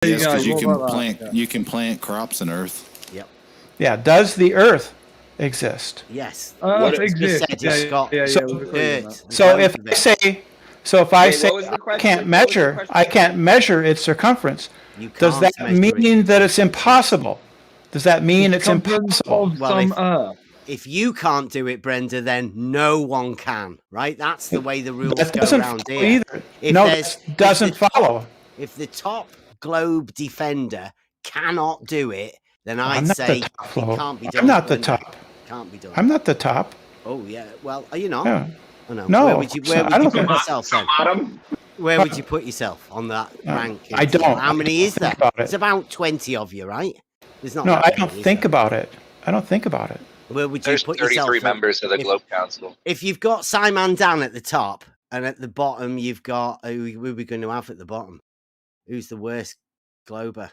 Yes, because you can plant crops in Earth. Yep. Yeah. Does the Earth exist? Yes. Earth exists. So if I say I can't measure its circumference, does that mean that it's impossible? Does that mean it's impossible? Well, if you can't do it, Brenda, then no one can, right? That's the way the rules go around here. No, that doesn't follow. If the top globe defender cannot do it, then I'd say it can't be done. I'm not the top. Can't be done. I'm not the top. Oh, yeah. Well, are you not? Yeah. Oh, no. No. Where would you put yourself then? Where would you put yourself on that rank? I don't. How many is there? It's about 20 of you, right? There's not. No, I don't think about it. I don't think about it. Where would you There's put yourself? 33 members of the Globe Council. If you've got Simon Dan at the top, and at the bottom you've got who are we going to have at the bottom? Who's the worst Glober?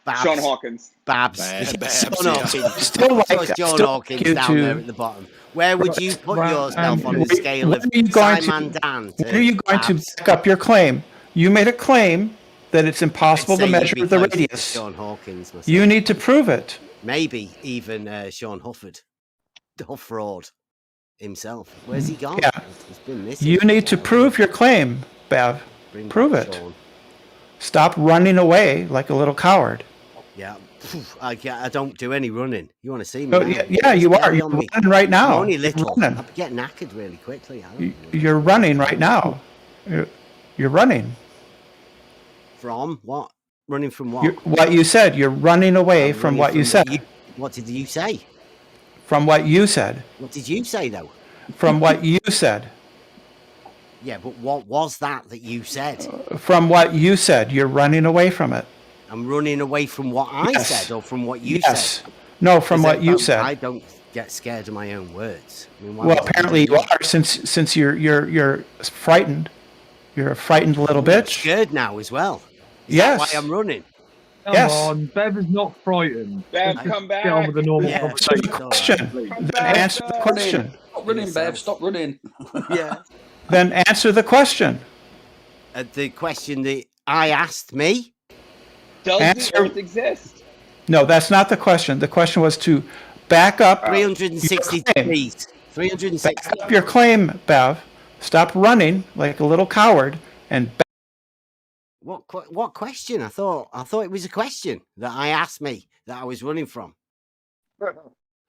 Babs. Sean Hawkins. Babs. Sean Hawkins. Still like Sean Hawkins down there at the bottom. Where would you put yourself on the scale of Simon Dan? Where are you going to back up your claim? You made a claim that it's impossible to measure the radius. Sean Hawkins. You need to prove it. Maybe even Sean Hufford himself. Where's he gone? Yeah. He's been missing. You need to prove your claim, Bev. Prove it. Sean. Stop running away like a little coward. Yeah. I don't do any running. You want to see me? Oh, yeah, you are. You're running right now. I'm only little. I get knackered really quickly. You're running right now. You're running. From what? Running from what? What you said. You're running away from what you said. What did you say? From what you said. What did you say, though? From what you said. Yeah, but what was that you said? From what you said. You're running away from it. I'm running away from what I said or from what you said? No, from what you said. I don't get scared of my own words. I mean, well, apparently you are since you're frightened. You're a frightened little bitch. I'm scared now as well. Yes. That's why I'm running. Come on, Bev is not frightened. Bev, come back. Get on with the normal conversation. Then answer the question. Stop running, Bev. Stop running. Yeah. Then answer the question. The question that I asked me. Does the Earth exist? No, that's not the question. The question was to back up 360 degrees. 360. Back up your claim, Bev. Stop running like a little coward and. What question? I thought it was a question that I asked me that I was running from.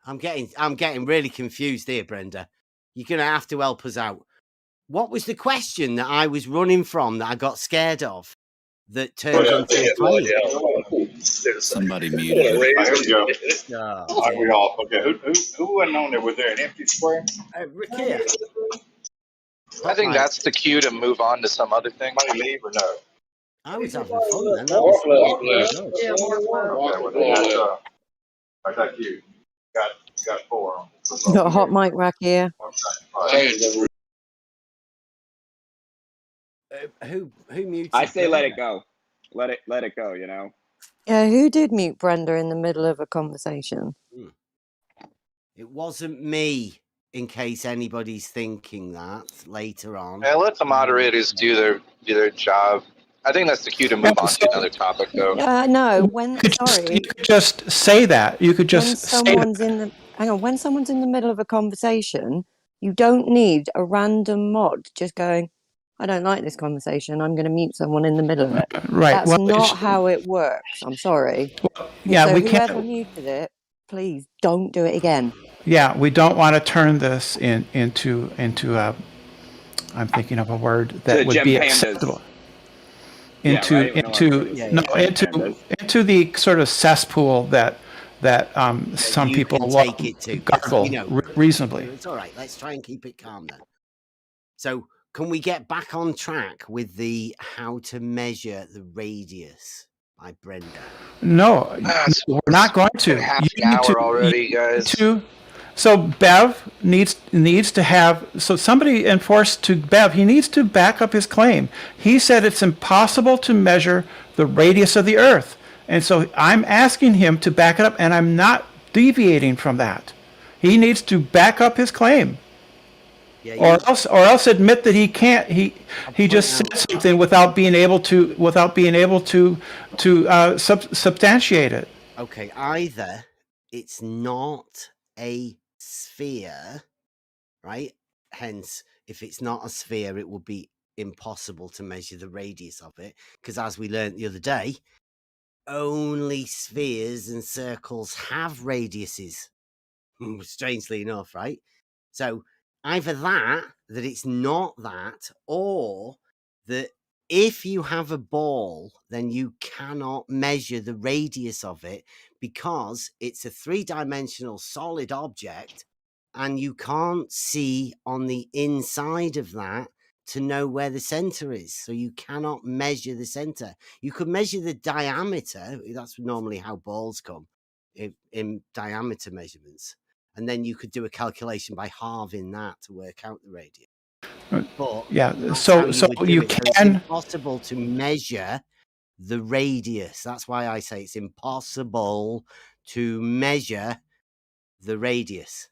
I'm getting really confused here, Brenda. You're gonna have to help us out. What was the question that I was running from that I got scared of? That turned into a claim? Somebody muted. We all okay. Who wasn't on there? Was there an empty square? Rick here. I think that's the cue to move on to some other thing. Somebody leave or no? I was having fun then. I got you. Got 4. You got a hot mic rack here. Who muted? I say let it go. Let it go. You know. Yeah, who did mute Brenda in the middle of a conversation? It wasn't me. In case anybody's thinking that later on. Yeah, let the moderators do their job. I think that's the cue to move on to another topic, though. No, you could just say that. You could just say that. When someone's in the middle of a conversation, you don't need a random mod just going, I don't like this conversation, I'm going to mute someone in the middle of it. Right. That's not how it works. I'm sorry. Yeah, so we whoever can't. muted it, please don't do it again. Yeah, we don't want to turn this into I'm thinking of a word that would be acceptable. Into the sort of cesspool that some people take it to gargle reasonably. It's all right. Let's try and keep it calm then. So, can we get back on track with the how to measure the radius by Brenda? No, we're not going to. Half an hour already, guys. So Bev needs to have. So somebody enforced to Bev. He needs to back up his claim. He said it's impossible to measure the radius of the Earth, and so I'm asking him to back it up, and I'm not deviating from that. He needs to back up his claim. Yeah, Or else admit that he can't. He just said something without being able to substantiate it. Okay, either it's not a sphere, right? Hence, if it's not a sphere, it would be impossible to measure the radius of it. Because as we learned the other day, only spheres and circles have radiuses. Strangely enough, right? So either that it's not that, or that if you have a ball, then you cannot measure the radius of it because it's a three-dimensional solid object and you can't see on the inside of that to know where the center is. So you cannot measure the center. You could measure the diameter. That's normally how balls come in diameter measurements. And then you could do a calculation by halving that to work out the radius. But Yeah. that's So how so would do you it. So it's can. impossible to measure the radius. That's why I say it's impossible to measure the radius.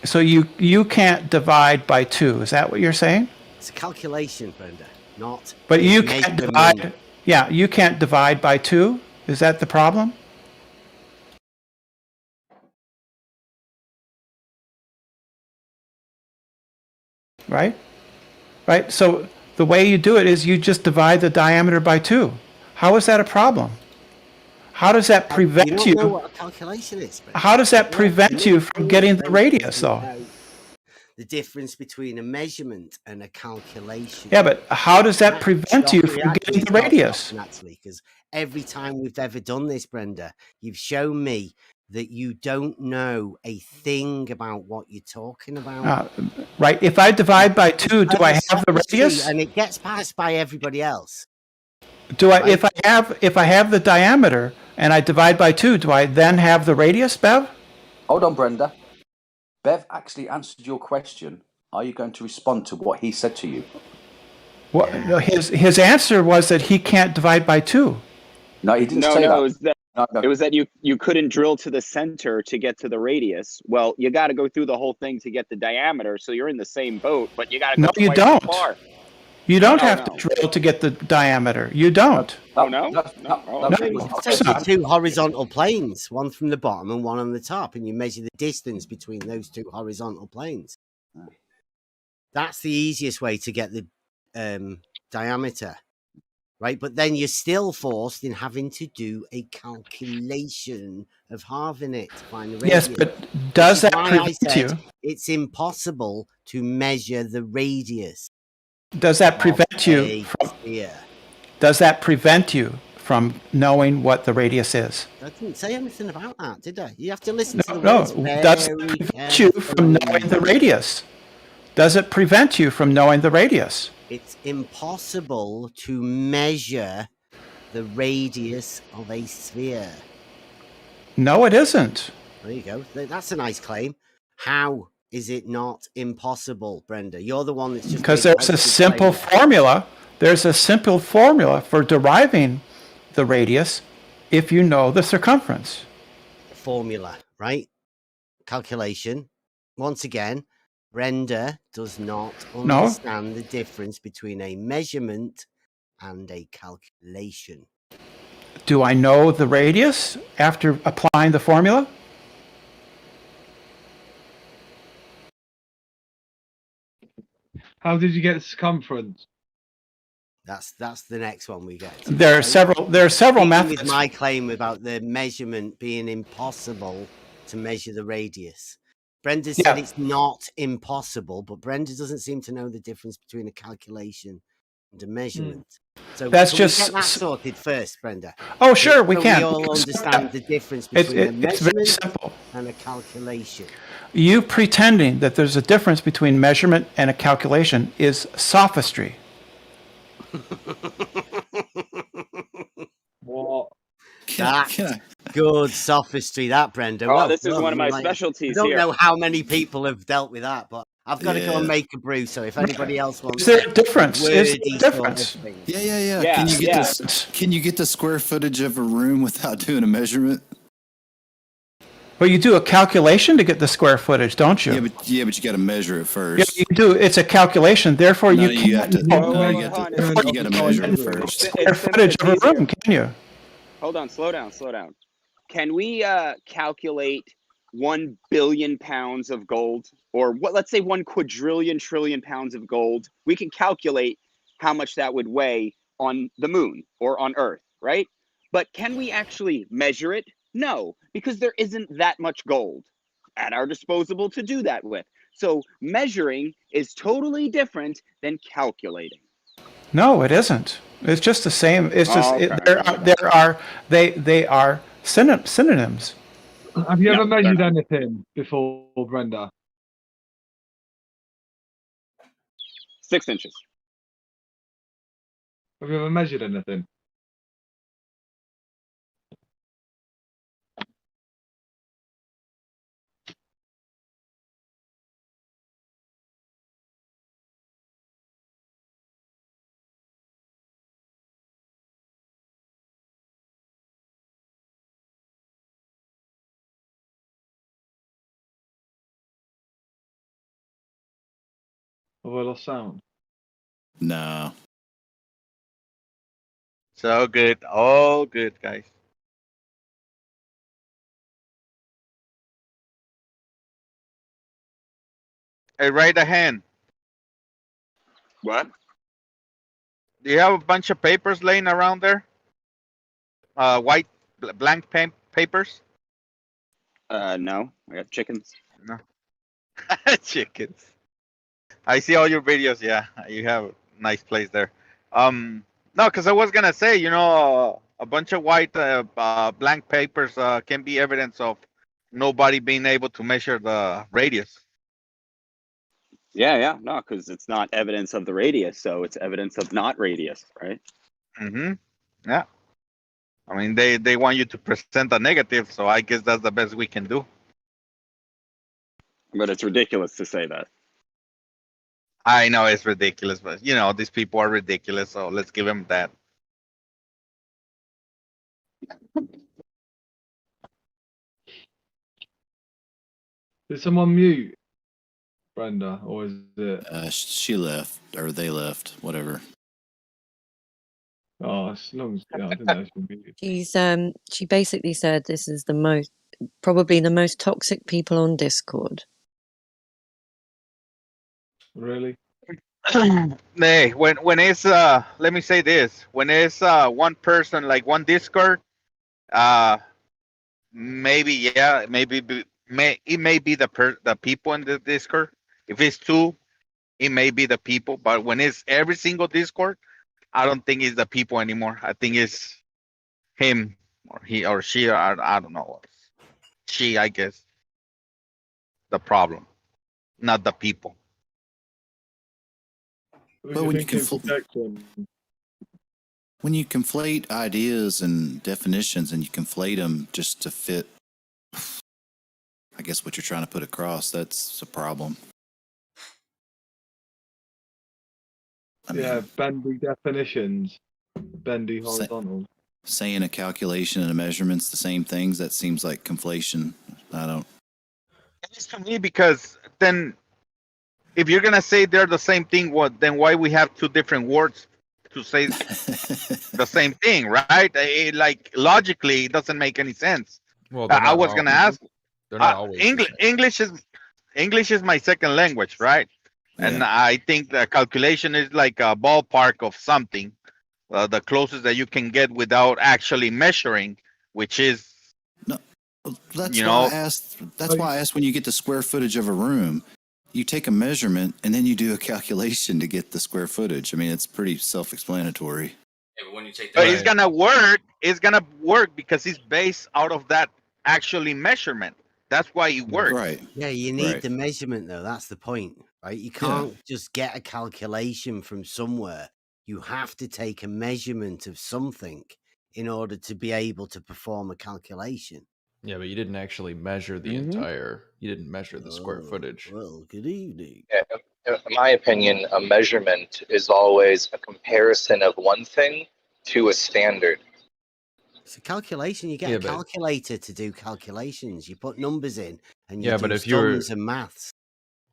So you can't divide by 2. Is that what you're saying? It's a calculation, Brenda, not. But a you can't measurement. divide. Yeah, you can't divide by 2. Is that the problem? Right? Right? So the way you do it is you just divide the diameter by 2. How is that a problem? How does that prevent You don't know what a calculation is, Brenda. How does that prevent you from getting the radius, though? The difference between a measurement and a calculation. Yeah, but how does that prevent you from getting the radius? Actually, because every time we've ever done this, Brenda, you've shown me that you don't know a thing about what you're talking about. Right. If I divide by 2, do I have the radius? And it gets passed by everybody else. Do I? Right. If I have the diameter and I divide by 2, do I then have the radius, Bev? Hold on, Brenda. Bev actually answered your question. Are you going to respond to what he said to you? Well, no, his answer was that he can't divide by 2. No, he didn't say that. It was that you couldn't drill to the center to get to the radius. Well, you got to go through the whole thing to get the diameter, so you're in the same boat, but you got to go No, you twice don't. as far. You don't have to drill to get the diameter. You don't. Oh, no? No, of course Take not. two horizontal planes, one from the bottom and one on the top, and you measure the distance between those two horizontal planes. That's the easiest way to get the diameter, right? But then you're still forced in having to do a calculation of halving it to find the radius. Yes, but does that prevent you? It's impossible to measure the radius. Does that prevent you from? Does that prevent you from knowing what the radius is? I didn't say anything about that, did I? You have to listen to the No. words Does it very prevent you from knowing the radius? Does it prevent you from knowing the radius? It's impossible to measure the radius of a sphere. No, it isn't. There you go. That's a nice claim. How is it not impossible, Brenda? You're the one that's just... Because there's a simple formula. There's a simple formula for deriving the radius if you know the circumference. Formula, right? Calculation. Once again, Brenda does not understand the difference between a measurement and a calculation. Do I know the radius after applying the formula? How did you get circumference? That's the next one we get. There are several methods. With my claim about the measurement being impossible to measure the radius. Brenda said it's not impossible, but Brenda doesn't seem to know the difference between a calculation and a measurement. So that's can just we get that sorted first, Brenda. Oh, sure, we can. We all understand the difference between a measurement and a calculation. You pretending that there's a difference between measurement and a calculation is sophistry. What? That's good sophistry, that, Brenda. Oh, this is one of my specialties I don't here. know how many people have dealt with that, but I've got to go and make a brew. So if anybody else wants, is there a difference? Is there a difference? Yeah. Can you get the square footage of a room without doing a measurement? Well, you do a calculation to get the square footage, don't you? Yeah, but you got to measure it Yeah, first. you do. It's a calculation. Therefore, No, you you have can't to. know No, you you got got to measure it first. square footage of a room, can you? Hold on, slow down. Can we calculate 1 billion pounds of gold, or what? Let's say 1 quadrillion trillion pounds of gold. We can calculate how much that would weigh on the moon or on Earth, right? But can we actually measure it? No, because there isn't that much gold at our disposal to do that with. So measuring is totally different than calculating. No, it isn't. It's just the same. It's just Oh, they are synonyms. Have you No, ever they're measured not. anything before, Brenda? 6 inches. Have you ever measured anything? Have I lost sound? No. So good. All good, guys. Hey, raise a hand. What? Do you have a bunch of papers laying around there? White, blank papers? No, I got chickens. No. Chickens. I see all your videos. Yeah, you have a nice place there. No, because I was gonna say, you know, a bunch of white blank papers can be evidence of nobody being able to measure the radius. Yeah, no, because it's not evidence of the radius, so it's evidence of not radius, right? Mm-hmm. Yeah. I mean, they want you to present a negative, so I guess that's the best we can do. But it's ridiculous to say that. I know it's ridiculous, but you know, these people are ridiculous, so let's give them that. Did someone mute Brenda, or is it? She left, or they left, whatever. Oh, as long as I didn't know she was muted. She basically said this is probably the most toxic people on Discord. Really? Hey, when it's let me say this, when it's one person, like one Discord, maybe, yeah, it may be the people in the Discord. If it's two, it may be the people, but when it's every single Discord, I don't think it's the people anymore. I think it's him or he or she, or I don't know. She, I guess, the problem, not the people. But when you conflate ideas and definitions and you conflate them just to fit, I guess, what you're trying to put across, that's a problem. Yeah, bendy definitions, bendy horizontal. Saying a calculation and a measurement's the same things, that seems like conflation. I don't. It's to me, because then if you're gonna say they're the same thing, then why we have two different words to say the same thing, right? Like logically, it doesn't make any sense. Well, I was gonna ask. They're not always English is my second language, right? Yeah. And I think the calculation is like a ballpark of something, the closest that you can get without actually measuring, which is That's why I asked. That's why I asked when you get the square footage of a room, you take a measurement and then you do a calculation to get the square footage. I mean, it's pretty self-explanatory. Yeah, but when you take it's gonna work. It's gonna work because it's based out of that actually measurement. That's why it works. Right. Yeah, you need the measurement though. That's the point, right? You can't just get a calculation from somewhere. You have to take a measurement of something in order to be able to perform a calculation. Yeah, but you didn't actually measure the entire. You didn't measure the square footage. Well, good evening. In my opinion, a measurement is always a comparison of one thing to a standard. It's a calculation. You get Yeah, a calculator to do calculations. You put numbers in, and you Yeah, do but if you were sums and maths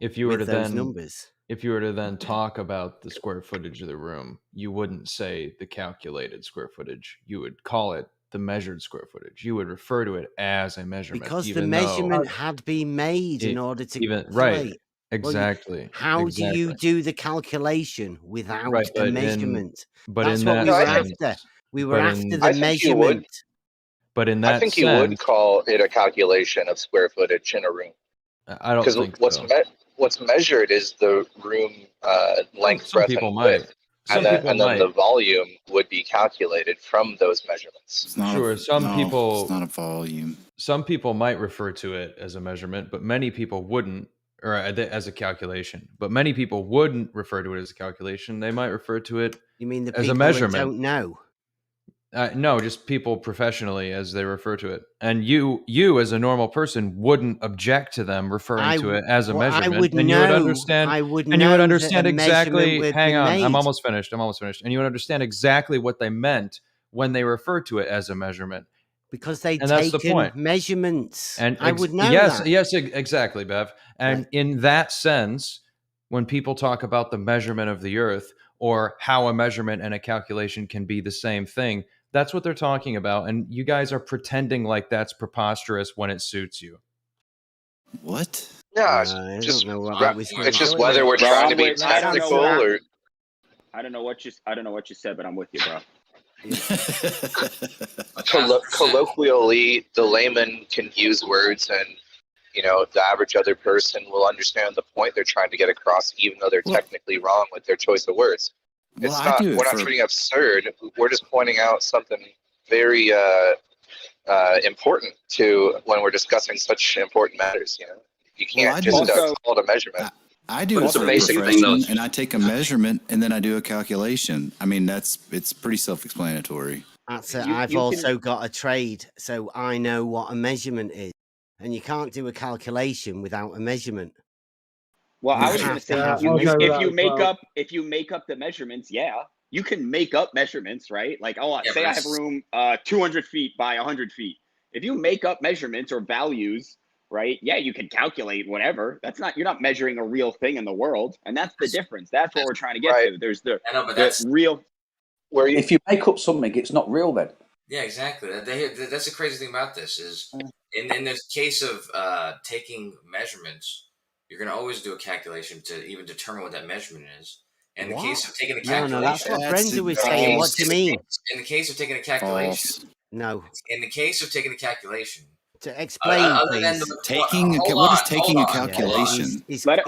if you were with to those then numbers. if you were to then talk about the square footage of the room, you wouldn't say the calculated square footage. You would call it the measured square footage. You would refer to it as a measurement, Because the even though measurement had been made in it- order to even calculate. right, exactly. How do you exactly. do the calculation without Right, the but in measurement? but That's in what that we were sense, after. We were but after in the I think you would. measurement. but in I that think you would sense, call it a calculation of square footage in a room. I don't Because think what's so. what's measured is the room length, Some breadth, people and might. width, Some and people then might. the volume would be calculated from those measurements. It's not Sure, some people it's not a volume. Some people might refer to it as a measurement, but many people wouldn't, or as a calculation. But many people wouldn't refer to it as a calculation. They might refer to it You mean the as people a that measurement. don't know? No, just people professionally as they refer to it. And you as a normal person wouldn't object to them referring to it as a measurement. I would and know. you would understand. I would and you would know understand that a measurement exactly. would Hang be on, I'm made. almost finished. And you would understand exactly what they meant when they referred to it as a measurement. Because they'd And that's the taken point. measurements. And I would know yes, that. yes, exactly, Bev. And in that sense, when people talk about the measurement of the earth or how a measurement and a calculation can be the same thing, that's what they're talking about. And you guys are pretending like that's preposterous when it suits you. What? Yeah, I just don't know what that was. it's just whether we're trying to be technical or. I don't know what you said, but I'm with you, bro. Colloquially, the layman can use words, and the average other person will understand the point they're trying to get across, even though they're technically wrong with their choice of words. It's not. We're not treating absurd. We're just pointing out something very important to when we're discussing such important matters. You can't just call it a measurement. I do it for a profession, and I take a measurement, and then I do a calculation. I mean, it's pretty self-explanatory. That's it. I've also got a trade, so I know what a measurement is, and you can't do a calculation without a measurement. Well, I was going to say, if you make up the measurements, you can make up measurements, right? Like, say I have a room 200 feet by 100 feet. If you make up measurements or values, right? Yeah, you can calculate whatever. You're not measuring a real thing in the world, and that's the difference. That's what we're trying to get to. There's the real. If you make up something, it's not real then. Yeah, exactly. That's the crazy thing about this is in the case of taking measurements, you're going to always do a calculation to even determine what that measurement is. In the case of taking a calculation, no, that's what Brenda was saying. What do you mean? In the case of taking a calculation, no. In the case of taking a calculation, to explain, please. What is taking a calculation? Let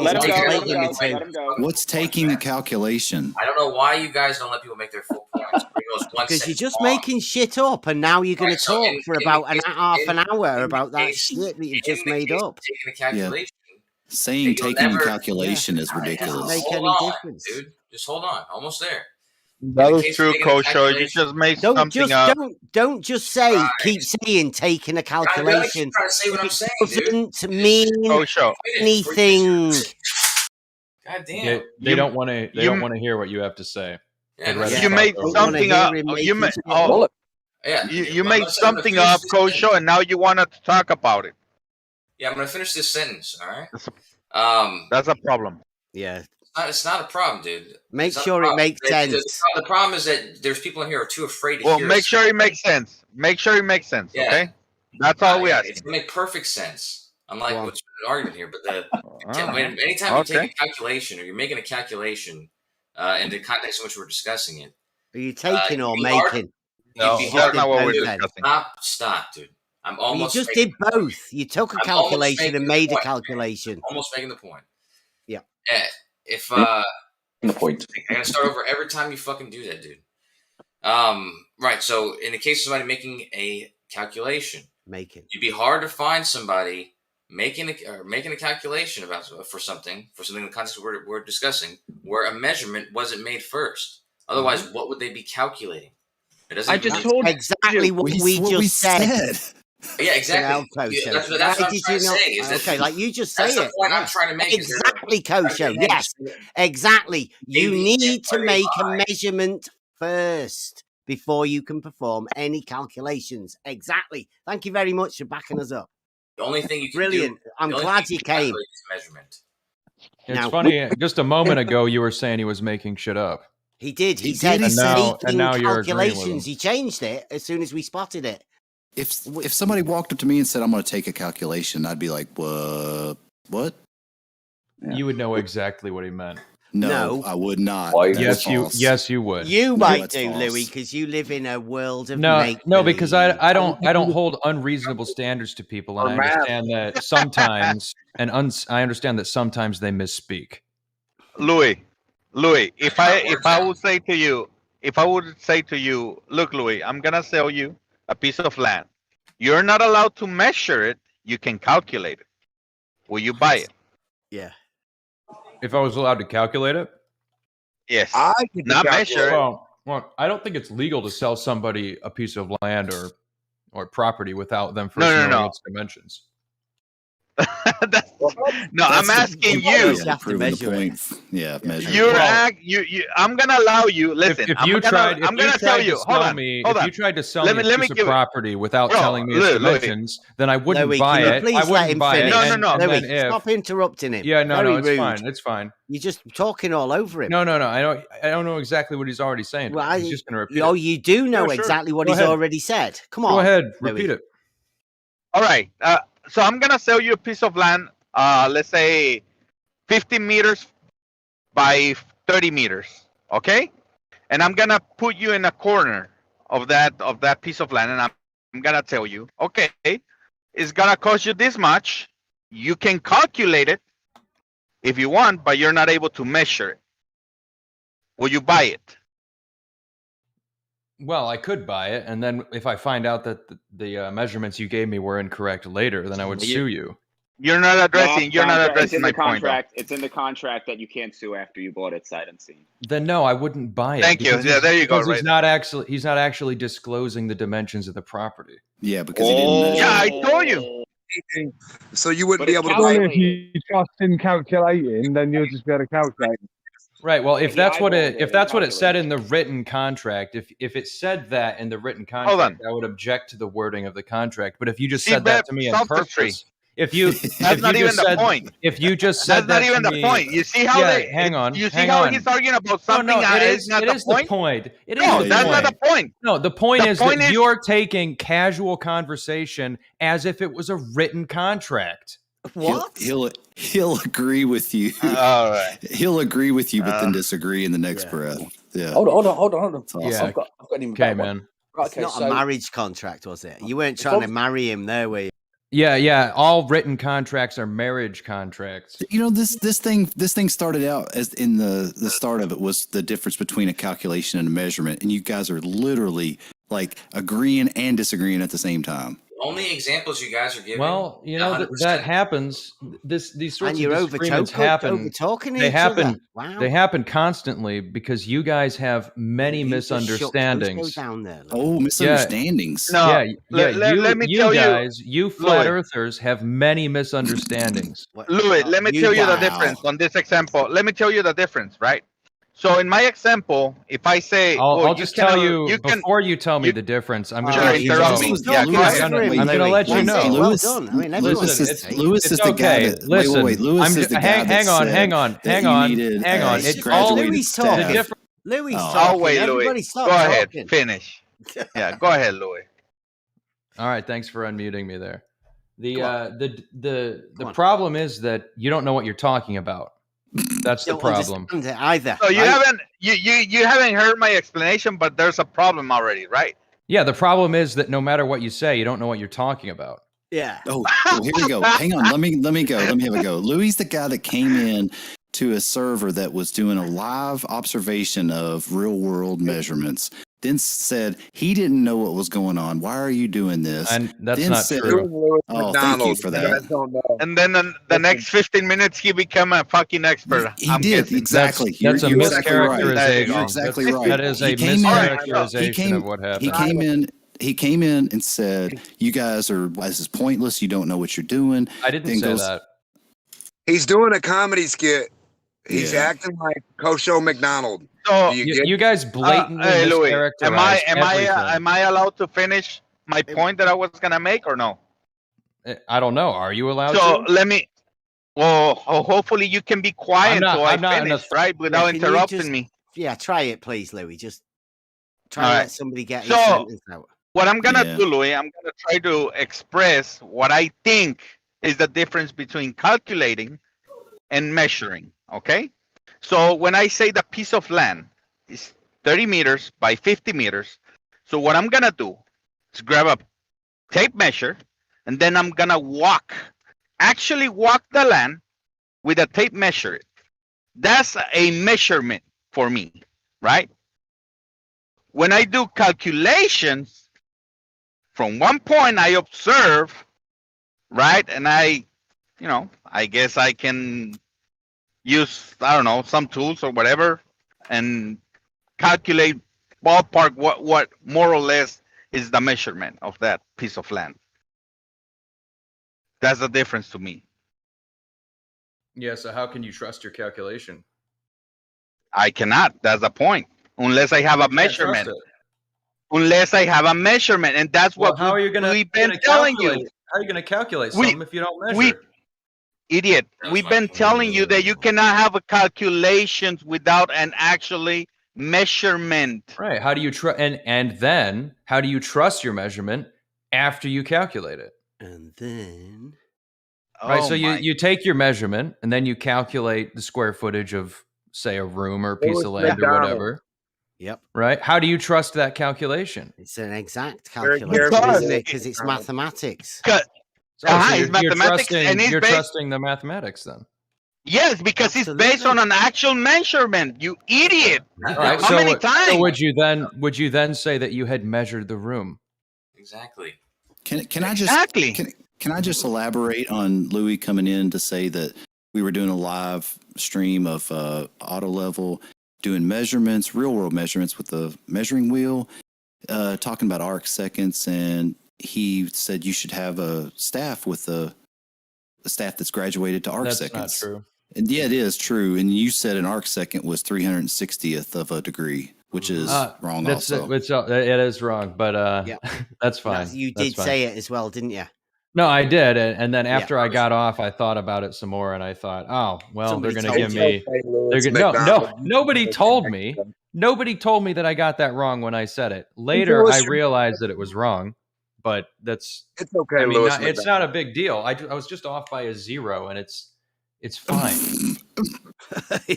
him go. What's taking a calculation? I don't know why you guys don't let people make their full points. Because you're just making shit up, and now you're going to talk for about half an hour about that shit that you've just made up. Taking a calculation. Saying taking a calculation is ridiculous. Make any difference, dude? Just hold on. Almost there. That is true, Kosho. You just made something up. Don't just say, keep saying taking a calculation. I'm trying to say what I'm saying, doesn't mean anything. God damn. They don't want to. They don't want to hear what you have to say. You made something up. You made something up, Kosho, and now you want to talk about it. Yeah, I'm gonna finish this sentence. All right. That's a problem. Yeah. It's not a problem, dude. Make sure it makes sense. The problem is that there's people in here who are too afraid to hear. Well, make sure it makes sense. Make sure it makes sense. Yeah. Okay. That's all we ask. It's gonna make perfect sense. Unlike what's an argument here, but anytime you take a calculation or you're making a calculation in the context in which we're discussing it, are you taking or making? No, that's not what we're discussing. Stop, dude. You just did both. You took a calculation and made a calculation. Almost making the point. Yeah. If the point, I'm gonna start over every time you fucking do that, dude. Right. So in the case of somebody making a calculation, you'd be hard to find somebody making a calculation for something in the context we're discussing, where a measurement wasn't made first. Otherwise, what would they be calculating? I just told exactly what we just said. Yeah, exactly. That's what I'm trying to say. Okay, like you just say it. That's the point I'm trying to make. Exactly, Kosho. Yes, exactly. You need to make a measurement first. before you can perform any calculations. Exactly. Thank you very much for backing us up. The only thing you can Brilliant. do, I'm the only glad thing you can came. calculate is measurement. It's Now- funny. Just a moment ago, you were saying he was making shit up. He did. He He said did, he said. And making now you're agreeing with calculations. him. He changed it as soon as we spotted it. If somebody walked up to me and said, I'm going to take a calculation, I'd be like, what? You would know exactly what he meant. No, I would not. Why? That's Yes, you would. You No, might that's do, false. Louis, because you live in a world of No, because make-believe. I don't hold unreasonable standards to people, and I understand that sometimes, I understand that sometimes they misspeak. Louis, if I would say to you, look, Louis, I'm gonna sell you a piece of land. You're not allowed to measure it. You can calculate it. Will you buy it? Yeah. If I was allowed to calculate it, yes. I get to Not calculate. measure it. well, I don't think it's legal to sell somebody a piece of land or property without them first No. knowing its dimensions. No, I'm asking you. You have to measure it. Yeah, measure. I'm gonna allow you. Listen, If you tried to sell me a piece of property without telling me its dimensions, then I wouldn't Louis, buy can you it. please I let wouldn't him buy it. finish? And Louis, then if, stop interrupting him. yeah, no, Very it's rude. fine. It's fine. You're just talking all over him. No. I don't know exactly what he's already saying. Well, He's just going to repeat Oh, it. you do know Yeah, sure. exactly what Go he's ahead. already said. Come on. Go ahead, Louis. repeat it. All right. So I'm gonna sell you a piece of land. Let's say 50 meters by 30 meters. Okay. And I'm gonna put you in a corner of that piece of land, and I'm gonna tell you, okay, it's gonna cost you this much. You can calculate it if you want, but you're not able to measure it. Will you buy it? Well, I could buy it, and then if I find out that the measurements you gave me were incorrect later, then I would sue you. You're not addressing. You're not addressing my point. It's in the contract that you can't sue after you bought it sight unseen. Then no, I wouldn't buy it. Thank you. because Yeah, there you go, because right he's not actually disclosing the dimensions of the property. Yeah, because he didn't measure. Yeah, I told you. So you wouldn't But be it's able to Only buy if you trust in calculating, then you'll just be able to calculate. Right. Well, if that's what eyeballed it said in the written contract, if it said that in the written Hold on. contract, I would object to the wording of the contract. But if you just See, said that Beth, to me on sophistry. purpose, if you That's not even the point. If you just said That's not even to the me- point. You see how Yeah, hang on. You see hang how on. he's arguing about No, something no, that it is is not it the is point? the point. It is No, the that's point. not the point. No, the point The is point that is- you're taking casual conversation as if it was a written contract. What? He'll agree with you. All right. He'll agree with you, but then disagree in the next breath. Yeah. Hold on. That's awesome. Yeah. I've got an even Okay, better one. man. Right, It's okay, not so a marriage contract, was it? You weren't trying to marry him there, were you? Yeah. All written contracts are marriage contracts. You know, this thing started out as in the start of it was the difference between a calculation and a measurement, and you guys are literally like agreeing and disagreeing at the same time. Only examples you guys are giving. Well, you know that 100%. happens. These sorts And you're of disagreements happen. over-talking They each happen. other. Wow. They happen constantly because you guys have many You just misunderstandings. Go down there, Louis. Oh, misunderstandings. No, Yeah. let me you tell you, guys, you flat Louis. earthers have many misunderstandings. Louis, let me tell you the Wow. difference on this example. Let me tell you the difference, right? So in my example, if I say, I'll just tell you can, before you tell me the difference. I'm going Sure, to interrupt me. Yeah, go ahead. I'm going to let you know. Lewis, Well done. I mean, Lewis everyone's is saying. Lewis is the guy that. Listen, wait. Lewis is the guy hang on. Hang on. It's all Louis the talking. different. Louis Oh. talking. Oh, wait, Everybody Louis. stop Go ahead. talking. Finish. Yeah, go ahead, Louis. All right, thanks for unmuting me there. Come The on. problem is that you don't know what you're talking about. That's the Don't problem. understand it either. So you right? haven't heard my explanation, but there's a problem already, right? Yeah, the problem is that no matter what you say, you don't know what you're talking about. Yeah. Oh, here we go. Hang on. Let me go. Let me have a go. Louis is the guy that came in to a server that was doing a live observation of real world measurements. Then said he didn't know what was going on. Why are you doing this? And that's Then not said- true. Oh, thank you for that. And then the next 15 minutes, he became a fucking expert. He I'm did guessing. exactly. That's a You're exactly right. mischaracterization. You're exactly That's- right. That is a He came in- mischaracterization of what happened. He came in and said, "You guys are this is pointless. You don't know what you're doing." I didn't Then say goes- that. He's doing a comedy skit. He's Yeah. acting like Kosho McDonald. So you guys blatantly hey, Louis, mischaracterize am I allowed to finish my point that I was gonna make or no? I don't know. Are you allowed So to? let me. Well, hopefully you can be quiet until I finish, right? Without interrupting me. Yeah, try it, please, Louis. Just try All to right. let somebody get his So sentence out. what I'm gonna do, Louis, I'm gonna try to express what I think is the difference between calculating and measuring. Okay. So when I say the piece of land is 30 meters by 50 meters, so what I'm gonna do is grab a tape measure, and then I'm gonna actually walk the land with a tape measure. That's a measurement for me, right? When I do calculations, from one point I observe, right? And I guess I can use, I don't know, some tools or whatever and calculate ballpark what more or less is the measurement of that piece of land. That's the difference to me. Yeah, so how can you trust your calculation? I cannot. That's the point. Unless I have a measurement. Unless I have a measurement. And that's what how are you we've been telling you. How are you going to calculate something if you don't measure? Idiot. We've been telling you that you cannot have a calculations without an actually measurement. Right. How do you and then how do you trust your measurement after you calculate it? And then right. So you take your measurement and then you calculate the square footage of, say, a room or a piece of land or whatever. Yep. Right. How do you trust that calculation? It's an exact calculation, isn't it? Because it's mathematics. It's mathematics, you're trusting the mathematics then. Yes, because it's based on an actual measurement. You idiot! Right, How many times? So would you then say that you had measured the room? Exactly. Can I just elaborate on Louis coming in to say that we were doing a live stream of auto level, doing measurements, real world measurements with the measuring wheel, talking about arc seconds, and he said you should have a staff with a staff that's graduated to arc seconds. That's not true. And yeah, it is true. And you said an arc second was 360th of a degree, which is wrong. Also, it is wrong, but that's fine. You did say it as well, didn't you? No, I did, and then after I got off, I thought about it some more, and I thought, oh, well, they're going to give me. Nobody told me. Nobody told me that I got that wrong when I said it. Later, I realized that it was wrong, but it's okay. I mean, it's not a big deal. I was just off by a 0, and it's fine.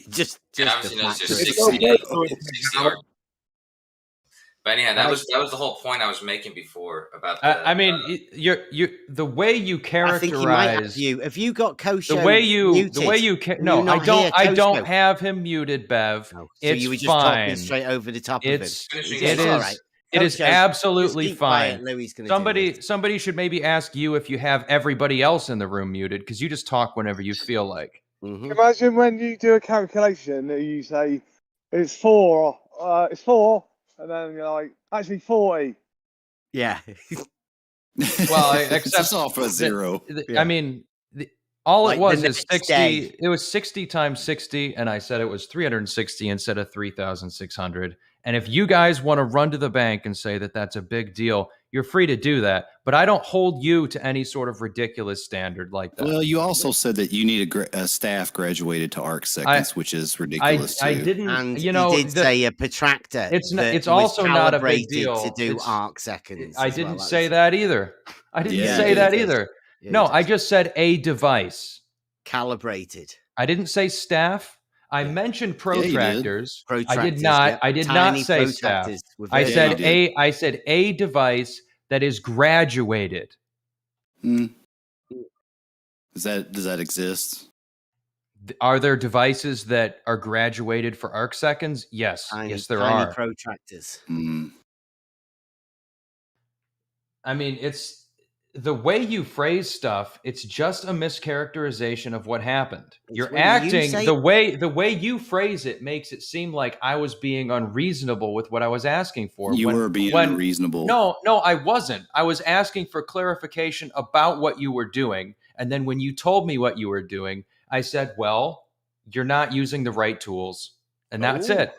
just obviously knows there's 60 arc. But anyhow, that was the whole point I was making before about. I mean, you're the way you characterize. I think he might have you. Have you got Kosho the way you muted? No, I don't. I don't have him muted, Bev. No, so it's you were just fine. talking straight over the top of him. It is. All right. It is absolutely fine. Somebody should maybe ask you if you have everybody else in the room muted, because you just talk whenever you feel like. Mm-hmm. Imagine when you do a calculation that you say it's 4, and then you're like, actually 40. Yeah. Well, except off a 0. I mean, all it was is 60. Day. It was 60 times 60, and I said it was 360 instead of 3,600. And if you guys want to run to the bank and say that that's a big deal, you're free to do that. But I don't hold you to any sort of ridiculous standard like that. Well, you also said that you need a staff graduated to arc seconds, which is ridiculous too. I didn't, and you did say a protractor. It's also not a big deal to do arc seconds. I didn't say that either. I didn't say that either. Yeah, no, I just said a device. Calibrated. I didn't say staff. I mentioned protractors. Protractors. I did not. I did not say staff. I said a device that is graduated. Does that exist? Are there devices that are graduated for arc seconds? Yes. Yes, there are. Protractors. I mean, it's the way you phrase stuff. It's just a mischaracterization of what happened. You're acting the way you phrase it makes it seem like I was being unreasonable with what I was asking for. You were being unreasonable. No, I wasn't. I was asking for clarification about what you were doing. And then when you told me what you were doing, I said, well, you're not using the right tools. And that's it.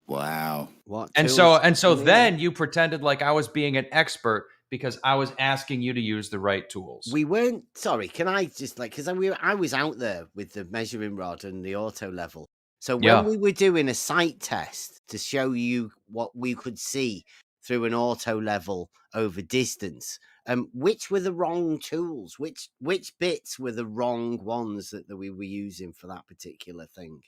Wow. What? And tools so do you then need? you pretended like I was being an expert because I was asking you to use the right tools. We weren't. Sorry, can I just because I was out there with the measuring rod and the auto level. So Yeah. when we were doing a sight test to show you what we could see through an auto level over distance, which were the wrong tools? Which bits were the wrong ones that we were using for that particular thing?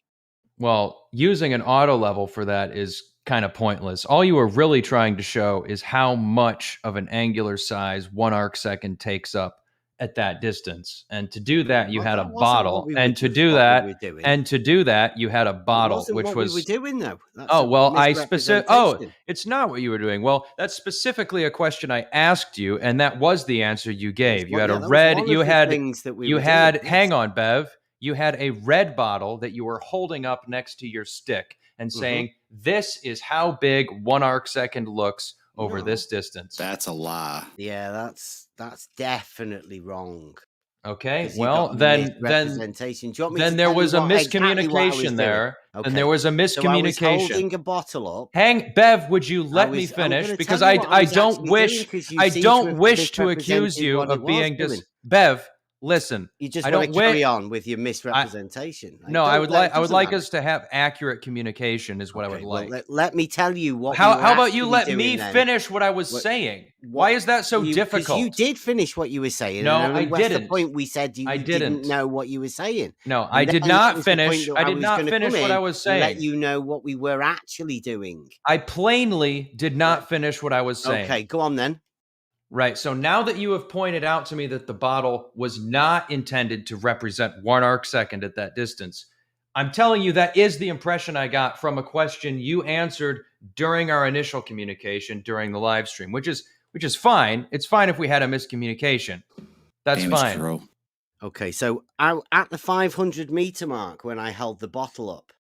Well, using an auto level for that is kind of pointless. All you were really trying to show is how much of an angular size 1 arc second takes up at that distance. And to do that, you Well, had a that wasn't what bottle. we were And to do- do what we that, were doing. and to do that, you had a That bottle, wasn't which what was we were doing though. That's Oh, a well, oh, misrepresentation. it's not what you were doing. Well, that's specifically a question I asked you, and that was the answer you gave. You had a that was red, one you of the had, things that we you were had, doing, yes. hang on, Bev. You had a red bottle that you were holding up next to your stick and saying, this is how big 1 arc second looks over this distance. That's a lie. Yeah, that's definitely wrong. Okay, 'Cause you well, got a then misrepresentation. Do you want me to there tell you was a what- exactly what I was miscommunication doing? there. Okay. And there was a So I was miscommunication. holding a bottle up. Bev, would you let me I'm finish? gonna Because tell you what I was don't actually wish doing, 'cause you I seem to don't have wish to accuse misrepresented you what of it was being doing. Bev, listen. You just I want don't to carry wi- on with your misrepresentation. No, I would like doesn't us to have accurate communication is what I would Well, like. let me tell you what. How you were about you actually let doing me then. finish what I was saying? Why is that so Because difficult? you did finish what you were saying. No, and I that's the didn't. point we said you, I you didn't didn't. know what you were saying. No, And I did then not that was the point finish. that I did was not gonna finish come what in I was and let saying. you know what we were actually doing. I plainly did not finish what I was saying. Okay, go on then. Right. So now that you have pointed out to me that the bottle was not intended to represent 1 arc second at that distance, I'm telling you that is the impression I got from a question you answered during our initial communication during the live stream, which is fine. It's fine if we had a miscommunication. That's fine. Okay, so at the 500 meter mark, when I held the bottle up,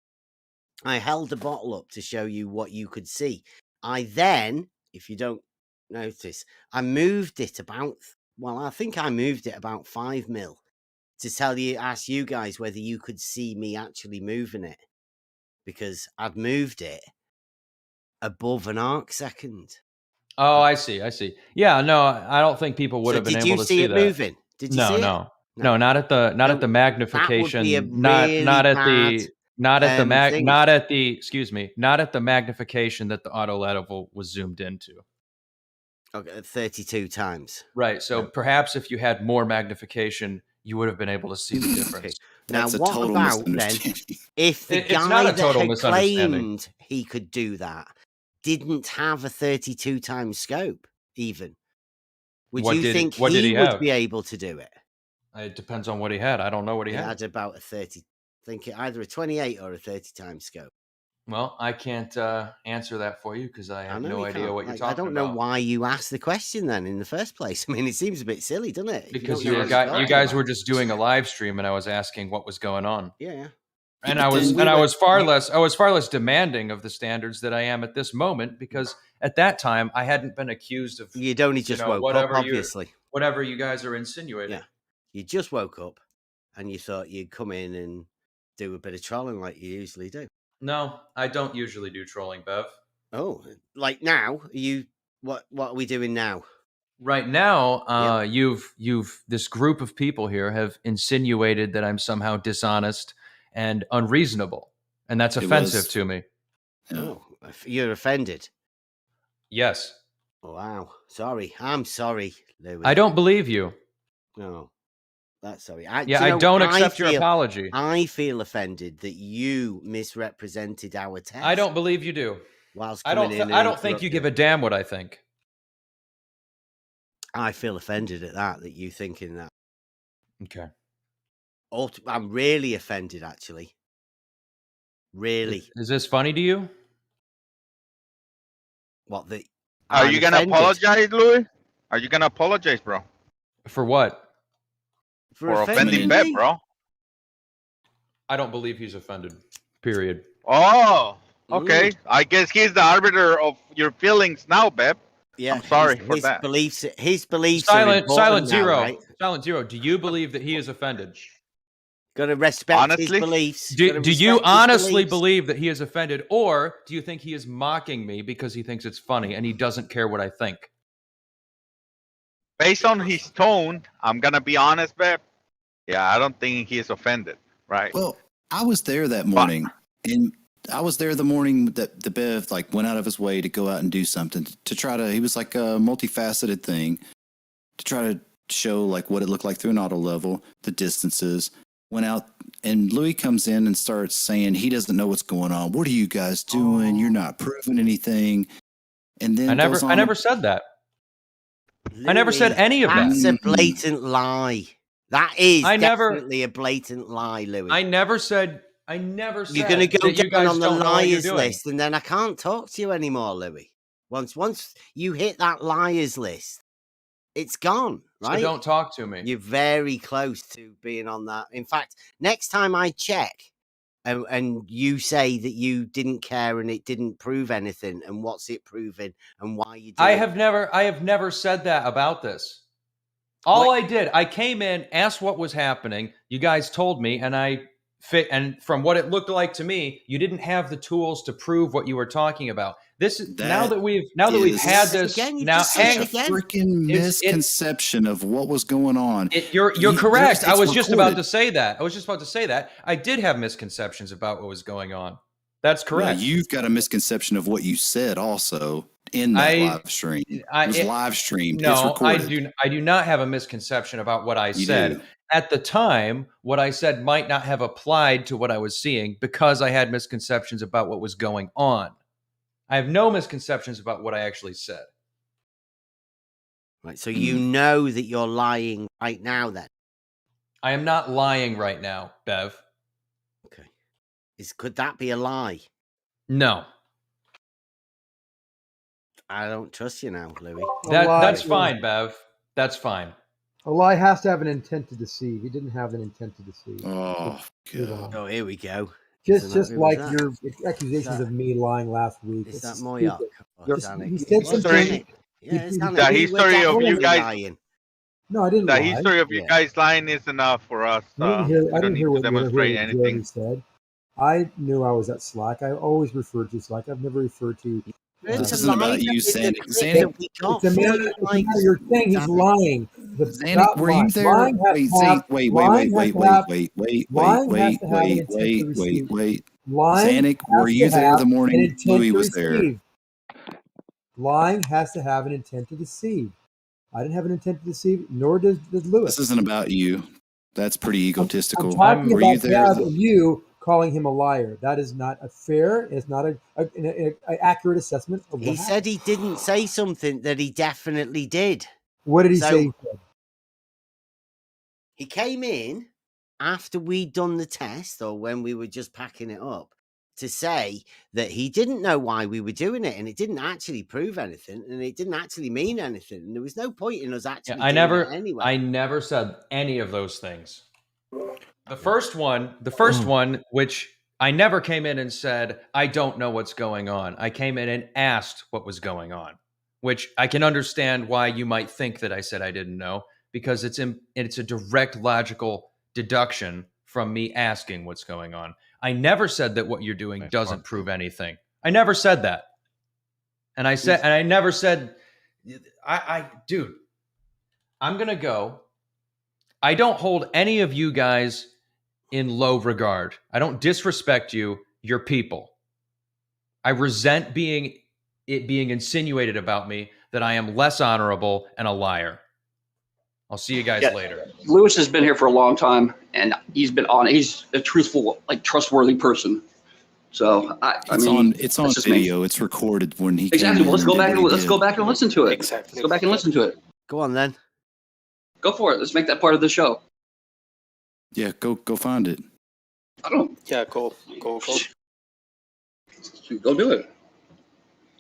to show you what you could see. I then, if you don't notice, I moved it about, I think I moved it about 5 mil to ask you guys whether you could see me actually moving it, because I'd moved it above an arc second. Oh, I see. Yeah, no, I don't think people would have been able to see it that. moving? Did you see it? No, not at the magnification. Not at the magnification that the auto level was zoomed into. Okay, 32 times. Right. So perhaps if you had more magnification, you would have been able to see the difference. Now, what about then if the guy that had claimed he could do that didn't have a 32 times scope, even? Would you think he would be able to do it? It depends on what he had. I don't know what he had. He had about a 30, I think either a 28 or a 30 times scope. Well, I can't answer that for you because I have no idea what you're talking about. I don't know why you asked the question then in the first place. I mean, it seems a bit silly, doesn't it? Because you guys were just doing a live stream, and I was asking what was going on. Yeah. And I was far less demanding of the standards that I am at this moment, because at that time I hadn't been accused of. You'd only just woke up, obviously. Whatever you guys are insinuating. Yeah. You just woke up, and you thought you'd come in and do a bit of trolling like you usually do. No, I don't usually do trolling, Bev. Oh, like now? What are we doing now? Right now, you've this group of people here have insinuated that I'm somehow dishonest and unreasonable, and that's offensive to me. Oh, you're offended? Yes. Wow. Sorry. I'm sorry, Louis. I don't believe you. No. That's sorry. I don't accept your apology. I feel offended that you misrepresented our test. I don't believe you do. I don't think you give a damn what I think. I feel offended at that you thinking that. Okay. I'm really offended, actually. Really. Is this funny to you? What the? Are you gonna apologize, Louis? Are you gonna apologize, bro? For what? For offending Bev, bro. I don't believe he's offended. Period. Oh, okay. Ooh. I guess he's the arbiter of your feelings now, Bev. Yeah, I'm sorry for that. His beliefs. Silent now, zero. right? Silent zero. Do you believe that he is offended? Got to respect Honestly? his beliefs. Do Gotta you respect his honestly beliefs. believe that he is offended, or do you think he is mocking me because he thinks it's funny and he doesn't care what I think? Based on his tone, I'm gonna be honest, Bev. Yeah, I don't think he is offended, right? Well, I was there that morning, and I was there the morning that the Bev like went out of his way to go out and do something to try to. He was like a multifaceted thing to try to show like what it looked like through an auto level, the distances. Went out, and Louis comes in and starts saying he doesn't know what's going on. What are you guys doing? You're not proving anything. And then I never said that. I never said any of that. That's a blatant lie. That is definitely a blatant lie, Louis. I never said. You're going to go down on the liars list, and then I can't talk to you anymore, Louis. Once you hit that liars list, it's gone, right? So don't talk to me. You're very close to being on that. In fact, next time I check, and you say that you didn't care and it didn't prove anything, and what's it proving, and why you did I have never said that about this. All I did, I came in, asked what was happening. You guys told me, and I fit. And from what it looked like to me, you didn't have the tools to prove what you were talking about. Now that we've had this, now hang a freaking misconception of what was going on. You're correct. I was just about to say that. I did have misconceptions about what was going on. That's correct. Well, you've got a misconception of what you said also in that live stream. It was live streamed. No, it's recorded. I do not have a misconception about what I said. At the time, what I said might not have applied to what I was seeing because I had misconceptions about what was going on. I have no misconceptions about what I actually said. Right, so you know that you're lying right now then? I am not lying right now, Bev. Okay. Could that be a lie? No. I don't trust you now, Louis. That's fine, Bev. That's fine. A lie has to have an intent to deceive. He didn't have an intent to deceive. Oh, God. Oh, here we go. Just like your accusations of me lying last week. Is that Moyoc? He said something. The history of you guys. Lying. No, I didn't. The history of you guys lying is enough for us. I didn't hear what Jeremy said. I knew I was at Slack. I always referred to Slack. I've never referred to. This isn't about you, Sandy. It's a matter. You're saying he's lying. Sandy, were you there? Wait. Zanuck, were you there the morning Louis was there? Lying has to have an intent to deceive. I didn't have an intent to deceive, nor does Lewis. This isn't about you. That's pretty egotistical. I'm talking about Gab and you calling him a liar. That is not a fair. It's not an accurate assessment of what he said. He didn't say something that he definitely did. What did he say? He said? He came in after we'd done the test, or when we were just packing it up, to say that he didn't know why we were doing it, and it didn't actually prove anything, and it didn't actually mean anything, and there was no point in us actually doing it anyway. I never said any of those things. The first one, which I never came in and said, I don't know what's going on. I came in and asked what was going on, which I can understand why you might think that I said I didn't know, because it's a direct logical deduction from me asking what's going on. I never said that what you're doing doesn't prove anything. I never said that. And I never said, dude, I'm going to go. I don't hold any of you guys in low regard. I don't disrespect you. You're people. I resent being insinuated about me that I am less honorable and a liar. I'll see you guys later. Lewis has been here for a long time, and he's a truthful, trustworthy person. So it's on video. It's recorded when he exactly. Well, let's go back and listen to it. Exactly. Let's go back and listen to it. Go on then. Go for it. Let's make that part of the show. Yeah, go find it. I don't. Yeah, go do it.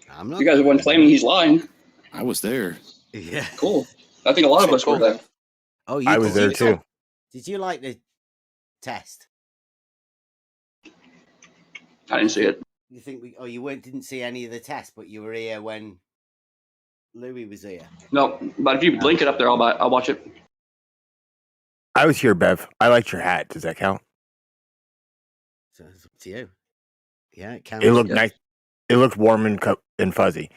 I'm not. You guys are one claiming he's lying. I was there. Yeah. Cool. I think a lot of us were there. Oh, I was there too. Did you like the test? I didn't see it. You think didn't see any of the test, but you were here when Louis was here? No, but if you link it up there, I'll watch it. I was here, Bev. I liked your hat. Does that count? So it's up to you. Yeah, it counts. It looked nice. It looked warm and fuzzy.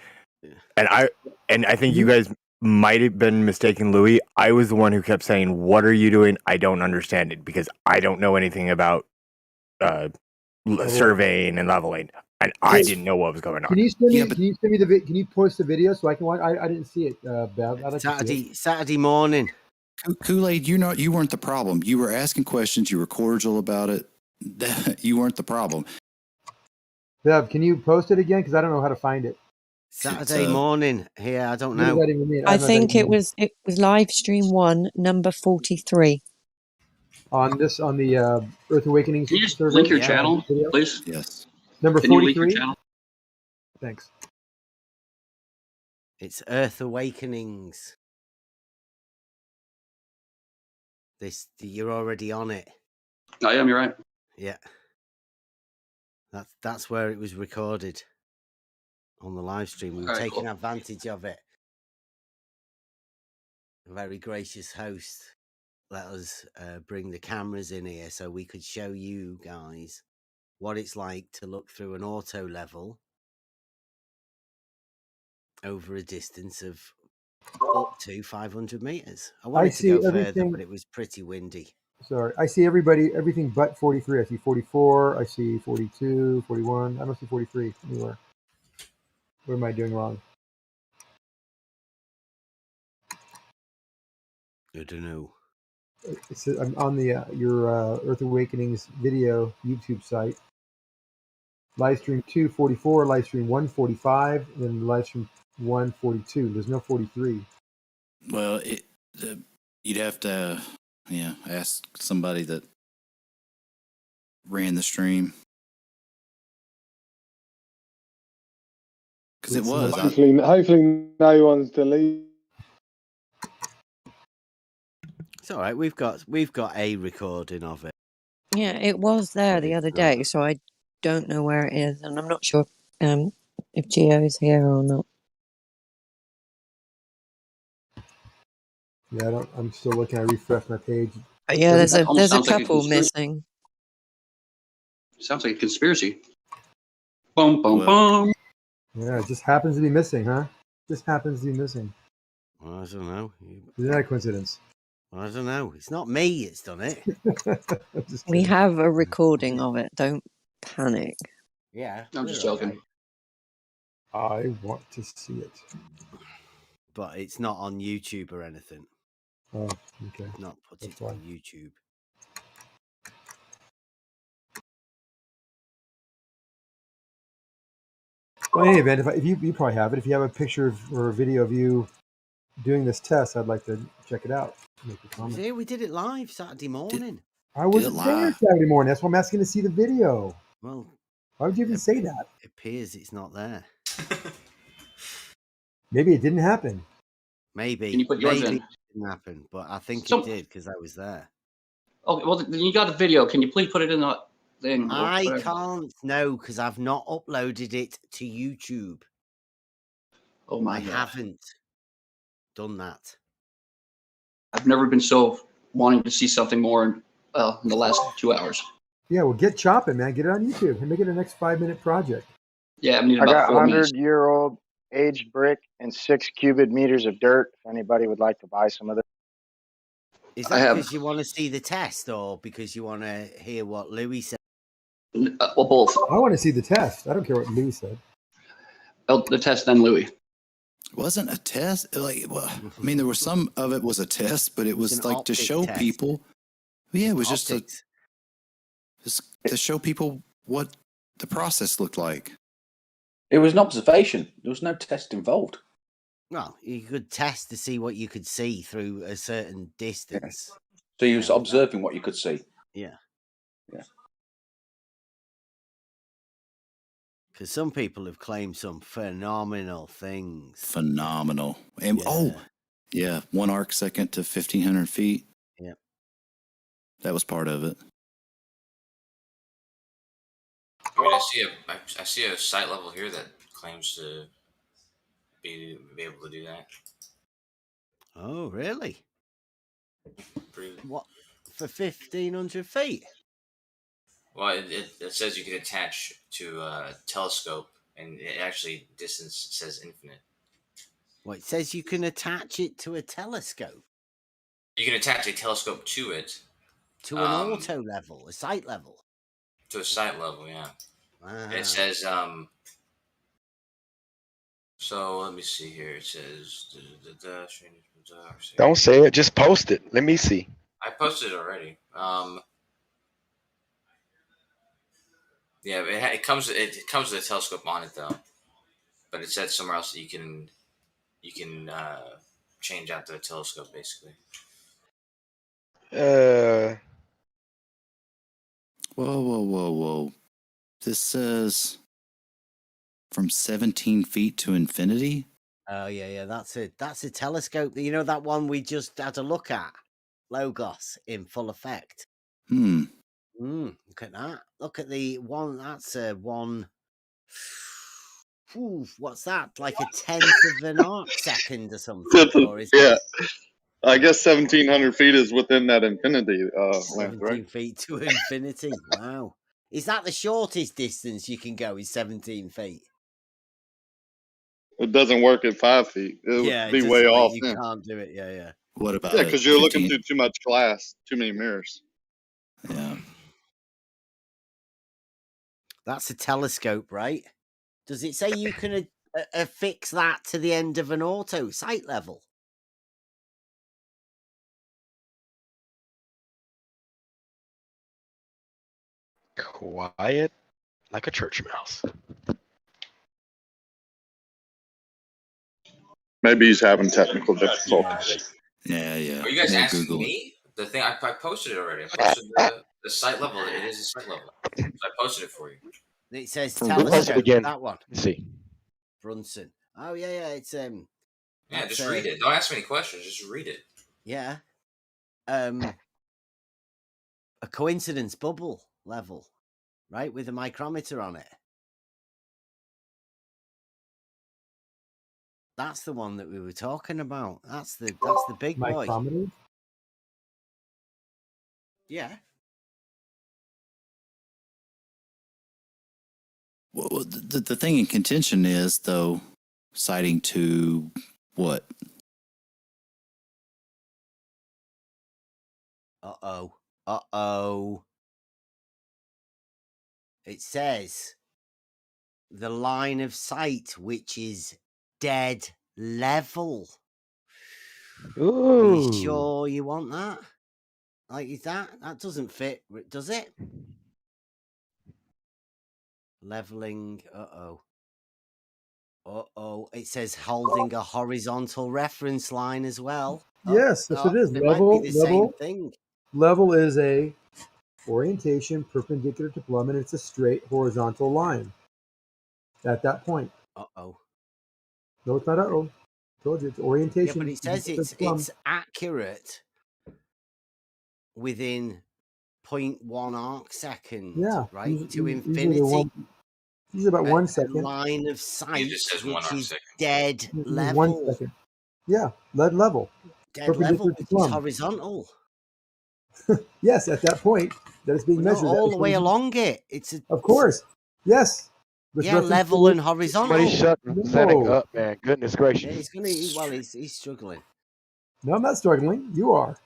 Yeah. And I think you guys might have been mistaken, Louis. I was the one who kept saying, "What are you doing? I don't understand it," because I don't know anything about surveying and leveling, and I didn't know what was going on. Can you send me? Can you send me the? Can you post the video so I can watch? I didn't see it, Bev. I'd like to see it. Saturday morning. Kool-Aid, you weren't the problem. You were asking questions. You were cordial about it. You weren't the problem. Bev, can you post it again? Because I don't know how to find it. Saturday morning here. I don't What does know. that even mean? I think it was live stream 1, number 43. On the Earth Awakening. Can you just survey? link your channel, please? Yes. Number Can you link 43. your channel? Thanks. It's Earth Awakenings. You're already on it. I am. You're right. Yeah. That's where it was recorded on the live stream. We were taking advantage of it. A very gracious host let us bring the cameras in here so we could show you guys what it's like to look through an auto level over a distance of up to 500 meters. I wanted to go further, but it was pretty windy. Sorry, I see everything but 43. I see 44. I see 42, 41. I don't see 43 anywhere. What am I doing wrong? I don't know. I'm on the your Earth Awakenings video YouTube site. Livestream 244, livestream 145, and livestream 142. There's no 43. Well, you'd have to, ask somebody that ran the stream. Because it was. Hopefully no one's deleted. It's all right. We've got a recording of it. Yeah, it was there the other day, so I don't know where it is, and I'm not sure if Geo is here or not. Yeah, I'm still looking. I refreshed my page. But yeah, there's a couple missing. Sounds like a conspiracy. Boom, boom, boom. Yeah, it just happens to be missing, huh? Just happens to be missing. Well, I don't know. Isn't that a coincidence? Well, I don't know. It's not me that's done it. We have a recording of it. Don't panic. Yeah. I'm just joking. I want to see it. But it's not on YouTube or anything. Oh, okay. Not put it on YouTube. Well, in any event, if you probably have it. If you have a picture or a video of you doing this test, I'd like to check it out. Make a comment. See, we did it live Saturday morning. I wasn't there Saturday morning. That's why I'm asking to see the video. Well, why would you even say that? It appears it's not there. Maybe it didn't happen. Maybe. Can you put yours maybe in? it didn't happen, but I think it did because I was there. Okay, well, then you got the video. Can you please put it in the thing? I can't, no, because I've not uploaded it to YouTube. Oh my I God. haven't done that. I've never been so wanting to see something more in the last 2 hours. Yeah, well, get chopping, man. Get it on YouTube and make it a next 5-minute project. Yeah, I need I about got 4 minutes. 100-year-old aged brick and 6 cubic meters of dirt. If anybody would like to buy some of this. Is that because you want to see the test or because you want to hear what Louis said? Well, both. I want to see the test. I don't care what Louis said. Oh, the test, then Louis. It wasn't a test. I mean, there was some of it was a test, but it was like to show people. Yeah, it was just to show people what the process looked like. It was an observation. There was no test involved. Well, you could test to see what you could see through a certain distance. So you was observing what you could see. Yeah. Yeah. Because some people have claimed some phenomenal things. Phenomenal. And yeah, 1 arc second to 1,500 feet. Yeah. That was part of it. I mean, I see a site level here that claims to be able to do that. Oh, really? What, for 1,500 feet? Well, it says you can attach to a telescope, and it actually distance says infinite. Well, it says you can attach it to a telescope. You can attach a telescope to it. To an auto level, a sight level. To a sight level, yeah. Wow. It says, so let me see here. It says, Don't say it. Just post it. Let me see. I posted it already. Yeah, it comes with a telescope on it though, but it said somewhere else that you can change out the telescope basically. Whoa. This says from 17 feet to infinity. Oh yeah, that's a telescope. You know that one we just had a look at, Logos in full effect. Look at that. Look at the one. That's a one. What's that? Like a 10th of an arc second or something? Or is yeah, I guess 1,700 feet is within that infinity length, 17 right? feet to infinity. Wow. Is that the shortest distance you can go? Is 17 feet? It doesn't work at 5 feet. It would be way off. You can't do it. Yeah. What about? Yeah, because you're looking through too much glass, too many mirrors. Yeah. That's a telescope, right? Does it say you can affix that to the end of an auto sight level? Quiet like a church mouse. Maybe he's having technical difficulties. Yeah. Are you guys asking me? The thing I posted it already. I posted the site level. It is a site level. So I posted it for you. It says telescope. Again. That one. Let's see. Brunson. Oh yeah. It's Yeah, just read it. Don't ask me any questions. Just read it. Yeah. A coincidence bubble level, right, with a micrometer on it. That's the one that we were talking about. That's the big boy. Micrometer? Yeah. Well, the thing in contention is, though, citing to what? Uh-oh. It says the line of sight, which is dead level. Ooh. Are you sure you want that? Like, is that doesn't fit, does it? Leveling. It says holding a horizontal reference line as well. Yes, that's what it is. It Level, might be the same thing. Level is a orientation perpendicular to plumb, and it's a straight horizontal line at that point. No, it's not. Told you it's orientation. Yeah, but it says it's accurate within 0.1 arc second. Yeah, right to infinity. Usually about 1 second. Line of sight, It just says 1 which arc is second. dead level. 1 second. Yeah, lead level. Dead level, which is horizontal. Yes, at that point that is being measured. All the way along it. Of course. Yes. Level and horizontal. Somebody shut Zenic up, man. Goodness gracious. Yeah, he's struggling. No, I'm not struggling. You are.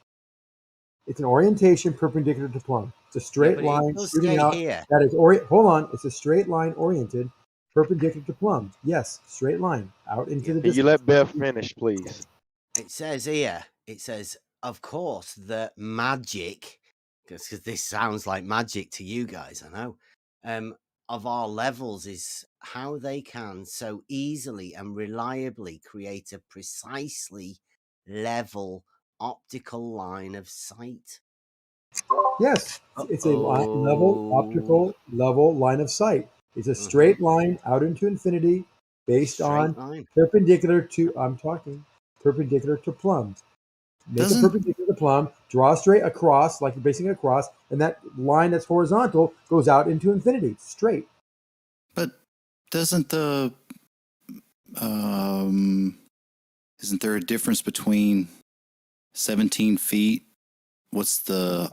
It's an orientation perpendicular to plumb. It's a straight line shooting out. Here. That is hold on. It's a straight line oriented perpendicular to plumb. Yes, straight line out into the distance. Can you let Bev finish, please? It says here. It says, of course, the magic, because this sounds like magic to you guys, I know. Of our levels is how they can so easily and reliably create a precisely level optical line of sight. Yes, it's a level optical level line of sight. It's a straight line out into infinity based on perpendicular to perpendicular to plumb. Make a perpendicular to plumb, draw straight across, like you're basing it across, and that line that's horizontal goes out into infinity. It's straight. But doesn't isn't there a difference between 17 feet? What's the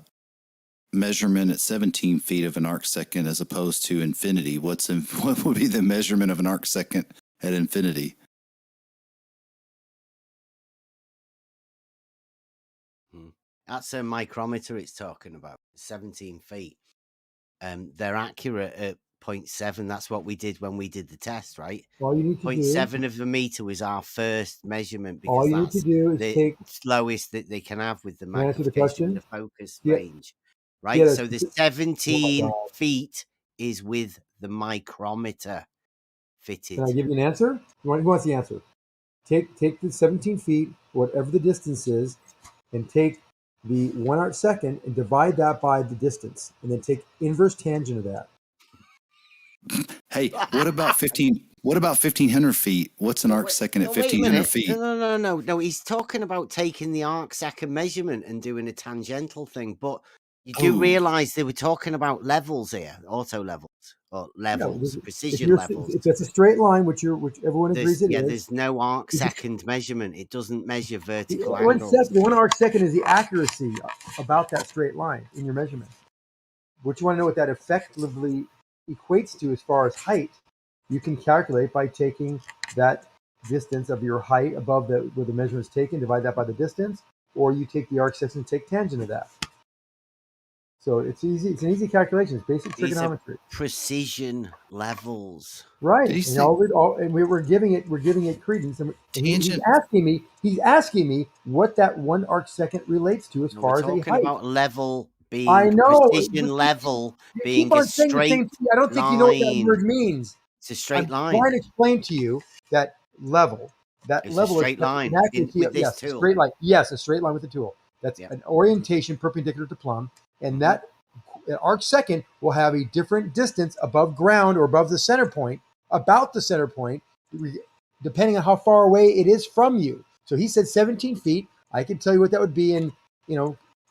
measurement at 17 feet of an arc second as opposed to infinity? What would be the measurement of an arc second at infinity? That's a micrometer it's talking about, 17 feet. They're accurate at 0.7. That's what we did when we did the test, right? All you need to 0.7 of a meter was our first measurement all because you need that's to do is the take. slowest that they can have with the Can I answer the magnification, question? the focus Yeah. range, right? Yeah, So the oh my 17 God. feet is with the micrometer fitted. Can I give you an answer? Who wants the answer? Take the 17 feet, whatever the distance is, and take the 1 arc second and divide that by the distance, and then take inverse tangent of that. Hey, what about 15? What about 1,500 feet? What's an arc second at Wait a 1,500 minute. feet? No. He's talking about taking the arc second measurement and doing a tangential thing. But you do realize they were talking about levels here, auto levels or levels, precision levels. If it's a straight line, which everyone agrees it is. There's no arc second measurement. It doesn't measure vertical The angles. the 1 arc second is the accuracy about that straight line in your measurement. What you want to know what that effectively equates to as far as height, you can calculate by taking that distance of your height above where the measurement is taken, divide that by the distance, or you take the arc second and take tangent of that. So it's easy. It's an easy calculation. It's basic trigonometry. Precision levels. Right. And we're giving it credence. And he's asking me what that 1 arc second relates to as far as we're a talking height. about level being I know. precision level You being keep on a saying the straight same thing. I don't think you know what that line. word means. It's a straight line. I'm trying to explain to you that level. It's a straight line with this tool. Straight line. Yes, a straight line with the tool. That's an orientation perpendicular to plumb, and that an arc second will have a different distance above ground or above the center point, about the center point, depending on how far away it is from you. So he said 17 feet. I can tell you what that would be in,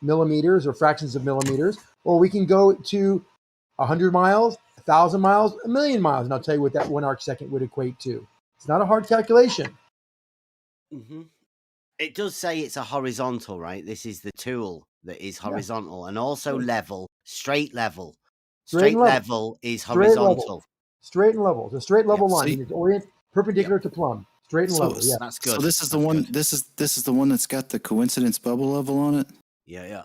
millimeters or fractions of millimeters, or we can go to 100 miles, 1,000 miles, 1,000,000 miles, and I'll tell you what that 1 arc second would equate to. It's not a hard calculation. Mm-hmm. It does say it's a horizontal, right? This is the tool that is horizontal, and also level, straight level. Straight level is horizontal. Straight and level. It's a straight level line. It's perpendicular to plumb. Straight and level. Yeah, that's good. So this is the one. This is the one that's got the coincidence bubble level on it. Yeah.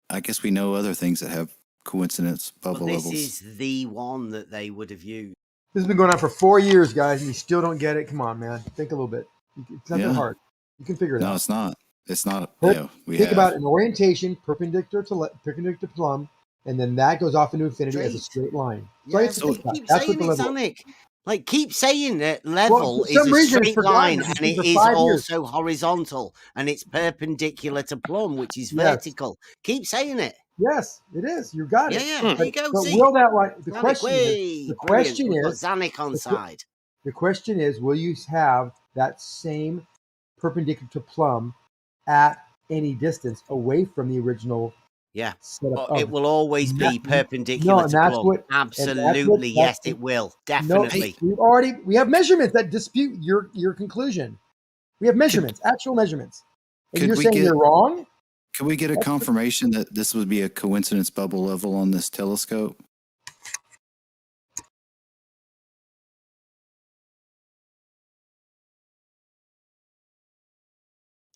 I guess we know other things that have coincidence bubble levels. This is the one that they would have used. This has been going on for 4 years, guys, and you still don't get it. Come on, man. Think a little bit. It's not that hard. You can figure it out. No, it's not. It's not. Think about an orientation perpendicular to plumb, and then that goes off into infinity as a straight line. Yeah, so keep saying it, Sonic. Like, keep saying that level is a straight line, and it is also horizontal, and it's perpendicular to plumb, which is vertical. Keep saying it. Yes, it is. You got it. Yeah, there you go. But see? will that line? The Sonic, question is, Zanuck on side. The question is, will you have that same perpendicular to plumb at any distance away from the original? Yeah, setup it will always be perpendicular to plumb. Absolutely, yes, it will. Definitely. We have measurements that dispute your conclusion. We have measurements, actual measurements. And you're saying you're wrong? Can we get a confirmation that this would be a coincidence bubble level on this telescope?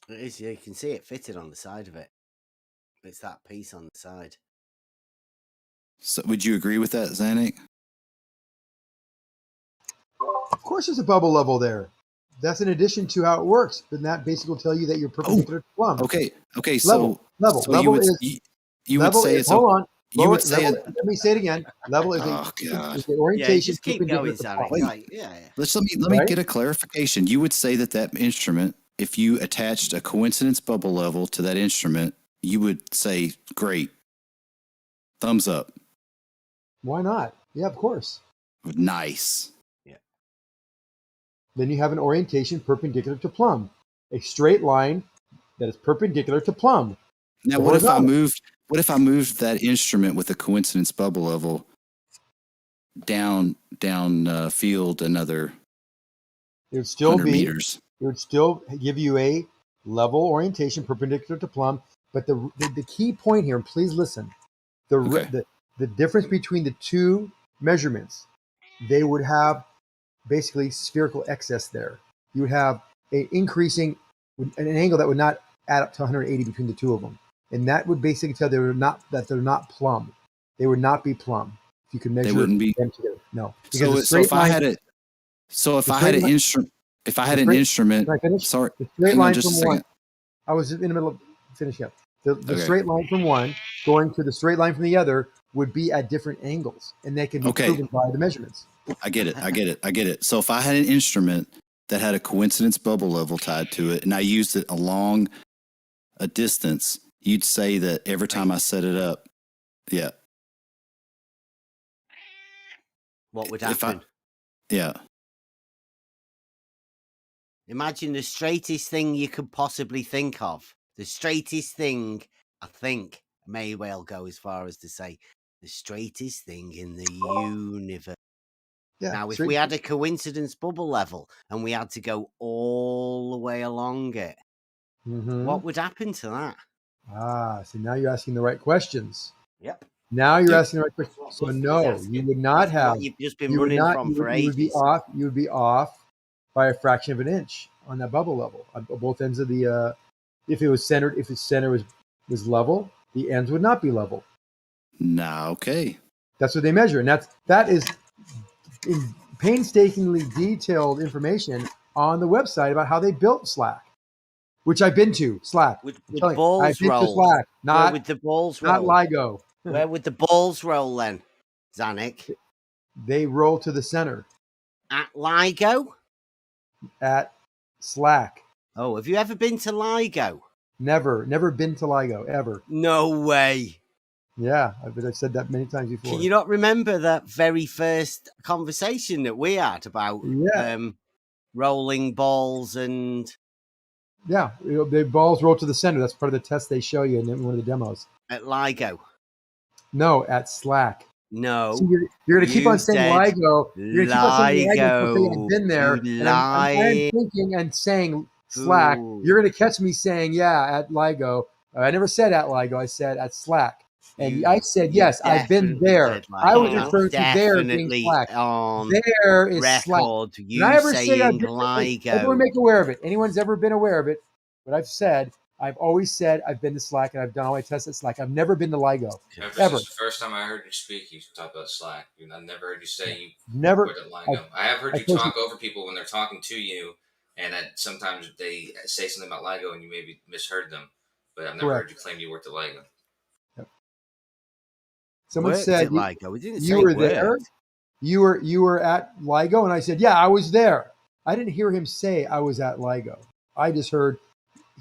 It is. You can see it fitted on the side of it. It's that piece on the side. So, would you agree with that, Zanuck? Of course, there's a bubble level there. That's in addition to how it works. But that basically will tell you that you're perpendicular to plumb. Okay. Level. So level you would say it's. Hold on. You would say it. Let me say it again. Level is the orientation. Just keep going, Zanuck. Let me get a clarification. You would say that instrument, if you attached a coincidence bubble level to that instrument, you would say, great, thumbs up. Why not? Yeah, of course. Nice. Yeah. Then you have an orientation perpendicular to plumb, a straight line that is perpendicular to plumb. Now, what if I moved that instrument with a coincidence bubble level down field another? It would still 100 meters. It would still give you a level orientation perpendicular to plumb, But the key point here, and please listen, the difference between the two measurements, they would have basically spherical excess there. You would have an angle that would not add up to 180 between the two of them, and that would basically tell they're not plumb. They would not be plumb if you could measure them together. No. So if I had an instrument, sorry, the straight line just from a second. one. I was in the middle of finishing up. The straight line from one going to the straight line from the other would be at different angles, and they can be proven by the measurements. I get it. So if I had an instrument that had a coincidence bubble level tied to it, and I used it along a distance, you'd say that every time I set it up, yeah. What would happen? Imagine the straightest thing you could possibly think of. The straightest thing, I think, may well go as far as to say the straightest thing in the universe. Yeah, now, if we had a coincidence bubble level and we had to go all the way along it, what would happen to that? So now you're asking the right questions. Yep. Now you're asking the right questions. So no, you would not have. You've just been running from for ages. You would be off by a fraction of an inch on that bubble level on both ends of the. If it was centered, if its center was level, the ends would not be level. Nah, okay. That's what they measure, and that is in painstakingly detailed information on the website about how they built Slack, which I've been to. Slack. With balls I've been roll. to Slack, not with the balls not roll. LIGO. Where would the balls roll then, Zanuck? They roll to the center. At LIGO? At Slack. Oh, have you ever been to LIGO? Never been to LIGO, ever. No way. Yeah, I've said that many times before. Can you not remember that very first conversation that we had about rolling balls and... Yeah, the balls roll to the center. That's part of the test they show you in one of the demos. At LIGO? No, at Slack. No. So you're going to keep on saying LIGO. You're going to keep on saying LIGO because I've been there. And I'm thinking and saying Slack. Ooh. You're going to catch me saying, yeah, at LIGO. I never said at LIGO. I said at Slack. And I said, yes, I've been there. I was referring to there being Slack. There is record, Slack. you I ever saying said LIGO. everyone make aware of it. Anyone's ever been aware of it, what I've said, I've always said I've been to Slack and I've done all my tests at Slack. I've never been to LIGO. Ever. This is the first time I heard you speak, you talk about Slack. I've never heard you say you never quit at LIGO. I have heard you talk over people when they're talking to you, and that sometimes they say something about LIGO and you maybe misheard them, but I've never heard you claim you worked at LIGO. Someone said LIGO. You were there. You were at LIGO, and I said, yeah, I was there. I didn't hear him say I was at LIGO. I just heard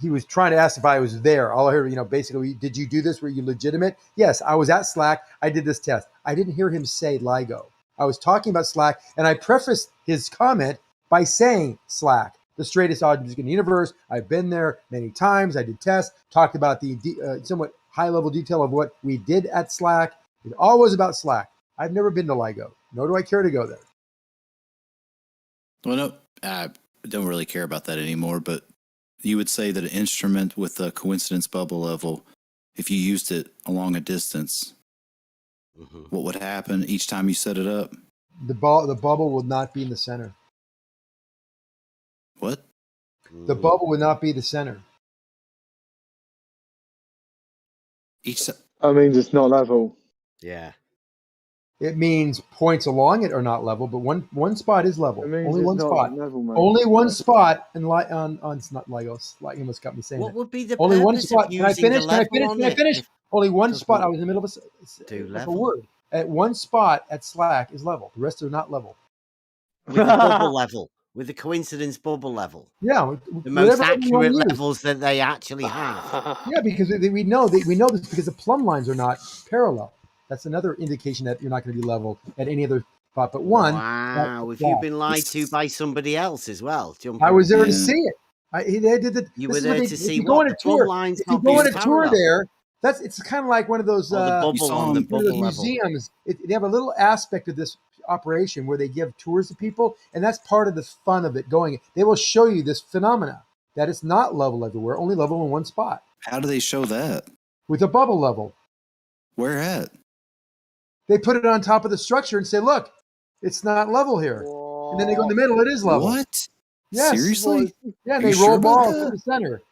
he was trying to ask if I was there. All I heard, basically, did you do this? Were you legitimate? Yes, I was at Slack. I did this test. I didn't hear him say LIGO. I was talking about Slack, and I prefaced his comment by saying Slack, the straightest object in the universe. I've been there many times. I did tests, talked about the somewhat high-level detail of what we did at Slack. It all was about Slack. I've never been to LIGO, nor do I care to go there. Well, no, I don't really care about that anymore, but you would say that an instrument with a coincidence bubble level, if you used it along a distance, what would happen each time you set it up? The bubble would not be in the center. What? The bubble would not be the center. I mean, it's not level. Yeah. It means points along it are not level, but one spot is level. Only one spot. Level, only one spot on it's not LIGO. Slack almost got me saying what would be the only one purpose spot. of Can I using finish? the Can I level finish? on Can I it? finish? Only one spot. I was in the middle of a level. word. At one spot at Slack is level. The rest are not level. With the bubble level. With the coincidence bubble level. Yeah. The most accurate levels that they actually have. Yeah, because we know this because the plumb lines are not parallel. That's another indication that you're not going to be level at any other spot but one. Wow, if you've been lied to by somebody else as well. I was there to see it. You were there to see what? Go on a tour. Lines if you go on a tour there, it's kind of like one of those bubble museums. They have a little aspect of this operation where they give tours to people, and that's part of the fun of it going. They will show you this phenomena. that it's not level everywhere, only level in one spot. How do they show that? With a bubble level. Where at? They put it on top of the structure and say, look, it's not level here. And then they go in the middle, it is level. What? Yes. Seriously? Yeah, and Are they you roll sure about balls that? to the center.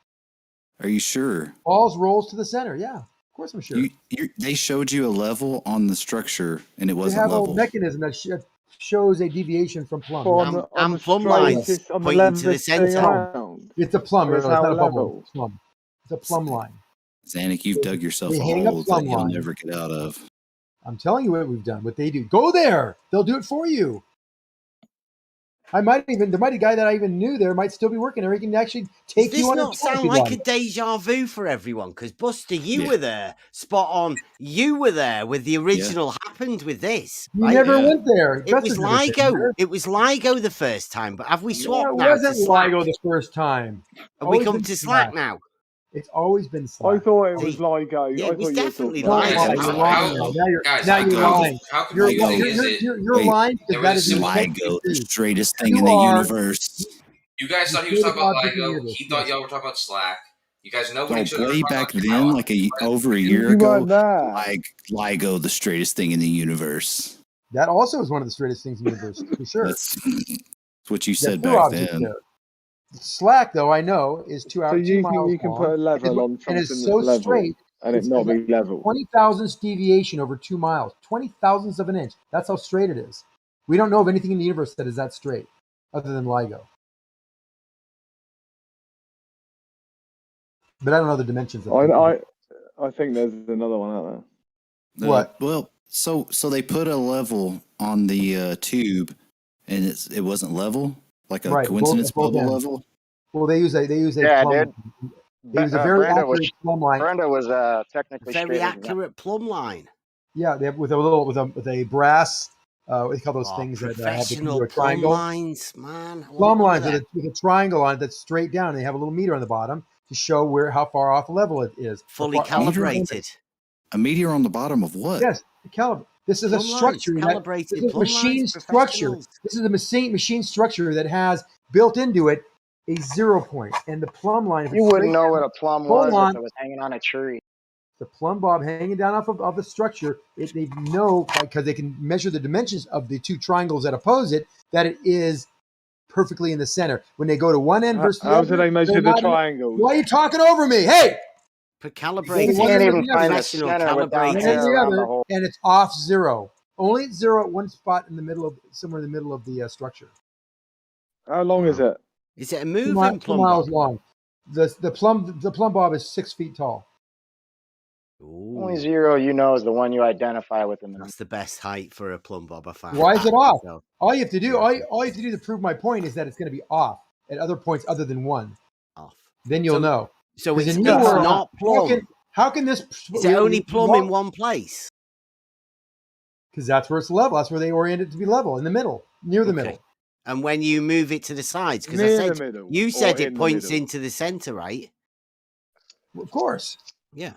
Are you sure? Balls rolls to the center. Yeah, of course I'm sure. They showed you a level on the structure, and it They wasn't have level. a mechanism that shows a deviation from plumb. On the plumb lines straightest, on the pointing to the levelest thing center. around. It's a plumb. Or It's is not that a bubble. level? It's a plumb. It's a plumb line. Zanuck, you've dug yourself They a hang a hole plumb that you'll line. never get out of. I'm telling you what we've done, what they do. Go there. They'll do it for you. There might be a guy that I even knew there might still be working there. He can actually take Does you this on a not tour if sound you'd like a like. deja vu for everyone? Because Buster, you were there, spot on. You were there with the original happened with this. You right? never went there. It was Buster's never been LIGO. there. It was LIGO the first time, but have we No, swapped it now to wasn't Slack? LIGO the first time. Have we Always come been to Slack now? It's always been Slack. I thought it was LIGO. Yeah, I it was thought you were definitely talking about LIGO. You're lying now. Guys, Now you're lying. how confusing is it? You're lying because that is LIGO, the straightest thing in You the are- universe. You guys thought he was talking about LIGO. He thought y'all were talking about Slack. You guys know what each other. Way back then, like over a year You ago, weren't there. like LIGO, the straightest thing in the universe. That also is one of the straightest things in the universe, for sure. That's what you There's said two back objects then. there. Slack, though, I know, is 2 hours. So you 2 can miles you can long, put a level on and something it's that's so level straight, and it it's not be level. 20 thousandths deviation over 2 miles. 20 thousandths of an inch. That's how straight it is. We don't know of anything in the universe that is that straight, other than LIGO. But I don't know the dimensions of it. I think there's another one out there. What? Well, so they put a level on the tube, and it wasn't level, like a Right, coincidence both bubble ends. level. Well, they use a Yeah, plumb. dude. They use a very Brenda accurate was plumb line. Brenda was technically Very straight as accurate plumb line. Yeah, they have with a brass. What do you call those things that have the Professional a plumb triangle? lines, man. Plumb Look lines at that. with a triangle on it that's straight down, and they have a little meter on the bottom to show how far off the level it is. Fully How far- calibrated. A meteor on the bottom of what? Yes, this is a Plumb lines, structure. calibrated This is a plumb machine lines, structure. professionals. This is a machine structure that has built into it a 0 point, and the plumb line. If You it's wouldn't straight know down- what a plumb Hold was on. if it was hanging on a tree. The plumb bob hanging down off of the structure, they know because they can measure the dimensions of the two triangles that oppose it, that it is perfectly in the center. When they go to one end versus the How other, do they measure they're the not in triangles? Why are you talking over me? Hey! Calibrated. You can't even find the Professional center without calibrated. hair around the Other, hole. and it's off 0. Only at 0 at one spot in the middle of somewhere in the middle of the structure. How long is it? Is it a 2 moving plumb miles bob? long. The plumb bob is 6 feet tall. Only 0 you know is the one you identify with in the. That's the best height for a plumb bob I found. Why is it off? So, All you have to do, all you have to do to prove my point is that it's going to be off at other points other than 1. off. Then you'll know. So 'Cause it's in your world, not plumb. How can this? Is it only plumb in one place? Because that's where it's level. That's where they orient it to be level, in the middle, near the middle. And when you move it to the sides, because I Near said the middle, you or said in it the points middle. into the center, right? Of course. Yeah.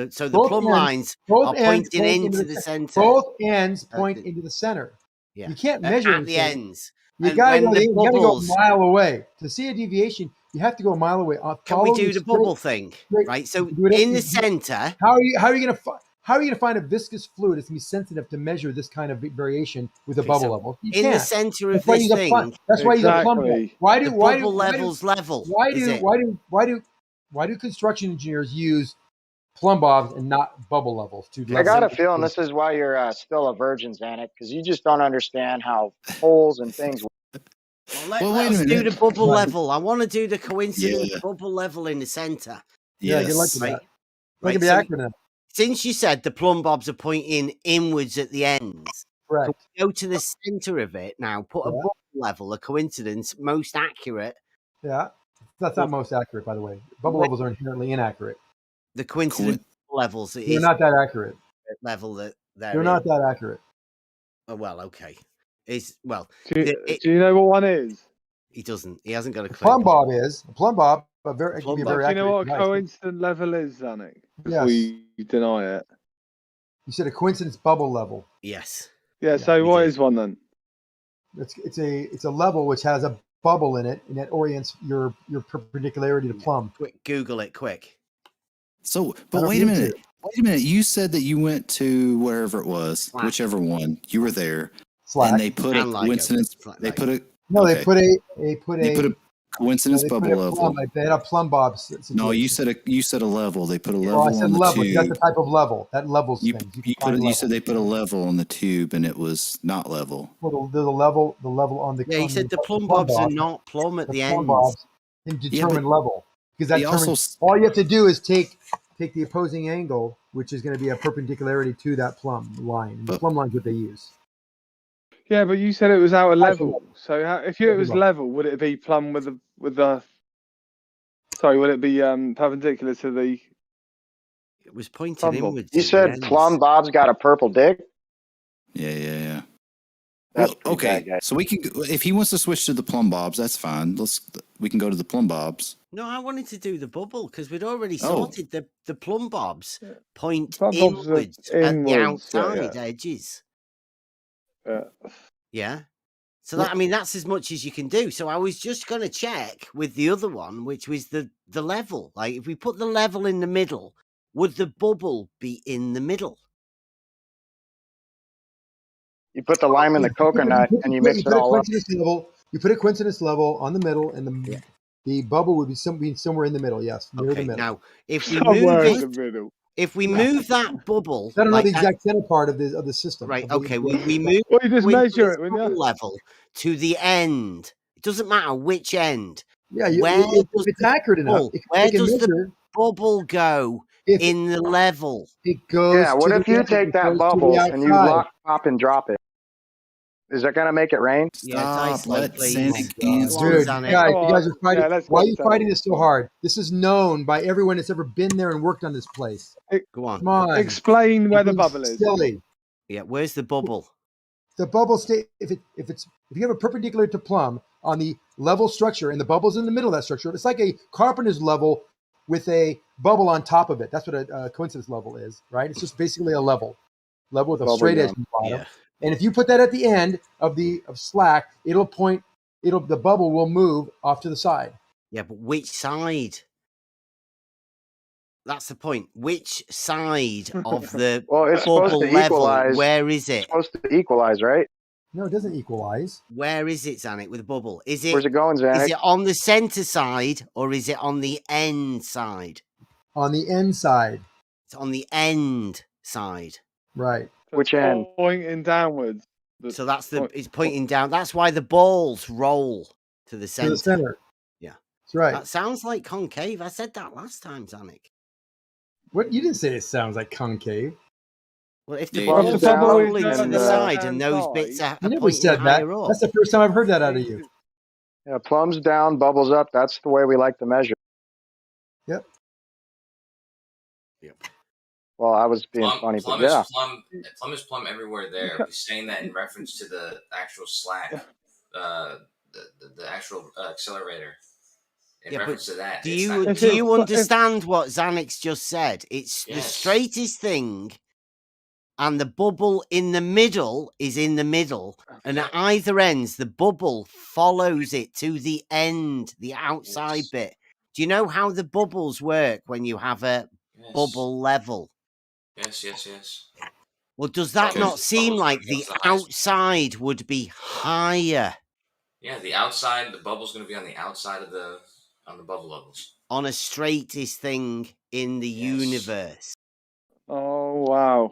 So the Both plumb ends- lines both are ends pointing point into the center. center. Both ends point into the center. Yeah. You can't measure at the anything. ends. You And gotta when go. the You gotta go a bubbles- mile away to see a deviation. You have to go a mile away. Can we Follow do the straight- bubble thing? straight- Right. So do it- in the center. How are you gonna find a viscous fluid that's gonna be sensitive to measure this kind of variation with a Okay, bubble so level? You in the can't. center of That's why this you use a plumb- thing- That's why you use a plumb bob. Exactly. Why do The why do bubble why do- level's level, Why is do it? why do construction engineers use plumb bobs and not bubble levels? I got a feeling this is why you're still a virgin, Zanuck, because you just don't understand how holes and things. Well, let's do the bubble level. I want to do the coincidence Yeah. bubble level in the center. Yeah, good luck with that. That Right, could be so accurate enough. since you said the plumb bobs are pointing inwards at the ends, correct. Can we go to the center of it now, put a Yeah. bubble level, a coincidence, most accurate. Yeah, that's not most accurate, by the way. Bubble levels are inherently inaccurate. The coincidence levels They're is not that accurate. level that They're not that accurate. Oh, well, okay. Is well. Do you know what one is? He doesn't. He hasn't got a clue. Plumb bob is a plumb bob. It can be a very Do you know what accurate a device. coincident level is, Zanuck? Yes. Before you deny it. You said a coincidence bubble level. Yes. Yeah, so what is one then? It's a level which has a bubble in it, and that orients your perpendicularity to plumb. Quick, Google it, quick. So, but wait a minute. Wait a minute. You said that you went to wherever it was, Slack. whichever one. You were there. Slack. And they put a And Ligo. coincidence. Slack, They Ligo. put a. No, okay. they put a coincidence they bubble put a level. plumb, they had a plumb bob situation. No, you said a level. They put a level Well, I said on the level. tube. That's the type of level. That levels You, things. you said they put a level on the tube and it was not level. Well, the level on the. Yeah, he on said the plumb plumb bobs are bob, not plumb at the plumb ends. bobs can determine level, because that they determines all you have to do is take the opposing angle, which is going to be a perpendicularity to that plumb line. And the plumb line is what they use. Yeah, but you said it was out of level. So if it was level, would it be plumb with the? Sorry, would it be perpendicular to the? It was pointing inwards. You said plumb bob's got a purple dick. Yeah. That's well, okay, so we can. If he wants to switch to the plumb bobs, that's fine. We can go to the plumb bobs. No, I wanted to do the bubble because we'd already sorted the plumb bobs point Plumb bobs are inwards at the inwards, outside yeah. edges. Yeah. Yeah. So that, I mean, that's as much as you can do. So I was just going to check with the other one, which was the level. Like, if we put the level in the middle, would the bubble be in the middle? You put the lime in the coconut and you mix it all up. You put a coincidence level on the middle, and the bubble would be somewhere in the middle. Yes, near the middle. Now, if we Somewhere move in it, the middle. if we move that bubble, I don't know like the that- exact center part of the system. right? of the- Okay, we move. Well, you just with measure this it, wouldn't bubble you? level to the end. It doesn't matter which end. Yeah, Where if does it's the accurate enough, bubble- it where can does the measure. bubble go in the level? It goes. Yeah, what to if the you end, take it that goes to the bubble and you outside. lock, pop, and drop it? Is that going to make it rain? Stop. Let please. Sandy Go on, answer. Dude, Zanik. guys, Come you guys on. are fighting. Yeah, let's Why are get you settled. fighting this so hard? This is known by everyone that's ever been there and worked on this place. Go on. Come on. Explain where the You're being bubble is. Silly. Yeah, where's the bubble? The bubble state if you have a perpendicular to plumb on the level structure and the bubble's in the middle of that structure, it's like a carpenter's level with a bubble on top of it. That's what a coincidence level is, right? It's just basically a level with a Bubble straight edge gum. in the bottom. Yeah. And if you put that at the end of slack, the bubble will move off to the side. Yeah, but which side? That's the point. Which side of the Well, it's supposed bubble to level? equalize. Where is It's it? supposed to equalize, right? No, it doesn't equalize. Where is it, Zanik, with the bubble? Is Where's it it going, is Zanik? it on the center side or is it on the end side? On the end side. It's on the end side. Right. Which end? Pointing downwards. So it's pointing down. That's why the balls roll to the To center. the center. Yeah. That's right. That sounds like concave. I said that last time, Zanik. What you didn't say it sounds like concave. Well, if the Yeah, bubbles the bubble are is rolling to on the the side left-hand and those side. bits are You never pointing said that. higher up. That's the first time I've heard that out of you. Yeah, plums down, bubbles up. That's the way we like to measure. Yep. Well, I was being funny, but yeah. Plum is plum everywhere there. He's saying that in reference to the actual slack, the actual accelerator. In reference to that. Do you understand what Zanik's just said? It's the straightest thing, and the bubble in the middle is in the middle, and at either ends, the bubble follows it to the end, the outside bit. Do you know how the bubbles work when you have a bubble level? Yes. Well, does that not seem like the outside would be higher? Yeah, the outside, the bubble's going to be on the outside of on the bubble levels. On a straightest thing in the universe. Oh, wow.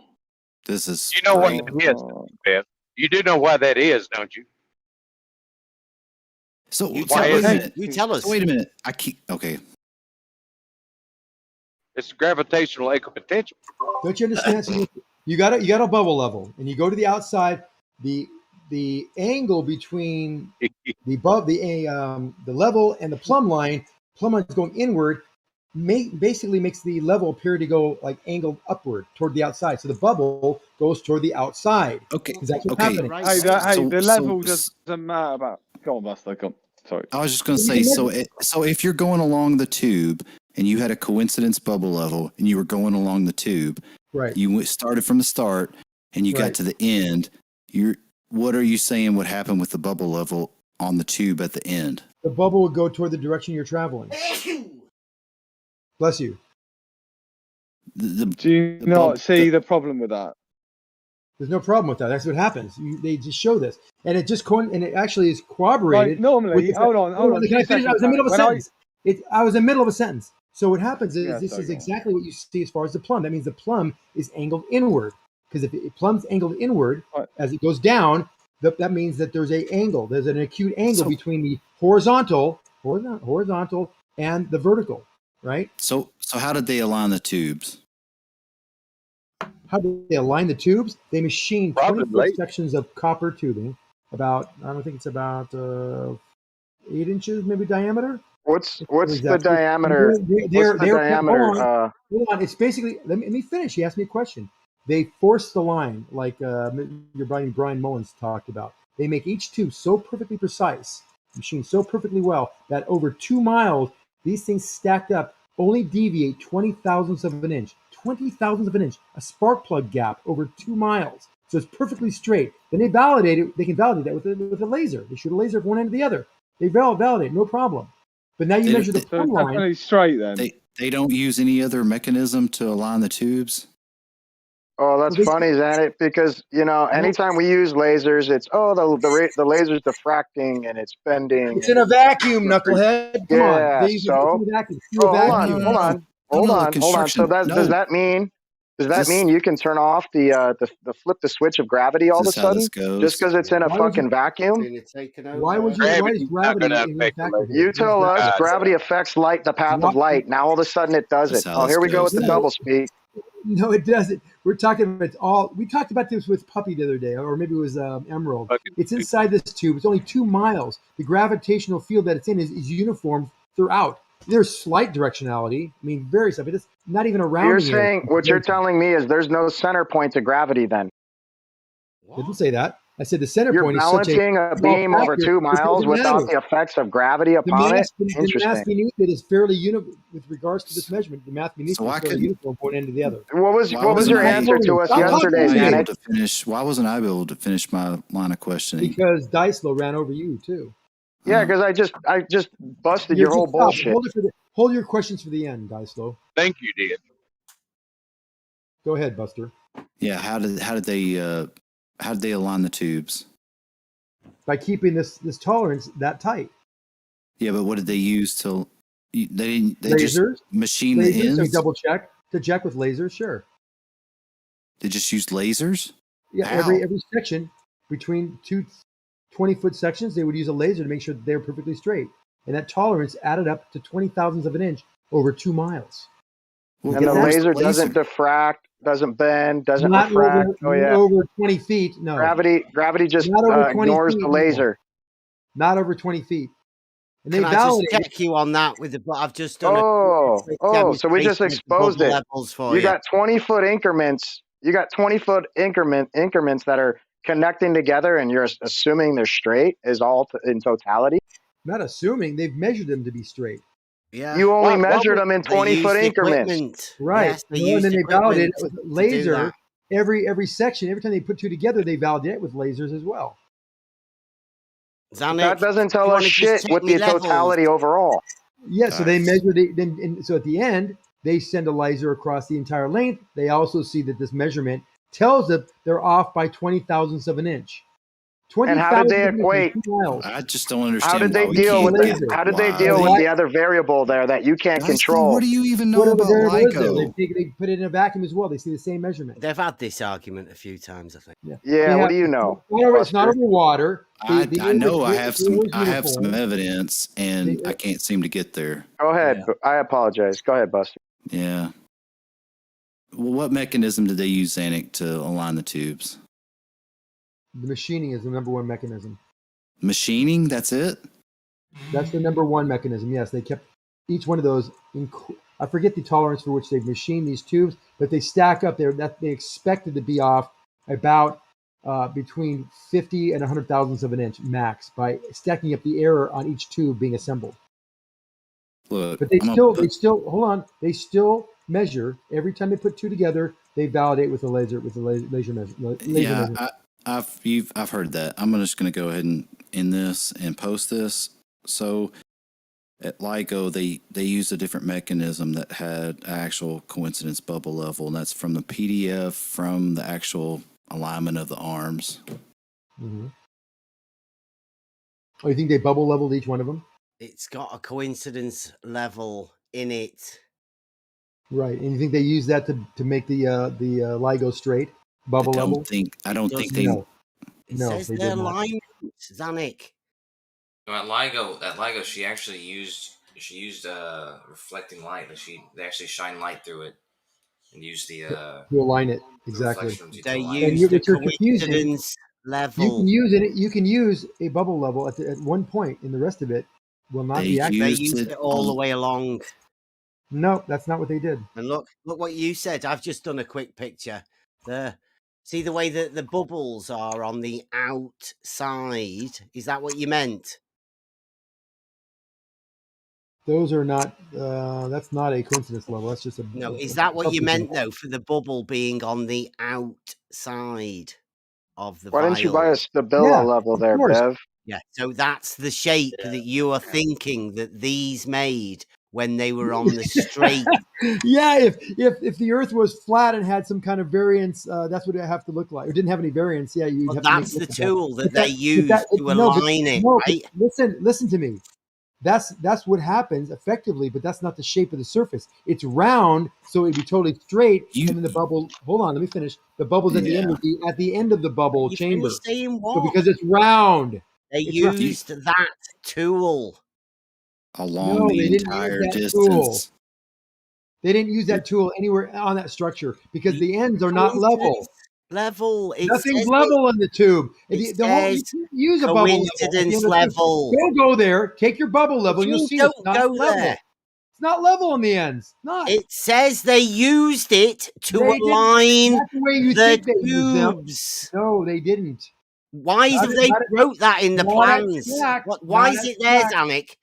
This is. You know what that is, Bev. You do know why that is, don't you? So You wait a minute. You tell us. So wait a minute. Okay. It's gravitational equipotential. Don't you understand? So you got a bubble level, and you go to the outside. The angle between the level and the plumb line is going inward. Basically makes the level appear to go like angled upward toward the outside. So the bubble goes toward the outside. Okay. Is what's happening? Right. Hey, the level so- doesn't matter about. Go on, Buster. Come. Sorry. I was just going to say, so if you're going along the tube and you had a coincidence bubble level and you were going along the tube, Right. you started from the start and you got Right. to the end, what are you saying would happen with the bubble level on the tube at the end? The bubble would go toward the direction you're traveling. Bless you. Do you not see the problem with that? There's no problem with that. That's what happens. They just show this, and it just and it actually is corroborated. Like normally, hold on. Can I finish? I was in the middle of a sentence. I was in the middle of a sentence. So what happens is this is exactly what you see as far as the plumb. That means the plumb is angled inward, because if it plumb's angled inward as it goes down, that means that there's an angle. There's an acute angle between the horizontal and the vertical, right? So how did they align the tubes? How do they align the tubes? They machine 20-foot sections of copper tubing, about, I don't think it's about 8 inches maybe diameter. What's the diameter? Hold on. It's basically, let me finish. He asked me a question. They force the line, like your buddy Brian Mullins talked about. They make each tube so perfectly precise, machined so perfectly well, that over 2 miles, these things stacked up only deviate 20 thousandths of an inch. 20 thousandths of an inch, a spark plug gap over 2 miles. So it's perfectly straight. Then they validate it. They can validate that with a laser. They shoot a laser from one end to the other. They validate, no problem. But now you measure the plumb line. Definitely straight then. They don't use any other mechanism to align the tubes? Oh, that's funny, isn't it? Because, anytime we use lasers, it's, the laser's diffracting and it's bending. It's in a vacuum, knucklehead. Come on. Hold on. So does that mean you can turn off the flip the switch of gravity all of a sudden just because it's in a fucking vacuum? Why is gravity in a vacuum? You tell us gravity affects light, the path of light. Now all of a sudden it does it. Oh, here we go with the double speak. No, it doesn't. We're talking about we talked about this with Puppy the other day, or maybe it was Emerald. It's inside this tube. It's only 2 miles. The gravitational field that it's in is uniform throughout. There's slight directionality. I mean, very slight, but it's not even around. You're saying what you're telling me is there's no center point to gravity then. I didn't say that. I said the center You're point is balancing a beam over 2 miles without the effects of gravity upon it. The mass beneath it is fairly uniform with regards to this measurement. The math beneath it is fairly uniform from one end to the other. What was your answer to us yesterday, Zanuck? Why wasn't I able to finish my line of questioning? Because Dicelo ran over you too. Yeah, because I just busted your whole bullshit. Hold your questions for the end, Dicelo. Thank you, Dean. Go ahead, Buster. Yeah, how did they align the tubes? By keeping this tolerance that tight. Yeah, but what did they use to? They lasers, just machine the ends. So double check with lasers. Sure. They just used lasers. Yeah, How? every section between 2 20-foot sections, they would use a laser to make sure that they're perfectly straight, and that tolerance added up to 20 thousandths of an inch over 2 miles. And the laser doesn't diffract, doesn't bend, doesn't refract. Over 20 feet. No. Gravity just ignores the laser. Not over 20 feet. And Can I just check you on that with the? I've just done. So we just exposed it. You got 20-foot increments. You got 20-foot increments that are connecting together, and you're assuming they're straight is all in totality. Not assuming, they've measured them to be straight. Yeah. You only measured them in 20-foot increments. Right. Yes, And then they validate it with laser. Every section, every time they put 2 together, they validate it with lasers as well. Zanuck, that doesn't tell us shit with the totality overall. Yeah, so they measure so at the end, they send a laser across the entire length. They also see that this measurement tells them they're off by 20 thousandths of an inch. And how did they equate? I just don't understand. How did they deal with the other variable there that you can't control? What do you even know about LIGO? They put it in a vacuum as well. They see the same measurement. They've had this argument a few times, I think. Yeah. What do you know? It's not over water. I know I have some evidence, and I can't seem to get there. Go ahead. Yeah. I apologize. Go ahead, Buster. Yeah. Well, what mechanism did they use, Zanuck, to align the tubes? The machining is the number one mechanism. Machining? That's it? That's the number one mechanism. Yes, they kept each one of those. I forget the tolerance for which they've machined these tubes, but they stack up there. That they expected to be off about between 50 and 100 thousandths of an inch max by stacking up the error on each tube being assembled. Look, but they still hold on. They still measure every time they put 2 together. They validate with a laser measure. I've heard that. I'm just going to go ahead and in this and post this. So at LIGO, they used a different mechanism that had actual coincidence bubble level, and that's from the PDF from the actual alignment of the arms. Mm-hmm. Oh, you think they bubble leveled each one of them? It's got a coincidence level in it. Right, and you think they use that to make the LIGO straight bubble level? I don't think they. No, It no, says they their did not. alignment, Zanik. So at LIGO, she actually used reflecting light. They actually shine light through it and use the to align it exactly. They And use the what you're confusing, coincidence level. you can use it. You can use a bubble level at one point, and the rest of it will not be active. They used it all the way along. No, that's not what they did. And look what you said. I've just done a quick picture. See the way that the bubbles are on the outside? Is that what you meant? Those are not. That's not a coincidence level. That's just a. No, is that what you meant though? For the bubble being on the outside of the. Why vial? didn't you buy a Stabila level there, Bev? Yeah, so that's the shape that you are thinking that these made when they were on the straight. Yeah, if the Earth was flat and had some kind of variance, that's what it have to look like. It didn't have any variance. Yeah, you. Well, that's the tool that they use to align it, right? Listen to me. That's what happens effectively, but that's not the shape of the surface. It's round, so it'd be totally straight, and then the bubble. Hold on, let me finish. The bubbles at the end would be at the end of the bubble chamber. Saying what? So because it's round. They used that tool along the entire distance. Tool. They didn't use that tool anywhere on that structure because the ends are not level. Nothing's level in the tube. You use a bubble level. Don't go there. Take your bubble level. You'll see it's not level. There. It's not level on the ends. Not. It says they used it to align the tubes. No, they didn't. Why have they wrote that in the plans? Why is it there, Zanik?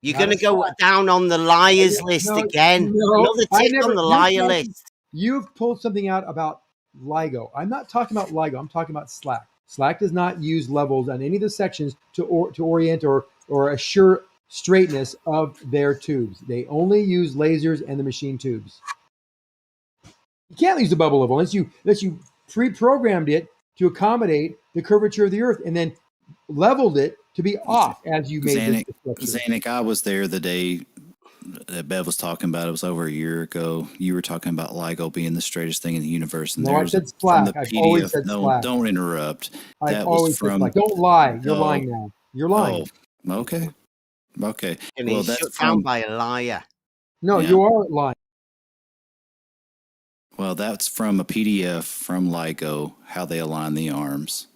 You're going to go down on the liars list again. Another tick on the liar list. You've pulled something out about LIGO. I'm not talking about LIGO. I'm talking about Slack. Slack does not use levels on any of the sections to orient or assure straightness of their tubes. They only use lasers and the machine tubes. You can't use the bubble level unless you pre-programmed it to accommodate the curvature of the Earth and then leveled it to be off as you made Zanik, I was there the day that Bev was talking about. It was over a year ago. You were talking about LIGO being the straightest thing in the universe. And no, I said Slack. I've always said Slack. Don't interrupt. I've always said Slack. Don't lie. You're lying now. You're lying. Oh, okay. And he's shut down by a liar. No, you are lying. Well, that's from a PDF from LIGO, how they align the arms.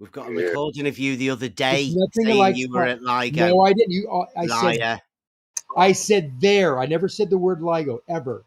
We've got a recording of you the other day saying you were at LIGO. No, I didn't. I said there. I never said the word LIGO ever.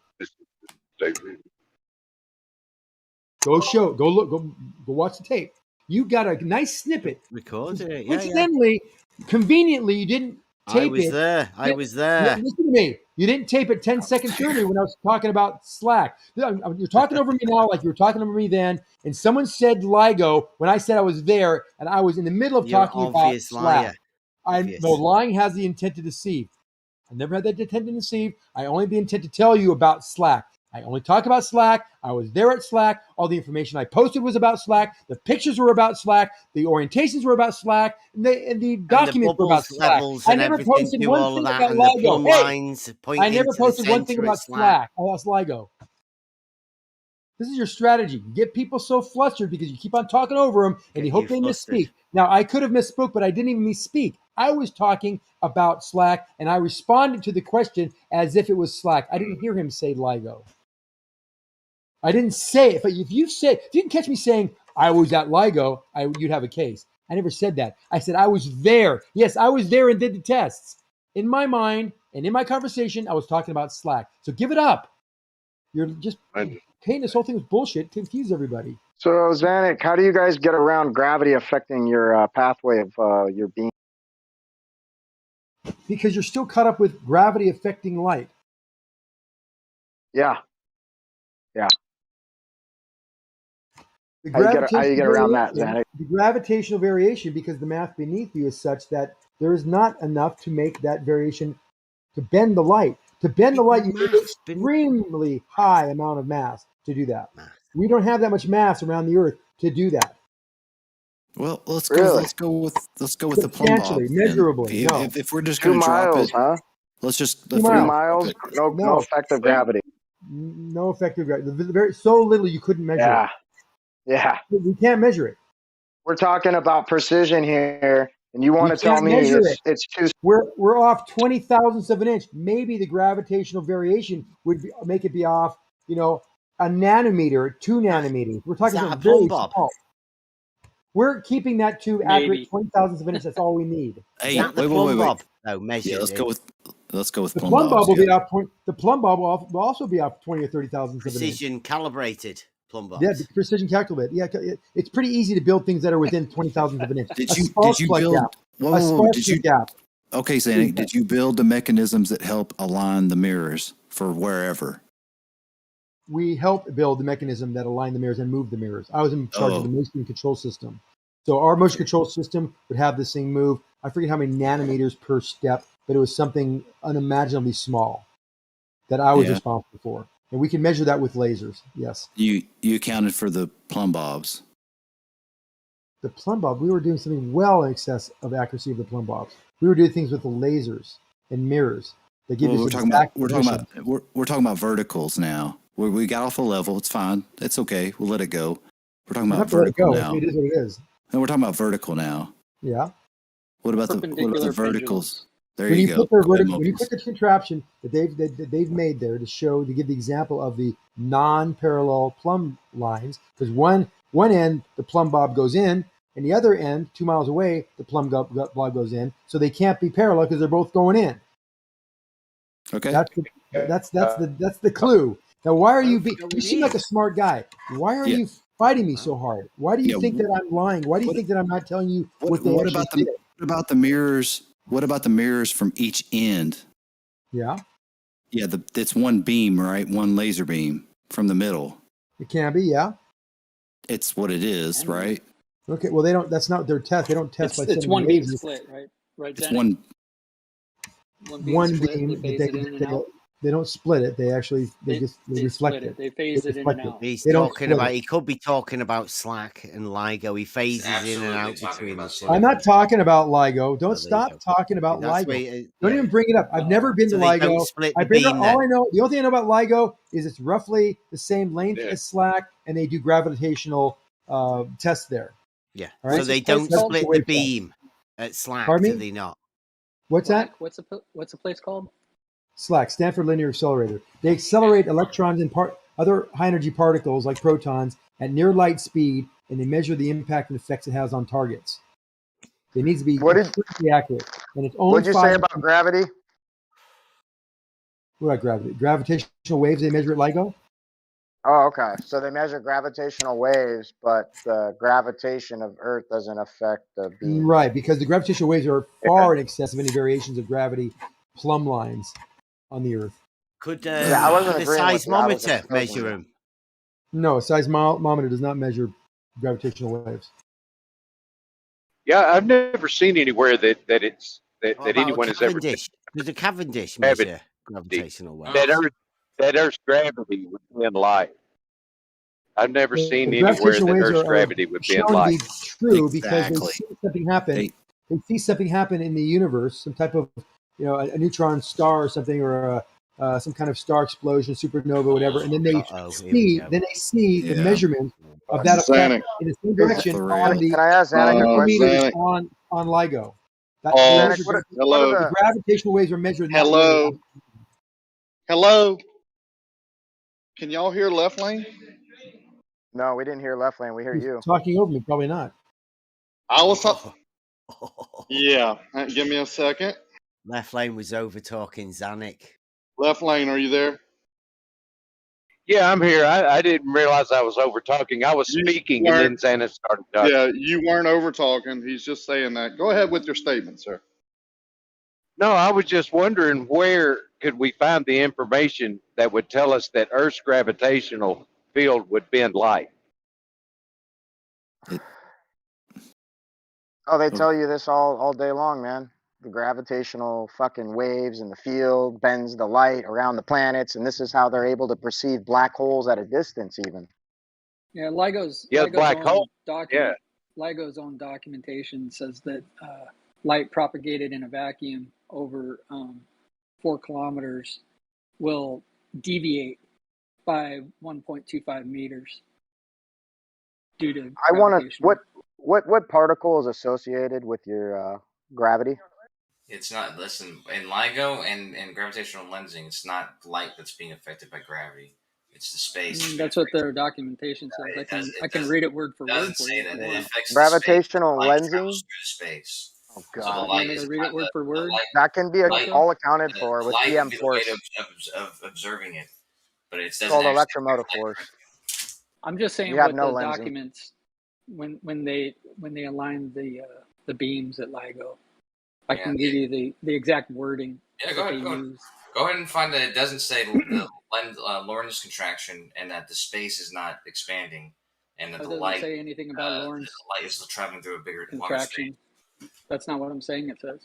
Go look, go watch the tape. You got a nice snippet. Recorded it. Incidentally, convenently, you didn't tape it. I was there. Listen to me. You didn't tape it 10 seconds earlier when I was talking about Slack. You're talking over me now like you were talking over me then. And someone said LIGO when I said I was there, and I was in the middle of talking about Slack. No, lying has the intent to deceive. I never had that intent to deceive. I only had the intent to tell you about Slack. I only talk about Slack. I was there at Slack. All the information I posted was about Slack. The pictures were about Slack. The orientations were about Slack. And the documents were about Slack. I never posted one thing about LIGO. I never posted one thing about Slack. Oh, that's LIGO. This is your strategy. You get people so flustered because you keep on talking over them and you hope they misspeak. Now, I could have misspoke, but I didn't even misspeak. I was talking about Slack, and I responded to the question as if it was Slack. I didn't hear him say LIGO. I didn't say it, but if you didn't catch me saying I was at LIGO, you'd have a case. I never said that. I said I was there. Yes, I was there and did the tests. In my mind and in my conversation, I was talking about Slack. So give it up. You're just painting this whole thing with bullshit, confuse everybody. So, Zanik, how do you guys get around gravity affecting your pathway of your beam? Because you're still caught up with gravity affecting light. Yeah. The How you get around that, Zanuck? The gravitational variation, because the mass beneath you is such that there is not enough to make that variation to bend the light. To bend the light, you need an extremely high amount of mass to do that. We don't have that much mass around the Earth to do that. Well, let's go with the plumb bob. Measurably. If we're just 2 going to drop miles, it, huh? let's just 2 miles. No effective gravity. No effective gravity. So little you couldn't measure it. Yeah. We can't measure it. We're talking about precision here, and you want to tell me it's too. We're off 20,000ths of an inch. Maybe the gravitational variation would make it be off, a nanometer, 2 nanometers. We're talking about very small. We're keeping that tube accurate 20,000ths of an inch. That's all we need. Hey, wait. No, yeah, let's go with the plumb bob. bobs, Will be off. The plumb bob will also be off 20 or 30,000ths of an inch. Precision calibrated plumb bobs. Yeah, the precision calculated. Yeah, it's pretty easy to build things that are within 20,000ths of an inch. Did you build? Gap. Okay, Zanuck, did you build the mechanisms that help align the mirrors for wherever? We helped build the mechanism that aligned the mirrors and moved the mirrors. I was in charge of the motion control system. So our motion control system would have this thing move. I forget how many nanometers per step, but it was something unimaginably small that I was responsible for. And we can measure that with lasers. Yes. You accounted for the plumb bobs. The plumb bob, we were doing something well in excess of accuracy of the plumb bobs. We were doing things with the lasers and mirrors that give us exact position. We're talking about verticals now. We got off a level. It's fine. It's okay. We'll let it go. We're talking about vertical now. It is what it is. And we're talking about vertical now. Yeah. What about the verticals? There when you go. When you put the contraption that they've made there to give the example of the non-parallel plumb lines, because one end the plumb bob goes in, and the other end 2 miles away the plumb bob goes in, so they can't be parallel because they're both going in. Okay. That's the clue. Now, why are you? You seem like a smart guy. Why are you fighting me so hard? Why do you think that I'm lying? Why do you think that I'm not telling you what they actually did? What about the mirrors? What about the mirrors from each end? Yeah. Yeah, it's one beam, right? One laser beam from the middle. It can be, yeah. It's what it is, right? Okay, well they don't. That's not their test. They don't test by. It's one beam split, right? Right. It's one beam. They don't split it. They actually they reflect it. They phase it in and out. He's talking about. He could be talking about Slack and LIGO. He phases in and out between the two. I'm not talking about LIGO. Don't stop talking about LIGO. Don't even bring it up. I've never been to LIGO. The only thing I know about LIGO is it's roughly the same length as Slack, and they do gravitational tests there. Yeah. Right? So they don't split the beam at Slack. Do they not? What's that? What's the place called? SLAC, Stanford Linear Accelerator. They accelerate electrons and other high-energy particles like protons at near light speed, and they measure the impact and effects it has on targets. It needs to be completely accurate. And it's only. What did you say about gravity? What about gravity? Gravitational waves they measure at LIGO? Oh, okay. So they measure gravitational waves, but the gravitation of Earth doesn't affect the beam. Right, because the gravitational waves are far in excess of any variations of gravity plumb lines on the Earth. Could the seismometer measure them? No, a seismometer does not measure gravitational waves. Yeah, I've never seen anywhere that anyone has ever. Does the Cavendish measure gravitational waves? That Earth's gravity would be in light. I've never seen anywhere that Earth's gravity would be in light. True, because they see something happen. They see something happen in the universe, some type of a neutron star or something, or some kind of star explosion, supernova, whatever, and then they see the measurement of that effect in the same direction on the meters on LIGO. Hello. The gravitational waves are measured. Hello. Can y'all hear Left Lane? No, we didn't hear Left Lane. We hear you. Talking over me, probably not. I was talking. Yeah, give me a second. Left Lane was over talking Zanuck. Left Lane, are you there? Yeah, I'm here. I didn't realize I was over talking. I was speaking, and then Zanuck started talking. Yeah, you weren't over talking. He's just saying that. Go ahead with your statement, sir. No, I was just wondering where could we find the information that would tell us that Earth's gravitational field would bend light? Oh, they tell you this all day long, man. The gravitational fucking waves in the field bends the light around the planets, and this is how they're able to perceive black holes at a distance, even. Yeah, LIGO's black own hole. document. LIGO's own documentation says that light propagated in a vacuum over 4 kilometers will deviate by 1.25 meters due to I want to. What particle is associated with your gravity? It's not. Listen, in LIGO and gravitational lensing, it's not light that's being affected by gravity. It's the space. That's what their documentation says. I can read it word for word. Doesn't say that. It affects Gravitational the space. Light lensing. travels through space. Oh So the God! light Want me is to read it word for word? That can be light, all accounted for with light EM can be force. the way of observing it, but it doesn't. Called electromotive force. I'm just saying You have what no the lensing. documents when they align the beams at LIGO. I can give you the exact wording Yeah, that they use. Go ahead and find that it doesn't say the Lorentz contraction and that the space is not expanding and that It the doesn't light say anything about the Lorentz light is still traveling through a bigger longer space. contraction. That's not what I'm saying. It says.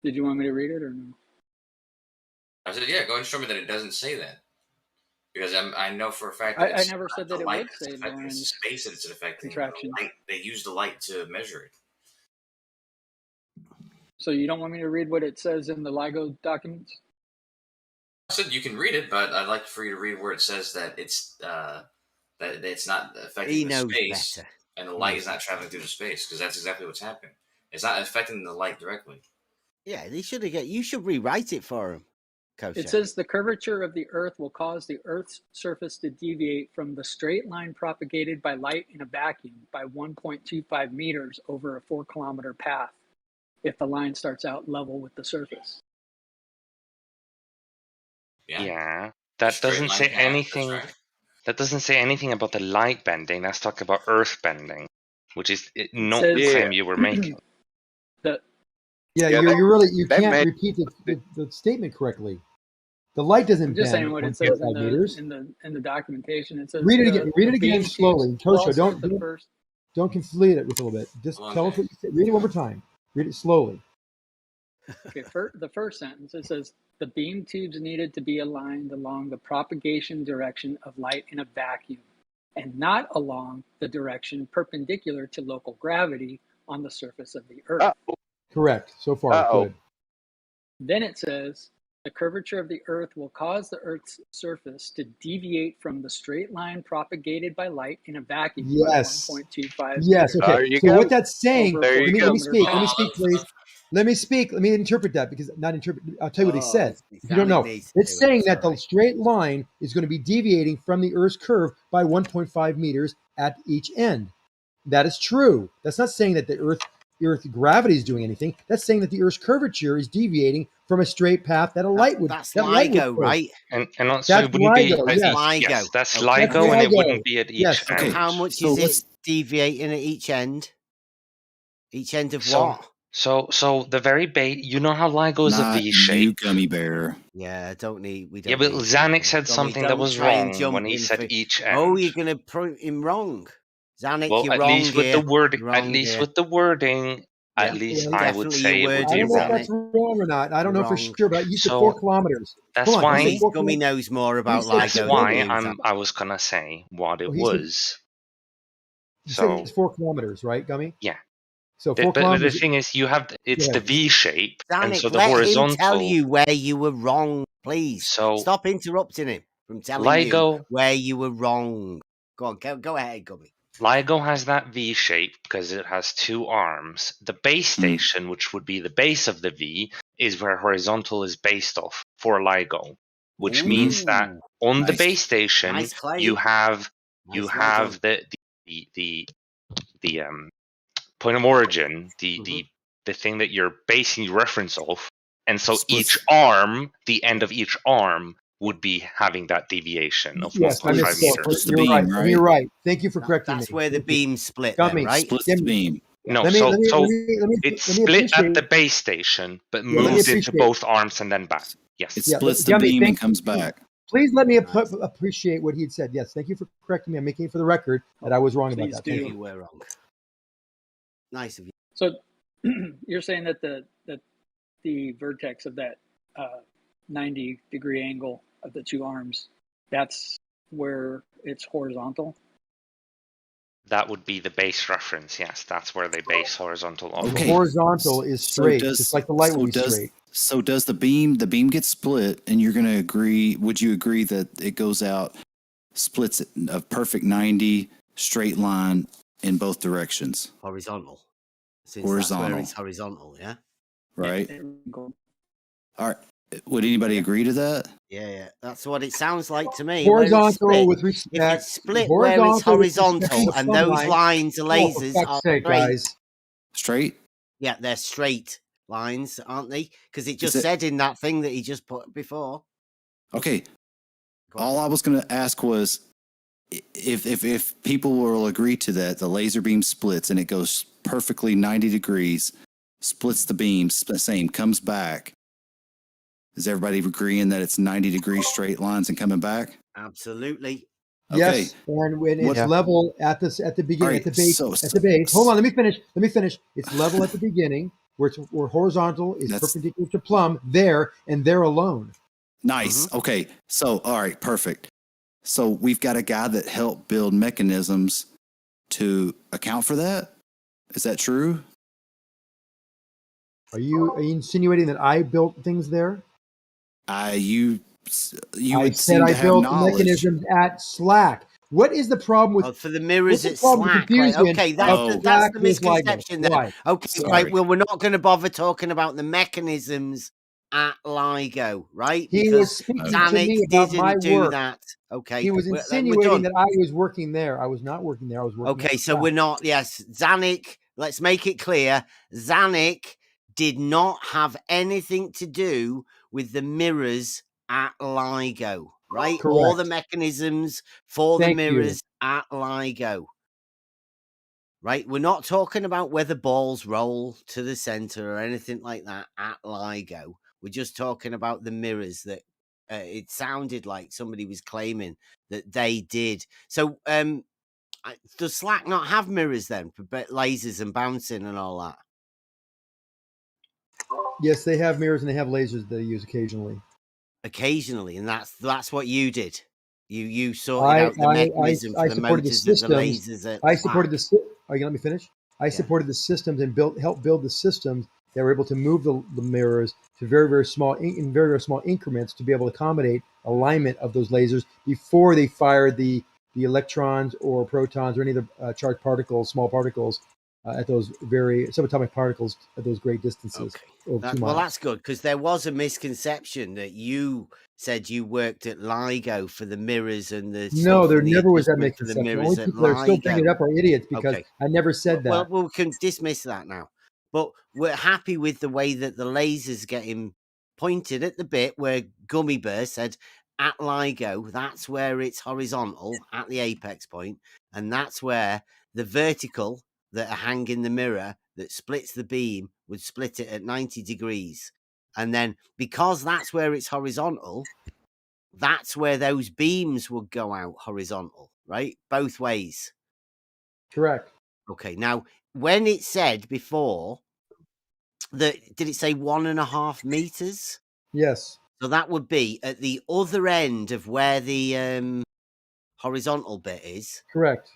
Did you want me to read it or no? I said, yeah, go ahead and show me that it doesn't say that. Because I know for a fact I that never said that it would say affecting Lorentz the space that it's affecting. contraction. The light, they use the light to measure it. So you don't want me to read what it says in the LIGO documents? I said you can read it, but I'd like for you to read where it says that it's not affecting the space better. and the light is not traveling through the space, because that's exactly what's happening. It's not affecting the light directly. Yeah, they should have you should rewrite it for him. It says the curvature of the Earth will cause the Earth's surface to deviate from the straight line propagated by light in a vacuum by 1.25 meters over a 4-kilometer path if the line starts out level with the surface. Yeah, that doesn't say anything. Right. That doesn't say anything about the light bending. Let's talk about Earth bending, which is not the claim you were making. You can't repeat the statement correctly. The light doesn't bend. I'm just saying what it says in the documentation. It says read it again. Read it again slowly, Tosho. Don't conflate it with a little bit. Just tell us what you said. Read it one more time. Read it slowly. Okay, the first sentence, it says, the beam tubes needed to be aligned along the propagation direction of light in a vacuum and not along the direction perpendicular to local gravity on the surface of the Earth. Correct. So far, good. Then it says, the curvature of the Earth will cause the Earth's surface to deviate from the straight line propagated by light in a vacuum by 1.25 Yes, meters. okay. So what that's saying, let me speak, please. Let me interpret that because I'll tell you what he said. If you don't know, it's saying that the straight line is going to be deviating from the Earth's curve by 1.5 meters at each end. That is true. That's not saying that the Earth gravity is doing anything. That's saying that the Earth's curvature is deviating from a straight path that a light would. That's LIGO, right? And also it wouldn't be that's LIGO. Yes, that's LIGO, and it wouldn't be at each end. How much is this deviating at each end? Each end of what? So the very base, you know how LIGO is a V shape. You gummy bear. Yeah, we don't need. Yeah, but Zanuck said something that was wrong when he said each end. Oh, you're gonna prove him wrong, Zanuck. Well, you're at wrong least with here. the wording, with the wording, at least I would say it would I be don't know if wrong. that's wrong or not. I don't know for sure, but you said 4 kilometers. That's why Gummy knows more about LIGO. That's why I was gonna say what it was. You said it's 4 kilometers, right, Gummy? Yeah. So 4 but kilometers. The thing is, it's the V shape, Zanuck, and so the let horizontal. him tell you where you were wrong, please. So stop interrupting him from telling you where you were wrong. Go on, go ahead, Gummy. LIGO has that V shape because it has 2 arms. The base station, which would be the base of the V, is where horizontal is based off for LIGO, which means that on the base station you have the point of origin, the thing that you're basing your reference off, and so each arm, the end of each arm, would be having that deviation of 1.5 meters. You're right. You're right. Thank you for correcting me. That's where the beam split, Gummy, right? Splits the beam. No, it's split at the base station, but moves into both arms and then back. Yes, it splits the beam and comes back. Please let me appreciate what he had said. Yes, thank you for correcting me. I'm making it for the record that I was wrong about that. Thank you. You were wrong. Nice of you. So you're saying that the vertex of that 90-degree angle of the two arms, that's where it's horizontal? That would be the base reference. Yes, that's where they base horizontal off. Okay. Horizontal is straight, just like the light would be straight. So does the beam get split, and you're going to agree, would you agree that it goes out, splits a perfect 90 straight line in both directions? Horizontal. Since horizontal. That's where it's horizontal, yeah? Right. All right. Would anybody agree to that? Yeah. That's what it sounds like to me. Horizontal with respect. If it's split where it's horizontal and those lines, lasers are straight. Guys. Straight? Yeah, they're straight lines, aren't they? Because it just said in that thing that he just put before. Okay. All I was going to ask was if people will agree to that, the laser beam splits and it goes perfectly 90 degrees, splits the beam, same, comes back. Is everybody agreeing that it's 90 degree straight lines and coming back? Absolutely. Okay. Yes, and when it's level at the beginning, right, at the base. Hold on, let me finish. It's level at the beginning, where horizontal is perpendicular to plumb there, and there alone. Nice. Okay. So, all right, perfect. So we've got a guy that helped build mechanisms to account for that. Is that true? Are you insinuating that I built things there? You I would said seem I to have built knowledge. mechanisms at Slack. What is the problem with for the mirrors at Slack? Right? Okay, that's the misconception then. Why? Okay, right. Well, we're not going to bother talking about the mechanisms at LIGO, right? He was speaking to me about my work. That. Okay, he was insinuating that I was working there. I was not working there. I was working. Okay, so we're not. Yes, Zanuck. Let's make it clear. Zanuck did not have anything to do with the mirrors at LIGO, right? Correct. All the mechanisms for the mirrors at LIGO, right? We're not talking about whether balls roll to the center or anything like that at LIGO. We're just talking about the mirrors that it sounded like somebody was claiming that they did. So does Slack not have mirrors then for lasers and bouncing and all that? Yes, they have mirrors and they have lasers that they use occasionally. Occasionally, and that's what you did. You sorted out the mechanism for the motors and the lasers. I supported the. Are you gonna let me finish? I supported the systems and helped build the systems that were able to move the mirrors to very small increments to be able to accommodate alignment of those lasers before they fired the electrons or protons or any of the charged particles, small particles. At those very subatomic particles at those great distances. Okay. Well, that's good because there was a misconception that you said you worked at LIGO for the mirrors and the. No, there never was that misconception. Only people that are still bringing it up are idiots because I never said that. Well, we can dismiss that now. But we're happy with the way that the lasers getting pointed at the bit where Gummy Bear said at LIGO, that's where it's horizontal at the apex point, and that's where the vertical that are hanging the mirror that splits the beam would split it at 90 degrees. And then because that's where it's horizontal, that's where those beams would go out horizontal, right? Both ways. Correct. Okay. Now, when it said before that, did it say 1.5 meters? Yes. So that would be at the other end of where the horizontal bit is. Correct.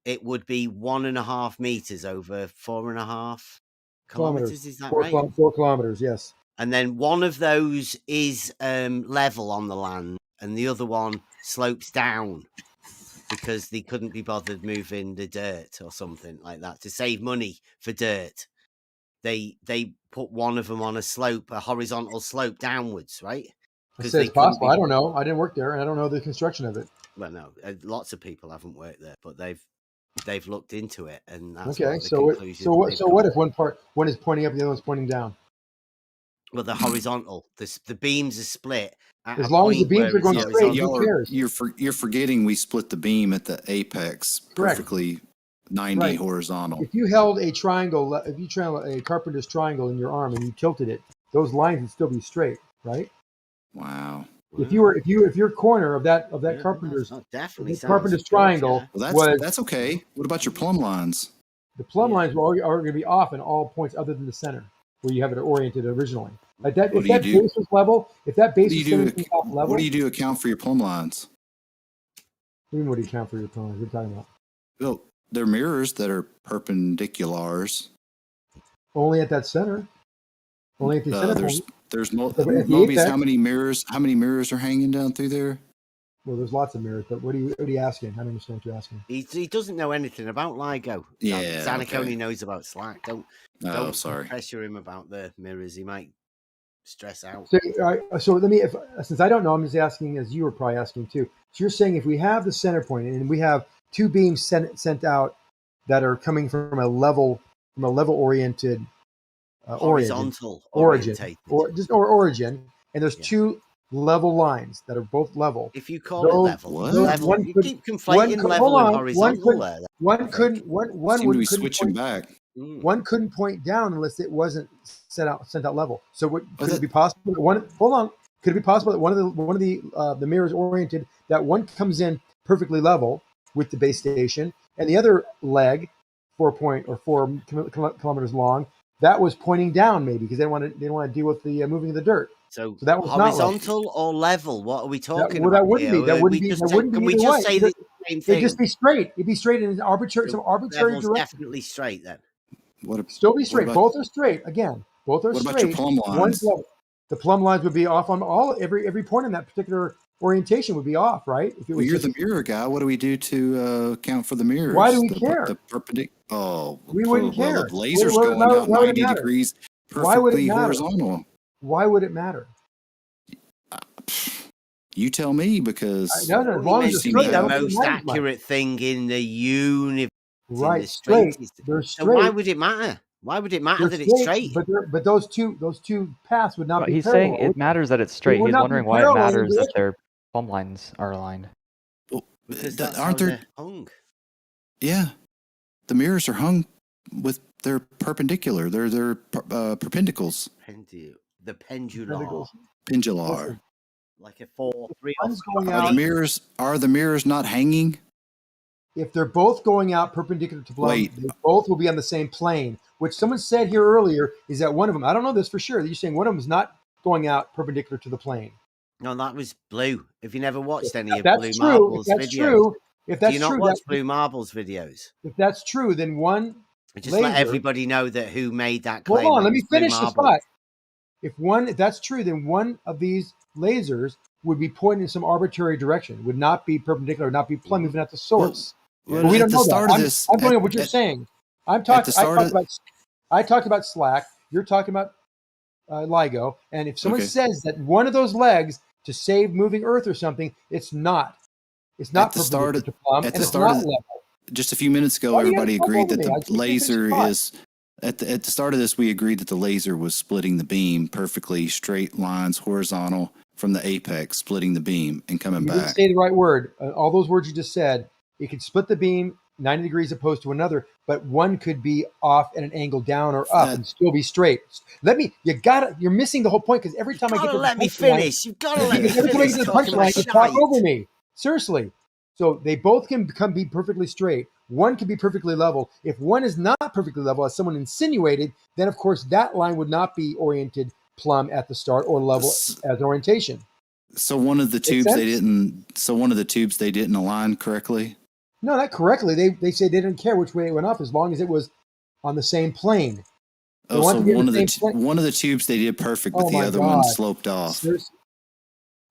It would be 1.5 meters over 4.5 kilometers. Is that 4 kilometers, yes. And then one of those is level on the land, and the other one slopes down because they couldn't be bothered moving the dirt or something like that to save money for dirt. They put one of them on a horizontal slope downwards, right? Because it's possible. I don't know. I didn't work there, and I don't know the construction of it. Well, no, lots of people haven't worked there, but they've looked into it, and that's okay. So what if one is pointing up, and the other one's pointing down? Well, the horizontal, the beams are split. As long as the beams are going straight, who cares? You're forgetting we split the beam at the apex perfectly 90 horizontal. If you held a triangle, if you triangle a carpenter's triangle in your arm and you tilted it, those lines would still be straight, right? Wow. If your corner of that carpenter's triangle that's okay. What about your plumb lines? The plumb lines are going to be off in all points other than the center, where you have it oriented originally. Like that, if that base was level, if that base was 17 off level, what do you do account for your plumb lines? What do you account for your plumb lines? What are you talking about? Well, they're mirrors that are perpendiculars. Only at that center. Only at the center point. There's Mobius. How many mirrors are hanging down through there? Well, there's lots of mirrors, but what are you asking? I don't understand what you're asking. He doesn't know anything about LIGO. Yeah, Zanuck only knows about Slack. Don't sorry. pressure him about the mirrors. He might stress out. So let me, since I don't know, I'm just asking, as you were probably asking too. So you're saying if we have the center point and we have two beams sent out that are coming from a level oriented horizontal origin, and there's two level lines that are both level. If you call it level, you keep conflating level and horizontal. One couldn't switching back. One couldn't point down unless it wasn't sent out level. So could it be possible that could it be possible that one of the mirrors oriented, that one comes in perfectly level with the base station, and the other leg 4 kilometers long, that was pointing down maybe because they didn't want to deal with the moving of the dirt. So that was horizontal or level? What are we talking about? That wouldn't be. Can we just say the same thing? It'd just be straight. It'd be straight in some arbitrary direction. Definitely straight then. Still be straight. Both are straight. Again, both are what straight. What about your plumb lines? One's level. The plumb lines would be off on every point in that particular orientation would be off, right? If it was you're the mirror guy. What do we do to account for the mirrors? Why do we care? We wouldn't care. The laser's going out 90 degrees perfectly horizontal. Why would it matter? You tell me, because as long as it's the most accurate thing in the universe. Right, straight. They're straight. So why would it matter? Why would it matter that it's straight? But those two paths would not be he's parallel. saying it matters that it's straight. He's wondering why it matters that their plumb lines are aligned. Well, because aren't they hung? Yeah, the mirrors are hung with they're perpendicular. They're perpendicles. The pendular. Pendular. Like a 4-3. Are the mirrors not hanging? If they're both going out perpendicular to plumb, they both will be on the same plane. Which someone said here earlier is that one of them, I don't know this for sure, that you're saying one of them is not going out perpendicular to the plane. No, that was Blue. If you never watched any of Blue Marble's videos, do you not watch Blue Marble's videos? If that's true, then one just let everybody know that who made that claim. Hold on, let me finish the thought. If that's true, then one of these lasers would be pointing in some arbitrary direction, would not be perpendicular, not be plumb even at the source. But we don't know that. I'm going on what you're saying. I talked about Slack. You're talking about LIGO. And if someone says that one of those legs to save moving Earth or something, it's not. It's not perpendicular to plumb, and it's not level. Just a few minutes ago, everybody agreed that the laser is. At the start of this, we agreed that the laser was splitting the beam perfectly, straight lines, horizontal from the apex, splitting the beam and coming back. You didn't say the right word. All those words you just said. It could split the beam 90 degrees opposed to another, but one could be off at an angle down or up and still be straight. You're missing the whole point, because every time I get to let me finish. You've got to let me finish. You talk over me. Seriously. So they both can be perfectly straight. One can be perfectly level. If one is not perfectly level, as someone insinuated, then of course that line would not be oriented plumb at the start or level as an orientation. So one of the tubes they didn't align correctly? No, not correctly. They say they didn't care which way it went up as long as it was on the same plane. So one of the tubes they did perfect, but the other one sloped off.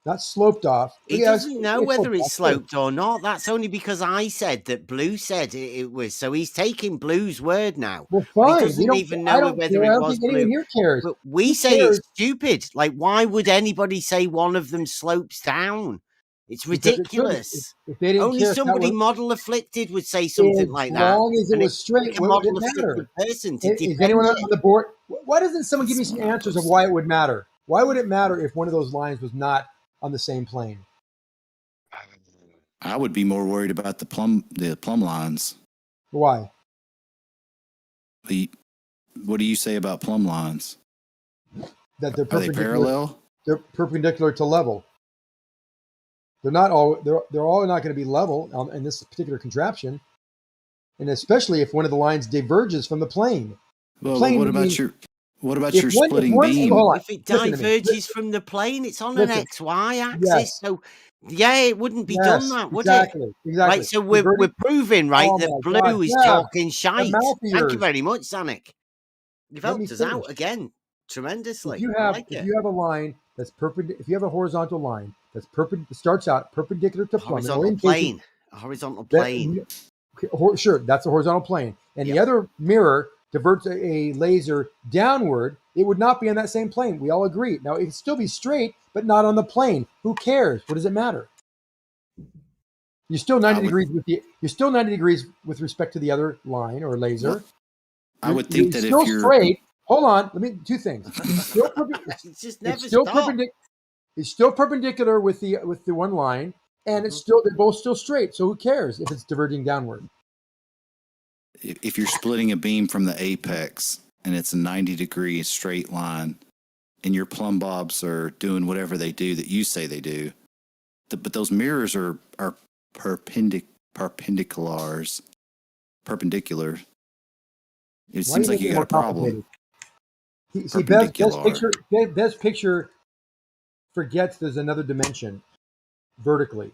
Not sloped off. He doesn't know whether it's sloped or not. That's only because I said that Blue said it was. So he's taking Blue's word now. Well, fine. He doesn't even know whether it was Blue. Anyone here cares. But we say it's stupid. Like, why would anybody say one of them slopes down? It's ridiculous. If they didn't only care, somebody model afflicted would say something like that. As long as it was straight, what would it matter? Is anyone on the board? Why doesn't someone give me some answers of why it would matter? Why would it matter if one of those lines was not on the same plane? I would be more worried about the plumb lines. Why? What do you say about plumb lines? That they're perpendicular. Are they parallel? They're perpendicular to level. They're not all. They're all not going to be level in this particular contraption, and especially if one of the lines diverges from the plane. Well, what about your splitting beam? If it diverges from the plane, it's on an XY axis. Yes. So, yeah, it wouldn't be done that, would it? Exactly. Right. So we're proving, right, that Blue is talking shite. mouth of Thank you yours. very much, Zanik. You've Let me helped us out finish. again tremendously. If you I have like it. a line that's perpendicular, if you have a horizontal line that's starts out perpendicular to plumb, Horizontal plane. A horizontal plane. Sure, that's a horizontal plane. And the other mirror diverts a laser downward. It would not be on that same plane. We all agree. Now it can still be straight, but not on the plane. Who cares? What does it matter? You're still 90 degrees you're still 90 degrees with respect to the other line or laser. Well, I would think that if you're straight, hold on. Let me two things. It just never stops. It's still perpendicular with the one line, and they're both still straight. So who cares if it's diverging downward? If you're splitting a beam from the apex and it's a 90-degree straight line, and your plumb bobs are doing whatever they do that you say they do, but those mirrors are perpendicular. It seems like you got a problem. See, Bev's picture forgets there's another dimension vertically.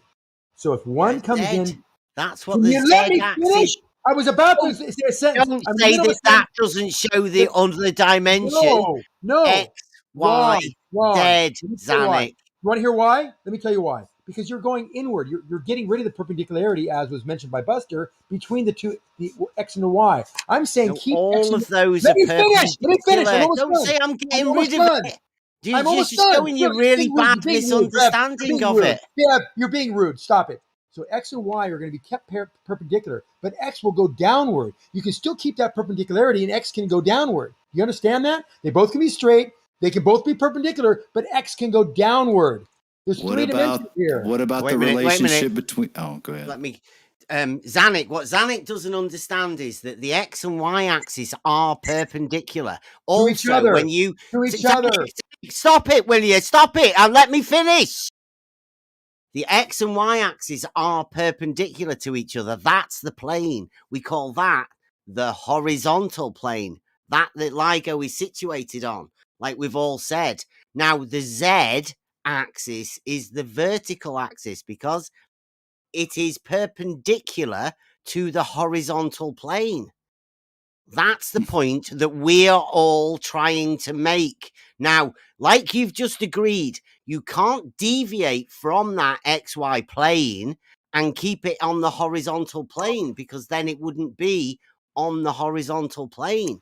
So if one comes in, that's what the Z axis. I was about to say a sentence. Don't say that doesn't show the other dimension. No. X, Y, Z, Zanik. You want to hear why? Let me tell you why. Because you're going inward. You're getting rid of the perpendicularity, as was mentioned by Buster, between the X and the Y. I'm saying keep all of those. Let me finish. Don't say I'm getting rid of it. You're just showing you really bad misunderstanding of it. Yeah, you're being rude. Stop it. So X and Y are going to be kept perpendicular, but X will go downward. You can still keep that perpendicularity, and X can go downward. You understand that? They both can be straight. They can both be perpendicular, but X can go downward. There's three dimensions here. What about the relationship between? Oh, go ahead. Let me, Zanik. What Zanik doesn't understand is that the X and Y axis are perpendicular. Also, to each other. When you to each other. Stop it, will you? Stop it, and let me finish. The X and Y axes are perpendicular to each other. That's the plane. We call that the horizontal plane. That LIGO is situated on, like we've all said. Now, the Z axis is the vertical axis because it is perpendicular to the horizontal plane. That's the point that we are all trying to make. Now, like you've just agreed, you can't deviate from that XY plane and keep it on the horizontal plane because then it wouldn't be on the horizontal plane.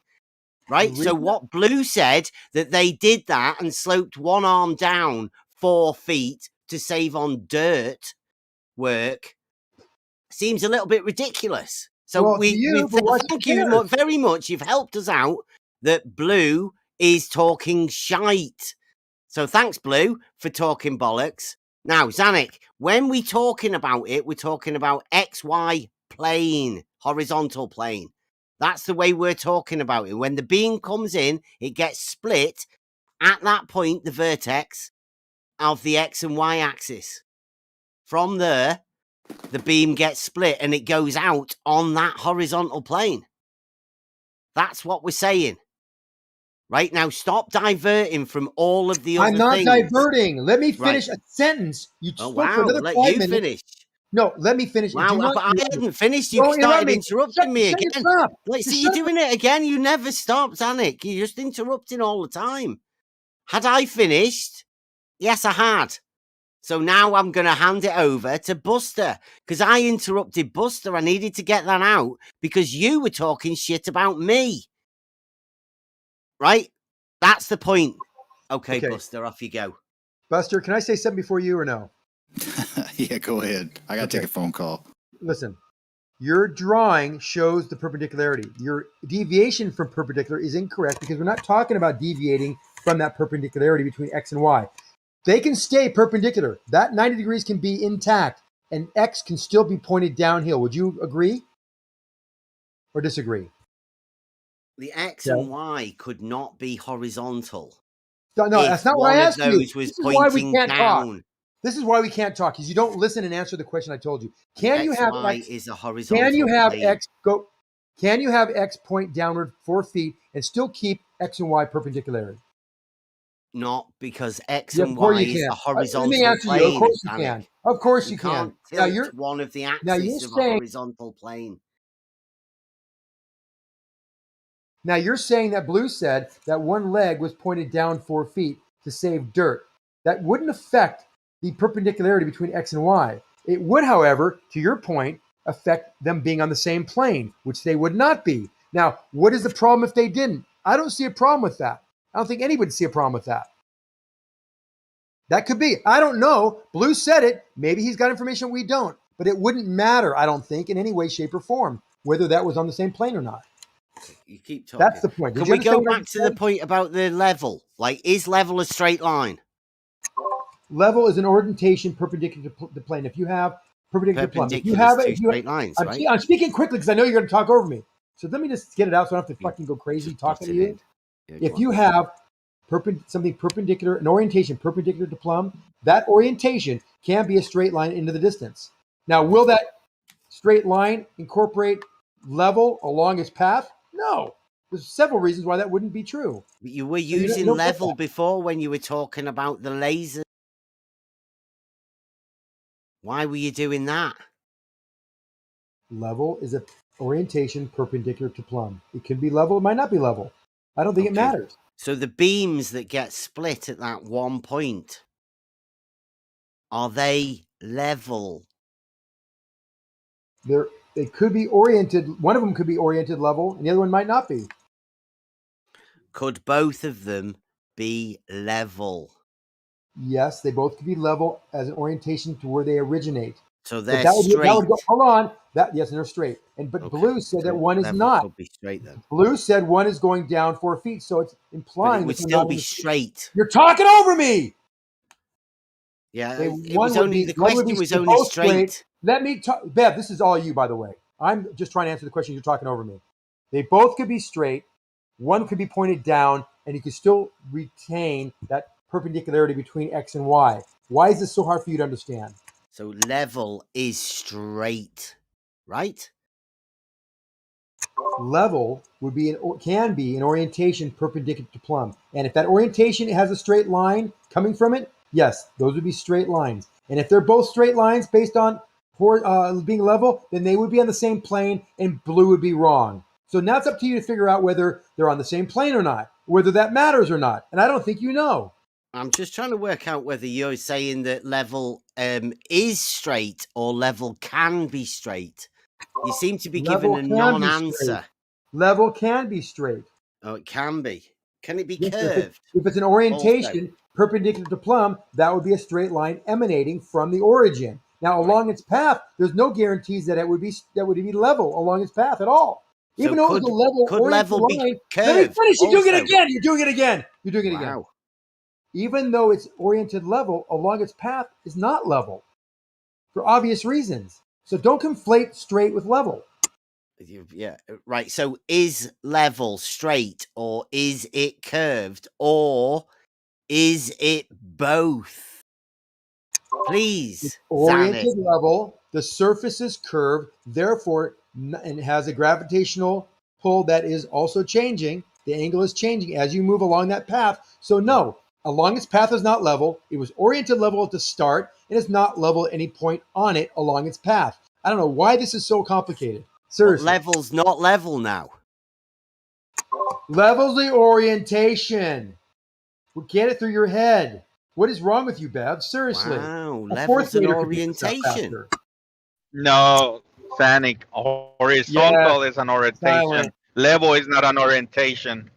Right? So what Blue said, that they did that and sloped one arm down 4 feet to save on dirt work, seems a little bit ridiculous. So thank you very much. You've helped us out that Blue is talking shite. So thanks, Blue, for talking bollocks. Now, Zanik, when we're talking about it, we're talking about XY plane, horizontal plane. That's the way we're talking about it. When the beam comes in, it gets split at that point, the vertex of the X and Y axis. From there, the beam gets split and it goes out on that horizontal plane. That's what we're saying. Right now, stop diverting from all of the other things. I'm not diverting. Let me finish a sentence. You spoke for another 5 minutes. Finish. No, let me finish. Wow, but I hadn't finished. You started interrupting me again. See, you're doing it again. You never stop, Zanik. You're just interrupting all the time. Had I finished? Yes, I had. So now I'm going to hand it over to Buster because I interrupted Buster. I needed to get that out because you were talking shit about me. Right? That's the point. Okay, Buster, off you go. Buster, can I say something before you or no? Yeah, go ahead. I got to take a phone call. Listen, your drawing shows the perpendicularity. Your deviation from perpendicular is incorrect because we're not talking about deviating from that perpendicularity between X and Y. They can stay perpendicular. That 90 degrees can be intact and X can still be pointed downhill. Would you agree or disagree? The X and Y could not be horizontal. No, that's not what I asked you. This is why we can't talk. This is why we can't talk, because you don't listen and answer the question I told you. Can you have XY X? is a horizontal Can you have plane. X go? Can you have X point downward 4 feet and still keep X and Y perpendicularity? Not because X Yeah, and of course Y you is can. the Let me horizontal answer plane. you. Of course you Danik. can. Of course you can. Can't Now tilt one of the you're axes of a saying horizontal plane. Now you're saying that Blue said that one leg was pointed down 4 feet to save dirt. That wouldn't affect the perpendicularity between X and Y. It would, however, to your point, affect them being on the same plane, which they would not be. Now, what is the problem if they didn't? I don't see a problem with that. I don't think anybody would see a problem with that. That could be. I don't know. Blue said it. Maybe he's got information we don't. But it wouldn't matter, I don't think, in any way, shape, or form, whether that was on the same plane or not. You keep talking. That's the point. Can we go back to the point about the level? Like, is level a straight line? Level is an orientation perpendicular to the plane. If you have perpendicular plumb, if you have it, straight lines, right? I'm speaking quickly because I know you're going to talk over me. So let me just get it out so I don't have to fucking go crazy talking to you. Yeah, if you have something perpendicular, an orientation perpendicular to plumb, that orientation can be a straight line into the distance. Now, will that straight line incorporate level along its path? No. There's several reasons why that wouldn't be true. You were using level before when you were talking about the laser. Why were you doing that? Level is an orientation perpendicular to plumb. It can be level, it might not be level. I don't think it matters. So the beams that get split at that one point, are they level? They could be oriented. One of them could be oriented level, and the other one might not be. Could both of them be level? Yes, they both could be level as an orientation to where they originate. So they're straight. Hold on. Yes, and they're straight. But Blue said that one is not. Could be straight then. Blue said one is going down 4 feet, so it's implying it would still be straight. You're talking over me. Yeah, it was only the question was only straight. Let me talk, Bev. This is all you, by the way. I'm just trying to answer the question. You're talking over me. They both could be straight. One could be pointed down, and you could still retain that perpendicularity between X and Y. Why is this so hard for you to understand? So level is straight, right? Level would be can be an orientation perpendicular to plumb, and if that orientation has a straight line coming from it, yes, those would be straight lines. And if they're both straight lines based on being level, then they would be on the same plane, and Blue would be wrong. So now it's up to you to figure out whether they're on the same plane or not, whether that matters or not. And I don't think you know. I'm just trying to work out whether you're saying that level is straight or level can be straight. You seem to be giving a non-answer. Level can be straight. Oh, it can be. Can it be Yes, curved? If it's an orientation perpendicular to plumb, that would be a straight line emanating from the origin. Now, along its path, there's no guarantees that it would be level along its path at all. So Even though it was a level, could level be line, curved? let me finish. You're doing it also? again. You're doing it again. You're doing it again. Wow. Even though it's oriented level, along its path is not level for obvious reasons. So don't conflate straight with level. Yeah, right. So is level straight or is it curved or is it both? Please. It's oriented level, the surface is curved, therefore, and has a gravitational pull that is also changing. The angle is changing as you move along that path. So no, along its path is not level. It was oriented level at the start, and it's not level at any point on it along its path. I don't know why this is so complicated. Seriously. But level's not level now. Level's the orientation. Get it through your head. What is wrong with you, Bev? Seriously. Wow, A level's fourth an grader could do this stuff orientation. faster. No, Sanic. Horizontal is an orientation. Silent. Level is not an orientation.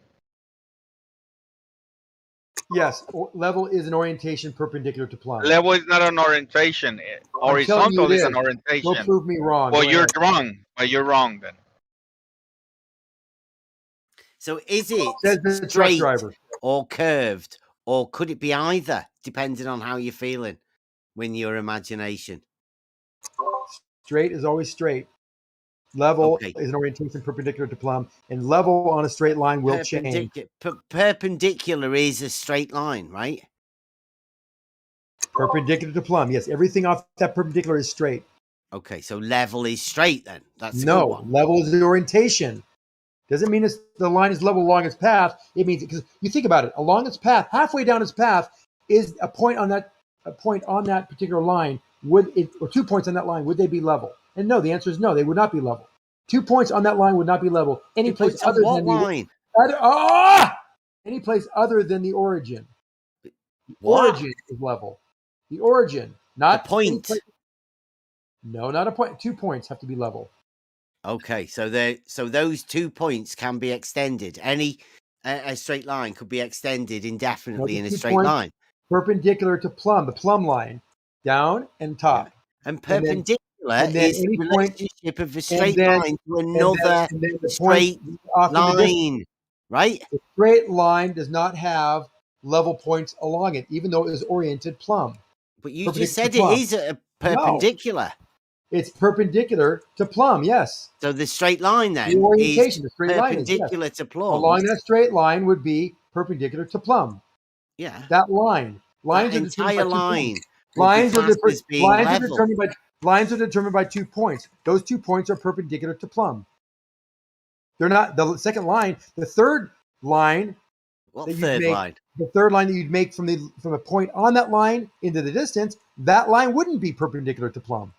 Yes, level is an orientation perpendicular to plumb. Level is not an orientation. Horizontal is an orientation. Go prove me wrong. Well, Go you're ahead. wrong. But you're wrong then. So is it Says the truck straight driver. or curved? Or could it be either, depending on how you're feeling when your imagination? Straight is always straight. Level is an orientation perpendicular to plumb, and level on a straight line will change. Perpendicular is a straight line, right? Perpendicular to plumb. Yes, everything off that perpendicular is straight. Okay, so level is straight then. That's a good No, one. level is the orientation. Doesn't mean the line is level along its path. It means, because you think about it, along its path, halfway down its path is a point on that particular line. Would it, or 2 points on that line, would they be level? And no, the answer is no, they would not be level. 2 points on that line would not be level. Any place other than line? Any place other than the origin. What? Origin is level. The origin, not the point. No, not a point. 2 points have to be level. Okay, so those 2 points can be extended. A straight line could be extended indefinitely in a straight line. Perpendicular to plumb, the plumb line, down and top. Yeah. And perpendicular is the relationship of a straight line to another straight line, right? The straight line does not have level points along it, even though it is oriented plumb. But you just said it is a perpendicular. No. It's perpendicular to plumb, yes. So the straight line then the orientation, the straight perpendicular line is, to plumb. Along that straight line would be perpendicular to plumb. Yeah. That line. Lines that are entire line. Lines are determined by 2 points. Those 2 points are perpendicular to plumb. They're not the second line. The third line. What third line? The third line that you'd make from a point on that line into the distance, that line wouldn't be perpendicular to plumb.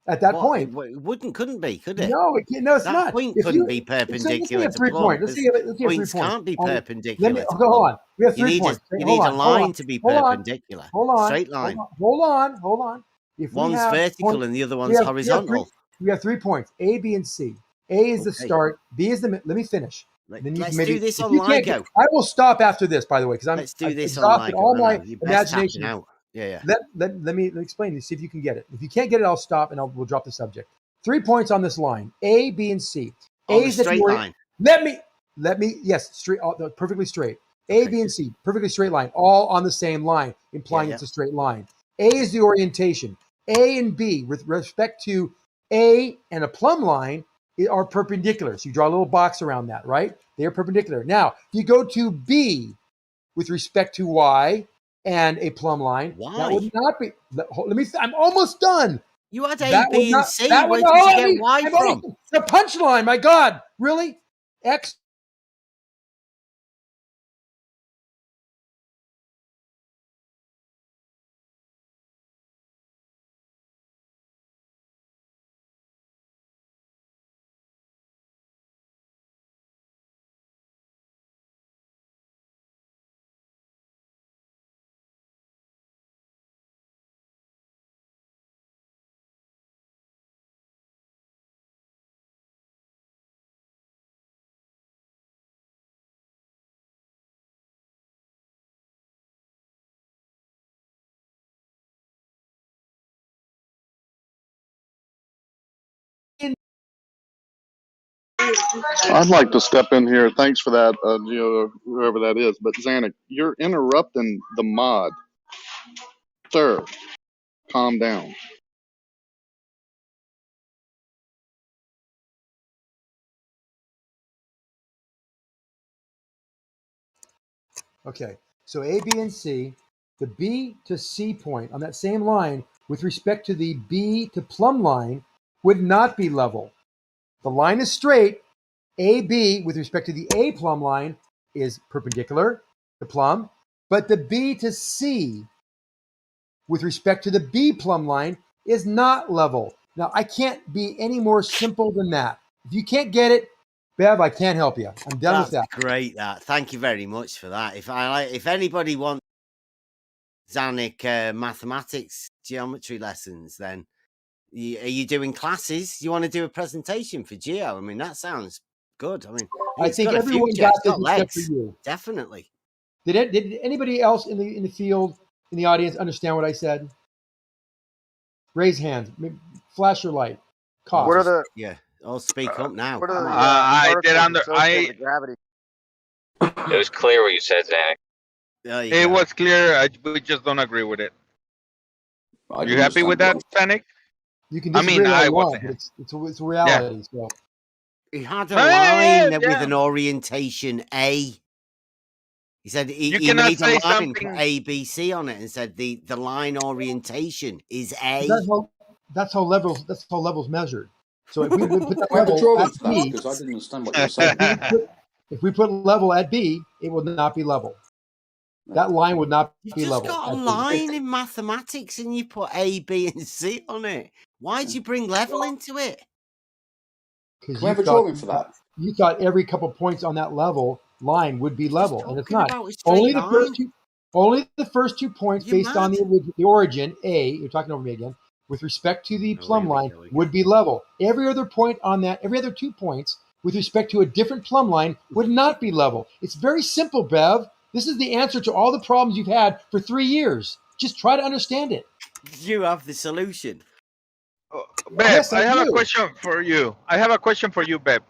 At that point, it couldn't be, could it? No, it's that not. Point couldn't be perpendicular to plumb. Points can't be perpendicular. Hold on. We have 3 points. You need a line to be perpendicular. Hold on. Straight line. Hold on. If one's vertical and the other one's horizontal. We have 3 points: A, B, and C. A is the start. B is the. Let me finish. Let's do this on LIGO. I will stop after this, by the way, because Let's do this on LIGO. All my imagination out. Yeah. Let me explain this. See if you can get it. If you can't get it, I'll stop and we'll drop the subject. 3 points on this line: A, B, and C. A is the straight line. Let me. Yes, straight. Perfectly straight. A, B, and C, perfectly straight line, all on the same line, implying it's a straight line. A is the orientation. A and B, with respect to A and a plumb line, are perpendicular. So you draw a little box around that, right? They are perpendicular. Now, if you go to B with respect to Y and a plumb line, that would not be. I'm almost done. You had A, B, and C. Where did you get Y from? The punchline. My God, really? X. I'd like to step in here. Thanks for that, Gio, whoever that is. But Zanuck, you're interrupting the mod. Sir, calm down. Okay, so A, B, and C, the B to C point on that same line with respect to the B to plumb line would not be level. The line is straight. AB with respect to the A plumb line is perpendicular to plumb, but the B to C with respect to the B plumb line is not level. Now, I can't be any more simple than that. If you can't get it, Bev, I can't help you. I'm done with that. Great, that. Thank you very much for that. If anybody wants Zanuck mathematics geometry lessons, then are you doing classes? You want to do a presentation for Geo? I mean, that sounds good. I mean, I think everyone got this except for you. Definitely. Did anybody else in the field, in the audience, understand what I said? Raise hands. Flash your light. Cough. What are the? Yeah, I'll speak up now. What are the? I did gravity. It was clear what you said, Zanuck. It was clear. We just don't agree with it. You happy with that, Zanuck? You can disagree I want, but it's a reality. Yeah. So. He had a line with an orientation A. He said You he cannot made a say line, put something. A, B, C on it, and said the line orientation is A. That's how levels measured. So if we would put that Do I have a level drawing at for that? B, Because I didn't understand what you were saying. if we put level at B, it would not be level. That line would not You be just level. got a line in mathematics and you put A, B, and C on it. Why'd you bring level into it? Because Do I have a drawing for that? You thought every couple points on that level line would be level, and it's not. About a straight line. Only the first 2 points You're based on mad. the origin, A, you're talking over me again, with respect to the plumb line would be level. Every other point on that, every other 2 points with respect to a different plumb line would not be level. It's very simple, Bev. This is the answer to all the problems you've had for 3 years. Just try to understand it. You have the solution. Beb, Yes, I have a do. question for you. Beb.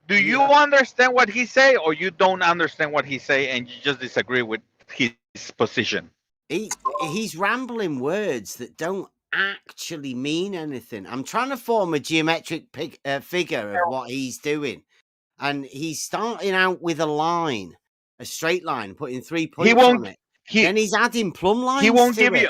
Do you understand what he say, or you don't understand what he say, and you just disagree with his position? He's rambling words that don't actually mean anything. I'm trying to form a geometric figure of what he's doing, and he's starting out with a line, a straight line, putting 3 points on it. Then he's adding plumb lines. He won't to give it. you.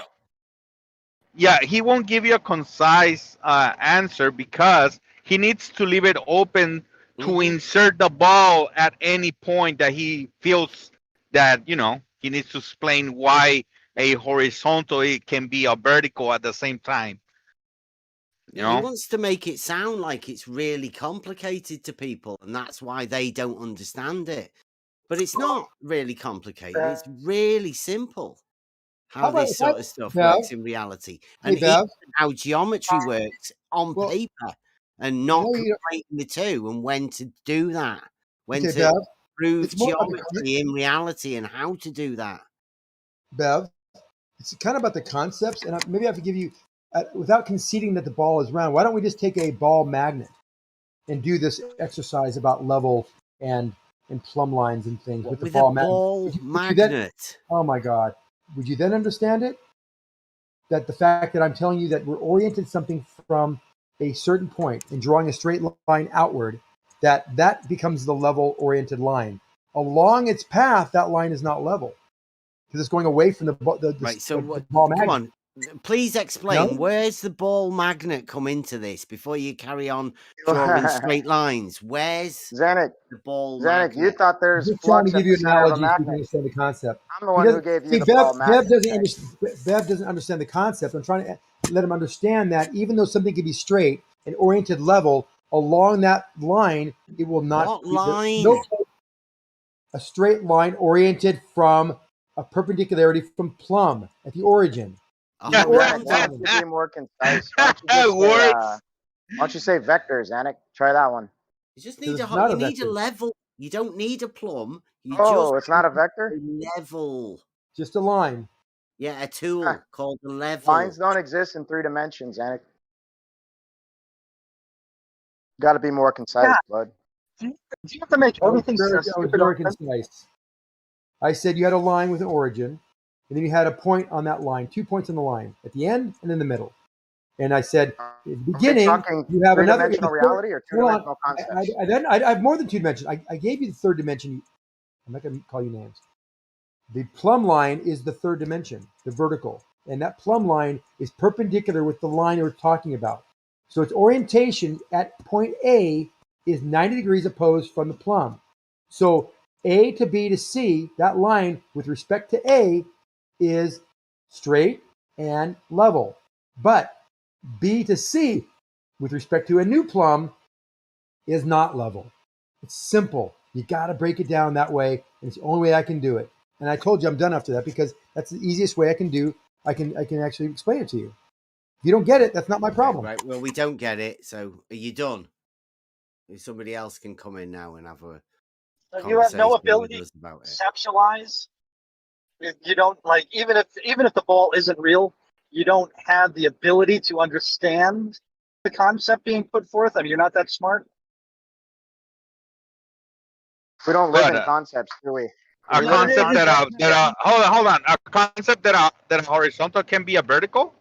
Yeah, he won't give you a concise answer because he needs to leave it open to insert the ball at any point that he feels that, he needs to explain why a horizontal it can be a vertical at the same time. He wants to make it sound like it's really complicated to people, and that's why they don't understand it. But it's not really complicated. It's really simple how this sort of stuff works in reality. And even how geometry works on paper and not conflating the two, and when to do that, when to prove geometry in reality and how to do that. Bev, it's kind of about the concepts, and maybe I have to give you, without conceding that the ball is round, why don't we just take a ball magnet and do this exercise about level and plumb lines and things with the ball magnet? Oh my God. Would you then understand it? That the fact that I'm telling you that we're oriented something from a certain point and drawing a straight line outward, that becomes the level oriented line. Along its path, that line is not level because it's going away from the ball magnet. Come on, please explain. Where's the ball magnet come into this before you carry on drawing straight lines? Where's Zanuck, the ball magnet? You thought there's I'm just trying flux to at give you the center of a analogies so you can magnet. understand the concept. I'm the one who gave you the ball magnet. Bev doesn't understand the concept. I'm trying to let him understand that even though something can be straight and oriented level, along that line, it will not. What line? A straight line oriented from a perpendicularity from plumb at the origin. Why don't you be more concise? Why don't you say vectors, Zanuck? Try that one. You just need a level. You don't need a plumb. It's not a vector? Level. Just a line. Yeah, a tool called the level. Lines don't exist in 3 dimensions, Zanuck. Got to be more concise, bud. Do you have to make everything so stupid? Very concise. I said you had a line with an origin, and then you had a point on that line, 2 points on the line, at the end and in the middle. And I said, at the beginning, you have another three-dimensional reality or two-dimensional concepts. I have more than 2 dimensions. I gave you the third dimension. I'm not going to call you names. The plumb line is the third dimension, the vertical. And that plumb line is perpendicular with the line we're talking about. So its orientation at point A is 90 degrees opposed from the plumb. So A to B to C, that line with respect to A is straight and level. But B to C with respect to a new plumb is not level. It's simple. You got to break it down that way, and it's the only way I can do it. And I told you I'm done after that because that's the easiest way I can do. I can actually explain it to you. If you don't get it, that's not my problem. Right. Well, we don't get it. So are you done? If somebody else can come in now and have a So you have no ability to conceptualize. You don't even if the ball isn't real, you don't have the ability to understand the concept being put forth. I mean, you're not that smart. We don't live in concepts, do we? A concept that hold on. A concept that a horizontal can be a vertical.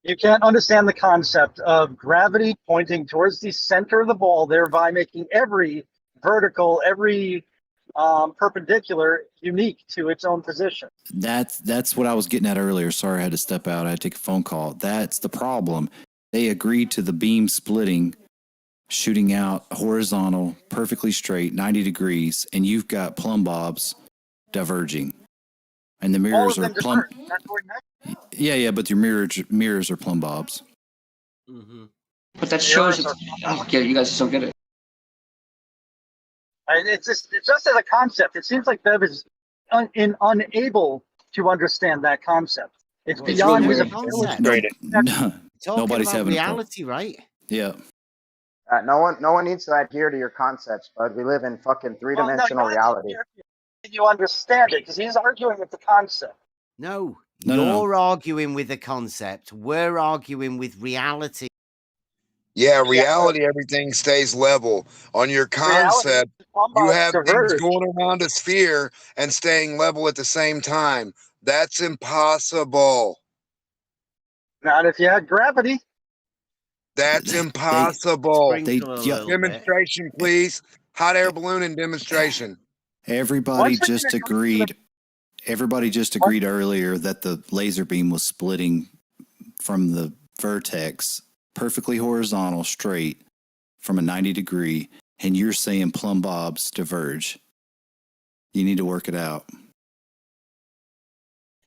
You can't understand the concept of gravity pointing towards the center of the ball, thereby making every vertical, every perpendicular unique to its own position. That's what I was getting at earlier. Sorry, I had to step out. I had to take a phone call. That's the problem. They agreed to the beam splitting, shooting out horizontal, perfectly straight, 90 degrees, and you've got plumb bobs diverging. And the mirrors are plumb. Yeah, but your mirrors are plumb bobs. Mm-hmm. But that shows. Oh, yeah, you guys are so good at it. It's just as a concept. It seems like Bev is unable to understand that concept. It's beyond his ability. Nobody's having reality, right? Yeah. No one needs to adhere to your concepts, bud. We live in fucking three-dimensional reality. You understand it because he's arguing with the concept. No, you're arguing with the concept. We're arguing with reality. Yeah, reality, everything stays level. On your concept, you have things going around a sphere and staying level at the same time. That's impossible. Not if you had gravity. That's impossible. Demonstration, please. Hot air balloon and demonstration. Everybody just agreed earlier that the laser beam was splitting from the vertex perfectly horizontal, straight from a 90 degree, and you're saying plumb bobs diverge. You need to work it out.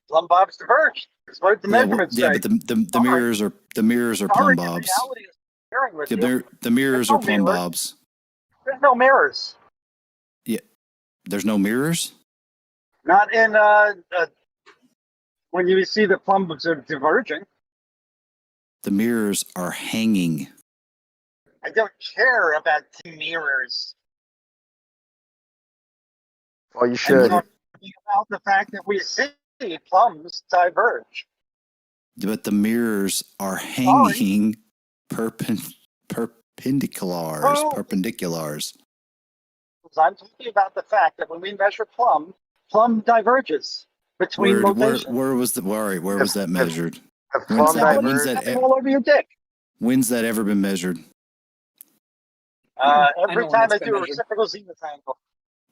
Plumb bobs diverge. That's what the measurements say. Yeah, but the mirrors are plumb bobs. The mirrors are plumb bobs. There's no mirrors. Yeah, there's no mirrors. Not in when you see the plumb bobs are diverging. The mirrors are hanging. I don't care about the mirrors. Well, you should. I'm talking about the fact that we see plums diverge. But the mirrors are hanging perpendiculars. Perpendiculars. I'm talking about the fact that when we measure plum diverges between locations. Where was that measured? All over your dick. When's that ever been measured? Every time I do a reciprocal zenith angle.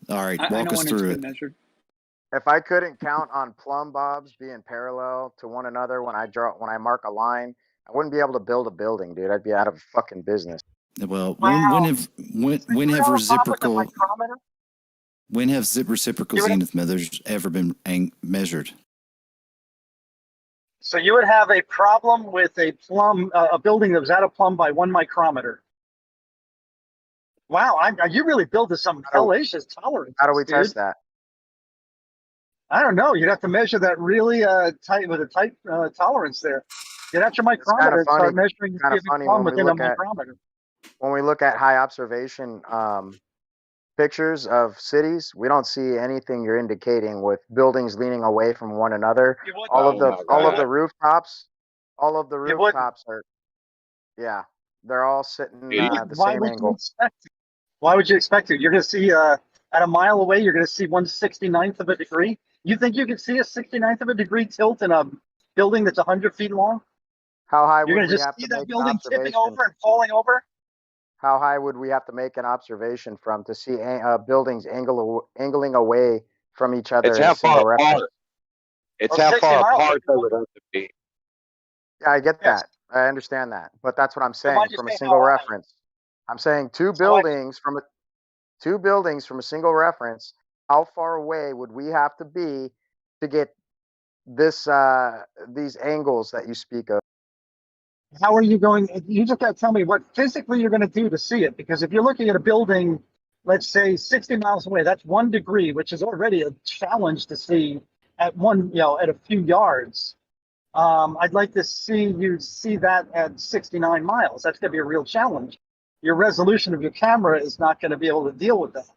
All right, walk us through it. If I couldn't count on plumb bobs being parallel to one another when I mark a line, I wouldn't be able to build a building, dude. I'd be out of fucking business. Well, when have reciprocal zenith measures ever been measured? So you would have a problem with a building that was out of plumb by 1 micrometer. Wow, you really built to some hellacious tolerance. How do we test that? I don't know. You'd have to measure that really tight with a tight tolerance there. Get out your micrometer and start measuring the plumb within a micrometer. When we look at high observation pictures of cities, we don't see anything you're indicating with buildings leaning away from one another. All of the rooftops are, yeah, they're all sitting the same angle. Why would you expect it? You're going to see at a mile away, you're going to see 1/69th of a degree. You think you can see a 69th of a degree tilt in a building that's 100 feet long? How high you're would going to we have just see to that make building tipping over and falling over? How high would we have to make an observation from to see buildings angling away from each other? It's how far apart. It's how far apart they would have to be. Yeah, I get that. I understand that. But that's what I'm saying from a single reference. I'm saying two buildings from a single reference. How far away would we have to be to get these angles that you speak of? How are you going? You just got to tell me what physically you're going to do to see it. Because if you're looking at a building, let's say 60 miles away, that's 1 degree, which is already a challenge to see at a few yards. I'd like to see you see that at 69 miles. That's going to be a real challenge. Your resolution of your camera is not going to be able to deal with that.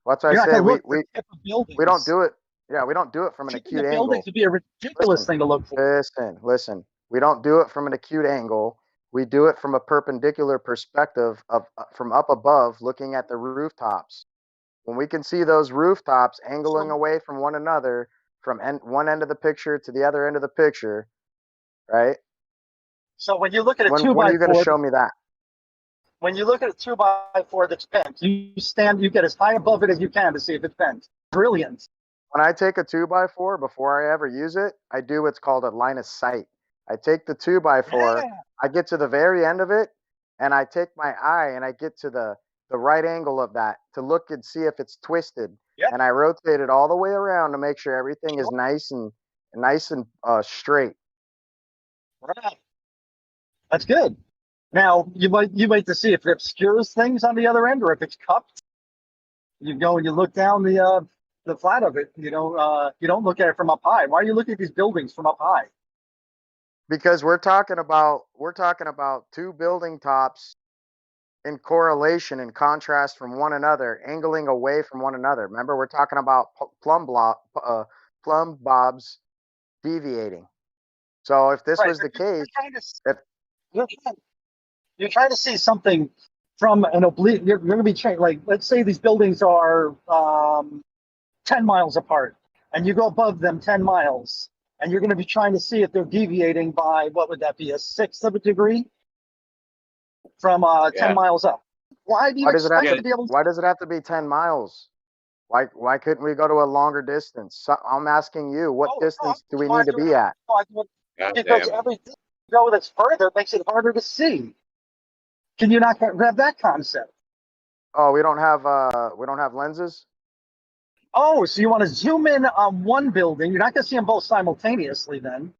What's I say? We don't do it. Yeah, we don't do it from an acute angle. Building to be a ridiculous thing to look for. Listen. We don't do it from an acute angle. We do it from a perpendicular perspective from up above, looking at the rooftops. When we can see those rooftops angling away from one another, from one end of the picture to the other end of the picture, right? So when you look at a 2x4, when are you going to show me that? when you look at a 2x4 that's bent, you get as high above it as you can to see if it's bent. Brilliant. When I take a 2x4, before I ever use it, I do what's called a line of sight. I take the 2x4, I get to the very end of it, and I take my eye and I get to the right angle of that to look and see if it's twisted. Yep. And I rotate it all the way around to make sure everything is nice and straight. Right. That's good. Now you wait to see if it obscures things on the other end or if it's cupped. You go and you look down the flat of it. You don't look at it from up high. Why are you looking at these buildings from up high? Because we're talking about two building tops in correlation and contrast from one another, angling away from one another. Remember, we're talking about plumb bobs deviating. So if this was the case, you're trying to see something from an oblique. You're going to be trying, like, let's say these buildings are 10 miles apart, and you go above them 10 miles, and you're going to be trying to see if they're deviating by, what would that be, a sixth of a degree from 10 miles up. Why do you expect it to be able to? Why does it have to be 10 miles? Why couldn't we go to a longer distance? So I'm asking you, what distance do we need to be at? Because everything you go that's further makes it harder to see. Can you not grab that concept? Oh, we don't have lenses? Oh, so you want to zoom in on one building. You're not going to see them both simultaneously then.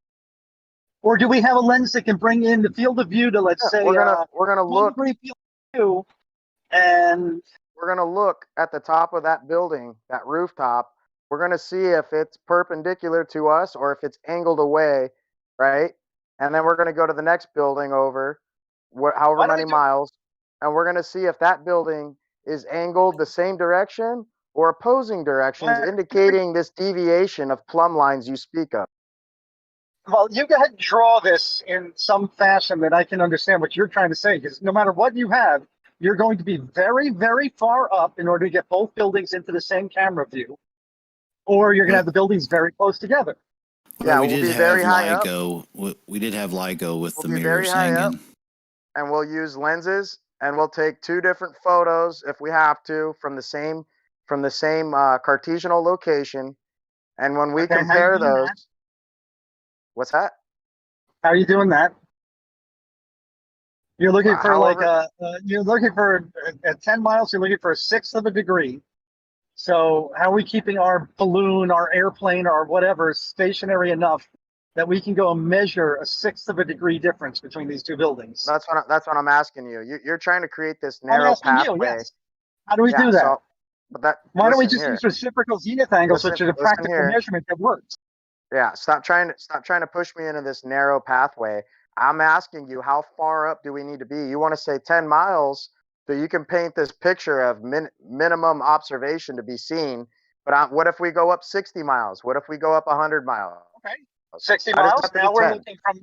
Or do we have a lens that can bring in the field of view to, let's say, we're gonna look, 1 degree field of view, and we're gonna look at the top of that building, that rooftop. We're gonna see if it's perpendicular to us or if it's angled away, right? And then we're gonna go to the next building over, however many miles, and we're gonna see if that building is angled the same direction or opposing directions, indicating this deviation of plumb lines you speak of. Well, you go ahead and draw this in some fashion that I can understand what you're trying to say, because no matter what you have, you're going to be very, very far up in order to get both buildings into the same camera view, or you're going to have the buildings very close together. Well, we did have LIGO. We did have LIGO with the mirrors hanging. And we'll use lenses, and we'll take two different photos if we have to from the same Cartesian location. And when we compare those, what's that? How are you doing that? You're looking for you're looking for at 10 miles. You're looking for a sixth of a degree. So how are we keeping our balloon, our airplane, or whatever stationary enough that we can go and measure a sixth of a degree difference between these two buildings? That's what I'm asking you. You're trying to create this narrow pathway. Yes. How do we do that? Why don't we just here. use reciprocal zenith angles, which is a practical measurement that works? Yeah, stop trying to push me into this narrow pathway. I'm asking you, how far up do we need to be? You want to say 10 miles so you can paint this picture of minimum observation to be seen. But what if we go up 60 miles? What if we go up 100 miles? Okay, 60 miles. Now we're looking from.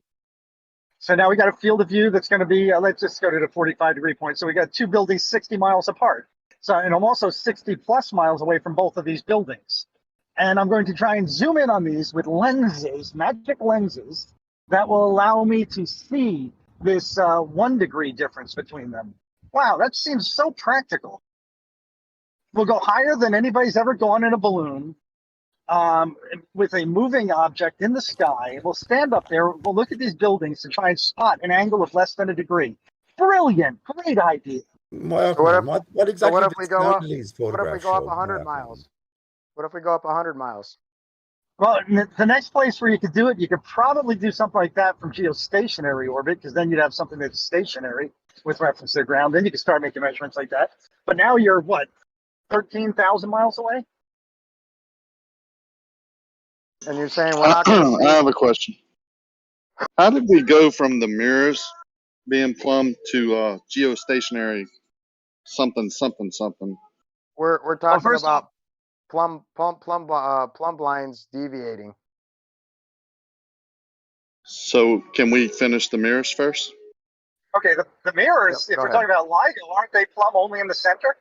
So now we got a field of view that's going to be. Let's just go to the 45-degree point. So we got two buildings 60 miles apart. So, and I'm also 60 plus miles away from both of these buildings. And I'm going to try and zoom in on these with lenses, magic lenses, that will allow me to see this 1 degree difference between them. Wow, that seems so practical. We'll go higher than anybody's ever gone in a balloon with a moving object in the sky. We'll stand up there. We'll look at these buildings to try and spot an angle of less than a degree. Brilliant. Great idea. What exactly what if we go up 100 miles? What if we go up 100 miles? Well, the next place where you could do it, you could probably do something like that from geostationary orbit, because then you'd have something that's stationary with reference to the ground. Then you could start making measurements like that. But now you're, what, 13,000 miles away? And you're saying we're not going to I have a question. How did we go from the mirrors being plumbed to geostationary something? We're talking about plumb lines deviating. So can we finish the mirrors first? Okay, the mirrors, if we're talking about LIGO, aren't they plumb only in the center?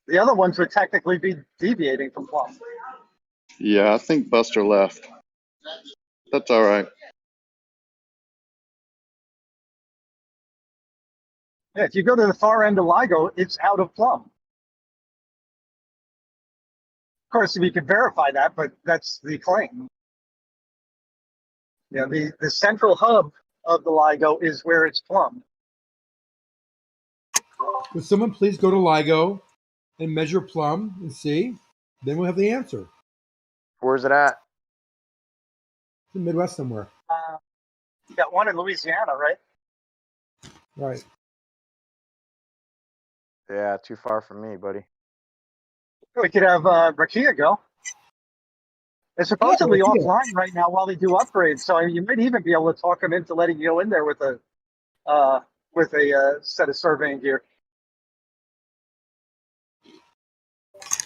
The other ones would technically be deviating from plumb. Yeah, I think Buster left. That's all right. Yeah, if you go to the far end of LIGO, it's out of plumb. Of course, if you can verify that, but that's the claim. Yeah, the central hub of the LIGO is where it's plumb. Would someone please go to LIGO and measure plumb and see? Then we'll have the answer. Where's it at? In the Midwest somewhere. You got one in Louisiana, right? Right. Yeah, too far from me, buddy. We could have Rakia go. They're supposedly offline right now while they do upgrades, so you might even be able to talk them into letting you go in there with a set of surveying gear.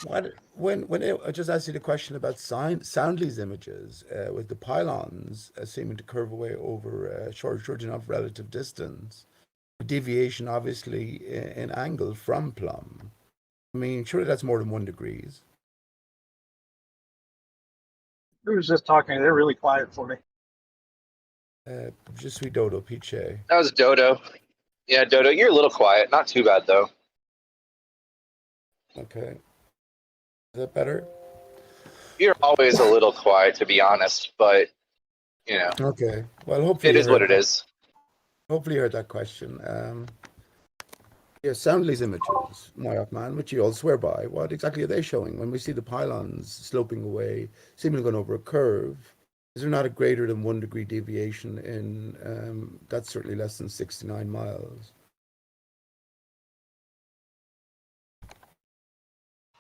When I just asked you the question about Soundly's images with the pylons seeming to curve away over a short enough relative distance, deviation obviously in angle from plumb. I mean, surely that's more than 1 degree. Who was just talking? They're really quiet for me. Je suis Dodo Piche. That was Dodo. Yeah, Dodo, you're a little quiet. Not too bad though. Okay. Is that better? You're always a little quiet, to be honest, but you know. Okay. Well, hopefully it is what it is. Hopefully you heard that question. Yeah, Soundly's images, man, which you all swear by. What exactly are they showing? When we see the pylons sloping away, seemingly going over a curve, is there not a greater than 1 degree deviation in? That's certainly less than 69 miles.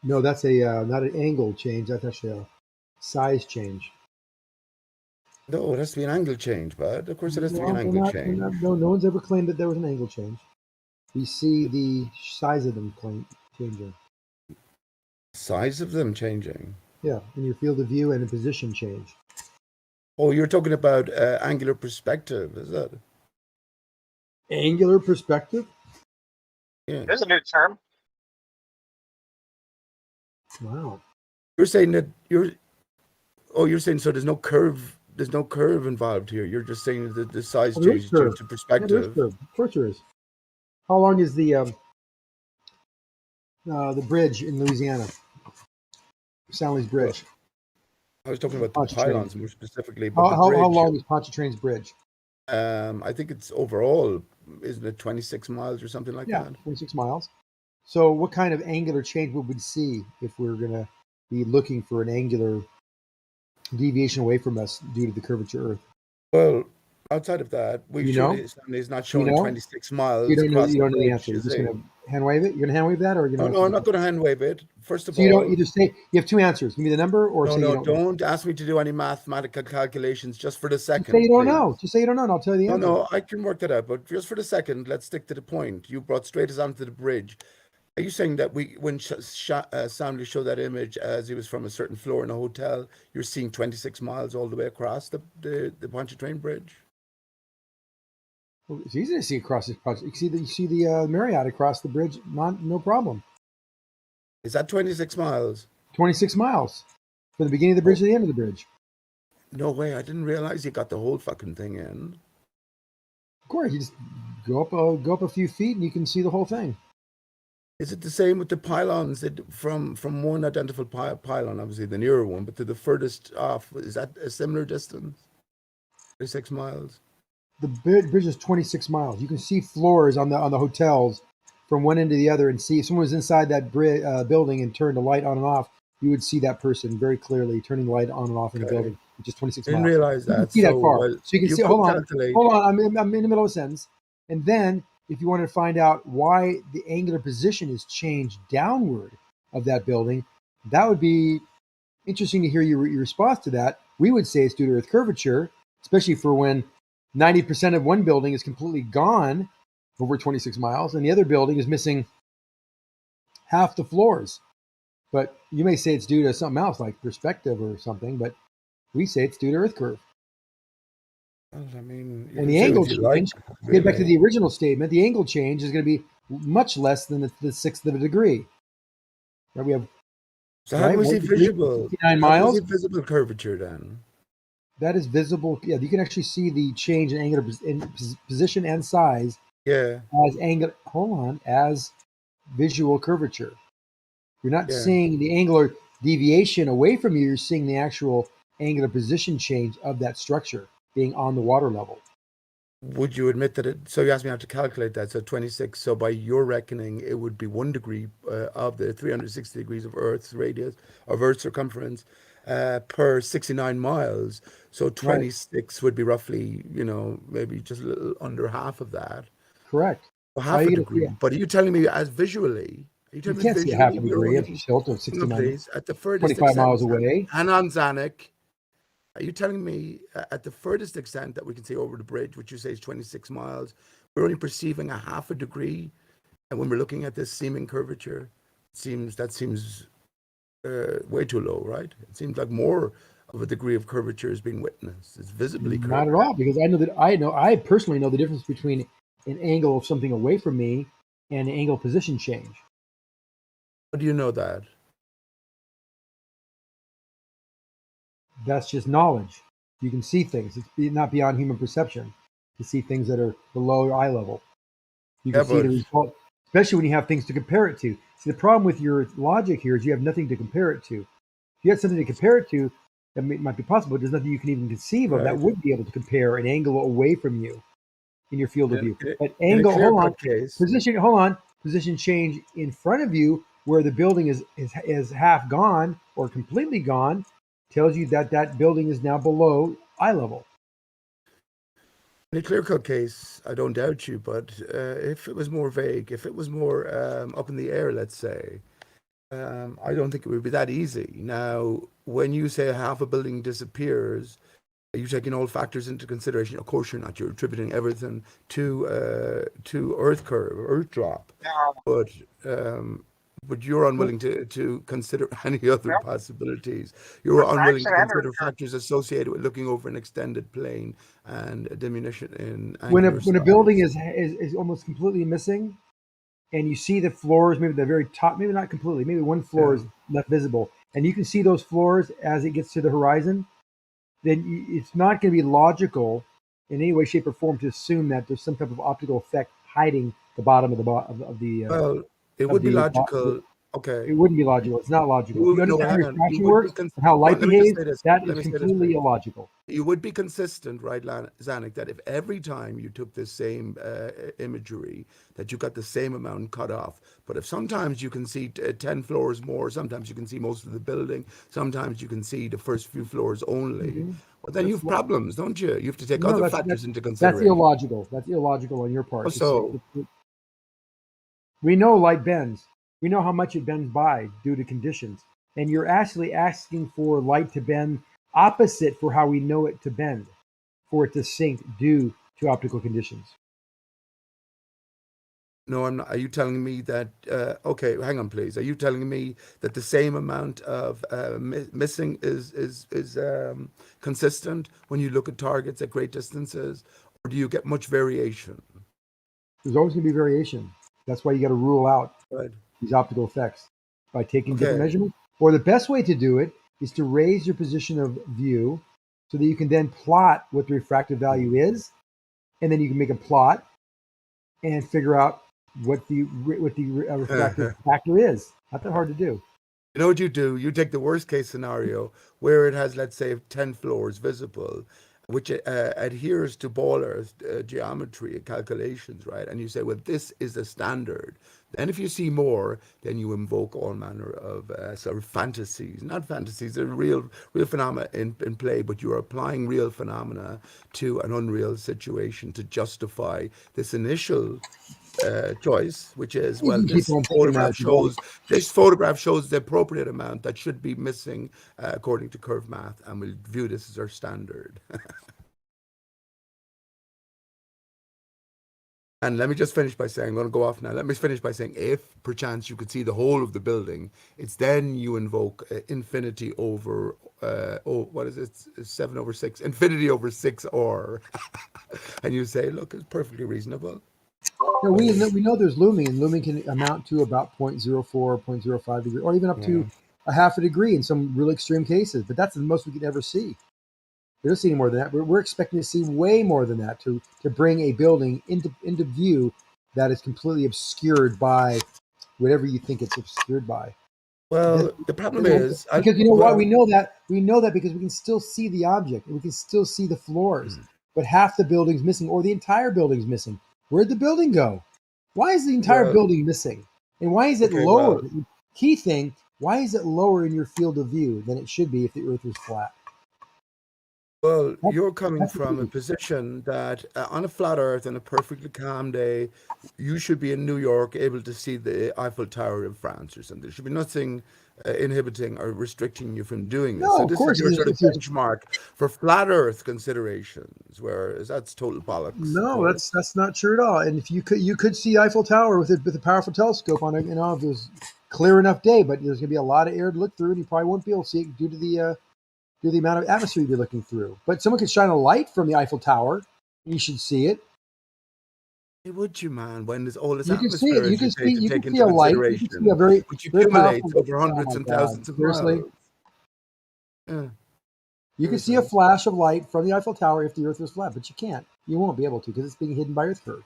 No, that's a not an angle change. That's actually a size change. No, it has to be an angle change, bud. Of course, it has to be an angle change. No one's ever claimed that there was an angle change. We see the size of them changing. Size of them changing? Yeah, in your field of view and a position change. Oh, you're talking about angular perspective, is that? Angular perspective? Yeah. There's a new term. Wow. You're saying that you're saying so there's no curve involved here. You're just saying that the size changes due to perspective. Yeah, of course there is. How long is the bridge in Louisiana? Soundly's bridge. I was talking about the pylons more specifically. But how long is Pontchartrain's bridge? I think it's overall, isn't it 26 miles or something like that? 26 miles. So what kind of angular change would we see if we're going to be looking for an angular deviation away from us due to the curvature Earth? Well, outside of that, it's not showing 26 miles. You don't know the answer. You're just going to hand wave it? You're going to hand wave that? Or No, I'm not going to hand wave it. First of all... you just say, you have 2 answers. Give me the number or say you don't know. Don't ask me to do any mathematical calculations just for the second. Just say you don't know. Just say you don't know and I'll tell you the answer. No, I can work that out. But just for the second, let's stick to the point. You brought straight us onto the bridge. Are you saying that when Soundly showed that image as he was from a certain floor in a hotel, you're seeing 26 miles all the way across the Pontchartrain Bridge? Well, it's easy to see across this project. You see the Marriott across the bridge, no problem. Is that 26 miles? 26 miles from the beginning of the bridge to the end of the bridge. No way! I didn't realize you got the whole fucking thing in. Of course, you just go up a few feet and you can see the whole thing. Is it the same with the pylons that from one identical pylon, obviously the nearer one, but to the furthest off, is that a similar distance? 26 miles. The bridge is 26 miles. You can see floors on the hotels from one end to the other, and see if someone was inside that building and turned the light on and off, you would see that person very clearly turning the light on and off in the building, which is 26 miles. Didn't realize that. You can see that far. So you can see. Hold on. I'm in the middle of a sentence, and then. If you wanted to find out why the angular position is changed downward of that building, that would be interesting to hear your response to that. We would say it's due to Earth curvature, especially for when 90% of one building is completely gone over 26 miles, and the other building is missing half the floors. But you may say it's due to something else, like perspective or something, but we say it's due to Earth curve. Well, I mean, and the angle change, get back to the original statement, the angle change is going to be much less than the 1/6 of a degree. Right? We have. So how was it visible? 59 miles. How was it visible curvature then? That is visible. Yeah, you can actually see the change in angular position and size Yeah. as angle. Hold on, as visual curvature. You're not Yeah. seeing the angular deviation away from you. You're seeing the actual angular position change of that structure being on the water level. Would you admit that it? So you asked me how to calculate that. So 26. So by your reckoning, it would be 1 degree of the 360 degrees of Earth's radius, of Earth's circumference, per 69 miles. So 26 would be roughly, maybe just a little under half of that. Correct. Well, half a degree. But are you telling me as visually? Are you telling me can't see a half a visually? degree if it's tilted 69, Please, at the furthest 25 extent, miles away. Hang on, Zanuck. Are you telling me at the furthest extent that we can see over the bridge, which you say is 26 miles, we're only perceiving a half a degree? And when we're looking at this seeming curvature, that seems way too low, right? It seems like more of a degree of curvature is being witnessed. It's visibly curved. Not at all, because I personally know the difference between an angle of something away from me and an angle position change. How do you know that? That's just knowledge. You can see things. It's not beyond human perception to see things that are below eye level. You can see the result, especially when you have things to compare it to. See, the problem with your logic here is you have nothing to compare it to. If you had something to compare it to, that might be possible, but there's nothing you can even conceive of that would be able to compare an angle away from you in your field of view. But angle, position change in front of you where the building is half gone or completely gone tells you that building is now below eye level. In a clear-cut case, I don't doubt you, but if it was more vague, if it was more up in the air, let's say, I don't think it would be that easy. Now, when you say half a building disappears, are you taking all factors into consideration? Of course you're not. You're attributing everything to Earth curve, Earth drop. But you're unwilling to consider any other possibilities. You're unwilling to consider factors associated with looking over an extended plane and a diminution in When angular a size. building is almost completely missing, and you see the floors, maybe the very top, maybe not completely, maybe one floor is left visible, and you can see those floors as it gets to the horizon, then it's not going to be logical in any way, shape, or form to assume that there's some type of optical effect hiding the bottom of the. Well, it would be logical. Okay. It wouldn't be logical. It's not logical. If you understand how refraction works and how light behaves, that is completely illogical. You would be consistent, right, Zanuck, that if every time you took the same imagery, that you got the same amount cut off. But if sometimes you can see 10 floors more, sometimes you can see most of the building, sometimes you can see the first few floors only, well, then you have problems, don't you? You have to take other factors into consideration. That's illogical. That's illogical on your part. So, we know light bends. We know how much it bends by due to conditions. And you're actually asking for light to bend opposite for how we know it to bend, for it to sink due to optical conditions. No, I'm not. Are you telling me that, okay, hang on, please. Are you telling me that the same amount of missing is consistent when you look at targets at great distances? Or do you get much variation? There's always going to be variation. That's why you got to rule out these optical effects by taking different measurements. Or the best way to do it is to raise your position of view so that you can then plot what the refractive value is, and then you can make a plot and figure out what the refractive factor is. Not that hard to do. You know what you do? You take the worst case scenario where it has, let's say, 10 floors visible, which adheres to ball earth geometry and calculations, right? And you say, well, this is the standard. Then if you see more, then you invoke all manner of sort of fantasies. Not fantasies, they're real phenomena in play, but you're applying real phenomena to an unreal situation to justify this initial choice, which is, well, this photograph shows the appropriate amount that should be missing according to curve math, and we'll view this as our standard. And let me just finish by saying, I'm going to go off now. Let me finish by saying, if perchance you could see the whole of the building, it's then you invoke infinity over, what is it? 7 over 6, infinity over 6R. And you say, look, it's perfectly reasonable. No, we know there's looming, and looming can amount to about 0.04 or 0.05 degree, or even up to a half a degree in some really extreme cases. But that's the most we could ever see. We don't see any more than that. We're expecting to see way more than that to bring a building into view that is completely obscured by whatever you think it's obscured by. Well, the problem is because you know why we know that because we can still see the object and we can still see the floors, but half the building's missing or the entire building's missing. Where'd the building go? Why is the entire building missing? And why is it lower? Key thing, why is it lower in your field of view than it should be if the Earth was flat? Well, you're coming from a position that on a flat Earth on a perfectly calm day, you should be in New York able to see the Eiffel Tower in France or something. There should be nothing inhibiting or restricting you from doing this. No, so of this course, is your sort of benchmark for flat Earth considerations, whereas that's total bollocks. No, that's not true at all. And if you could see Eiffel Tower with a powerful telescope on it, if it was clear enough day, but there's going to be a lot of air to look through, and you probably won't be able to see it due to the amount of atmosphere you're looking through. But someone could shine a light from the Eiffel Tower, and you should see it. Hey, would you, man? When there's all this You can see atmosphere it. You can see into a light. You can see a very, which very accumulates powerful. over hundreds and thousands of Seriously, miles. Yeah. you can see a flash of light from the Eiffel Tower if the Earth was flat, but you can't. You won't be able to because it's being hidden by Earth curve.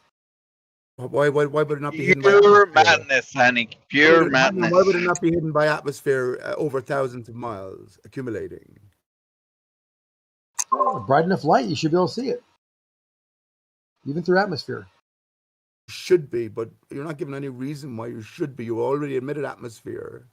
Why would it not be hidden by Pure atmosphere? madness, Hanny. Pure madness. Why would it not be hidden by atmosphere over thousands of miles accumulating? Bright enough light, you should be able to see it, even through atmosphere. Should be, but you're not given any reason why you should be. You already admitted atmosphere.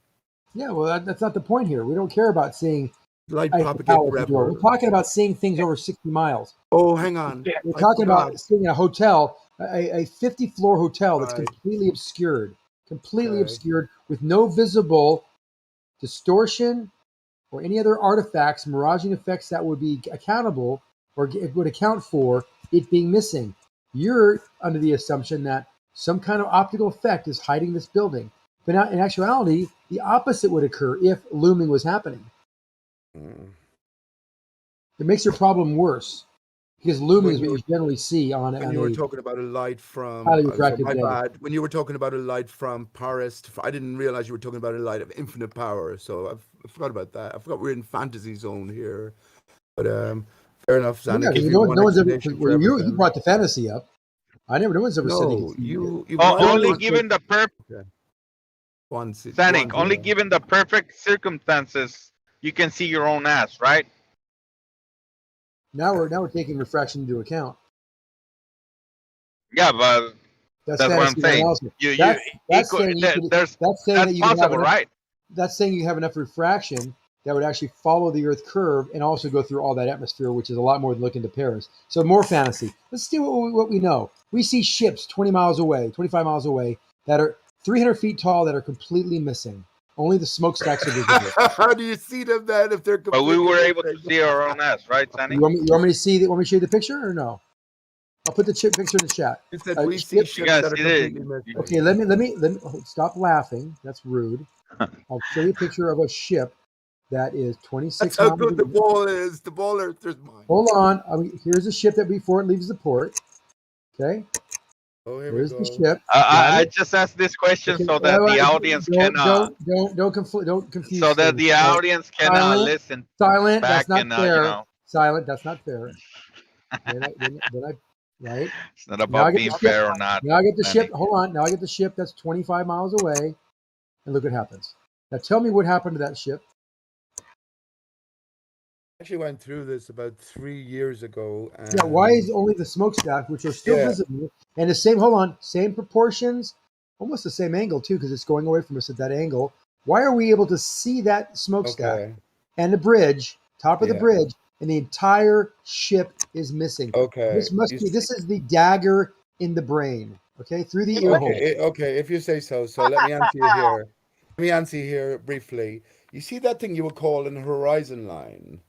Yeah, well, that's not the point here. We don't care about seeing light propagate forever. We're talking about seeing things over 60 miles. Oh, hang on. We're talking about seeing a hotel, a 50-floor hotel that's completely obscured, obscured with no visible distortion or any other artifacts, miraging effects that would be accountable or would account for it being missing. You're under the assumption that some kind of optical effect is hiding this building. But now, in actuality, the opposite would occur if looming was happening. It makes your problem worse because looming is what you generally see on. When you were talking about a light from, highly refractive day. bad. When you were talking about a light from Paris, I didn't realize you were talking about a light of infinite power. So I forgot about that. I forgot we're in fantasy zone here. But fair enough, Zanuck. You brought the fantasy up. No one's ever said you only given the perfect. Okay. Zanuck, only given the perfect circumstances, you can see your own ass, right? Now we're taking refraction into account. Yeah, but that's what I'm saying. That's possible, right? That's saying you have enough refraction that would actually follow the Earth curve and also go through all that atmosphere, which is a lot more than looking to Paris. So more fantasy. Let's see what we know. We see ships 20 miles away, 25 miles away that are 300 feet tall that are completely missing. Only the smokestacks are visible. How do you see them then if they're completely But we were able to see our own ass, right, Sonny? You want me to see that? Want me to show you the picture or no? I'll put the picture in the chat. You said we see ships that are completely missing. Okay, let me stop laughing. That's rude. I'll show you a picture of a ship that is 26 That's how good the ball is. The ball Earther's mine. Hold on. Here's a ship that before it leaves the port. Okay. Oh, here's the ship. I just asked this question so that the audience can don't confuse. So that the audience can listen. Silent. Back That's not and, fair. Silent. That's not fair. Right. It's not about being fair or not. Now I get the ship. Hold on. Now I get the ship that's 25 miles away, and look what happens. Now tell me what happened to that ship. I actually went through this about 3 years ago. And yeah, why is only the smokestack, which are still visible, and the same proportions, almost the same angle too, because it's going away from us at that angle. Why are we able to see that smokestack and the bridge, top of the bridge, and the entire ship is missing? Okay. This is the dagger in the brain, through the ear hole. Okay, if you say so. So let me answer you here. Let me answer you here briefly. You see that thing you would call an horizon line?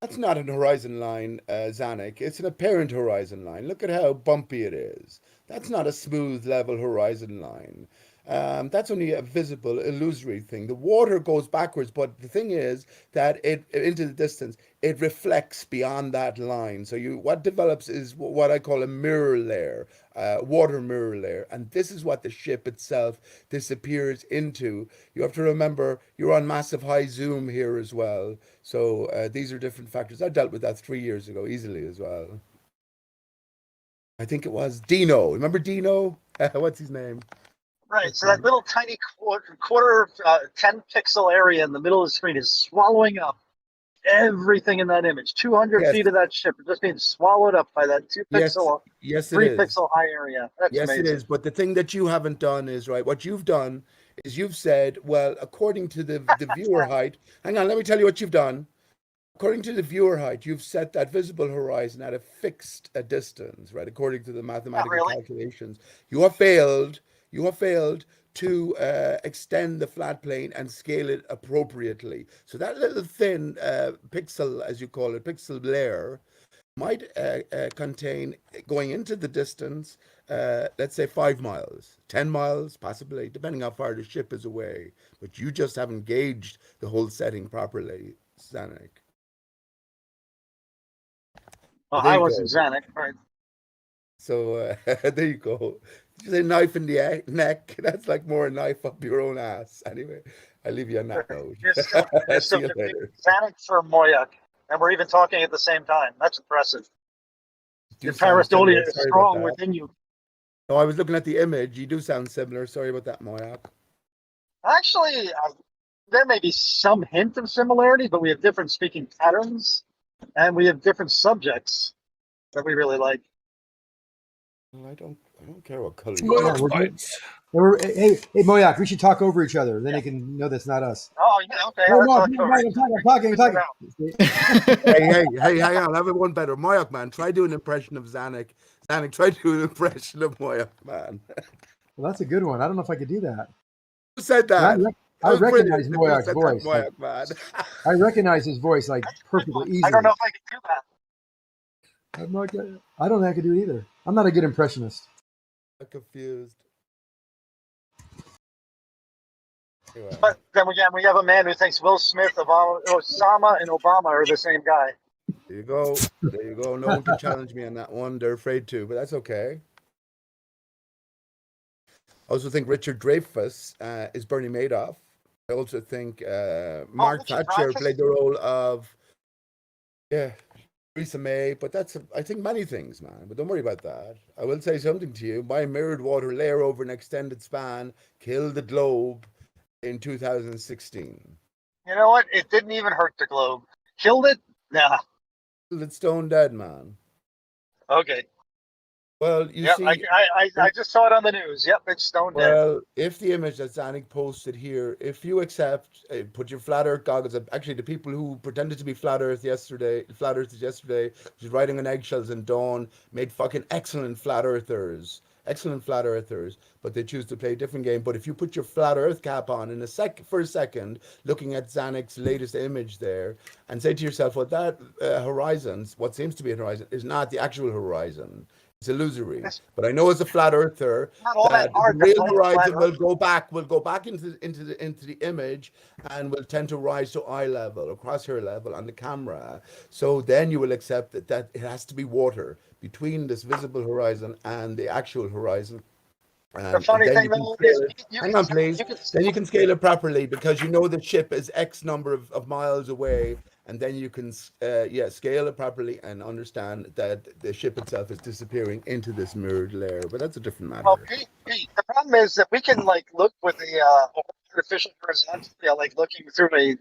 That's not an horizon line, Zanuck. It's an apparent horizon line. Look at how bumpy it is. That's not a smooth, level horizon line. That's only a visible, illusory thing. The water goes backwards, but the thing is that it into the distance, it reflects beyond that line. So what develops is what I call a mirror layer, water mirror layer, and this is what the ship itself disappears into. You have to remember you're on massive high zoom here as well. So these are different factors. I dealt with that 3 years ago easily as well. I think it was Dino. Remember Dino? What's his name? Right. So that little tiny quarter 10 pixel area in the middle of the screen is swallowing up everything in that image. 200 feet of that ship are just being swallowed up by that 2 pixel, yes, it 3 is. pixel high area. That's yes, amazing. it is. But the thing that you haven't done is, right, what you've done is you've said, well, according to the viewer height, hang on, let me tell you what you've done. According to the viewer height, you've set that visible horizon at a fixed distance, right? According to the mathematical calculations, you have failed to extend the flat plane and scale it appropriately. So that little thin pixel, as you call it, pixel layer, might contain, going into the distance, let's say 5 miles, 10 miles, possibly, depending how far the ship is away. But you just haven't gauged the whole setting properly, Zanuck. Well, I wasn't Zanuck, right? So there you go. Did you say knife in the neck? That's like more a knife up your own ass. Anyway, I leave you on that note. You're still See you later. Zanuck for Moyak, and we're even talking at the same time. That's impressive. Your pareidolia is strong within you. No, I was looking at the image. You do sound similar. Sorry about that, Moyak. Actually, there may be some hint of similarity, but we have different speaking patterns, and we have different subjects that we really like. Well, I don't care what color you are. Hey, Moyak, we should talk over each other. Then they can know that's not us. Oh, yeah, okay. I'm talking. Hey, I'll have it one better. Moyak, man, try doing an impression of Zanuck. Zanuck, try doing an impression of Moyak, man. Well, that's a good one. I don't know if I could do that. Who said that? I recognize Moyak's voice. Moyak, man. I recognize his voice like perfectly easily. I don't know if I can do that. I don't think I could do it either. I'm not a good impressionist. I'm confused. Anyway. But then again, we have a man who thinks Will Smith, Osama, and Obama are the same guy. There you go. There you go. No one can challenge me on that one. They're afraid to, but that's okay. I also think Richard Dreyfuss is Bernie Madoff. I also think Mark Thatcher played the role of, Theresa May, but that's, I think, many things, man. But don't worry about that. I will say something to you. My mirrored water layer over an extended span killed the globe in 2016. You know what? It didn't even hurt the globe. Killed it? Nah. Killed it stone dead, man. Okay. Well, you see, I just saw it on the news. Yep, it's stone dead. Well, if the image that Zanuck posted here, if you accept, put your flat Earth goggles up. Actually, the people who pretended to be flat Earthers yesterday, which is riding on eggshells and dawn, made fucking excellent flat earthers, but they choose to play a different game. But if you put your flat Earth cap on for a second, looking at Zanuck's latest image there, and say to yourself, well, that what seems to be a horizon, is not the actual horizon. It's illusory, but I know as a flat earther that the real horizon will go back into the image and will tend to rise to eye level or crosshair level on the camera. So then you will accept that it has to be water between this visible horizon and the actual horizon. The funny thing is, hang on, please. Then you can scale it properly because you know the ship is X number of miles away, and then you can scale it properly and understand that the ship itself is disappearing into this mirrored layer. But that's a different matter. Well, Pete, the problem is that we can look with the artificial horizontal, like looking through a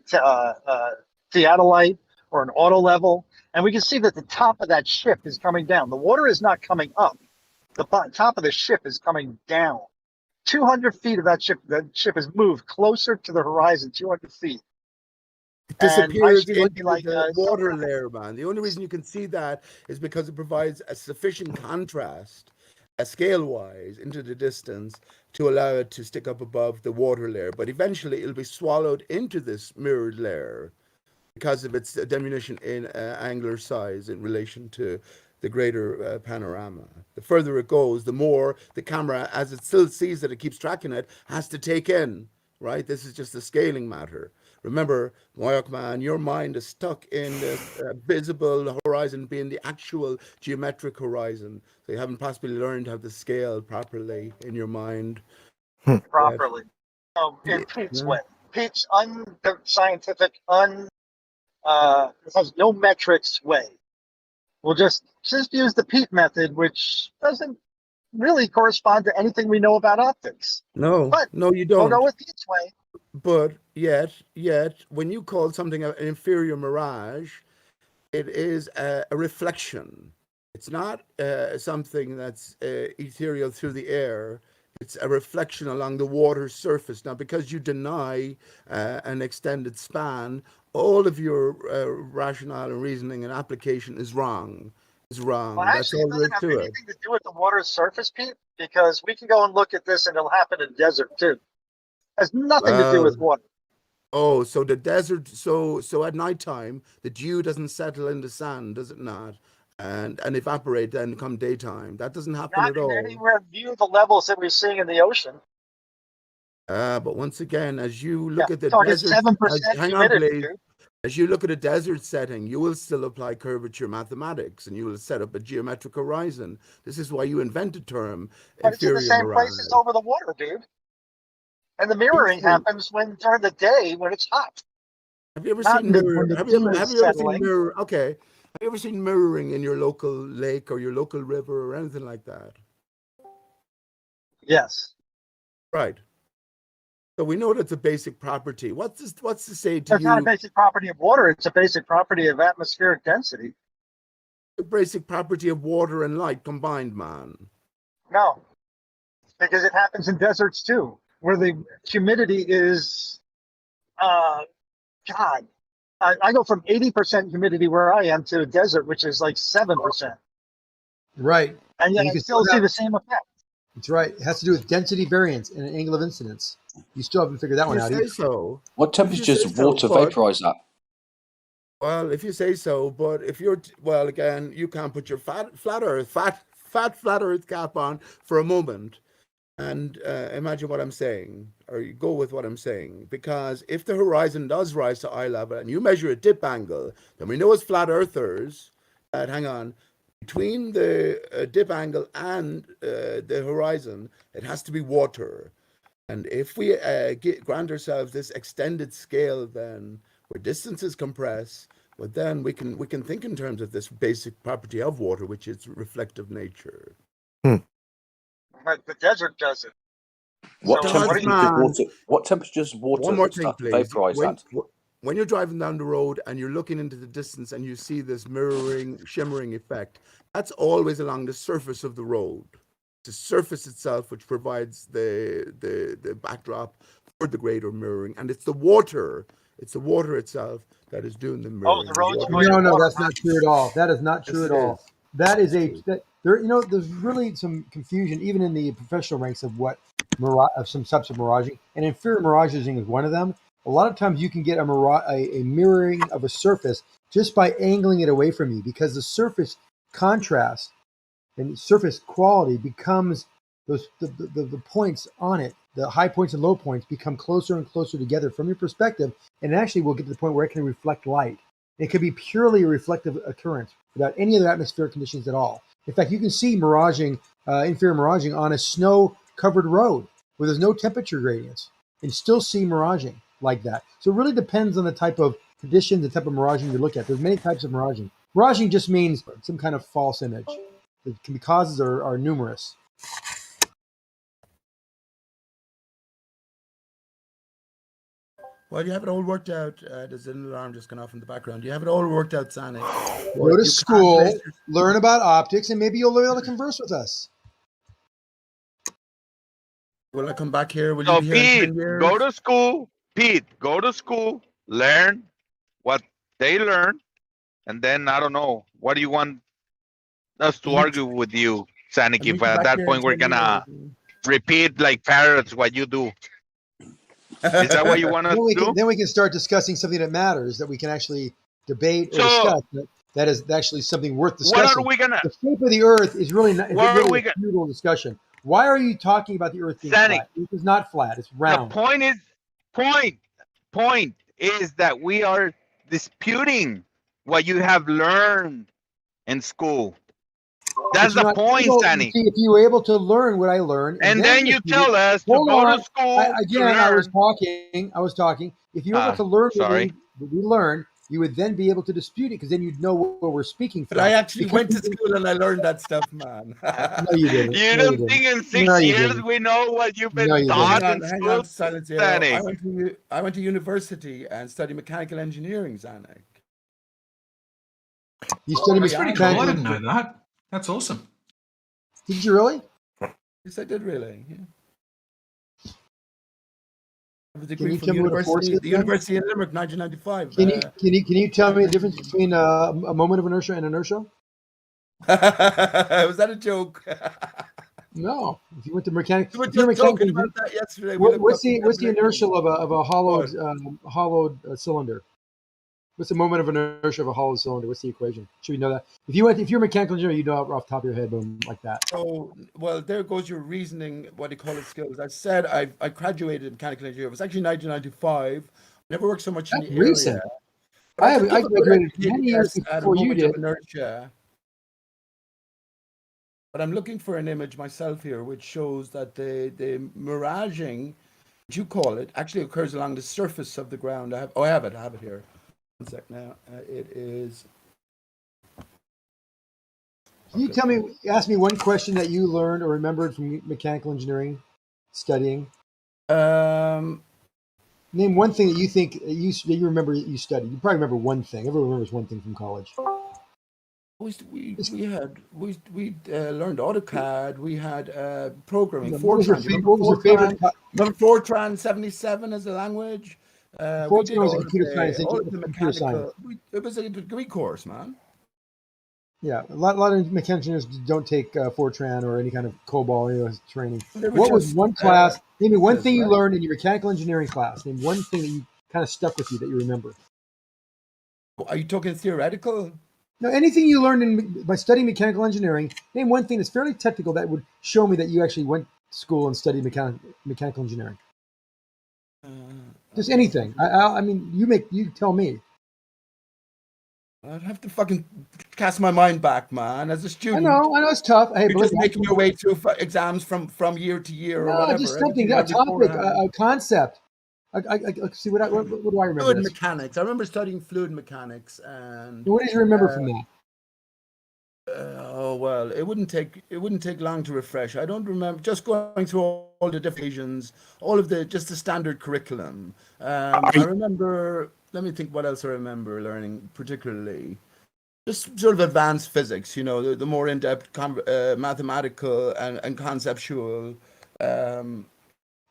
theodolite or an auto level, and we can see that the top of that ship is coming down. The water is not coming up. The top of the ship is coming down. 200 feet of that ship has moved closer to the horizon, 200 feet. It disappears into the water layer, man. The only reason you can see that is because it provides a sufficient contrast, scale-wise, into the distance to allow it to stick up above the water layer. But eventually, it'll be swallowed into this mirrored layer because of its diminution in angular size in relation to the greater panorama. The further it goes, the more the camera, as it still sees that it keeps tracking it, has to take in, right? This is just a scaling matter. Remember, man, your mind is stuck in this visible horizon being the actual geometric horizon. So you haven't possibly learned how to scale properly in your mind. Properly. In Pete's way. Pete's unscientific, has no metrics way. We'll just use the Pete method, which doesn't really correspond to anything we know about optics. No, but no, you don't. We'll go with Pete's way. But yet, when you call something an inferior mirage, it is a reflection. It's not something that's ethereal through the air. It's a reflection along the water surface. Now, because you deny an extended span, all of your rationale and reasoning and application is wrong. Is wrong. Well, That's actually, all it there doesn't is have to it. anything to do with the water's surface, Pete, because we can go and look at this and it'll happen in the desert too. It has nothing to do with water. Oh, so the desert, so at nighttime, the dew doesn't settle in the sand, does it not? And evaporate then come daytime. That doesn't happen Not at in all. anywhere near the levels that we're seeing in the ocean. But once again, as you look at the talking desert, 7% hang on, humidity, please. dude. As you look at a desert setting, you will still apply curvature mathematics, and you will set up a geometric horizon. This is why you invent the term But it's in the inferior same mirage. place as over the water, dude. And the mirroring happens during the day when it's hot. Have you ever Not seen mirror? when the Have you dew ever is seen settling. mirror? Okay. Have you ever seen mirroring in your local lake or your local river or anything like that? Yes. Right. So we know that's a basic property. What's to say to It's you? not a basic property of water. It's a basic property of atmospheric density. The basic property of water and light combined, man. No, because it happens in deserts too, where the humidity is, God. I go from 80% humidity where I am to a desert, which is like 7%. Right. And yet you I can still see have- the same effect. That's right. It has to do with density variance and an angle of incidence. You still haven't figured that one out either. So. What temperature does water vaporize at? Well, if you say so, but if you're well, again, you can't put your fat flat Earth cap on for a moment, and imagine what I'm saying, or you go with what I'm saying. Because if the horizon does rise to eye level, and you measure a dip angle, then we know as flat earthers that between the dip angle and the horizon, it has to be water. And if we grant ourselves this extended scale, then where distances compress, but then we can think in terms of this basic property of water, which is reflective nature. But the desert does it. What temperature does water One more thing, please. vaporize at? When you're driving down the road and you're looking into the distance and you see this mirroring, shimmering effect, that's always along the surface of the road. The surface itself, which provides the backdrop for the greater mirroring, and it's the water itself that is doing the mirroring. No, that's not true at all. That is not true at all. That is there's really some confusion even in the professional ranks of of some types of miraging, and inferior miraging is one of them. A lot of times you can get a mirroring of a surface just by angling it away from you, because the surface contrast and surface quality becomes the points on it, the high points and low points become closer and closer together from your perspective, and actually we'll get to the point where it can reflect light. It could be purely a reflective occurrence without any other atmospheric conditions at all. In fact, you can see miraging, inferior miraging on a snow-covered road where there's no temperature gradients, and still see miraging like that. So it really depends on the type of conditions, the type of miraging you look at. There's many types of miraging. Miraging just means some kind of false image. The causes are numerous. Well, you have it all worked out. There's an alarm just gone off in the background. You have it all worked out, Sonic. Go to school, learn about optics, and maybe you'll be able to converse with us. Will I come back here? Will So you be here in 10 Pete, years? go to school. Pete, go to school, learn what they learn, and then I don't know. What do you want us to argue with you, Sonic? If at that point we're gonna repeat like parrots what you do. Is that what you want us to do? Then we can start discussing something that matters, that we can actually debate or discuss. that is actually something worth discussing. What are we gonna? The shape of the Earth is really not, What are we a futile discussion. Why are you talking about the Earth being Sonic, flat? It is not flat. It's round. The point is that we are disputing what you have learned in school. That's the point, Sonic. See, if you were able to learn what I learned, and then you tell us to go to school. I was talking. If you were able to learn what we learned, you would then be able to dispute it because then you'd know what we're speaking from. But I actually went to school and I learned that stuff, man. No, you didn't. You don't think in 6 years we know what you've been taught in school? I went to university and studied mechanical engineering, Zanek. You studied That's pretty cool. I didn't know that. That's awesome. Did you really? Yes, I did really. Yeah. I have a Can degree you from tell me what a force is? the University of Limerick, 1995. Can you tell me the difference between a moment of inertia and inertia? Was that a joke? No. If you went to mechanics, we were just talking about that yesterday. What's the inertial of a hollowed cylinder? What's the moment of inertia of a hollow cylinder? What's the equation? Should we know that? If you're a mechanical engineer, you know it off the top of your head, boom, like that. Oh, well, there goes your reasoning, what do you call it, skills. I said I graduated in mechanical engineering. It was actually 1995. Never worked so much in the recent. area. I graduated many years before you did. Inertia. But I'm looking for an image myself here, which shows that the miraging, what you call it, actually occurs along the surface of the ground. I have it here. One sec now. It is. Can you tell me? Ask me one question that you learned or remembered from mechanical engineering studying. Name one thing that you think you remember you studied. You probably remember one thing. Everyone remembers one thing from college. We learned AutoCAD. We had programming. What was your favorite? Remember Fortran 77 as a language. Fortran was a computer science. It was a degree course, man. Yeah, a lot of mechanical engineers don't take Fortran or any kind of COBOL training. What was one class? Name me one thing you learned in your mechanical engineering class. Name one thing that you kind of stuck with you that you remember. Are you talking theoretical? No, anything you learned by studying mechanical engineering. Name one thing that's fairly technical that would show me that you actually went to school and studied mechanical engineering. Just anything. I mean, you tell me. I'd have to fucking cast my mind back, man. As a student, I know it's tough. Hey, you're just making your way through exams from year to year or whatever. Just something, a topic, a concept. I see what do I remember? Fluid mechanics. I remember studying fluid mechanics, and what did you remember from that? Oh well, it wouldn't take long to refresh. I don't remember just going through all the divisions, all of the standard curriculum. I remember. Let me think. What else I remember learning, particularly, just sort of advanced physics. You know, the more in-depth mathematical and conceptual.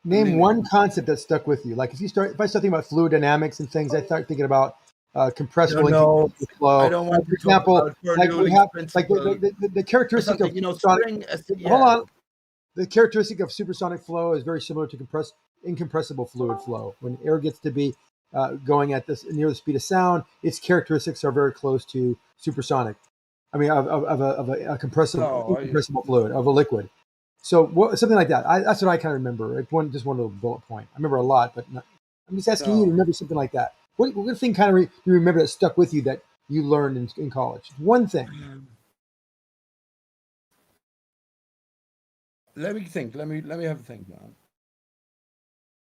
Name one concept that stuck with you. Like if I start thinking about fluid dynamics and things, I start thinking about compressible and compressible flow. I don't want for example, the characteristic of the characteristic of supersonic flow is very similar to incompressible fluid flow. When air gets to be going at this near the speed of sound, its characteristics are very close to supersonic. I mean, of a incompressible fluid, of a liquid. So something like that. That's what I kind of remember. Just one little bullet point. I remember a lot, but I'm just asking you to remember something like that. What thing kind of you remember that stuck with you that you learned in college? One thing. Let me think. Let me have a think, man.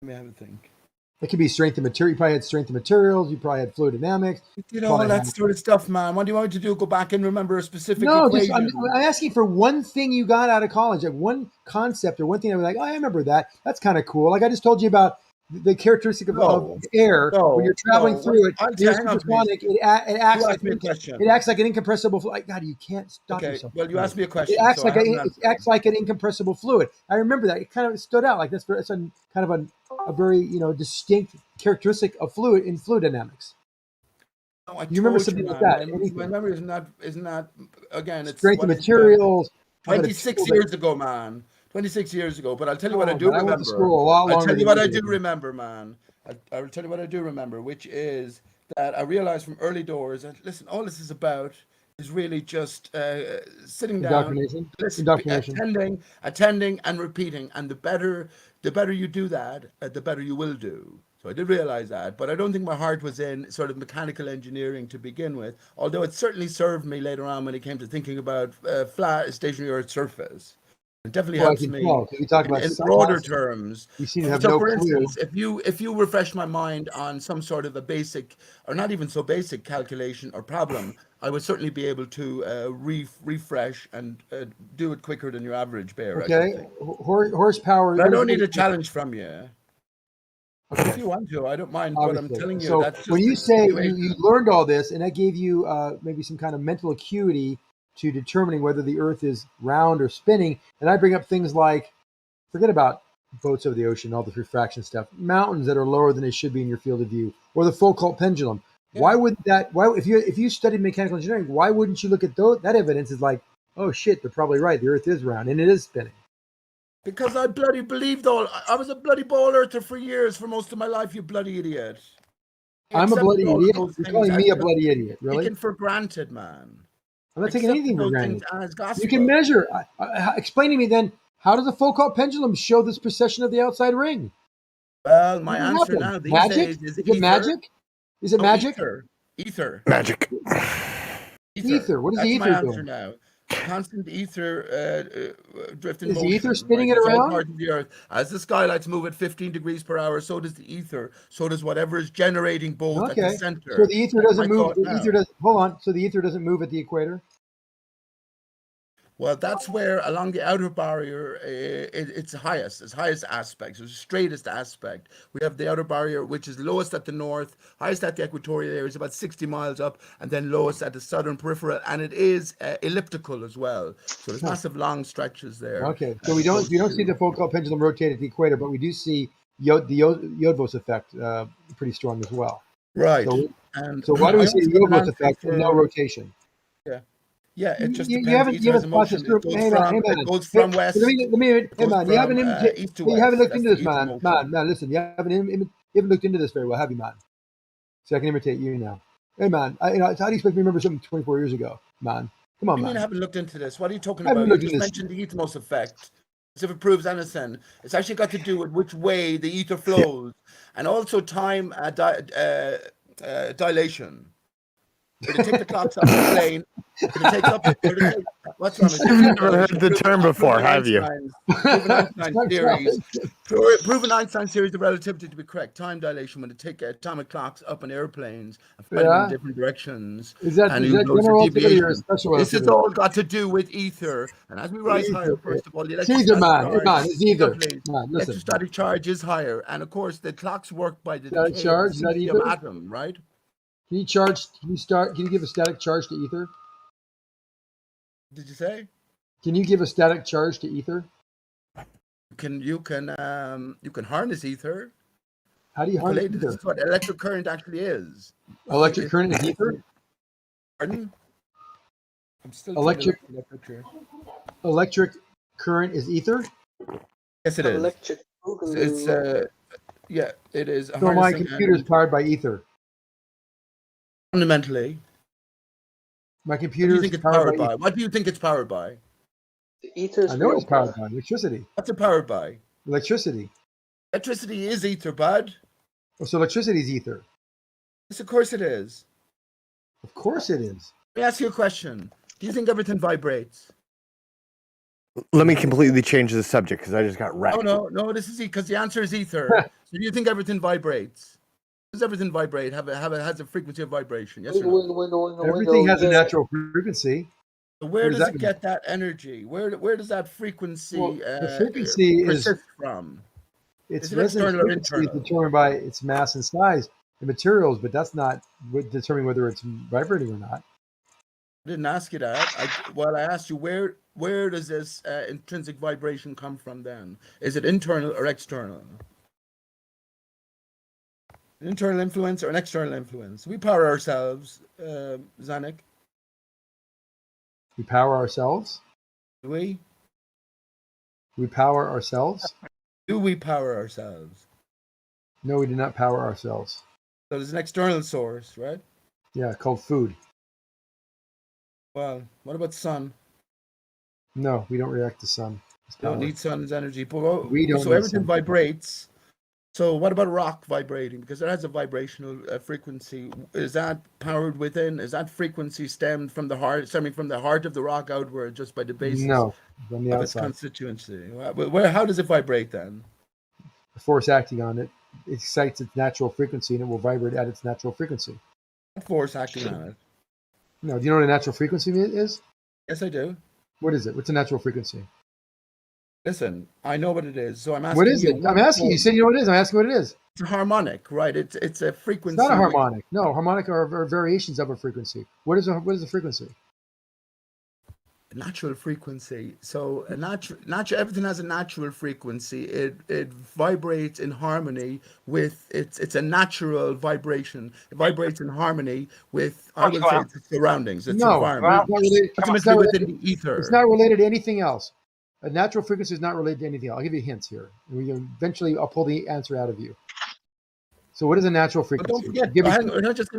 Let me have a think. It could be strength of material. You probably had strength of materials. You probably had fluid dynamics. You know, all that sort of stuff, man. What do you want me to do? Go back and remember a specific equation? I'm asking for one thing you got out of college, like one concept or one thing that was like, oh, I remember that. That's kind of cool. Like I just told you about the characteristic of air when you're traveling through it. It acts like an incompressible fluid. God, you can't stop yourself. Well, you asked me a question. It acts like an incompressible fluid. I remember that. It kind of stood out. Like it's a kind of a very distinct characteristic of fluid in fluid dynamics. No, you remember something like that? My memory is not again. It's strength of materials. 26 years ago, man. 26 years ago, but I'll tell you what I do remember. I'll tell you what I do remember, man. I'll tell you what I do remember, which is that I realized from early doors that, listen, all this is about is really just sitting down, Indoctrination. attending and repeating. And the better you do that, the better you will do. So I did realize that, but I don't think my heart was in sort of mechanical engineering to begin with, although it certainly served me later on when it came to thinking about flat stationary Earth surface. It definitely helps me you talk about in broader terms. You seem to have So, no for clue. instance, if you refresh my mind on some sort of a basic, or not even so basic calculation or problem, I would certainly be able to refresh and do it quicker than your average bear. Okay, horsepower. But I don't need a challenge from you. Okay. If you want to, I don't mind. Obviously. But I'm telling you, so that's just when you the say situation. you learned all this, and that gave you maybe some kind of mental acuity to determining whether the Earth is round or spinning, and I bring up things like, forget about boats over the ocean, all this refraction stuff, mountains that are lower than they should be in your field of view, or the Foucault pendulum. Yeah. Why would that? Why, if you studied mechanical engineering, why wouldn't you look at that evidence as like, oh shit, they're probably right. The Earth is round and it is spinning. Because I bloody believed all. I was a bloody ball earther for years, for most of my life. You bloody idiot. I'm a bloody idiot. You're calling me a bloody idiot, really? Taken for granted, man. I'm not taking anything for granted. You You can measure. Explain to me then, how does the Foucault pendulum show this precession of the outside ring? Well, my answer now these days is it magic? Is it magic? Ether. Magic. Ether. What is That's the ether my answer doing? now. Constant ether drifting Is motion. the ether spinning it It's all around? part of the Earth. As the skylights move at 15 degrees per hour, so does the ether. So does whatever is generating both at the Okay. center. So the ether doesn't move. Hold on. So the ether doesn't move at the equator? Well, that's where along the outer barrier, it's highest aspect, so the straightest aspect. We have the outer barrier, which is lowest at the north, highest at the equatorial area, is about 60 miles up, and then lowest at the southern peripheral, and it is elliptical as well. So there's massive long stretches there. Okay, so we don't see the Foucault pendulum rotate at the equator, but we do see the Yodvos effect pretty strong as well. Right. So why do we see the Yodvos effect and no rotation? Yeah, it just you depends. haven't motion. It goes from west. Let me, hey man, you haven't east to west. You haven't looked into this, man. Man, listen, you haven't looked into this very well, have you, man? So I can imitate you now. Hey man, how do you expect me to remember something 24 years ago, man? Come on, man. man. I haven't looked into this. What are you talking about? You just mentioned the Yodvos effect. As if it proves anything. It's actually got to do with which way the ether flows, and also time dilation. Or to take the clocks off the plane. What's wrong? You've never heard the term before, have you? Proven Einstein's theory of relativity to be correct. Time dilation when they take atomic clocks up in airplanes and fly them in different directions. Is that general relativity or special relativity? This has all got to do with ether. And as we rise higher, first of all, the electrostatic charge is higher. And of course, the clocks work by the decay of atom, right? Can you give a static charge to ether? Did you say? Can you give a static charge to ether? You can harness ether. How do you harness ether? This is what electric current actually is. Electric current is ether? Pardon? I'm still electric current is ether? Yes, it is. It's it is. So my computer is powered by ether. Fundamentally, my computer is powered by. What do you think it's powered by? The ether. I know it's powered by electricity. What's it powered by? Electricity. Electricity is ether, bud. Oh, so electricity is ether. Yes, of course it is. Of course it is. Let me ask you a question. Do you think everything vibrates? Let me completely change the subject because I just got wrecked. Oh no, this is because the answer is ether. So do you think everything vibrates? Does everything vibrate? Has a frequency of vibration? Yes or no? Everything has a natural frequency. So where does it get that energy? Where does that frequency? The frequency persist from? Its resonance frequency is determined by its mass and size and materials, but that's not determining whether it's vibrating or not. I didn't ask you that. I asked you where does this intrinsic vibration come from? Then is it internal or external? An internal influence or an external influence? We power ourselves, Zanuck. We power ourselves? Do we? We power ourselves? Do we power ourselves? No, we do not power ourselves. So there's an external source, right? Yeah, called food. Well, what about sun? No, we don't react to sun. You don't need sun's energy. But We don't so need everything sun. vibrates. So what about rock vibrating? Because it has a vibrational frequency. Is that powered within? Is that frequency stemming from the heart of the rock outward, just by the basis No, from the of its outside. constituency? How does it vibrate then? The force acting on it excites its natural frequency, and it will vibrate at its natural frequency. Force acting on it. No, do you know what a natural frequency is? Yes, I do. What is it? What's a natural frequency? Listen, I know what it is. So I'm asking What is it? I'm asking you. You said you know what it is. I'm asking what it is. It's a harmonic, right? It's a frequency. It's not a harmonic. No, harmonic are variations of a frequency. What is a frequency? Natural frequency. So a natural everything has a natural frequency. It vibrates in harmony with it's a natural vibration. It vibrates in harmony with, I will say, its surroundings, its environment. It's within the ether. It's not related to anything else. A natural frequency is not related to anything else. I'll give you hints here. Eventually, I'll pull the answer out of you. So, what is a natural frequency? Don't forget. Give me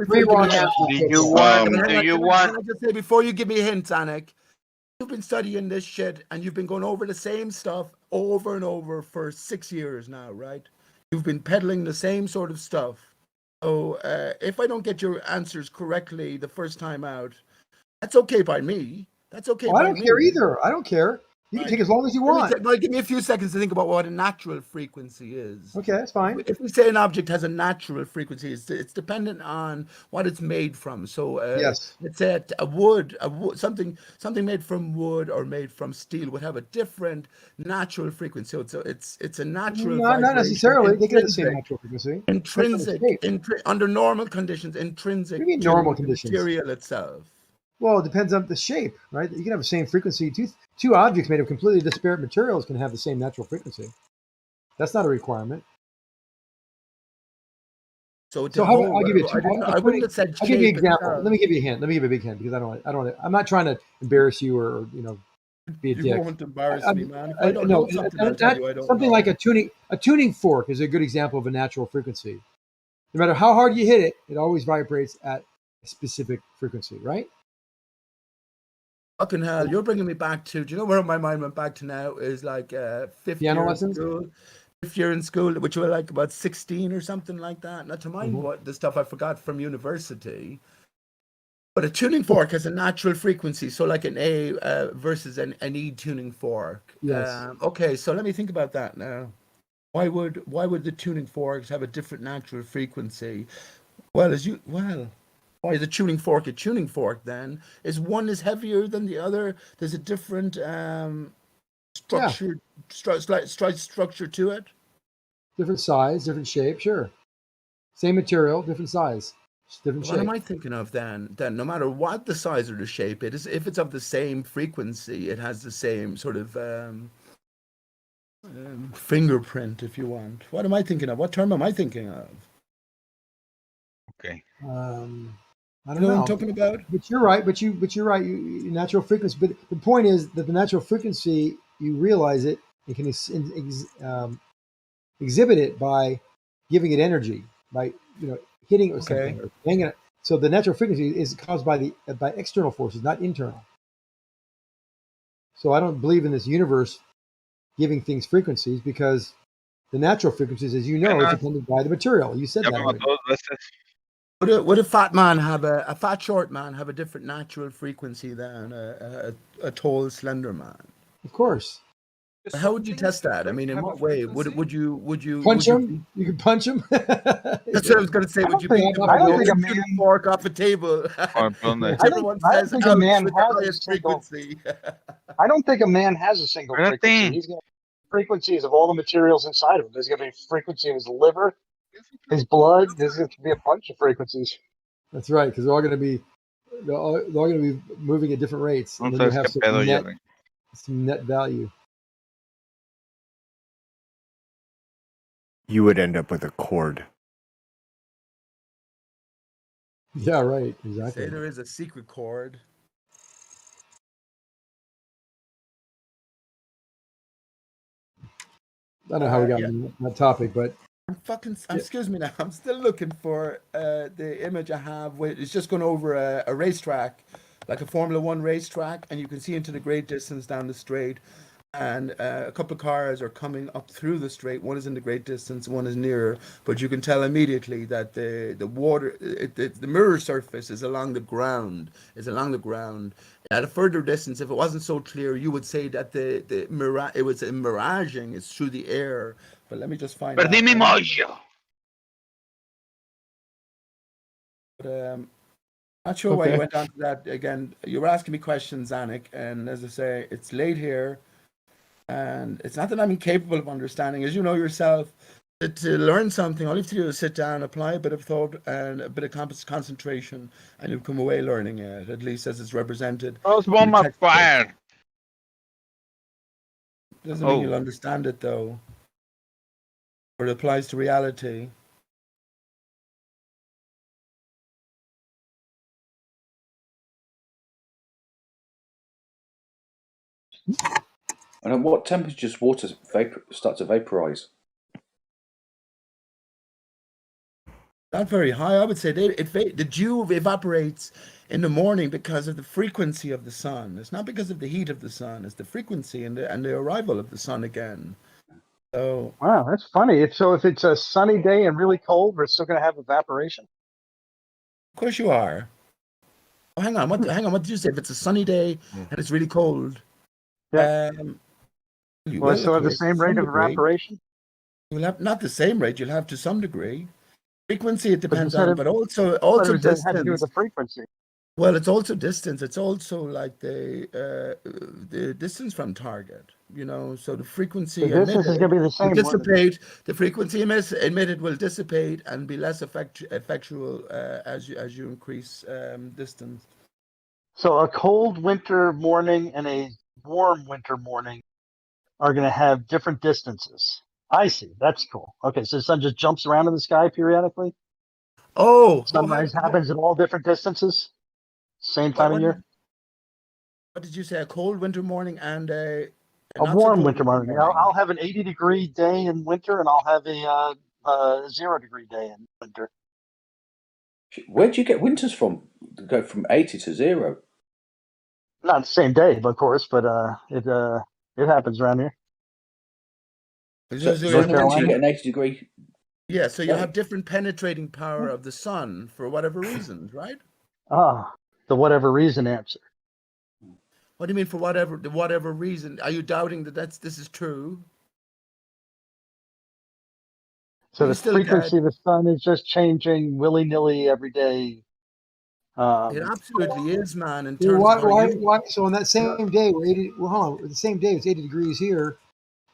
three wrong answers. Do you want? Can I just say before you give me hints, Anik? You've been studying this shit and you've been going over the same stuff over and over for 6 years now, right? You've been peddling the same sort of stuff. So if I don't get your answers correctly the first time out, that's okay by me. That's okay. I don't care either. I don't care. You can take as long as you want. Give me a few seconds to think about what a natural frequency is. Okay, that's fine. If we say an object has a natural frequency, it's dependent on what it's made from. So yes, let's say a wood, something made from wood or made from steel would have a different natural frequency. So it's a natural. Not necessarily. They can have the same natural frequency. Intrinsic, under normal conditions, intrinsic. What do you mean normal conditions? Material itself. Well, it depends on the shape, right? You can have the same frequency. Two objects made of completely disparate materials can have the same natural frequency. That's not a requirement. I'll give you I'll give you an example. Let me give you a hint. Let me give you a big hint because I'm not trying to embarrass you or be a dick. You won't embarrass me, man. If I don't know something, I'll tell you I don't something know. like a tuning fork is a good example of a natural frequency. No matter how hard you hit it, it always vibrates at a specific frequency, right? Fucking hell, you're bringing me back to, do you know where my mind went back to now is like fifth piano lessons? Fifth year in school, which were like about 16 or something like that. Not to mind what the stuff I forgot from university. But a tuning fork has a natural frequency, so like an A versus an E tuning fork. Yes. Okay, so let me think about that now. Why would the tuning forks have a different natural frequency? Why is a tuning fork then? Is one is heavier than the other? There's a different structure to it? Different size, different shape, sure. Same material, different size, different shape. What am I thinking of then? Then no matter what the size or the shape it is, if it's of the same frequency, it has the same sort of fingerprint, if you want. What am I thinking of? What term am I thinking of? Okay. I don't know what I'm talking about. But you're right. But you're right. Natural frequency. But the point is that the natural frequency, you realize it, and can exhibit it by giving it energy, by hitting it with something or hanging it. So the natural frequency is caused by external forces, not internal. So I don't believe in this universe giving things frequencies because the natural frequencies, as you know, is dependent by the material. You said that already. Would a fat man have a fat short man have a different natural frequency than a tall slender man? Of course. How would you test that? I mean, in what way would you punch him? You could punch him. That's what I was going to say. Would you pick a fork off a table? Everyone says a man has a frequency. I don't think a man has a single frequency. He's going to have frequencies of all the materials inside of him. There's going to be a frequency in his liver, his blood. There's going to be a bunch of frequencies. That's right, because they're all going to be moving at different rates, and then you have some net value. You would end up with a cord. Yeah, right. Exactly. Say there is a secret chord. I don't know how we got on that topic, but Excuse me now. I'm still looking for the image I have. Where it's just going over a racetrack, like a Formula One racetrack, and you can see into the great distance down the straight. And a couple of cars are coming up through the straight. One is in the great distance, one is nearer. But you can tell immediately that the water, the mirror surface is along the ground. At a further distance, if it wasn't so clear, you would say that it was miraging. It's through the air. But let me just find out. Perdí mi mojo. But, not sure why you went on to that again. You were asking me questions, Anik, and as I say, it's late here, and it's not that I'm incapable of understanding. As you know yourself, to learn something, all you have to do is sit down, apply a bit of thought and a bit of concentration, and you'll come away learning it, at least as it's represented. I was on my fire. Doesn't mean you'll understand it, though, or it applies to reality. And at what temperatures water start to vaporize? Not very high. I would say the dew evaporates in the morning because of the frequency of the sun. It's not because of the heat of the sun. It's the frequency and the arrival of the sun again. So wow, that's funny. So if it's a sunny day and really cold, we're still going to have evaporation. Of course you are. Oh, hang on. What did you say? If it's a sunny day and it's really cold, will I still have the same rate of evaporation? You'll have not the same rate. You'll have to some degree. Frequency it depends on, but also distance. It had to do with the frequency. Well, it's also distance. It's also like the distance from target. You know, so the frequency the distance is going to be the same. Dissipate. The frequency emitted will dissipate and be less effectual as you increase distance. So a cold winter morning and a warm winter morning are going to have different distances. I see. That's cool. Okay, so the sun just jumps around in the sky periodically? Oh! Sunrise happens at all different distances? Same time of year? What did you say? A cold winter morning and a warm winter morning. I'll have an 80-degree day in winter, and I'll have a 0-degree day in winter. Where do you get winters from? To go from 80 to 0? Not the same day, of course, but it happens around here. So you get an 80-degree. Yeah, so you have different penetrating power of the sun for whatever reasons, right? The whatever reason answer. What do you mean for whatever reason? Are you doubting that this is true? So the frequency of the sun is just changing willy-nilly every day. It absolutely is, man. In terms of why? So on that same day, the same day it's 80 degrees here.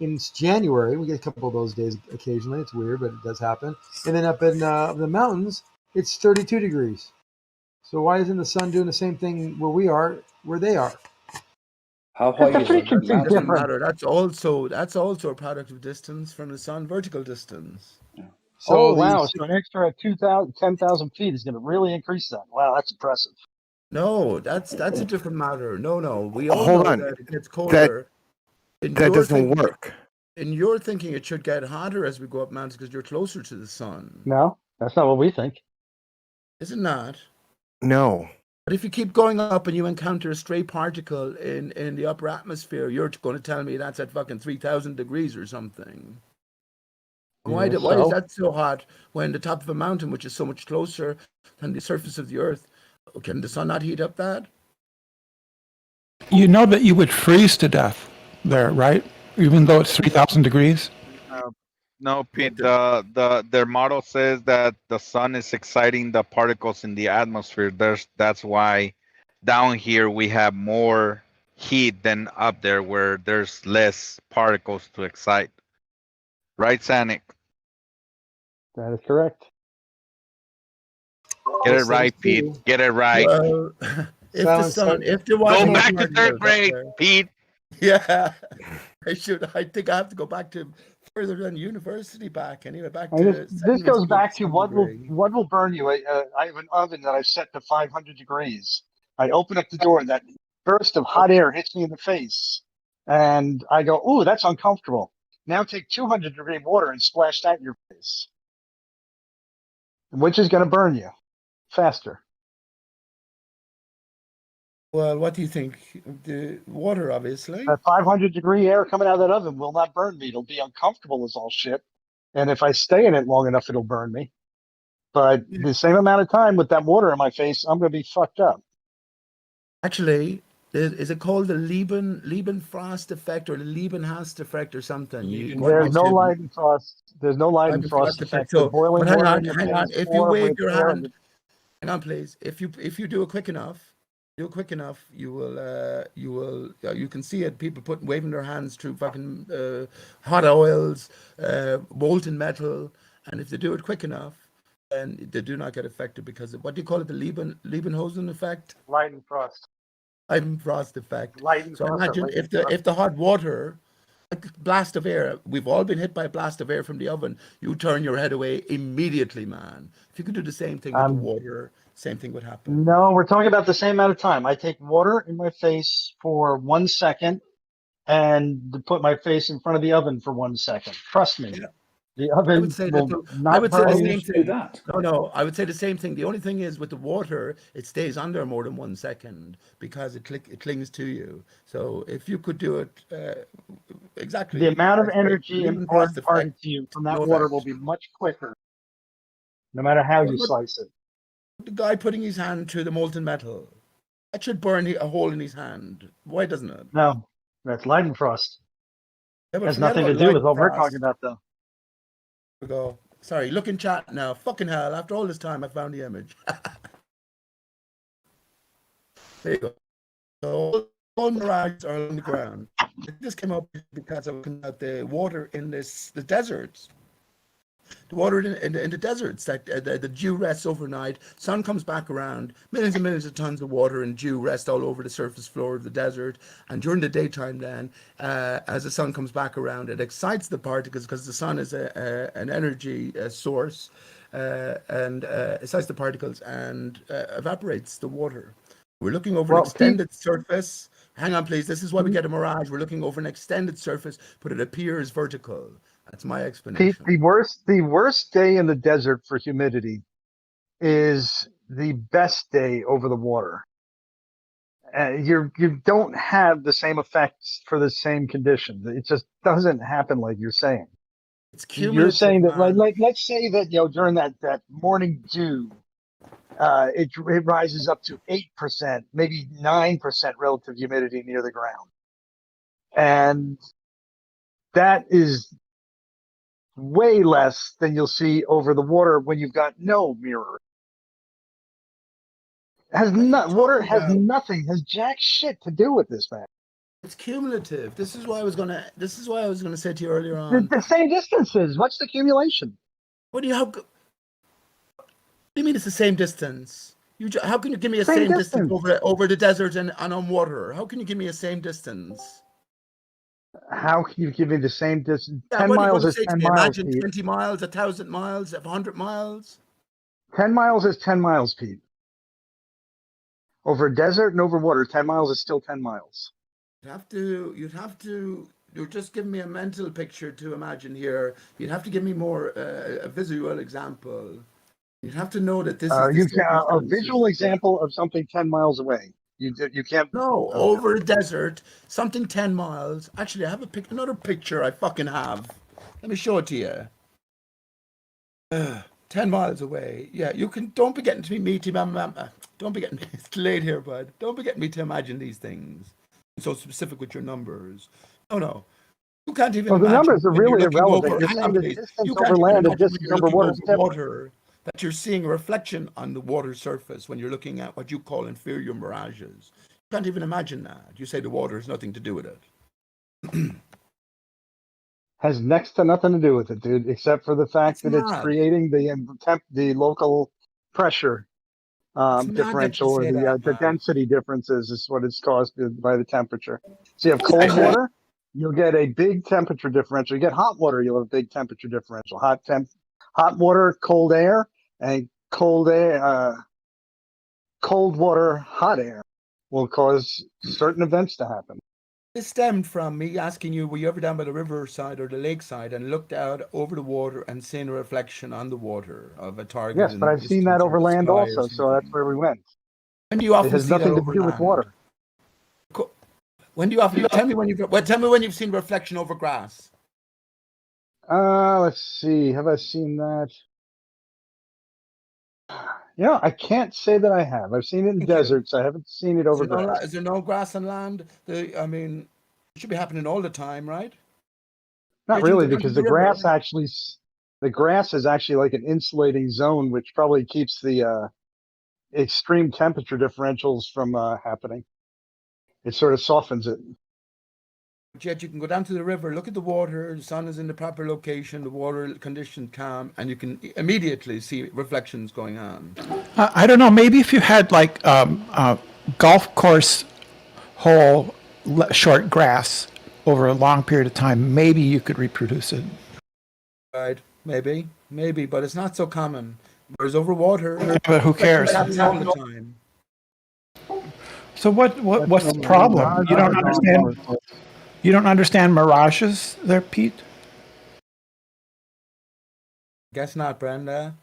In January, we get a couple of those days occasionally. It's weird, but it does happen. And then up in the mountains, it's 32 degrees. So why isn't the sun doing the same thing where they are? How high is it? Doesn't matter. That's also a product of distance from the sun, vertical distance. So wow! So an extra 10,000 feet is going to really increase that. Wow, that's impressive. No, that's a different matter. No. We all know that it gets colder. That doesn't work. In your thinking, it should get hotter as we go up mountains because you're closer to the sun. No, that's not what we think. Is it not? No. But if you keep going up and you encounter a stray particle in the upper atmosphere, you're going to tell me that's at fucking 3,000 degrees or something. Why is that so hot when the top of a mountain, which is so much closer than the surface of the earth, can the sun not heat up that? You know that you would freeze to death there, right? Even though it's 3,000 degrees? No, Pete, their model says that the sun is exciting the particles in the atmosphere. That's why down here we have more heat than up there where there's less particles to excite. Right, Sanic? That is correct. Get it right, Pete. Get it right. Well, go back to third grade, Pete. Yeah, I think I have to go back to further than university back anyway. This goes back to what will burn you. I have an oven that I've set to 500 degrees. I open up the door, and that burst of hot air hits me in the face, and I go, "Ooh, that's uncomfortable." Now take 200-degree water and splash that in your face, which is going to burn you faster. Well, what do you think? The water, obviously. That 500-degree air coming out of that oven will not burn me. It'll be uncomfortable as all shit. And if I stay in it long enough, it'll burn me. But the same amount of time with that water in my face, I'm going to be fucked up. Actually, is it called the Leidenfrost effect or the Leidenhast effect or something? There's no Leidenfrost. There's no Leidenfrost effect. So, boiling but hang water on, in your hang on. face If you or wave with your air hand, hang on, please. If you do it quick enough, you will you can see it. People waving their hands through fucking hot oils, molten metal, and if they do it quick enough, then they do not get affected because of what do you call it? The Leidenhosen effect. Leidenfrost. Leidenfrost effect. Leidenfrost. So imagine if the hot water, like a blast of air, we've all been hit by a blast of air from the oven. You turn your head away immediately, man. If you could do the same thing with the water, same thing would happen. No, we're talking about the same amount of time. I take water in my face for 1 second and put my face in front of the oven for 1 second. Trust me. Yeah. The oven will not burn you. No, I would say the same thing. The only thing is with the water, it stays under more than 1 second because it clings to you. So if you could do it exactly, the amount of energy imparted to you from that water will be much quicker, no matter how you slice it. The guy putting his hand through the molten metal, that should burn a hole in his hand. Why doesn't it? No, that's Leidenfrost. Yeah, has nothing to do with what we're talking about, though. We go. Sorry, look in chat now. Fucking hell! After all this time, I found the image. There you go. So all mirages are on the ground. This came up because I was looking at the water in the deserts. The water in the deserts, that the dew rests overnight, sun comes back around, millions and millions of tons of water and dew rest all over the surface floor of the desert. And during the daytime then, as the sun comes back around, it excites the particles because the sun is an energy source and excites the particles and evaporates the water. We're looking over an extended surface. Hang on, please. This is why we get a mirage. We're looking over an extended surface, but it appears vertical. That's my explanation. The worst day in the desert for humidity is the best day over the water. You don't have the same effects for the same conditions. It just doesn't happen like you're saying. It's cumulative. You're saying that, like let's say that during that morning dew, it rises up to 8%, maybe 9% relative humidity near the ground, and that is way less than you'll see over the water when you've got no mirror. Water has jack shit to do with this, man. It's cumulative. This is why I was gonna say to you earlier on. The same distances. What's the accumulation? What do you mean it's the same distance? How can you give me a same distance over the desert and on water? How can you give me a same distance? How can you give me the same distance? Yeah, 10 miles is 10 miles. Imagine 20 miles, 1,000 miles, 100 miles. 10 miles is 10 miles, Pete. Over a desert and over water, 10 miles is still 10 miles. You're just giving me a mental picture to imagine here. You'd have to give me more a visual example. You'd have to know that this is a visual example of something 10 miles away. You can't. No, over a desert, something 10 miles. Actually, I have another picture I fucking have. Let me show it to you. 10 miles away. Yeah, you can. Don't be getting to me, don't be getting me. It's late here, bud. Don't be getting me to imagine these things. So specific with your numbers. No. You can't even. Well, the numbers are really irrelevant. You're saying the distance over land and distance over water. That you're seeing a reflection on the water surface when you're looking at what you call inferior mirages. You can't even imagine that. You say the water has nothing to do with it. Has next to nothing to do with it, dude, except for the fact that it's creating the local pressure differential, or the density differences is what it's caused by the temperature. So you have cold water, you'll get a big temperature differential. You get hot water, you'll have a big temperature differential. Hot water, cold air, and cold water, hot air will cause certain events to happen. This stemmed from me asking you, were you ever down by the riverside or the lakeside and looked out over the water and seen a reflection on the water of a target? Yes, but I've seen that over land also, so that's where we went. When do you often it has see that nothing to over do with land? water. When do you often tell me when you've seen reflection over grass? Let's see. Have I seen that? Yeah, I can't say that I have. I've seen it in deserts. I haven't seen it over grass. Is there no grass on land? I mean, it should be happening all the time, right? Not really, because the grass is actually like an insulating zone, which probably keeps the extreme temperature differentials from happening. It sort of softens it. Yet you can go down to the river, look at the water, the sun is in the proper location, the water conditioned calm, and you can immediately see reflections going on. I don't know. Maybe if you had like golf course hole short grass over a long period of time, maybe you could reproduce it. Right? Maybe, but it's not so common. Whereas over water, but who cares? All the time. So what's the problem? You don't understand. You don't understand mirages there, Pete? Guess not, Brenda.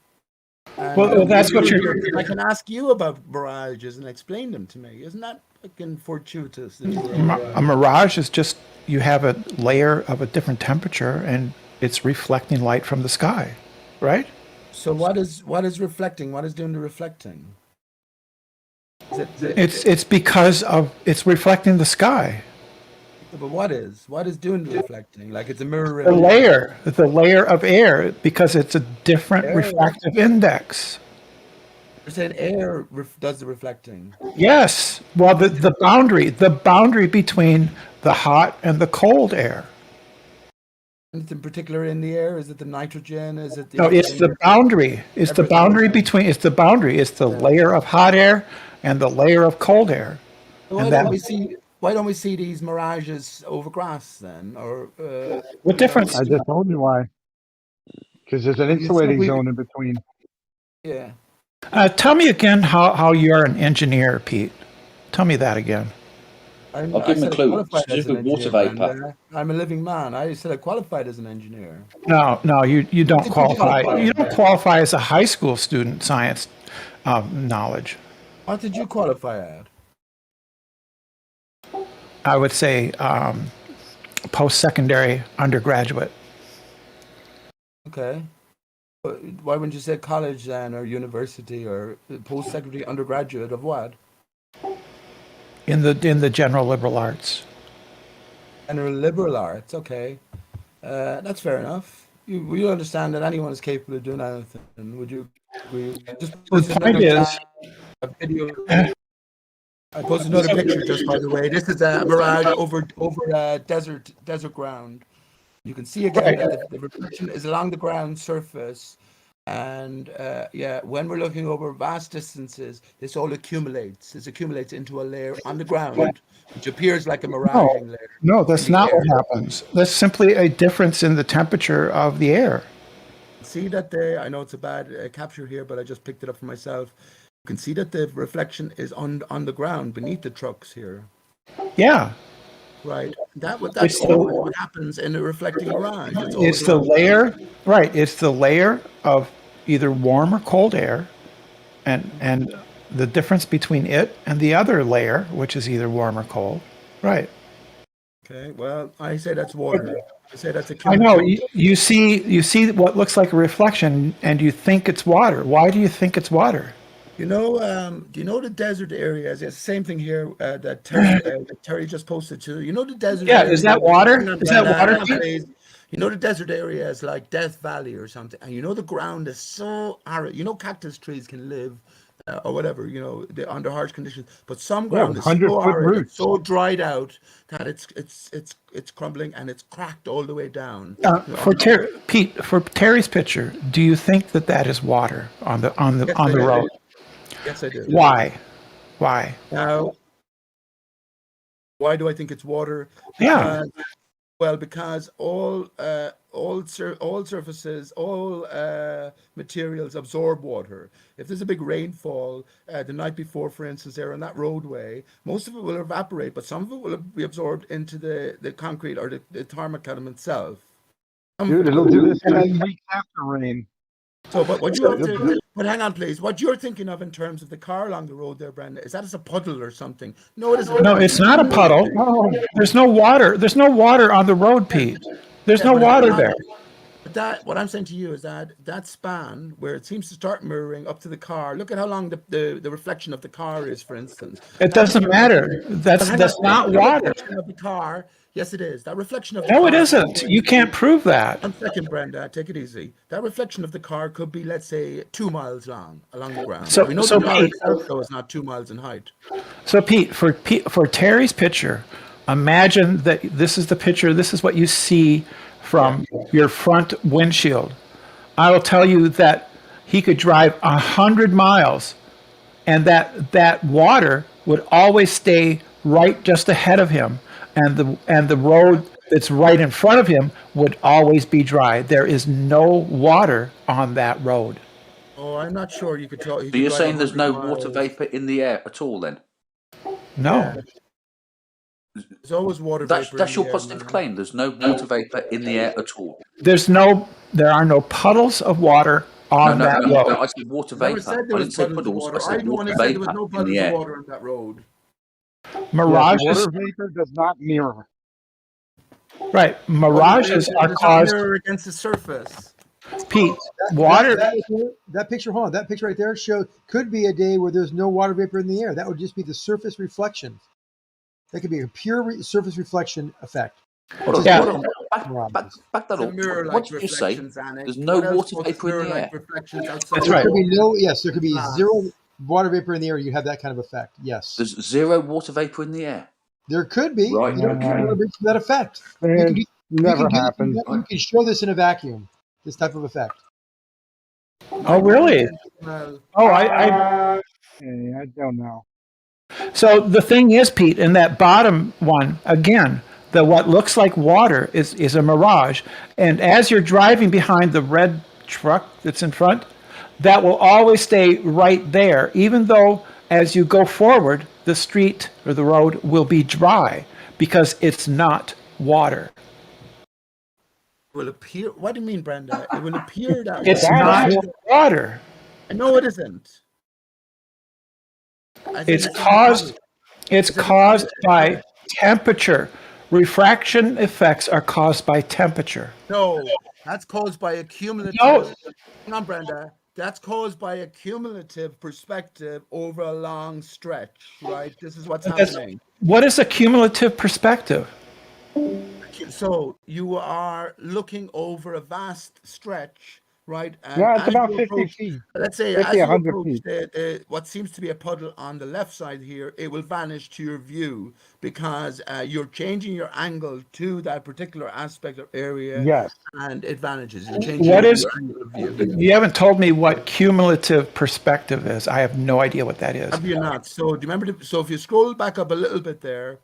Well, that's what you're. I can ask you about mirages and explain them to me. Isn't that fucking fortuitous? A mirage is just you have a layer of a different temperature and it's reflecting light from the sky, right? So what is reflecting? What is doing the reflecting? It's because it's reflecting the sky. But what is doing the reflecting? Like it's a mirror. The layer of air, because it's a different refractive index. You're saying air does the reflecting? Yes. Well, the boundary between the hot and the cold air. Anything particular in the air? Is it the nitrogen? Is it the? No, it's the boundary. It's the boundary between. It's the boundary. It's the layer of hot air and the layer of cold air. Why don't we see these mirages over grass then? Or what difference? I just told you why. Because there's an insulating zone in between. Yeah. Tell me again how you're an engineer, Pete. Tell me that again. I'll give him a clue. It's water vapor. I'm a living man. I said I qualified as an engineer. No, you don't qualify. You don't qualify as a high school student science knowledge. What did you qualify at? I would say post-secondary undergraduate. Okay. Why wouldn't you say college then, or university, or post-secondary undergraduate of what? In the general liberal arts. General liberal arts, okay. That's fair enough. You understand that anyone is capable of doing anything. Would you agree? The point is, a video. I posted another picture, just by the way. This is a mirage over desert ground. You can see again that the reflection is along the ground surface, and when we're looking over vast distances, this all accumulates. This accumulates into a layer on the ground, which appears like a miraging layer. No, that's not what happens. That's simply a difference in the temperature of the air. See that I know it's a bad capture here, but I just picked it up for myself. You can see that the reflection is on the ground beneath the trucks here. Yeah. Right. That's what happens in a reflecting mirage. It's the layer, right? It's the layer of either warm or cold air, and the difference between it and the other layer, which is either warm or cold. Right. Okay. Well, I say that's water. I say that's a. I know. You see what looks like a reflection, and you think it's water. Why do you think it's water? You know, do you know the desert areas? It's the same thing here that Terry just posted too. You know the desert. Yeah, areas, is that water? Is that water? You know the desert areas like Death Valley or something, and you know the ground is so arid. You know cactus trees can live or whatever. You know they're under harsh conditions, but some ground is so arid, it's so dried out that it's crumbling and it's cracked all the way down. Pete, for Terry's picture, do you think that is water on the road? Yes, I do. Why? Now, why do I think it's water? Yeah. Well, because all surfaces, all materials absorb water. If there's a big rainfall the night before, for instance, there on that roadway, most of it will evaporate, but some of it will be absorbed into the concrete or the tarmac column itself. Dude, it'll do this 10 weeks after rain. So, but what you have to, but hang on, please. What you're thinking of in terms of the car along the road there, Brenda, is that as a puddle or something? No, it isn't. No, it's not a puddle. There's no water. There's no water on the road, Pete. There's no water there. But that, what I'm saying to you is that span where it seems to start mirroring up to the car. Look at how long the reflection of the car is, for instance. It doesn't matter. That's not water. Reflection of the car. Yes, it is. That reflection of the No, car. it isn't. You can't prove that. 1 second, Brenda. Take it easy. That reflection of the car could be, let's say, 2 miles long along the ground. So- we know so the car Pete- itself, though, is not 2 miles in height. So Pete, for Terry's picture, imagine that this is the picture. This is what you see from your front windshield. I will tell you that he could drive 100 miles, and that water would always stay right just ahead of him, and the road that's right in front of him would always be dry. There is no water on that road. Oh, I'm not sure you could tell. So you're saying there's no water vapor in the air at all then? No. There's always water That's, vapor. that's in your the air, positive man. claim. There's no water vapor in the air at all. There are no puddles of water on that road. No, I said water I never vapor. said I there was didn't say puddles of puddles. water. I said I'm the one water who said there was vapor no in puddles the of air. water on that road. Mirages, Water vapor does not mirror. right? Mirages are caused. Mirror against the surface. Pete, water. That picture, hold on, that picture right there could be a day where there's no water vapor in the air. That would just be the surface reflection. That could be a pure surface reflection effect. Hold on, Yeah. hold on. Back that up. What did you say? There's no water vapor in the air. That's right. There could be there could be zero water vapor in the air. You have that kind of effect. Yes. There's zero water vapor in the air. There could be. Right. There could be that effect. Never happens. You can show this in a vacuum. This type of effect. Oh, really? Oh, I don't know. So the thing is, Pete, in that bottom one, again, what looks like water is a mirage. And as you're driving behind the red truck that's in front, that will always stay right there, even though as you go forward, the street or the road will be dry because it's not water. Will appear. What do you mean, Brenda? It will appear that It's not water. No, it isn't. It's caused by temperature. Refraction effects are caused by temperature. No, that's caused by a cumulative. No. Hang on, Brenda. That's caused by a cumulative perspective over a long stretch, right? This is what's happening. What is a cumulative perspective? So you are looking over a vast stretch, right? And Yeah, it's as about you 50 approach- feet. Let's say 50, as you 100 approach feet. what seems to be a puddle on the left side here, it will vanish to your view because you're changing your angle to that particular aspect or area. Yes. And it vanishes. You're changing What your is? angle of view. You haven't told me what cumulative perspective is. I have no idea what that is. Have you not? So do you remember? So if you scroll back up a little bit there,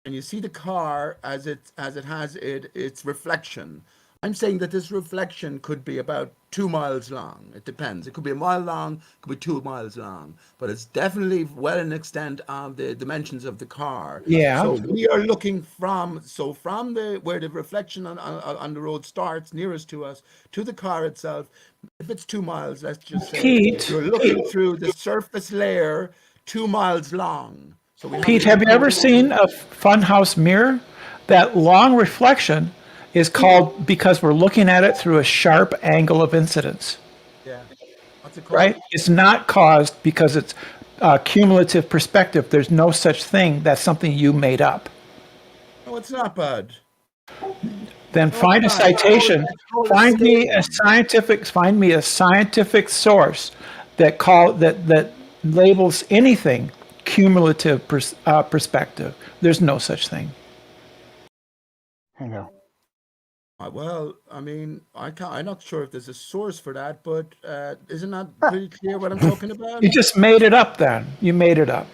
and you see the car as it has its reflection. I'm saying that this reflection could be about 2 miles long. It depends. It could be a mile long, it could be 2 miles long, but it's definitely well in extent of the dimensions of the car. Yeah. So we are looking from the where the reflection on the road starts nearest to us to the car itself. If it's 2 miles, let's just say Pete, you're looking through the surface layer 2 miles long. So Pete, have you ever seen a funhouse mirror? That long reflection is called because we're looking at it through a sharp angle of incidence. Yeah. What's it called? Right? It's not caused because it's cumulative perspective. There's no such thing. That's something you made up. No, it's not, bud. Then find a citation. Find me a scientific source that labels anything cumulative perspective. There's no such thing. I know. Well, I mean, I'm not sure if there's a source for that, but isn't that pretty clear what I'm talking about? You just made it up then. You made it up.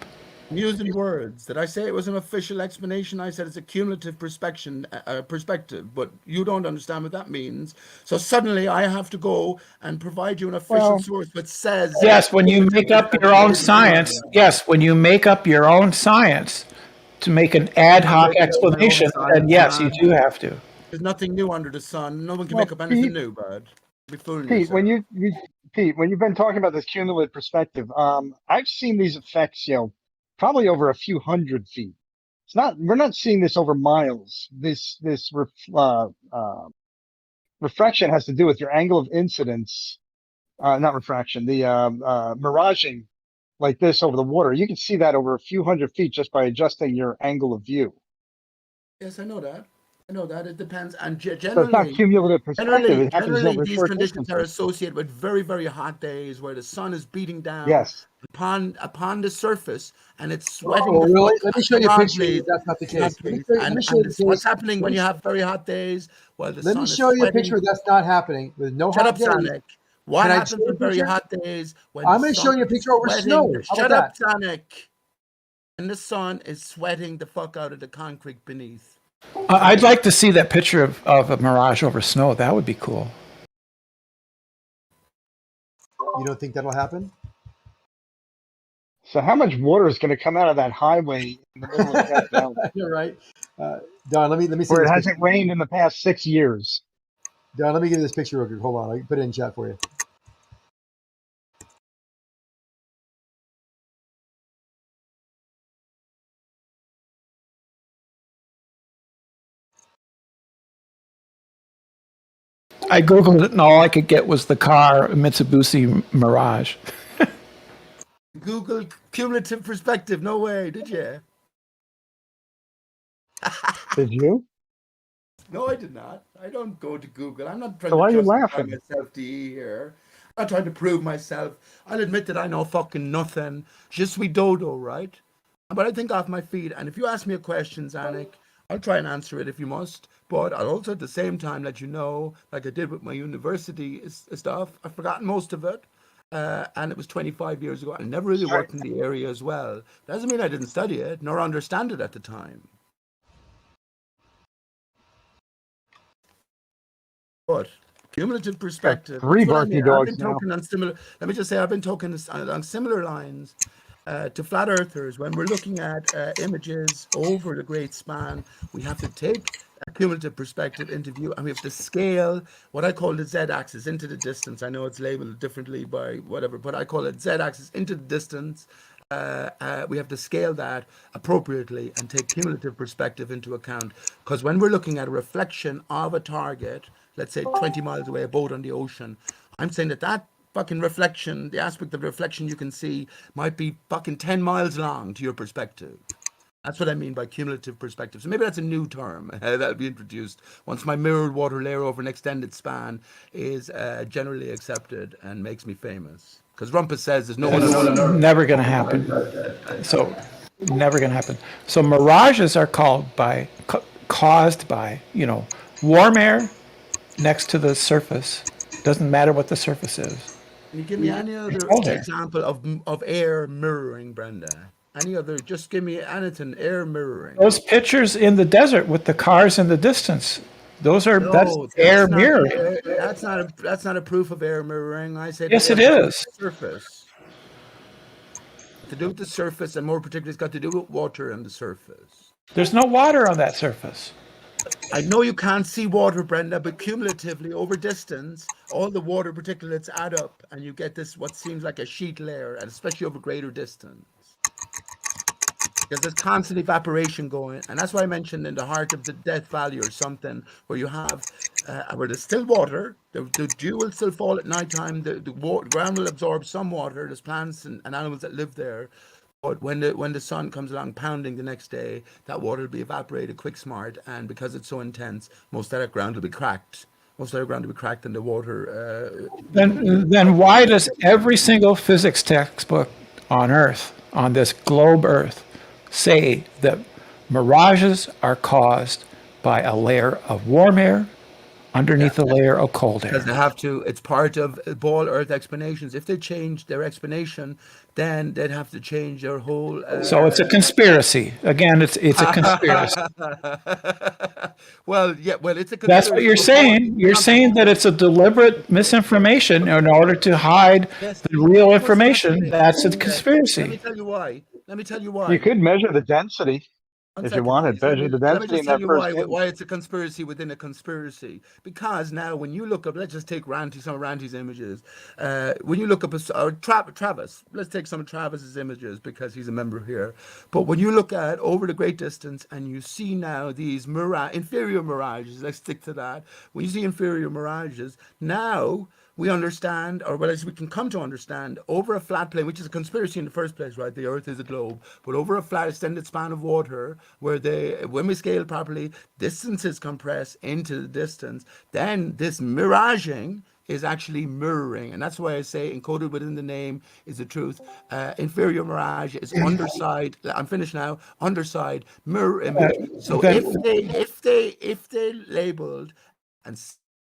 I'm using words. Did I say it was an official explanation? I said it's a cumulative perspective, but you don't understand what that means. So suddenly I have to go and provide you an official source that says... Yes, when you make up your own science, when you make up your own science to make an ad hoc explanation, then yes, you do have to. There's nothing new under the sun. No one can make up anything new, bud. Be fooling Pete, yourself. Pete, when you've been talking about this cumulative perspective, I've seen these effects, probably over a few hundred feet. We're not seeing this over miles. This refraction has to do with your angle of incidence, not refraction, the miraging like this over the water. You can see that over a few hundred feet just by adjusting your angle of view. Yes, I know that. It depends. And So it's not cumulative perspective. It happens generally over these short conditions are distances. associated with very, very hot days where the sun is beating down Yes. upon the surface and it's sweating. Oh, the really? fuck Let me show you a out. picture. That's not the case. Let me show you the case. What's happening when you have very hot days? Well, the Let sun me is show you a sweating. picture that's not happening. With no Shut hot up, days. Sonic. What Can I happens show you on a very picture? hot days when I'm the going to show sun you a picture over is snow. sweating? How Shut about up, that? Sonic. And the sun is sweating the fuck out of the concrete beneath. I'd like to see that picture of a mirage over snow. That would be cool. You don't think that'll happen? So how much water is going to come out of that highway in the middle of Death Valley? You're right. Don, let me see Where it this hasn't picture. rained in the past 6 years. Don, let me give you this picture real quick. Hold on. I'll put it in chat for you. I Googled it and all I could get was the car Mitsubishi Mirage. Google cumulative perspective. No way, did you? Did you? No, I did not. I don't go to Google. I'm not trying So why are to you justify laughing? myself to you here. I'm not trying to prove myself. I'll admit that I know fucking nothing. Je suis dodo, right? But I think off my feet. And if you ask me a question, Zanik, I'll try and answer it if you must. But I'll also at the same time let you know, like I did with my university stuff, I've forgotten most of it. And it was 25 years ago. I never really worked in the area as well. Doesn't mean I didn't study it, nor understand it at the time. But cumulative perspective. Three That's what I barky mean. I've dogs been now. talking on similar. Let me just say, I've been talking along similar lines to flat earthers. When we're looking at images over the great span, we have to take a cumulative perspective into view, and we have to scale what I call the z-axis into the distance. I know it's labeled differently by whatever, but I call it z-axis into the distance. We have to scale that appropriately and take cumulative perspective into account. Because when we're looking at a reflection of a target, let's say 20 miles away, a boat on the ocean, I'm saying that fucking reflection, the aspect of reflection you can see, might be fucking 10 miles long to your perspective. That's what I mean by cumulative perspective. So maybe that's a new term that'll be introduced once my mirrored water layer over an extended span is generally accepted and makes me famous. Because Rumpus says there's no one else. Never going to happen. So, never going to happen. So mirages are caused by, warm air next to the surface. Doesn't matter what the surface is. Can you give me any other example of air mirroring, Brenda? Any other? Just give me anything. Air mirroring. Those pictures in the desert with the cars in the distance. That's air mirroring. That's not a proof of air mirroring. I said yes, it is. Surface. To do with the surface, and more particularly, it's got to do with water and the surface. There's no water on that surface. I know you can't see water, Brenda, but cumulatively over distance, all the water particulates add up, and you get this what seems like a sheet layer, and especially over greater distance. Because there's constant evaporation going, and that's why I mentioned in the heart of the Death Valley or something, where you have where there's still water, the dew will still fall at nighttime, the ground will absorb some water, there's plants and animals that live there, but when the sun comes along pounding the next day, that water will be evaporated quick smart, and because it's so intense, most of that ground will be cracked. Most of the ground will be cracked in the water. Then why does every single physics textbook on Earth, on this globe Earth, say that mirages are caused by a layer of warm air underneath a layer of cold Because air. they have to, it's part of ball Earth explanations. If they change their explanation, then they'd have to change their whole. So it's a conspiracy. Again, it's a conspiracy. Well, yeah, well, it's a conspiracy. That's what you're saying. You're saying that it's a deliberate misinformation in order to hide the real information. That's a conspiracy. Let me tell you why. Let me tell you why. You could measure the density One if you second, wanted. please. Let Measure me- the let me density in just tell that you first why image. it's a conspiracy within a conspiracy. Because now, when you look up, let's just take some of Ranty's images. When you look up Travis, let's take some of Travis's images because he's a member here. But when you look at over the great distance and you see now these inferior mirages, let's stick to that. When you see inferior mirages, now we understand, or well, as we can come to understand, over a flat plane, which is a conspiracy in the first place, right? The Earth is a globe, but over a flat extended span of water, where when we scale properly, distances compress into the distance, then this miraging is actually mirroring, and that's why I say encoded within the name is the truth. Inferior mirage is underside. I'm finished now. Underside mirror image. So if they labeled and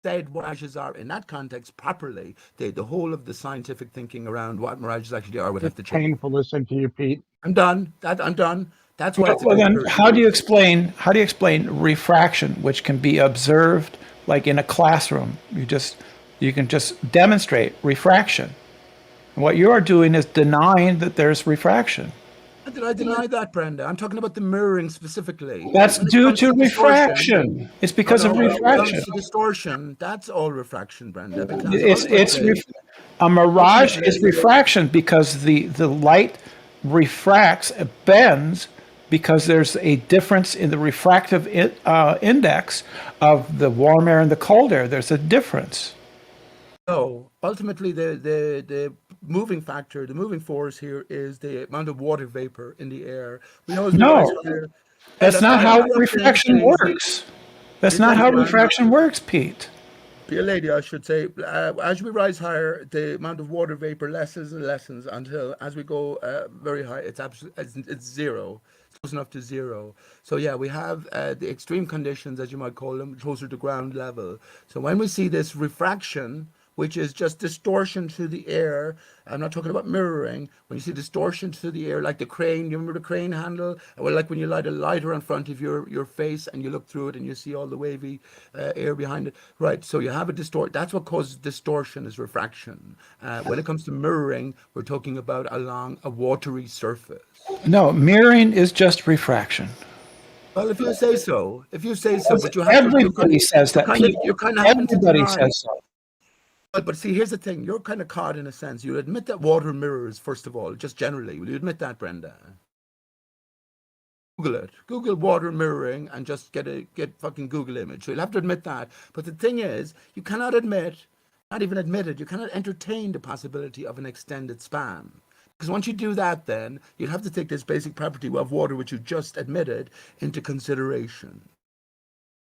said what mirages are in that context properly, the whole of the scientific thinking around what mirages actually are would have to change. Painful listening to you, Pete. I'm done. I'm done. That's why it's a Well, then, conspiracy. how do you explain refraction, which can be observed like in a classroom? You can just demonstrate refraction. And what you are doing is denying that there's refraction. How did I deny that, Brenda? I'm talking about the mirroring specifically. That's When it due comes to distortion- refraction. It's because of When it refraction. comes to distortion, that's all refraction, Brenda. Because A mirage is refraction because the light refracts, bends, because there's a difference in the refractive index of the warm air and the cold air. There's a difference. No, ultimately the moving factor, the moving force here is the amount of water vapor in the air. We know as we rise higher- That's not how what I'm saying refraction is- works. That's not how refraction works, Pete. Be a lady, I should say. As we rise higher, the amount of water vapor lessens and lessens until, as we go very high, it's zero. It's close enough to zero. So yeah, we have the extreme conditions, as you might call them, closer to ground level. So when we see this refraction, which is just distortion to the air. I'm not talking about mirroring. When you see distortion to the air, like the crane, you remember the crane handle? Well, like when you light a lighter in front of your face and you look through it and you see all the wavy air behind it. Right, so you have a that's what causes distortion is refraction. When it comes to mirroring, we're talking about along a watery surface. No, mirroring is just refraction. Well, if you say so, but you have everybody says that. You're kind of having to Everybody deny. says so. But see, here's the thing. You're kind of caught in a sense. You admit that water mirrors, first of all, just generally. Will you admit that, Brenda? Google it. Google water mirroring and just get fucking Google image. So you'll have to admit that. But the thing is, you cannot not even admit it, you cannot entertain the possibility of an extended span. Because once you do that, then you'll have to take this basic property of water, which you just admitted, into consideration.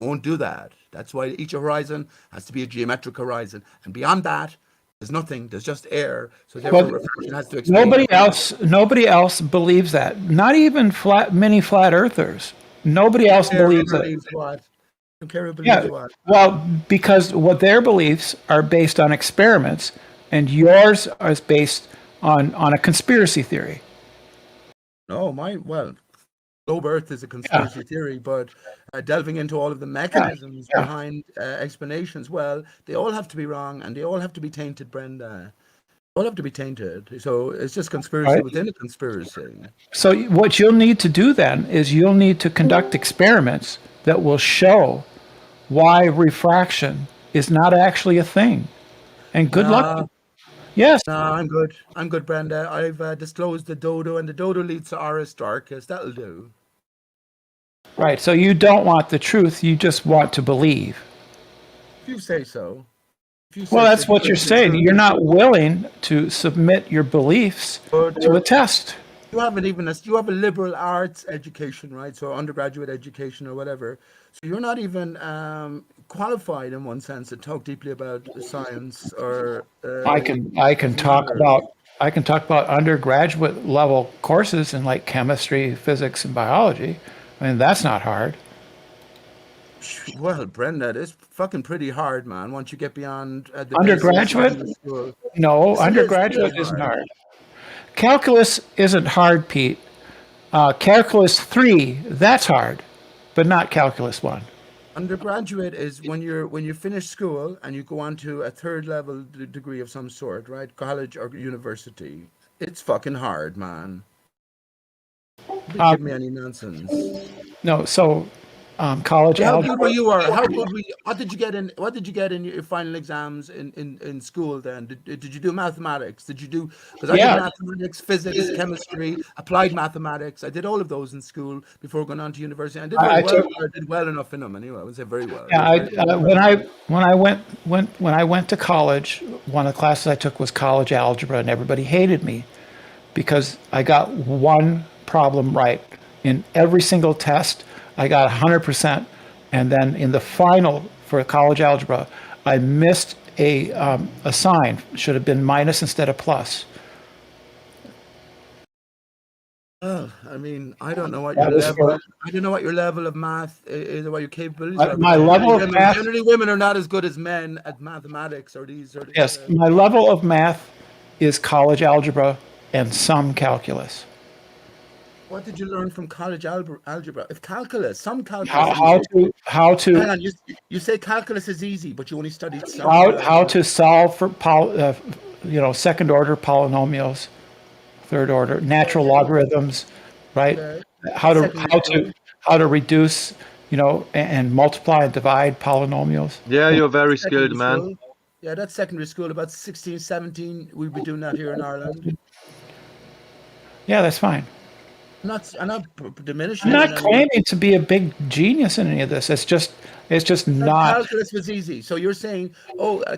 Won't do that. That's why each horizon has to be a geometric horizon, and beyond that, there's nothing. There's just air. So therefore, refraction has to explain. Nobody else believes that. Not even many flat earthers. Nobody else believes that. What? Don't care who believes what. Well, because what their beliefs are based on experiments, and yours is based on a conspiracy theory. No, globe Earth is a conspiracy theory, but delving into all of the mechanisms behind explanations, they all have to be wrong and they all have to be tainted, Brenda. They all have to be tainted. So it's just conspiracy within a conspiracy. So what you'll need to do then is you'll need to conduct experiments that will show why refraction is not actually a thing. And good luck. Yes. No, I'm good. I'm good, Brenda. I've disclosed the dodo, and the dodo leads to Aristarchus. That'll do. Right. So you don't want the truth. You just want to believe. If you say so. Well, that's what you're saying. You're not willing to submit your beliefs to a test. You have a liberal arts education, right? So undergraduate education or whatever. So you're not even qualified in one sense to talk deeply about science or. I can talk about undergraduate level courses in like chemistry, physics, and biology. I mean, that's not hard. Well, Brenda, it's fucking pretty hard, man. Once you get beyond the Undergraduate? basics of school. No, Yes, undergraduate isn't hard. Calculus isn't hard, Pete. Calculus 3, that's hard, but not Calculus 1. Undergraduate is when you finish school and you go on to a third level degree of some sort, right? College or university. It's fucking hard, man. Don't give me any nonsense. No, so college How algebra. good were you? How good were you? What did you get in? What did you get in your final exams in school? Then did you do mathematics? Did you do? Because I did mathematics, physics, chemistry, applied mathematics. I did all of those in school before going on to university. I did very well. I did well enough in them anyway. I would say very well. Yeah, when I went to college, one of the classes I took was college algebra, and everybody hated me because I got one problem right in every single test. I got 100%, and then in the final for college algebra, I missed a sign. Should have been minus instead of plus. Well, I mean, I don't know what your level. I don't know what your level of math is, or what your capabilities are. My level of math. Generally, women are not as good as men at mathematics or these. Yes, my level of math is college algebra and some calculus. What did you learn from college algebra? If calculus, some calculus. How to? Hang on, you say calculus is easy, but you only studied some. How to solve for second order polynomials, third order natural logarithms, right? Okay. How to reduce, and multiply and divide polynomials. Yeah, you're very skilled, man. Yeah, that's secondary school. About 16, 17, we'll be doing that here in Ireland. Yeah, that's fine. I'm not diminishing. I'm not claiming to be a big genius in any of this. It's just not. Calculus was easy. So you're saying,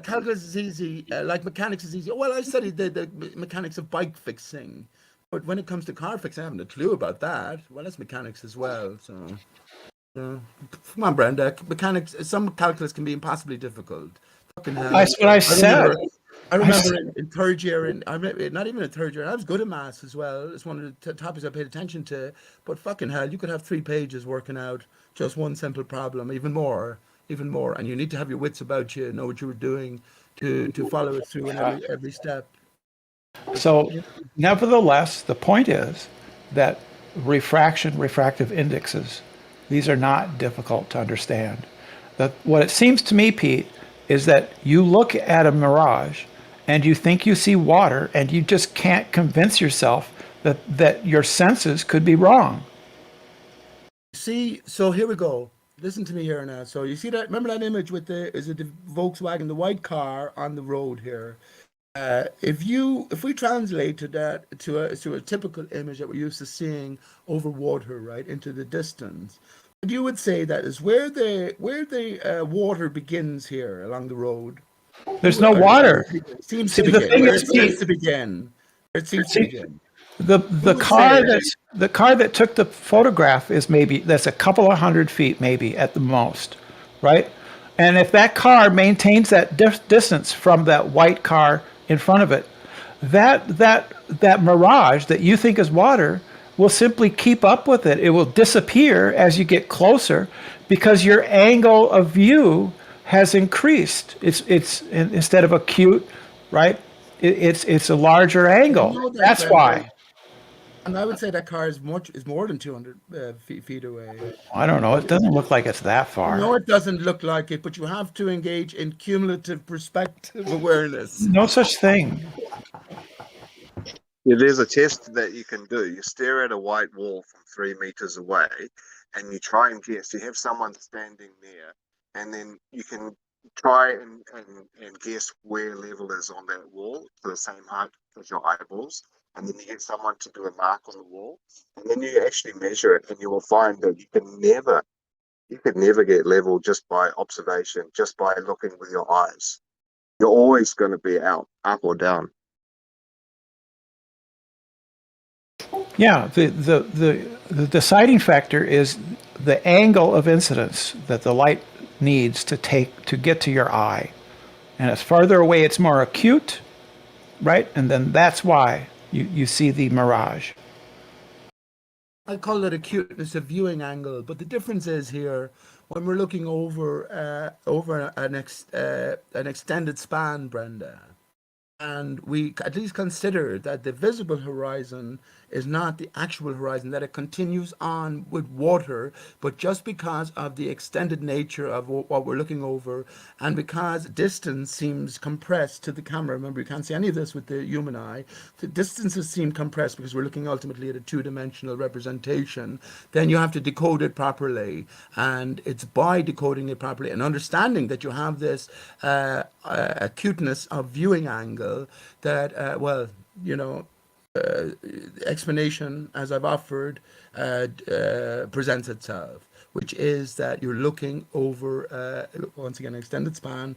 calculus is easy, like mechanics is easy. Well, I studied the mechanics of bike fixing, but when it comes to car fixing, I haven't a clue about that. Well, that's mechanics as well. So, come on, Brenda. Mechanics. Some calculus can be impossibly difficult. Fucking hell. That's what I said. I remember in third year, not even in third year, I was good at maths as well. It's one of the topics I paid attention to. But fucking hell, you could have 3 pages working out just one simple problem, even more. And you need to have your wits about you, know what you were doing to follow it through in every step. So, nevertheless, the point is that refractive indexes, these are not difficult to understand. What it seems to me, Pete, is that you look at a mirage and you think you see water and you just can't convince yourself that your senses could be wrong. See, so here we go. Listen to me here now. So you see that, remember that image with the Volkswagen, the white car on the road here? If we translated that to a typical image that we're used to seeing over water, right, into the distance, you would say that is where the water begins here along the road. There's no water. It seems to begin. It seems to begin. The car that took the photograph is that's a couple of 100 feet maybe at the most, right? And if that car maintains that distance from that white car in front of it, that mirage that you think is water will simply keep up with it. It will disappear as you get closer because your angle of view has increased. It's instead of acute, right? It's a larger angle. That's why. And I would say that car is more than 200 feet away. I don't know. It doesn't look like it's that far. No, it doesn't look like it, but you have to engage in cumulative perspective awareness. No such thing. Yeah, there's a test that you can do. You stare at a white wall from 3 meters away and you try and guess. You have someone standing there and then you can try and guess where level is on that wall to the same height as your eyeballs. And then you get someone to do a mark on the wall. And then you actually measure it and you will find that you could never get level just by observation, just by looking with your eyes. You're always going to be up or down. Yeah, the deciding factor is the angle of incidence that the light needs to get to your eye. And as farther away, it's more acute, right? And then that's why you see the mirage. I call it acuteness of viewing angle, but the difference is here when we're looking over an extended span, Brenda, and we at least consider that the visible horizon is not the actual horizon, that it continues on with water, but just because of the extended nature of what we're looking over, and because distance seems compressed to the camera. Remember, you can't see any of this with the human eye. The distances seem compressed because we're looking ultimately at a two-dimensional representation. Then you have to decode it properly, and it's by decoding it properly and understanding that you have this acuteness of viewing angle that, explanation, as I've offered, presents itself, which is that you're looking over, once again, an extended span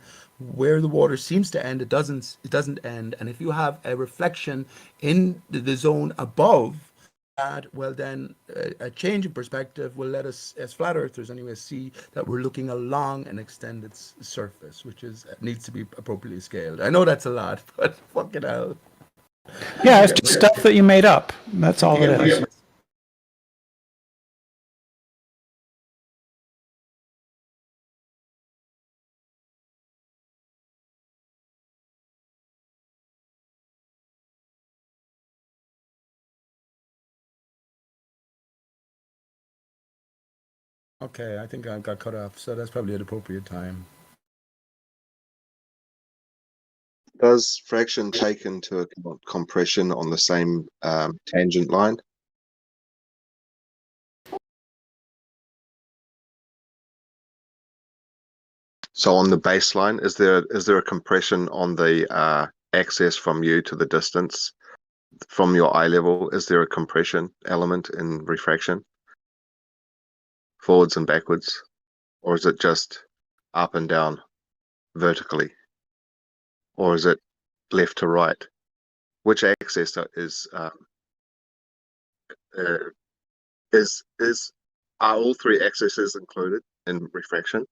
where the water seems to end. It doesn't end. And if you have a reflection in the zone above that, well, then a change in perspective will let us, as flat earthers anyway, see that we're looking along an extended surface, which needs to be appropriately scaled. I know that's a lot, but fucking hell. Yeah, it's just stuff that you made up. That's all it is. Okay, I think I got cut off, so that's probably an appropriate time. Does fraction take into account compression on the same tangent line? So on the baseline, is there a compression on the access from you to the distance from your eye level? Is there a compression element in refraction, forwards and backwards, or is it just up and down vertically, or is it left to right? Which axis are all three axes included in refraction?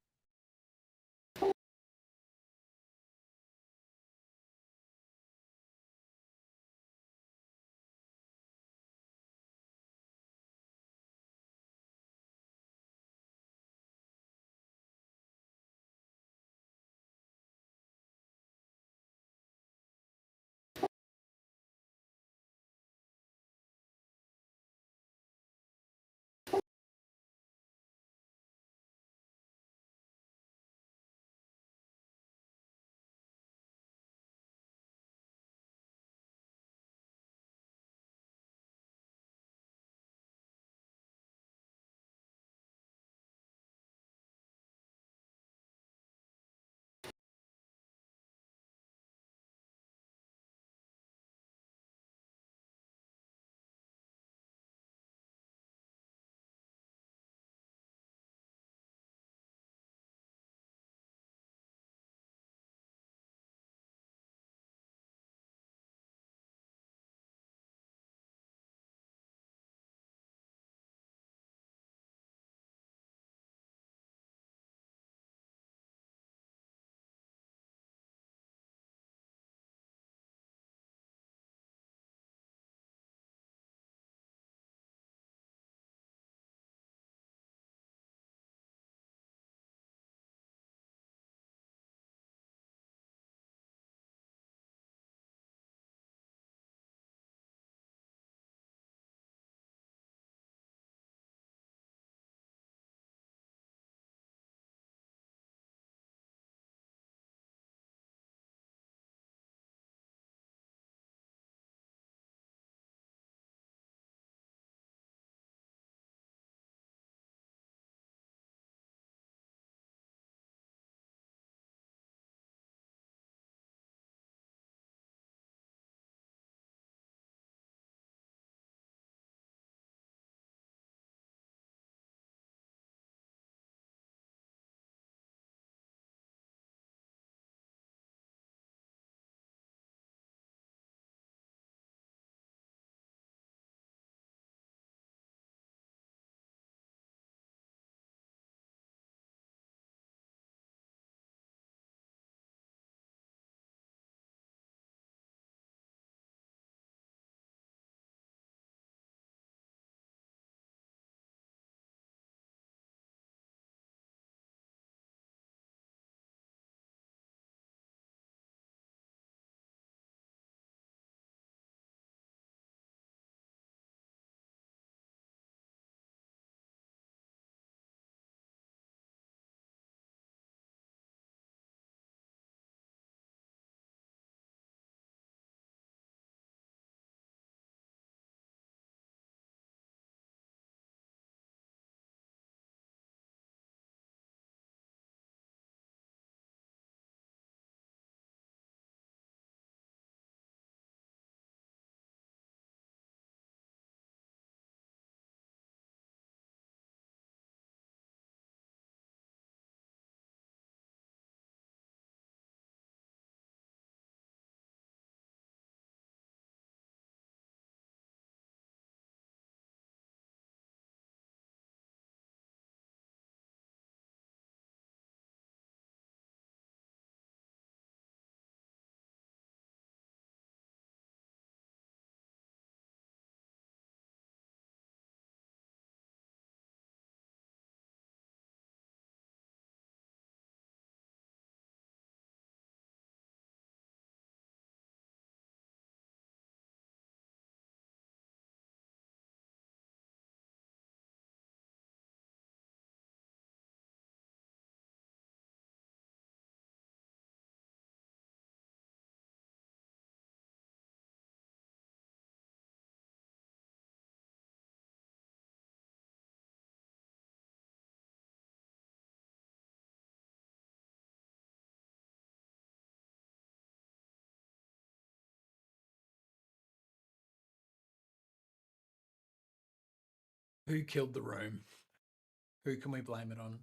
Who killed the room? Who can we blame it on?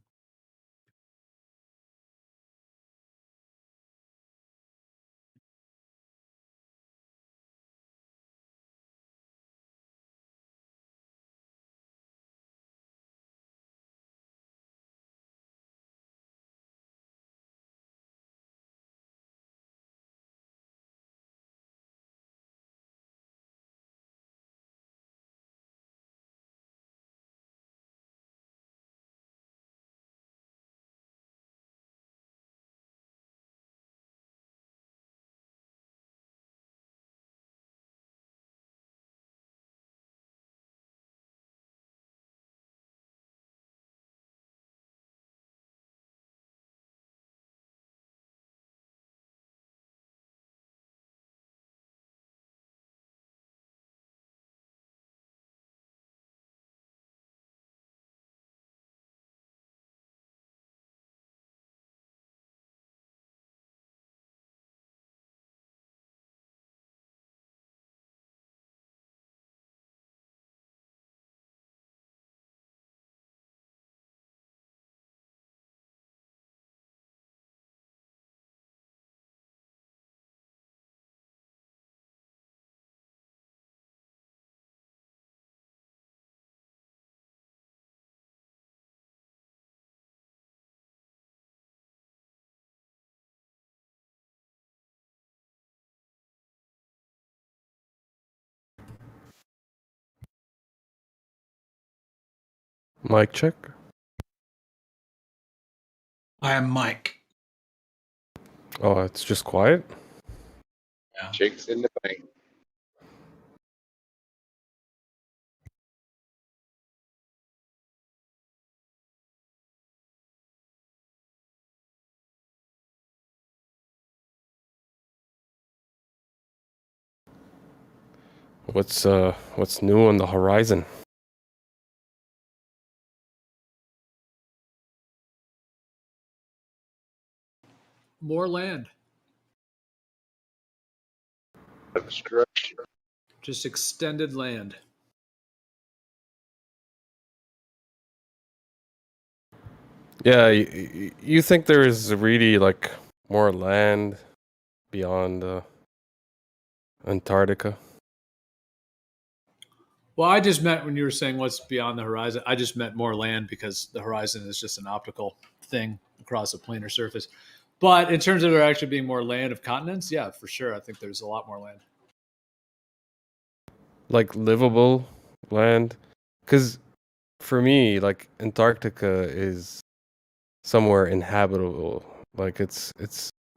Mic check. I am Mike. Oh, it's just quiet. Yeah. Chicks in the bank. What's new on the horizon? More land. Obstruction. Just extended land. Yeah, you think there is really like more land beyond Antarctica? Well, I just meant when you were saying what's beyond the horizon, I just meant more land because the horizon is just an optical thing across a planar surface. But in terms of there actually being more land of continents, yeah, for sure. I think there's a lot more land. Like livable land? Because for me, like Antarctica is somewhere inhabitable. Like it's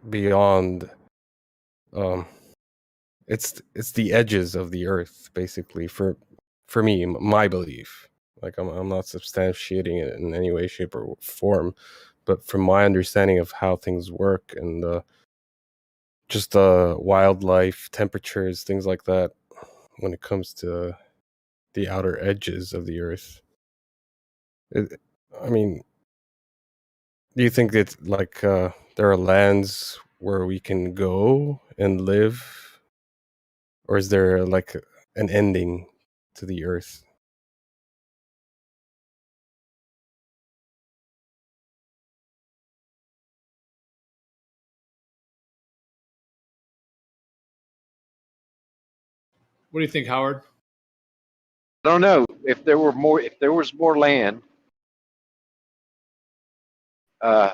beyond. It's the edges of the earth, basically. For me, my belief. Like I'm not substantiating it in any way, shape, or form, but from my understanding of how things work and just wildlife, temperatures, things like that, when it comes to the outer edges of the earth. I mean, do you think that like there are lands where we can go and live, or is there like an ending to the earth? What do you think, Howard? I don't know if there was more land. Does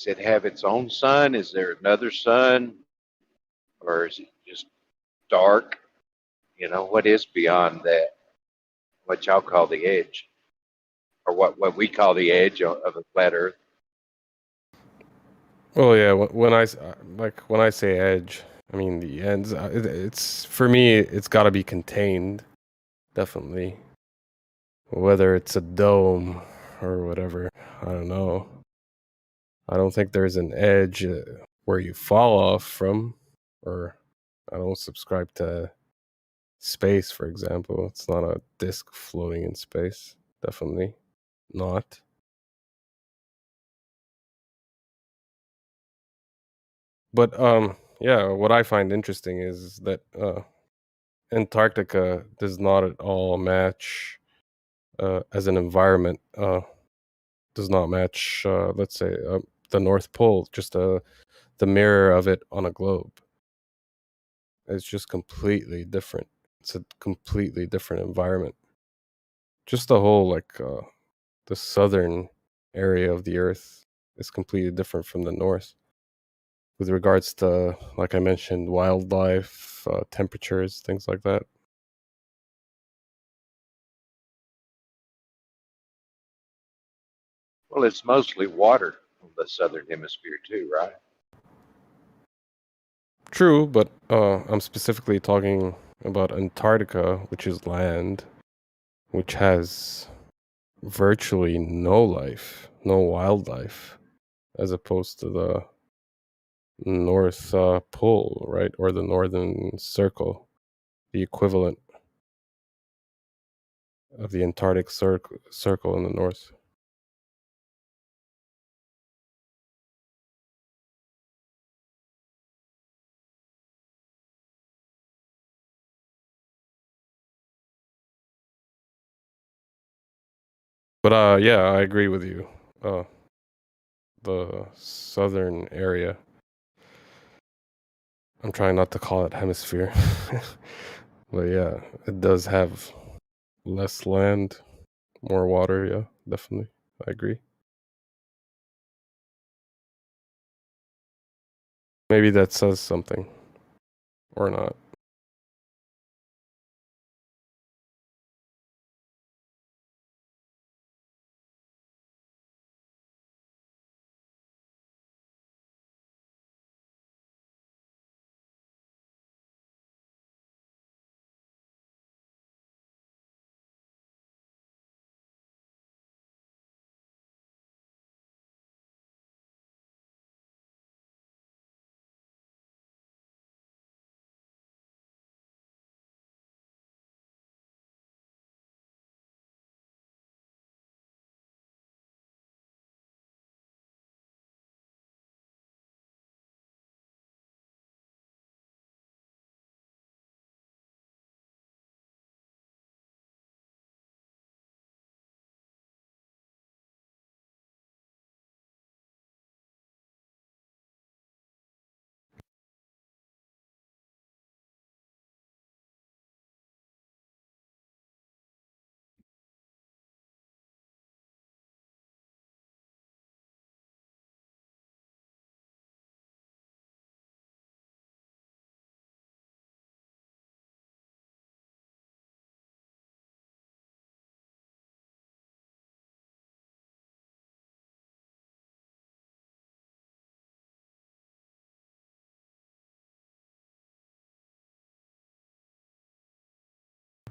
it have its own sun? Is there another sun, or is it just dark? You know, what is beyond that? What y'all call the edge, or what we call the edge of a flat Earth? Well, yeah. When I say edge, I mean the ends. It's for me. It's got to be contained, definitely. Whether it's a dome or whatever, I don't know. I don't think there's an edge where you fall off from, or I don't subscribe to space, for example. It's not a disk floating in space. Definitely not. But yeah, what I find interesting is that Antarctica does not at all match as an environment. Does not match, let's say, the North Pole, just the mirror of it on a globe. It's just completely different. It's a completely different environment. Just the whole, like, the southern area of the Earth is completely different from the north. With regards to, like I mentioned, wildlife, temperatures, things like that. Well, it's mostly water on the southern hemisphere too, right? True, but I'm specifically talking about Antarctica, which is land, which has virtually no life, no wildlife, as opposed to the North Pole, right? Or the Northern Circle, the equivalent of the Antarctic circle in the north. But yeah, I agree with you. The southern area. I'm trying not to call it hemisphere. But yeah, it does have less land, more water. Yeah, definitely. I agree. Maybe that says something. Or not.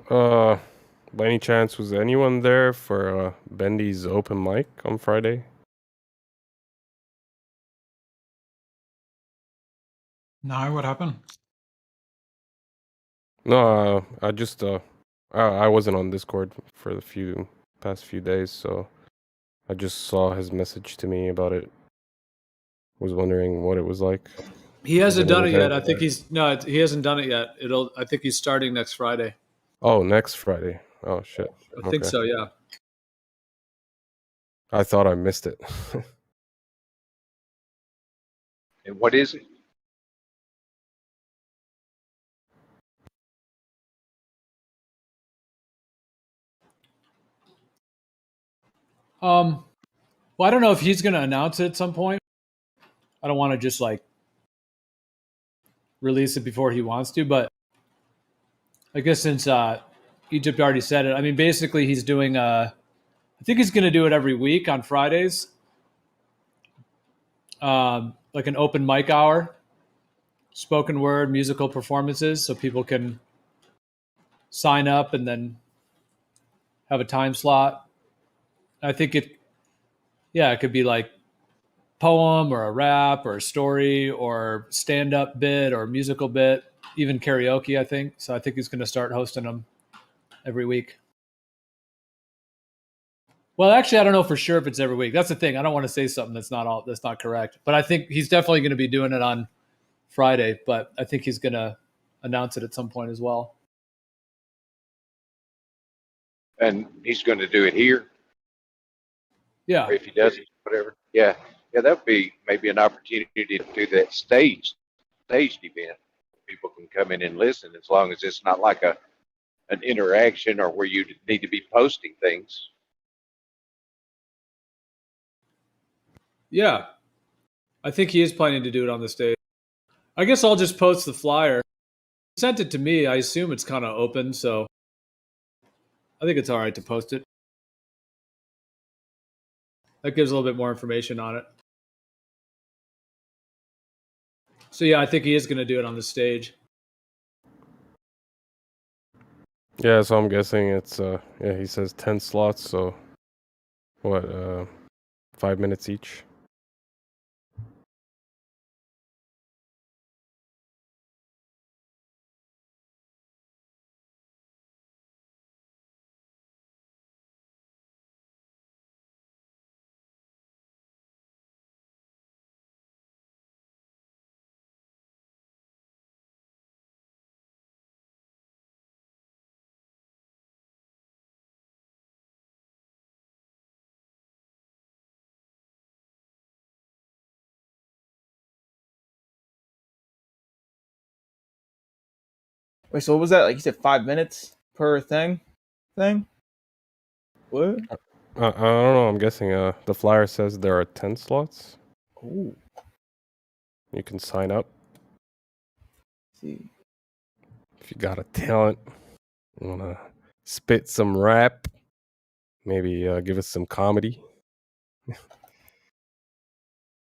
By any chance, was anyone there for Bendy's open mic on Friday? No, what happened? No, I just I wasn't on Discord for the past few days, so I just saw his message to me about it. Was wondering what it was like. He hasn't done it yet. I think he hasn't done it yet. I think he's starting next Friday. Oh, next Friday. Oh shit. I think so, yeah. I thought I missed it. And what is it? Well, I don't know if he's going to announce it at some point. I don't want to just like release it before he wants to, but I guess since Egypt already said it, I mean, basically he's doing, I think he's going to do it every week on Fridays, like an open mic hour, spoken word, musical performances, so people can sign up and then have a time slot. I think it could be like poem or a rap or a story or stand-up bit or musical bit, even karaoke, I think. So I think he's going to start hosting them every week. Well, actually, I don't know for sure if it's every week. That's the thing. I don't want to say something that's not correct. But I think he's definitely going to be doing it on Friday. But I think he's going to announce it at some point as well. and he's going to do it here. Yeah. Or if he doesn't, whatever. Yeah, that'd be maybe an opportunity to do that staged event. People can come in and listen as long as it's not like an interaction or where you need to be posting things. Yeah. I think he is planning to do it on the stage. I guess I'll just post the flyer. He sent it to me. I assume it's kind of open, so I think it's all right to post it. That gives a little bit more information on it. So yeah, I think he is going to do it on the stage. Yeah, so I'm guessing it's yeah, he says 10 slots, so what, 5 minutes each? Wait, so what was that? Like you said, 5 minutes per thing? What? I don't know. I'm guessing the flyer says there are 10 slots. Oh. You can sign up. Let's see. If you got a talent, you wanna spit some rap, maybe give us some comedy.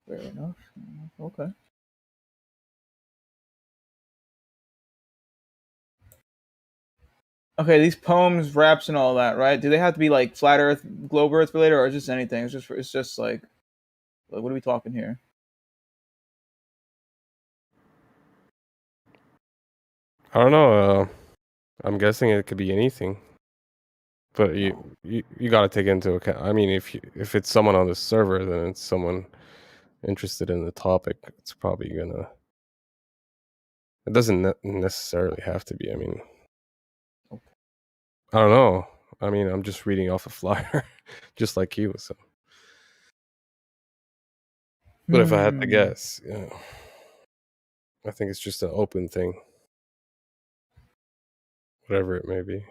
Fair enough. Okay. Okay, these poems, raps, and all that, right? Do they have to be like flat Earth, globe Earth related, or just anything? It's just like what are we talking here? I don't know. I'm guessing it could be anything, but you got to take into account. I mean, if it's someone on the server, then it's someone interested in the topic. It's probably gonna. It doesn't necessarily have to be. I mean, I don't know. I mean, I'm just reading off a flyer, just like you. So, but if I had to guess, yeah, I think it's just an open thing, whatever it may be.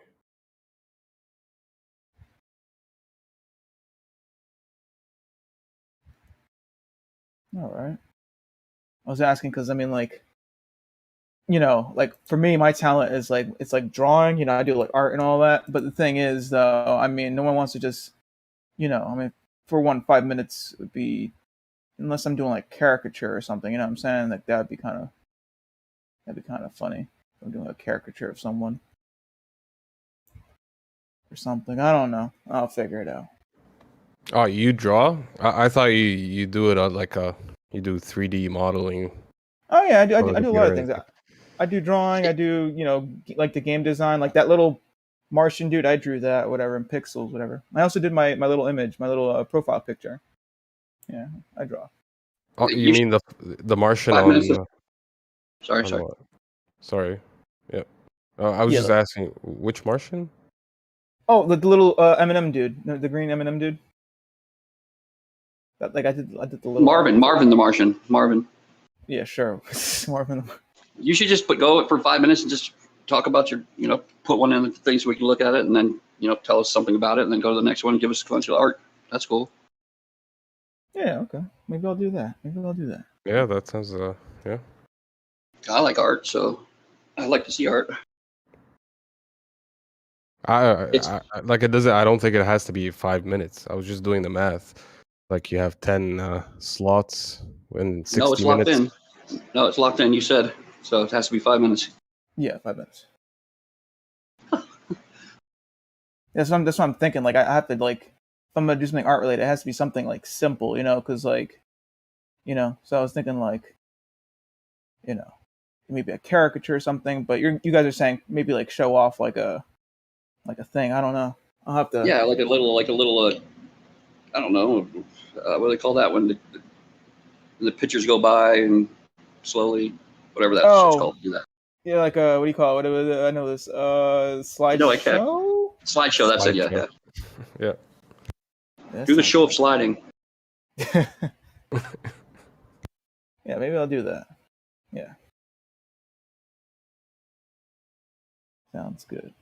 All right. I was asking because I mean, like, you know, like for me, my talent is like it's like drawing. You know, I do like art and all that. But the thing is, though, I mean, no one wants to just, you know, I mean, for 5 minutes would be, unless I'm doing like caricature or something. You know what I'm saying? Like that'd be kind of funny. If I'm doing a caricature of someone or something. I don't know. I'll figure it out. Oh, you draw? I thought you do it on like you do 3D modeling. Oh yeah, I do a lot of things. I do drawing. I do, you know, like the game design, like that little Martian dude. I drew that, whatever, in pixels, whatever. I also did my little image, my little profile picture. Yeah, I draw. Oh, you mean the Martian 5 on? minutes of- Sorry. What? Sorry. Yeah. I was just asking which Martian. Oh, the little M&M dude, the green M&M dude. That, like I did the little Marvin the Martian. Marvin. Yeah, sure. Marvin. You should just go for 5 minutes and just talk about your, you know, put one in the thing so we can look at it, and then, you know, tell us something about it, and then go to the next one and give us a bunch of art. That's cool. Yeah, okay. Maybe I'll do that. Yeah, that sounds yeah. I like art, so I like to see art. I like it doesn't. I don't think it has to be 5 minutes. I was just doing the math. Like you have 10 slots in 60 No, it's locked minutes. in. No, it's locked in. You said so. It has to be 5 minutes. Yeah, 5 minutes. That's what I'm thinking. Like I have to like, if I'm gonna do something art related, it has to be something like simple, you know, because like, you know. So I was thinking like, you know, maybe a caricature or something. But you guys are saying maybe like show off like a thing. I don't know. I'll have to. Yeah, like a little. I don't know. What do they call that when the pictures go by and slowly, whatever that's called, do that. Yeah, like what do you call it? Whatever. I know this. Slideshow. Slideshow. That's it. Yeah. Slideshow. Yeah. Do the show of sliding. Yeah, maybe I'll do that. Yeah. Sounds good.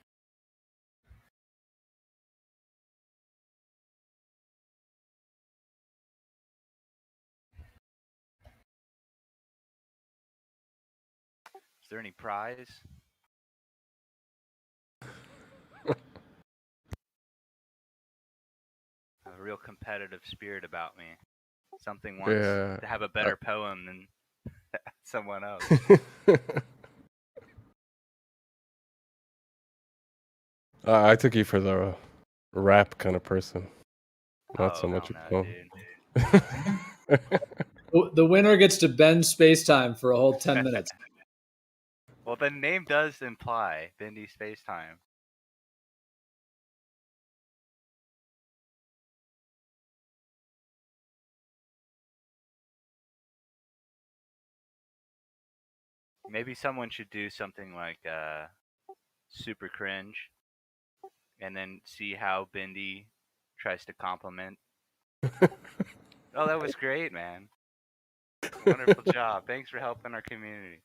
Is there any prize? A real competitive spirit about me. Something wants Yeah. to have a better poem than someone else. I took you for the rap kind of person, not Oh, so much hell a no, poem. The winner gets to bend space-time for a whole 10 minutes. Well, the name does imply bendy space-time. Maybe someone should do something like super cringe, and then see how Bendy tries to compliment. Oh, that was great, man. Wonderful job. Thanks for helping our community.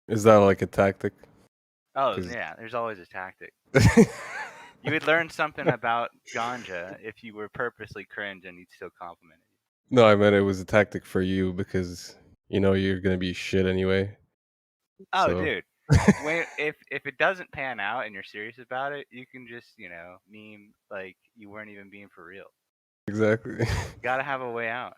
Is that like a tactic? Oh, 'Cause- yeah, there's always a tactic. You would learn something about ganja if you were purposely cringe and you'd still compliment it. No, I meant it was a tactic for you because you know you're gonna be shit anyway. Oh, So- dude. if it doesn't pan out and you're serious about it, you can just, meme like you weren't even being for real. Exactly. You gotta have a way out.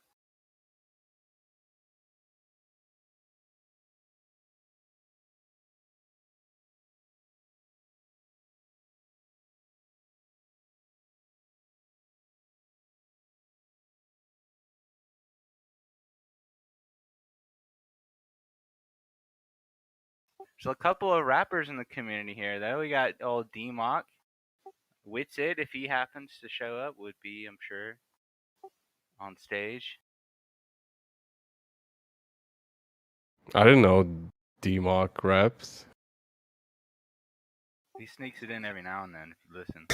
So a couple of rappers in the community here, though. We got old D-Mock. Witsit, if he happens to show up, would be, I'm sure, on stage. I didn't know D-Mock raps. He sneaks it in every now and then if you listen.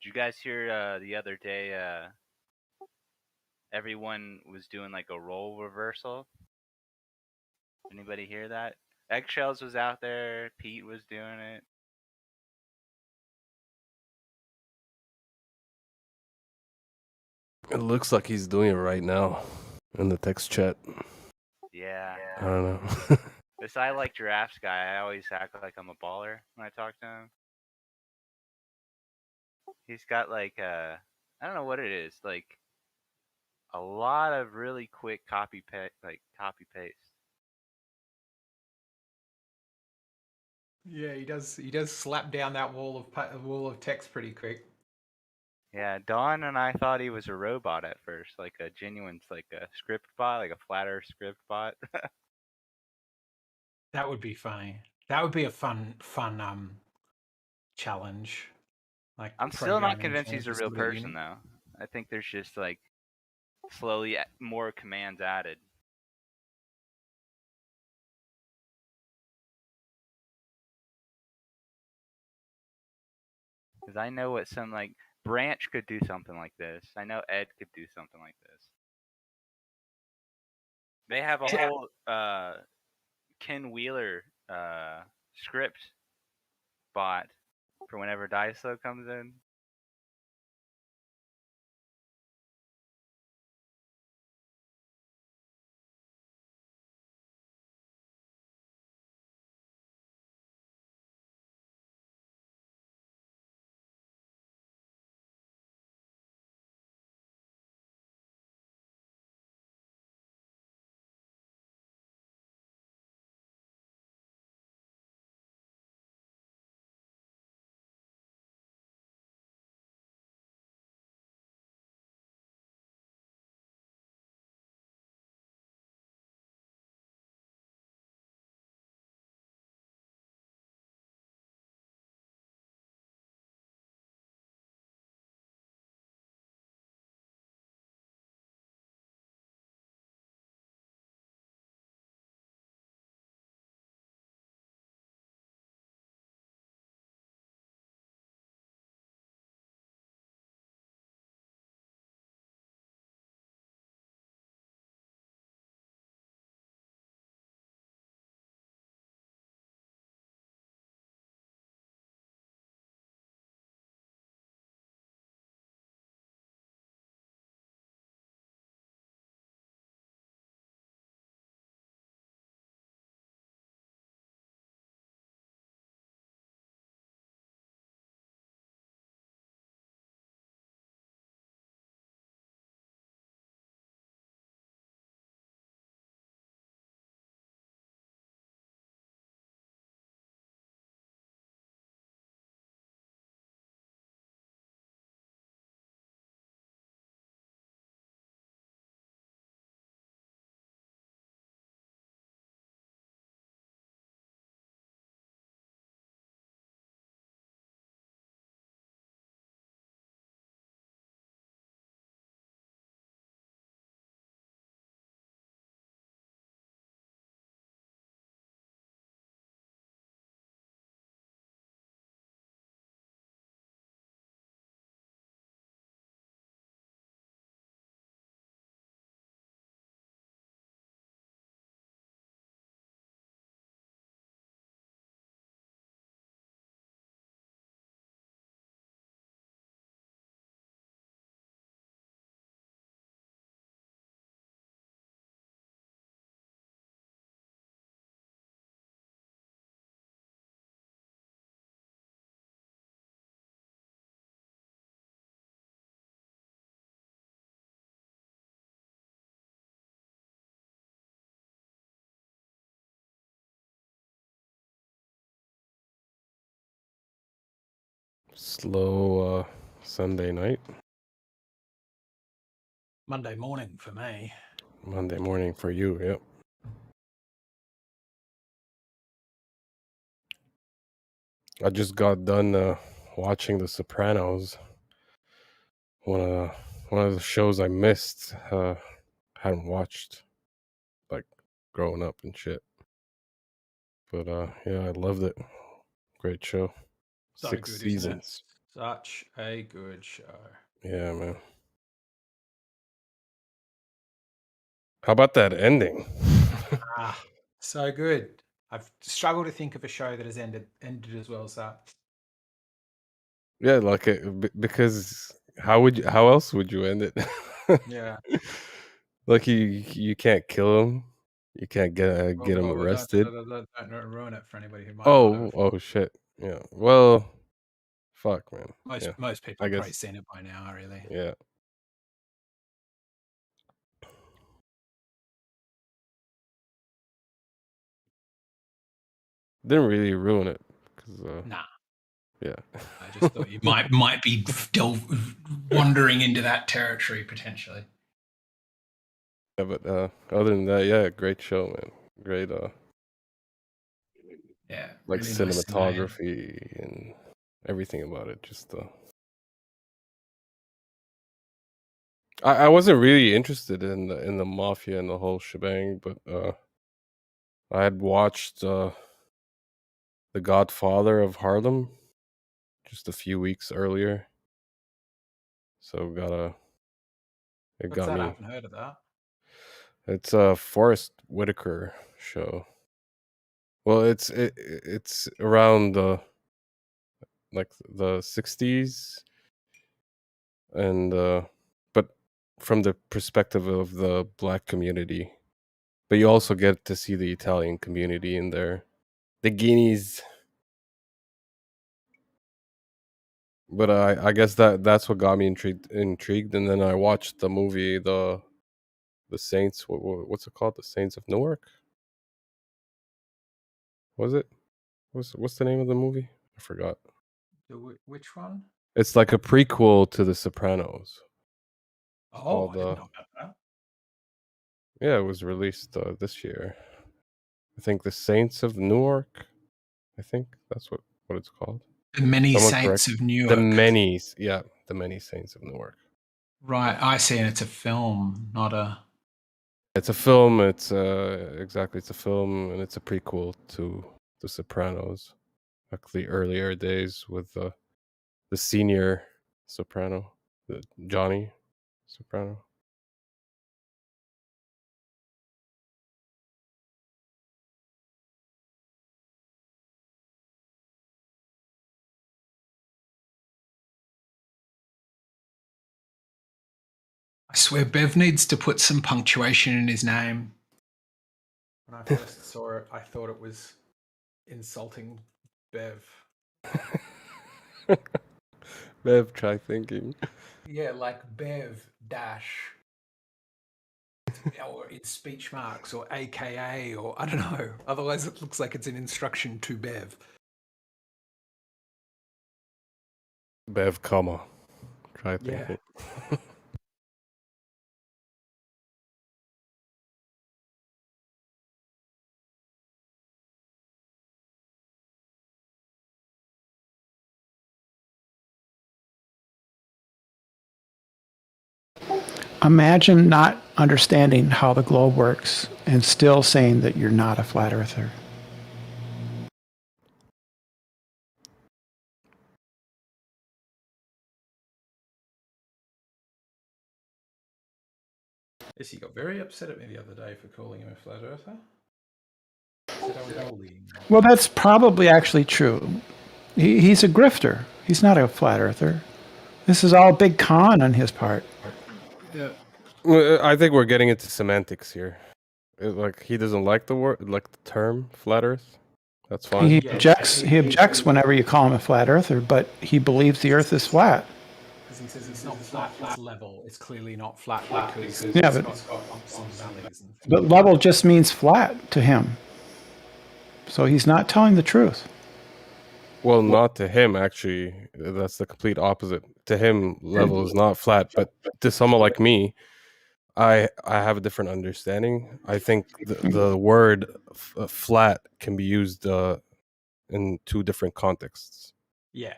Did you guys hear the other day everyone was doing like a role reversal? Anybody hear that? Eggshells was out there. Pete was doing it. It looks like he's doing it right now in the text chat. Yeah. I don't know. This I like giraffes guy. I always act like I'm a baller when I talk to him. He's got like I don't know what it is, like a lot of really quick copy paste. Yeah, he does. He does slap down that wall of text pretty quick. Yeah, Don and I thought he was a robot at first, like a genuine, like a script bot, like a flat Earth script bot. That would be funny. That would be a fun challenge. Like I'm still not programming convinced he's a changes real to the person unit. though. I think there's just like slowly more commands added. Because I know what some like Branch could do something like this. I know Ed could do something like this. They have a whole Ken Wheeler script bot for whenever Daiso comes in. Slow Sunday night. Monday morning for me. Monday morning for you, yep. I just got done watching The Sopranos. One of the shows I missed, hadn't watched, like, growing up and shit. But yeah, I loved it. Great show. So 6 good, seasons. isn't it? Such a good show. Yeah, man. How about that ending? So good. I've struggled to think of a show that has ended as well as that. Yeah, like because how else would you end it? Yeah. Like you can't kill him. You can't get him arrested. Don't ruin it for anybody who might not have. Oh shit. Yeah. Well, fuck, man. Most people I have probably guess. seen it by now, really. Yeah. Didn't really ruin it. Nah. Yeah. I just thought you might be wandering into that territory potentially. Yeah, but other than that, yeah, great show, man. Great yeah, like really cinematography and everything about it. Just I wasn't really interested in the mafia and the whole shebang, but I had watched The Godfather of Harlem just a few weeks earlier. So it What's got that? me. I haven't heard of that. It's a Forrest Whitaker show. Well, it's around like the 60s, and but from the perspective of the black community. But you also get to see the Italian community in there, the Guineas. But I guess that's what got me intrigued, and then I watched the movie the Saints. What's it called? The Saints of Newark. Was it? What's the name of the movie? I forgot. Which one? It's like a prequel to The Sopranos. It's Oh, called, I didn't know about that. yeah, it was released this year. I think The Saints of Newark. I think that's what it's called. The Many Someone Saints correct. of Newark. The Many, yeah, The Many Saints of Newark. Right, I see, and it's a film, not a. It's a film. It's exactly. It's a film, and it's a prequel to The Sopranos, like the earlier days with the senior soprano, Johnny Soprano. I swear Bev needs to put some punctuation in his name. When I first saw it, I thought it was insulting Bev. Bev, try thinking. Yeah, like Bev dash, or in speech marks, or AKA, or I don't know. Otherwise, it looks like it's an instruction to Bev. Bev, comma. Try thinking. Yeah. Imagine not understanding how the globe works and still saying that you're not a flat earther. Yes, he got very upset at me the other day for calling him a flat earther. Well, that's probably actually true. He's a grifter. He's not a flat earther. This is all big con on his part. Yeah. Well, I think we're getting into semantics here. Like he doesn't like the word, like the term "flat Earth." That's fine. He objects whenever you call him a flat earther, but he believes the Earth is flat. Because he says it's not flat, it's level. It's clearly not flat because Yeah, it's but- got bumps and valleys. And But level just means flat to him. So he's not telling the truth. Well, not to him, actually. That's the complete opposite. To him, level is not flat, but to someone like me, I have a different understanding. I think the word flat can be used in two different contexts. Yeah.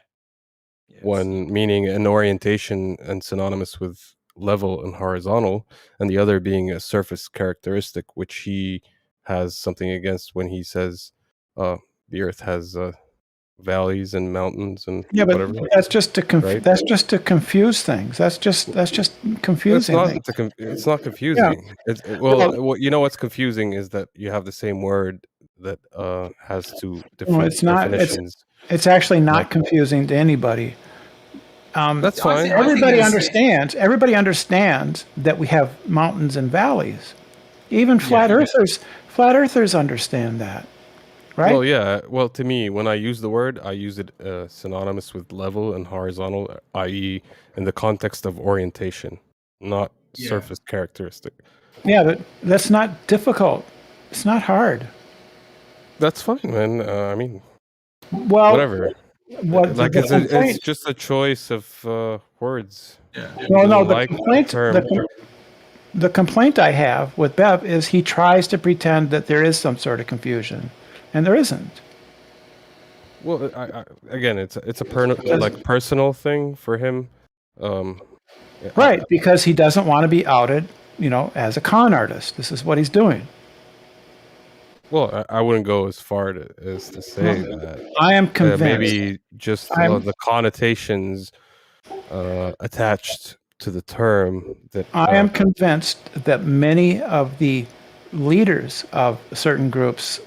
One meaning an orientation and synonymous with level and horizontal, and the other being a surface characteristic, which he has something against when he says the Earth has valleys and mountains and whatever. That's just to right? that's just to confuse things. That's just confusing. It's not confusing. Well, you know what's confusing is that you have the same word that has two different it's not. definitions. It's actually not confusing to anybody. That's fine. Everybody understands. Everybody understands that we have mountains and valleys. Even flat earthers understand that, right? Well, yeah. Well, to me, when I use the word, I use it synonymous with level and horizontal, i.e., in the context of orientation, not surface characteristic. Yeah, but that's not difficult. It's not hard. That's fine, man. I mean, well, whatever. Like it's just a choice of words. No, the complaint I have with Bev is he tries to pretend that there is some sort of confusion, and there isn't. Well, again, it's a personal thing for him. Right, because he doesn't want to be outed, as a con artist. This is what he's doing. Well, I wouldn't go as far as to say that. I am convinced. Maybe just the connotations attached to the term. That I am convinced that many of the leaders of certain groups,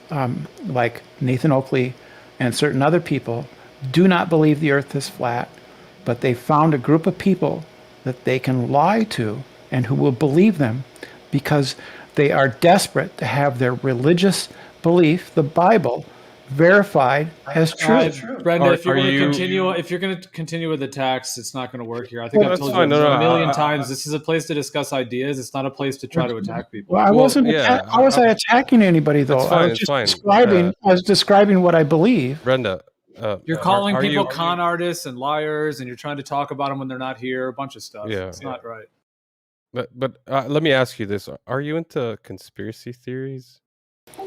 like Nathan Oakley and certain other people, do not believe the Earth is flat, but they found a group of people that they can lie to and who will believe them because they are desperate to have their religious belief, the Bible, verified as true. Brenda, if you're going to continue with the tax, it's not going to work here. I think I've told you a million times. This is a place to discuss ideas. It's not a place to try to attack people. Well, I wasn't. How was I attacking anybody though? I was just describing. I was describing what I believe. Brenda, you're calling people con artists and liars, and you're trying to talk about them when they're not here. A bunch of stuff. Yeah. It's not right. But let me ask you this: are you into conspiracy theories?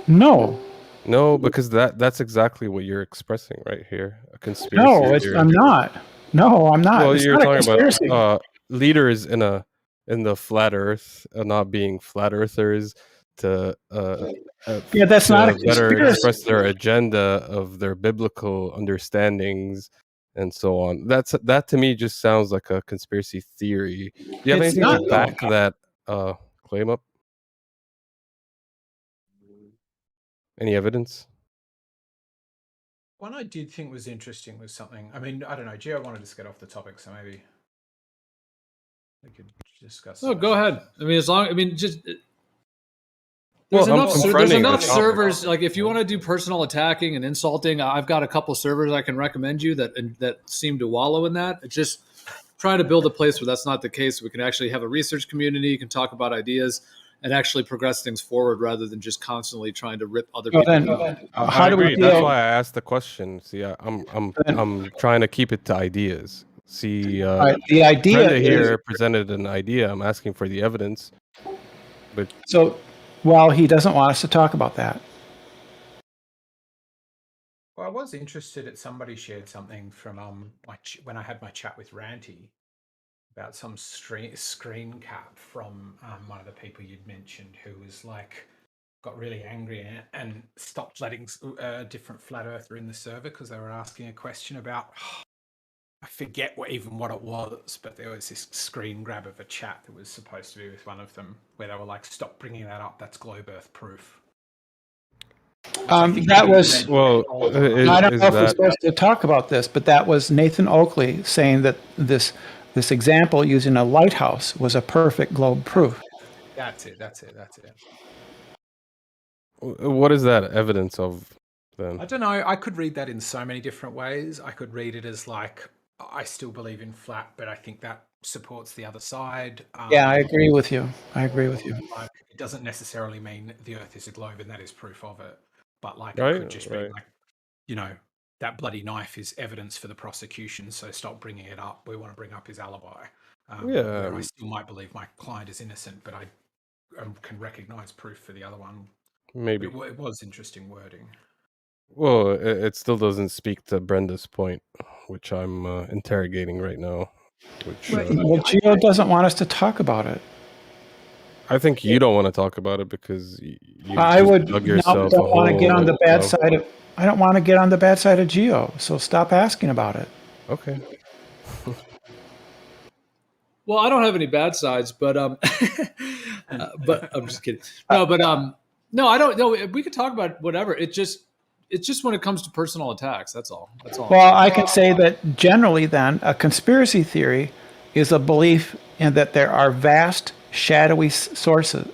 No. No, because that's exactly what you're expressing right here. A conspiracy theory. I'm not. No, I'm not. Well, it's you're not talking about leaders in the flat Earth not being flat earthers to that's not a better conspiracy. express their agenda of their biblical understandings and so on. That to me just sounds like a conspiracy theory. Do you have anything to back that claim up? Any evidence? One I did think was interesting was something. I mean, I don't know. Gio wanted to get off the topic, so maybe we could discuss. No, go ahead. I mean, just Well, there's enough servers. Like, if you want to do personal attacking and insulting, I've got a couple servers I can recommend you that seem to wallow in that. It's just trying to build a place where that's not the case. We can actually have a research community. You can talk about ideas and actually progress things forward rather than just constantly trying to rip other people. How do we deal? That's why I asked the question. See, I'm trying to keep it to ideas. See, the idea Brenda here presented an idea. I'm asking for the evidence. But well, he doesn't want us to talk about that. Well, I was interested that somebody shared something from when I had my chat with Ranty about some screen cap from one of the people you'd mentioned who was got really angry and stopped letting a different flat earther in the server because they were asking a question about I forget what it was, but there was this screen grab of a chat that was supposed to be with one of them where they were like, "Stop bringing that up. That's globe Earth proof." That was well. I don't know if we're supposed to talk about this, but that was Nathan Oakley saying that this example using a lighthouse was a perfect globe proof. That's it. What is that evidence of then? I don't know. I could read that in so many different ways. I could read it as I still believe in flat, but I think that supports the other side. Yeah, I agree with you. It doesn't necessarily mean the Earth is a globe, and that is proof of it. But it could just be that bloody knife is evidence for the prosecution, so stop bringing it up. We want to bring up his alibi. Where I still might believe my client is innocent, but I can recognize proof for the other one. Maybe. It was interesting wording. Well, it still doesn't speak to Brenda's point, which I'm interrogating right now. Which Well, Gio doesn't want us to talk about it. I think you don't want to talk about it because you I just would dug don't yourself a want to get on the bad hole. side of. I don't want to get on the bad side of Gio, so stop asking about it. Okay. Well, I don't have any bad sides, but but I'm just kidding. No, but no, I don't know. We could talk about whatever. It's just when it comes to personal attacks. That's all. That's all. Well, I can say that generally, then, a conspiracy theory is a belief in that there are vast, shadowy sources,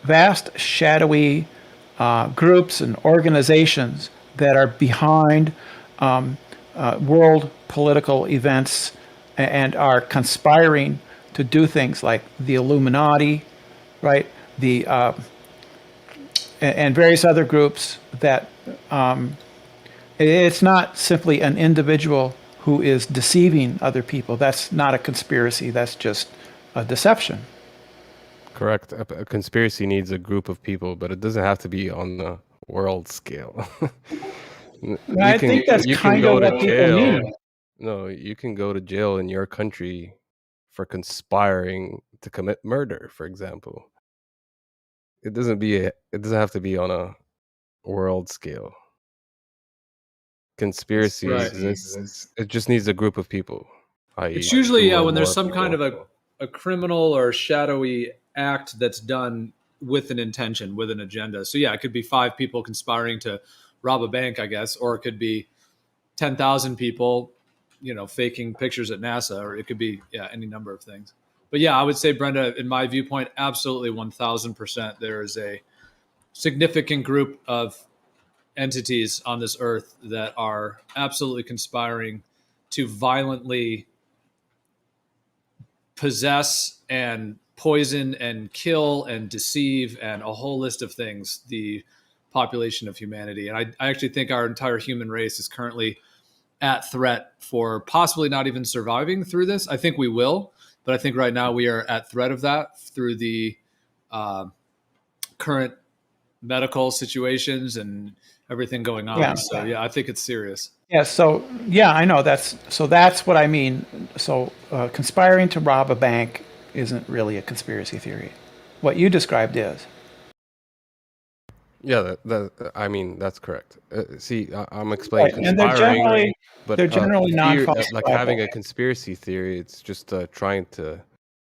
vast, shadowy groups and organizations that are behind world political events and are conspiring to do things like the Illuminati, right? The and various other groups that it's not simply an individual who is deceiving other people. That's not a conspiracy. That's just a deception. Correct. A conspiracy needs a group of people, but it doesn't have to be on the world scale. I think that's kind of what people mean. No, you can go to jail in your country for conspiring to commit murder, for example. It doesn't have to be on a world scale. Conspiracy exists. It just needs a group of people. It's usually when there's some kind of a criminal or shadowy act that's done with an intention, with an agenda. So yeah, it could be 5 people conspiring to rob a bank, I guess, or it could be 10,000 people, faking pictures at NASA, or it could be any number of things. But yeah, I would say, Brenda, in my viewpoint, absolutely 1,000%, there is a significant group of entities on this earth that are absolutely conspiring to violently possess and poison and kill and deceive and a whole list of things the population of humanity. And I actually think our entire human race is currently at threat for possibly not even surviving through this. I think we will, but I think right now we are at threat of that through the current medical situations and everything going on. Yeah. So yeah, I think it's serious. Yeah. So yeah, I know that's what I mean. So conspiring to rob a bank isn't really a conspiracy theory. What you described is. Yeah, I mean that's correct. See, I'm explaining right. conspiring, they're generally non-falsifiable. Like having a conspiracy theory, it's just trying to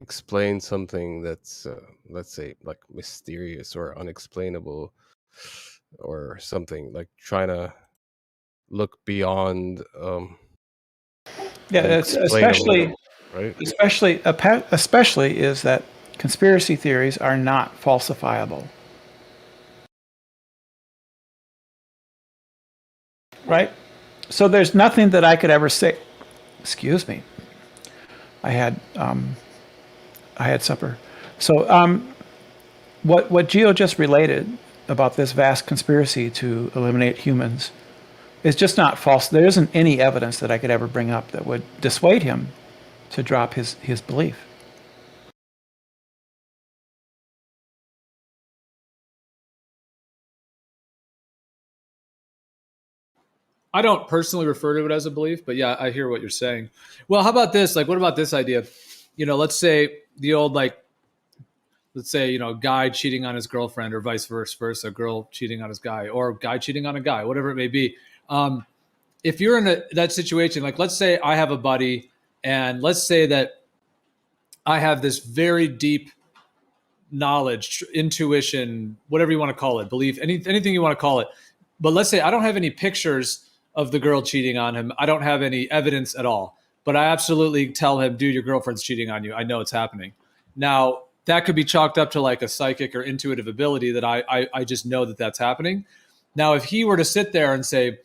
explain something that's, let's say, like mysterious or unexplainable, or something like trying to look beyond. Yeah, it's especially right. Especially is that conspiracy theories are not falsifiable. Right? So there's nothing that I could ever say. Excuse me. I had supper. So what Gio just related about this vast conspiracy to eliminate humans is just not false. There isn't any evidence that I could ever bring up that would dissuade him to drop his belief. I don't personally refer to it as a belief, but yeah, I hear what you're saying. Well, how about this? Like, what about this idea? Let's say the old, guy cheating on his girlfriend or vice versa, girl cheating on his guy or guy cheating on a guy, whatever it may be. If you're in that situation, like let's say I have a buddy and let's say that I have this very deep knowledge, intuition, whatever you want to call it, belief, anything you want to call it. But let's say I don't have any pictures of the girl cheating on him. I don't have any evidence at all, but I absolutely tell him, dude, your girlfriend's cheating on you. I know it's happening. Now that could be chalked up to like a psychic or intuitive ability that I just know that that's happening. Now, if he were to sit there and say,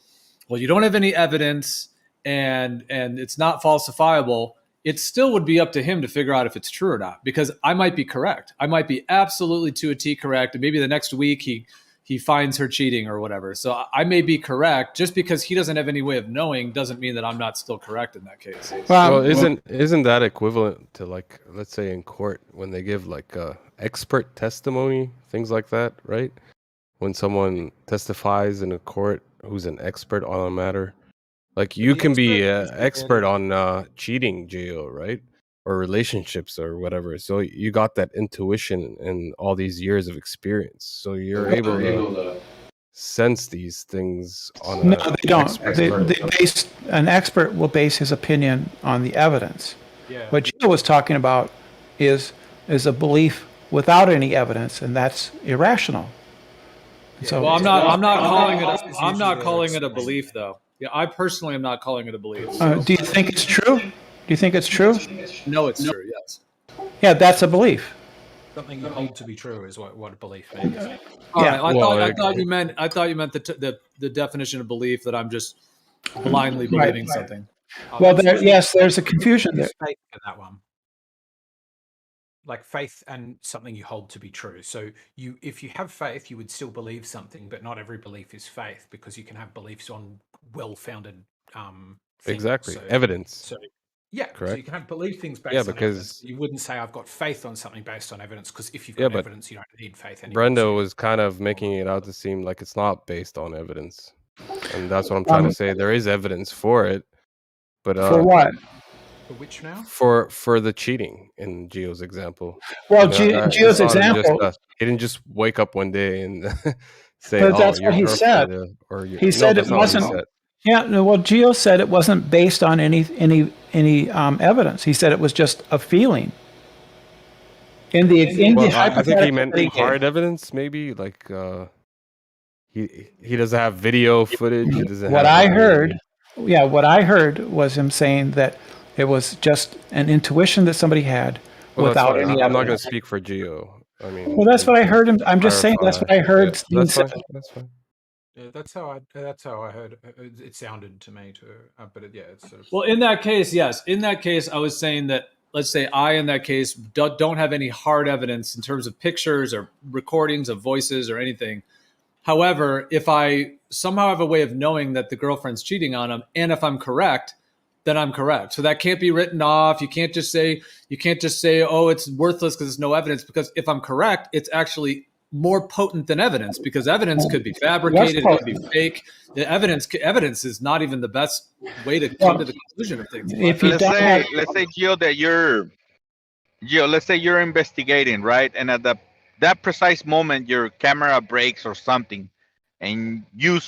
well, you don't have any evidence and it's not falsifiable, it still would be up to him to figure out if it's true or not, because I might be correct. I might be absolutely to a T correct. And maybe the next week he he finds her cheating or whatever. So I may be correct. Just because he doesn't have any way of knowing doesn't mean that I'm not still correct in that case. Well, isn't that equivalent to, like, let's say in court when they give like expert testimony, things like that, right? When someone testifies in a court who's an expert on a matter, like you can be an expert on cheating, Gio, right? Or relationships or whatever. So you got that intuition and all these years of experience. So you're able to sense these things on No, they don't. An expert will base his opinion on the evidence. Yeah. What Gio was talking about is a belief without any evidence, and that's irrational. So, well, I'm not calling it a belief, though. Yeah, I personally am not calling it a belief. do you think it's true? Do you think it's true? No, it's true. Yes. Yeah, that's a belief. Something you hold to be true is what a belief means. All right, I thought you meant the definition of belief, that I'm just blindly believing something. Well, there's a confusion there. Faith in that one. Like faith and something you hold to be true. So if you have faith, you would still believe something, but not every belief is faith, because you can have beliefs on well-founded things. Exactly. So, Evidence. So yeah, correct. So you can have believe things based on because evidence. You wouldn't say I've got faith on something based on evidence, because if you've got but evidence, you don't need faith anymore. Brenda was kind of making it out to seem like it's not based on evidence, and that's what I'm trying to say. There is evidence for it, but for what? For which now? For the cheating in Gio's example. Well, Gio's example, he didn't just wake up one day and say, but that's what he said. He said it wasn't. Yeah, no, well, Gio said it wasn't based on any evidence. He said it was just a feeling. I think he meant hard evidence, maybe like he doesn't have video footage. He doesn't. What I heard was him saying that it was just an intuition that somebody had without any evidence. I'm not going to speak for Gio. I mean, well, that's what I heard him. I'm just saying that's what I heard. Yeah, that's fine. That's fine. Yeah, that's how I heard it sounded to me too. But it's sort of. Well, in that case, yes. In that case, I was saying that, let's say in that case, don't have any hard evidence in terms of pictures or recordings of voices or anything. However, if I somehow have a way of knowing that the girlfriend's cheating on him, and if I'm correct, then I'm correct. So that can't be written off. You can't just say, oh, it's worthless because there's no evidence. Because if I'm correct, it's actually more potent than evidence, because evidence could be fabricated, it could be fake. The evidence is not even the best way to come to the conclusion of things. Let's say Gio, let's say you're investigating, right? And at that precise moment, your camera breaks or something, and you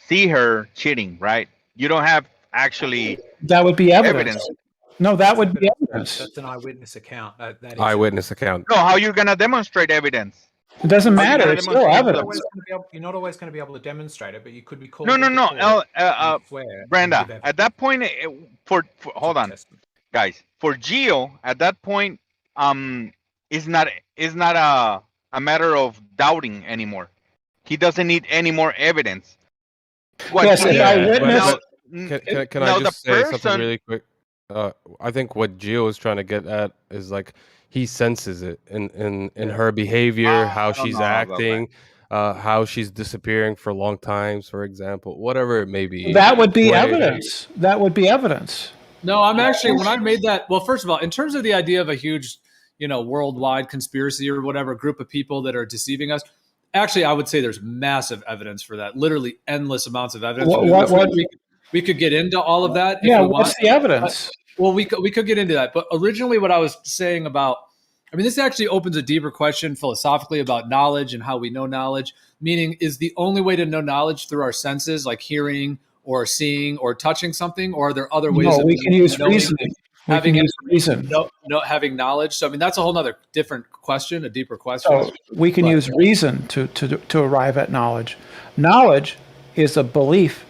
see her cheating, right? You don't have actually. That would be evidence. No, that would be evidence. That's an eyewitness account. That is eyewitness account. No, how you're gonna demonstrate evidence? It doesn't matter. It's still evidence. You're not always going to be able to demonstrate it, but you could be called. No. Brenda, at that point, hold on, guys. For Gio, at that point, is not a matter of doubting anymore. He doesn't need any more evidence. Can I just say something really quick? I think what Gio is trying to get at is like, he senses it in her behavior, how she's acting, how she's disappearing for long times, for example, whatever it may be. That would be evidence. That would be evidence. No, I'm actually, when I made that, well, first of all, in terms of the idea of a huge, worldwide conspiracy or whatever group of people that are deceiving us, actually, I would say there's massive evidence for that. Literally endless amounts of evidence. We could get into all of that. Yeah, what's the evidence? Well, we could get into that. But originally what I was saying about, this actually opens a deeper question philosophically about knowledge and how we know knowledge. Meaning, is the only way to know knowledge through our senses, like hearing or seeing or touching something? Or are there other ways? No, we can use reasoning. Having knowledge. So, that's a whole other different question, a deeper question. So we can use reason to arrive at knowledge. Knowledge is a belief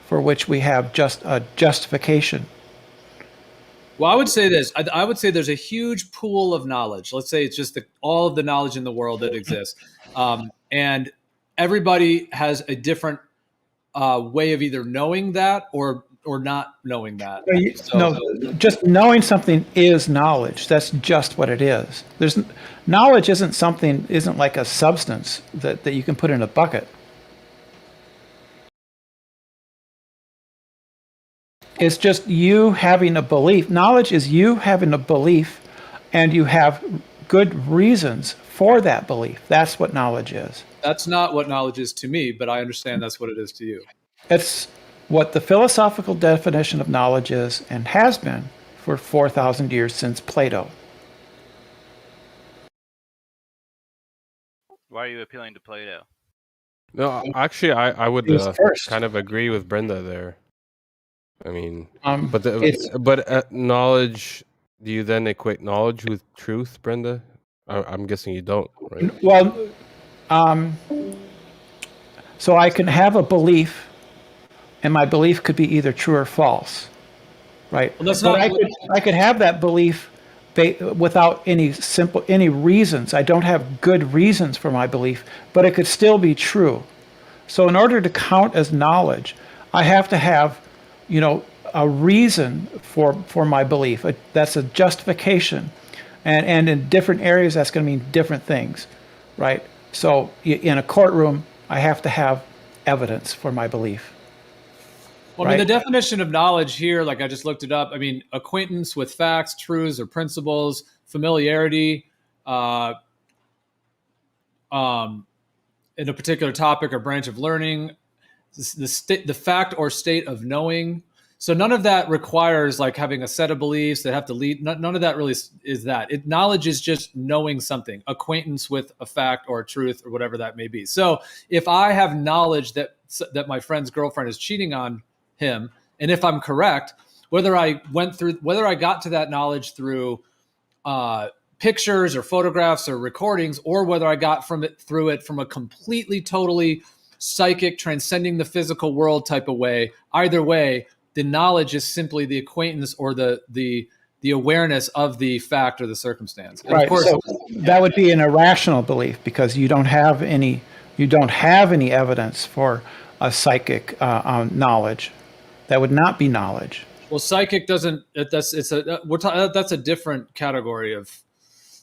for which we have just a justification. Well, I would say this. I would say there's a huge pool of knowledge. Let's say it's just all of the knowledge in the world that exists. And everybody has a different way of either knowing that or not knowing that. Just knowing something is knowledge. That's just what it is. Knowledge isn't like a substance that you can put in a bucket. It's just you having a belief. Knowledge is you having a belief, and you have good reasons for that belief. That's what knowledge is. That's not what knowledge is to me, but I understand that's what it is to you. It's what the philosophical definition of knowledge is and has been for 4,000 years since Plato. Why are you appealing to Plato? No, actually, I would He was first. kind of agree with Brenda there. I mean, it's- but knowledge. Do you then equate knowledge with truth, Brenda? I'm guessing you don't, right? Well, so I can have a belief, and my belief could be either true or false, right? Well, that's but not. I could have that belief without any reasons. I don't have good reasons for my belief, but it could still be true. So in order to count as knowledge, I have to have, a reason for my belief. That's a justification, and in different areas that's going to mean different things, right? So in a courtroom, I have to have evidence for my belief. Well, I mean, the definition of knowledge here, like I just looked it up. I mean, acquaintance with facts, truths, or principles, familiarity in a particular topic or branch of learning, the fact or state of knowing. So none of that requires like having a set of beliefs that have to lead. None of that really is that. Knowledge is just knowing something, acquaintance with a fact or a truth or whatever that may be. So if I have knowledge that my friend's girlfriend is cheating on him, and if I'm correct, whether I got to that knowledge through pictures or photographs or recordings, or whether I got through it from a completely, totally psychic, transcending the physical world type of way, either way, the knowledge is simply the acquaintance or the awareness of the fact or the circumstance. And right. Of course, so that would be an irrational belief because you don't have any evidence for a psychic knowledge. That would not be knowledge. Well, psychic doesn't. That's a different category of.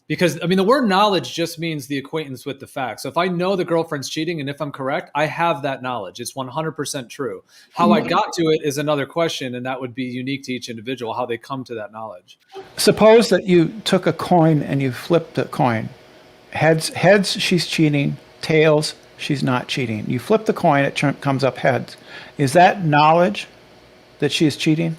Because, I mean, the word knowledge just means the acquaintance with the fact. So if I know the girlfriend's cheating and if I'm correct, I have that knowledge. It's 100% true. How I got to it is another question, and that would be unique to each individual, how they come to that knowledge. Suppose that you took a coin and you flipped the coin. Heads, she's cheating. Tails, she's not cheating. You flip the coin, it comes up heads. Is that knowledge that she's cheating?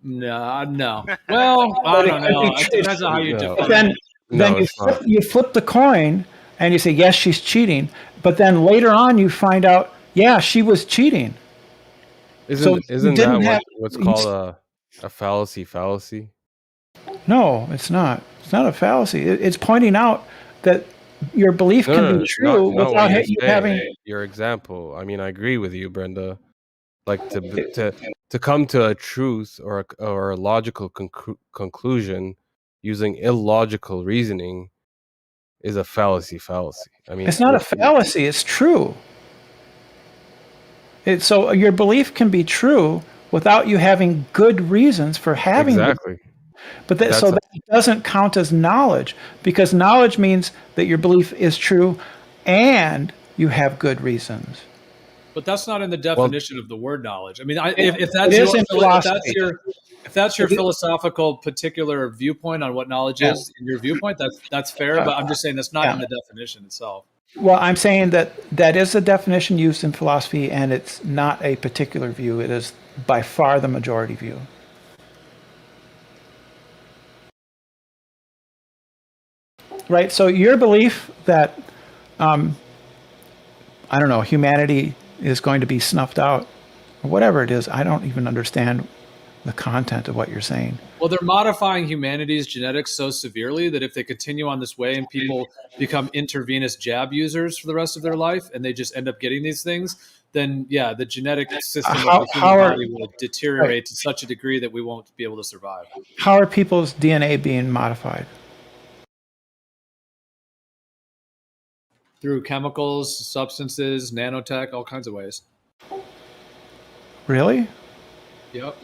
No. Well, I don't know. It depends on how you define it. Then you flip the coin and you say, yes, she's cheating. But then later on you find out, yeah, she was cheating. Isn't that what's called a fallacy? No, it's not. It's not a fallacy. It's pointing out that your belief can be true without you having your example. I mean, I agree with you, Brenda. Like to come to a truth or a logical conclusion using illogical reasoning is a fallacy. I mean, it's not a fallacy. It's true. So your belief can be true without you having good reasons for having exactly. But that doesn't count as knowledge because knowledge means that your belief is true and you have good reasons. But that's not in the definition of the word knowledge. I mean, if that's your philosophical particular viewpoint on what knowledge is, in your viewpoint, that's fair. But I'm just saying that's not in the definition itself. Well, I'm saying that is a definition used in philosophy, and it's not a particular view. It is by far the majority view. Right. So your belief that, I don't know, humanity is going to be snuffed out, or whatever it is, I don't even understand the content of what you're saying. Well, they're modifying humanity's genetics so severely that if they continue on this way and people become intravenous jab users for the rest of their life and they just end up getting these things, then yeah, the genetic system of the human body will deteriorate to such a degree that we won't be able to survive. How are people's DNA being modified? Through chemicals, substances, nanotech, all kinds of ways. Really? Yep.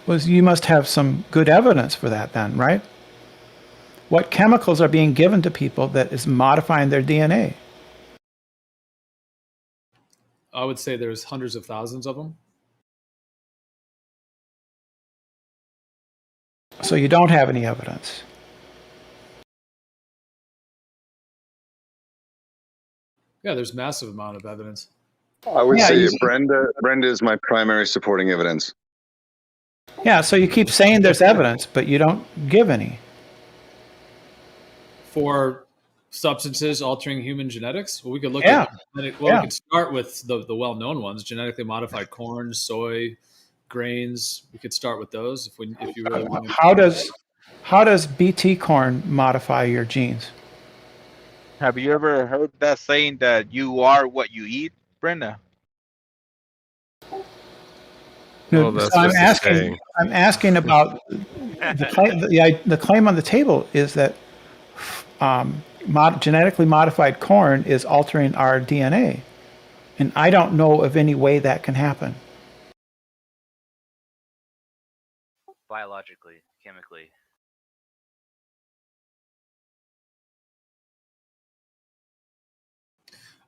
Well, you must have some good evidence for that then, right? What chemicals are being given to people that is modifying their DNA? I would say there's hundreds of thousands of them. So you don't have any evidence. Yeah, there's massive amount of evidence. I would Yeah, say you- Brenda is my primary supporting evidence. Yeah, so you keep saying there's evidence, but you don't give any. For substances altering human genetics? Well, we could look Yeah. at we could start with the well-known ones: genetically modified corn, soy, grains. We could start with those if you really want to. How does BT corn modify your genes? Have you ever heard that saying that you are what you eat, Brenda? Oh, that's So just a saying. I'm asking about the claim on the table is that genetically modified corn is altering our DNA, and I don't know of any way that can happen. Biologically, chemically.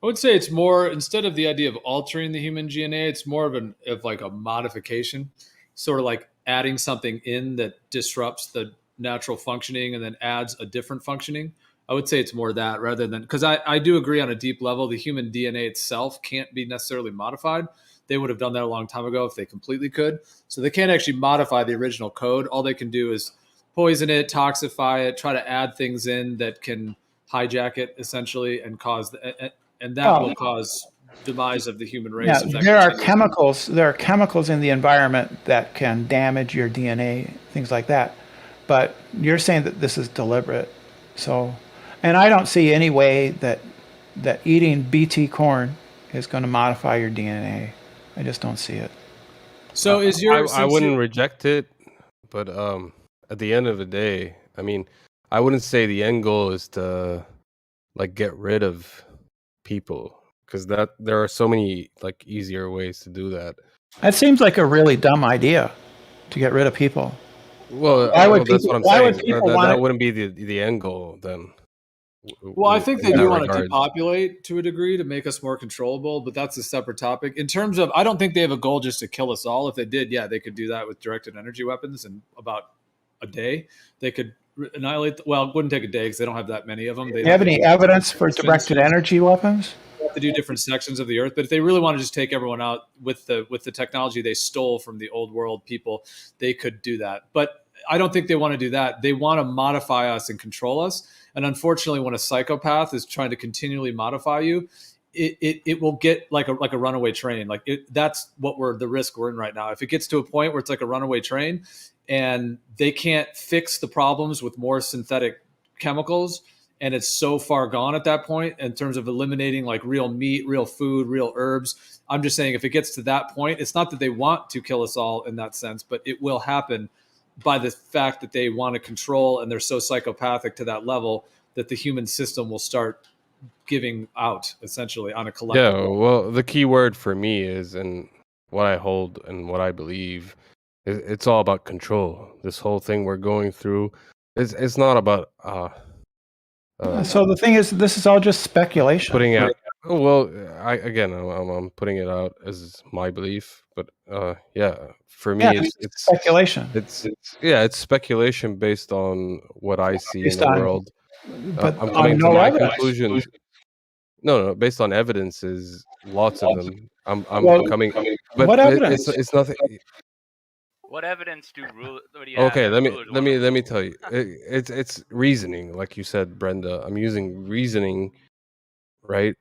I would say it's more, instead of the idea of altering the human DNA, it's more of like a modification, sort of like adding something in that disrupts the natural functioning and then adds a different functioning. I would say it's more that rather than, because I do agree on a deep level, the human DNA itself can't be necessarily modified. They would have done that a long time ago if they completely could. So they can't actually modify the original code. All they can do is poison it, toxify it, try to add things in that can hijack it essentially and cause and that will cause demise of the human race. Yeah, if that there are continues. chemicals. There are chemicals in the environment that can damage your DNA, things like that. But you're saying that this is deliberate. So, and I don't see any way that eating BT corn is going to modify your DNA. I just don't see it. So is your I wouldn't reject it, but at the end of the day, I mean, I wouldn't say the end goal is to like get rid of people, because that there are so many like easier ways to do that. That seems like a really dumb idea to get rid of people. Well, that's what I'm saying. That wouldn't be the end goal then. Well, I think they in do that want to regard. depopulate to a degree to make us more controllable, but that's a separate topic. In terms of, I don't think they have a goal just to kill us all. If they did, yeah, they could do that with directed energy weapons in about a day. They could annihilate. Well, it wouldn't take a day because they don't have that many of them. Do you have any evidence for directed energy weapons? They have to do different sections of the earth, but if they really want to just take everyone out with the technology they stole from the old world people, they could do that. But I don't think they want to do that. They want to modify us and control us. And unfortunately, when a psychopath is trying to continually modify you, it will get like a runaway train. That's the risk we're in right now. If it gets to a point where it's like a runaway train and they can't fix the problems with more synthetic chemicals, and it's so far gone at that point in terms of eliminating like real meat, real food, real herbs. I'm just saying if it gets to that point, it's not that they want to kill us all in that sense, but it will happen by the fact that they want to control, and they're so psychopathic to that level that the human system will start giving out essentially on a collective Yeah, level. well, the key word for me is, and what I hold and what I believe, it's all about control. This whole thing we're going through, it's not about So the thing is, this is all just speculation. putting out. Well, I'm putting it out as my belief, but yeah, for me, Yeah, it's speculation. It's speculation based on what I see Based in the on- world. but I'm on coming to no my evidence. conclusion. No, based on evidences, lots of them. I'm Well, coming, but what evidence? it's nothing. What evidence do rule? What do you Okay, have let that me rulers let me tell you. It's reasoning, like you said, Brenda. I'm using reasoning, right,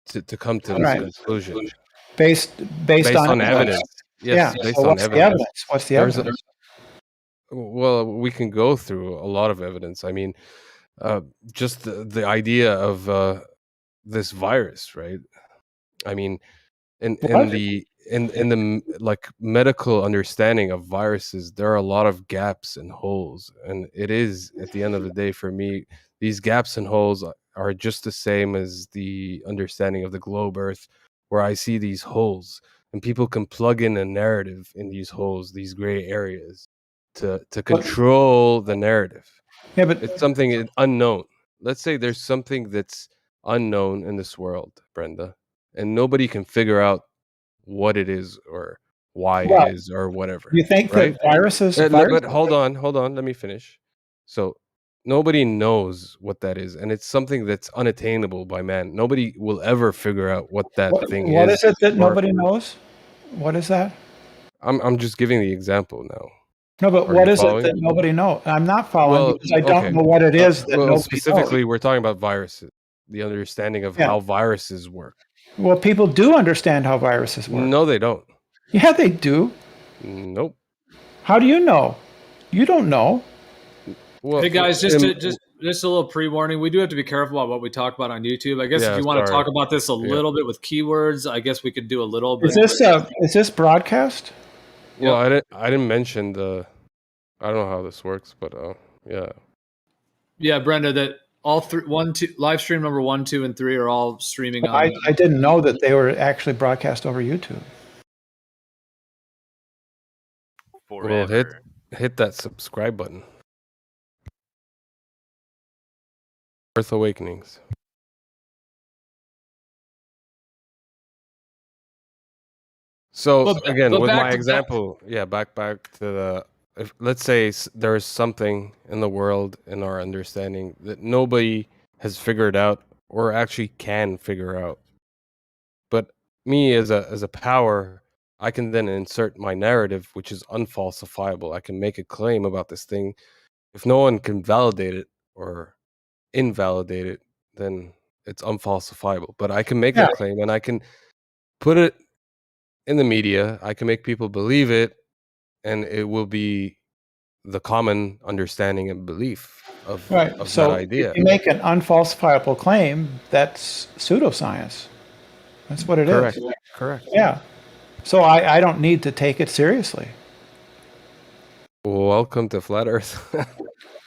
to come to this Right. conclusion Based on evidence. Yes, Yeah. based So on what's the evidence? What's the There's evidence? well, we can go through a lot of evidence. I mean, just the idea of this virus, right? I mean, in What? the like medical understanding of viruses, there are a lot of gaps and holes, and it is at the end of the day, for me, these gaps and holes are just the same as the understanding of the globe Earth, where I see these holes, and people can plug in a narrative in these holes, these gray areas, to control the narrative. Yeah, but It's something unknown. Let's say there's something that's unknown in this world, Brenda, and nobody can figure out what it is or why Well, it is or whatever. You think right? that viruses? But hold on, let me finish. So nobody knows what that is, and it's something that's unattainable by man. Nobody will ever figure out what that thing What is. is it that or- nobody knows? What is that? I'm just giving the example now. No, but Are what you is following? it that nobody knows? I'm not following Well, because I don't okay. know what it is that well, nobody specifically, knows. we're talking about viruses, the understanding of Yeah. how viruses work. Well, people do understand how viruses work. No, they don't. Yeah, they do. Nope. How do you know? You don't know. Well, Hey guys, just a little pre-warning. We do have to be careful about what we talk about on YouTube. I guess Yeah, if you want to sorry. talk about this a little bit with keywords, I guess we could do a little bit. Is this broadcast? Well, I didn't mention the. I don't know how this works, but yeah. Yeah, Brenda, that all three, live stream number 1, 2, and 3 are all streaming on. I didn't know that they were actually broadcast over YouTube. Well, hit that subscribe button. Earth Awakenings. So again, with my example, back to the. If, let's say there's something in the world, in our understanding, that nobody has figured out or actually can figure out. But me as a power, I can then insert my narrative, which is unfalsifiable. I can make a claim about this thing. If no one can validate it or invalidate it, then it's unfalsifiable. But I can make a claim and I can put it in the media. I can make people believe it, and it will be the common understanding and belief of So that idea. if you make an unfalsifiable claim, that's pseudoscience. That's what it is. Correct. Yeah. So I don't need to take it seriously. Welcome to Flat Earth.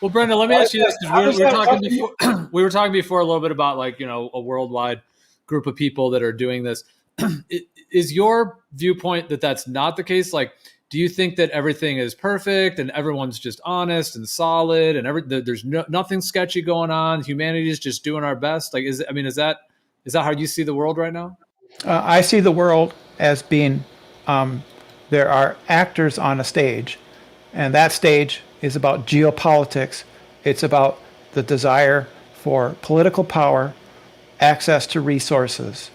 Well, Brenda, let me ask you this, because we were talking before. We were talking before a little bit about, like, you know, a worldwide group of people that are doing this. Is your viewpoint that that's not the case? Like, do you think that everything is perfect and everyone's just honest and solid and there's nothing sketchy going on? Humanity is just doing our best. Like, is that how you see the world right now? I see the world as being there are actors on a stage, and that stage is about geopolitics. It's about the desire for political power, access to resources,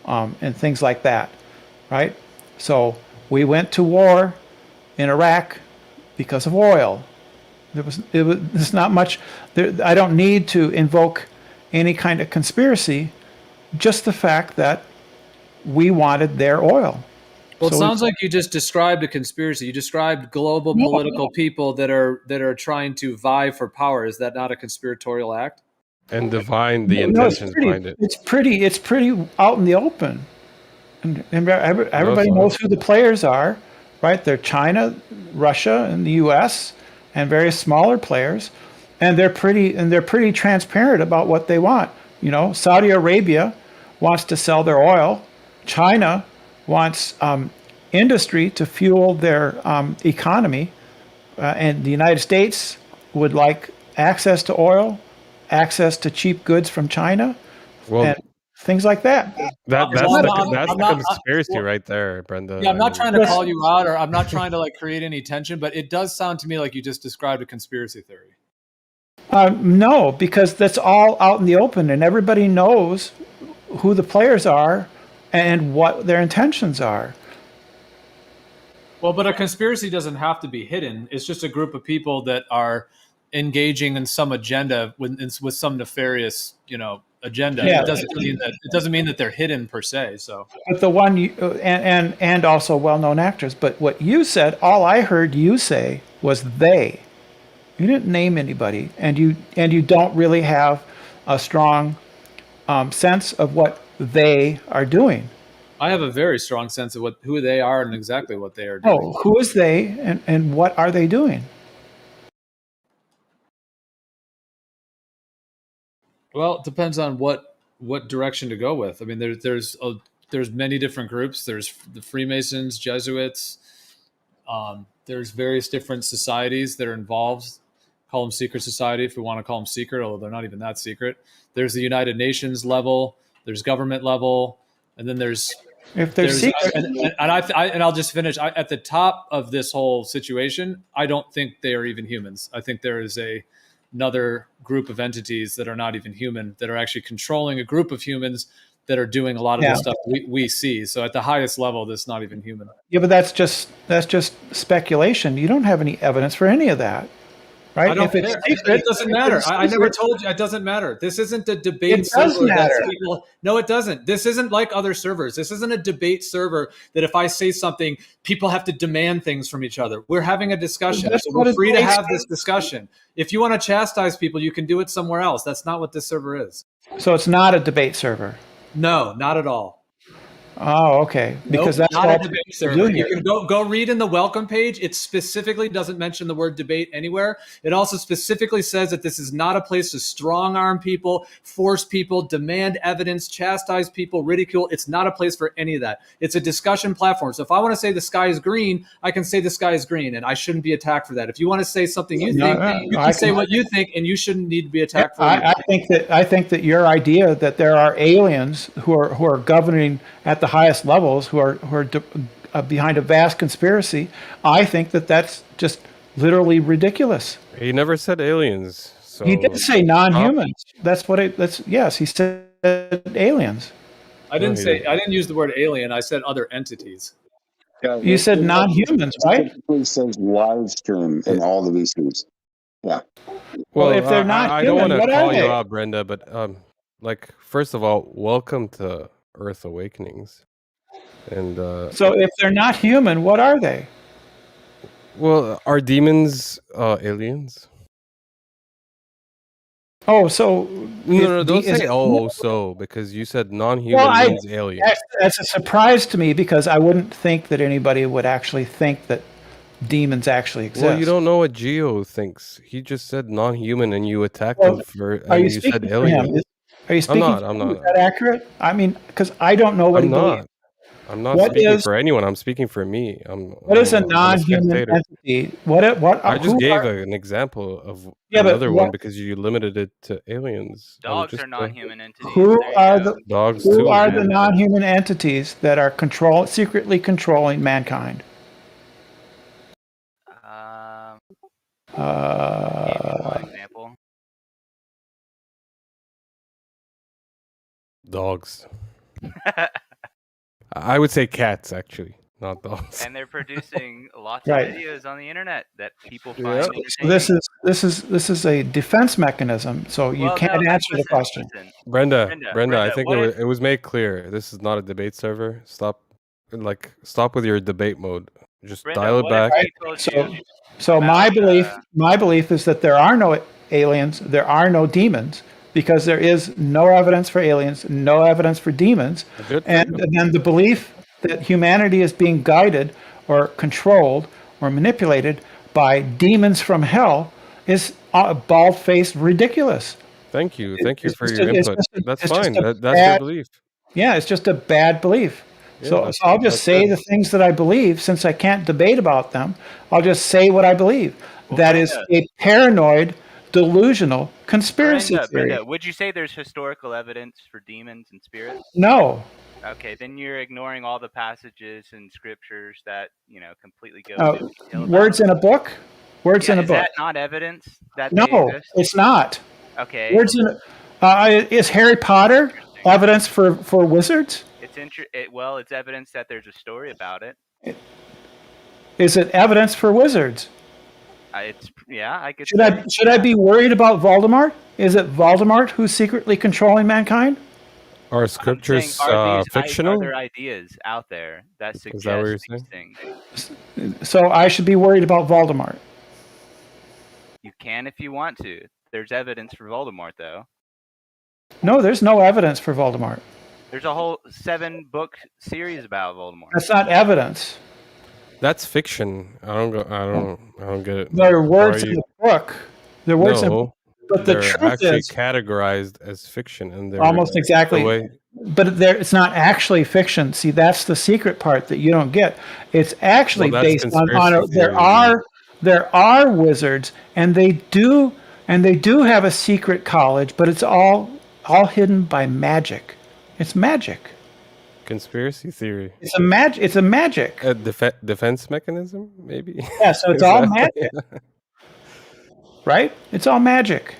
and things like that, right? So we went to war in Iraq because of oil. There's not much. I don't need to invoke any kind of conspiracy, just the fact that we wanted their oil. Well, it sounds like you just described a conspiracy. You described global political people that are trying to vie for power. Is that not a conspiratorial act? And divine the intentions behind it. It's pretty out in the open, and everybody knows who the players are, right? They're China, Russia, and the U.S. and various smaller players, and they're pretty transparent about what they want. You know, Saudi Arabia wants to sell their oil. China wants industry to fuel their economy, and the United States would like access to oil, access to cheap goods from China, and things like that. That's the conspiracy right there, Brenda. Yeah, I'm not trying to call you out, or I'm not trying to like create any tension, but it does sound to me like you just described a conspiracy theory. No, because that's all out in the open, and everybody knows who the players are and what their intentions are. Well, but a conspiracy doesn't have to be hidden. It's just a group of people that are engaging in some agenda with some nefarious, agenda. Yeah. It doesn't mean that they're hidden per se. So, but the one and also well-known actors. But what you said, all I heard you say was they. You didn't name anybody, and you don't really have a strong sense of what they are doing. I have a very strong sense of who they are and exactly what they are doing. Oh, who is they, and what are they doing? Well, it depends on what direction to go with. I mean, there's many different groups. There's the Freemasons, Jesuits. There's various different societies that are involved. Call them secret society if we want to call them secret, although they're not even that secret. There's the United Nations level. There's government level, and then there's If they're secret, and I'll just finish. At the top of this whole situation, I don't think they are even humans. I think there is another group of entities that are not even human, that are actually controlling a group of humans that are doing a lot of the stuff we see. So at the highest level, that's not even human. Yeah, but that's just speculation. You don't have any evidence for any of that, right? If it's secret, it doesn't matter. I never told you it doesn't matter. This isn't a debate server. No, it doesn't. This isn't like other servers. This isn't a debate server that if I say something, people have to demand things from each other. We're having a discussion. So we're free to have this discussion. If you want to chastise people, you can do it somewhere else. That's not what this server is. So it's not a debate server. No, not at all. Oh, okay. Because that's not what a debate server. You can go read in the welcome page. It specifically doesn't mention the word debate anywhere. It also specifically says that this is not a place to strong arm people, force people, demand evidence, chastise people, ridicule. It's not a place for any of that. It's a discussion platform. So if I want to say the sky is green, I can say the sky is green, and I shouldn't be attacked for that. If you want to say something you think, you can say what you think, and you shouldn't need to be attacked for it. I think that your idea that there are aliens who are governing at the highest levels, who are behind a vast conspiracy, I think that that's just literally ridiculous. He never said aliens. So He did say non-humans. Yes, he said aliens. I didn't use the word alien. I said other entities. You said non-humans, right? It says live stream in all the VCs. Yeah. Well, if they're not I don't human, want to what are call you they? out, Brenda, but first of all, welcome to Earth Awakenings. And So if they're not human, what are they? well, are demons aliens? Oh, so No, don't say so, because you said non-human Well, means alien. that's a surprise to me, because I wouldn't think that anybody would actually think that demons actually exist. Well, you don't know what Geo thinks. He just said non-human, and you attacked Well, him for. Are And you you speaking said for him? alien. Are you speaking? I'm not. Is that accurate? I mean, because I don't know what I'm he believes. not. I'm not What speaking is- for anyone. I'm speaking for me. What is a I'm non-human spectator. entity? What? I just who gave are- an example of Yeah, but another one what- because you limited it to aliens. Dogs are non-human entities. Who There you are go. the Dogs who too. are the non-human entities that are secretly controlling mankind? Give me one example. Dogs. I would say cats, actually, not dogs. And they're producing lots Right. of videos on the internet that people find Yeah. entertaining. This is a defense mechanism, so you Well, can't no, answer the question. listen. Brenda, I think what it was made clear. This is not a debate server. Stop with your debate mode. Just Brenda, dial it what if back. I told you So my belief is that there are no aliens, there are no demons, because there is no evidence for aliens, no evidence for demons, and then the belief that humanity is being guided or controlled or manipulated by demons from hell is bald-faced ridiculous. Thank you for just your a- it's input. just a- That's it's just fine. a That's your bad- belief. Yeah, it's just a bad belief. Yeah, So that's- I'll just that's say it. the things that I believe, since I can't debate about them. I'll just say what I believe. That is a paranoid, delusional conspiracy theory. Brenda, would you say there's historical evidence for demons and spirits? No. Okay, then you're ignoring all the passages and scriptures that completely go Uh, into detail about words in a book? Words Yeah, in a is book. that not evidence that they No, exist? it's not. Okay. Words in is Harry Potter evidence for wizards? It's evidence that there's a story about it. Is it evidence for wizards? I could. say. Should I be worried about Voldemort? Is it Voldemort who's secretly controlling mankind? Are scriptures Are fictional? there ideas out there that suggest Is that what you're these saying? things? So I should be worried about Voldemort. You can if you want to. There's evidence for Voldemort, though. No, there's no evidence for Voldemort. There's a whole 7-book series about Voldemort. That's not evidence. That's fiction. I don't get it. There are Why words in you- the book. There are words in the No, book. But the they're truth actually is categorized as fiction, and they're almost exactly. the way- But it's not actually fiction. See, that's the secret part that you don't get. It's actually Well, that's based on conspiracy there are wizards, and they do have a secret college, but it's all hidden by magic. It's magic. Conspiracy theory. It's a magic. A defense mechanism, maybe. Yeah, so it's Is all that- magic, right? It's all magic.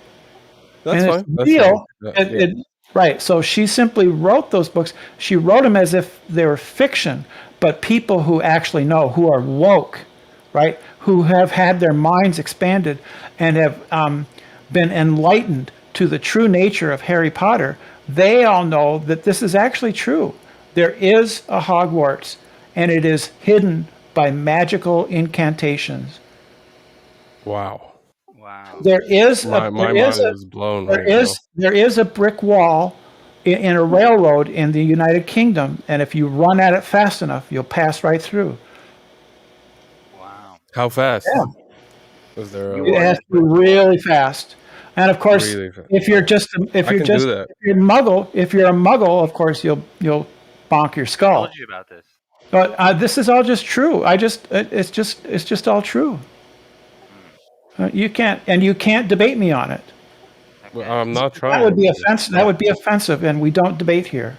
That's and fine. It's That's real. fine. Yeah. Right. So she simply wrote those books. She wrote them as if they were fiction, but people who actually know, who are woke, right, who have had their minds expanded and have been enlightened to the true nature of Harry Potter, they all know that this is actually true. There is a Hogwarts, and it is hidden by magical incantations. Wow. There is My mind was blown. There is a brick wall in a railroad in the United Kingdom, and if you run at it fast enough, you'll pass right through. How fast? Yeah. Was there? It has to be really fast. And of course, Really fast. if you're a muggle, of course you'll bonk your I skull. told you about this. But this is all just true. It's just all true. You can't debate me on it. Well, I'm not trying. That would be offensive. That would be offensive, and we don't debate here.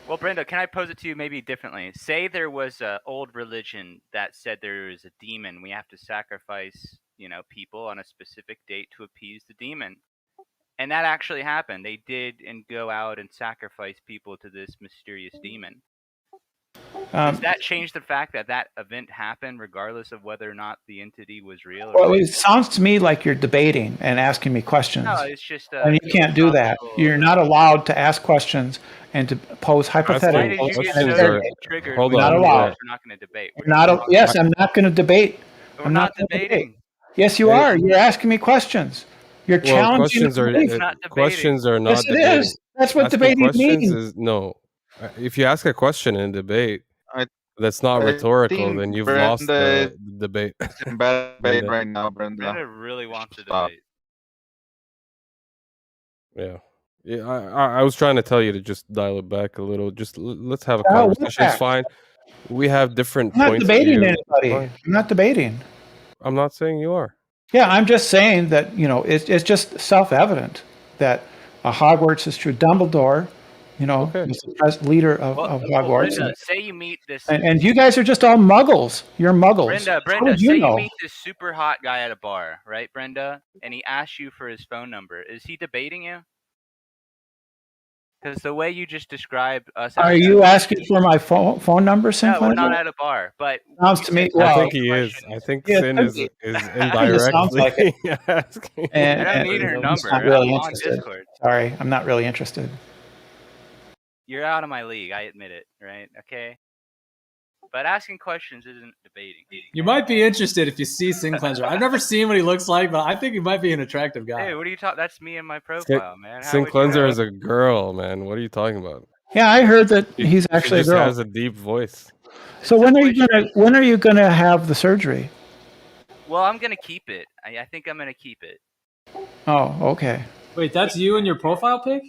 Well, Brenda, can I pose it to you maybe differently? Say there was an old religion that said there is a demon. We have to sacrifice, people on a specific date to appease the demon. And that actually happened. They did and go out and sacrifice people to this mysterious demon. Does that change the fact that that event happened regardless of whether or not the entity was real? Or Well, it sounds to me like you're debating and asking me questions. No, it's just and you can't do that. You're not allowed to ask questions and to pose hypotheticals. Why did you get so triggered? Hold on. Not allowed. We're not going to debate. Yes, I'm not going to debate. We're I'm not gonna debating. debate. Yes, you are. You're asking me questions. You're challenging. Questions are not Yes, it debating. is. That's what Asking debating questions means. is no. If you ask a question in debate, that's not rhetorical. think Then you've Brenda lost the debate. It's a bad debate Brenda. right now, Brenda. Brenda really wants to Stop. debate. Yeah. I was trying to tell you to just dial it back a little. Just let's have a Dial what conversation. It's back? fine. We have different I'm not points. debating of view. anybody. Fine. I'm not debating. I'm not saying you are. Yeah, I'm just saying that it's just self-evident that Hogwarts is true. Dumbledore, was the leader of Hogwarts, Brenda, say you meet this. and you guys are just all muggles. You're muggles. Brenda, How would say you you know? meet this super hot guy at a bar, right, Brenda? And he asks you for his phone number. Is he debating you? Because the way you just described us. Are you asking for my phone number, No, Sinclair? we're not at a bar, but Sounds to me. I Well, think he is. I think Yeah, Sin it is could is be. It sounds indirectly like it. asking. I don't need her I'm number. not really I'm on interested. Discord. Sorry, I'm not really interested. You're out of my league. I admit it, right? Okay. But asking questions isn't debating. You might be interested if you see Sin Cleanser. I've never seen what he looks like, but I think he might be an attractive guy. Hey, what are you talking? That's me and my profile, man. How Sin would you Cleanser know? is a girl, man. What are you talking about? Yeah, I heard that She- he's she actually a just girl. has a deep voice. So when are you gonna have the surgery? Well, I'm gonna keep it. I think I'm gonna keep it. Oh, okay. Wait, that's you in your profile pic?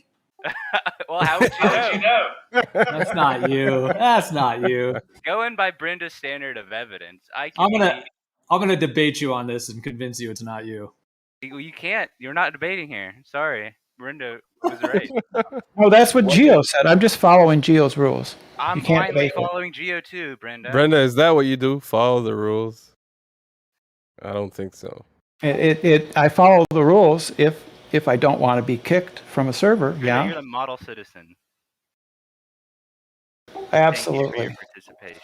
Well, how would you know? That's not you. That's not you. Going by Brenda's standard of evidence, I I'm can. gonna debate you on this and convince you it's not you. You can't. You're not debating here. Sorry, Brenda was right. No, that's what Geo said. I'm just following Geo's rules. I'm You can't blindly debate it. following Geo too, Brenda. Brenda, is that what you do? Follow the rules? I don't think so. I follow the rules if I don't want to be kicked from a server. Brenda, Yeah, you're the model citizen. absolutely. Thank you for your participation.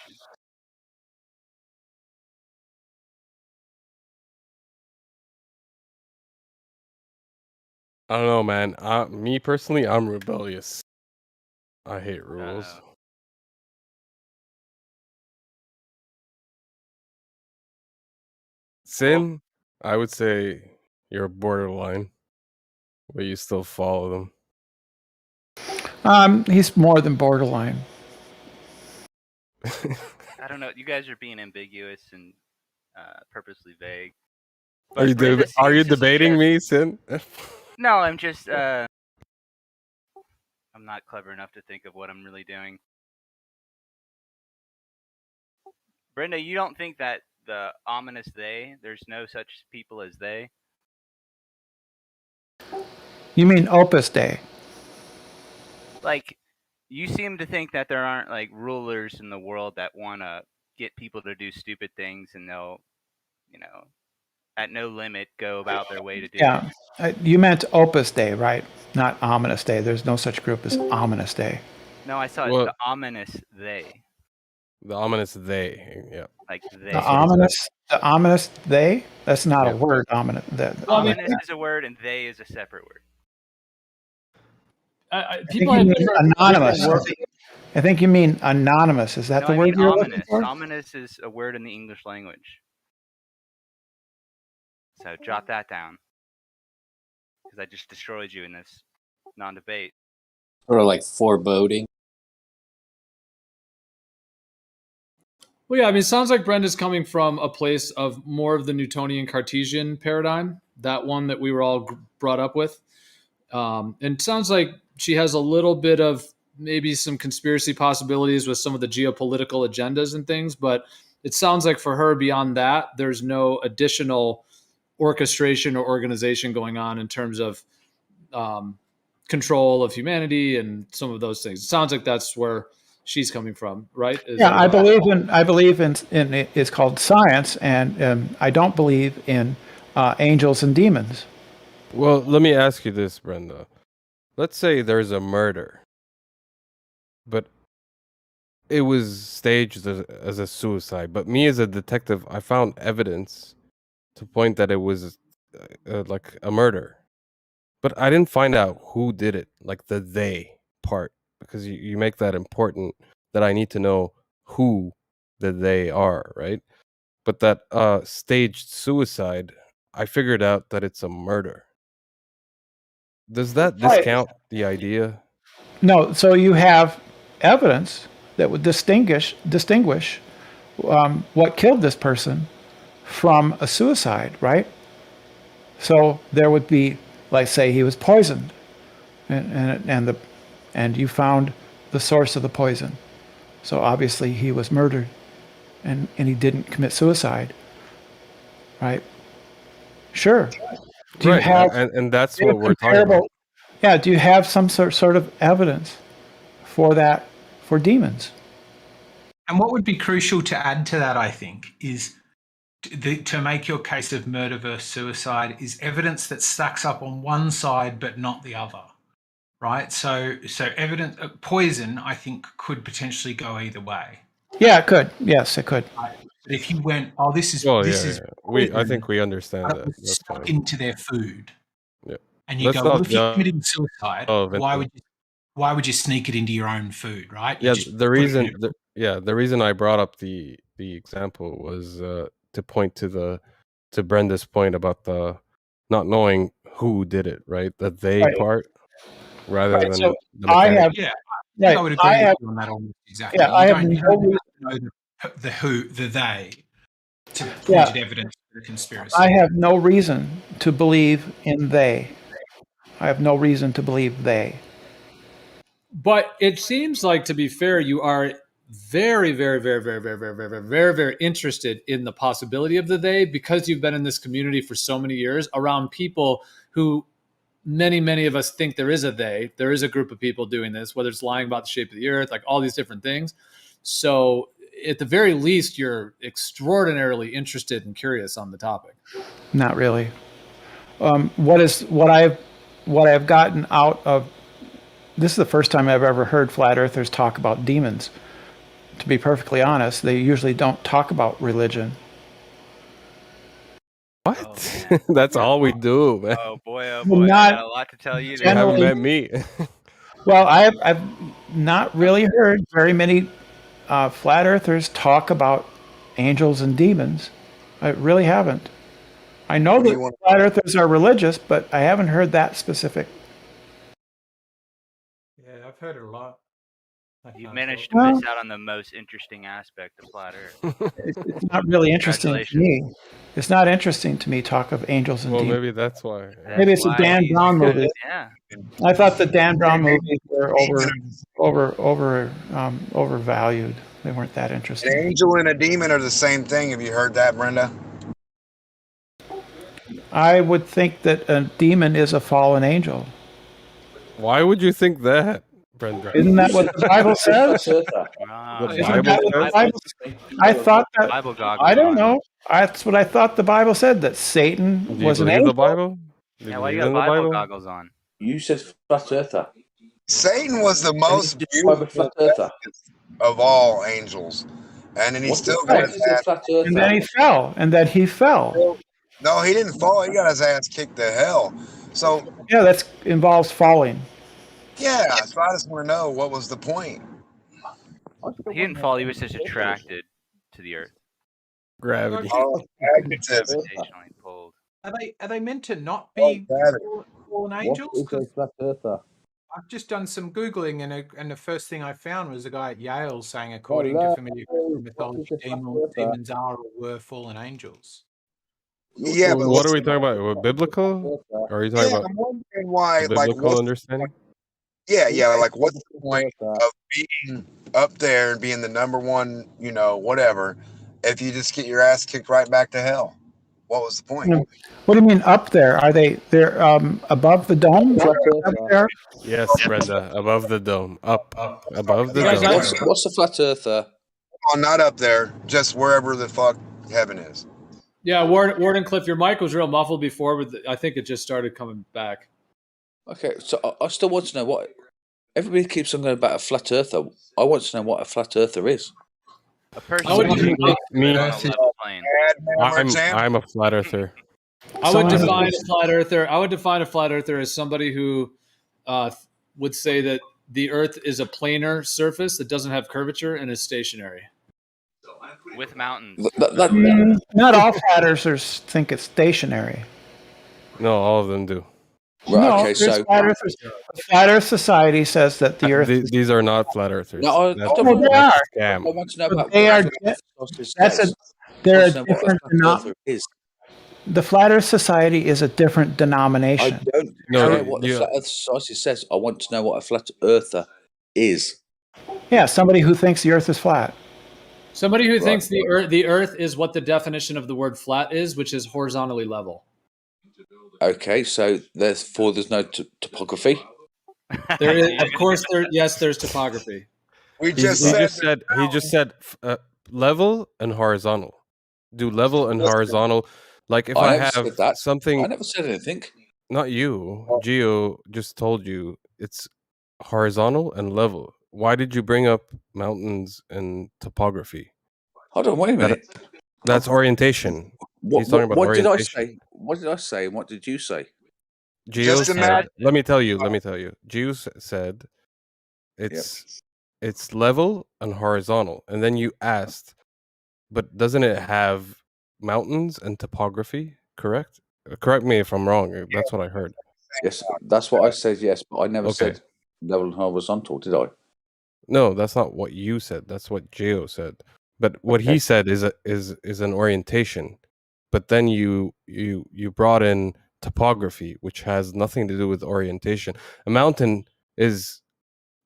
I don't know, man. Me personally, I'm rebellious. I hate rules. Sin, I would say you're borderline, but you still follow them. He's more than borderline. I don't know. You guys are being ambiguous and purposely vague. Are you Brenda are you seems to debating me, Sin? No, I'm just. I'm not clever enough to think of what I'm really doing. Brenda, you don't think that the ominous they? There's no such people as they. You mean Opus Dei? Like, You seem to think that there aren't like rulers in the world that want to get people to do stupid things, and they'll, at no limit go about their way to do Yeah, it. you meant Opus Dei, right? Not Ominous Day. There's no such group as Ominous Day. No, I saw Well- the ominous they. The ominous they, yeah. Like they. The ominous they? That's not a word. Ominous. Ominous is a word, and they is a separate word. I think you mean anonymous. I think you mean anonymous. Is that No, the I word mean you're ominous. looking for? Ominous is a word in the English language. So jot that down, because I just destroyed you in this non-debate. Sort of like foreboding. Well, yeah, I mean, it sounds like Brenda's coming from a place of more of the Newtonian Cartesian paradigm, that one that we were all brought up with. And it sounds like she has a little bit of maybe some conspiracy possibilities with some of the geopolitical agendas and things, but it sounds like for her, beyond that, there's no additional orchestration or organization going on in terms of control of humanity and some of those things. It sounds like that's where she's coming from, right? I believe in it's called science, and I don't believe in angels and demons. Well, let me ask you this, Brenda. Let's say there's a murder, but it was staged as a suicide. But me as a detective, I found evidence to point that it was like a murder. But I didn't find out who did it, like the they part, because you make that important, that I need to know who the they are, right? But that staged suicide, I figured out that it's a murder. Does that discount the idea? No, so you have evidence that would distinguish what killed this person from a suicide, right? So there would be, like, say he was poisoned, and you found the source of the poison. So obviously he was murdered, and he didn't commit suicide, right? Sure. Do you Right, have and that's what we're talking about. Yeah. Do you have some sort of evidence for that for demons? And what would be crucial to add to that, I think, is to make your case of murder versus suicide is evidence that stacks up on one side but not the other, right? So evidence poison, I think, could potentially go either way. Yeah, it could. Yes, it could. Right. But if you went, oh, this is Well, this yeah, is yeah. poison, I think we understand but it that. was That's stuck fine. into their food, Yeah. and you Let's go, well, not if you're committing delve suicide, into it. why would you sneak it into your own food, right? You Yeah, just the put it in reason the reason I brought up the example was to point to Brenda's point about the not knowing who did it, right? The they Right. part rather Right, than so the I mechanic. have, Yeah, right, I would agree with you on that almost exactly. Yeah, I have You no don't reason. have to know the who, the they, to Yeah. pointed evidence for the conspiracy. I have no reason to believe in they. I have no reason to believe they. But it seems like, to be fair, you are very, very, very, very, very, very, very, very, very, very interested in the possibility of the they, because you've been in this community for so many years around people who many of us think there is a they. There is a group of people doing this, whether it's lying about the shape of the earth, like all these different things. So at the very least, you're extraordinarily interested and curious on the topic. Not really. What I've gotten out of this is the first time I've ever heard flat earthers talk about demons. To be perfectly honest, they usually don't talk about religion. What? That's all we do, man. Oh boy, I Not got a lot to tell you. You haven't generally- met me. Well, I've not really heard very many flat earthers talk about angels and demons. I really haven't. I know that flat earthers are religious, but I haven't heard that specific. Yeah, I've heard it a lot. You managed to miss out on the most interesting aspect of flat Earth. It's not really interesting to me. It's not interesting to me talk of angels and Well, demons. maybe that's why. Maybe it's a Dan Brown movie. Yeah. I thought the Dan Brown movies were overvalued. They weren't that An interesting. angel and a demon are the same thing. Have you heard that, Brenda? I would think that a demon is a fallen angel. Why would you think that? Brenda. Isn't that what the Bible says? The Isn't that what the Bible Bible? I thought that. Bible goggles I don't on. know. That's what I thought the Bible said. That Satan Do you was an believe angel. the Bible? Do you Yeah, why you believe got in the Bible Bible? goggles on? You said flat earther. Satan was the Can most you describe a flat earther? of all angels, and then he What still got what his is a ass. flat And then earther? he fell. And then he fell. No, he didn't fall. He got his ass kicked to hell. So Yeah, that involves falling. yeah, so I just want to know what was the point. He didn't fall. He was just attracted to the earth. Gravity. Oh, magnetism. Gravitationally pulled. Are they meant to not be fallen What angels? is a 'Cause flat earther? I've just done some googling, and the first thing I found was a guy at Yale saying, according to familiar mythology, demons are or were fallen angels. Yeah, but What are we listen, talking about? What, biblical? Or are you talking yeah, about I'm wondering why, the like, biblical what's understanding? like, what's the point of being up there and being the number one, whatever, if you just get your ass kicked right back to hell? What was the point? What do you mean up there? Are they're above the dome? Up there? Yes, Brenda, above the dome, up above the dome. What's a flat earther? Oh, not up there, just wherever the fuck heaven is. Yeah, Warden Cliff, your mic was real muffled before, but I think it just started coming back. Okay, so I still want to know what everybody keeps on going about a flat earther. I want to know what a flat earther is. A person I would who define- lives on a level plane. I'm a flat earther. I would define a flat earther. I would define a flat earther as somebody who would say that the Earth is a planar surface that doesn't have curvature and is stationary. With mountains. Not all flat earthers think it's stationary. No, all of them do. Right, No, okay, there's so flat earthers. The Flat Earth Society says that the Earth. These are not flat earthers. No, That's Oh, they are. a scam. I want to know But about they are. that's a They're a what a different. flat earther is. The Flat Earth Society is a different I denomination. don't know what the Flat Earth Society says. I want to know what a flat earther is. Yeah, somebody who thinks the Earth is flat. Somebody who thinks the Earth is what the definition of the word flat is, which is horizontally level. Okay, so therefore there's no topography. There is, of course, there's topography. We He just said level and horizontal. Do level and horizontal. Like if I never have said that. something. I never said anything. Not you. Geo just told you it's horizontal and level. Why did you bring up mountains and topography? Hold on, wait a minute. That's orientation. He's talking about what did I orientation. say? What did I say? And what did you say? Geo Just said, imagine- let me tell you. Geo said it's level and horizontal. And then you asked, but doesn't it have mountains and topography? Correct? Correct me if I'm wrong. That's what I heard. Yes, that's what I said. Yes, but I never Okay. said level and horizontal, did I? No, that's not what you said. That's what Geo said. But what he said is an orientation. But then you brought in topography, which has nothing to do with orientation. A mountain is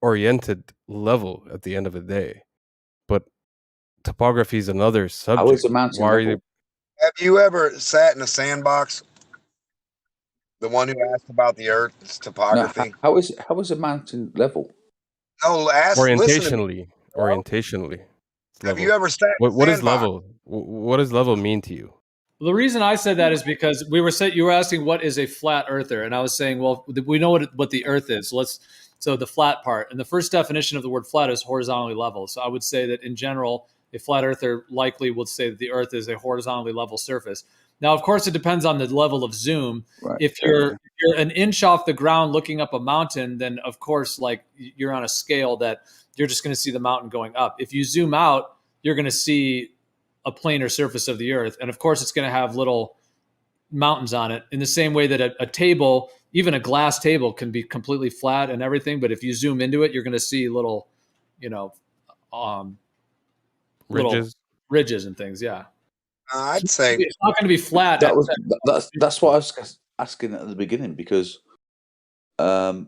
oriented level at the end of the day, but topography is another subject. How is a mountain Why are level? you? Have you ever sat in a sandbox? The one who asked about the Earth's No, topography. how is a mountain level? No, listen to me. Orientationally. It's Have level. you ever sat in a What is sandbox? level? What does level mean to you? Well, the reason I said that is because you were asking what is a flat earther, and I was saying, well, we know what the Earth is. So the flat part, and the first definition of the word flat is horizontally level. So I would say that in general, a flat earther likely would say that the Earth is a horizontally level surface. Now, of course, it depends on the level of zoom. Right. If you're an inch off the ground looking up a mountain, then of course, like you're on a scale that you're just going to see the mountain going up. If you zoom out, you're going to see a planar surface of the Earth, and of course, it's going to have little mountains on it. In the same way that a table, even a glass table, can be completely flat and everything, but if you zoom into it, you're going to see little, little ridges and things. Yeah. I'd say it's not going to be flat. That's what I was asking at the beginning, because I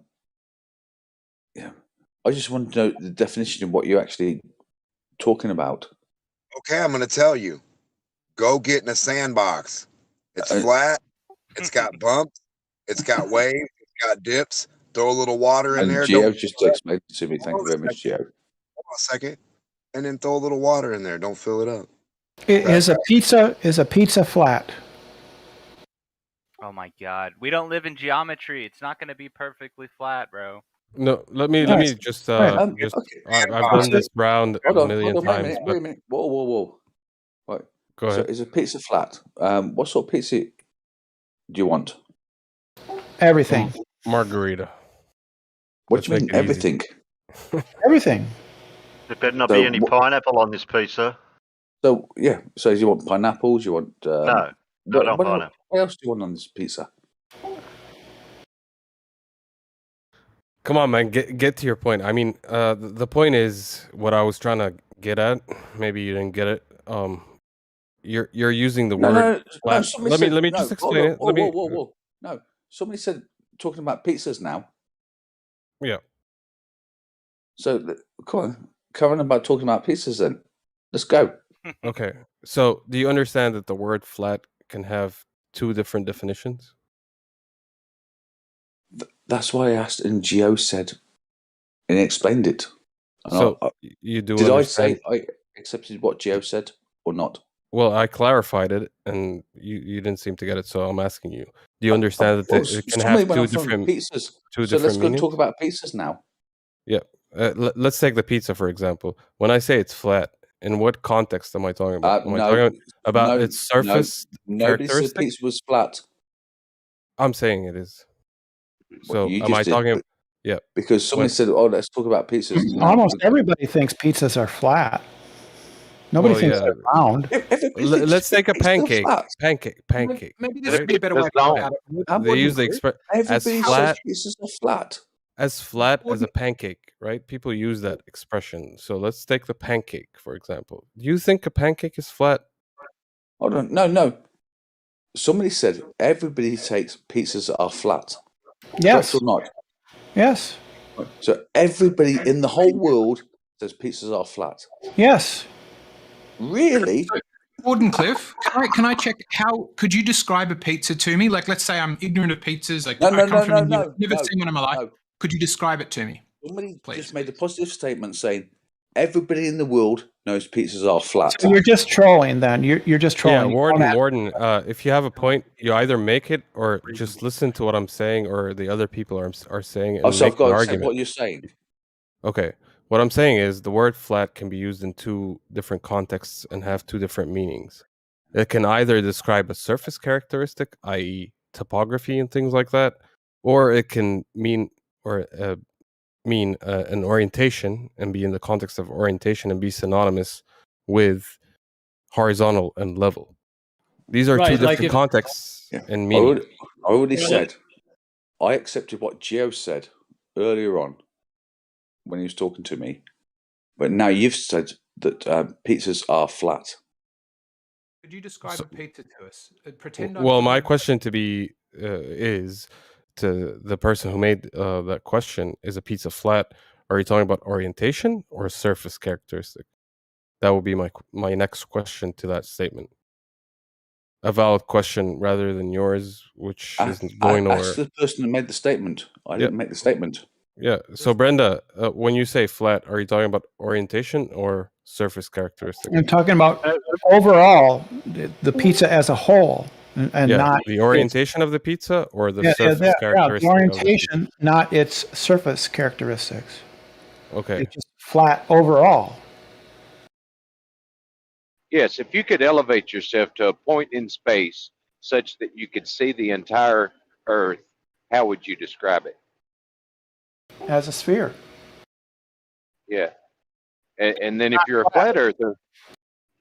just wanted to know the definition of what you're actually talking about. Okay, I'm going to tell you. Go get in a sandbox. It's flat. It's got bumps. It's got waves. It's got dips. throw a little water in And there. Geo Don't just explained it to me. Thank you very much, Geo. hold on a second, and then throw a little water in there. Don't fill it up. Is a pizza flat? Oh my god. We don't live in geometry. It's not going to be perfectly flat, bro. No, let me just okay. I've done this round Hold a on, million hold on, times. wait a minute. Whoa. Right. Go So ahead. is a pizza flat? What sort of pizza do you want? Everything. Margarita. What do you mean, everything? Everything. There better not So be any pineapple on this pizza. So yeah, so do you want pineapples? You want No, I don't what, pineapple. what else do you want on this pizza? Come on, man, get to your point. I mean, the point is what I was trying to get at. Maybe you didn't get it. You're using the word flat. Let me just explain it. Whoa. No, somebody said talking about pizzas now. Yeah. So come on, Karen, about talking about pizzas then. Let's go. Okay. So, do you understand that the word flat can have two different definitions? That's why I asked, and Geo said, and he explained it. And So, you do did understand? I say I accepted what Geo said or not? Well, I clarified it, and you didn't seem to get it. So I'm asking you: do you understand that it can somebody have went two on from different pizzas. two So let's different go and meanings? talk about pizzas now. Yeah. Let's take the pizza for example. When I say it's flat, in what context am I talking about? Am I talking about its surface Nobody said characteristic? pizza was flat. I'm saying it is. So You am I just did, talking? Yeah. because somebody said, "Oh, let's talk about pizzas." Now, Almost everybody thinks pizzas are flat. Nobody Well, thinks yeah. they're round. Let's take a pancake. Pancake. Maybe this Right? would be a better way to look at it. They use the expression as everybody flat. says pizzas are flat. As flat as a pancake, right? People use that expression. So let's take the pancake, for example. Do you think a pancake is flat? Hold on, no. Somebody said everybody takes pizzas are flat. Yes. Correct or not? Yes. So everybody in the whole world says pizzas are flat. Yes. Really? Gordon Cliff, can I check how could you describe a pizza to me? Like, let's say I'm ignorant of pizzas. Like, I come from India, never seen one in my life. No. Could you describe it to me? Somebody just made a positive statement saying everybody in the world knows pizzas are flat. So you're just trolling then. You're just trolling. Yeah, Warden. If you have a point, you either make it or just listen to what I'm saying or the other people are saying and So make I've got an to say argument. what you're saying. Okay. What I'm saying is the word flat can be used in two different contexts and have two different meanings. It can either describe a surface characteristic, i.e. topography and things like that, or it can mean an orientation and be in the context of orientation and be synonymous with horizontal and level. These are two different contexts and meanings. I already said I accepted what Geo said earlier on when he was talking to me, but now you've said that pizzas are flat. Could you describe a pizza to us? Pretend Well, my question is to the person who made that question: is a pizza flat? Are you talking about orientation or surface characteristic? That would be my next question to that statement. A valid question rather than yours, which isn't going nowhere. Ask the person who made the statement. I didn't make the statement. Yeah. So Brenda, when you say flat, are you talking about orientation or surface characteristic? I'm talking about overall the pizza as a whole, and not the orientation of the pizza or the surface the characteristic. orientation, not its surface characteristics. Okay. It's just flat overall. Yes, if you could elevate yourself to a point in space such that you could see the entire Earth, how would you describe it? As a sphere. Yeah. And then if you're a flat earther,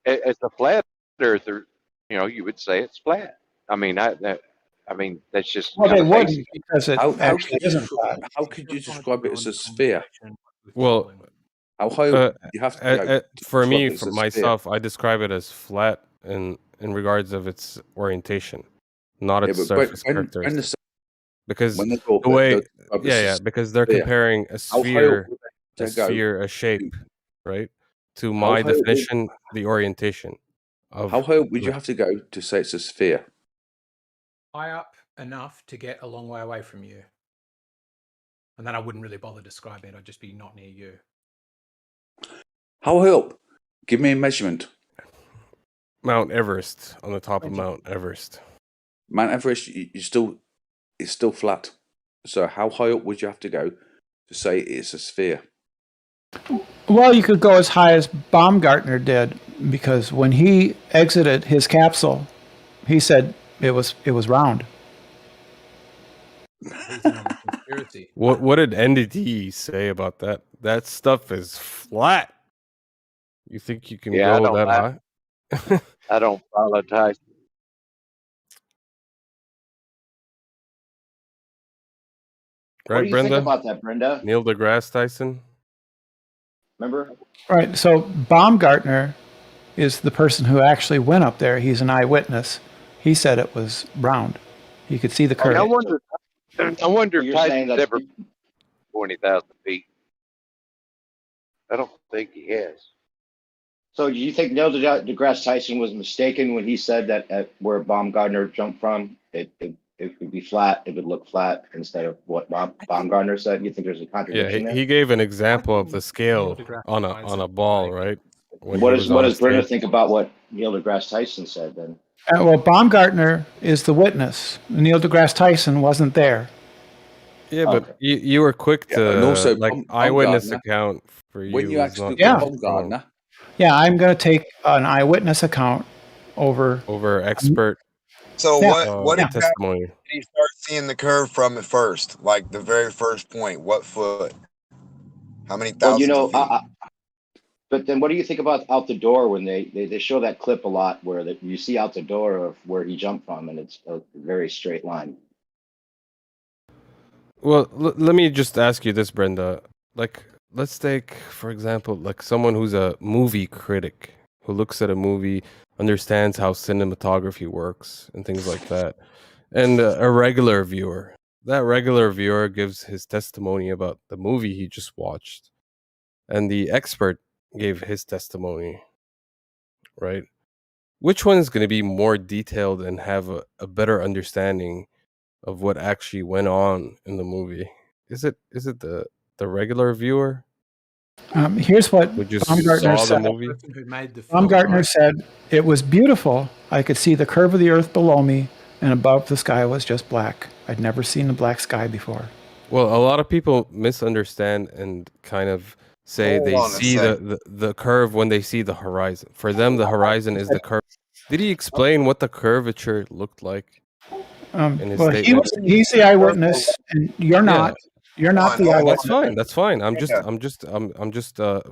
as a flat earther, you would say it's flat. I mean, that's just Well, kind they of wouldn't basic. because it actually isn't flat. How could you describe it as a sphere? Well, how high you have to go for me, for for myself, I describe it as flat in regards of its orientation, not its surface characteristics. Because the way, because they're comparing a sphere, a shape, right, to my definition, the orientation of. How high would you have to go to say it's a sphere? High up enough to get a long way away from you. And then I wouldn't really bother describing it. I'd just be not near you. How high up? Give me a measurement. Mount Everest, on the top of Mount Everest. Mount Everest, it's still flat. So how high up would you have to go to say it's a sphere? Well, you could go as high as Baumgartner did, because when he exited his capsule, he said it was round. Conspiracy. What did NDT say about that? That stuff is flat. You think you can Yeah, go that high? I don't follow Tyson. What Right, do you Brenda? think about that, Brenda? Neil deGrasse Tyson? Remember? Right. So Baumgartner is the person who actually went up there. He's an eyewitness. He said it was round. You could see the curve. I wonder if You're saying Tyson's that's ever 20,000 feet. I don't think he has. So do you think Neil deGrasse Tyson was mistaken when he said that at where Baumgartner jumped from, it would be flat, it would look flat instead of what Baumgartner said? You think there's a Yeah, contradiction there? he gave an example of the scale on a ball, right? When What he does was on Brenda stage. think about what Neil deGrasse Tyson said then? Well, Baumgartner is the witness. Neil deGrasse Tyson wasn't there. Yeah, but you were quick to and also like eyewitness account for you. When you is actually not Yeah. Baumgartner, Yeah, I'm going to take an eyewitness account over expert. So Yeah. what exactly testimony? did he start seeing the curve from at first? Like the very first point, what foot? How many Well, thousands of feet? But then what do you think about out the door when they show that clip a lot where you see out the door of where he jumped from and it's a very straight line? Well, let me just ask you this, Brenda. Like, let's take, for example, like someone who's a movie critic who looks at a movie, understands how cinematography works and things like that, and a regular viewer. That regular viewer gives his testimony about the movie he just watched, and the expert gave his testimony, right? Which one is going to be more detailed and have a better understanding of what actually went on in the movie? Is it the regular viewer? Here's what Who just Baumgartner saw the said. movie? Who made the film, Baumgartner right? said, "It was beautiful. I could see the curve of the earth below me, and above the sky was just black. I'd never seen a black sky before." Well, a lot of people misunderstand and kind of say Hold they on a see second. the curve when they see the horizon. For them, the horizon is the curve. Did he explain what the curvature looked like in his Well, statement? he's the eyewitness, and you're not. You're not the eyewitness. That's fine. That's fine. I'm just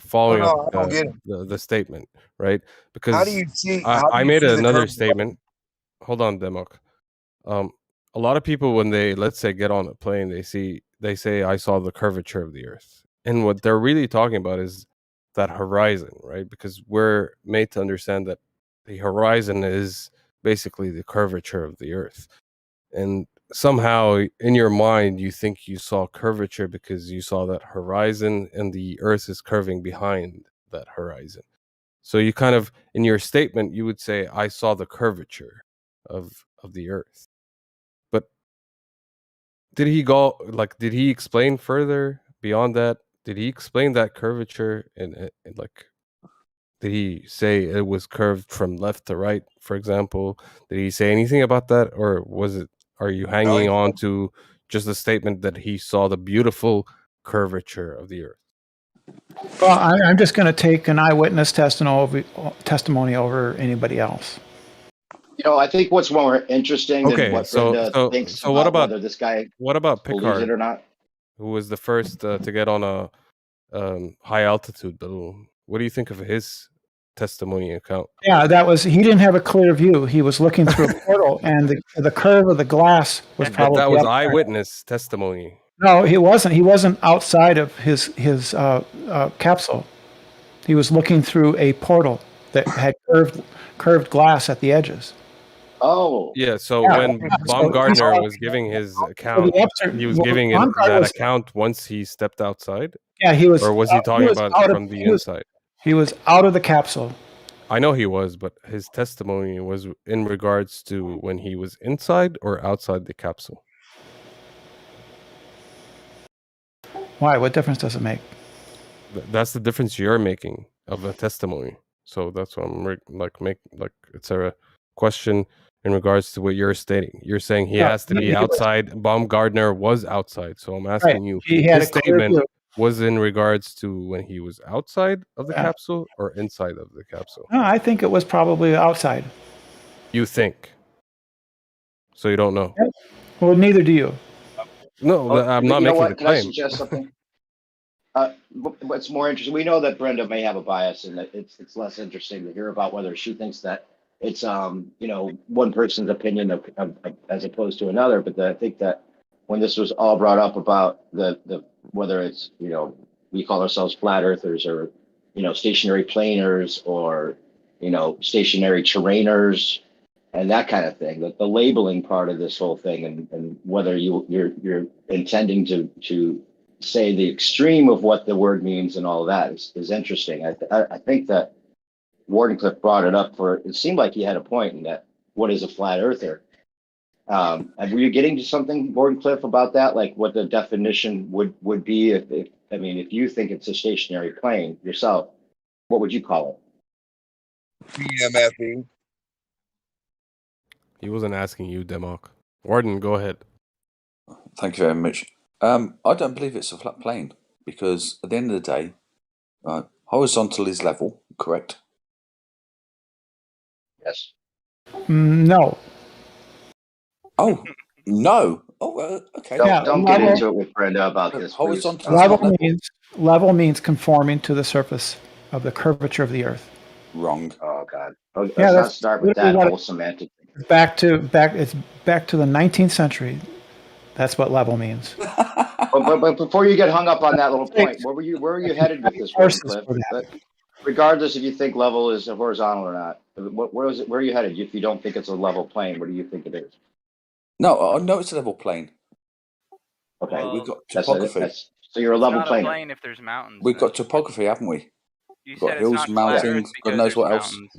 following No, up I don't get it. the statement, right? Because How do you see? I made the another curve? statement. Hold on, Demok. A lot of people when they, let's say, get on a plane, they say I saw the curvature of the earth, and what they're really talking about is that horizon, right? Because we're made to understand that the horizon is basically the curvature of the earth, and somehow in your mind you think you saw curvature because you saw that horizon and the earth is curving behind that horizon. So you kind of, in your statement, you would say I saw the curvature of the earth. But did he explain further beyond that? Did he explain that curvature and like, did he say it was curved from left to right, for example? Did he say anything about that, or are you hanging on to just the statement that he saw the beautiful curvature of the earth? Well, I'm just going to take an eyewitness testimony over anybody else. You know, I think what's more interesting than Okay, what so Brenda thinks so what about whether this guy believes Picard, it or not. who was the first to get on a high altitude balloon? What do you think of his testimony account? Yeah, he didn't have a clear view. He was looking through a portal, and the curve of the glass was But probably that was up there. eyewitness testimony. No, he wasn't. He wasn't outside of his capsule. He was looking through a portal that had curved glass at the edges. Oh. Yeah, so Yeah. when Baumgartner was giving his account, he was giving that account once he stepped outside? Yeah, he was. Or was he talking about from the inside? He was out of the capsule. I know he was, but his testimony was in regards to when he was inside or outside the capsule. Why? What difference does it make? That's the difference you're making of a testimony. So that's what I'm it's a question in regards to what you're stating. You're saying he has to be outside. Baumgartner was outside. So I'm asking you, He had his a clear statement view. was in regards to when he was outside of the capsule or inside of the capsule? No, I think it was probably outside. You think. So you don't know. Well, neither do you. No, I'm not You know making what? the Can I claim. suggest something? What's more interesting? We know that Brenda may have a bias, and that it's less interesting to hear about whether she thinks that it's one person's opinion of as opposed to another. But I think that when this was all brought up about the whether it's we call ourselves flat earthers or stationary planers or stationary terrainers and that kind of thing, that the labeling part of this whole thing and whether you're intending to say the extreme of what the word means and all of that is interesting. I think that Wardenclyffe brought it up it seemed like he had a point in that. What is a flat earther? Were you getting to something, Wardenclyffe, about that? Like what the definition would be if you think it's a stationary plane yourself, what would you call it? PMFE. He wasn't asking you, Demok. Warden, go ahead. Thank you very much. I don't believe it's a flat plane because at the end of the day, horizontal is level, correct? Yes. No. Oh, no. Oh, okay. Don't get into it with Brenda about this. Horizontal. Level means conforming to the surface of the curvature of the Earth. Wrong. Oh God. Let's Yeah, not that's start with that whole semantic thing. It's back to the 19th century. That's what level means. But before you get hung up on that little point, where were you headed with this, Wardenclyffe? Regardless if you think level is horizontal or not, where are you headed? If you don't think it's a level plane, what do you think it is? No, I know it's a level plane. Okay, Well, we've got topography. So you're a level it's not plane. a plane if there's mountains. We've got topography, haven't we? You We've got said hills, it's not flat mountains, Earth God because knows there's what else. mountains.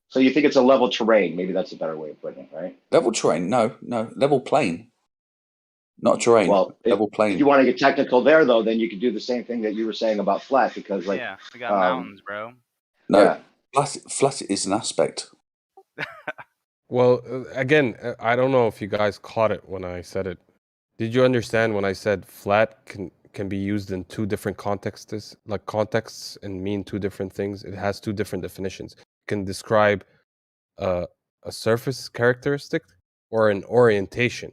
So you think it's a level terrain? Maybe that's a better way of putting it, right? Level terrain? No. Level plane. Not terrain. Well, level plane. If you want to get technical there, though, then you could do the same thing that you were saying about flat, because we got mountains, bro. No, flat is an aspect. Well, again, I don't know if you guys caught it when I said it. Did you understand when I said flat can be used in two different contexts, and mean two different things? It has two different definitions. It can describe a surface characteristic or an orientation.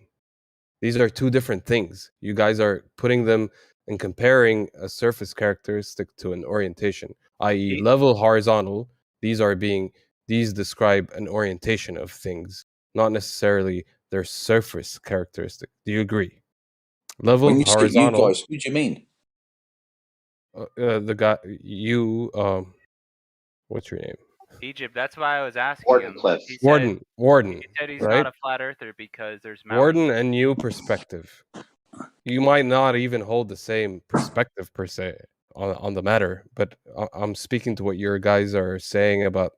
These are two different things. You guys are putting them and comparing a surface characteristic to an orientation, i.e. level, horizontal. These describe an orientation of things, not necessarily their surface characteristic. Do you agree? Level, When you horizontal. say you guys, who do you mean? The guy, what's your name? Egypt. That's why I was asking him. Warden. He said he's right? not a flat earther because there's mountains. Warden and you perspective. You might not even hold the same perspective per se on the matter, but I'm speaking to what your guys are saying about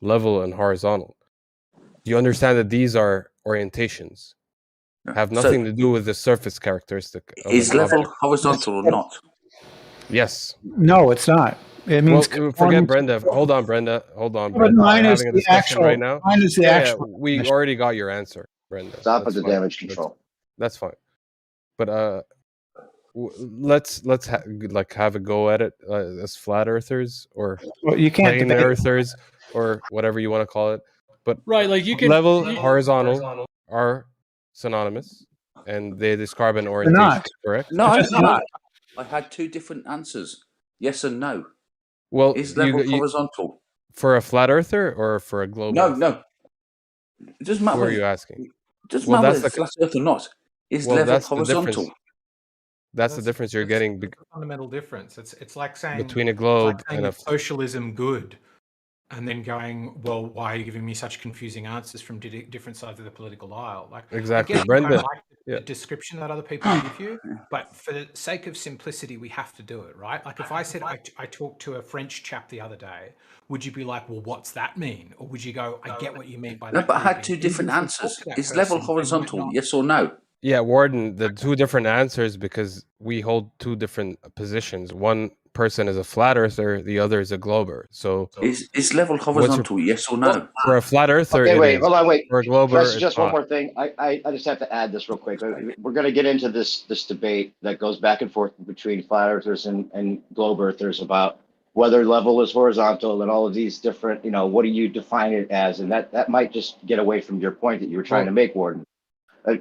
level and horizontal. You understand that these are orientations, have nothing to do with the surface characteristic. Is level horizontal or not? Yes. No, it's not. It means forget Brenda. Hold on, Brenda. Hold on, But Brenda. mine We're is having a the discussion actual- right now. mine is the actual We definition. already got your answer, Brenda. Stop That's with the fine. damage control. That's fine. But let's have a go at it as flat earthers or Well, you can't plane debate. earthers or whatever you want to call it. But Right, like you can level, horizontal are synonymous, and they describe an orientation. not. Correct? No, I had two different answers. Yes and no. Well, is level horizontal for a flat earther or for a globe? No. It doesn't matter. Who are you asking? It doesn't matter whether it's flat earth or not. Is level that's horizontal? The difference. That's the difference you're getting. That's a fundamental difference. It's like saying between a globe and a socialism good, and then going, well, why are you giving me such confusing answers from different sides of the political aisle? Like, exactly, I guess Brenda. I don't like the description that other people give you, but for the sake of simplicity, we have to do it, right? Like, if I said I talked to a French chap the other day, would you be like, well, what's that mean? Or would you go, I get what you mean by that? No, but I had two different answers. Is level horizontal? Yes or no? Yeah, Warden, the two different answers because we hold two different positions. One person is a flat earther, the other is a glober. So Is level horizontal, yes or no? for a flat earther, Okay, it wait, is. hold on, wait. For a Can I glober, it's suggest one not. more thing? I just have to add this real quick. We're going to get into this debate that goes back and forth between flat earthers and globe earthers about whether level is horizontal and all of these different, what do you define it as? And that might just get away from your point that you were trying to make, Warden.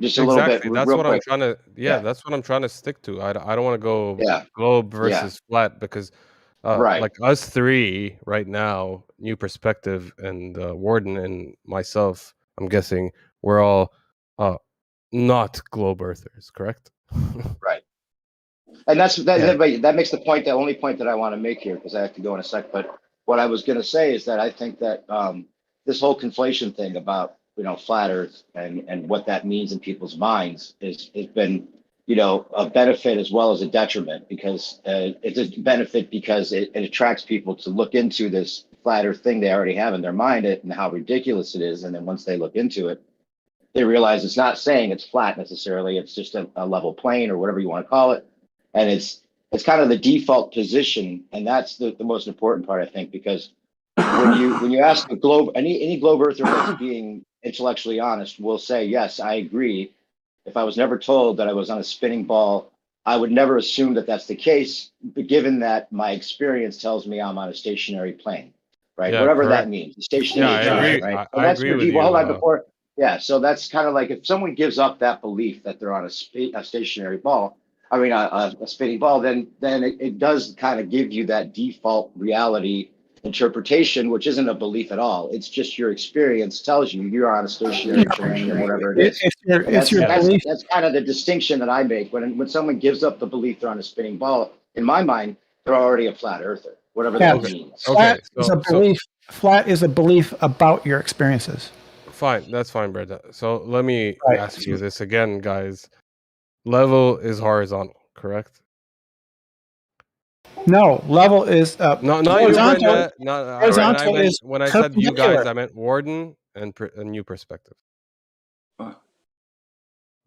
Just a little bit, Exactly. That's real what I'm quick. trying to. Yeah, that's what I'm trying to stick to. I don't want to go Yeah. globe Yeah. versus flat because, Right. like us three right now, New Perspective and Warden and myself, I'm guessing we're all not globe earthers, correct? Right. And that makes the point, the only point that I want to make here, because I have to go in a sec. But what I was going to say is that I think that this whole conflation thing about, flat Earth and what that means in people's minds has been, a benefit as well as a detriment, because it's a benefit because it attracts people to look into this flat Earth thing they already have in their mind and how ridiculous it is. And then once they look into it, they realize it's not saying it's flat necessarily. It's just a level plane or whatever you want to call it. And it's kind of the default position. And that's the most important part, I think, because when you ask the globe, any globe earther that's being intellectually honest will say, yes, I agree. If I was never told that I was on a spinning ball, I would never assume that that's the case, but given that my experience tells me I'm on a stationary plane, right? Yeah, Whatever correct. that means, a stationary Yeah, I plane, agree. right? I agree with you. Hold on, before. Yeah, so that's kind of like if someone gives up that belief that they're on a stationary ball, a spinning ball, then it does kind of give you that default reality interpretation, which isn't a belief at all. It's just your experience tells you you're on a stationary terrain or whatever it is. It's your belief. That's kind of the distinction that I make when someone gives up the belief they're on a spinning ball. In my mind, they're already a flat earther, whatever that means. Flat is a belief. Flat is a belief about your experiences. Fine, that's fine, Brenda. So let me ask you this again, guys. Level is horizontal, correct? No, level is No, not you, horizontal. Brenda. No, Horizontal is when I said you guys, perpendicular. I meant Warden and a New Perspective.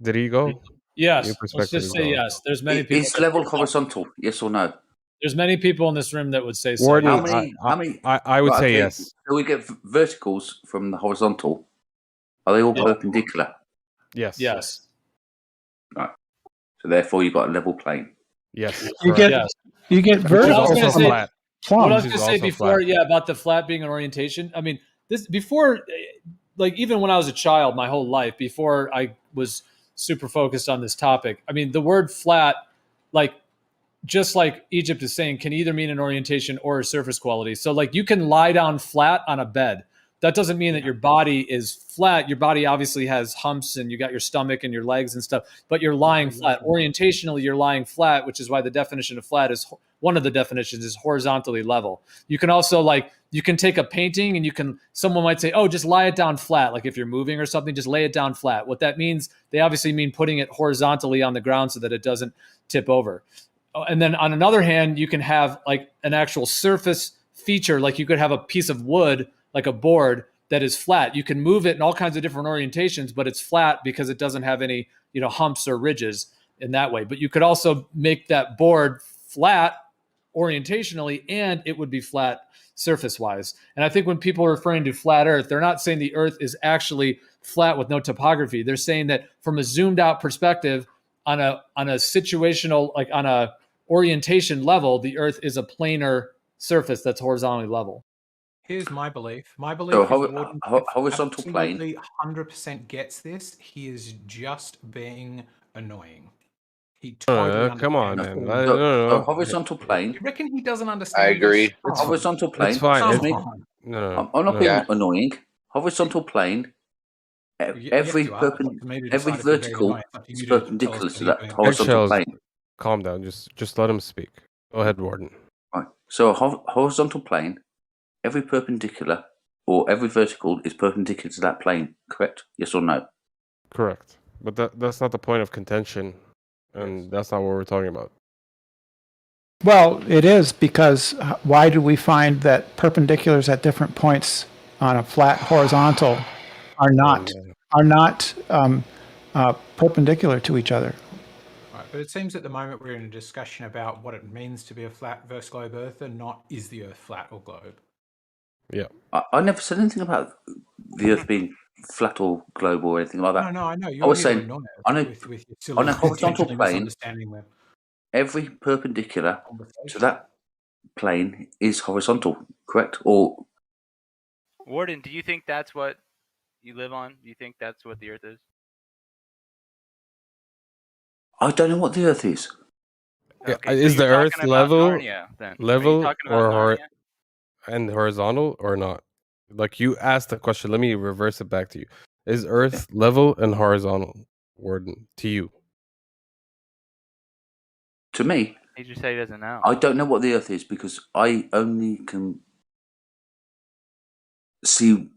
Did he go? Yes. New Let's Perspective just is say gone. yes. There's many people. Is level horizontal, yes or no? There's many people in this room that would say so. Warden, How many? I would Right, say okay, yes. So we get verticals from the horizontal. Are they all perpendicular? Yes. Yes. Right. So therefore, you've got a level plane. Yes. You get you get vertical. What I was going to say also before, flat. about the flat being an orientation. I mean, this before, like even when I was a child, my whole life before I was super focused on this topic. I mean, the word flat, like just like Egypt is saying, can either mean an orientation or a surface quality. So like you can lie down flat on a bed. That doesn't mean that your body is flat. Your body obviously has humps and you got your stomach and your legs and stuff, but you're lying flat. Orientationally, you're lying flat, which is why the definition of flat is one of the definitions is horizontally level. You can also you can take a painting and someone might say, oh, just lie it down flat. Like if you're moving or something, just lay it down flat. What that means, they obviously mean putting it horizontally on the ground so that it doesn't tip over. And then on another hand, you can have like an actual surface feature. Like you could have a piece of wood, like a board that is flat. You can move it in all kinds of different orientations, but it's flat because it doesn't have any, humps or ridges in that way. But you could also make that board flat orientationally, and it would be flat surface wise. And I think when people are referring to flat Earth, they're not saying the Earth is actually flat with no topography. They're saying that from a zoomed out perspective, on a situational, like on a orientation level, the Earth is a planar surface that's horizontally level. Here's my belief. My belief So is Warden horizontal plane. absolutely 100% gets this. He is just being annoying. He totally Come on, man. So horizontal plane. You reckon he doesn't understand? I agree. this? Horizontal plane. It's fine. Excuse me. I'm not being annoying. Horizontal plane. Every vertical is perpendicular to that horizontal plane. Calm down. Just let him speak. Go ahead, Warden. Right. So horizontal plane. Every perpendicular or every vertical is perpendicular to that plane. Correct? Yes or no? Correct. But that's not the point of contention, and that's not what we're talking about. Well, it is, because why do we find that perpendiculars at different points on a flat horizontal are not perpendicular to each other. Right, but it seems at the moment we're in a discussion about what it means to be a flat versus globe Earth, and not is the Earth flat or globe. Yeah. I never said anything about the Earth being flat or globe or anything like that. No, I know. I You're was here to saying annoy us on a with your silly, on a horizontal intentionally plane, misunderstanding them. every perpendicular to that plane is horizontal, correct? Or Warden, do you think that's what you live on? Do you think that's what the Earth is? I don't know what the Earth is. Okay, Is so the you're Earth talking about level, Narnia, then. Are you talking about Narnia? and horizontal or not? Like you asked the question. Let me reverse it back to you. Is Earth level and horizontal, Warden, to you? To me, He just said he doesn't know. I don't know what the Earth is because I only can see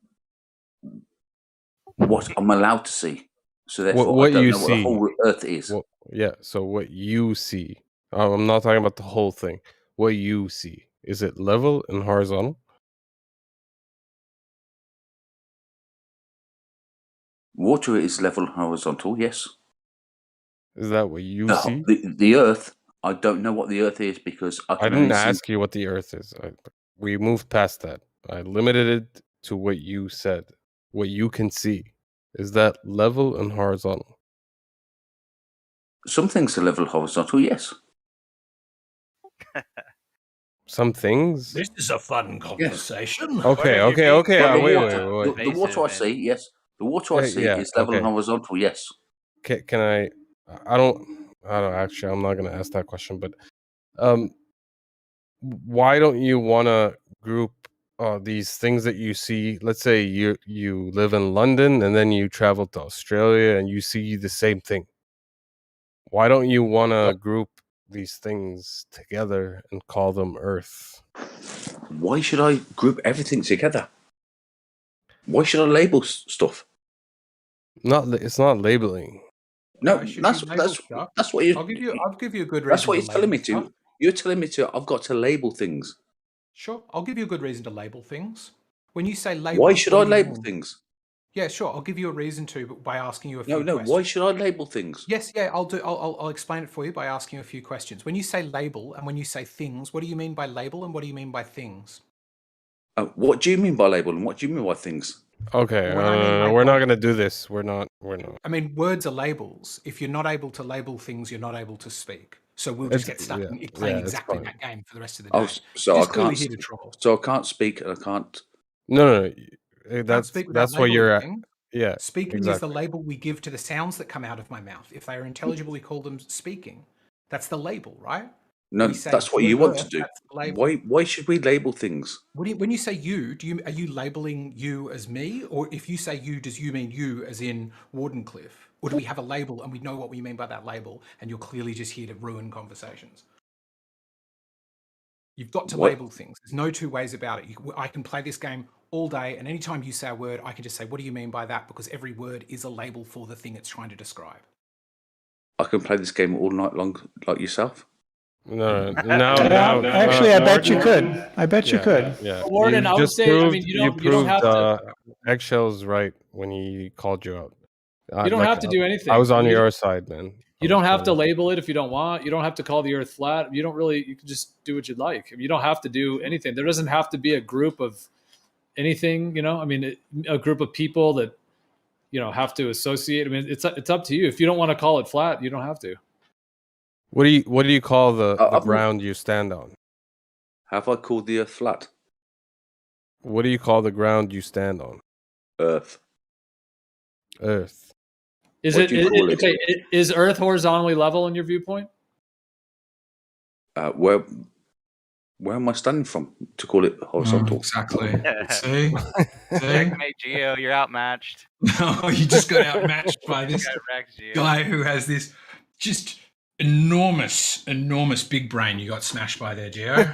what I'm allowed to see. So therefore, What I don't you know what the see? whole Earth is. Well, yeah. So what you see? I'm not talking about the whole thing. What you see, is it level and horizontal? Water is level and horizontal, yes. Is that what you The, see? the Earth, I don't know what the Earth is because I I can didn't only see. ask you what the Earth is. We moved past that. I limited it to what you said. What you can see. Is that level and horizontal? Some things are level horizontal, yes. Some things. This is a fun Yes. conversation. Okay. But the Wait. water I see, yes. The water I see Yeah. is level and Okay. horizontal, yes. Can I? I don't. Actually. I'm not gonna ask that question. But why don't you want to group these things that you see? Let's say you live in London and then you travel to Australia and you see the same thing. Why don't you want to group these things together and call them Earth? Why should I group everything together? Why should I label stuff? It's not labeling. No, Why should that's you label that's stuff? that's what you. I'll give you a good That's reason what to you're telling label me stuff. to. You're telling me to. I've got to label things. Sure, I'll give you a good reason to label things. When you say label, Why should what I do you label mean? things? Yeah, sure. I'll give you a reason to by asking you a few No. questions. Why should I label things? Yes, yeah, I'll do. I'll explain it for you by asking you a few questions. When you say label and when you say things, what do you mean by label and what do you mean by things? What do you mean by label and what do you mean by things? Okay, When I mean we're not label, gonna do this. We're not. I mean, words are labels. If you're not able to label things, you're not able to speak. So we'll just get stuck in playing it's exactly fine. that game for the rest of the day. Oh, so Just I clearly can't. here to troll. So I can't speak and I can't. No. Can't speak without That's what labeling you're at. things. Yeah, Speaking is the exactly. label we give to the sounds that come out of my mouth. If they are intelligible, we call them speaking. That's the label, right? No, We say that's what blue you want to earth, do. that's the label. Why should we label things? When you say you, are you labeling you as me, or if you say you, does you mean you as in Wardenclyffe, or do we have a label and we know what we mean by that label, and you're clearly just here to ruin conversations? You've got to label things. There's no two ways about it. I can play this game all day, and anytime you say a word, I can just say, "What do you mean by that?" Because every word is a label for the thing it's trying to describe. I can play this game all night long, like yourself. No. Actually, I bet you could. I bet you could. Yeah. Warden, You I would just say, I mean, you don't have to. Eggshell's right when he called you out. You don't have to do anything. I was I on mean, your side, man. You don't have to label it if you don't want. You don't have to call the Earth flat. You can just do what you'd like. I mean, you don't have to do anything. There doesn't have to be a group of anything. I mean, a group of people that have to associate. I mean, it's up to you. If you don't want to call it flat, you don't have to. What do you call the ground you stand on? Have I called the Earth flat? What do you call the ground you stand on? Earth. Earth. Is is Earth horizontally level in your viewpoint? Where am I standing from to call it horizontal? Exactly. See? Checkmate, Geo. You're outmatched. Oh, you just got outmatched by this guy who has this just enormous big brain. You got smashed by there, Geo.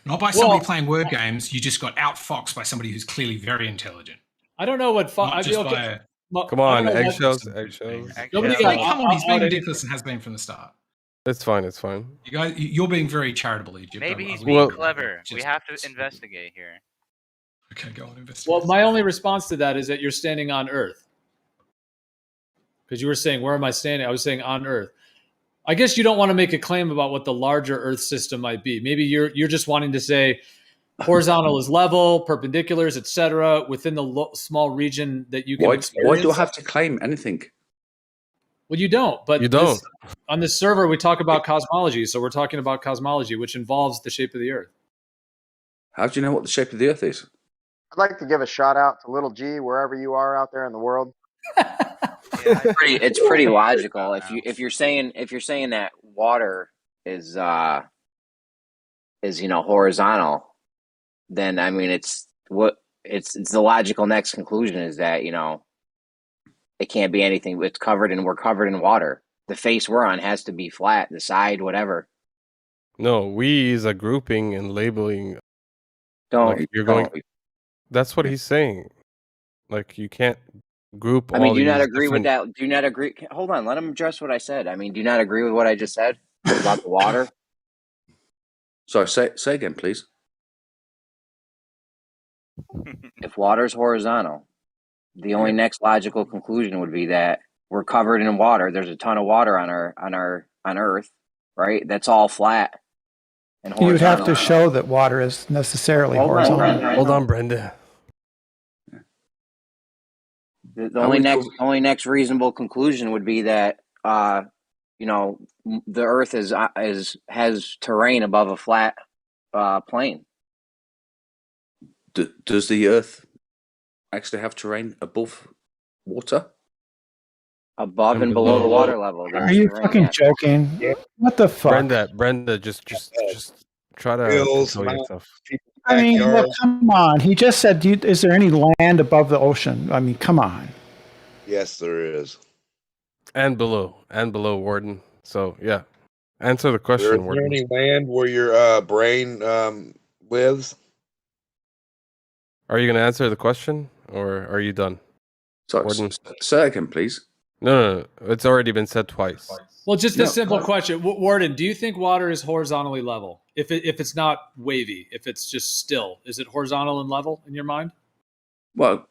Not by somebody playing word games. You just got outfoxed by somebody who's clearly very intelligent. I don't know what. Come on, eggshells. Nobody come on, he's being ridiculous and has been from the start. It's fine. It's fine. You guys, you're being very charitable, Egypt. Maybe he's being clever. We have to investigate here. Okay, go on, investigate. Well, my only response to that is that you're standing on Earth. Because you were saying, where am I standing? I was saying on Earth. I guess you don't want to make a claim about what the larger Earth system might be. Maybe you're just wanting to say horizontal is level, perpendiculars, etc. within the small region that you can experience. Why do I have to claim anything? Well, you don't. But You don't. On this server, we talk about cosmology. So we're talking about cosmology, which involves the shape of the Earth. How do you know what the shape of the Earth is? I'd like to give a shout out to Little G wherever you are out there in the world. It's pretty logical. If you're saying that water is horizontal, then I mean it's the logical next conclusion is that it can't be anything. We're covered in water. The face we're on has to be flat. The side, whatever. No, we is a grouping and labeling. You're going. That's what he's saying. Like you can't group. I mean, all do you not these agree with different- that? Do you not agree? Hold on, let him address what I said. I mean, do you not agree with what I just said about the water? Sorry, say again, please. If water's horizontal, the only next logical conclusion would be that we're covered in water. There's a ton of water on Earth, right? That's all flat and You would have horizontal. to show that water is necessarily Hold on, horizontal. Brenda. Hold on, Brenda. The only next reasonable conclusion would be that the Earth has terrain above a flat plane. Does the Earth actually have terrain above water? Above and below the water level. Are you fucking joking? What the fuck? Brenda, just try to Hills, control yourself. I mean, look, come on. He just said, is there any land above the ocean? I mean, come on. Yes, there is. And below, Warden. So yeah, answer the Is question, there Warden. any land where your brain lives? Are you going to answer the question, or are you done? Sorry, Warden. say again, please. No, it's already been said twice. Well, just a simple question, Warden. Do you think water is horizontally level? If it's not wavy, if it's just still, is it horizontal and level in your mind? Well,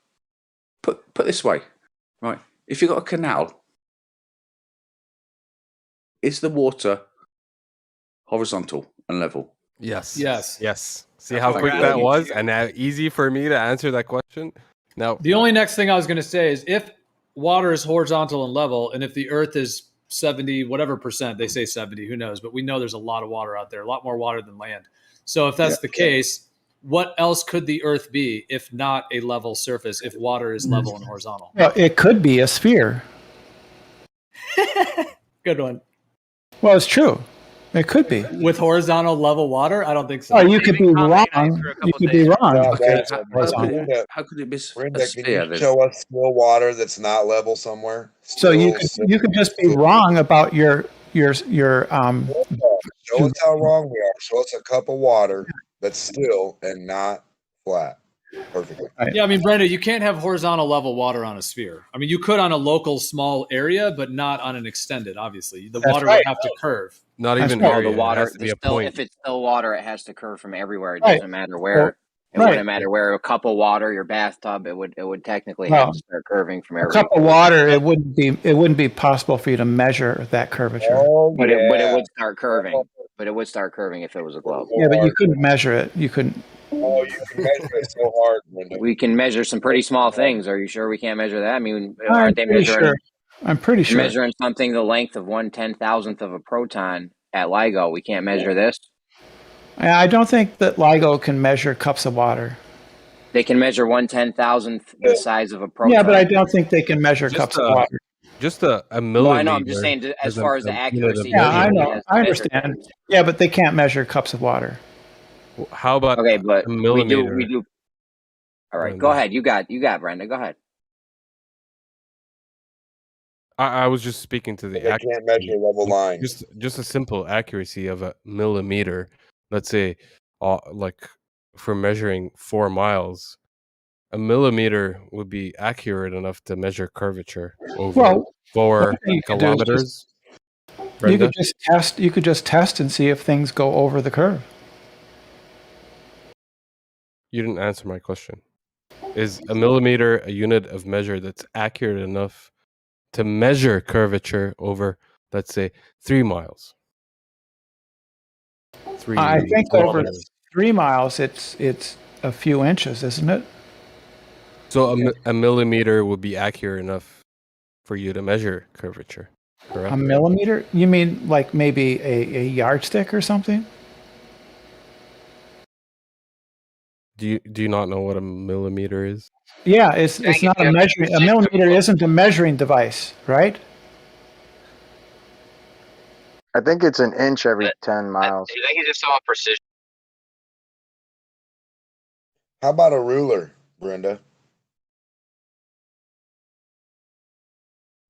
put this way, right? If you've got a canal, is the water horizontal and level? Yes. Yes. See That's how what quick we're that asking was, you. and how easy for me to answer that question. Now, The only next thing I was going to say is if water is horizontal and level, and if the Earth is 70, whatever percent, they say 70, who knows? But we know there's a lot of water out there, a lot more water than land. So if that's the case, what else could the Earth be if not a level surface, if water is level and horizontal? Well, it could be a sphere. Good one. Well, it's true. It could be. With horizontal level water? I don't think so. Oh, you could be wrong. You could be wrong. Okay, Horizontal. how could it be Brenda, a can sphere? you show us still water that's not level somewhere? So you Still could just be wrong about your Show us how wrong we are. Show us a cup of water that's still and not flat. Perfectly. Yeah, I mean, Brenda, you can't have horizontal level water on a sphere. I mean, you could on a local small area, but not on an extended, obviously. The That's water right. would have to curve. not even No, area. the water. It has to be a point. If it's still water, it has to curve from everywhere. It Right. doesn't matter where. It right. wouldn't matter where. A cup of water, your bathtub, it would technically Well, have to start curving from A everywhere. cup of water, it wouldn't be possible for you to measure that curvature. Oh, But it yeah. would start curving. But it would start curving if it was a globe. Yeah, but you couldn't measure it. You couldn't. Oh, you can measure it so hard, Brenda. We can measure some pretty small things. Are you sure we can't measure that? I mean, I'm aren't they pretty measuring? sure. I'm pretty sure. Measuring something the length of 1/10,000th of a proton at LIGO. We can't measure this. I don't think that LIGO can measure cups of water. They can measure 1/10,000th the size of a proton. Yeah, but I don't think they can measure cups of water. Just a millimeter. Well, I know. I'm just saying, as far as the accuracy. Yeah, I goes, know. it has I to measure understand. things. Yeah, but they can't measure cups of water. How about Okay, but a millimeter? we do. All right, go ahead. You got, Brenda. Go ahead. I was just speaking to the They can't measure level lines. Just a simple accuracy of a millimeter. Let's say, like for measuring 4 miles, a millimeter would be accurate enough to measure curvature over Well, 4 one thing you could do is kilometers. You could just test. You could just test and see if things go over the curve. You didn't answer my question. Is a millimeter a unit of measure that's accurate enough to measure curvature over, let's say, 3 miles. I think over kilometers. 3 miles, it's a few inches, isn't it? So a millimeter would be accurate enough for you to measure curvature, correct? A millimeter? You mean like maybe a yardstick or something? Do you not know what a millimeter is? Yeah, it's not a measuring. A millimeter isn't a measuring device, right? I think it's an inch every 10 miles. I think he's just talking about precision. How about a ruler, Brenda?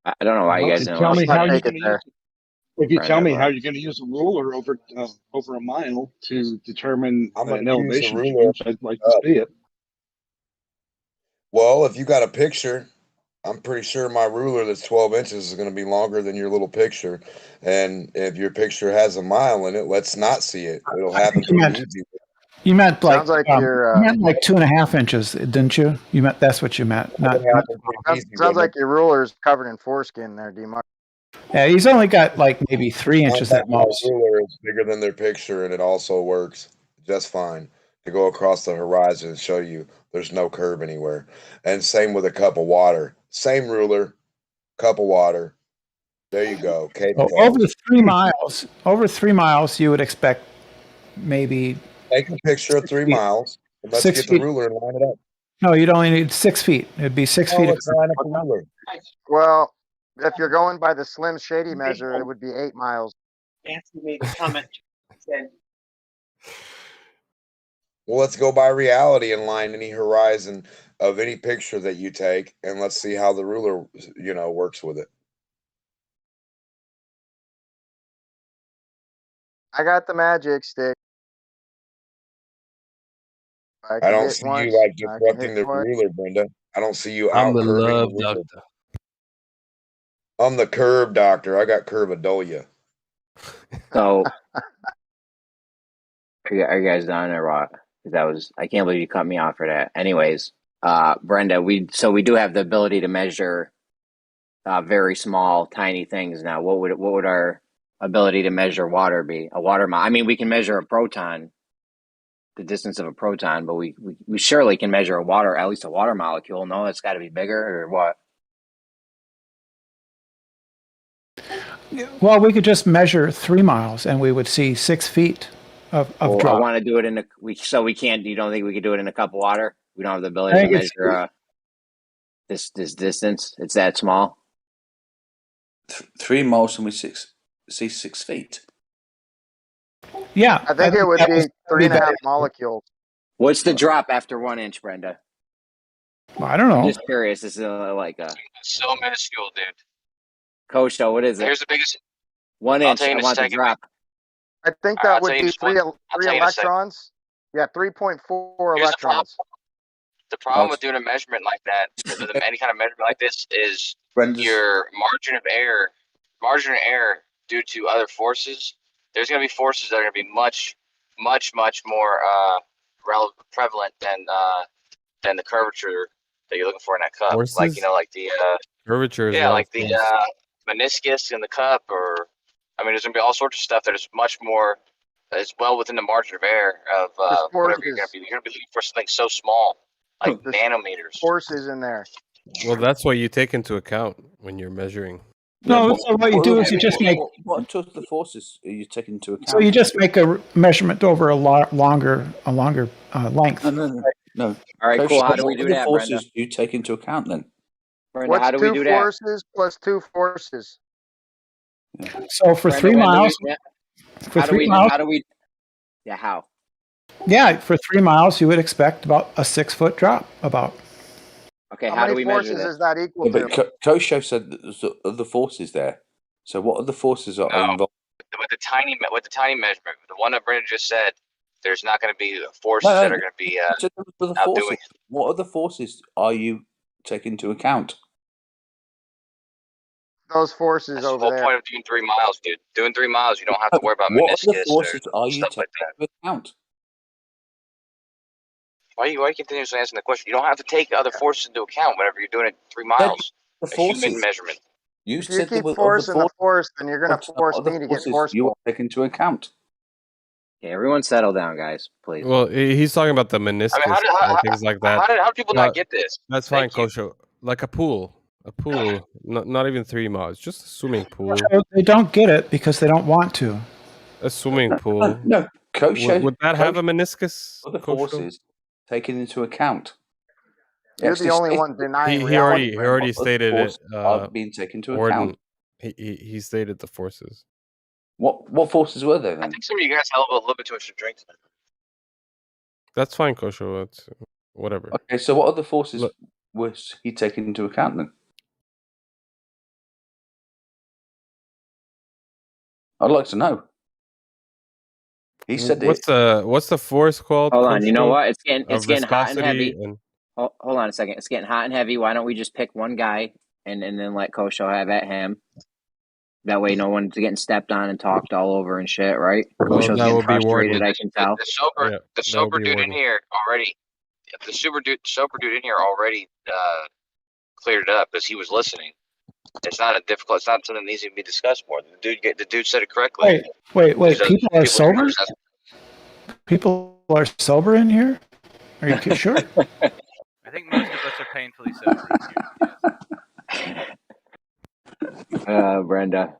I don't know why you guys didn't tell me how you're Take going it to there. use it. If you tell Brenda, me but- how you're going to use a ruler over a mile to determine I'm an gonna use a elevation ruler. change, I'd like to see it. Well, if you got a picture, I'm pretty sure my ruler that's 12 inches is going to be longer than your little picture. And if your picture has a mile in it, let's not see it. It'll happen pretty easy. You meant like, Sounds like you you're, meant like 2.5 inches, didn't you? You meant that's what you meant. Not, sounds like your ruler's covered in foreskin there, D-Mark. yeah, he's only got like maybe 3 inches My at most. ruler is bigger than their picture, and it also works just fine to go across the horizon and show you there's no curve anywhere. And same with a cup of water. Same ruler, cup of water. There you go. Case So closed. over 3 miles, you would expect maybe. Take a picture of 3 miles, and let's 6 get the feet. ruler and line it up. No, you'd only need 6 feet. It'd be 6 feet. Let's line up the ruler. Well, if you're going by the Slim Shady measure, it would be 8 miles. Anthony made a comment. Said, Well, let's go by reality and line any horizon of any picture that you take, and let's see how the ruler, works with it. I got the magic stick. I can don't hit see once, you like I can disrupting hit the twice. ruler, Brenda. I don't see you I'm out the curving love the ruler. doctor. I'm the curb doctor. I got curvadolia. So, are you guys done or what? 'Cause that was, I can't believe you cut me off for that. Anyways, Brenda, we do have the ability to measure very small, tiny things now. What would our ability to measure water be? A water mile. I mean, we can measure a proton, the distance of a proton, but we surely can measure at least a water molecule. No, it's got to be bigger or what? Well, we could just measure 3 miles, and we would see 6 feet of Well, drop. I want to do it we can't. You don't think we could do it in a cup of water? We don't have the ability I to think measure this distance. It's that small. 3 miles and we see 6 feet. Yeah, I think it would be 3.5 molecules. What's the drop after 1 inch, Brenda? I don't know. I'm just curious. This is like a So minuscule, dude. Coach. So what is it? Here's the biggest. 1 I'll inch. tell you I in a want the second. drop. I think I'll that would tell you be just one- I'll three tell you in a second. electrons. Yeah, 3.4 Here's the problem. electrons. The problem with doing a measurement like that, with any kind of measurement like this, is your margin of error due to other forces. There's going to be forces that are going to be much more prevalent than the curvature that you're looking for in that cup. Forces? Like like the Curvature is like one the of meniscus in the cup, or there's going to be all sorts of stuff that is much more is well within the margin of error of whatever you're going to be. You're going to be looking for something so small, like nanometers. Forces in there. Well, that's what you take into account when you're measuring. No, so what you do is you just make. What of the forces are you taking into account? So you just make a measurement over a longer length. No. All right, cool. How do we do that, What Brenda? forces do you take into account then? Brenda, What's how do we 2 do that? forces plus 2 forces? So for Brenda, 3 when do we- miles, yeah. for How do 3 we? miles, How do we? Yeah, how? yeah, for 3 miles, you would expect about a 6 foot drop. About. Okay, How how do many we measure forces that? is that equal Yeah, to? but Kosho said that there's other forces there. So what other forces are involved? With the tiny measurement, the one that Brandon just said, there's not going to be forces that are going to be So there was other outdoing. forces. What other forces are you taking into account? Those forces That's the over whole there. point of doing 3 miles, dude. Doing 3 miles, you don't have to worry about What other meniscus or forces are you stuff taking like that. into account? Why are you continuously asking the question? You don't have to take other forces into account whenever you're doing it 3 miles. The A human forces. measurement. You If you said there keep were other forcing the forces. force, then you're going to force Other me to get forces you forceful. will take into account. Okay, everyone settle down, guys, please. Well, he's talking about the meniscus and things like that. How did people not get this? That's fine, Kosho. Like a pool, not even 3 miles, just a swimming pool. They don't get it because they don't want to. A swimming pool. No, Kosho. Would that have a meniscus? Other Kosho? forces taken into account. You're the only one denying reality. He already stated it. Are being taken into Orden, account. he stated the forces. What forces were there then? I think some of you guys have a little bit too much to drink tonight. That's fine, Kosho. It's whatever. Okay, so what other forces was he taking into account then? I'd like to know. He said what's the force called? Hold on, you know Kosho? what? It's getting hot and Viscosity heavy. and- Hold on a second. It's getting hot and heavy. Why don't we just pick one guy and then let Kosho have at him? That way, no one's getting stepped on and talked all over and shit, right? Kosho's that getting would be frustrated. Warden. I can tell. The sober dude in here already. The sober dude in here already cleared it up because he was listening. It's not a difficult. It's not something that needs to be discussed more. The dude said it correctly. Wait. There's People are sober? understand- People are sober in here? Are you sure? I think most of us are painfully sober. Brenda.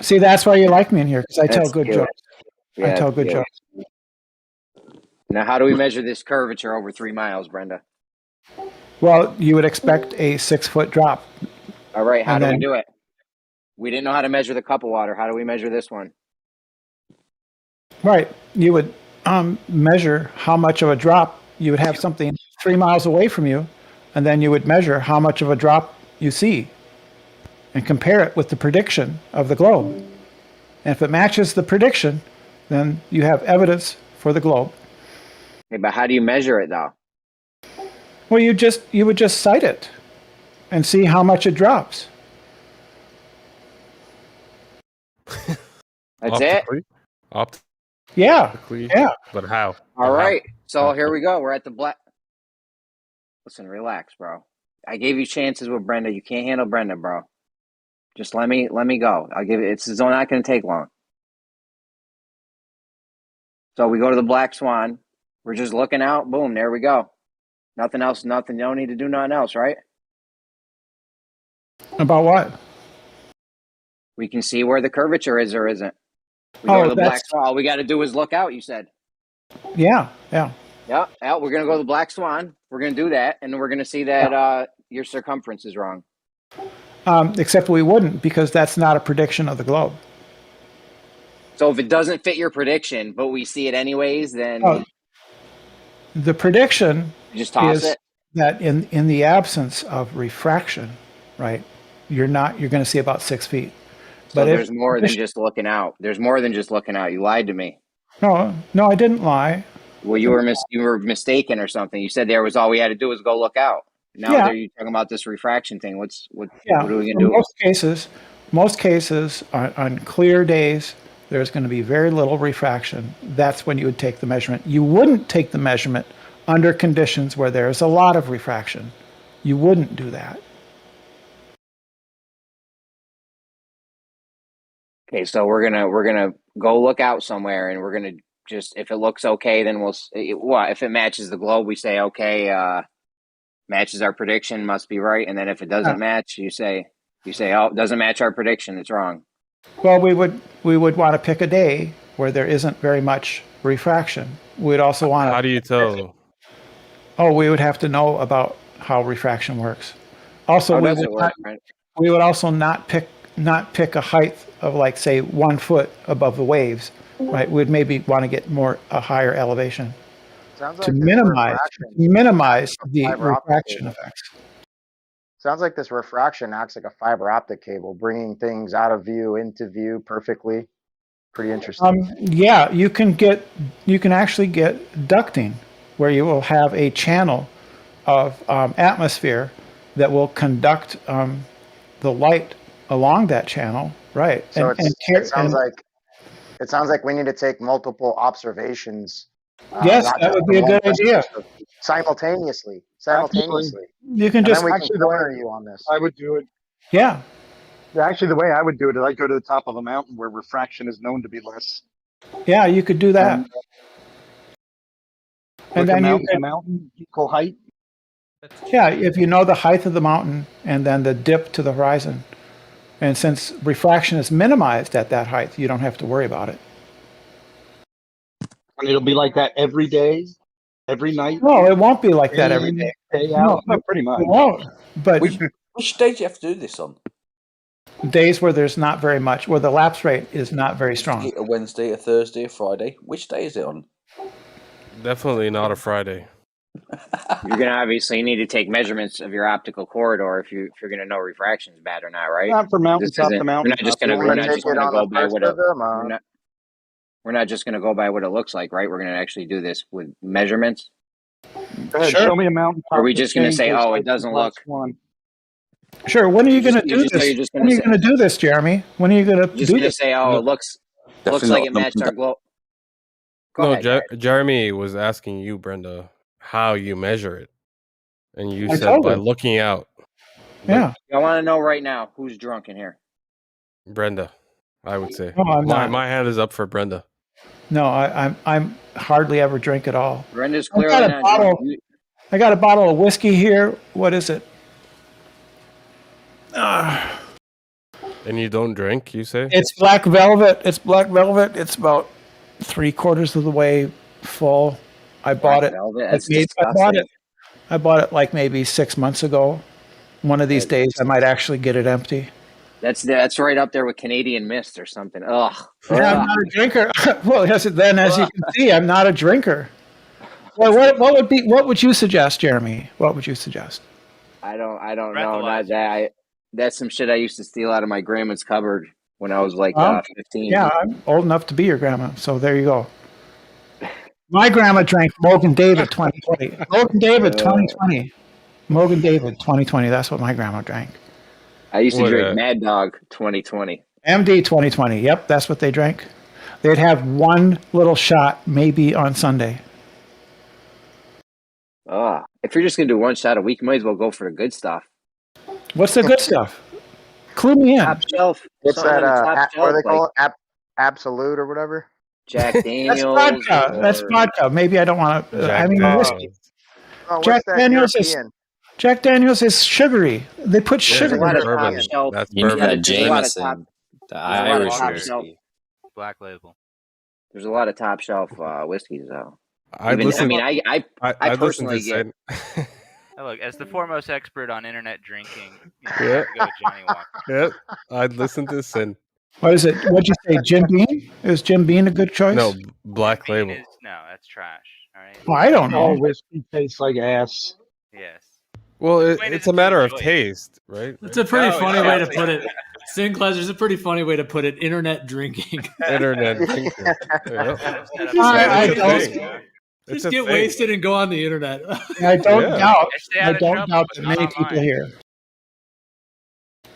See, that's why you like me in here, because I tell That's good cute. jokes. I Yeah, tell good cute. jokes. Now, how do we measure this curvature over 3 miles, Brenda? Well, you would expect a 6-foot drop. All right, how And do we then- do it? We didn't know how to measure the cup of water. How do we measure this one? Right. You would measure how much of a drop you would have something 3 miles away from you, and then you would measure how much of a drop you see and compare it with the prediction of the globe. And if it matches the prediction, then you have evidence for the globe. Okay, but how do you measure it, though? Well, you would just cite it and see how much it drops. That's it? Yeah. Yeah. But how? All right. So here we go. We're at the black. Listen, relax, bro. I gave you chances with Brenda. You can't handle Brenda, bro. Just let me go. I'll give it. It's not going to take long. So we go to the Black Swan. We're just looking out. Boom. There we go. Nothing else. Nothing. You don't need to do nothing else, right? About what? We can see where the curvature is or isn't. We go to the Black Swan. All we got to do is look out, you said. Yeah. Yeah, we're going to go to the Black Swan. We're going to do that, and we're going to see that your circumference is wrong. Except we wouldn't, because that's not a prediction of the globe. So if it doesn't fit your prediction, but we see it anyways, then The prediction just toss is it. that in the absence of refraction, right, you're going to see about 6 feet. So But there's more than just looking out. There's more than just looking out. You lied to me. No, I didn't lie. Well, you were mistaken or something. You said there was all we had to do was go look out. Now you're talking about this refraction thing. What are we gonna do? Most cases on clear days, there's going to be very little refraction. That's when you would take the measurement. You wouldn't take the measurement under conditions where there's a lot of refraction. You wouldn't do that. Okay, so we're gonna go look out somewhere, and we're gonna just, if it looks okay, then if it matches the globe, we say okay, matches our prediction, must be right. And then if it doesn't match, you say oh, it doesn't match our prediction, it's wrong. Well, we would want to pick a day where there isn't very much refraction. We'd also want to. How do you tell? Oh, we would have to know about how refraction works. Also, we would also not pick a height of, like, say, 1 foot above the waves, right? We'd maybe want to get a higher elevation to minimize the refraction effects. Sounds like this refraction acts like a fiber optic cable, bringing things out of view into view perfectly. Pretty interesting. Yeah, you can actually get ducting, where you will have a channel of atmosphere that will conduct the light along that channel, right? So it sounds like we need to take multiple observations. Yes, not that just would be a from good one idea. perspective, simultaneously. You can And just then we can actually corner you on this. I would do it. Yeah. Actually, the way I would do it is I'd go to the top of a mountain where refraction is known to be less. Yeah, you could do that. And then you could, mountain equal height. yeah, if you know the height of the mountain and then the dip to the horizon. And since refraction is minimized at that height, you don't have to worry about it. And it'll be like that every day, every night. No, it won't be like that every in, day. Day out. No, pretty much. It won't. But Which day do you have to do this on? days where there's not very much, where the lapse rate is not very strong. A Wednesday, a Thursday, a Friday. Which day is it on? Definitely not a Friday. You're gonna obviously need to take measurements of your optical corridor if you're gonna know refraction's bad or not, right? Not for mountaintop to We're mountain. not just gonna go by what we're not just gonna go by what it looks like, right? We're gonna actually do this with measurements. Go ahead, show me a mountaintop. Or are we just gonna that say, changes oh, it like doesn't the look? last one. Sure. When are you going to do you're this? just When are you going to do this, Jeremy? When are you going to Just do gonna this? say, oh, it looks like it matched our glow. No, Jeremy was asking you, Brenda, how you measure it, and you I said told by her. looking out. Yeah. I want to know right now who's drunk in here. Brenda, I would say. No, I'm not. My hand is up for Brenda. No, I'm hardly ever drink at all. Brenda's I clearly got a not bottle. drunk. I got a bottle of whiskey here. What is it? And you don't drink, you say? It's black velvet. It's black velvet. It's about 3/4 of the way full. I bought it. velvet? like That's maybe- I bought disgusting. it. I bought it like maybe 6 months ago. One of these days, I might actually get it empty. That's right up there with Canadian Mist or something. Ugh. Yeah, I'm not a drinker. Well, yes, then as you can see, I'm not a drinker. Well, what would you suggest, Jeremy? What would you suggest? I don't know. Not that. That's some shit I used to steal out of my grandma's cupboard when I was like 15. Yeah, I'm old enough to be your grandma, so there you go. My grandma drank Mogan David 2020. Mogan David 2020. Mogan David 2020. That's what my grandma drank. I used to drink Mad Dog 2020. MD 2020. Yep, that's what they drank. They'd have one little shot maybe on Sunday. If you're just gonna do one shot a week, you might as well go for the good stuff. What's the good stuff? Clue me in. Top shelf. What's Something that? on the top What do they shelf, call it? Absolute or whatever. Jack Daniels. That's vodka. That's vodka. Maybe I don't want to. I mean, whiskey. Oh, what's Jack that Daniels is European? Jack Daniels is sugary. They put sugar in it. That's You need a bourbon. Jameson, the Irish whiskey. Black label. There's a lot of top shelf whiskeys though. I'd listen personally to get. Now look, as the foremost expert on internet drinking, Yeah. go with Johnny Walker. Yep, I'd listen to Sin. What is it? What'd you say? Jim Beam? Is Jim Beam a good choice? No, Black Label. No, that's trash. All right. Well, I don't All know. whiskey tastes like ass. Yes. Well, it's a matter of taste, right? It's a pretty funny way to put it. Sinclair, there's a pretty funny way to put it. Internet drinking. Internet drinking. Yep. I It's a don't. thing. It's Just a get thing. wasted and go on the internet. I don't Yeah. doubt. Stay out I of don't trouble, doubt but that not many online. people here.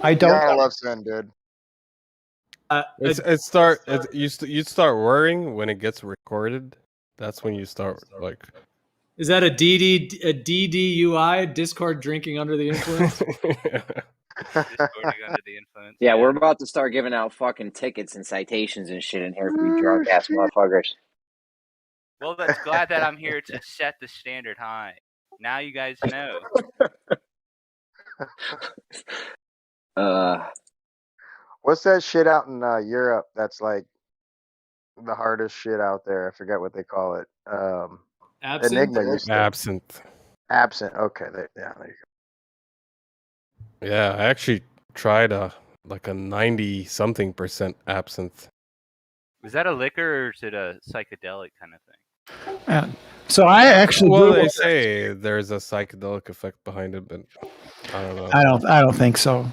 I You don't. gotta doubt- love Sin, dude. You'd start worrying when it gets recorded. That's when you start like. Is that a DDUI? Discord drinking under the influence? Yeah, we're about to start giving out fucking tickets and citations and shit in here for you drunk ass motherfuckers. Well, that's glad that I'm here to set the standard high. Now you guys know. What's that shit out in Europe that's like the hardest shit out there? I forget what they call it. Absinthe? Enigma used to. Absinthe. Absent. Okay. There you go. Yeah, I actually tried a 90-something% absinthe. Was that a liquor or is it a psychedelic kind of thing? So I actually. Well, they Googled- say there's a psychedelic effect behind it, but I don't know. I don't think so.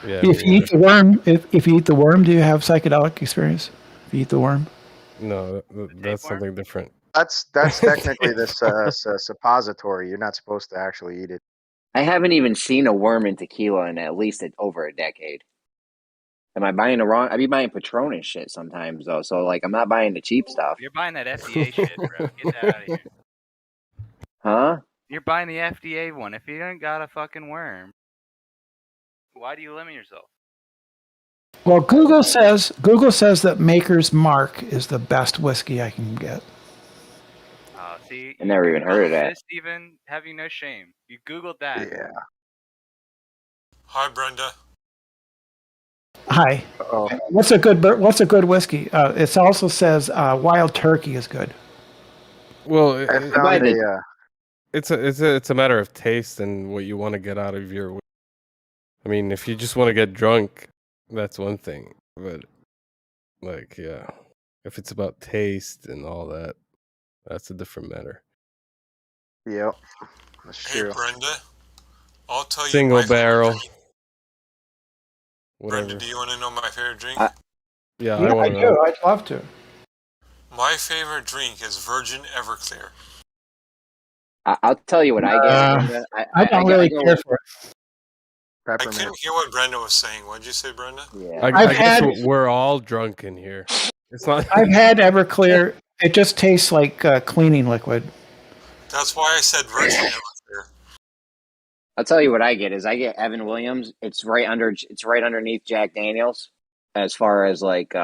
Yeah, If me you eat the worm, if you eat the worm, do you have psychedelic experience? If you eat the worm. No, that's something different. That's technically this suppository. You're not supposed to actually eat it. I haven't even seen a worm in tequila in at least over a decade. Am I buying the wrong? I be buying Patron and shit sometimes though, so like I'm not buying the cheap stuff. You're buying that FDA shit, bro. Get that out of here. Huh? You're buying the FDA one. If you don't got a fucking worm, why do you limit yourself? Well, Google says that Maker's Mark is the best whiskey I can get. See, I never even heard of that. Just even having no shame. You Googled that. Yeah. Hi, Brenda. Hi. Oh. What's a good whiskey? It also says Wild Turkey is good. Well, It's a matter of taste and what you want to get out of your. I mean, if you just want to get drunk, that's one thing. But like, yeah, if it's about taste and all that, that's a different matter. Yep, that's true. Hey, Brenda. I'll tell you Single my barrel. favorite drink. Whatever. Brenda, do you want to know my favorite drink? Yeah, I do. I'd love to. My favorite drink is Virgin Everclear. I'll tell you what I get. I don't really care for it. I couldn't hear what Brenda was saying. What did you say, Brenda? Yeah. I guess we're all drunk in here. It's not. I've had Everclear. It just tastes like cleaning liquid. That's why I said Virgin Everclear. I'll tell you what I get is I get Evan Williams. It's right underneath Jack Daniels as far as like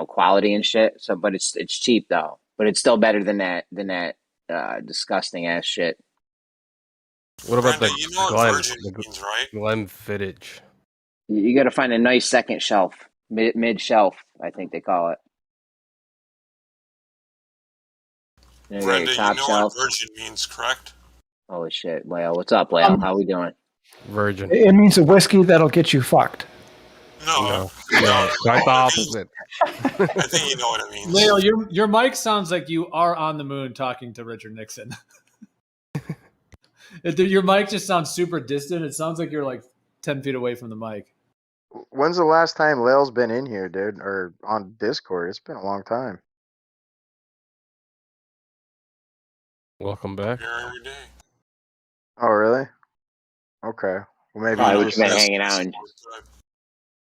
quality and shit. So, but it's cheap though. But it's still better than that disgusting ass shit. What about Brenda, you know what Virgin means, right? Glenfiddich. You got to find a nice second shelf, mid shelf. I think they call it. Brenda, you top know shelf. what Virgin means, correct? Holy shit, Leo! What's up, Leo? How we doing? Virgin. It means a whiskey that'll get you fucked. No, quite the opposite. I think you know what it means. Leo, your mic sounds like you are on the moon talking to Richard Nixon. Your mic just sounds super distant. It sounds like you're like 10 feet away from the mic. When's the last time Lail's been in here, dude, or on Discord? It's been a long time. Welcome back. Here every day. Oh, really? Okay. Well, maybe Probably you we've just been hanging out in.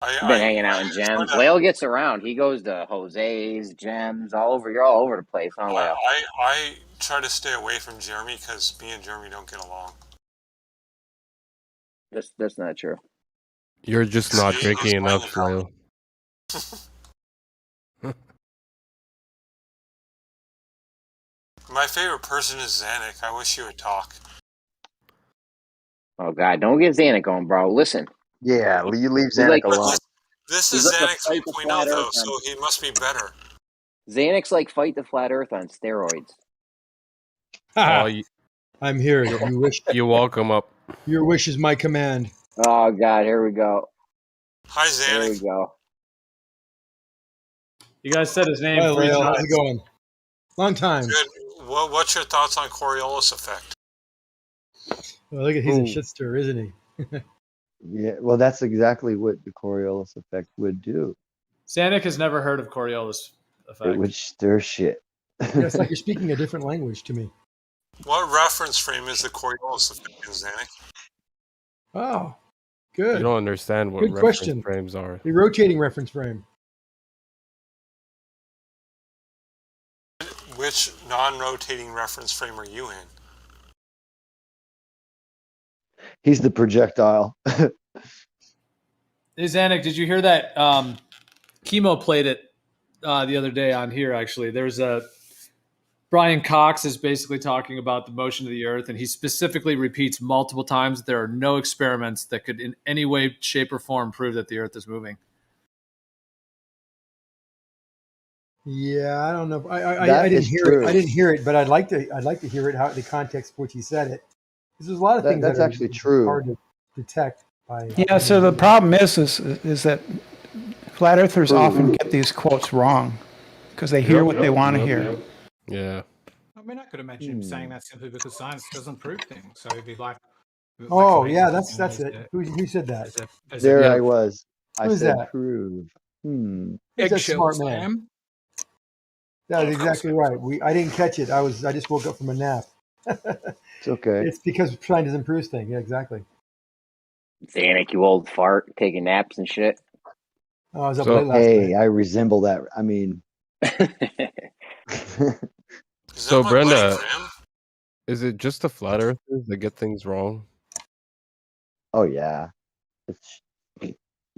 Been hanging out in Gems. Leo gets around. He goes to Jose's, Gems, all over. You're all over the place, huh, Leo? I try to stay away from Jeremy because me and Jeremy don't get along. That's not true. You're just not drinking enough, Leo. My favorite person is Zanuck. I wish he would talk. Oh God, don't get Zanuck going, bro. Listen. Yeah, you leave Zanuck alone. This is Zanuck 3.0 though, so he must be better. Zanuck's like Fight the Flat Earth on steroids. I'm here. You wish. You're welcome up. Your wish is my command. Oh God, here we go. Hi, Zanuck. Here we go. You guys said his name. Hi, 3 Leo. times. How's it going? Long time. Good. What's your thoughts on Coriolis effect? Well, look at he's a shitster, isn't he? Yeah, well, that's exactly what the Coriolis effect would do. Zanuck has never heard of Coriolis effect. It would stir shit. Yeah, it's like you're speaking a different language to me. What reference frame is the Coriolis effect in Zanuck? Oh, good. You don't understand what Good reference question. frames are. The rotating reference frame. Which non-rotating reference frame are you in? He's the projectile. Hey, Zanuck, did you hear that? Chemo played it the other day on here, actually. There's Brian Cox is basically talking about the motion of the Earth, and he specifically repeats multiple times that there are no experiments that could in any way, shape, or form prove that the Earth is moving. Yeah, I don't know. I didn't hear it. I didn't hear it, but I'd like to hear it. How the context of which he said it. Because there's a lot of things That's that are actually true. hard to detect by. Yeah. So the problem is that flat earthers often get these quotes wrong because they hear what they want to hear. Yeah. I mean, I could imagine him saying that simply because science doesn't prove things. So it'd be like. Oh yeah, that's it. Who said that? There I was. I Who's said that? prove. Who's that smart man? That is exactly right. I didn't catch it. I just woke up from a nap. It's okay. It's because science doesn't prove things. Yeah, exactly. Zanuck, you old fart, taking naps and shit. Oh, I was up late last Hey, night. I resemble that. I mean, So Brenda, is it just the flat earthers that get things wrong? oh yeah.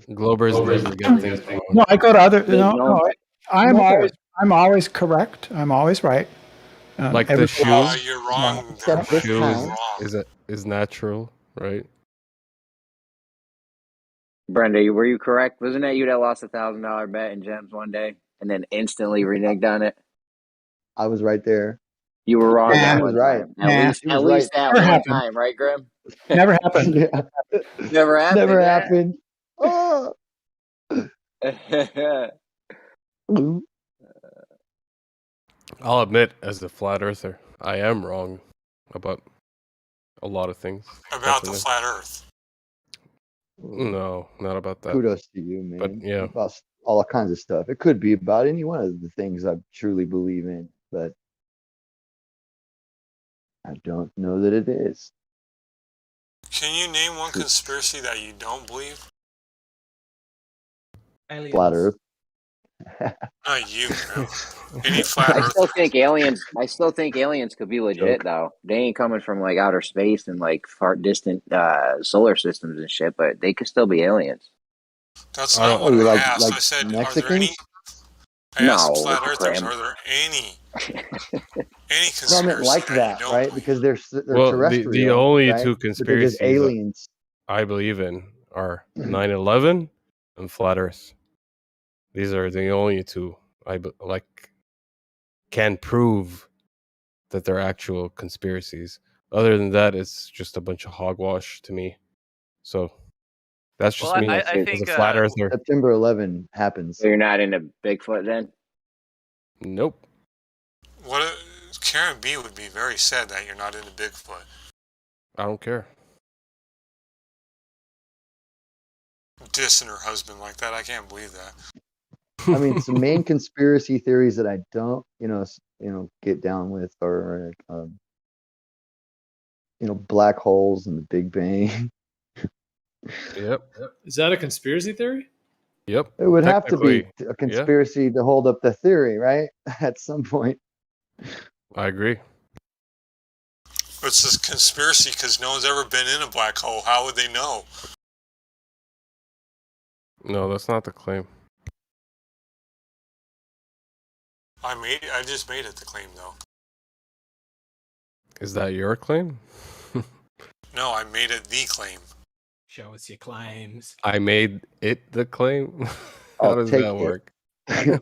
Globers never get things wrong. No, I go to other. They No, don't. no. I'm always correct. I'm always right. Like the everybody shoe. else- You're wrong. Except this Shoe time. is natural, right? Brenda, were you correct? Wasn't that you that lost $1,000 bet in gems one day and then instantly reneged on it? I was right there. You were wrong Yeah, that he was one right. time. At least that Never one happened. time, right, Grim? Never happened. Yeah. Never happened. Never yeah. happened. Oh. I'll admit, as a flat earther, I am wrong about a lot of things. About the definitely. flat Earth. No, not about that. Kudos to you, man. But yeah, About all kinds of stuff. It could be about any one of the things I truly believe in, but I don't know that it is. Can you name one conspiracy that you don't believe? Aliens. Flat Earth. Not you, bro. Any flat I Earth. still think aliens could be legit though. They ain't coming from like outer space and like far distant solar systems and shit, but they could still be aliens. That's not what I asked. I said, Mexicans? are there any? I asked No, flat earthers, Grim. are there any conspiracy Government like that, right? Because they're well, terrestrial. the only right? two But they're just conspiracies aliens. I believe in are 9/11 and flat Earth. These are the only two can prove that they're actual conspiracies. Other than that, it's just a bunch of hogwash to me. So that's just me I as think a flat earther. September 11 happens. So you're not into Bigfoot then? Nope. What Karen B would be very sad that you're not into Bigfoot. I don't care. Dissing her husband like that, I can't believe that. I mean, some main conspiracy theories that I don't, get down with are, black holes and the Big Bang. Yep. Is that a conspiracy theory? Yep. It would have to be Technically, a conspiracy to hold up the theory, right? At some point. I agree. It's a conspiracy because no one's ever been in a black hole. How would they know? No, that's not the claim. I just made it the claim though. Is that your claim? No, I made it the claim. Show us your claims. I made it the claim? How does that work? I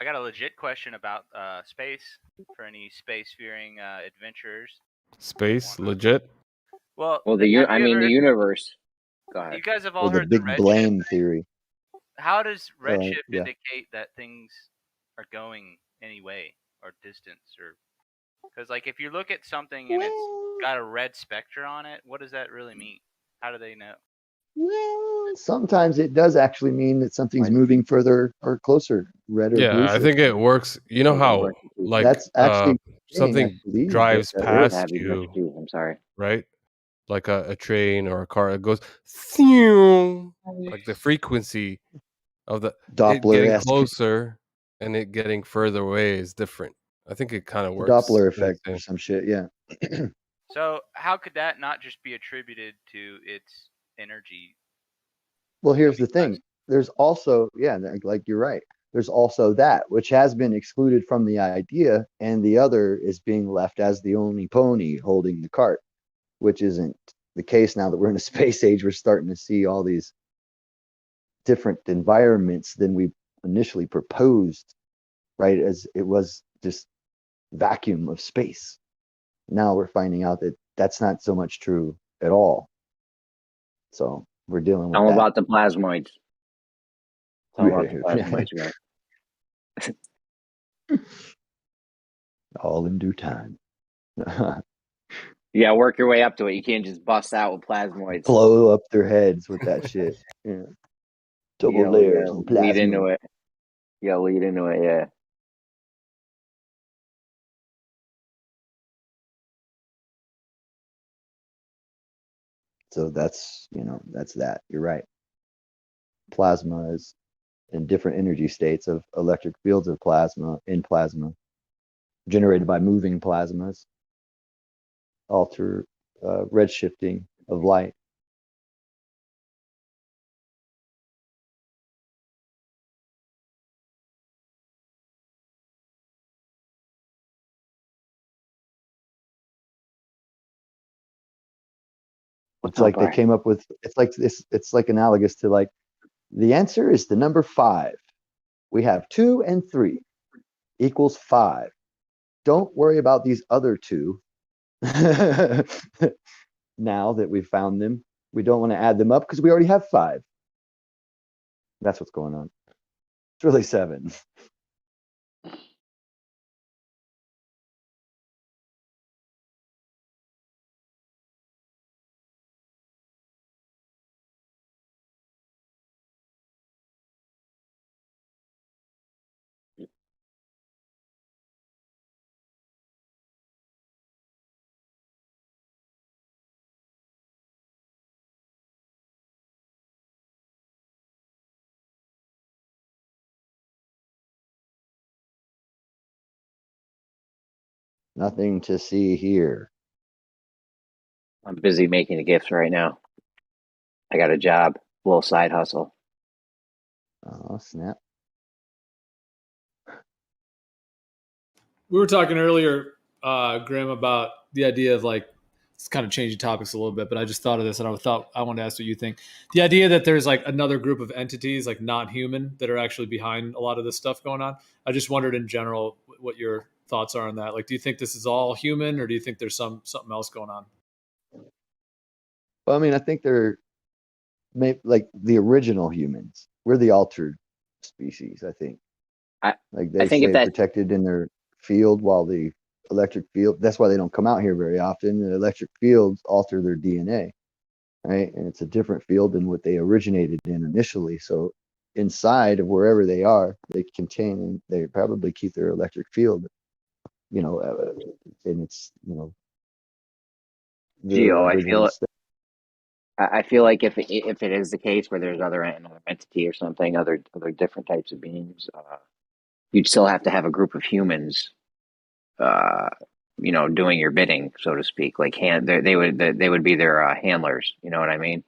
got a legit question about space for any space-fearing adventurers. Space? Legit? Well, the universe. Go ahead. You guys have all Or the heard big the redshift. blame theory. How does redshift yeah. indicate that things are going any way or distance, or because like if you look at something and it's got a red spectre on it, what does that really mean? How do they know? Well, sometimes it does actually mean that something's moving further or closer, red or blue. Yeah, I think it works. You know how like that's actually something drives past you. I'm sorry. Right? Like a train or a car, it goes like the frequency of the it getting Doppler-esque. closer and it getting further away is different. I think it kind of works. Doppler effect or some shit, yeah. So how could that not just be attributed to its energy? Well, here's the thing. There's also, like you're right. There's also that, which has been excluded from the idea, and the other is being left as the only pony holding the cart, which isn't the case now that we're in a space age. We're starting to see all these different environments than we initially proposed, right? As it was just vacuum of space. Now we're finding out that that's not so much true at all. So we're dealing with Tell them that. about the plasmoids. Tell them about the plasmoids, All in due time. You gotta work your way up to it. You can't just bust out with plasmoids. Blow up their heads with that shit. Yeah. Double layers and plasma. Lead into it. Yeah, lead into it, yeah. So that's that. You're right. Plasma is in different energy states of electric fields of plasma in plasma generated by moving plasmas, alter redshifting of light. It's like they came up with, it's like this, it's like analogous to like, the answer is the number 5. We have 2 and 3 equals 5. Don't worry about these other 2. Now that we've found them, we don't want to add them up because we already have 5. That's what's going on. It's really 7. Nothing to see here. I'm busy making the gifts right now. I got a job, a little side hustle. Oh, snap. We were talking earlier, Graham, about the idea of like, it's kind of changing topics a little bit, but I just thought of this and I wanted to ask what you think. The idea that there's like another group of entities, like not human, that are actually behind a lot of this stuff going on. I just wondered in general what your thoughts are on that. Like, do you think this is all human, or do you think there's something else going on? Well, I mean, I think they're like the original humans. We're the altered species, I think. Like they stay protected in their field while the electric field, that's why they don't come out here very often. The electric fields alter their DNA, right? And it's a different field than what they originated in initially. So inside of wherever they are, they contain, and they probably keep their electric field, you know, and it's, you know, Geo, I feel like if it is the case where there's another entity or something, other different types of beings, you'd still have to have a group of humans, you know, doing your bidding, so to speak. Like they would be their handlers. You know what I mean?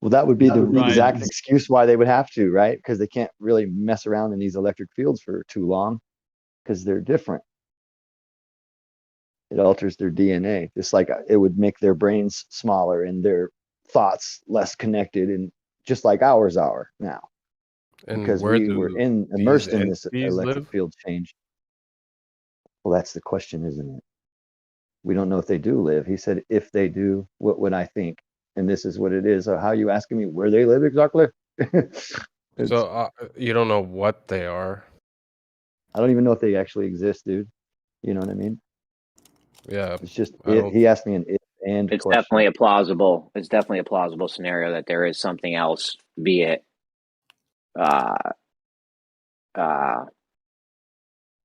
Well, that would be the exact excuse why they would have to, right? Because they can't really mess around in these electric fields for too long because they're different. It alters their DNA. Just like it would make their brains smaller and their thoughts less connected, and just like ours are now. And because we were immersed in this electric field change. Well, that's the question, isn't it? We don't know if they do live. He said, if they do, what would I think? And this is what it is. So how are you asking me where they live exactly? So you don't know what they are. I don't even know if they actually exist, dude. You know what I mean? Yeah. It's just he asked me an if and it's question. definitely a plausible. It's definitely a plausible scenario that there is something else, be it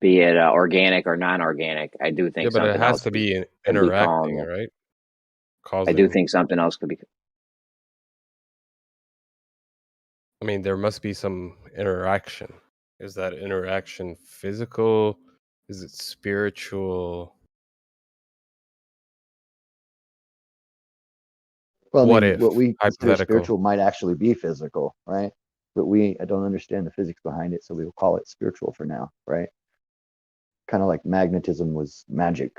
organic or non-organic. I do think. Yeah, but it has to be interacting, right? I do think something else could be. I mean, there must be some interaction. Is that interaction physical? Is it spiritual? Well, I mean, what we consider spiritual might actually be physical, right? But I don't understand the physics behind it, so we will call it spiritual for now, right? Kind of like magnetism was magic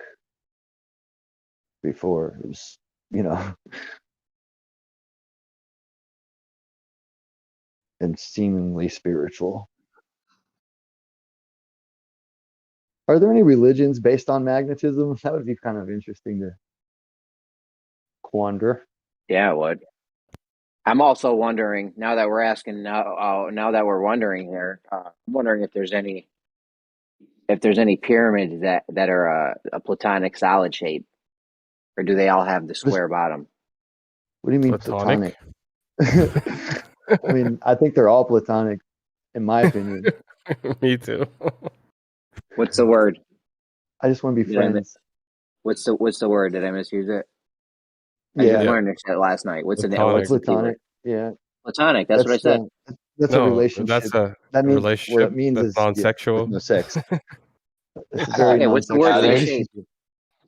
before. It was, you know, and seemingly spiritual. Are there any religions based on magnetism? That would be kind of interesting to quander. Yeah, it would. I'm also wondering, now that we're asking, now that we're wondering here, I'm wondering if there's any pyramids that are a platonic solid shape, or do they all have the square bottom? What do you mean platonic? I mean, I think they're all platonic, in my opinion. Me too. What's the word? I just want to be friends. What's the word? Did I misuse it? I Yeah. just learned this shit last night. What's platonic? the platonic? Yeah. Platonic. That's what I said. That's a relationship. That's a that means relationship. what it means that's is non-sexual. no sex. It's a very Yeah, what's the word for the shape? relationship.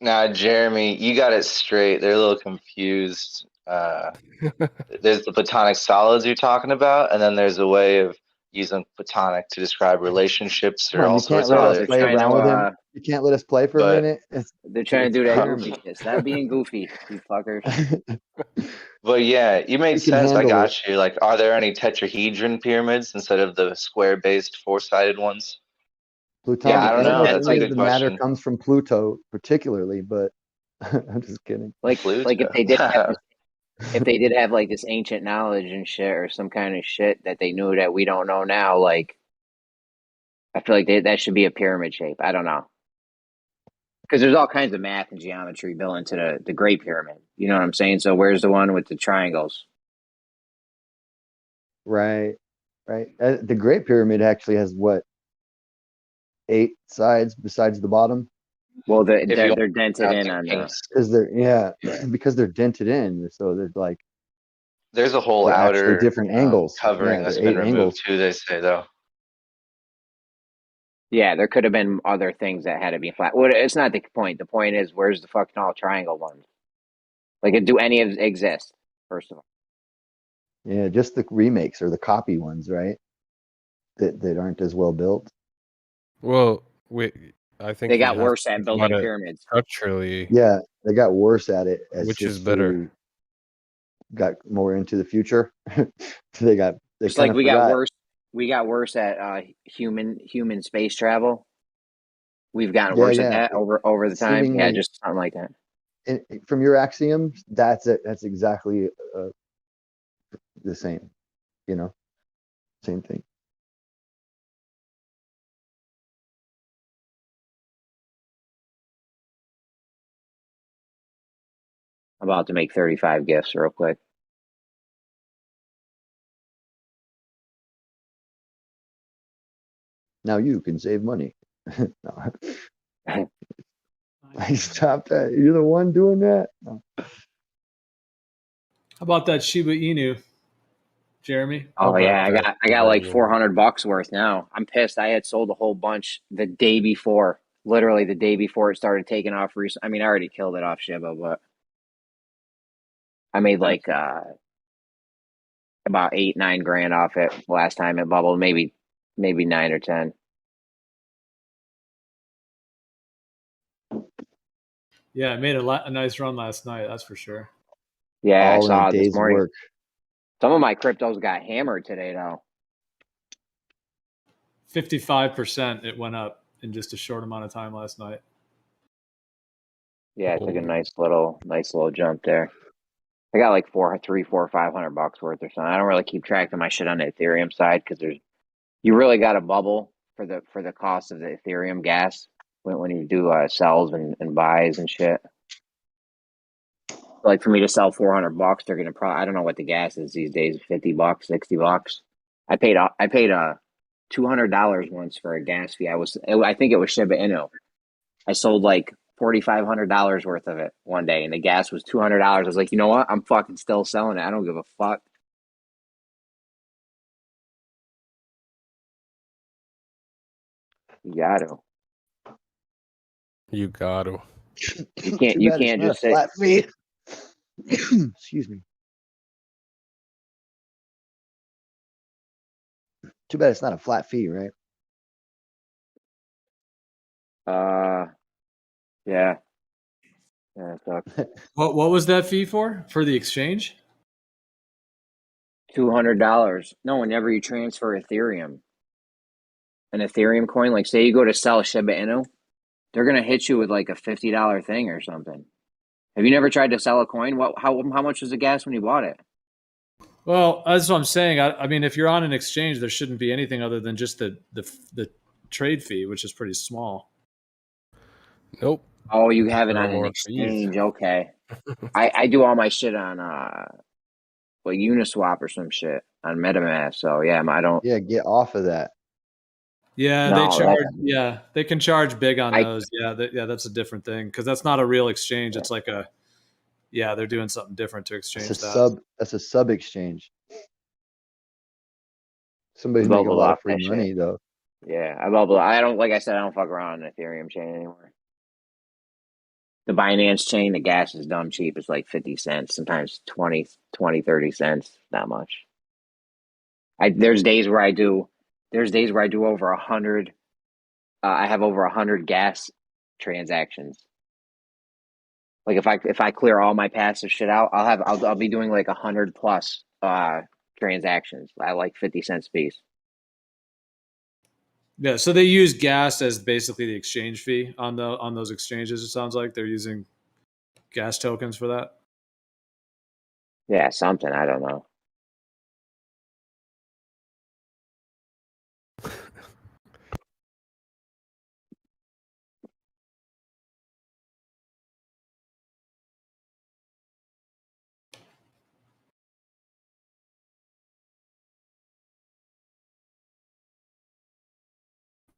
Nah, Jeremy, you got it straight. They're a little confused. There's the platonic solids you're talking about, and then there's a way of using platonic to describe relationships Come or on, all you can't sorts of let us other play things. around with him. You can't let us play for a But minute. They're trying to do that Huh? goofy shit. Stop being goofy, you fuckers. But yeah, you made We can sense. I handle got it. you. Like, are there any tetrahedron pyramids instead of the square-based four-sided ones? Plutonic. Yeah, I don't I don't know. know if That's a any of good the matter question. comes from Pluto particularly, but I'm just kidding. Like Pluto. if they did have this, if they did have like this ancient knowledge and shit or some kind of shit that they knew that we don't know now, like I feel like that should be a pyramid shape. I don't know. Because there's all kinds of math and geometry built into the Great Pyramid. You know what I'm saying? So where's the one with the triangles? Right, right. The Great Pyramid actually has what, 8 sides besides the bottom? Well, they're dented in on because because they're dented in, so they're like There's a whole they're actually outer different angles. covering Yeah, that's they're been 8 removed angles. too. They say though. Yeah, there could have been other things that had to be flat. Well, it's not the point. The point is, where's the fucking all triangle ones? Like, do any of exist? First of all, Yeah, just the remakes or the copy ones, right? That aren't as well built. Well, I think they you got have worse to at think building about it pyramids. structurally. Yeah, they got worse at it as Which is history better? got more into the future. they Just kind like of we forgot. got worse. We got worse at human space travel. We've gotten worse at that over the time. Yeah, Seemingly, just something like that. and from your axioms, that's it. That's exactly the same. You know, same thing. I'm about to make 35 gifts real quick. Now you can save money. Stop that. You're the one doing that. No. How about that Shiba Inu, Jeremy? Oh yeah, I got like $400 worth now. I'm pissed. I had sold a whole bunch the day before, literally the day before it started taking off. I mean, I already killed it off Shiba, but I made like about 8-9 grand off it last time it bubbled. Maybe 9 or 10. Yeah, I made a nice run last night. That's for sure. Yeah, All I saw in a it this day's morning. work. Some of my cryptos got hammered today, though. 55% it went up in just a short amount of time last night. Yeah, it took a nice little jump there. I got like $300, $400, $500 worth or something. I don't really keep track of my shit on the Ethereum side because you really got a bubble for the cost of the Ethereum gas when you do sells and buys and shit. Like for me to sell $400, they're gonna probably, I don't know what the gas is these days, $50, $60. I paid $200 once for a gas fee. I think it was Shiba Inu. I sold like $4,500 worth of it one day, and the gas was $200. I was like, you know what? I'm fucking still selling it. I don't give a fuck. You got to. You got to. You can't just say flat fee. Excuse me. Too bad it's not a flat fee, right? Yeah. Yeah, it sucks. What was that fee for the exchange? $200. No, whenever you transfer Ethereum, an Ethereum coin, like say you go to sell Shiba Inu, they're gonna hit you with like a $50 thing or something. Have you never tried to sell a coin? How much was the gas when you bought it? Well, that's what I'm saying. I mean, if you're on an exchange, there shouldn't be anything other than just the trade fee, which is pretty small. Nope. Oh, you have it There are on an more exchange. fees. Okay. I do all my shit on like Uniswap or some shit on MetaMask. So yeah, I don't. Yeah, get off of that. Yeah, No, they charge. that- Yeah, they can charge big on those. Yeah, that's a different thing because that's not a real exchange. It's like they're doing something different to exchange that. That's a sub exchange. Somebody's Bubble making a lot off of free that money shit. though. Yeah, I don't, like I said, I don't fuck around on the Ethereum chain anymore. The Binance chain, the gas is dumb cheap. It's like 50 cents, sometimes 20, 30 cents. Not much. There's days where I do over 100. I have over 100 gas transactions. Like if I clear all my passive shit out, I'll be doing like 100 plus transactions at like 50 cents a piece. Yeah, so they use gas as basically the exchange fee on those exchanges. It sounds like they're using gas tokens for that. Yeah, something, I don't know.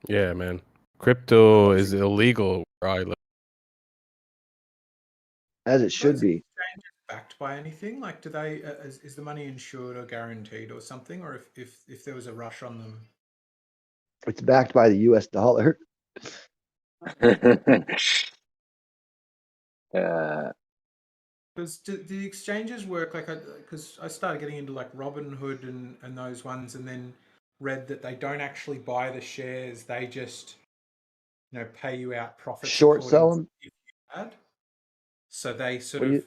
Yeah, man. Crypto is illegal where I live. As it should be. Backed by anything? Like, do they is the money insured or guaranteed or something? Or if there was a rush on them? It's backed by the U.S. dollar. Does the exchanges work like? Because I started getting into like Robinhood and those ones, and then read that they don't actually buy the shares; they just pay you out profits. Short sell them. If you had. So they sort of.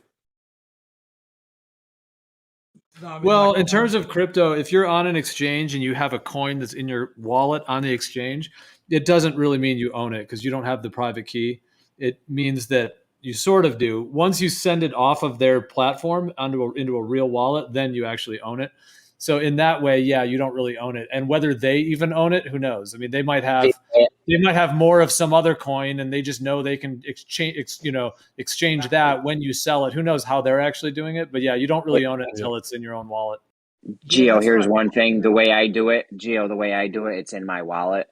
No, I mean, Well, in terms of crypto, if you're on an exchange and you have a coin that's in your wallet on the exchange, it doesn't really mean you own it because you don't have the private key. It means that you sort of do. Once you send it off of their platform into a real wallet, then you actually own it. So in that way, yeah, you don't really own it. And whether they even own it, who knows? I mean, they might have more of some other coin, and they just know they can exchange that when you sell it. Who knows how they're actually doing it? But yeah, you don't really own it until it's in your own wallet. Geo, here's one thing. The way I do it, it's in my wallet.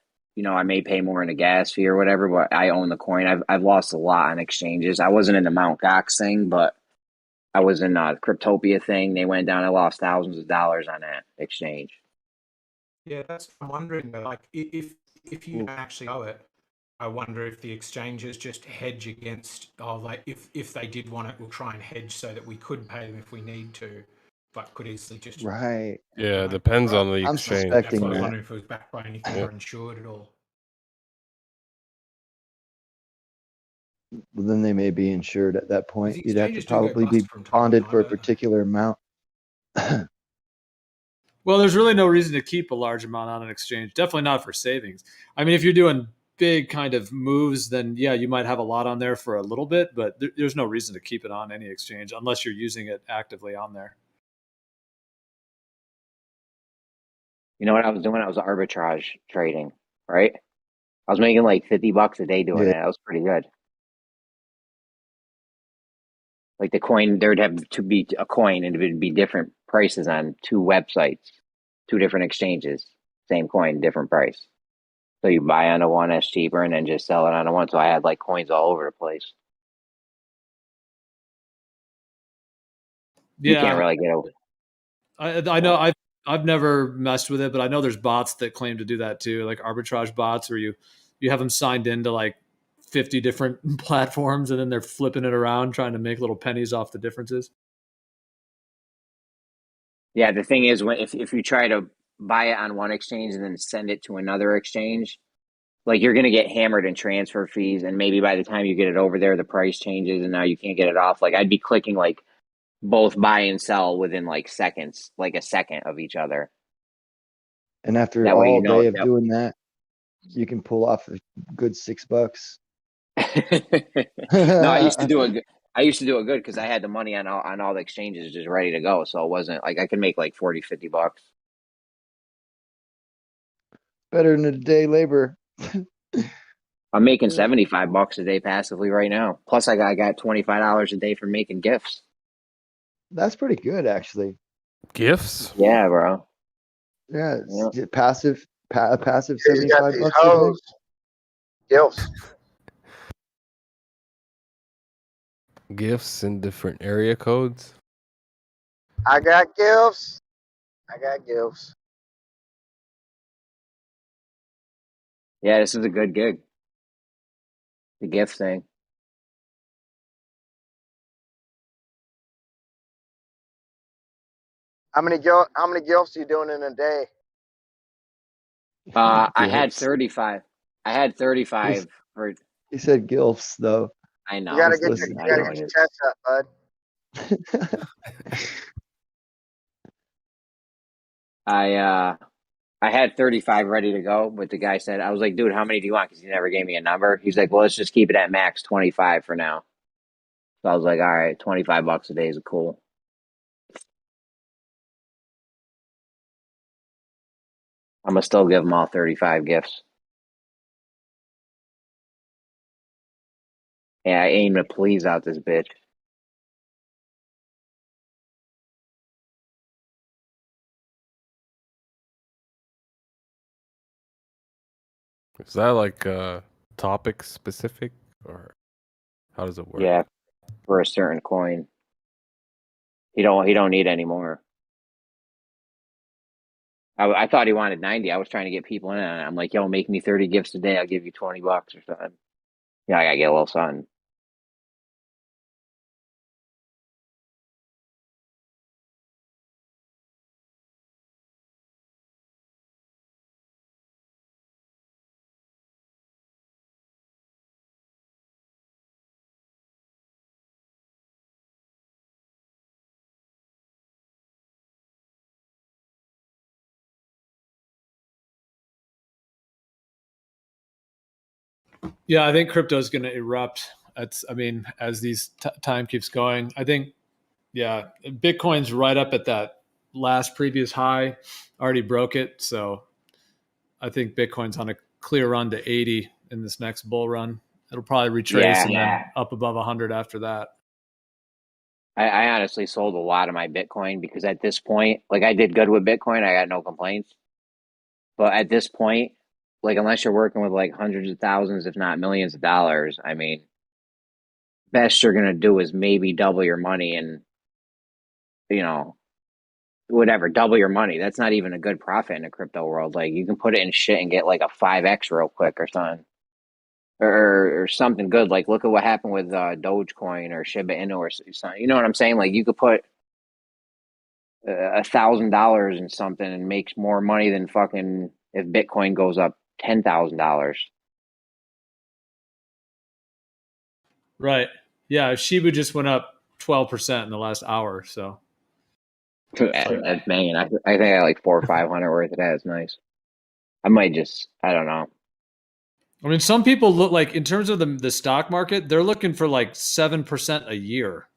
I may pay more in a gas fee or whatever, but I own the coin. I've lost a lot on exchanges. I wasn't in the Mt. Gox thing, but I was in the Cryptopia thing. They went down. I lost thousands of dollars on that exchange. Yeah, that's what I'm wondering. Like, if you don't actually owe it, I wonder if the exchanges just hedge against. Like if they did want it, we'll try and hedge so that we could pay them if we need to, but could easily just Right. Yeah, it depends on the I'm exchange. suspecting That's what I was that. wondering if it was backed by anything or insured at all. Well, then they may be insured at that point. The You'd have to exchanges do go probably be bust from time to bonded time, for a don't they? particular amount. Well, there's really no reason to keep a large amount on an exchange. Definitely not for savings. I mean, if you're doing big kind of moves, then yeah, you might have a lot on there for a little bit, but there's no reason to keep it on any exchange unless you're using it actively on there. You know what I was doing? I was arbitrage trading, right? I was making like $50 a day doing it. That was pretty good. Like the coin, there'd have to be a coin and it would be different prices on two websites, two different exchanges, same coin, different price. So you buy on a one that's cheaper and then just sell it on a one. So I had like coins all over the place. Yeah, you can't really get over. I know I've never messed with it, but I know there's bots that claim to do that too, like arbitrage bots where you have them signed into like 50 different platforms and then they're flipping it around trying to make little pennies off the differences. Yeah, the thing is, if you try to buy it on one exchange and then send it to another exchange, like you're going to get hammered in transfer fees, and maybe by the time you get it over there, the price changes, and now you can't get it off. Like I'd be clicking like both buy and sell within like seconds, like a second of each other. And after That way, all day of doing that, you can pull off a good $6. No, I used to do it. I used to do it good because I had the money on all the exchanges just ready to go. So it wasn't like I could make like $40-$50. Better than a day labor. I'm making $75 a day passively right now. Plus, I got $25 a day for making gifts. That's pretty good, actually. Gifts? Yeah, bro. Yeah, it's passive $75 a day. Gifts. Gifts in different area codes. I got gifts. Yeah, this is a good gig. The gift thing. How many gilfs are you doing in a day? I had 35. I had 35 for. He said gilfs though. I know. You gotta He's get your listening. chest up, bud. I had 35 ready to go, but the guy said, I was like, dude, how many do you want? Because he never gave me a number. He's like, well, let's just keep it at max 25 for now. So I was like, all right, $25 a day is cool. I'm gonna still give them all 35 gifts. Yeah, I aim to please out this bitch. Is that like topic specific, or how does it work? Yeah, for a certain coin. He don't need any more. I thought he wanted 90. I was trying to get people in on it. I'm like, yo, make me 30 gifts a day. I'll give you $20 or something. Yeah, I gotta get a little something. Yeah, I think crypto is going to erupt. As these time keeps going, I think, yeah, Bitcoin's right up at that last previous high, already broke it. So I think Bitcoin's on a clear run to 80 in this next bull run. It'll probably retrace and then up above 100 after that. I honestly sold a lot of my Bitcoin because at this point, like I did good with Bitcoin. I got no complaints. But at this point, like unless you're working with like hundreds of thousands, if not millions of dollars, I mean, best you're going to do is maybe double your money and, you know, whatever, double your money. That's not even a good profit in the crypto world. Like you can put it in shit and get like a 5x real quick or something. Or something good. Like look at what happened with Dogecoin or Shiba Inu or something. You know what I'm saying? Like you could put $1,000 in something and makes more money than fucking if Bitcoin goes up $10,000. Right. Yeah. Shiba just went up 12% in the last hour. So That's banging. I think I got like 400 or 500 worth of that. It's nice. I might just, I don't know. I mean, some people look like in terms of the stock market, they're looking for like 7% a year.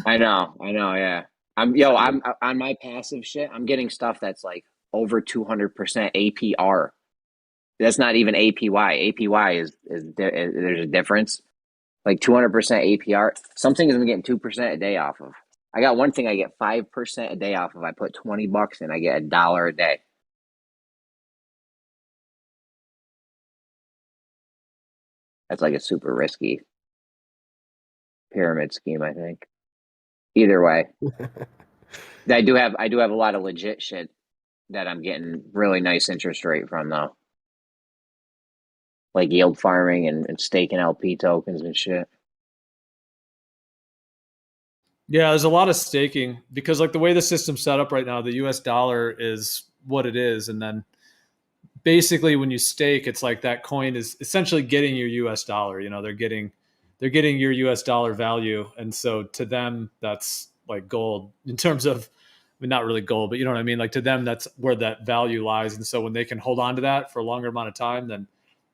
I know. Yeah. I'm on my passive shit. I'm getting stuff that's like over 200% APR. That's not even APY. APY is there's a difference. Like 200% APR. Some things I'm getting 2% a day off of. I got one thing I get 5% a day off of. I put $20 in, I get $1 a day. That's like a super risky pyramid scheme, I think. Either way, I do have a lot of legit shit that I'm getting really nice interest rate from though, like yield farming and staking LP tokens and shit. Yeah, there's a lot of staking because like the way the system's set up right now, the US dollar is what it is, and then basically when you stake, it's like that coin is essentially getting your US dollar. You know, they're getting your US dollar value, and so to them that's like gold in terms of, I mean, not really gold, but you know what I mean. Like to them, that's where that value lies, and so when they can hold on to that for a longer amount of time, then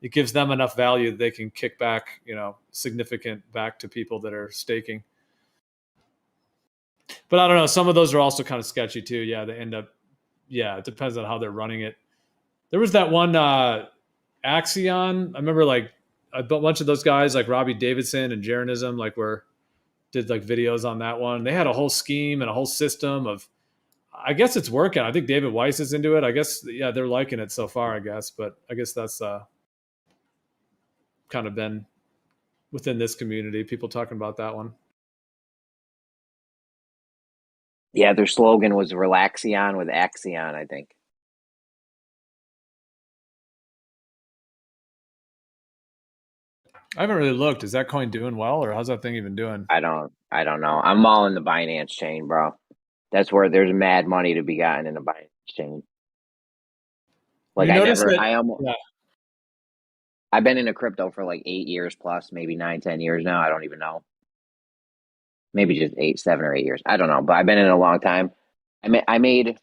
it gives them enough value that they can kick back, you know, significant back to people that are staking. But I don't know. Some of those are also kind of sketchy too. Yeah, they end up. Yeah, it depends on how they're running it. There was that one Axion. I remember like a bunch of those guys, like Robbie Davidson and Jeranism, like did like videos on that one. They had a whole scheme and a whole system of. I guess it's working. I think David Weiss is into it. I guess yeah, they're liking it so far. I guess, but I guess that's kind of been within this community. People talking about that one. Yeah, their slogan was Relaxion with Axion, I think. I haven't really looked. Is that coin doing well, or how's that thing even doing? I don't know. I'm all in the Binance chain, bro. That's where there's mad money to be gotten in the Binance chain. Like You I notice never, that, I almost, yeah. I've been into crypto for like 8 years plus, maybe 9, 10 years now. I don't even know. Maybe just 8, 7 or 8 years. I don't know, but I've been in it a long time. I made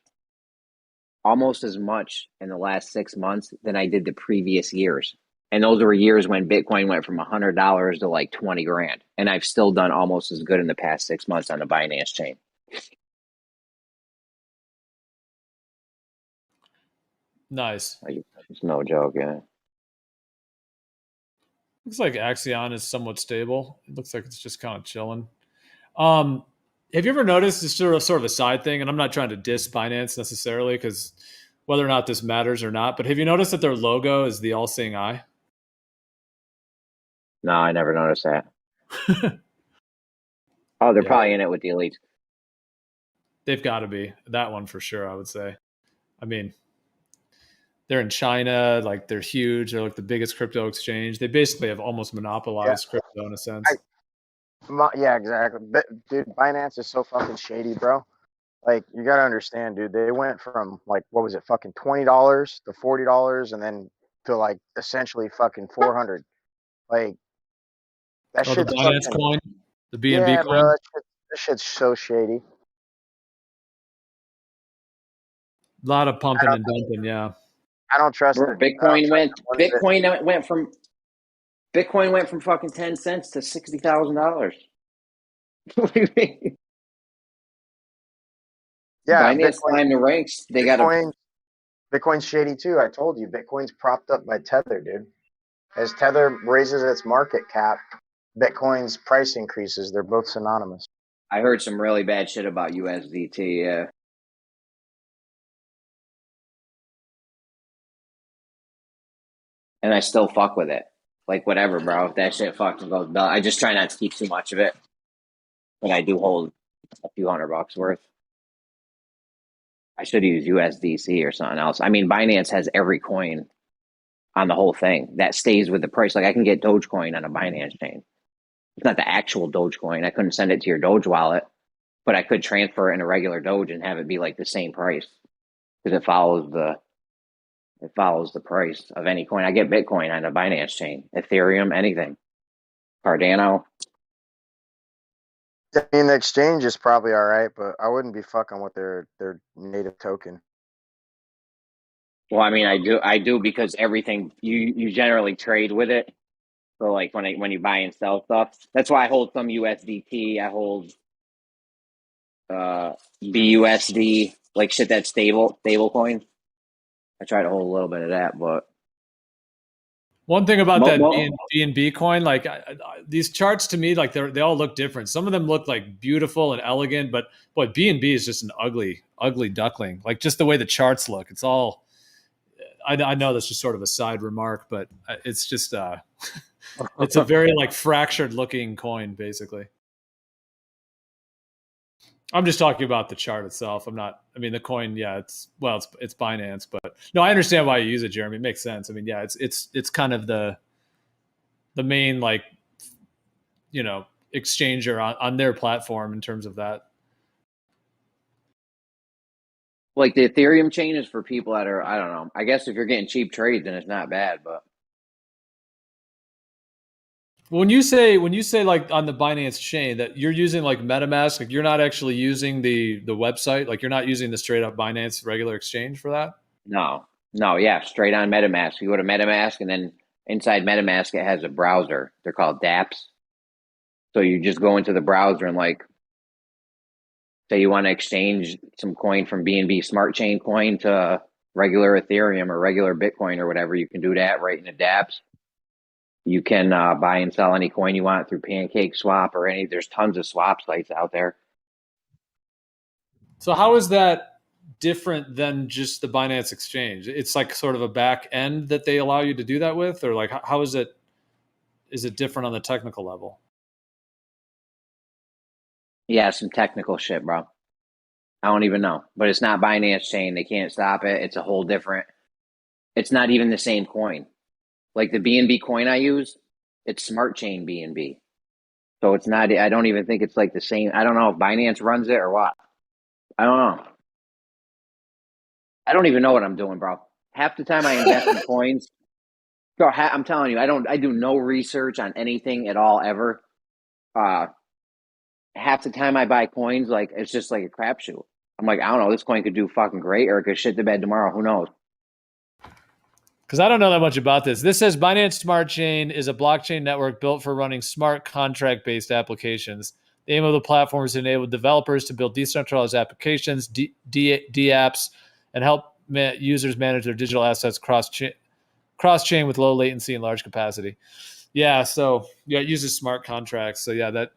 almost as much in the last 6 months than I did the previous years. And those were years when Bitcoin went from $100 to like 20 grand. And I've still done almost as good in the past 6 months on the Binance chain. Nice. Like, it's no joke, yeah. Looks like Axion is somewhat stable. It looks like it's just kind of chilling. Have you ever noticed this sort of a side thing? And I'm not trying to diss Binance necessarily, because whether or not this matters or not, but have you noticed that their logo is the all-seeing eye? No, I never noticed that. Oh, they're probably in it with the elites. They've got to be. That one for sure, I would say. I mean, they're in China, like they're huge. They're like the biggest crypto exchange. They basically have almost monopolized crypto in a sense. Yeah, exactly. But, dude, Binance is so fucking shady, bro. Like, you gotta understand, dude. They went from like, what was it, fucking $20 to $40, and then to like essentially fucking 400. Like, that the shit's Binance fucking, coin, the BNB yeah, coin. bro. That shit's so shady. A lot of pumping and dumping, yeah. I don't trust Bro, it. Bitcoin went from fucking 10 cents to $60,000. What do you mean? Yeah, Binance climbed the ranks. They got a Bitcoin's shady too. I told you, Bitcoin's propped up by Tether, dude. As Tether raises its market cap, Bitcoin's price increases. They're both synonymous. I heard some really bad shit about USDT. Yeah. And I still fuck with it. Like, whatever, bro. If that shit fucking goes down, I just try not to keep too much of it. But I do hold a few $100 worth. I should use USDC or something else. I mean, Binance has every coin on the whole thing that stays with the price. Like, I can get Dogecoin on a Binance chain. It's not the actual Dogecoin. I couldn't send it to your Doge wallet, but I could transfer it in a regular Doge and have it be like the same price because it follows the price of any coin. I get Bitcoin on a Binance chain, Ethereum, anything, Cardano. I mean, the exchange is probably all right, but I wouldn't be fucking with their native token. Well, I mean, I do because everything you generally trade with it. So like when you buy and sell stuff, that's why I hold some USDT. I hold BUSD, like shit that's stable coin. I try to hold a little bit of that, but one thing about that BNB coin, like these charts to me, like they all look different. Some of them look like beautiful and elegant, but boy, BNB is just an ugly duckling. Like just the way the charts look, it's all. I know that's just sort of a side remark, but it's just it's a very like fractured looking coin, basically. I'm just talking about the chart itself. I'm not. I mean, the coin, yeah, it's Binance, but no, I understand why you use it, Jeremy. It makes sense. I mean, yeah, it's kind of the main like exchanger on their platform in terms of that. Like the Ethereum chain is for people that are, I don't know. I guess if you're getting cheap trades, then it's not bad, but. When you say like on the Binance chain that you're using like MetaMask, like you're not actually using the website, like you're not using the straight up Binance regular exchange for that? No, yeah, straight on MetaMask. You go to MetaMask and then inside MetaMask it has a browser. They're called dApps. So you just go into the browser and like say you want to exchange some coin from BNB Smart Chain coin to regular Ethereum or regular Bitcoin or whatever, you can do that right in the dApps. You can buy and sell any coin you want through Pancake Swap or there's tons of swap sites out there. So how is that different than just the Binance exchange? It's like sort of a back end that they allow you to do that with, or like how is it different on the technical level? Yeah, some technical shit, bro. I don't even know, but it's not Binance chain. They can't stop it. It's a whole different, it's not even the same coin. Like the BNB coin I use, It's Smart Chain BNB. So it's not. I don't even think it's like the same. I don't know if Binance runs it or what. I don't know. I don't even know what I'm doing, bro. Half the time I invest in coins. Bro, I'm telling you, I do no research on anything at all ever. Half the time I buy coins, like it's just like a crapshoot. I'm like, I don't know, this coin could do fucking great, or it could shit the bed tomorrow. Who knows? Because I don't know that much about this. This says Binance Smart Chain is a blockchain network built for running smart contract-based applications. The aim of the platform is to enable developers to build decentralized applications, DApps, and help users manage their digital assets cross-chain with low latency and large capacity. Yeah, so yeah, it uses smart contracts. So yeah, that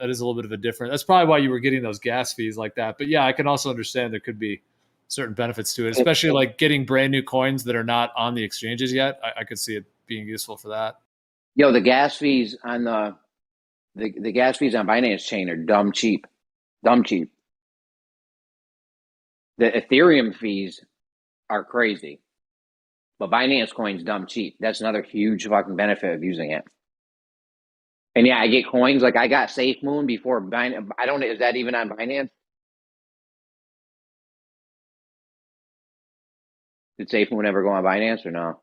is a little bit of a difference. That's probably why you were getting those gas fees like that. But yeah, I can also understand there could be certain benefits to it, especially like getting brand new coins that are not on the exchanges yet. I could see it being useful for that. Yo, the gas fees on the gas fees on Binance Chain are dumb cheap. The Ethereum fees are crazy, but Binance Coin's dumb cheap. That's another huge fucking benefit of using it. And yeah, I get coins like I got SafeMoon before Binance. Is that even on Binance? Did SafeMoon ever go on Binance or no?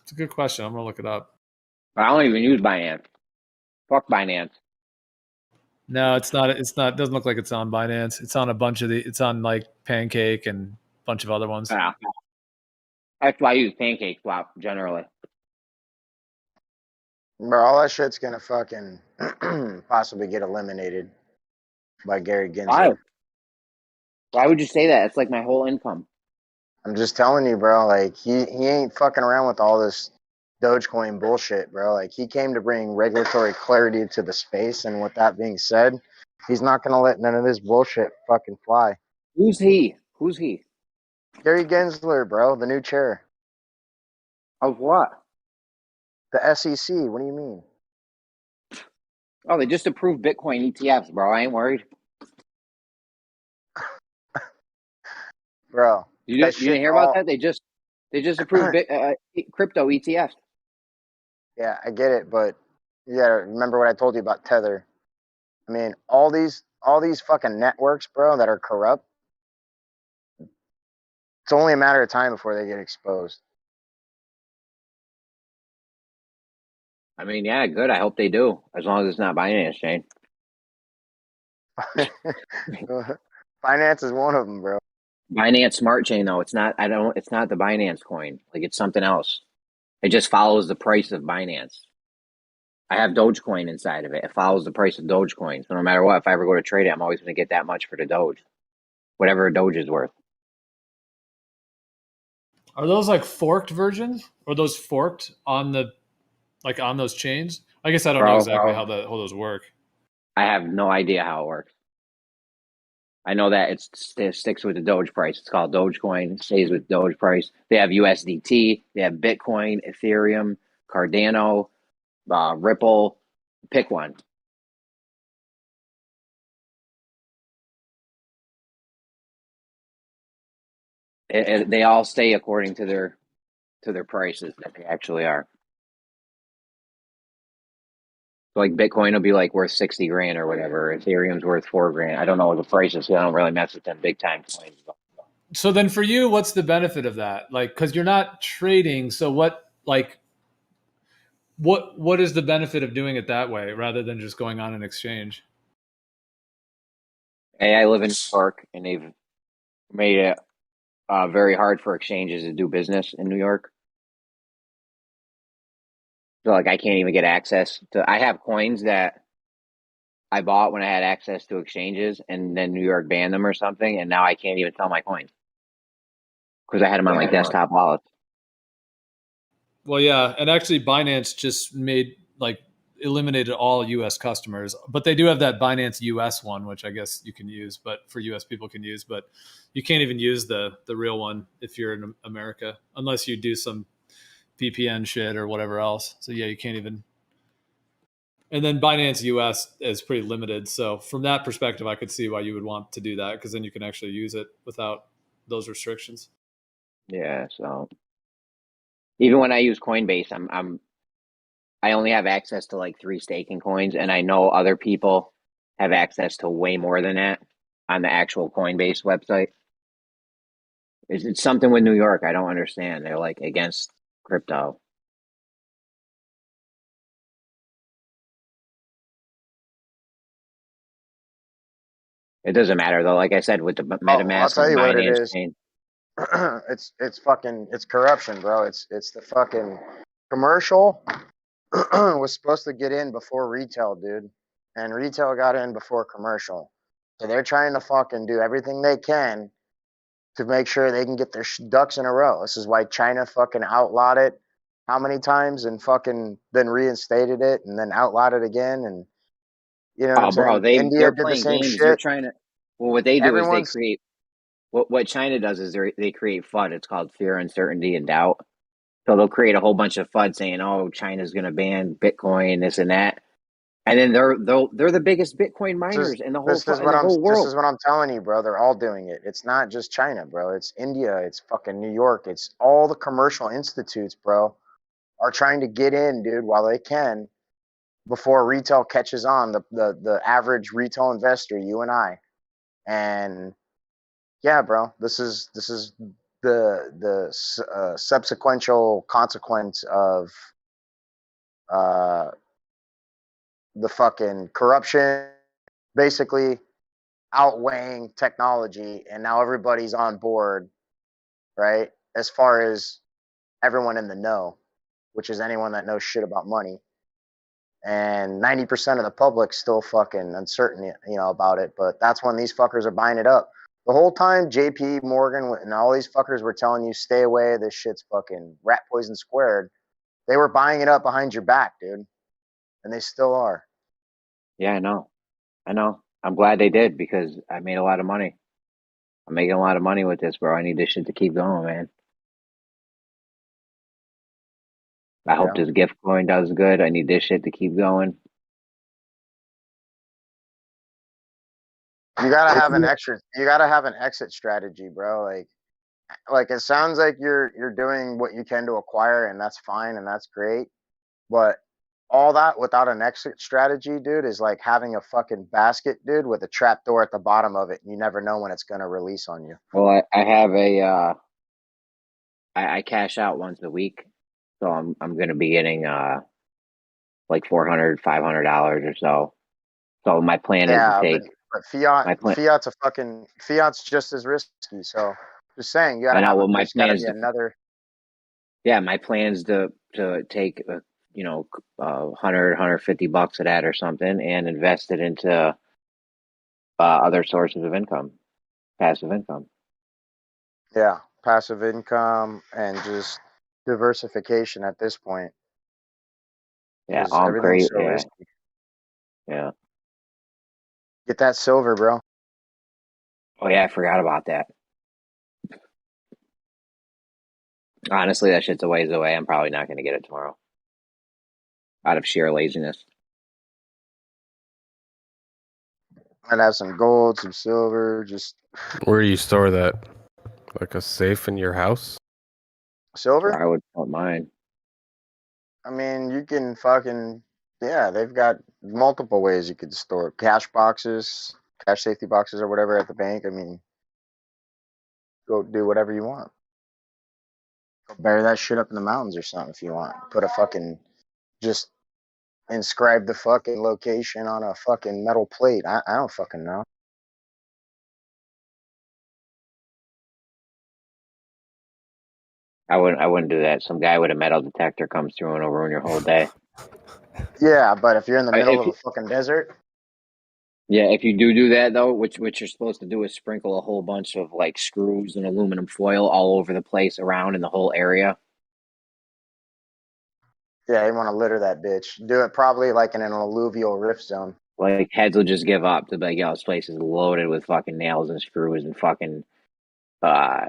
It's a good question. I'm gonna look it up. I don't even use Binance. Fuck Binance. No, it's not. It's not. It doesn't look like it's on Binance. It's on a bunch of it's on like Pancake and a bunch of other ones. Yeah. That's why I use Pancake Swap generally. Bro, all that shit's gonna fucking possibly get eliminated by Gary Gensler. Why would you say that? It's like my whole income. I'm just telling you, bro. Like he ain't fucking around with all this Dogecoin bullshit, bro. Like he came to bring regulatory clarity to the space, and with that being said, he's not gonna let none of this bullshit fucking fly. Who's he? Gary Gensler, bro, the new chair. Of what? The SEC. What do you mean? Oh, they just approved Bitcoin ETFs, bro. I ain't worried. Bro, you didn't hear about that? They just approved crypto ETFs. Yeah, I get it, but you gotta remember what I told you about Tether. I mean, all these fucking networks, bro, that are corrupt. It's only a matter of time before they get exposed. I mean, yeah, good. I hope they do, as long as it's not Binance Chain. Finance is one of them, bro. Binance Smart Chain, though, it's not. It's not the Binance coin. Like it's something else. It just follows the price of Binance. I have Dogecoin inside of it. It follows the price of Dogecoin. So no matter what, if I ever go to trade it, I'm always going to get that much for the Doge, whatever a Doge is worth. Are those like forked versions, or those forked on the on those chains? I guess I don't know exactly how those work. I have no idea how it works. I know that it sticks with the Doge price. It's called Dogecoin. It stays with Doge price. They have USDT. They have Bitcoin, Ethereum, Cardano, Ripple. Pick one. They all stay according to their prices that they actually are. So like Bitcoin will be like worth 60 grand or whatever. Ethereum's worth $4 grand. I don't know what the price is. So I don't really mess with them big time coins. So then for you, what's the benefit of that? Like, because you're not trading. So what is the benefit of doing it that way rather than just going on an exchange? Hey, I live in New York, and they've made it very hard for exchanges to do business in New York. So like I can't even get access to. I have coins that I bought when I had access to exchanges, and then New York banned them or something, and now I can't even sell my coins because I had them on like desktop wallets. Well, yeah, and actually Binance just eliminated all US customers, but they do have that Binance US one, which I guess you can use, but for US people can use, but you can't even use the real one if you're in America, unless you do some VPN shit or whatever else. So yeah, you can't even. And then Binance US is pretty limited. So from that perspective, I could see why you would want to do that, because then you can actually use it without those restrictions. Yeah, so Even when I use Coinbase, I only have access to like 3 staking coins, and I know other people have access to way more than that on the actual Coinbase website. It's something with New York I don't understand. They're like against crypto. It doesn't matter though. Like I said, with the I'll MetaMask tell and you what it Binance is. chain, It's corruption, bro. It's the fucking commercial was supposed to get in before retail, dude, and retail got in before commercial. So they're trying to fucking do everything they can to make sure they can get their ducks in a row. This is why China fucking outlawed it how many times and fucking then reinstated it and then outlawed it again, and you know what I'm oh, bro, saying? India they're did the playing same games. They're shit. trying to. Well, what they do is they Everyone's create. What China does is they create FUD. It's called fear, uncertainty, and doubt. So they'll create a whole bunch of FUD saying, "Oh, China's going to ban Bitcoin, this and that," and then they're the biggest Bitcoin miners in the whole this world. is what I'm telling you, bro. They're all doing it. It's not just China, bro. It's India. It's fucking New York. It's all the commercial institutes, bro, are trying to get in, dude, while they can before retail catches on. The average retail investor, you and I, and yeah, bro. This is the subsequential consequence of uh, the fucking corruption, basically outweighing technology, and now everybody's on board, right? As far as everyone in the know, which is anyone that knows shit about money. And 90% of the public's still fucking uncertain, you know, about it. But that's when these fuckers are buying it up. The whole time JP Morgan and all these fuckers were telling you, stay away, this shit's fucking rat poison squared. They were buying it up behind your back, dude. And they still are. Yeah, I know. I'm glad they did because I made a lot of money. I'm making a lot of money with this, bro. I need this shit to keep going, man. I hope this gift coin does good. I need this shit to keep going. You gotta have an exit strategy, bro. Like it sounds like you're doing what you can to acquire, and that's fine and that's great. But all that without an exit strategy, dude, is like having a fucking basket, dude, with a trap door at the bottom of it. You never know when it's gonna release on you. Well, I have I cash out once a week, so I'm gonna be getting like $400-$500 or so. So my plan is to Yeah, take but my plan. fiat's just as risky. So just saying, you I gotta know. have Well, my there's plan gotta is be to another. yeah, my plan's to take $150 of that or something and invest it into other sources of income, passive income. Yeah, passive income and just diversification at this point. Yeah, Because everything's great. so risky. Yeah. Get that silver, bro. Oh yeah, I forgot about that. Honestly, that shit's a ways away. I'm probably not going to get it tomorrow out of sheer laziness. I'd have some gold, some silver, just Where do you store that? Like a safe in your house? silver. I would put mine. I mean, you can fucking they've got multiple ways you could store it. Cash boxes, cash safety boxes, or whatever at the bank. I mean, go do whatever you want. Go bury that shit up in the mountains or something if you want. Put a fucking just inscribe the fucking location on a fucking metal plate. I don't fucking know. I wouldn't do that. Some guy with a metal detector comes through and will ruin your whole day. Yeah, but if you're in the middle If of a fucking desert, Yeah, if you do that though, which you're supposed to do is sprinkle a whole bunch of like screws and aluminum foil all over the place around in the whole area. yeah, you want to litter that bitch. Do it probably like in an alluvial rift zone. Like heads will just give up. They'll be like, yo, this place is loaded with fucking nails and screws and fucking uh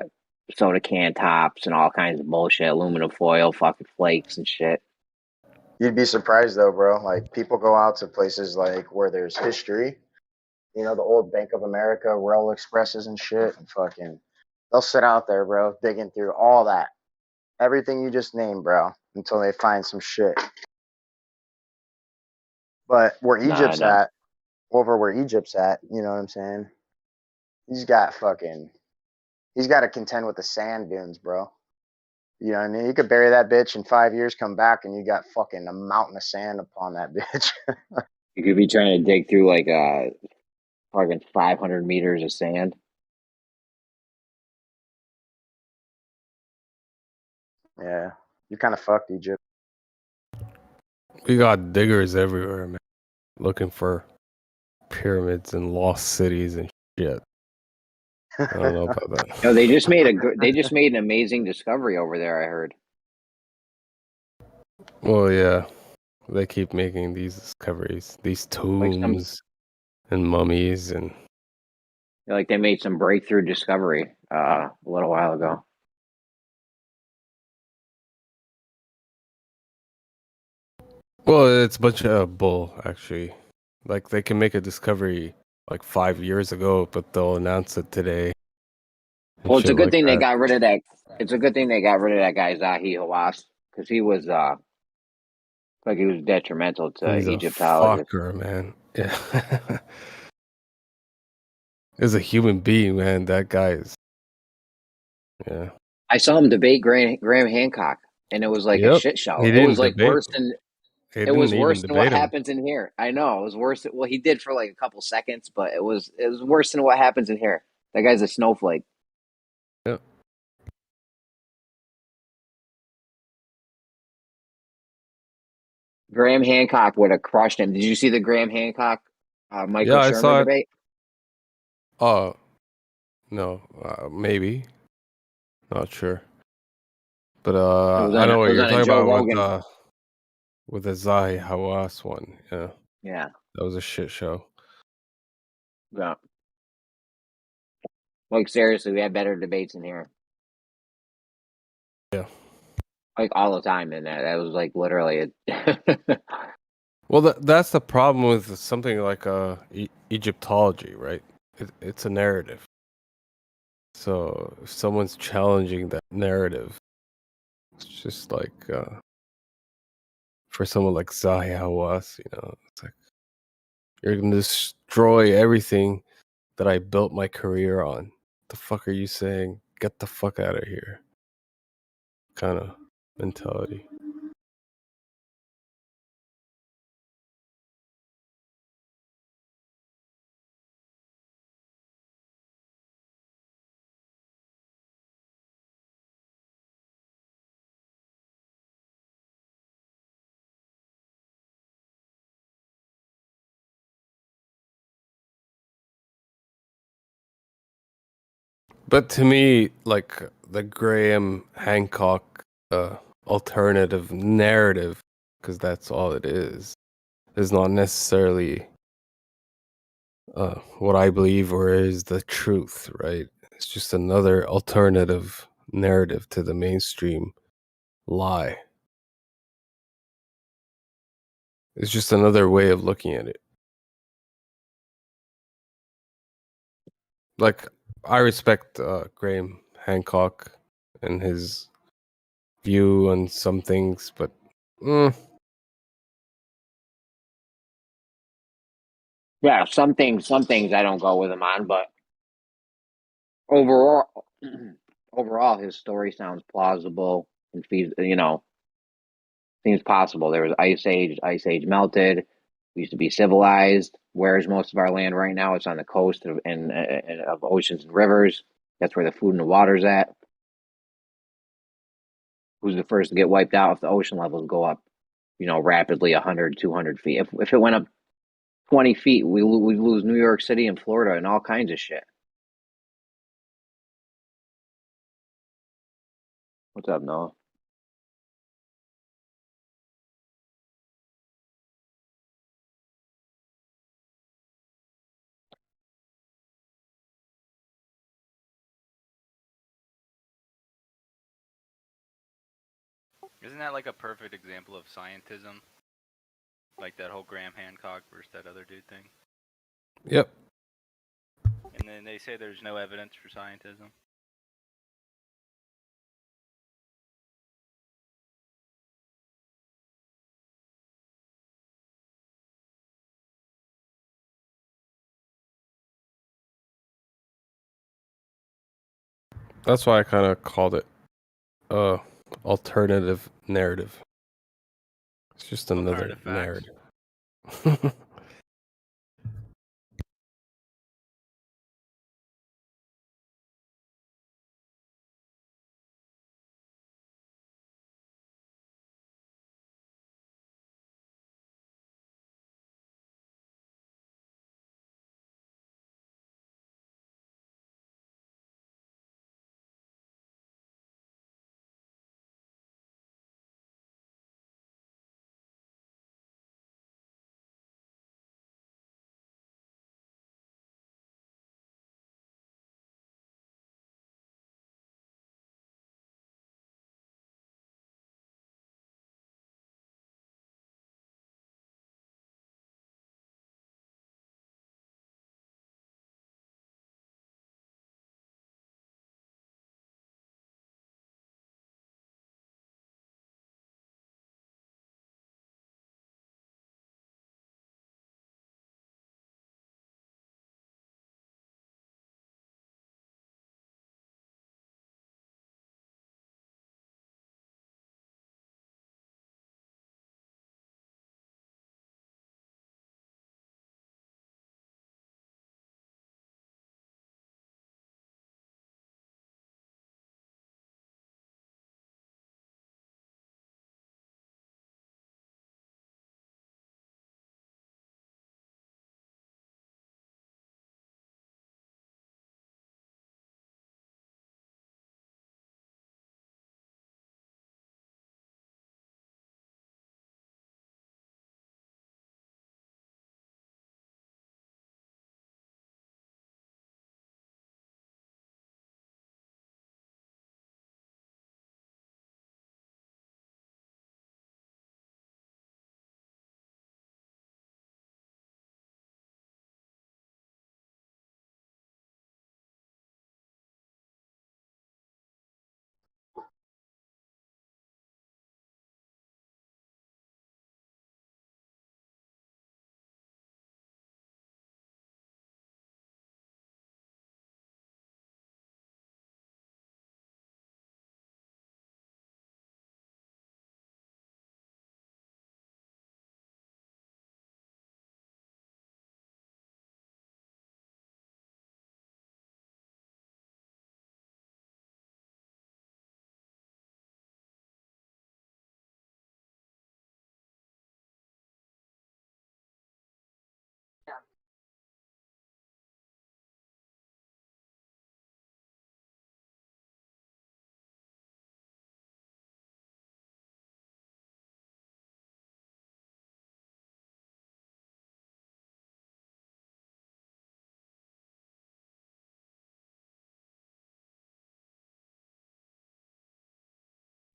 soda can tops and all kinds of bullshit, aluminum foil, fucking flakes and shit. You'd be surprised though, bro. Like people go out to places like where there's history. You know, the old Bank of America, Royal Expresses and shit, and fucking they'll sit out there, bro, digging through all that. Everything you just named, bro, until they find some shit. But where Egypt's at, over where Egypt's at, you know what I'm saying? He's got to contend with the sand dunes, bro. You know what I mean? You could bury that bitch in 5 years, come back, and you got fucking a mountain of sand upon that bitch. You could be trying to dig through like fucking 500 meters of sand. Yeah, you kind of fucked Egypt. We got diggers everywhere, man, looking for pyramids and lost cities and shit. I don't know about that. No, they just made an amazing discovery over there. I heard. Well, yeah, they keep making these discoveries, these tombs and mummies, and Like they made some breakthrough discovery a little while ago. well, it's a bunch of bull, actually. Like they can make a discovery like 5 years ago, but they'll announce it today. Well, it's a good thing they got rid of that. It's a good thing they got rid of that guy Zahi Hawass because he was detrimental to He's a Egyptologists. fucker, man. Yeah. As a human being, man, that guy is. Yeah. I saw him debate Graham Hancock, and it was like a shit show. He It didn't was like debate. worse than He it was didn't worse even than what debate him. happens in here. I know it was worse. Well, he did for like a couple seconds, but it was worse than what happens in here. That guy's a snowflake. Yeah. Graham Hancock would have crushed him. Did you see the Graham Hancock Michael I Shermer saw it. debate? No, maybe. Not sure. But was I on know what it was you're on a talking Joe about Rogan. with the Zahi Hawass one. Yeah. Yeah. That was a shit show. Yeah. Like seriously, we had better debates in here. Yeah. Like all the time in that. That was like literally it. Well, that's the problem with something like Egyptology, right? It's a narrative. So if someone's challenging that narrative, it's just like for someone like Zahi Hawass, it's like you're gonna destroy everything that I built my career on. The fuck are you saying? Get the fuck out of here. Kind of mentality. But to me, like the Graham Hancock alternative narrative, because that's all it is not necessarily what I believe or is the truth, right? It's just another alternative narrative to the mainstream lie. It's just another way of looking at it. Like, I respect Graham Hancock and his view on some things, but Yeah, some things I don't go with him on, but overall his story sounds plausible and seems possible. There was ice age melted. We used to be civilized. Where's most of our land right now? It's on the coast of oceans and rivers. That's where the food and the water's at. Who's the first to get wiped out if the ocean levels go up, rapidly 100, 200 feet? If it went up 20 feet, we lose New York City and Florida and all kinds of shit. What's up, Noah? Isn't that like a perfect example of scientism? Like that whole Graham Hancock versus that other dude thing? Yep. And then they say there's no evidence for scientism. That's why I kind of called it alternative narrative. It's just another narrative.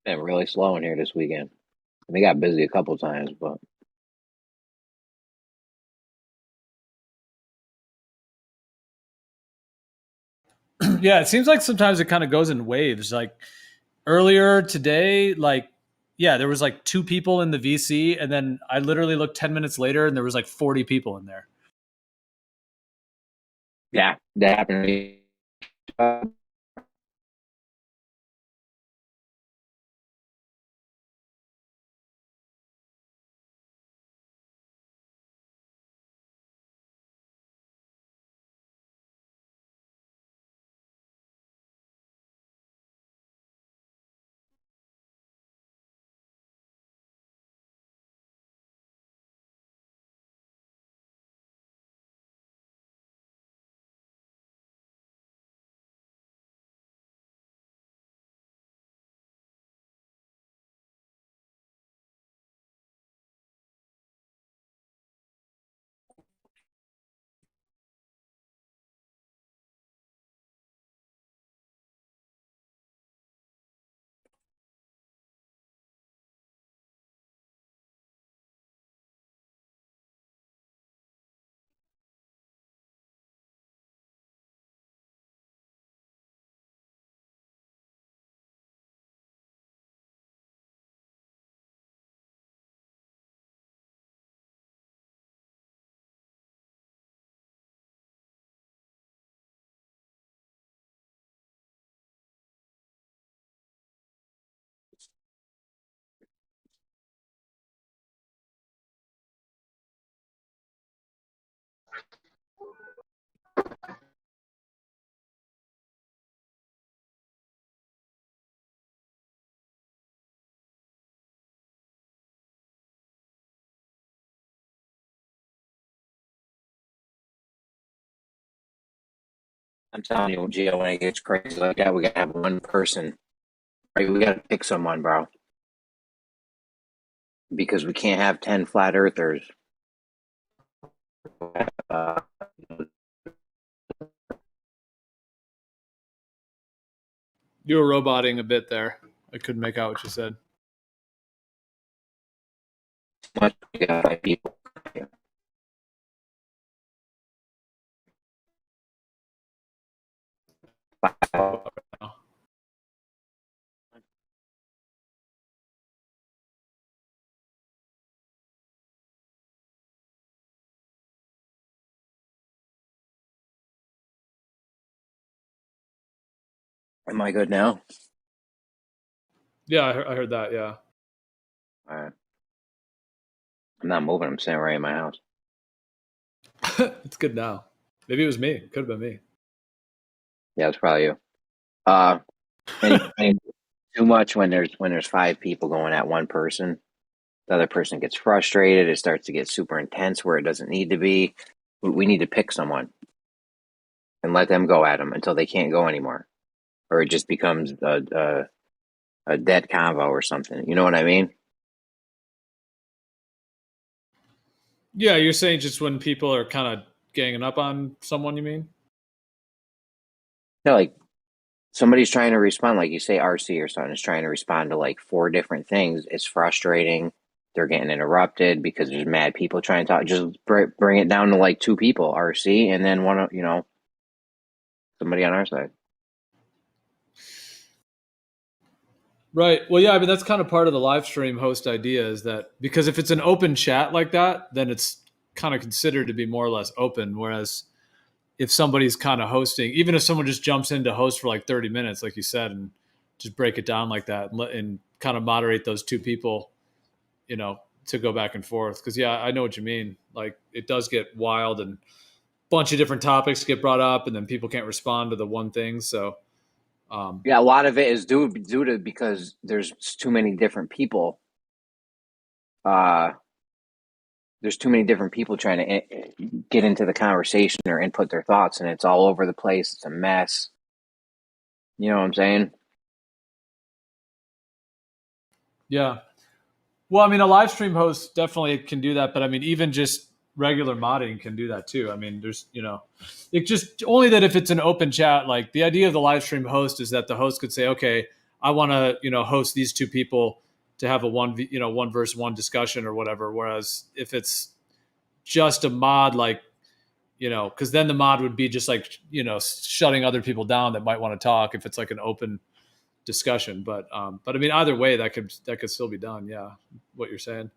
Been really slow in here this weekend. We got busy a couple times, but Yeah, it seems like sometimes it kind of goes in waves. Like earlier today, like yeah, there was like 2 people in the VC, and then I literally looked 10 minutes later, and there was like 40 people in there. yeah, that happened to me. I'm telling you, Gio, when it gets crazy like that, we gotta have one person. Right? We gotta pick someone, bro. Because we can't have 10 flat earthers. You were roboting a bit there. I couldn't make out what you said. Much people. Am I good now? Yeah, I heard that. Yeah. All right. I'm not moving. I'm staying right in my house. It's good now. Maybe it was me. It could have been me. Yeah, it's probably you. And too much when there's 5 people going at one person. The other person gets frustrated. It starts to get super intense where it doesn't need to be. We need to pick someone and let them go at them until they can't go anymore, or it just becomes a dead convo or something. You know what I mean? Yeah, you're saying just when people are kind of ganging up on someone, you mean? No, like somebody's trying to respond, like you say, RC or something is trying to respond to like 4 different things. It's frustrating. They're getting interrupted because there's mad people trying to talk. Just bring it down to like 2 people, RC, and then somebody on our side. Right. Well, yeah, I mean, that's kind of part of the live stream host idea is that because if it's an open chat like that, then it's kind of considered to be more or less open. Whereas if somebody's kind of hosting, even if someone just jumps in to host for like 30 minutes, like you said, and just break it down like that and kind of moderate those 2 people, to go back and forth. Cause yeah, I know what you mean. Like it does get wild and a bunch of different topics get brought up and then people can't respond to the one thing. So, yeah, a lot of it is due to because there's too many different people. There's too many different people trying to get into the conversation or input their thoughts, and it's all over the place. It's a mess. You know what I'm saying? Yeah. Well, I mean, a live stream host definitely can do that, but I mean, even just regular modding can do that too. I mean, there's, it just only that if it's an open chat, like the idea of the live stream host is that the host could say, okay, I want to, host these 2 people to have a 1v1 discussion or whatever. Whereas if it's just a mod, like, because then the mod would be just like, shutting other people down that might want to talk if it's like an open discussion. But I mean, either way, that could still be done. Yeah, what you're saying.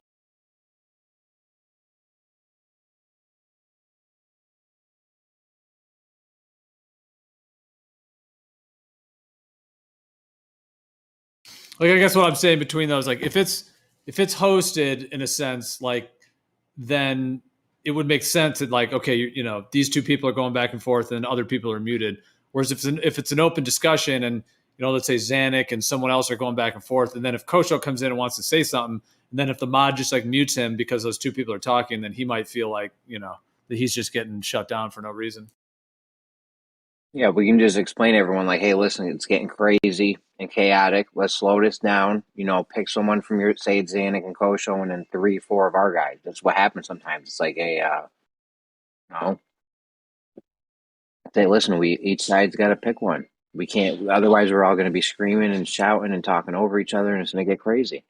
Like, I guess what I'm saying between those, like if it's hosted in a sense, like then it would make sense that like, okay, these 2 people are going back and forth and other people are muted. Whereas if it's an open discussion and, let's say Zanuck and someone else are going back and forth. And then if Kosho comes in and wants to say something, and then if the mod just like mutes him because those 2 people are talking, then he might feel like, that he's just getting shut down for no reason. Yeah, we can just explain to everyone like, hey, listen, it's getting crazy and chaotic. Let's slow this down. Pick someone from your, say, Zanuck and Kosho, and then 3, 4 of our guys. That's what happens sometimes. It's like say, listen, each side's got to pick one. We can't, otherwise we're all going to be screaming and shouting and talking over each other, and it's going to get crazy.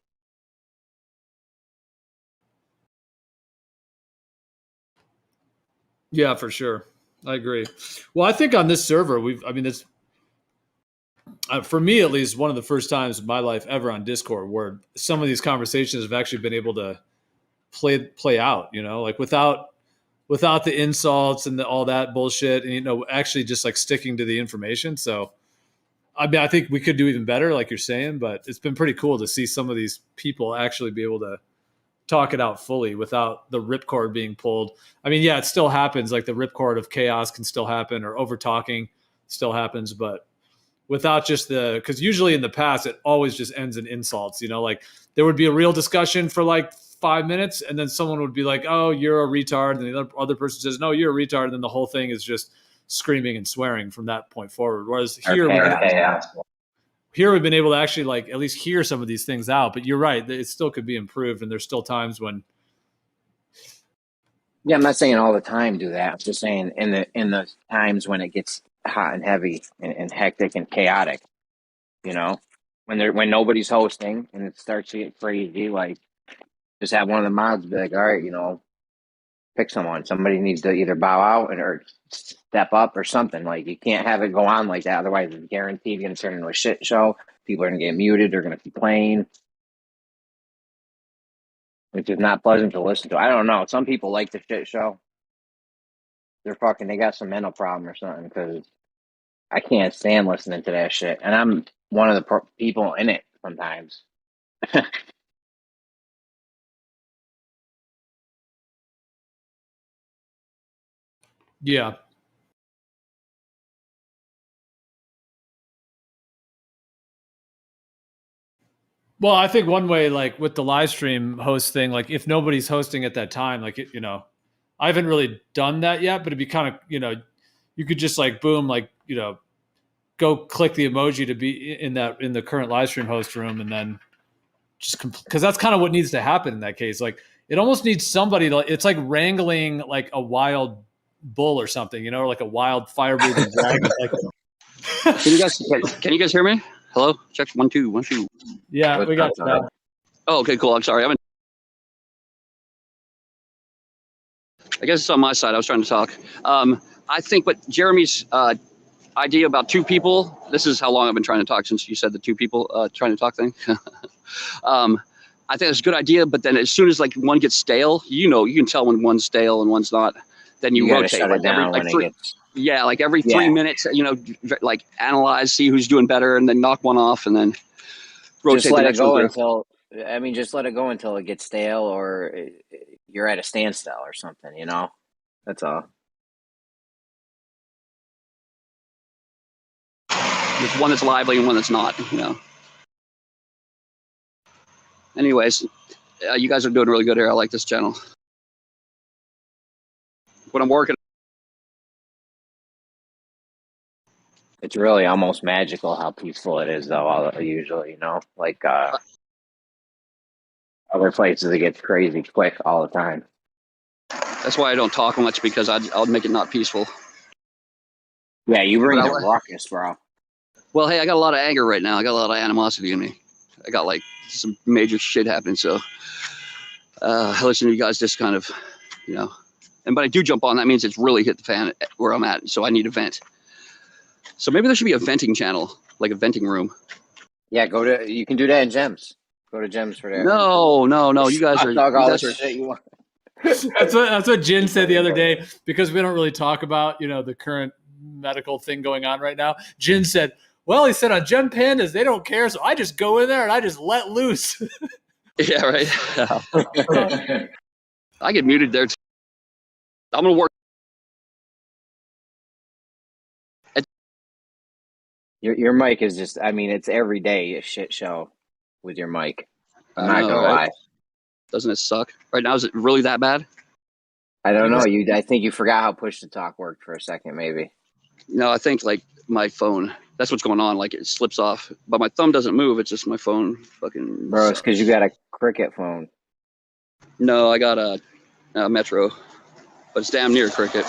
Yeah, for sure. I agree. Well, I think on this server, this, for me at least, one of the first times in my life ever on Discord where some of these conversations have actually been able to play out, like without the insults and all that bullshit, and actually just like sticking to the information. So, I mean, I think we could do even better, like you're saying, but it's been pretty cool to see some of these people actually be able to talk it out fully without the ripcord being pulled. I mean, yeah, it still happens. Like the ripcord of chaos can still happen, or over talking still happens, but without just because usually in the past it always just ends in insults. Like there would be a real discussion for like 5 minutes, and then someone would be like, "Oh, you're a retard," and the other person says, "No, you're a retard," and then the whole thing is just screaming and swearing from that point forward. Whereas here, here we've been able to actually like at least hear some of these things out. But you're right, it still could be improved, and there's still times when. Yeah, I'm not saying all the time do that. I'm just saying in the times when it gets hot and heavy and hectic and chaotic, you know, when nobody's hosting and it starts to get crazy, like just have one of the mods be like, all right, you know, pick someone. Somebody needs to either bow out or step up or something. Like you can't have it go on like that. Otherwise, it's guaranteed going to turn into a shit show. People are going to get muted. They're going to complain. Which is not pleasant to listen to. I don't know. Some people like the shit show. They got some mental problem or something because I can't stand listening to that shit. And I'm one of the people in it sometimes. Yeah. Well, I think one way, like with the live stream host thing, like if nobody's hosting at that time, like, you know, I haven't really done that yet, but it'd be kind of, you know, you could just like, boom, like, you know, go click the emoji to be in the current live stream host room. And then just, cause that's kind of what needs to happen in that case. Like it almost needs somebody to, it's like wrangling like a wild bull or something, you know, like a wild fire breathing dragon. Like, Can you guys hear me? Hello? Check 1 2 1 2. Yeah, we got that. Oh, okay, cool. I'm sorry. I guess it's on my side. I was trying to talk. I think what Jeremy's idea about two people, this is how long I've been trying to talk since you said the two people trying to talk thing. I think it's a good idea, but then as soon as like one gets stale, you know, you can tell when one's stale and one's not. Then you rotate. Shut it down when it gets. Yeah, like every 3 minutes, you know, like analyze, see who's doing better, and then knock one off, and then rotate. Just let it go until. I mean, just let it go until it gets stale, or you're at a standstill or something. You know, that's all. There's one that's lively and one that's not. You know. Anyways, you guys are doing really good here. I like this channel. When I'm working. It's really almost magical how peaceful it is, though. Usually, you know, like other places it gets crazy quick all the time. That's why I don't talk much, because I'll make it not peaceful. Yeah, you bring the ruckus, bro. Well, hey, I got a lot of anger right now. I got a lot of animosity in me. I got like some major shit happening. So I listen to you guys just kind of, you know, but I do jump on. That means it's really hit the fan where I'm at. So I need a vent. So maybe there should be a venting channel, like a venting room. Yeah, you can do that in Gems. Go to Gems for that. No. You guys are. Talk all the shit you want. That's what Jin said the other day, because we don't really talk about, you know, the current medical thing going on right now. Jin said, well, he said on Gem Pandas, they don't care. So I just go in there and I just let loose. Yeah, right. I get muted there too. I'm going to work. Your mic is just, I mean, it's every day a shit show with your mic. I'm not going to lie. Doesn't it suck? Right now, is it really that bad? I don't know. I think you forgot how push to talk worked for a second, maybe. No, I think like my phone, that's what's going on. Like it slips off, but my thumb doesn't move. It's just my phone fucking. Bro, it's because you got a Cricket phone. No, I got a Metro, but it's damn near Cricket.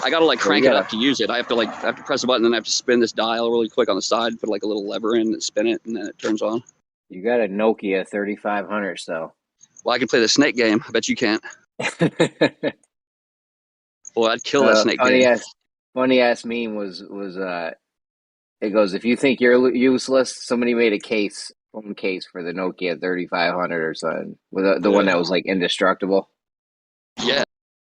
I gotta like crank it up to use it. I have to press a button, and I have to spin this dial really quick on the side, put like a little lever in and spin it, and then it turns on. You got a Nokia 3500 still. Well, I can play the snake game. I bet you can't. Boy, I'd kill that snake game. Funny ass meme was it goes, if you think you're useless, somebody made a phone case for the Nokia 3500 or something, with the one that was like indestructible. Yeah.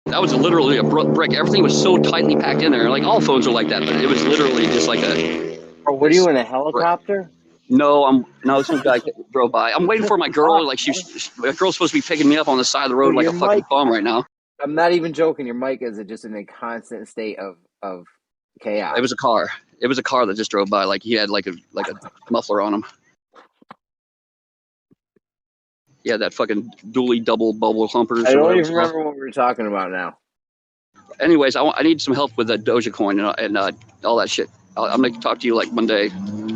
That was literally a brick. Everything was so tightly packed in there. Like all phones are like that, but it was literally just like a. Oh, what are you in a helicopter? No, some guy drove by. I'm waiting for my girl. Like my girl's supposed to be picking me up on the side of the road like a fucking bum right now. I'm not even joking. Your mic is just in a constant state of chaos. It was a car. It was a car that just drove by. Like he had like a muffler on him. Yeah, that fucking dually double bubble humpers. I don't even remember what we were talking about now. anyways, I need some help with the Dogecoin and all that shit. I'm gonna talk to you like one day. Send me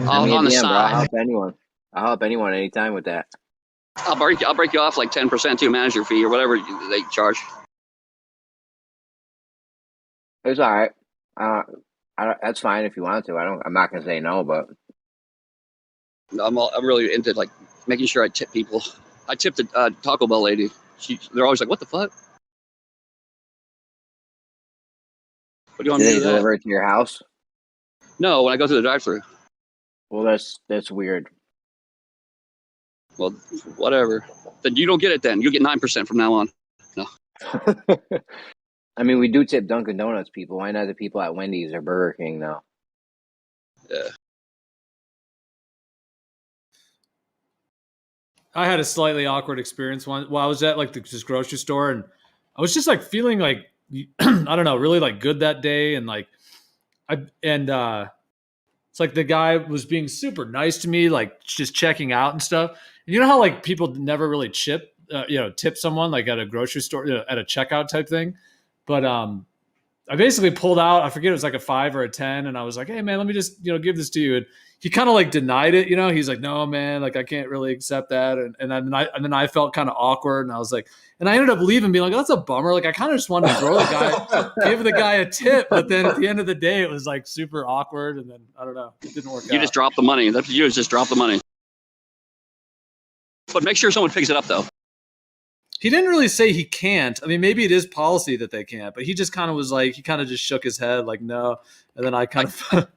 a On the DM, bro. I'll side. help anyone. I'll help anyone anytime with that. I'll break you off like 10% to your manager fee or whatever they charge. It's all right. That's fine if you want to. I'm not gonna say no, but I'm really into like making sure I tip people. I tipped the Taco Bell lady. They're always like, "What the fuck? What do you want do me to they do that?" deliver it to your house? No, when I go to the drive-thru. Well, that's weird. Well, whatever. Then you don't get it. Then you get 9% from now on. No. I mean, we do tip Dunkin' Donuts people. Why not the people at Wendy's or Burger King though? Yeah. I had a slightly awkward experience while I was at like this grocery store, and I was just like feeling like I don't know, really like good that day, and like it's like the guy was being super nice to me, like just checking out and stuff. And you know how like people never really tip someone like at a grocery store, at a checkout type thing. But I basically pulled out, I forget it was like a 5 or a 10. And I was like, hey man, let me just, give this to you. And he kind of like denied it, He's like, no man, like I can't really accept that. And then I felt kind of awkward, and I was like, and I ended up leaving being like, that's a bummer. Like I kind of just wanted to throw the guy, give the guy a tip. But then at the end of the day, it was like super awkward. And then I don't know, it didn't work out. You just drop the money. That's what you do, is just drop the money. But make sure someone picks it up though. He didn't really say he can't. I mean, maybe it is policy that they can't, but he just kind of was like, he kind of just shook his head like, no. And then I kind of,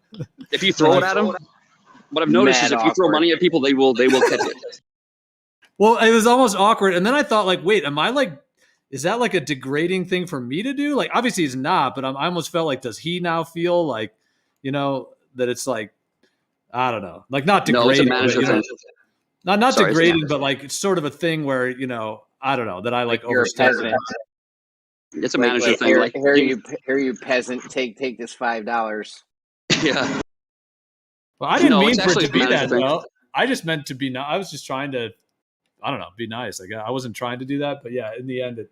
if you throw it at him, what I've noticed is if you throw money at people, they will catch it. Well, it was almost awkward. And then I thought like, wait, is that like a degrading thing for me to do? Like, obviously he's not, but I almost felt like, does he now feel like, that it's like, I don't know, like not degrading, not Sorry, degrading, but like it's sort of a thing where, I don't know, that I like overstep. It's a manager thing. Here you peasant, take this $5. Yeah. Well, I didn't mean for it to be that though. I just meant to be. I was just trying to, I don't know, be nice. Like I wasn't trying to do that, but yeah, in the end,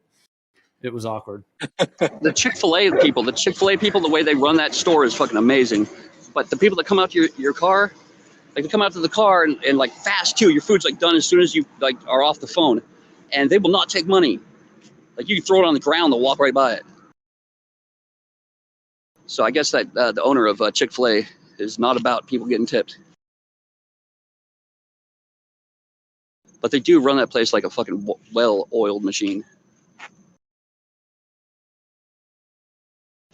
it was awkward. The Chick-fil-A people, the way they run that store is fucking amazing. But the people that come out to your car, like they come out to the car and like fast too. Your food's like done as soon as you like are off the phone, and they will not take money. Like you can throw it on the ground, they'll walk right by it. So I guess that the owner of Chick-fil-A is not about people getting tipped. But they do run that place like a fucking well-oiled machine.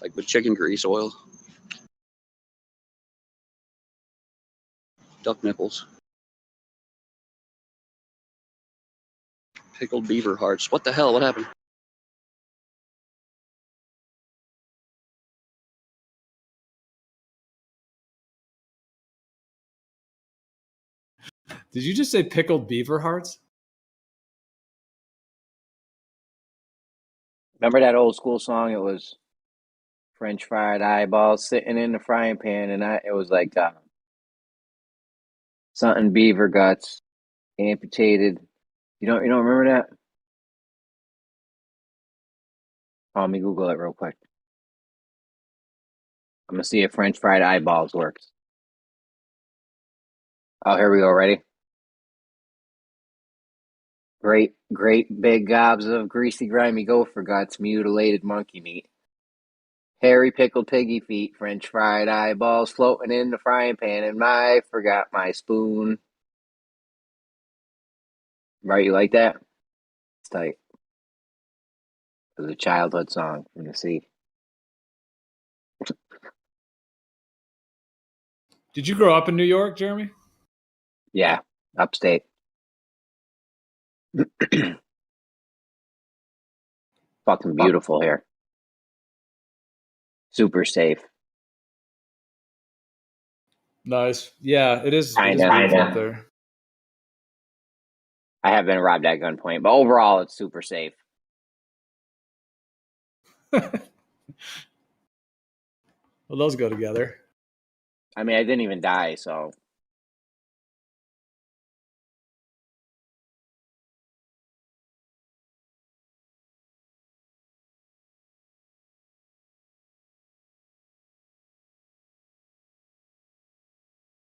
Like with chicken grease oil. Duck nipples. Pickled beaver hearts. What the hell? What happened? Did you just say pickled beaver hearts? Remember that old school song? It was French fried eyeballs sitting in the frying pan, and it was like something beaver guts amputated. You don't remember that? Oh, let me Google it real quick. I'm gonna see if French fried eyeballs works. Oh, here we go. Ready? Great big gobs of greasy, grimy gopher guts, mutilated monkey meat. Hairy pickled piggy feet, French fried eyeballs floating in the frying pan, and I forgot my spoon. Right, you like that? It's tight. It was a childhood song from the sea. Did you grow up in New York, Jeremy? Yeah, upstate. Fucking beautiful here. Super safe. Nice. Yeah, it is. Kinda. Up there. I have been robbed at gunpoint, but overall, it's super safe. Well, those go together. I mean, I didn't even die, so.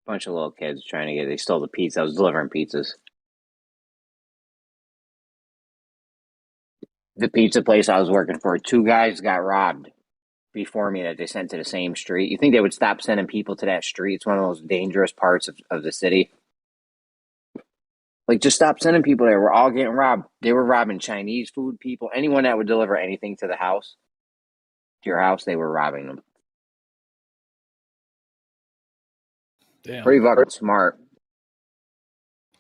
Bunch of little kids trying to get. They stole the pizza. I was delivering pizzas. The pizza place I was working for, 2 guys got robbed before me that they sent to the same street. You think they would stop sending people to that street? It's one of the most dangerous parts of the city. Like, just stop sending people there. We're all getting robbed. They were robbing Chinese food people. Anyone that would deliver anything to the house, to your house, they were robbing them. Damn. Pretty fucking smart.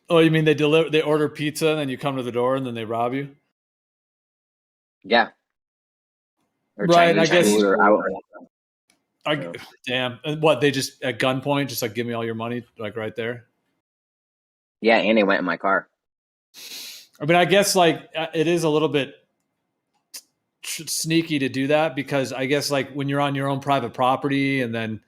Oh, you mean they order pizza and then you come to the door and then they rob you? Yeah. Or Right, Chinese I guess. food or damn. And what, they just at gunpoint, just like, give me all your money, like right there? Yeah, and they went in my car. I mean, I guess like it is a little bit sneaky to do that because I guess like when you're on your own private property and then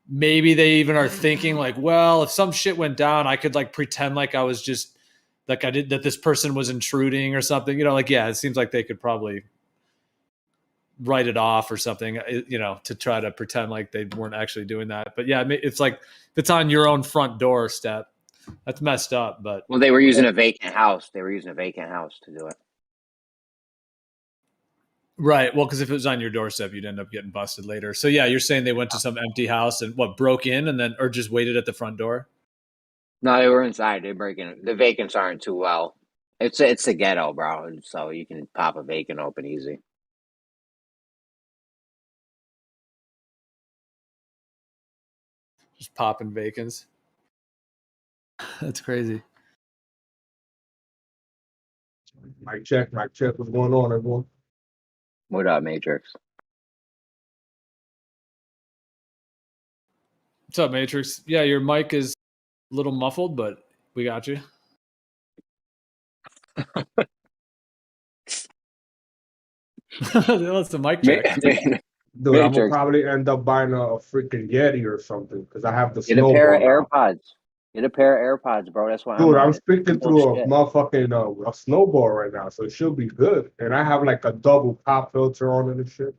maybe they even are thinking like, well, if some shit went down, I could like pretend like I was just like that this person was intruding or something, like, yeah, it seems like they could probably write it off or something, to try to pretend like they weren't actually doing that. But yeah, it's like, it's on your own front doorstep. That's messed up, but. Well, they were using a vacant house. They were using a vacant house to do it. Right. Well, because if it was on your doorstep, you'd end up getting busted later. So yeah, you're saying they went to some empty house and broke in and then, or just waited at the front door? No, they were inside. They break in. The vacants aren't too well. It's a ghetto, bro. So you can pop a vacant open easy. Just popping vacants. That's crazy. Mic check. What's going on, everyone? What up, Matrix? What's up, Matrix? Yeah, your mic is a little muffled, but we got you. That's the mic check. Dude, I'm gonna probably end up buying a freaking Yeti or something because I have the Get a pair of AirPods. Get a pair of AirPods, bro. That's why. Dude, I'm speaking through a motherfucking a snowball right now, so it should be good. And I have like a double pop filter on it and shit.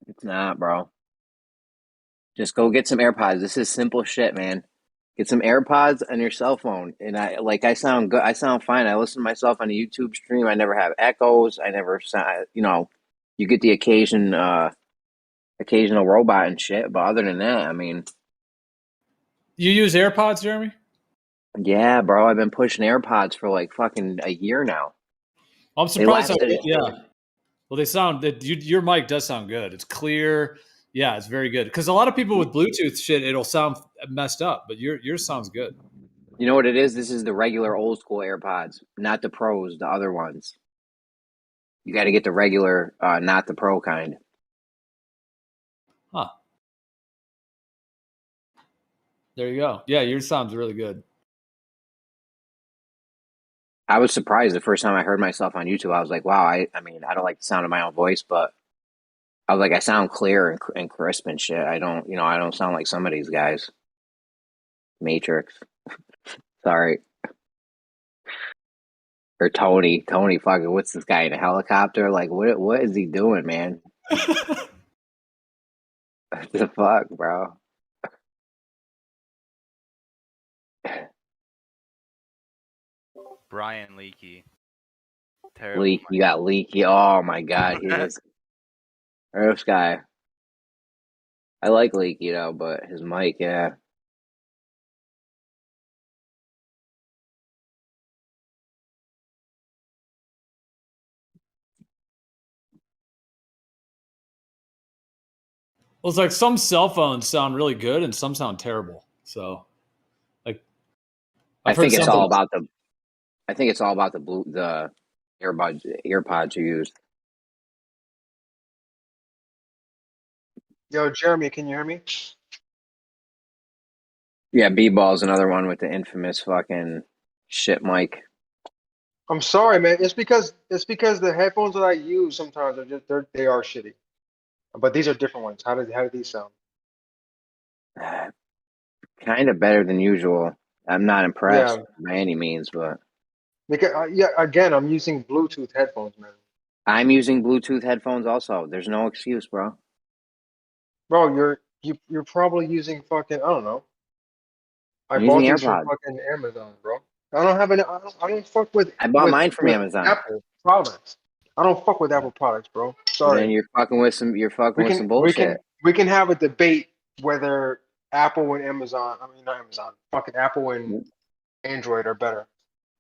It's not, bro. Just go get some AirPods. This is simple shit, man. Get some AirPods on your cell phone. And I sound good. I sound fine. I listen to myself on a YouTube stream. I never have echoes. I never sound, you get the occasional robot and shit. But other than that, I mean. You use AirPods, Jeremy? Yeah, bro. I've been pushing AirPods for like fucking a year now. I'm surprised. Yeah. Well, they sound that your mic does sound good. It's clear. Yeah, it's very good. Because a lot of people with Bluetooth shit, it'll sound messed up, but yours sounds good. You know what it is? This is the regular old school AirPods, not the Pros, the other ones. You got to get the regular, not the Pro kind. Huh. There you go. Yeah, yours sounds really good. I was surprised the first time I heard myself on YouTube. I was like, wow, I mean, I don't like the sound of my own voice, but I was like, I sound clear and crisp and shit. I don't sound like some of these guys. Matrix. Sorry. Or Tony, fucking, what's this guy in a helicopter? Like, what is he doing, man? What the fuck, bro? Brian Leakey. Terrible. Leaky, you got Leaky. Oh my god, he is. Earth guy. I like Leaky though, but his mic, yeah. Well, it's like some cell phones sound really good and some sound terrible. So, like, I think it's all about the the earpods you use. Yo, Jeremy, can you hear me? Yeah, B-Ball's another one with the infamous fucking shit mic. I'm sorry, man. It's because the headphones that I use sometimes they are shitty. But these are different ones. How do these sound? Kind of better than usual. I'm not impressed by any means, but because again, I'm using Bluetooth headphones, man. I'm using Bluetooth headphones also. There's no excuse, bro. Bro, You're probably using fucking, I don't know. I I'm bought using these from AirPods. fucking Amazon, bro. I don't have any. I don't fuck with. I bought mine from Amazon. Apple products. I don't fuck with Apple products, bro. Well, Sorry. then you're fucking with some. You're fucking with some bullshit. We can have a debate whether Apple and Amazon. I mean, not Amazon. Fucking Apple and Android are better.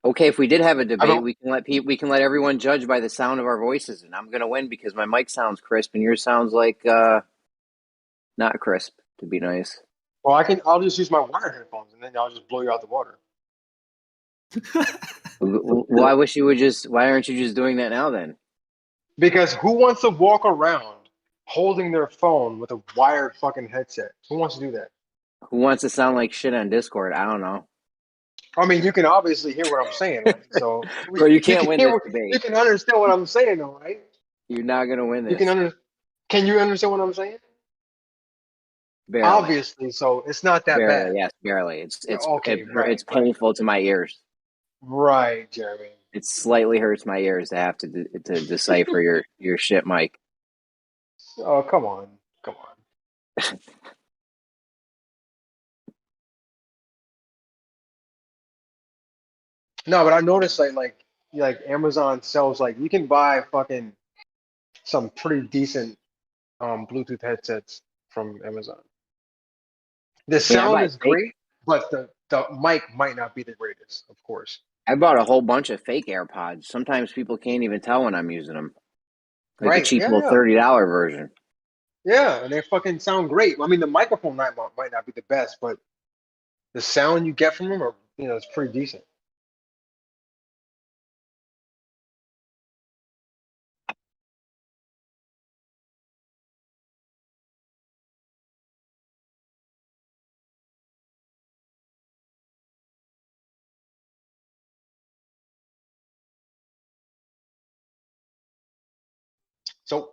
Okay, if we did have a debate, we can let everyone judge by the sound of our voices, and I'm gonna win because my mic sounds crisp and yours sounds like not crisp. To be nice. Well, I'll just use my wired headphones, and then I'll just blow you out the water. Well, I wish you would just. Why aren't you just doing that now then? Because who wants to walk around holding their phone with a wired fucking headset? Who wants to do that? Who wants to sound like shit on Discord? I don't know. I mean, you can obviously hear what I'm saying, right? So Bro, you can't win this debate. You can understand what I'm saying, though, right? You're not gonna win this. Can you understand what I'm saying? Barely. Obviously, so it's not that Barely, bad. yes, barely. It's okay, it's painful to my ears. Right, Jeremy. It slightly hurts my ears to have to decipher your shit, Mike. Oh, come on. No, but I noticed like Amazon sells you can buy fucking some pretty decent Bluetooth headsets from Amazon. The sound is great, but the mic might not be the greatest, of course. I bought a whole bunch of fake AirPods. Sometimes people can't even tell when I'm using them. Like Right, the cheap yeah, little $30 version. Yeah, and they fucking sound great. I mean, the microphone might not be the best, but the sound you get from them are, it's pretty decent.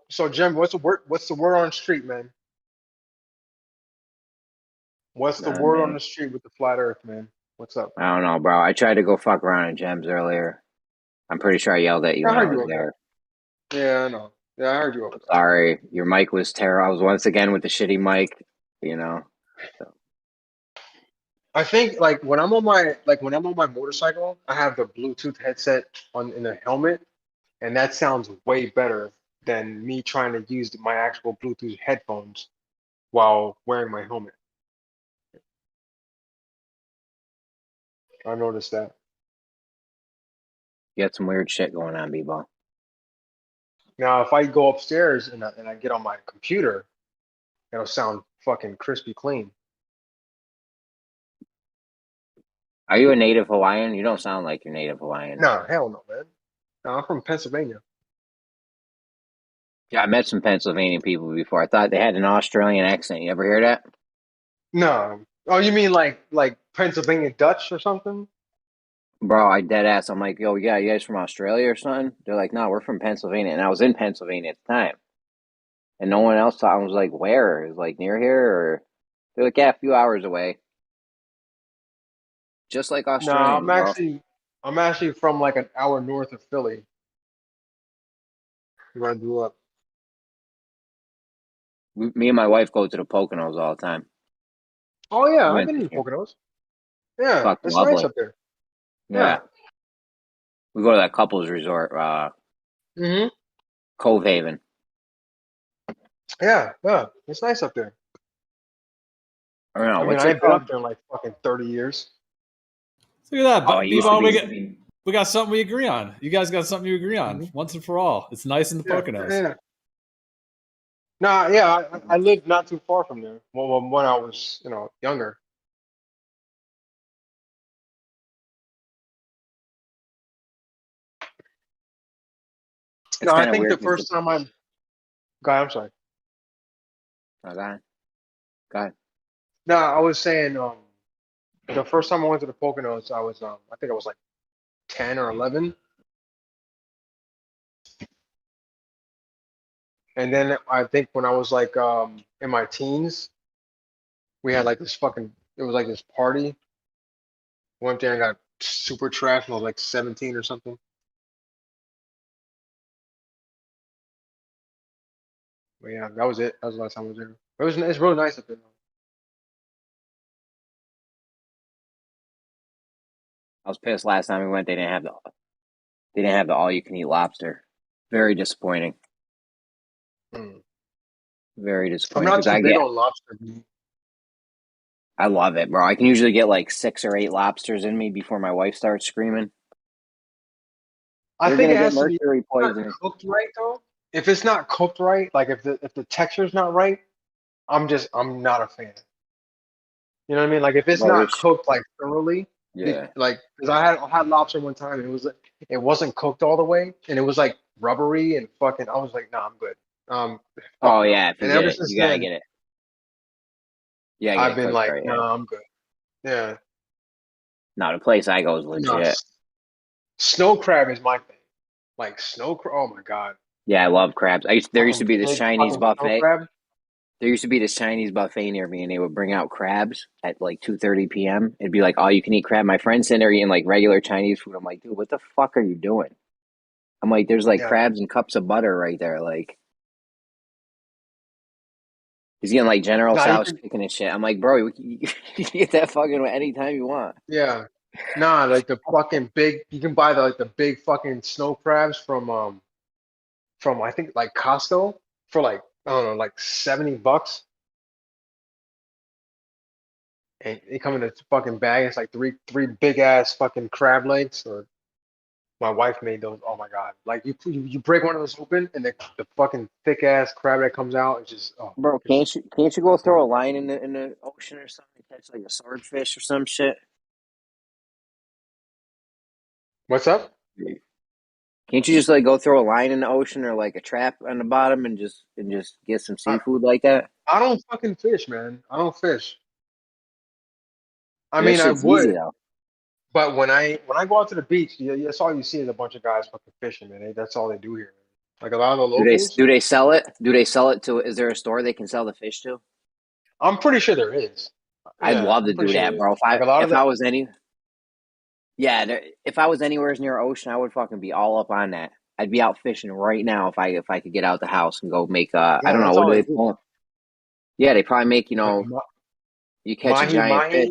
So Jim, what's the word on the street, man? What's the word on the street with the flat Earth, man? What's up? I don't know, bro. I tried to go fuck around in Gems earlier. I'm pretty sure I yelled at you when I was there. Yeah, I know. Yeah, I heard you over there. Sorry, your mic was terrible. I was once again with the shitty mic, So. I think when I'm on my motorcycle, I have the Bluetooth headset in the helmet, and that sounds way better than me trying to use my actual Bluetooth headphones while wearing my helmet. I noticed that. You got some weird shit going on, B-Ball. Now, if I go upstairs and I get on my computer, it'll sound fucking crispy clean. Are you a native Hawaiian? You don't sound like you're native Hawaiian. No, hell no, man. No, I'm from Pennsylvania. Yeah, I met some Pennsylvania people before. I thought they had an Australian accent. You ever hear that? No. Oh, you mean like Pennsylvania Dutch or something? Bro, I dead ass. I'm like, yo, yeah, you guys from Australia or something? They're like, no, we're from Pennsylvania. And I was in Pennsylvania at the time. And no one else thought. I was like, where? Is like near here? Or they're like, yeah, a few hours away. Just like Australia. No, I'm actually from like an hour north of Philly. Where I grew up. Me and my wife go to the Poconos all the time. Oh yeah, I've been to the Poconos. Yeah, it's nice up there. Yeah. We go to that couples resort, Cove Haven. Yeah, it's nice up there. I don't know. I mean, I ain't been up there in like fucking 30 years. Look at that, B-Ball. We got something we agree on. You guys got something you agree on once and for all. It's nice in the Poconos. Yeah. Nah, yeah, I lived not too far from there. Well, when I was, younger. No, I think the first time I'm sorry. Oh, go ahead. No, I was saying, the first time I went to the Poconos, I was, I think I was like 10 or 11. And then I think when I was like in my teens, we had like this it was like this party. Went there and got super trashed when I was like 17 or something. But yeah, that was it. That was the last time I was there. It's really nice up there. I was pissed last time we went. They didn't have the all you can eat lobster. Very disappointing. Very I'm disappointing. not 'cause too big on lobster. I love it, bro. I can usually get like 6 or 8 lobsters in me before my wife starts screaming. I You're think gonna it get has to be mercury not poisoning. cooked right though. If it's not cooked right, like if the texture's not right, I'm not a fan. You know what I mean? Like if it's Bro, not there's cooked like thoroughly, yeah. like because I had lobster one time and it wasn't cooked all the way and it was like rubbery and fucking. I was like, nah, I'm good. Oh Fuck no. yeah, if you And get ever it, since you gotta then, get it. You gotta get I've it been cooked like, right. no, Yeah. I'm good. Yeah. No, the place I go is No, legit. snow crab is my thing. Like oh my god. Yeah, I love crabs. There used to Fucking be this big Chinese fucking snow buffet. crab. There used to be this Chinese buffet near me, and they would bring out crabs at like 2:30 p.m. It'd be like all you can eat crab. My friends sitting there eating like regular Chinese food. I'm like, dude, what the fuck are you doing? I'm like, there's like Yeah. crabs and cups of butter right there. Like, he's getting like General Nah, you Tso's can, chicken and shit. I'm like, bro, you can get that fucking anytime you want. yeah. Nah, like the fucking big. You can buy the big fucking snow crabs from I think like Costco for like I don't know like $70, and they come in a fucking bag. It's like three big ass fucking crab legs. Or my wife made those. Oh my god! Like you break one of those open, and the fucking thick ass crab that comes out is just Bro, can't you go throw a line in the ocean or something? Catch like a swordfish or some shit. What's up? Can't you just like go throw a line in the ocean or like a trap on the bottom and just get some seafood like that? I don't fucking fish, man. I don't fish. I That mean, I shit's easy would, though. but when I go out to the beach, that's all you see is a bunch of guys fucking fishing, man. That's all they do here. Like a lot of the locals. Do they sell it? Do they sell it to? Is there a store they can sell the fish to? I'm pretty sure there is. I'd Yeah, love to I'm pretty do sure that, there is. bro. Like a lot of If the I was if I was anywhere near ocean, I would fucking be all up on that. I'd be out fishing right now if I could get out the house and go make I yeah, don't know, that's what all do they they do. pull? Yeah, they probably make, Like you catch a giant fish.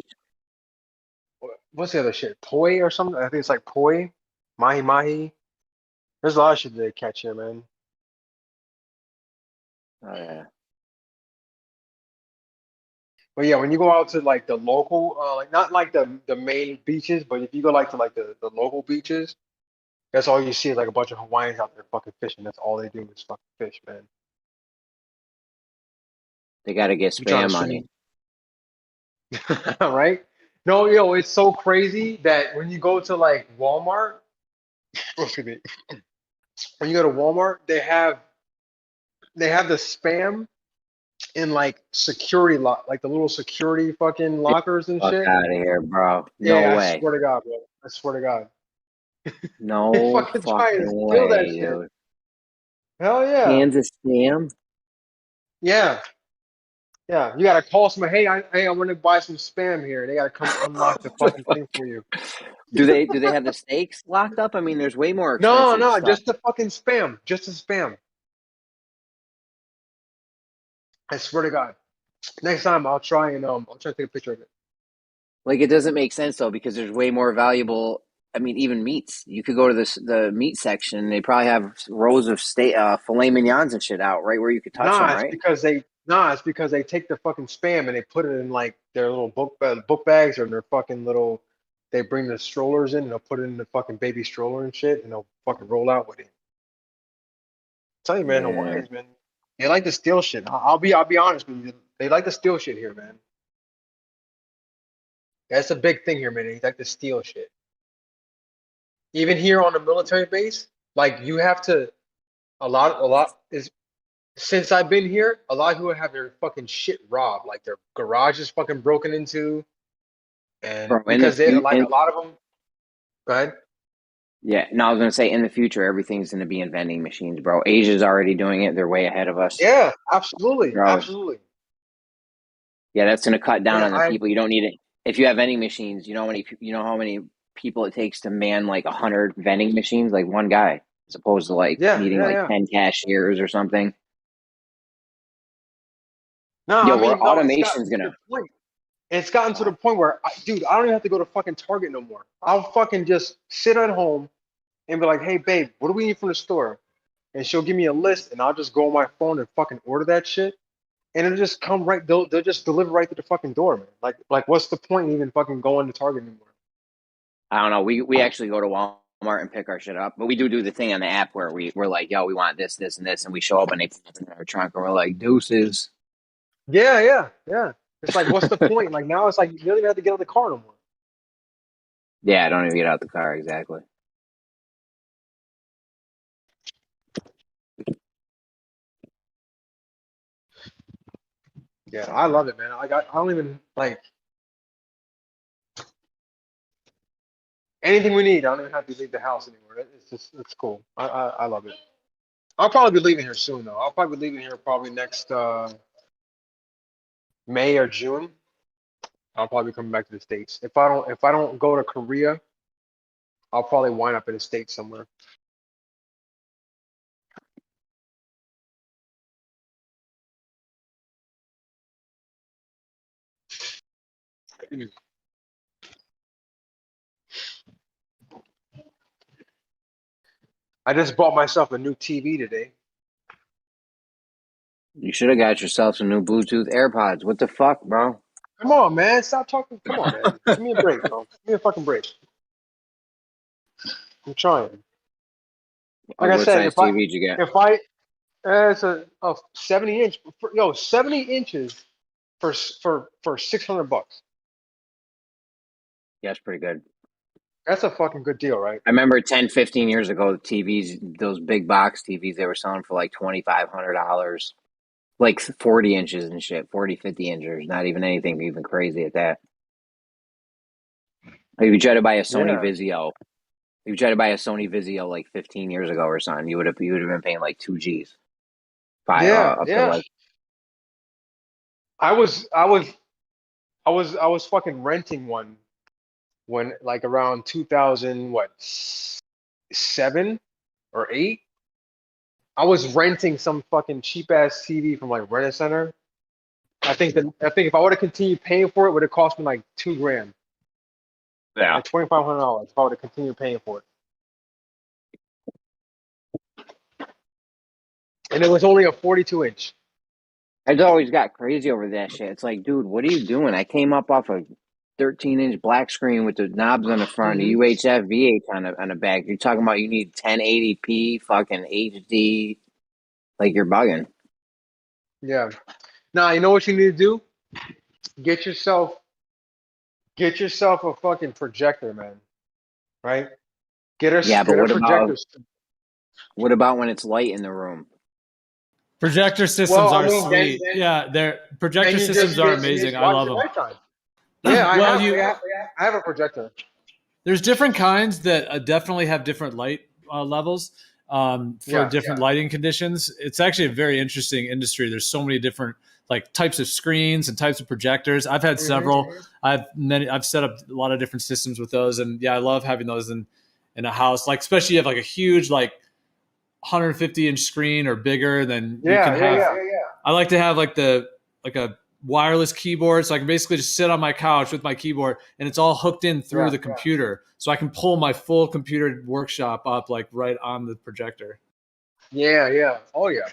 what's the other shit? Poi or something? I think it's like poi, mahi. There's a lot of shit they catch here, man. Oh yeah. But yeah, when you go out to like the local, like not like the main beaches, but if you go like to like the local beaches, that's all you see is like a bunch of Hawaiians out there fucking fishing. That's all they do is fucking fish, man. They gotta get You trying spam to money. swim, right? No, yo, it's so crazy that when you go to like Walmart, excuse me, when you go to Walmart, they have the spam in like security like the little security fucking lockers and Fuck shit. out of here, bro. No Yeah, I way. swear to God, bro. I swear to God. They No fucking trying fucking to steal that way, shit. dude. Hell yeah. Kansas spam? Yeah. Yeah. You gotta call somebody, hey, I want to buy some spam here. They gotta come unlock the fucking thing for you. Do they have the steaks locked up? I mean, there's way more No, expensive stuff. just the fucking spam. Just the spam. I swear to God. Next time I'll try to take a picture of it. Like, it doesn't make sense though, because there's way more valuable. I mean, even meats. You could go to the meat section. They probably have rows of filet mignons and shit out right where you could touch them, It's right? because they take the fucking spam and they put it in like their little book bags or their fucking little. They bring the strollers in and they'll put it in the fucking baby stroller and shit and they'll fucking roll out with it. Tell you, man, Yeah. Hawaiians, man, they like to steal shit. I'll be honest with you. They like to steal shit here, man. That's a big thing here, man. They like to steal shit. Even here on the military base, like you have to. A lot is since I've been here. A lot of people have their fucking shit robbed, like their garage is fucking broken into, and Bro, because they like a lot of them. Go ahead. Yeah, no, I was gonna say in the future everything's gonna be in vending machines, bro. Asia's already doing it; they're way ahead of us. Yeah, absolutely, Bro. absolutely. Yeah, that's gonna cut down Yeah, on the people. You don't need it if you have vending machines. You know how many people it takes to man like 100 vending machines, like one guy, as opposed to like needing like 10 cashiers or something. No, Yo, I mean, no, automation's gonna. It's gotten to the point where, dude, I don't even have to go to fucking Target no more. I'll fucking just sit at home and be like, hey, babe, what do we need from the store? And she'll give me a list, and I'll just go on my phone and fucking order that shit. And it'll just come right, they'll just deliver right to the fucking door, man. Like, what's the point in even fucking going to Target anymore? I don't know. We actually go to Walmart and pick our shit up, but we do the thing on the app where we're like, yo, we want this, this, and this, and we show up and they put it in our trunk and we're like, deuces. Yeah. It's like, what's the point? Like, now it's like, you don't even have to get out of the car no more. Yeah, I don't even get out the car, exactly. Yeah, I love it, man. I don't even, like, anything we need, I don't even have to leave the house anymore. It's cool. I love it. I'll probably be leaving here soon, though. I'll probably be leaving here probably next May or June. I'll probably be coming back to the States. If I don't go to Korea, I'll probably wind up in the States somewhere. I just bought myself a new TV today. You should have got yourself some new Bluetooth AirPods. What the fuck, bro? Come on, man. Stop talking. Come on, man. Give me a break, bro. Give me a fucking break. I'm trying. Like I What said, size TV did you get? It's a 70-inch. Yo, 70 inches for $600. Yeah, it's pretty good. That's a fucking good deal, right? I remember 10, 15 years ago, TVs, those big box TVs, they were selling for like $2,500. Like 40 inches and shit, 40, 50 inches. Not even anything even crazy at that. If you try to buy a Sony Vizio, if you try to buy a Sony Vizio like 15 years ago or something, you would have been paying like 2 G's. Yeah. To like, I was fucking renting one when like around 2007 or 8. I was renting some fucking cheap ass TV from like Rent a Center. I think if I would have continued paying for it, would have cost me like $2,000. Yeah. Like $2,500 if I would have continued paying for it. And it was only a 42-inch. I always got crazy over that shit. It's like, dude, what are you doing? I came up off a 13-inch black screen with the knobs on the front, the UHF V8 on the back. You're talking about you need 1080p, fucking HD. Like, you're bugging. Yeah. Now, you know what you need to do? Get yourself a fucking projector, man. Right? Get a projector. What about when it's light in the room? Projector systems are sweet. Projector systems are amazing. I love them. Yeah, I have a projector. There's different kinds that definitely have different light levels for different lighting conditions. It's actually a very interesting industry. There's so many different like types of screens and types of projectors. I've had several. I've set up a lot of different systems with those, and yeah, I love having those in a house. Like especially you have like a huge like 150-inch screen or bigger, then you can have. I like to have like a wireless keyboard, so I can basically just sit on my couch with my keyboard, and it's all hooked in through the computer, so I can pull my full computer workshop up like right on the projector. Yeah. Oh yeah.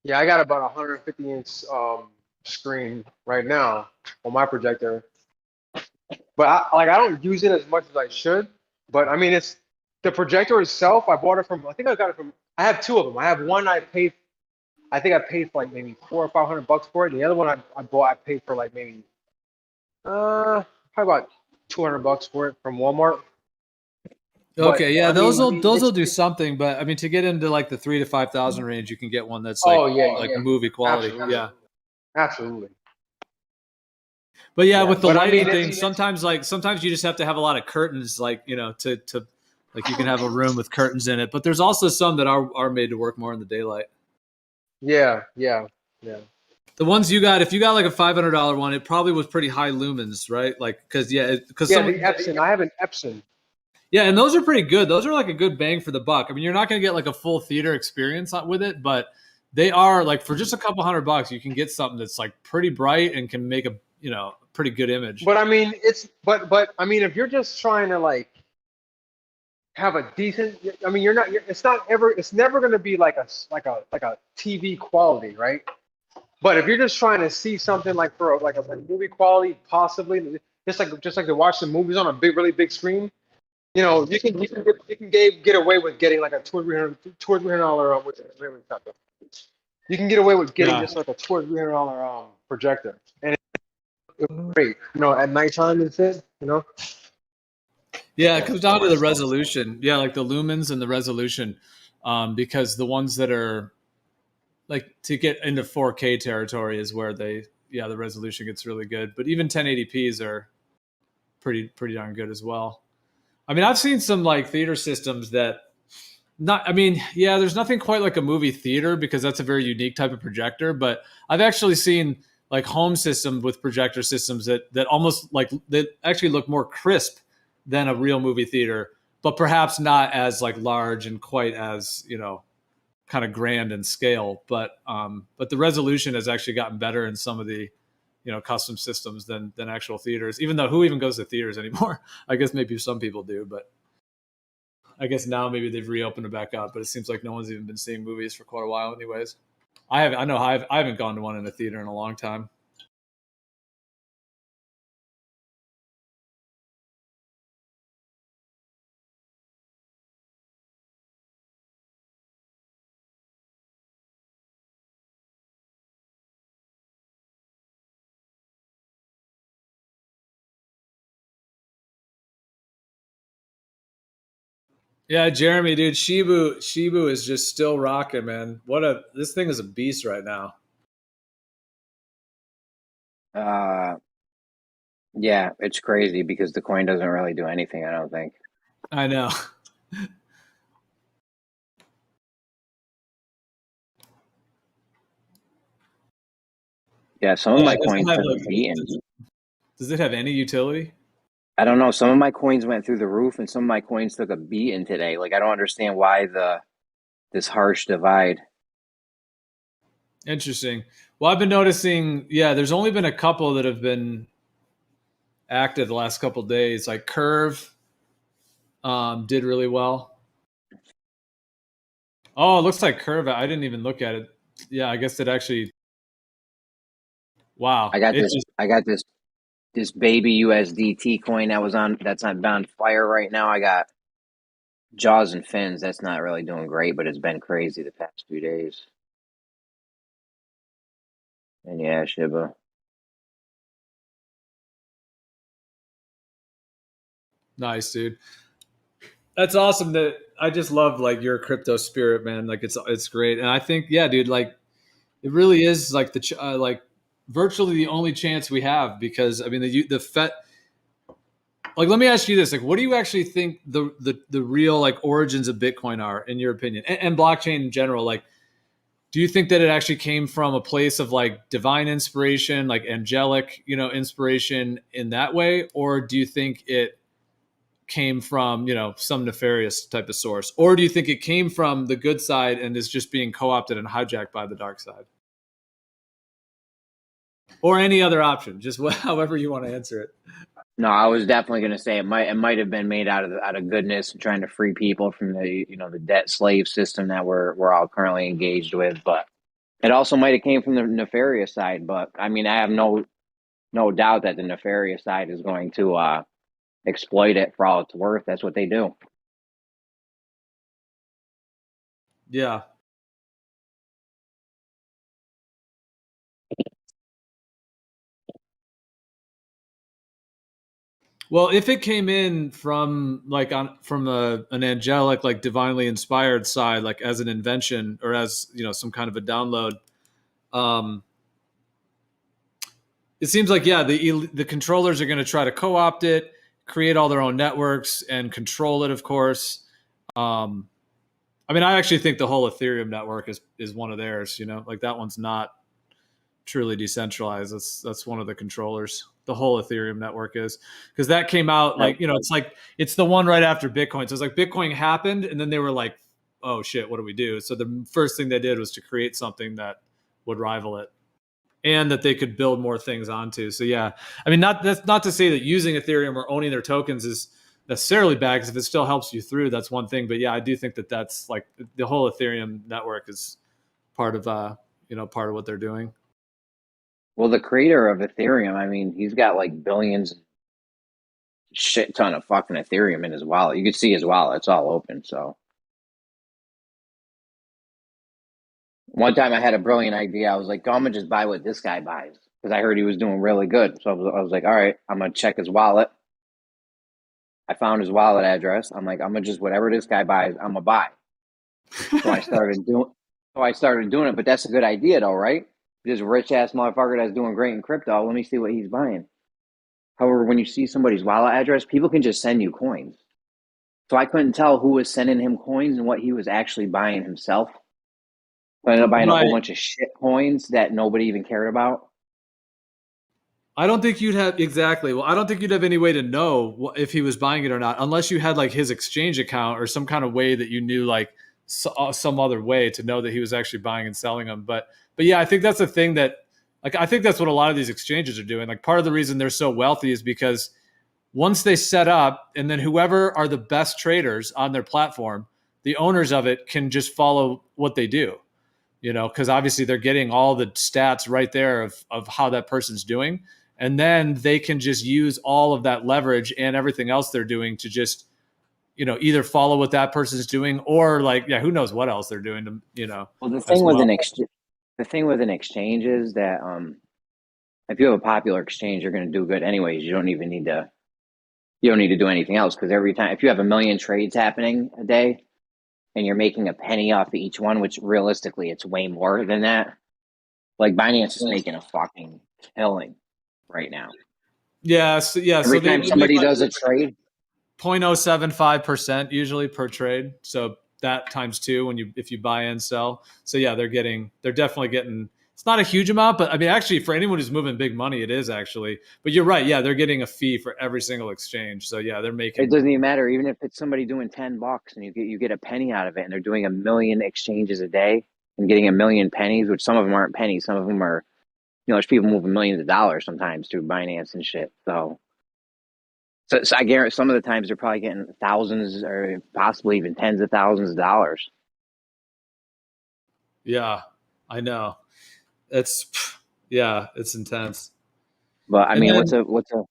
Yeah, I got about a 150-inch screen right now on my projector, but I don't use it as much as I should. But I mean, it's the projector itself. I bought it from. I think I got it from. I have two of them. I have one I paid for like maybe $400 or $500 for it. And the other one I paid for like maybe probably about $200 for it from Walmart. Okay, yeah, those will do something, but I mean to get into like the $3,000 to $5,000 range, you can get one that's like movie quality. Absolutely. Yeah, absolutely. But with the lighting thing, sometimes you just have to have a lot of curtains, like to like you can have a room with curtains in it. But there's also some that are made to work more in the daylight. Yeah. The ones you got, if you got like a $500 one, it probably was pretty high lumens, right? Like the Epson. I have an Epson. Yeah, and those are pretty good. Those are like a good bang for the buck. I mean, you're not going to get like a full theater experience with it, but they are like for just a couple $100, you can get something that's like pretty bright and can make a pretty good image. But I mean, but I mean, if you're just trying to like have a decent, I mean, it's never going to be like a TV quality, right? But if you're just trying to see something like for like a movie quality, possibly just like to watch the movies on a really big screen, you can get away with getting like a $200 you can get away with getting just like a $200 projector, and it's great, at nighttime and shit, Yeah, it comes down to the resolution. Yeah, like the lumens and the resolution, because the ones that are like to get into 4K territory is where the resolution gets really good. But even 1080p's are pretty darn good as well. I mean, I've seen some like theater systems that there's nothing quite like a movie theater because that's a very unique type of projector. But I've actually seen like home systems with projector systems that almost like that actually look more crisp than a real movie theater, but perhaps not as like large and quite as, kind of grand in scale. But the resolution has actually gotten better in some of the, custom systems than actual theaters, even though who even goes to theaters anymore? I guess maybe some people do, but I guess now maybe they've reopened it back up, but it seems like no one's even been seeing movies for quite a while anyways. I haven't gone to one in a theater in a long time. Yeah, Jeremy, dude, Shibu is just still rocking, man. This thing is a beast right now. Yeah, it's crazy because the coin doesn't really do anything, I don't think. I know. Yeah, some of my coins took a beating. Does it have any utility? I don't know. Some of my coins went through the roof, and some of my coins took a beating today. Like, I don't understand why this harsh divide. Interesting. Well, I've been noticing, there's only been a couple that have been active the last couple of days. Like Curve did really well. Oh, it looks like Curve. I didn't even look at it. Yeah, I guess it actually. Wow. I got this baby USDT coin that's on fire right now. I got Jaws and Fins. That's not really doing great, but it's been crazy the past few days. And yeah, Shiba. Nice, dude. That's awesome. That I just love like your crypto spirit, man. Like it's great, and I think dude, like it really is like like virtually the only chance we have because I mean the Fed. Like, let me ask you this: like, what do you actually think the real like origins of Bitcoin are, in your opinion, and blockchain in general? Like, do you think that it actually came from a place of like divine inspiration, like angelic, inspiration in that way, or do you think it came from some nefarious type of source, or do you think it came from the good side and is just being co-opted and hijacked by the dark side, or any other option? Just however you want to answer it. No, I was definitely going to say it might have been made out of goodness, trying to free people from the the debt slave system that we're all currently engaged with. But it also might have came from the nefarious side. But I mean, I have no doubt that the nefarious side is going to exploit it for all it's worth. That's what they do. Yeah. Well, if it came in from like from an angelic, like divinely inspired side, like as an invention or as some kind of a download, it seems like the controllers are going to try to co-opt it, create all their own networks, and control it. Of course, I mean, I actually think the whole Ethereum network is one of theirs. Like that one's not truly decentralized. That's one of the controllers. The whole Ethereum network is, because that came out like it's the one right after Bitcoin. So it's like Bitcoin happened, and then they were like oh shit, what do we do? So the first thing they did was to create something that would rival it, and that they could build more things onto. So yeah, I mean, that's not to say that using Ethereum or owning their tokens is necessarily bad, because if it still helps you through, that's one thing. But yeah, I do think that that's like the whole Ethereum network is part of part of what they're doing. Well, the creator of Ethereum, I mean, he's got like billions, shit ton of fucking Ethereum in his wallet. You can see his wallet; it's all open. So one time I had a brilliant idea. I was like, I'm gonna just buy what this guy buys, because I heard he was doing really good. So I was like, all right, I'm gonna check his wallet. I found his wallet address. I'm like, I'm gonna just whatever this guy buys, I'm gonna buy. So I started doing it. But that's a good idea, though, right? This rich ass motherfucker that's doing great in crypto. Let me see what he's buying. However, when you see somebody's wallet address, people can just send you coins. So I couldn't tell who was sending him coins and what he was actually buying himself. So I ended up buying a whole bunch of shit coins that nobody even cared about. I don't think you'd have exactly. Well, I don't think you'd have any way to know if he was buying it or not, unless you had like his exchange account or some kind of way that you knew, like some other way to know that he was actually buying and selling them. But yeah, I think that's the thing that, like, I think that's what a lot of these exchanges are doing. Like, part of the reason they're so wealthy is because once they set up, and then whoever are the best traders on their platform, the owners of it can just follow what they do. Because obviously they're getting all the stats right there of how that person's doing. And then they can just use all of that leverage and everything else they're doing to just, either follow what that person's doing, or like, yeah, who knows what else they're doing to, Well, the thing with an exchange is that if you have a popular exchange, you're going to do good anyways. You don't need to do anything else, because every time, if you have 1 million trades happening a day and you're making a penny off of each one, which realistically it's way more than that. Like, Binance is making a fucking killing right now. Yeah. Every time somebody does a trade, 0.075% usually per trade. So that times 2 if you buy and sell. So yeah, they're definitely getting. It's not a huge amount, but I mean, actually, for anyone who's moving big money, it is actually. But you're right. Yeah, they're getting a fee for every single exchange. So yeah, they're making. It doesn't even matter. Even if it's somebody doing $10 and you get a penny out of it, and they're doing 1 million exchanges a day and getting 1 million pennies, which some of them aren't pennies, some of them are, there's people moving millions of dollars sometimes through Binance and shit. So I guarantee some of the times they're probably getting thousands or possibly even tens of thousands of dollars. Yeah, I know. It's intense. But I mean, what's a go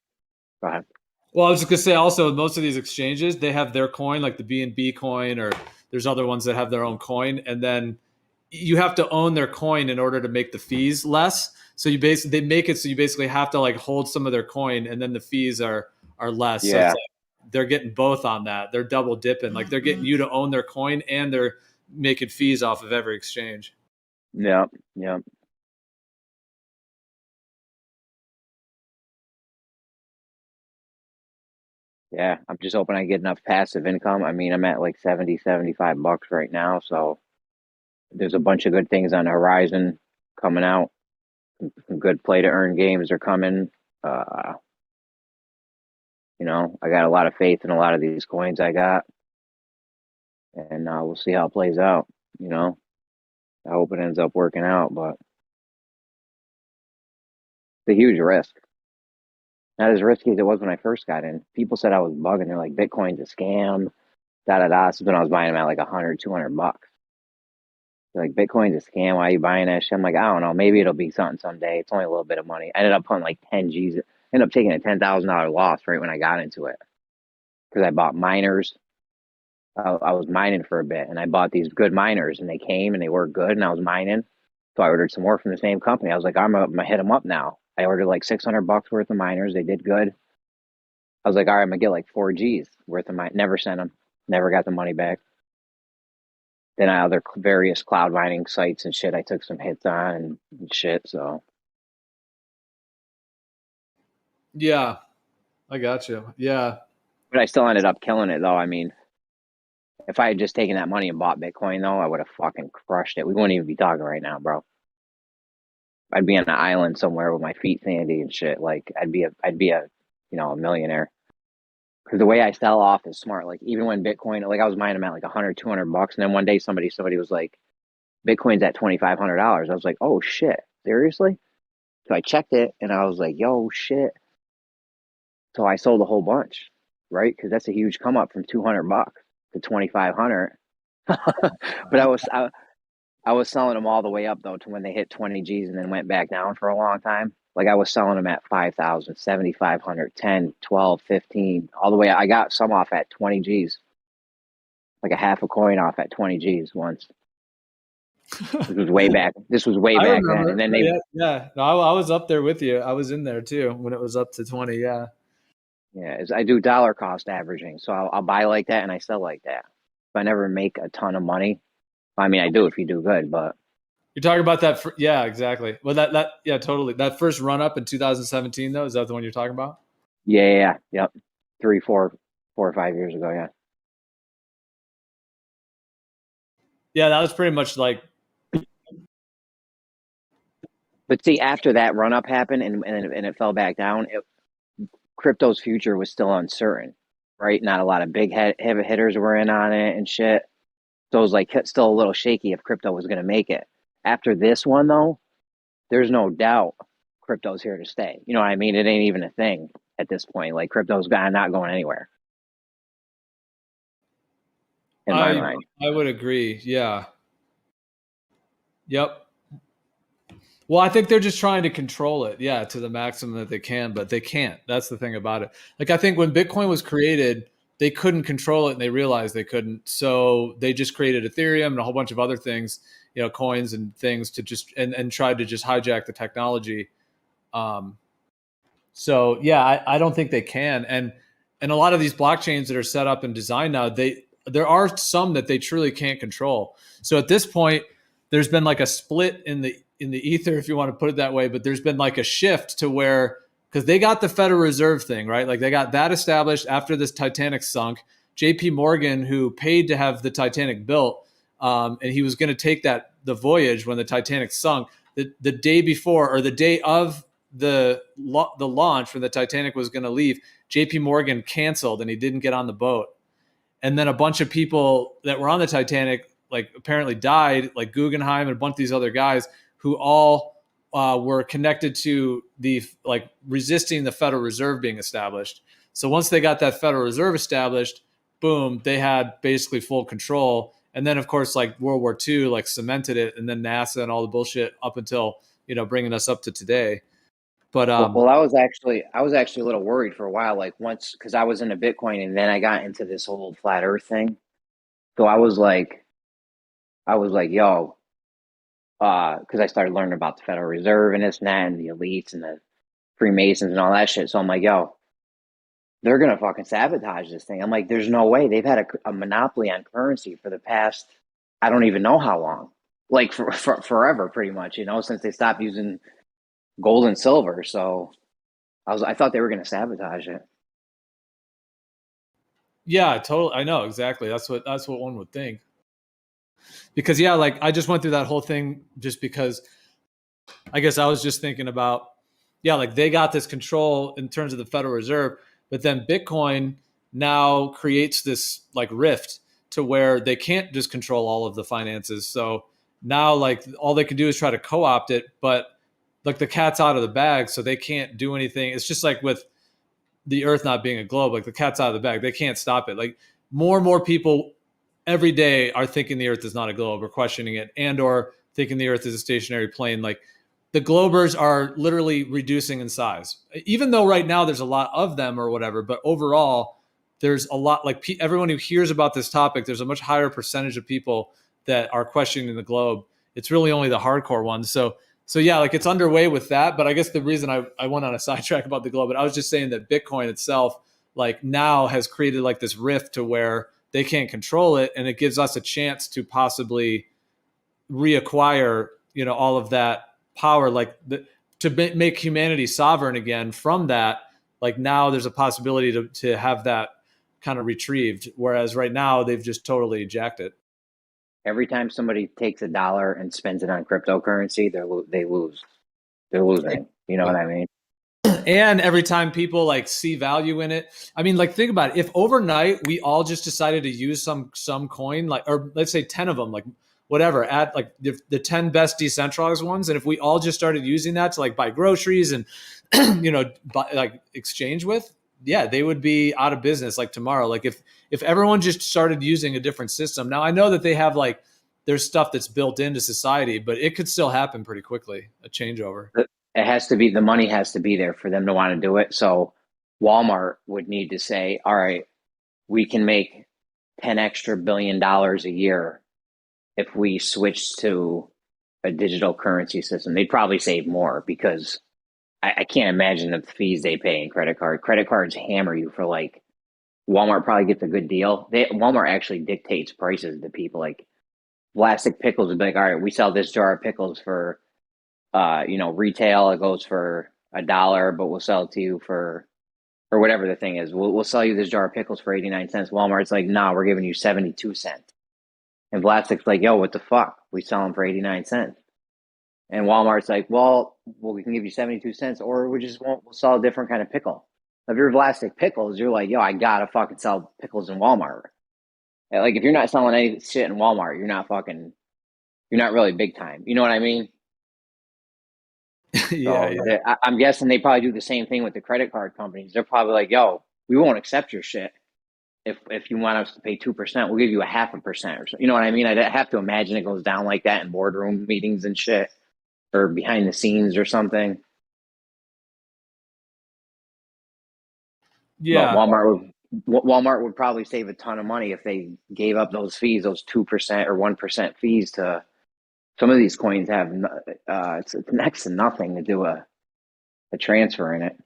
ahead. Well, I was just gonna say also, most of these exchanges, they have their coin, like the BNB coin, or there's other ones that have their own coin, and then you have to own their coin in order to make the fees less. So they make it so you basically have to like hold some of their coin, and then the fees are less. Yeah. So it's like they're getting both on that. They're double dipping. Like, they're getting you to own their coin, and they're making fees off of every exchange. Yep. Yeah, I'm just hoping I get enough passive income. I mean, I'm at like $75 right now, so there's a bunch of good things on the horizon coming out. Some good play to earn games are coming. I got a lot of faith in a lot of these coins I got, and we'll see how it plays out. I hope it ends up working out, but it's a huge risk. Not as risky as it was when I first got in. People said I was bugging. They're like, Bitcoin's a scam, da-da-da. So when I was buying them at like $100, $200. They're like, Bitcoin's a scam. Why are you buying that shit? I'm like, I don't know. Maybe it'll be something someday. It's only a little bit of money. I ended up putting like 10 G's. Ended up taking a $10,000 loss right when I got into it, because I bought miners. I was mining for a bit, and I bought these good miners, and they came and they were good, and I was mining. So I ordered some more from the same company. I was like, I'm gonna hit them up now. I ordered like $600 worth of miners. They did good. I was like, all right, I'm gonna get like 4 G's worth of mine. Never sent them. Never got the money back. Then I other various cloud mining sites and shit I took some hits on and shit. So yeah, I got you. Yeah, but I still ended up killing it, though. I mean, if I had just taken that money and bought Bitcoin, though, I would have fucking crushed it. We wouldn't even be talking right now, bro. I'd be on an island somewhere with my feet sandy and shit. Like, I'd be a a millionaire. Because the way I sell off is smart. Like even when Bitcoin, like I was mining them at like $100, $200, and then one day somebody was like, Bitcoin's at $2,500. I was like, oh shit, seriously? So I checked it and I was like, yo shit. So I sold a whole bunch, right? Because that's a huge come up from $200 to 2,500. But I was selling them all the way up though to when they hit 20 G's and then went back down for a long time. Like I was selling them at 5,000, 7,500, 10, 12, 15, all the way. I got some off at 20 G's, like a half a coin off at 20 G's once. This was way back. This was way back then. And then they, yeah. No, I was up there with you. I was in there too when it was up to 20. Yeah. Yeah, I do dollar cost averaging. So I'll buy like that and I sell like that. If I never make a ton of money, I mean, I do if you do good, but. You're talking about that. Yeah, exactly. Well, yeah, totally. That first run up in 2017, though, is that the one you're talking about? Yeah. Yep. 3, 4 or 5 years ago. Yeah. Yeah, that was pretty much like. But see, after that run up happened and it fell back down, crypto's future was still uncertain, right? Not a lot of big heavy hitters were in on it and shit. So it was like still a little shaky if crypto was going to make it. After this one, though, there's no doubt crypto's here to stay. You know what I mean? It ain't even a thing at this point. Like crypto's not going anywhere. In my mind. I would agree. Yeah. Yep. Well, I think they're just trying to control it, yeah, to the maximum that they can, but they can't. That's the thing about it. Like, I think when Bitcoin was created, they couldn't control it and they realized they couldn't. So they just created Ethereum and a whole bunch of other things, you know, coins and things to just, and tried to just hijack the technology. So yeah, I don't think they can. And a lot of these blockchains that are set up and designed now, there are some that they truly can't control. So at this point, there's been like a split in the ether, if you want to put it that way, but there's been like a shift to where, because they got the Federal Reserve thing, right? Like they got that established after this Titanic sunk. JP Morgan, who paid to have the Titanic built, and he was going to take the voyage when the Titanic sunk, the day before or the day of the launch when the Titanic was going to leave, JP Morgan canceled and he didn't get on the boat. And then a bunch of people that were on the Titanic like apparently died, like Guggenheim and a bunch of these other guys who all were connected to the like resisting the Federal Reserve being established. So once they got that Federal Reserve established, boom, they had basically full control. And then of course, like World War II, like cemented it, and then NASA and all the bullshit up until, you know, bringing us up to today. But well, I was actually a little worried for a while, like once, because I was into Bitcoin and then I got into this whole flat Earth thing. So I was like, yo, because I started learning about the Federal Reserve and this and that and the elites and the Freemasons and all that shit. So I'm like, yo, they're gonna fucking sabotage this thing. I'm like, there's no way. They've had a monopoly on currency for the past, I don't even know how long, like for forever, pretty much, you know, since they stopped using gold and silver. So I thought they were gonna sabotage it. Yeah, totally. I know exactly. That's what one would think. Because yeah, like I just went through that whole thing just because I guess I was just thinking about, yeah, like they got this control in terms of the Federal Reserve, but then Bitcoin now creates this like rift to where they can't just control all of the finances. So now like all they can do is try to co-opt it, but like the cat's out of the bag, so they can't do anything. It's just like with the Earth not being a globe, like the cat's out of the bag. They can't stop it. Like more and more people every day are thinking the Earth is not a globe or questioning it, and or thinking the Earth is a stationary plane. Like the globers are literally reducing in size, even though right now there's a lot of them or whatever. But overall, there's a lot, like everyone who hears about this topic, there's a much higher percentage of people that are questioning the globe. It's really only the hardcore ones. So yeah, like it's underway with that. But I guess the reason I went on a sidetrack about the globe, but I was just saying that Bitcoin itself, like now has created like this rift to where they can't control it. And it gives us a chance to possibly reacquire, you know, all of that power, like to make humanity sovereign again from that. Like now there's a possibility to have that kind of retrieved. Whereas right now they've just totally ejected it. Every time somebody takes $1 and spends it on cryptocurrency, they lose. They're losing. You know what I mean? And every time people like see value in it, I mean, like think about it. If overnight we all just decided to use some coin, like, or let's say 10 of them, like whatever, at like the 10 best decentralized ones, and if we all just started using that to like buy groceries and like exchange with, yeah, they would be out of business like tomorrow. Like if everyone just started using a different system. Now I know that they have like there's stuff that's built into society, but it could still happen pretty quickly, a changeover. It has to be, the money has to be there for them to want to do it. So Walmart would need to say, all right, we can make $10 extra billion a year if we switch to a digital currency system. They'd probably save more because I can't imagine the fees they pay in credit cards hammer you for like, Walmart probably gets a good deal. Walmart actually dictates prices to people. Like Plastic Pickles would be like, all right, we sell this jar of pickles for, retail, it goes for $1, but we'll sell it to you for, or whatever the thing is. We'll sell you this jar of pickles for 89 cents. Walmart's like, nah, we're giving you 72 cents. And Plastic's like, yo, what the fuck? We sell them for 89 cents. And Walmart's like, well, we can give you 72 cents, or we'll sell a different kind of pickle. If you're Plastic Pickles, you're like, yo, I gotta fucking sell pickles in Walmart. Like, if you're not selling any shit in Walmart, you're not really big time. You know what I mean? Yeah. I'm guessing they probably do the same thing with the credit card companies. They're probably like, yo, we won't accept your shit if you want us to pay 2%. We'll give you 0.5% or so. You know what I mean? I'd have to imagine it goes down like that in boardroom meetings and shit, or behind the scenes or something. Yeah. But Walmart would probably save a ton of money if they gave up those fees, those 2% or 1% fees to. Some of these coins have it's next to nothing to do a transfer in it.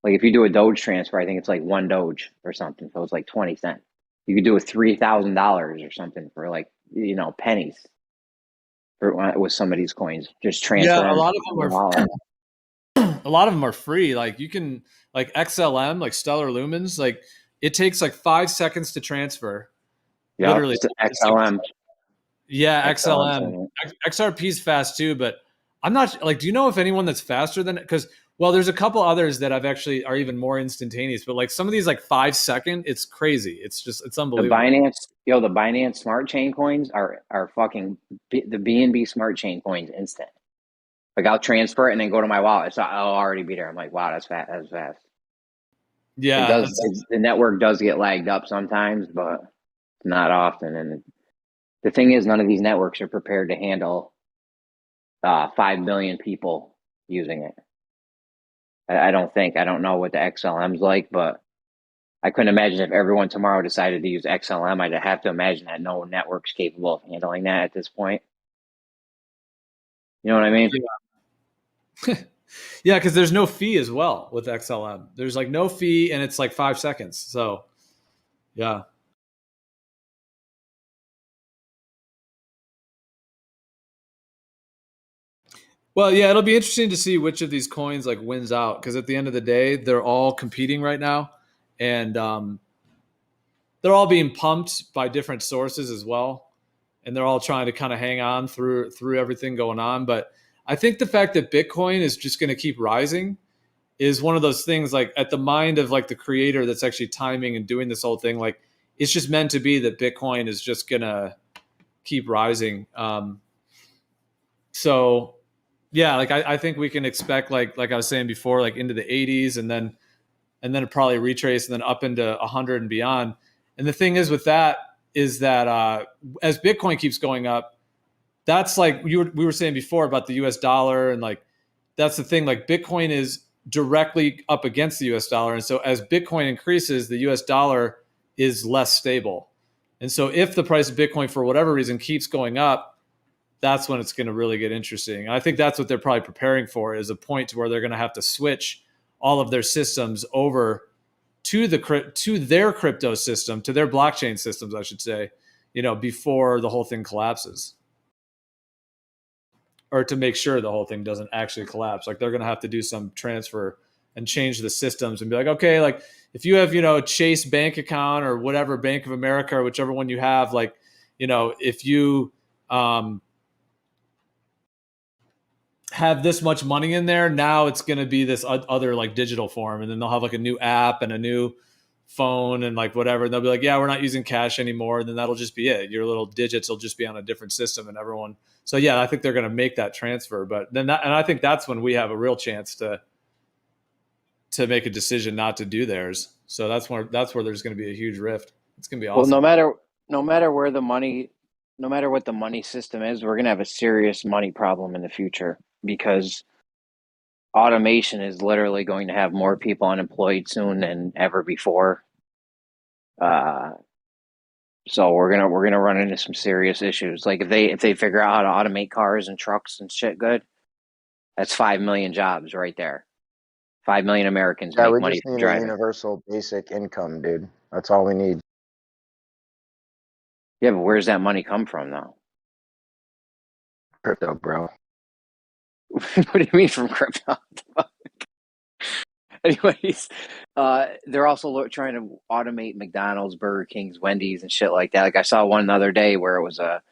Like if you do a Doge transfer, I think it's like 1 Doge or something, so it's like 20 cents. You could do a $3,000 or something for like pennies with some of these coins. Just transfer. Yeah, them. A lot of them are free. Like you can, like XLM, like Stellar Lumens, like it takes like 5 seconds to transfer. Yep, Literally, XLM. Yeah, XLM. XRP is fast too, but I'm not like. Do you know if anyone that's faster than it? Because there's a couple others that I've actually are even more instantaneous. But like some of these, like 5 second, it's crazy. It's unbelievable. The Binance Smart Chain coins are fucking the BNB Smart Chain coins instant. Like I'll transfer it and then go to my wallet. So I'll already be there. I'm like, wow, that's fast. That's fast. Yeah, the network does get lagged up sometimes, but not often. And the thing is, none of these networks are prepared to handle 5 billion people using it. I don't know what the XLM's like, but I couldn't imagine if everyone tomorrow decided to use XLM. I'd have to imagine that no network's capable of handling that at this point. You know what I mean? Yeah, because there's no fee as well with XLM. There's like no fee, and it's like 5 seconds. So, yeah. Well, yeah, it'll be interesting to see which of these coins like wins out, because at the end of the day, they're all competing right now, and they're all being pumped by different sources as well, and they're all trying to kind of hang on through everything going on. But I think the fact that Bitcoin is just going to keep rising is one of those things, like at the mind of like the creator that's actually timing and doing this whole thing. Like it's just meant to be that Bitcoin is just going to keep rising. So yeah, like I think we can expect like I was saying before, like into the 80s and then it probably retrace and then up into 100 and beyond. And the thing is with that is that as Bitcoin keeps going up, that's like we were saying before about the US dollar, and like that's the thing, like Bitcoin is directly up against the US dollar. And so as Bitcoin increases, the US dollar is less stable. And so if the price of Bitcoin for whatever reason keeps going up, that's when it's going to really get interesting. And I think that's what they're probably preparing for, is a point to where they're going to have to switch all of their systems over to their crypto system, to their blockchain systems, I should say, before the whole thing collapses, or to make sure the whole thing doesn't actually collapse. Like they're going to have to do some transfer and change the systems and be like, okay, like if you have, a Chase bank account or whatever, Bank of America or whichever one you have, like, if you, have this much money in there. Now it's going to be this other like digital form, and then they'll have like a new app and a new phone and like whatever. And they'll be like, yeah, we're not using cash anymore. And then that'll just be it. Your little digits will just be on a different system, and everyone. So yeah, I think they're going to make that transfer. But then and I think that's when we have a real chance to make a decision not to do theirs. So that's where there's going to be a huge rift. It's going to be awesome. Well, no matter where the money, no matter what the money system is, we're going to have a serious money problem in the future, because automation is literally going to have more people unemployed soon than ever before. So we're gonna run into some serious issues. Like if they figure out how to automate cars and trucks and shit good, that's 5 million jobs right there. 5 million Americans Yeah, make we money just from need a driving. universal basic income, dude. That's all we need. Yeah, but where's that money come from, though? Crypto, bro. What do you mean from crypto? Anyways, they're also trying to automate McDonald's, Burger King's, Wendy's, and shit like that. Like I saw one the other day where it was a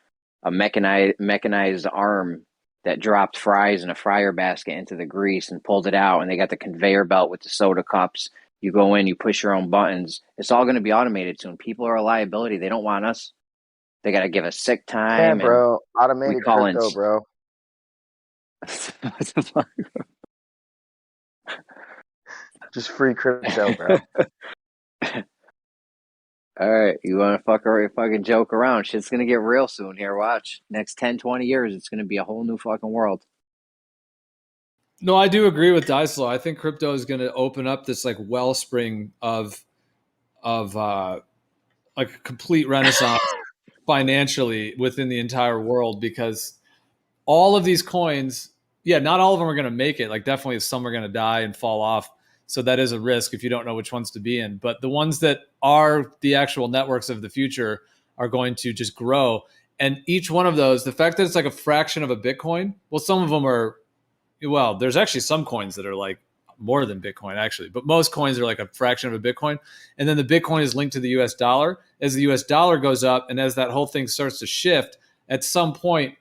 mechanized arm that dropped fries in a fryer basket into the grease and pulled it out, and they got the conveyor belt with the soda cups. You go in, you push your own buttons. It's all going to be automated soon. People are a liability. They don't want us. They got to give us sick Yeah, time. bro. And Automated we call crypto, in. bro. What the fuck? Just free crypto, bro. All right, you want to fucking joke around? Shit's going to get real soon here. Watch. Next 10, 20 years, it's going to be a whole new fucking world. No, I do agree with Dyslow. I think crypto is going to open up this like wellspring of like a complete renaissance financially within the entire world, because all of these coins, yeah, not all of them are going to make it. Like definitely some are going to die and fall off. So that is a risk if you don't know which ones to be in. But the ones that are the actual networks of the future are going to just grow. And each one of those, the fact that it's like a fraction of a Bitcoin, well, some of them are, well, there's actually some coins that are like more than Bitcoin actually, but most coins are like a fraction of a Bitcoin. And then the Bitcoin is linked to the US dollar. As the US dollar goes up and as that whole thing starts to shift, at some point,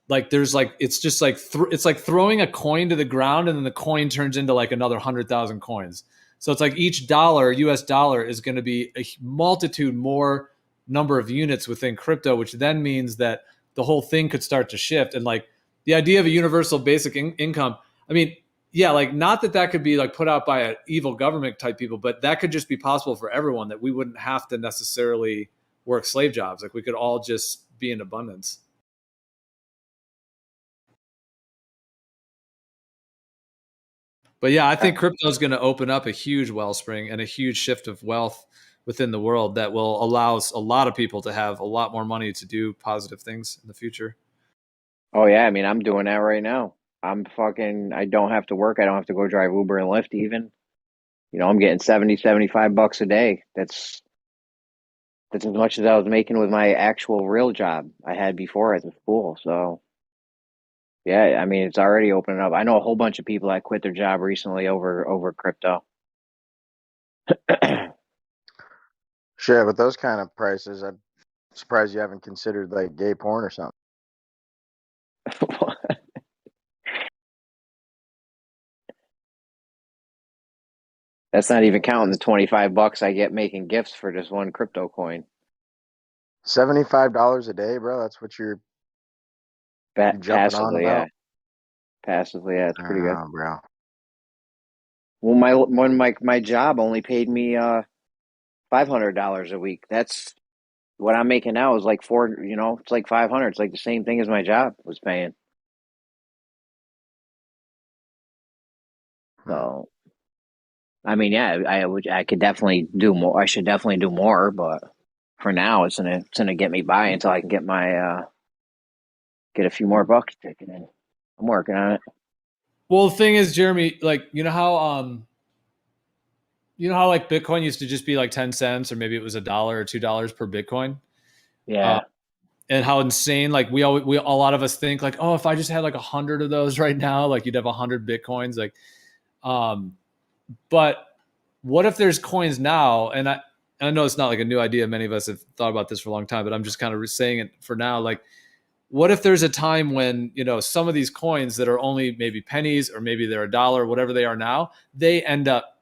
like there's like, it's just like, it's like throwing a coin to the ground and then the coin turns into like another 100,000 coins. So it's like each dollar, US dollar, is going to be a multitude more number of units within crypto, which then means that the whole thing could start to shift. And like the idea of a universal basic income, I mean, yeah, like not that could be like put out by an evil government type people, but that could just be possible for everyone, that we wouldn't have to necessarily work slave jobs. Like we could all just be in abundance. But yeah, I think crypto is going to open up a huge wellspring and a huge shift of wealth within the world that will allow a lot of people to have a lot more money to do positive things in the future. Oh yeah, I mean, I'm doing that right now. I don't have to work. I don't have to go drive Uber and Lyft even. You know, I'm getting 70, 75 bucks a day. That's as much as I was making with my actual real job I had before at the school. So yeah, I mean, it's already opening up. I know a whole bunch of people that quit their job recently over crypto. Shit, with those kind of prices, I'm surprised you haven't considered like gay porn or something. That's not even counting the 25 bucks I get making gifts for just one crypto coin. $75 a day, bro. That's what you're jumping on Passively, about. yeah. Passively, yeah, it's pretty good, bro. Well, my job only paid me $500 a week. That's what I'm making now is like it's like 500. It's like the same thing as my job was paying. So, I mean, yeah, I could definitely do more. I should definitely do more, but for now, it's gonna get me by until I can get my get a few more bucks taken in. I'm working on it. Well, the thing is, Jeremy, like you know how like Bitcoin used to just be like 10 cents or maybe it was $1 or $2 per Bitcoin. Yeah. And how insane, like we a lot of us think like, oh, if I just had like 100 of those right now, like you'd have 100 Bitcoins. Like, but what if there's coins now? And I know it's not like a new idea. Many of us have thought about this for a long time, but I'm just kind of saying it for now. Like what if there's a time when, you know, some of these coins that are only maybe pennies or maybe they're $1, whatever they are now, they end up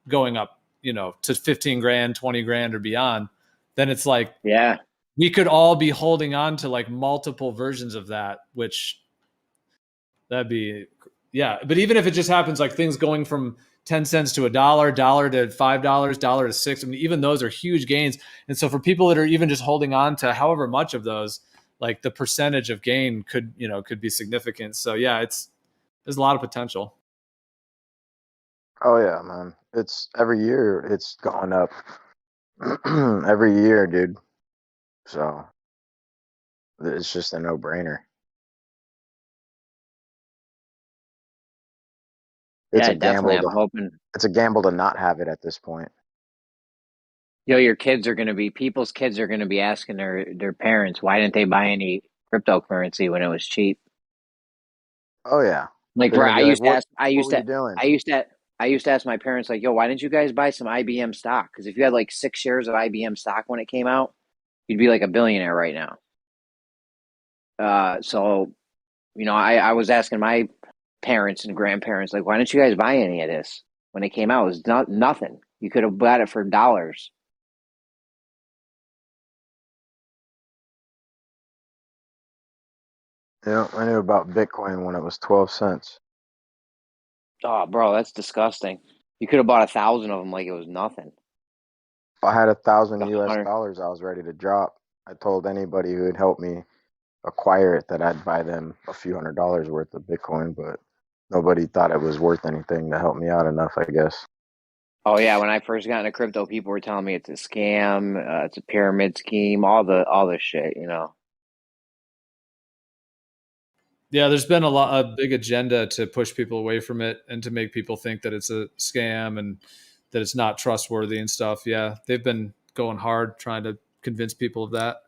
going up, you know, to 15 grand, 20 grand or beyond. Then it's like, yeah, we could all be holding on to like multiple versions of that, which that'd be, yeah. But even if it just happens, like things going from 10 cents to $1, $1 to $5, $1 to $6, I mean, even those are huge gains. And so for people that are even just holding on to however much of those, like the percentage of gain could be significant. So yeah, there's a lot of potential. Oh yeah, man. It's every year it's going up. Every year, dude. So it's just a no-brainer. It's yeah, a gamble. definitely. I'm hoping. It's a gamble to not have it at this point. Yo, people's kids are going to be asking their parents, why didn't they buy any cryptocurrency when it was cheap? Oh yeah. Like, They're bro, gonna be like, what were you doing? I used to ask my parents, like, yo, why didn't you guys buy some IBM stock? Because if you had like 6 shares of IBM stock when it came out, you'd be like a billionaire right now. So, you know, I was asking my parents and grandparents, like, why didn't you guys buy any of this when it came out? It was nothing. You could have bought it for dollars. Yeah, I knew about Bitcoin when it was 12 cents. Oh, bro, that's disgusting. You could have bought 1,000 of them like it was nothing. If I had 1,000 US 100. dollars, I was ready to drop. I told anybody who would help me acquire it that I'd buy them a few $100s worth of Bitcoin, but nobody thought it was worth anything to help me out enough, I guess. Oh yeah, when I first got into crypto, people were telling me it's a scam, it's a pyramid scheme, all the shit, you know. Yeah, there's been a big agenda to push people away from it and to make people think that it's a scam and that it's not trustworthy and stuff. Yeah, they've been going hard trying to convince people of that.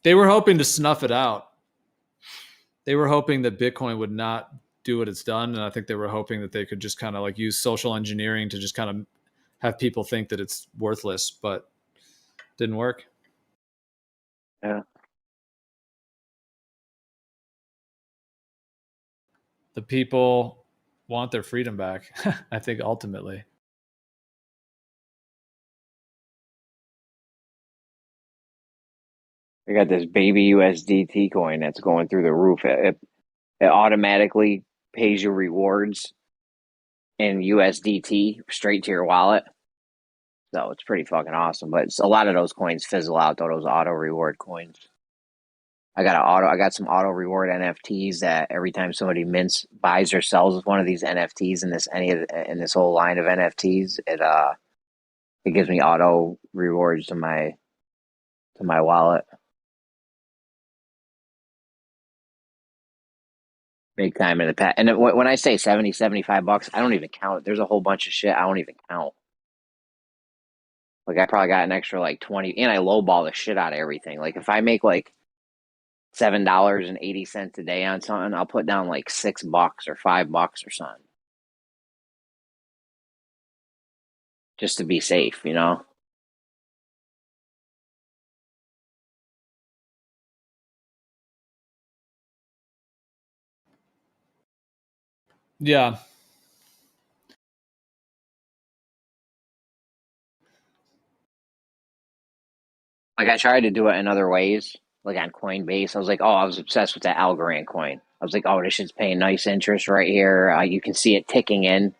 They were hoping to snuff it out. They were hoping that Bitcoin would not do what it's done, and I think they were hoping that they could just kind of like use social engineering to just kind of have people think that it's worthless, but didn't work. Yeah. The people want their freedom back, I think, ultimately. We got this baby USDT coin that's going through the roof. It automatically pays you rewards in USDT straight to your wallet. So it's pretty fucking awesome. But a lot of those coins fizzle out, though, those auto reward coins. I got some auto reward NFTs that every time somebody buys or sells one of these NFTs in this whole line of NFTs, it gives me auto rewards to my wallet. Big time in the past. And when I say 70, 75 bucks, I don't even count. There's a whole bunch of shit I don't even count. Like I probably got an extra like 20, and I lowball the shit out of everything. Like if I make like $7.80 a day on something, I'll put down like $6 or $5 or something. Just to be safe, you know? Yeah. Like I tried to do it in other ways, like on Coinbase. I was like, oh, I was obsessed with that Algorand coin. I was like, oh, this shit's paying nice interest right here. You can see it ticking in.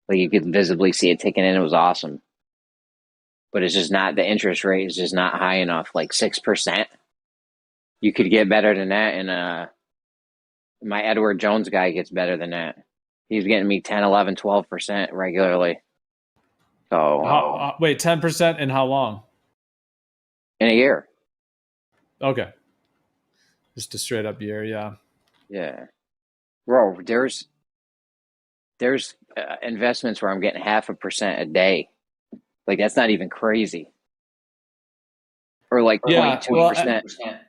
Like you could visibly see it ticking in. It was awesome. But it's just not, the interest rate is just not high enough. Like 6%. You could get better than that. And my Edward Jones guy gets better than that. He's getting me 10, 11, 12% regularly. So wait, 10% in how long? In a year. Okay. Just a straight up year, yeah. Yeah. Bro, there's investments where I'm getting 0.5% a day. Like that's not even crazy. Or like 0.2%.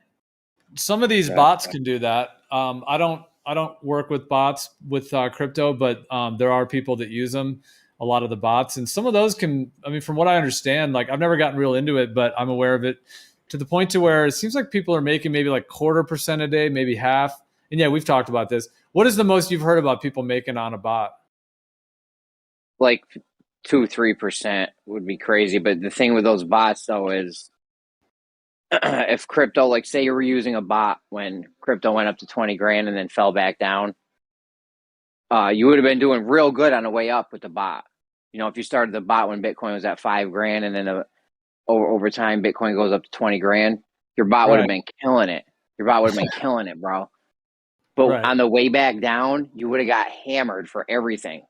Some of these bots can do that. I don't work with bots with crypto, but there are people that use them. a lot of the bots, and some of those can, I mean, from what I understand, like I've never gotten real into it, but I'm aware of it to the point to where it seems like people are making maybe like 0.25% a day, maybe half. And yeah, we've talked about this. What is the most you've heard about people making on a bot? Like 2-3% would be crazy. But the thing with those bots though is if crypto, like say you were using a bot when crypto went up to 20 grand and then fell back down, you would have been doing real good on the way up with the bot. You know, if you started the bot when Bitcoin was at 5 grand and then over time Bitcoin goes up to 20 grand, your bot would have been killing it. Your bot would have been killing it, bro. But on the way back down, you would have got hammered for everything.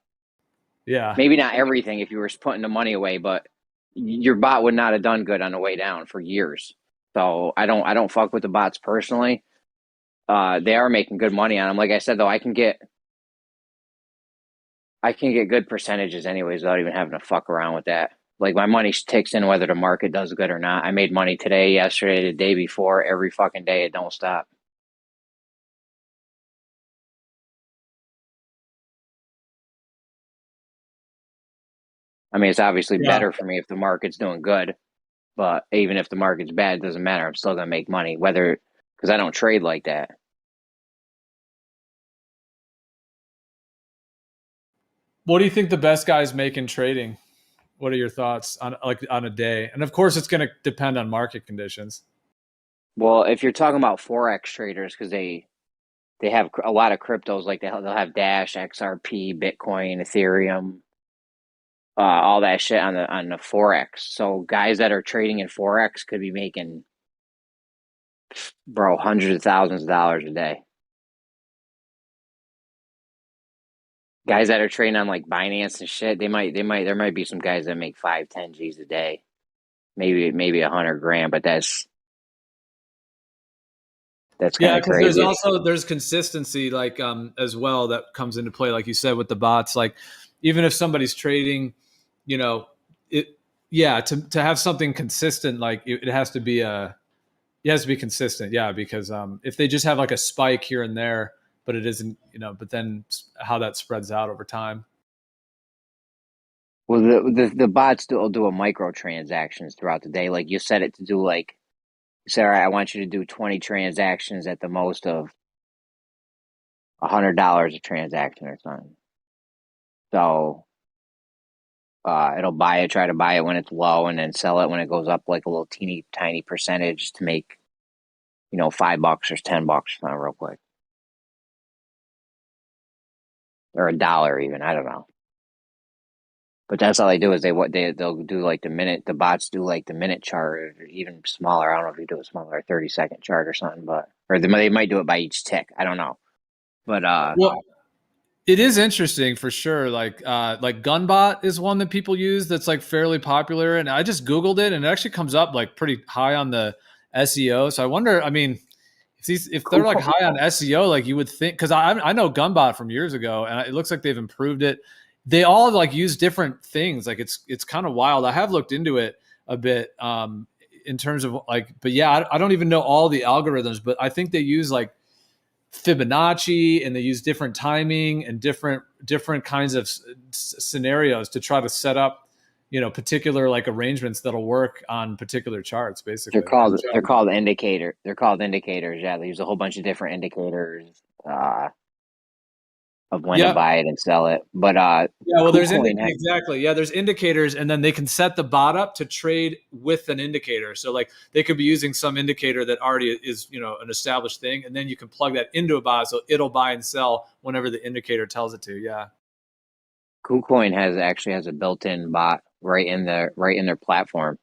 Yeah. Maybe not everything if you were putting the money away, but your bot would not have done good on the way down for years. So I don't fuck with the bots personally. They are making good money on them. Like I said, though, I can get good percentages anyways without even having to fuck around with that. Like my money ticks in whether the market does good or not. I made money today, yesterday, the day before, every fucking day. It don't stop. I mean, it's obviously better for me if the market's doing good, but even if the market's bad, it doesn't matter. I'm still going to make money, because I don't trade like that. What do you think the best guys make in trading? What are your thoughts on a day? And of course, it's going to depend on market conditions. Well, if you're talking about Forex traders, because they have a lot of cryptos, like they'll have Dash, XRP, Bitcoin, Ethereum, all that shit on the Forex. So guys that are trading in Forex could be making, bro, hundreds of thousands of dollars a day. Guys that are trading on like Binance and shit, there might be some guys that make 5-10 G's a day, maybe 100 grand, but that's kind of crazy. There's consistency like as well that comes into play, like you said with the bots. Like even if somebody's trading, you know, to have something consistent, like it has to be consistent, because if they just have like a spike here and there, but it isn't, you know, but then how that spreads out over time. Well, the bots will do a micro transactions throughout the day. Like you set it to do like, say, all right, I want you to do 20 transactions at the most of $100 a transaction or something. So it'll try to buy it when it's low and then sell it when it goes up like a little teeny tiny percentage to make, you know, $5 or $10 not real quick. Or $1 even, I don't know. But that's all they do is they'll do like the bots do like the minute chart or even smaller. I don't know if you do a smaller 30-second chart or something, or they might do it by each tick. I don't know. But well, it is interesting for sure. Like Gunbot is one that people use that's like fairly popular, and I just Googled it and it actually comes up like pretty high on the SEO. So I wonder, I mean, if they're like high on SEO, like you would think, because I know Gunbot from years ago, and it looks like they've improved it. They all like use different things. Like it's kind of wild. I have looked into it a bit in terms of like, but yeah, I don't even know all the algorithms, but I think they use like Fibonacci and they use different timing and different kinds of scenarios to try to set up, you know, particular like arrangements that'll work on particular charts. Basically, they're called indicators. Yeah, they use a whole bunch of different indicators of when to buy it and sell it. But there's there's indicators, and then they can set the bot up to trade with an indicator. So like they could be using some indicator that already is, you know, an established thing, and then you can plug that into a bot so it'll buy and sell whenever the indicator tells it to. Yeah. KuCoin actually has a built-in bot right in their platform.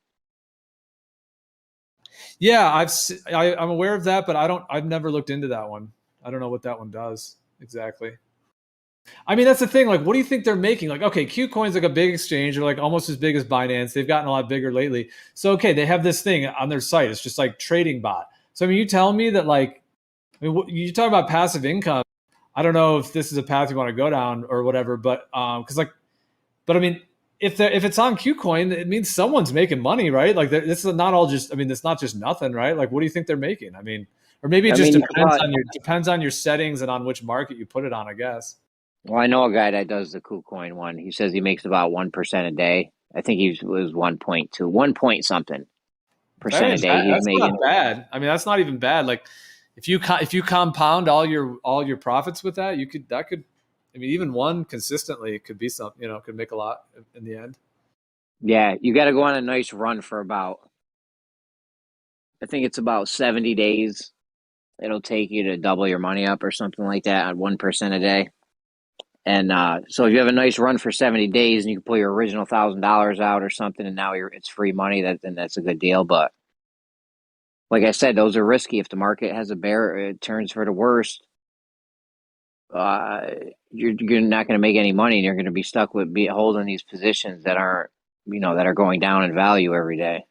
Yeah, I'm aware of that, but I've never looked into that one. I don't know what that one does exactly. I mean, that's the thing. Like, what do you think they're making? Like, okay, KuCoin's like a big exchange. They're like almost as big as Binance. They've gotten a lot bigger lately. So, okay, they have this thing on their site. It's just like trading bot. So, I mean, you tell me that like, I mean, you talk about passive income. I don't know if this is a path you want to go down or whatever, but I mean, if it's on KuCoin, it means someone's making money, right? Like, this is not all just. I mean, it's not just nothing, right? Like, what do you think they're making? I mean, or maybe it just depends on your settings and on which market you put it on, I guess. Well, I know a guy that does the KuCoin one. He says he makes about 1% a day. I think he was 1.2, 1 point something percent a day. He's That's making. not bad. I mean, that's not even bad. Like if you compound all your profits with that, I mean, even one consistently, it could be something, could make a lot in the end. Yeah, you got to go on a nice run for I think it's about 70 days. It'll take you to double your money up or something like that on 1% a day. And so if you have a nice run for 70 days and you can pull your original $1,000 out or something, and now it's free money, then that's a good deal. But like I said, those are risky. If the market has a bear, it turns for the worst. You're not going to make any money, and you're going to be stuck with holding these positions that aren't, that are going down in value every day.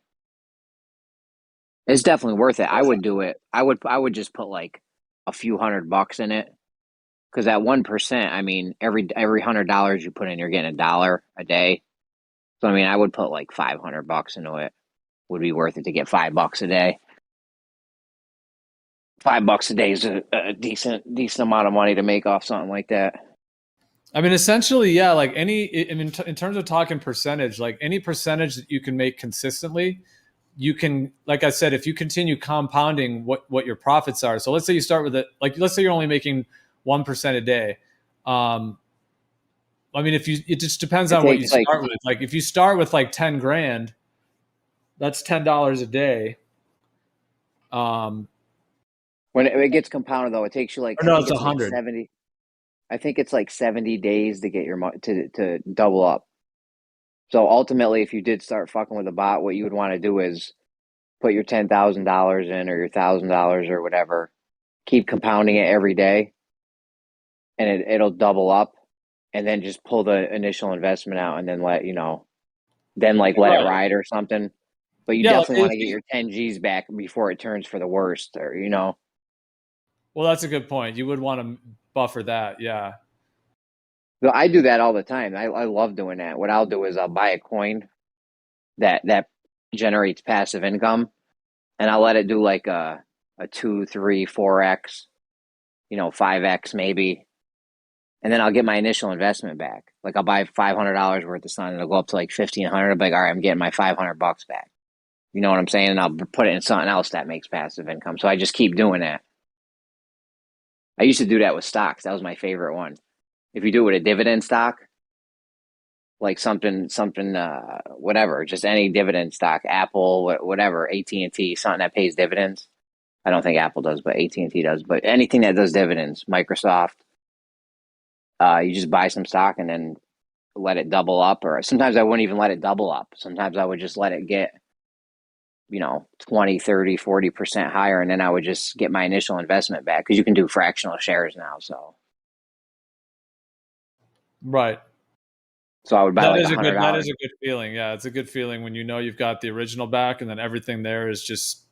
It's definitely worth it. I would do it. I would just put like a few $100 in it, because at 1%, I mean, every $100 you put in, you're getting $1 a day. So I mean, I would put like $500 into it. Would be worth it to get $5 a day. $5 a day is a decent amount of money to make off something like that. I mean, essentially, yeah. Like in terms of talking percentage, like any percentage that you can make consistently, you can, like I said, if you continue compounding what your profits are. So let's say you start with it, like let's say you're only making 1% a day. I mean, it just depends on what you start with. Like if you start with like 10 grand, that's $10 a day. When it gets compounded, though, it takes you like, no, it's 100. 70. I think it's like 70 days to get your money to double up. So ultimately, if you did start fucking with a bot, what you would want to do is put your $10,000 in, or your $1,000 or whatever, keep compounding it every day, and it'll double up, and then just pull the initial investment out, and then let it ride or something. But you definitely want to get your 10 G's back before it turns for the worst, or Well, that's a good point. You would want to buffer that, yeah. So I do that all the time. I love doing that. What I'll do is I'll buy a coin that generates passive income, and I'll let it do like a 2, 3, 4x, 5x maybe, and then I'll get my initial investment back. Like I'll buy $500 worth of Sun, and it'll go up to like 1,500. I'll be like, all right, I'm getting my $500 back. You know what I'm saying? And I'll put it in something else that makes passive income. So I just keep doing that. I used to do that with stocks. That was my favorite one. If you do it with a dividend stock, like something, whatever, just any dividend stock, Apple, whatever, AT&T, something that pays dividends. I don't think Apple does, but AT&T does. But anything that does dividends, Microsoft, you just buy some stock and then let it double up. Or sometimes I wouldn't even let it double up. Sometimes I would just let it get 20, 30, 40% higher, and then I would just get my initial investment back, because you can do fractional shares now. So right. So I would buy that like is $100. That is a good feeling. Yeah, it's a good feeling when you've got the original back, and then everything there is just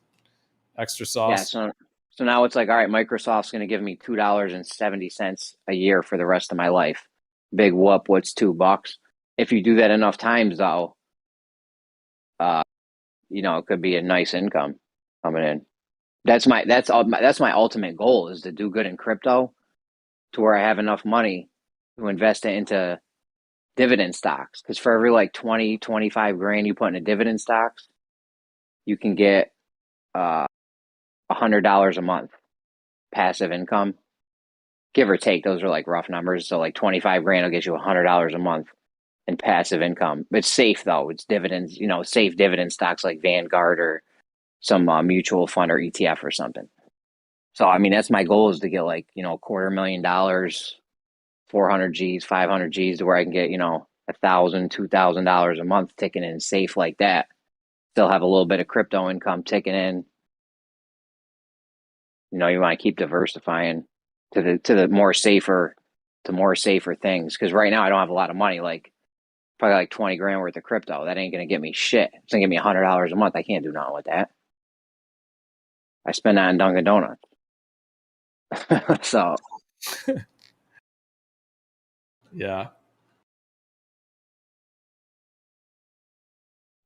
extra sauce. Yeah. So now it's like, all right, Microsoft's going to give me $2.70 a year for the rest of my life. Big whoop. What's $2? If you do that enough times, though, it could be a nice income coming in. That's my ultimate goal, is to do good in crypto, to where I have enough money to invest it into dividend stocks. Because for every like 20, 25 grand you put into dividend stocks, you can get $100 a month passive income, give or take. Those are like rough numbers. So like 25 grand will get you $100 a month in passive income. It's safe though. It's dividends, safe dividend stocks like Vanguard or some mutual fund or ETF or something. So, I mean, that's my goal, is to get like, $250,000, 400 G's, 500 G's, to where I can get, $1,000, $2,000 a month ticking in safe like that. Still have a little bit of crypto income ticking in. You want to keep diversifying to the more safer things. Because right now I don't have a lot of money, like probably like 20 grand worth of crypto. That ain't going to get me shit. It's going to get me $100 a month. I can't do nothing with that. I spend that on Dunkin' Donuts. So. Yeah.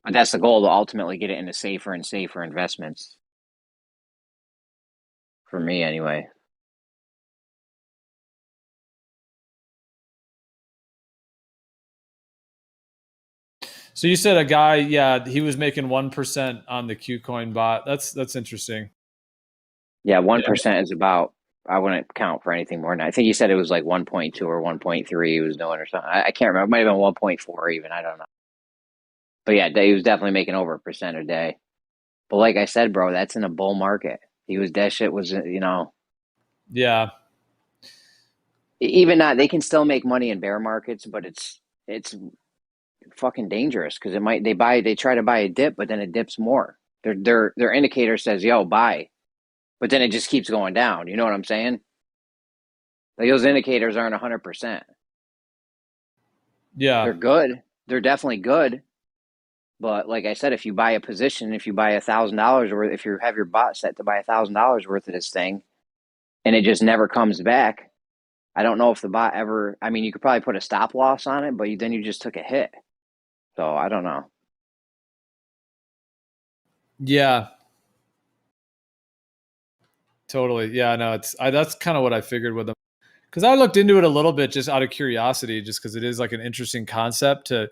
But that's the goal, to ultimately get it into safer and safer investments. For me, anyway. So you said a guy, yeah, he was making 1% on the KuCoin bot. That's interesting. Yeah, 1% is about. I wouldn't count for anything more than that. I think he said it was like 1.2 or 1.3 he was doing or something. I can't remember. It might have been 1.4 even. I don't know. But yeah, he was definitely making over 1% a day. But like I said, bro, that's in a bull market. That shit was, Yeah. Even not, they can still make money in bear markets, but it's fucking dangerous because they try to buy a dip, but then it dips more. Their indicator says, yo, buy. But then it just keeps going down. You know what I'm saying? Like those indicators aren't 100%. Yeah. They're good. They're definitely good. But like I said, if you buy a position, if you buy $1,000 worth, if you have your bot set to buy $1,000 worth of this thing and it just never comes back, I don't know if the bot ever, I mean, you could probably put a stop loss on it, but then you just took a hit. So I don't know. Yeah. Totally. Yeah, no, that's kind of what I figured with them. Because I looked into it a little bit just out of curiosity, just because it is like an interesting concept to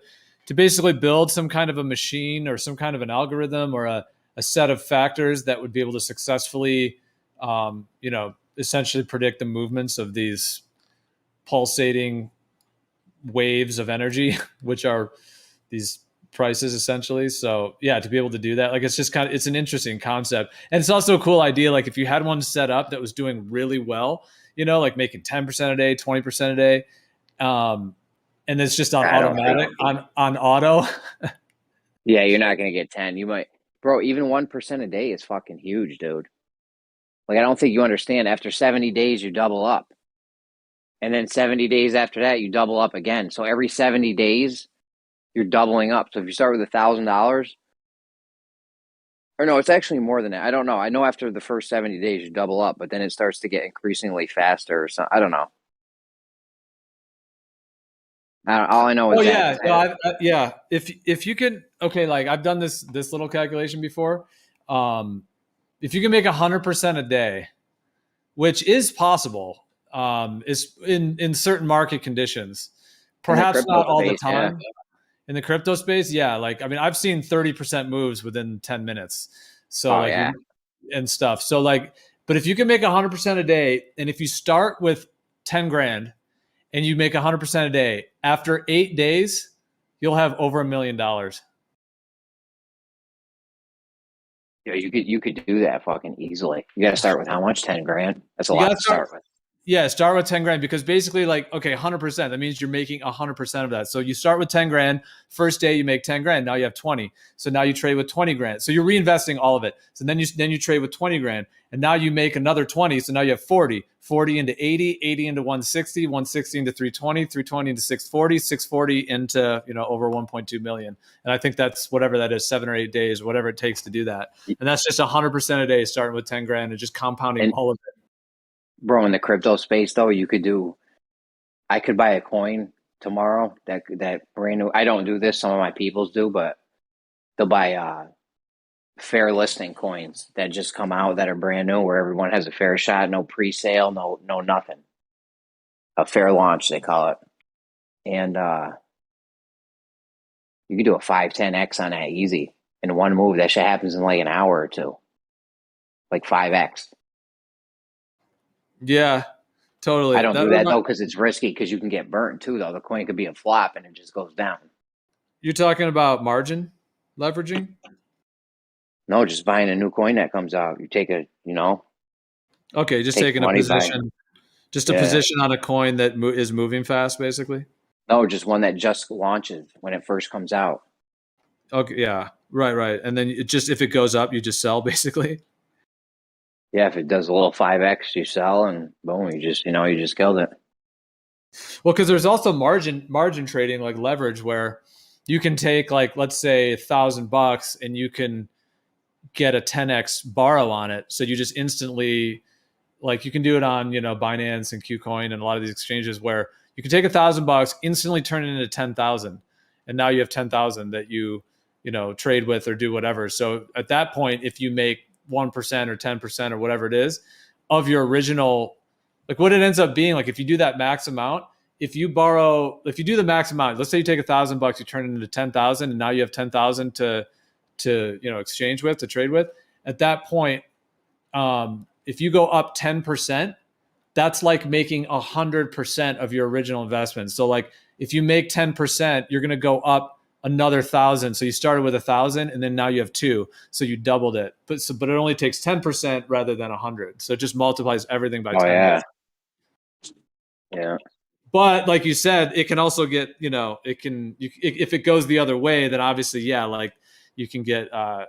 basically build some kind of a machine or some kind of an algorithm or a set of factors that would be able to successfully, essentially predict the movements of these pulsating waves of energy, which are these prices essentially. So yeah, to be able to do that, like it's just it's an interesting concept. And it's also a cool idea. Like if you had one set up that was doing really well, like making 10% a day, 20% a day, and it's just on automatic, on auto. Yeah, you're not going to get 10. You might, bro, even 1% a day is fucking huge, dude. Like, I don't think you understand. After 70 days, you double up. And then 70 days after that, you double up again. So every 70 days, you're doubling up. So if you start with $1,000, or no, it's actually more than that. I don't know. I know after the first 70 days, you double up, but then it starts to get increasingly faster or something. I don't know. All I know is yeah. If you can, okay, like I've done this little calculation before. If you can make 100% a day, which is possible, is in certain market conditions, perhaps not all the time. Yeah. In the crypto space, yeah. Like, I mean, I've seen 30% moves within 10 minutes. So and stuff. So like, but if you can make 100% a day, and if you start with 10 grand and you make 100% a day, after 8 days, you'll have over $1 million. Yeah, you could do that fucking easily. You got to start with how much? 10 grand. That's a lot to start with. Yeah, start with 10 grand because basically, like, okay, 100%. That means you're making 100% of that. So you start with 10 grand. First day you make 10 grand. Now you have 20. So now you trade with 20 grand. So you're reinvesting all of it. So then you trade with 20 grand, and now you make another 20. So now you have 40 into 80, 80 into 160, 160 into 320, 320 into 640, 640 into over 1.2 million. And I think that's whatever that is, 7 or 8 days, whatever it takes to do that. And that's just 100% a day, starting with 10 grand and just compounding all of it. Bro, in the crypto space though, I could buy a coin tomorrow that brand new. I don't do this, some of my peoples do, but they'll buy fair listing coins that just come out that are brand new, where everyone has a fair shot, no pre-sale, no nothing. A fair launch, they call it. And you could do a 5-10x on that easy in one move. That shit happens in like an hour or two. Like 5x. Yeah, totally. I don't do that though because it's risky, because you can get burnt too though. The coin could be a flop and it just goes down. You're talking about leveraging? No, just buying a new coin that comes out. You take Okay, just taking a position. Just a position on a coin that is moving fast, basically? No, just one that just launches when it first comes out. Okay, yeah, right. And then if it goes up, you just sell, basically? Yeah, if it does a little 5x, you sell, and boom, you just killed it. Well, because there's also margin trading, like leverage, where you can take, like, let's say $1,000 and you can get a 10x borrow on it. So you just instantly, like, you can do it on Binance and KuCoin and a lot of these exchanges where you can take $1,000, instantly turn it into 10,000, and now you have 10,000 that you trade with or do whatever. So at that point, if you make 1% or 10% or whatever it is of your original, like what it ends up being, like if you do that max amount, if you do the max amount, let's say you take $1,000, you turn it into 10,000, and now you have 10,000 to exchange with, to trade with. At that point, if you go up 10%, that's like making 100% of your original investment. So like if you make 10%, you're going to go up another 1,000. So you started with 1,000 and then now you have 2. So you doubled it. But it only takes 10% rather than 100. So it just multiplies everything by 10. Yeah. Yeah. But like you said, it can also get, if it goes the other way, then obviously, yeah, like you can get. I'll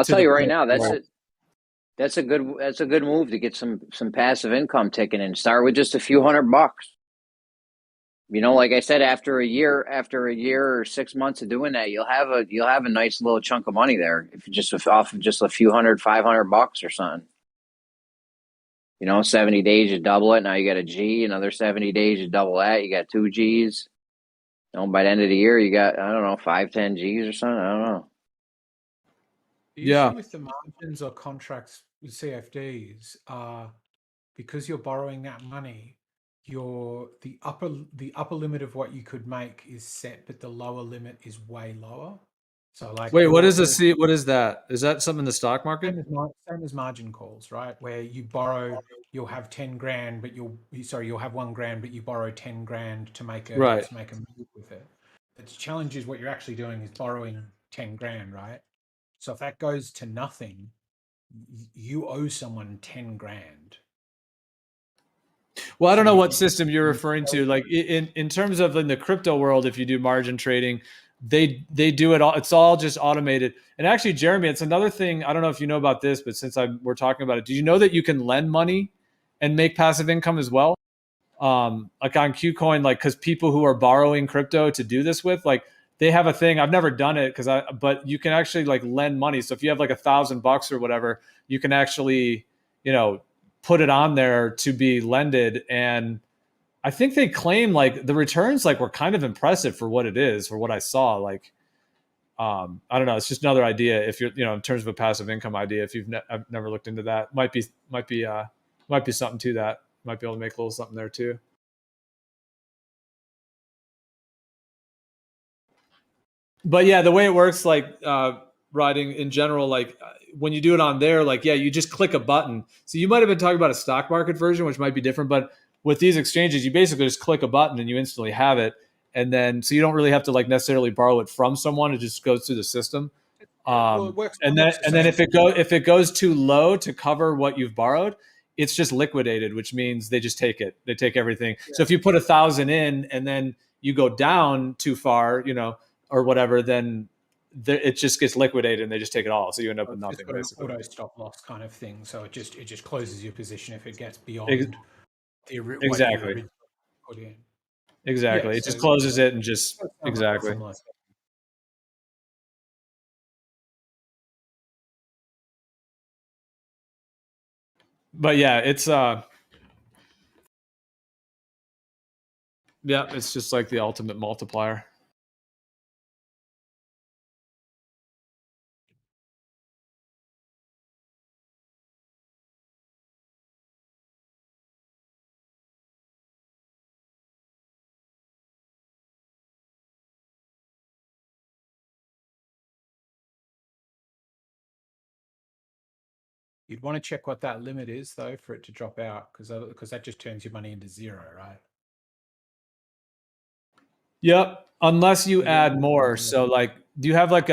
tell you right now, that's a good move to get some passive income ticking in. Start with just a few $100. Like I said, after a year or 6 months of doing that, you'll have a nice little chunk of money there. If just off of just a few $500 or something. 70 days, you double it. Now you got a G. Another 70 days, you double that. You got 2 Gs. By the end of the year, you got, I don't know, 5, 10 Gs or something. I don't know. Usually with the margins or contracts with CFDs, because you're borrowing that money, the upper limit of what you could make is set, but the lower limit is way lower. So like, wait, what is what is that? Is that something in the stock market? Same as margin calls, right? Where you borrow, you'll have 10 grand, but you'll have 1 grand, but you borrow 10 grand to make a move with it. The challenge is what you're actually doing is borrowing 10 grand, right? So if that goes to nothing, you owe someone 10 grand. Well, I don't know what system you're referring to. Like in terms of in the crypto world, if you do margin trading, they do it all. It's all just automated. And actually, Jeremy, it's another thing. I don't know if you know about this, but since we're talking about it, do you know that you can lend money and make passive income as well? Like on KuCoin, like because people who are borrowing crypto to do this with, like they have a thing. I've never done it but you can actually like lend money. So if you have like $1,000 or whatever, you can actually, put it on there to be lended. And I think they claim like the returns like were kind of impressive for what it is, for what I saw. Like, I don't know. It's just another idea. If you're, in terms of a passive income idea, if I've never looked into that, might be something to that. Might be able to make a little something there too. But yeah, the way it works, like riding in general, like when you do it on there, like, yeah, you just click a button. So you might have been talking about a stock market version, which might be different, but with these exchanges, you basically just click a button and you instantly have it. And then, so you don't really have to like necessarily borrow it from someone. It just goes through the system. And then if it goes too low to cover what you've borrowed, it's just liquidated, which means they just take it. They take everything. Yeah. So if you put 1,000 in and then you go down too far, or whatever, then it just gets liquidated and they just take it all. So you end up with nothing. It's got an auto stop loss kind of thing. So it just closes your position if it gets beyond exactly. Put in. Exactly. It just closes it and just exactly. But yeah, it's it's just like the ultimate multiplier. You'd want to check what that limit is, though, for it to drop out, because that just turns your money into zero, right? Yep, unless you add more. So, like, do you have like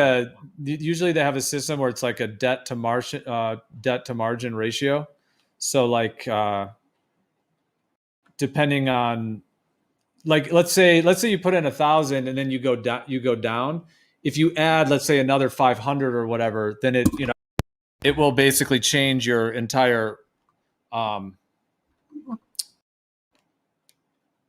usually they have a system where it's like a debt to margin ratio. So, like, depending on, like, let's say you put in 1,000 and then you go down. If you add, let's say, another 500 or whatever, then it will basically change your entire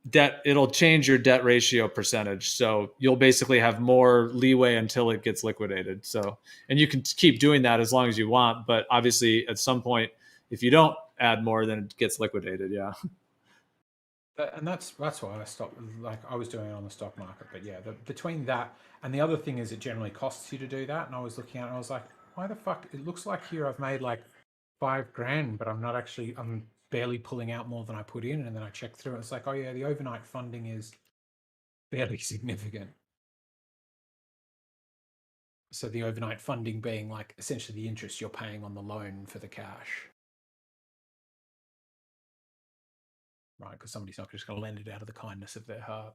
debt. It'll change your debt ratio percentage. So you'll basically have more leeway until it gets liquidated. So, and you can keep doing that as long as you want. But obviously at some point, if you don't add more, then it gets liquidated. Yeah. And that's why I stopped. Like I was doing it on the stock market, but yeah, between that and the other thing is it generally costs you to do that. And I was looking at it and I was like, why the fuck? It looks like here I've made like $5 grand, but I'm barely pulling out more than I put in, and then I checked through it. It's like, oh yeah, the overnight funding is fairly significant. So the overnight funding being like essentially the interest you're paying on the loan for the cash. Right, because somebody's not just going to lend it out of the kindness of their heart.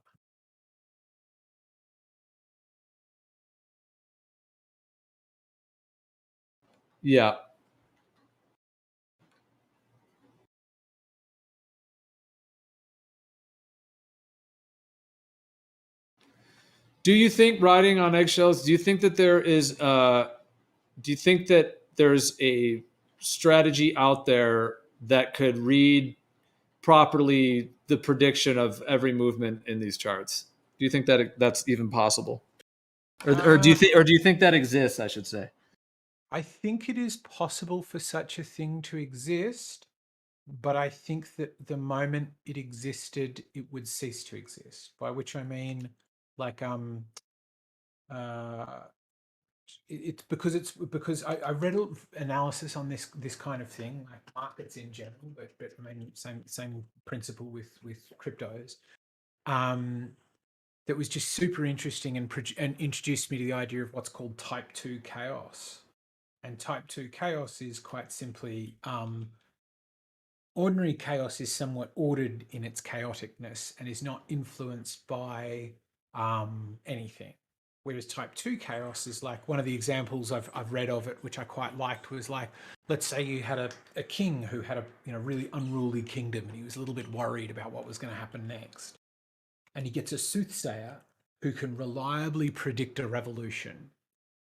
Yeah. Do you think riding on eggshells? Do you think that there is? Do you think that there's a strategy out there that could read properly the prediction of every movement in these charts? Do you think that that's even possible, or do you think that exists? I should say. I think it is possible for such a thing to exist, but I think that the moment it existed, it would cease to exist. By which I mean, like, it's because I read analysis on this kind of thing, like markets in general, but I mean same principle with cryptos. That was just super interesting and introduced me to the idea of what's called type 2 chaos. And type 2 chaos is quite simply ordinary chaos is somewhat ordered in its chaoticness and is not influenced by anything. Whereas type 2 chaos is like one of the examples I've read of it, which I quite liked, was like, let's say you had a king who had a really unruly kingdom, and he was a little bit worried about what was going to happen next. And he gets a soothsayer who can reliably predict a revolution.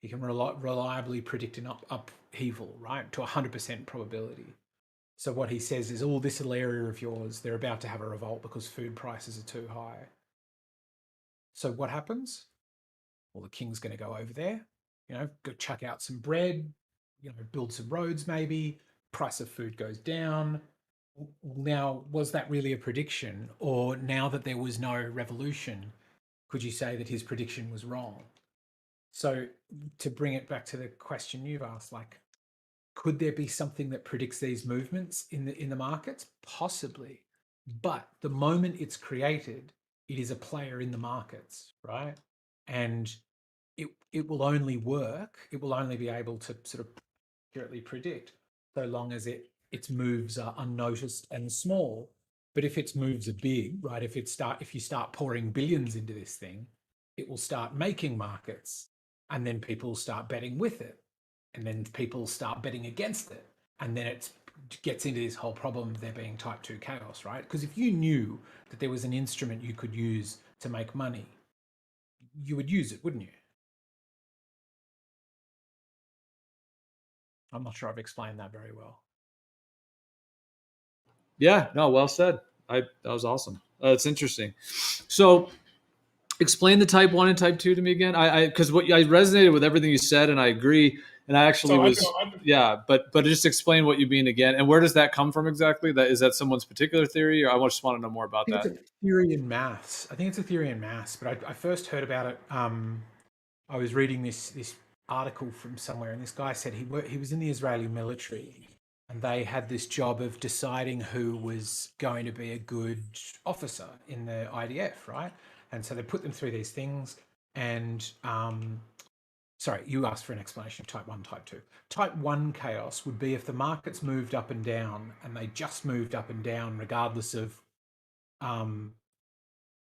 He can reliably predict an upheaval, right, to 100% probability. So what he says is, oh, this little area of yours, they're about to have a revolt because food prices are too high. So what happens? Well, the king's going to go over there, go chuck out some bread, build some roads maybe, price of food goes down. Now, was that really a prediction? Or now that there was no revolution, could you say that his prediction was wrong? So to bring it back to the question you've asked, like, could there be something that predicts these movements in the markets? Possibly. But the moment it's created, it is a player in the markets, right? And it will only work, it will only be able to sort of accurately predict so long as its moves are unnoticed and small. But if its moves are big, right, if you start pouring billions into this thing, it will start making markets, and then people start betting with it, and then people start betting against it, and then it gets into this whole problem of there being type 2 chaos, right? Because if you knew that there was an instrument you could use to make money, you would use it, wouldn't you? I'm not sure I've explained that very well. Yeah, no, well said. That was awesome. It's interesting. So explain the type 1 and type 2 to me again. Because I resonated with everything you said, and I agree. And I actually but just explain what you mean again. And where does that come from exactly? Is that someone's particular theory, or I just want to know more about that? It's a theory in maths. I think it's a theory in maths, but I first heard about it. I was reading this article from somewhere, and this guy said he was in the Israeli military, and they had this job of deciding who was going to be a good officer in the IDF, right? And so they put them through these things. And sorry, you asked for an explanation of type 1, type 2. Type 1 chaos would be if the markets moved up and down, and they just moved up and down regardless of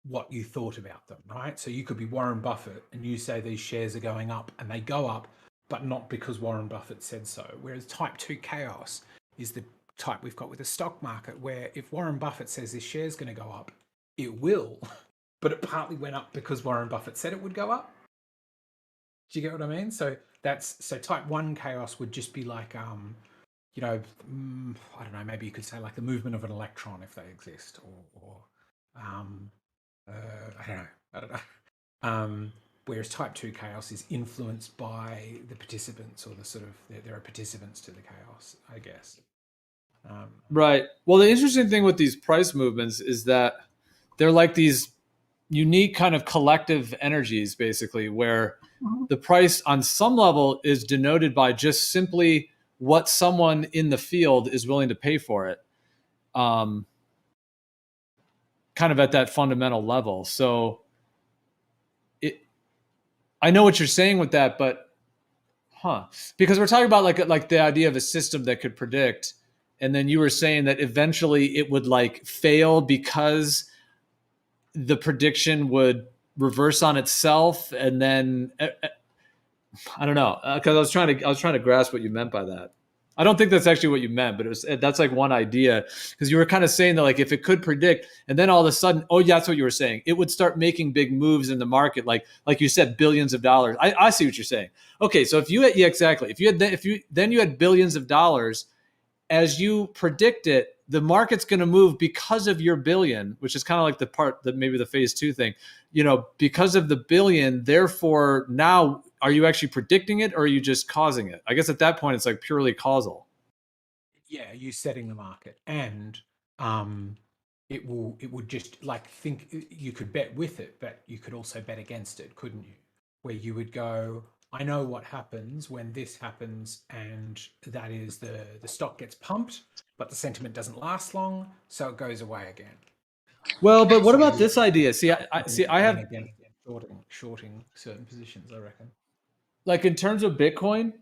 what you thought about them, right? So you could be Warren Buffett and you say these shares are going up, and they go up, but not because Warren Buffett said so. Whereas type 2 chaos is the type we've got with the stock market, where if Warren Buffett says this share is going to go up, it will, but it partly went up because Warren Buffett said it would go up. Do you get what I mean? So type 1 chaos would just be like, I don't know, maybe you could say like the movement of an electron if they exist, or I don't know. Whereas type 2 chaos is influenced by the participants, or the sort of, there are participants to the chaos, I guess. Right. Well, the interesting thing with these price movements is that they're like these unique kind of collective energies, basically, where the price on some level is denoted by just simply what someone in the field is willing to pay for it. kind of at that fundamental level. So I know what you're saying with that, but because we're talking about like the idea of a system that could predict, and then you were saying that eventually it would like fail because the prediction would reverse on itself, and then I don't know, because I was trying to grasp what you meant by that. I don't think that's actually what you meant, but that's like one idea, because you were kind of saying that like if it could predict, and then all of a sudden, oh yeah, that's what you were saying, it would start making big moves in the market, like you said, billions of dollars. I see what you're saying. Okay, so if you had, yeah, exactly, if you had billions of dollars, as you predict it, the market's going to move because of your billion, which is kind of like the part that maybe the phase 2 thing, because of the billion. Therefore, now, are you actually predicting it, or are you just causing it? I guess at that point, it's like purely causal. Yeah, you setting the market, and it would just like think you could bet with it, but you could also bet against it, couldn't you? Where you would go, I know what happens when this happens, and that is the stock gets pumped, but the sentiment doesn't last long, so it goes away again. Well, but what about this idea? See, I have shorting certain positions, I reckon. Like in terms of Bitcoin,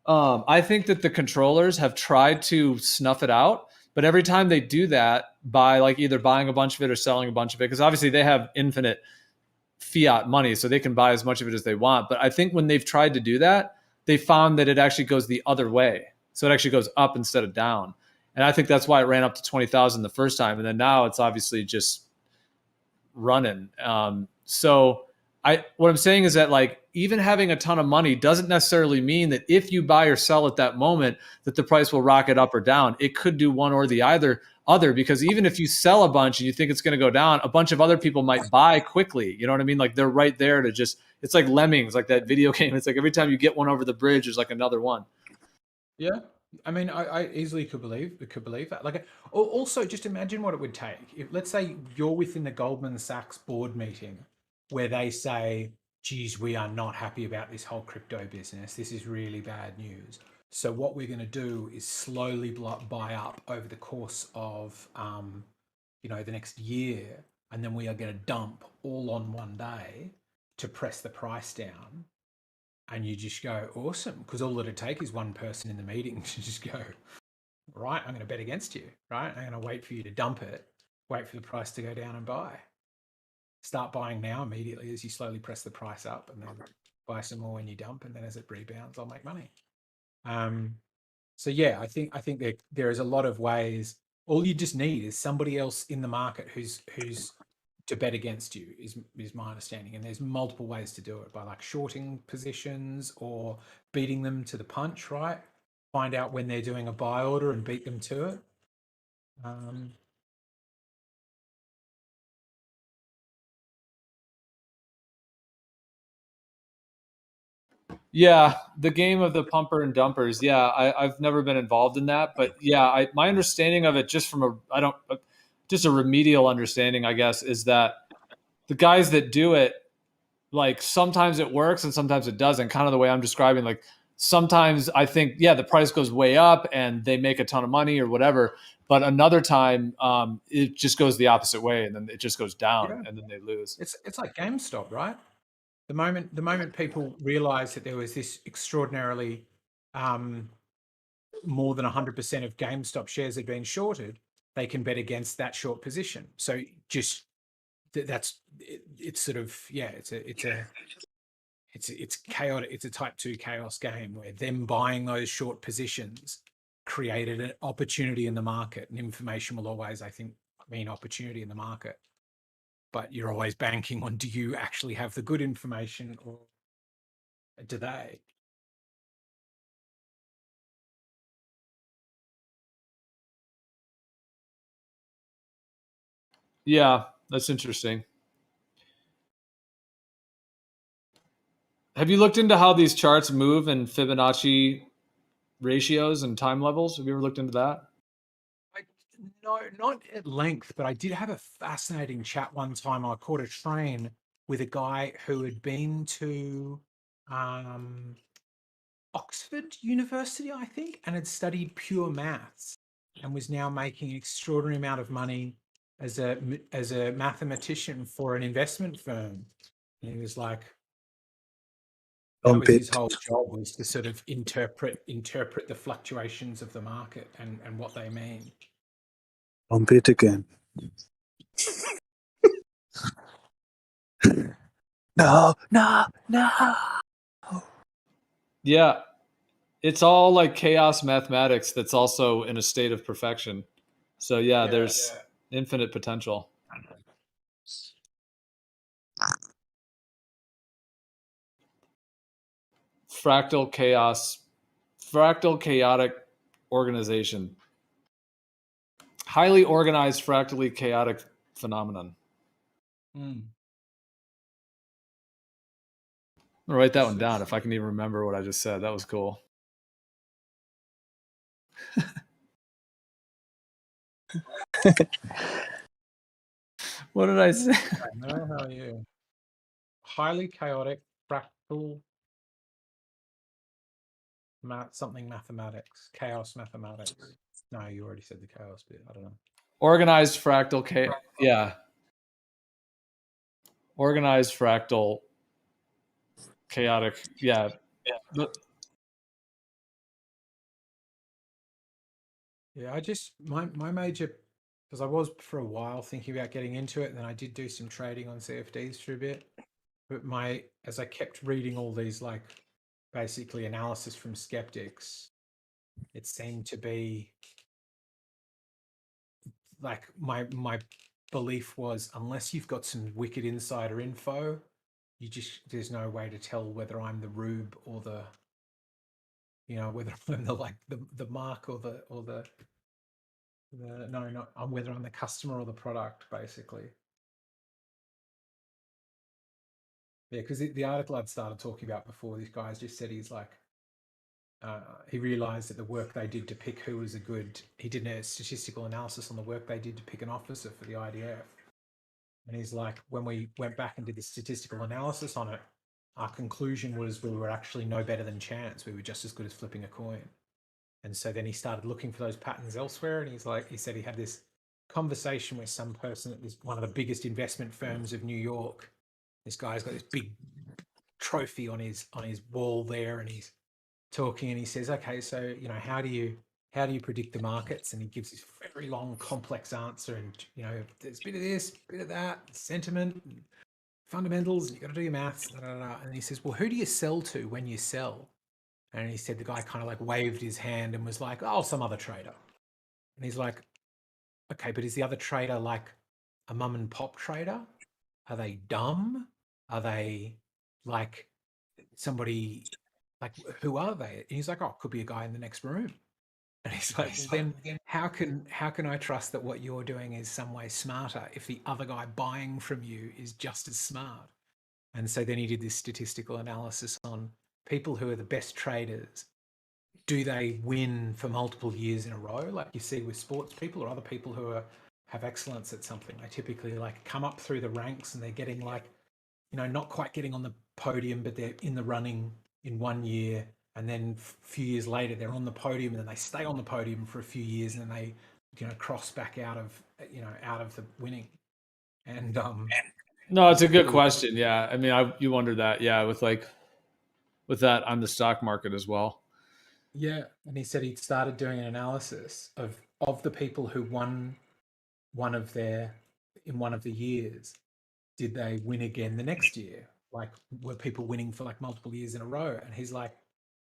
I think that the controllers have tried to snuff it out, but every time they do that by like either buying a bunch of it or selling a bunch of it, because obviously they have infinite fiat money, so they can buy as much of it as they want. But I think when they've tried to do that, they found that it actually goes the other way. So it actually goes up instead of down. And I think that's why it ran up to 20,000 the first time. And then now it's obviously just running. So what I'm saying is that like even having a ton of money doesn't necessarily mean that if you buy or sell at that moment that the price will rocket up or down. It could do one or the other, because even if you sell a bunch and you think it's going to go down, a bunch of other people might buy quickly. You know what I mean? Like they're right there to just, it's like lemmings, like that video game. It's like every time you get one over the bridge, there's like another one. Yeah. I mean, I easily could believe that. Like, also, just imagine what it would take. If, let's say, you're within the Goldman Sachs board meeting where they say, "Geez, we are not happy about this whole crypto business. This is really bad news. So what we're going to do is slowly buy up over the course of, the next year, and then we are going to dump all on one day to press the price down." And you just go, awesome, because all it'd take is one person in the meeting to just go, right, I'm going to bet against you, right? I'm going to wait for you to dump it, wait for the price to go down and buy. Start buying now immediately as you slowly press the price up, and then buy some more when you dump, and then as it rebounds, I'll make money. So yeah, I think there is a lot of ways. All you just need is somebody else in the market who's to bet against you is my understanding. And there's multiple ways to do it, by like shorting positions or beating them to the punch, right? Find out when they're doing a buy order and beat them to it. Yeah, the game of the pumper and dumpers. Yeah, I've never been involved in that, but yeah, my understanding of it, just from just a remedial understanding, I guess, is that the guys that do it, like sometimes it works and sometimes it doesn't. Kind of the way I'm describing, like sometimes I think, yeah, the price goes way up and they make a ton of money or whatever, but another time it just goes the opposite way and then it just goes down and then they lose. It's like GameStop, right? The moment people realized that there was this extraordinarily more than 100% of GameStop shares had been shorted, they can bet against that short position. So just it's sort of, yeah, it's chaotic. It's a type 2 chaos game where them buying those short positions created an opportunity in the market, and information will always, I think, mean opportunity in the market. But you're always banking on, do you actually have the good information, or do they? Yeah, that's interesting. Have you looked into how these charts move in Fibonacci ratios and time levels? Have you ever looked into that? No, not at length, but I did have a fascinating chat one time. I caught a train with a guy who had been to Oxford University, I think, and had studied pure maths. and was now making an extraordinary amount of money as a mathematician for an investment firm. And he was like, that was his whole job, was to sort of interpret the fluctuations of the market and what they mean. Pump it again. No. Yeah. It's all like chaos mathematics that's also in a state of perfection. So yeah, there's infinite potential. Fractal chaotic organization. Highly organized, fractally chaotic phenomenon. Mm. I'm gonna write that one down if I can even remember what I just said. That was cool. What did I say? No, how are you? Highly chaotic, fractal, something mathematics, chaos mathematics. No, you already said the chaos bit. I don't know. Organized fractal yeah. Organized fractal chaotic. Yeah. Yeah, I just my major, because I was for a while thinking about getting into it, and then I did do some trading on CFDs for a bit. But as I kept reading all these like basically analysis from skeptics, it seemed to be like my belief was, unless you've got some wicked insider info, there's no way to tell whether I'm the rube or the, whether I'm the mark or the whether I'm the customer or the product, basically. Yeah, because the article I'd started talking about before, these guys just said he's like, he realized that the work they did to pick who was he did a statistical analysis on the work they did to pick an officer for the IDF. And he's like, when we went back and did the statistical analysis on it, our conclusion was we were actually no better than chance. We were just as good as flipping a coin. And so then he started looking for those patterns elsewhere. And he said he had this conversation with some person at one of the biggest investment firms of New York. This guy's got this big trophy on his wall there, and he's talking, and he says, okay, so how do you predict the markets? And he gives this very long, complex answer, and there's a bit of this, a bit of that, sentiment, and fundamentals, and you've got to do your maths, and he says, well, who do you sell to when you sell? And he said the guy kind of like waved his hand and was like, oh, some other trader. And he's like, okay, but is the other trader like a mum and pop trader? Are they dumb? Are they like somebody, like, who are they? And he's like, oh, it could be a guy in the next room. And he's like, well, then how can I trust that what you're doing is some way smarter if the other guy buying from you is just as smart? And so then he did this statistical analysis on people who are the best traders. Do they win for multiple years in a row, like you see with sports people or other people who have excellence at something? They typically like come up through the ranks and they're getting like, not quite getting on the podium, but they're in the running in 1 year, and then a few years later they're on the podium, and then they stay on the podium for a few years, and then they cross back out of the winning. And no, it's a good question. Yeah, I mean, you wonder that. Yeah, with that on the stock market as well. Yeah, and he said he'd started doing an analysis of the people who won in one of the years. Did they win again the next year? Like, were people winning for like multiple years in a row? And he's like,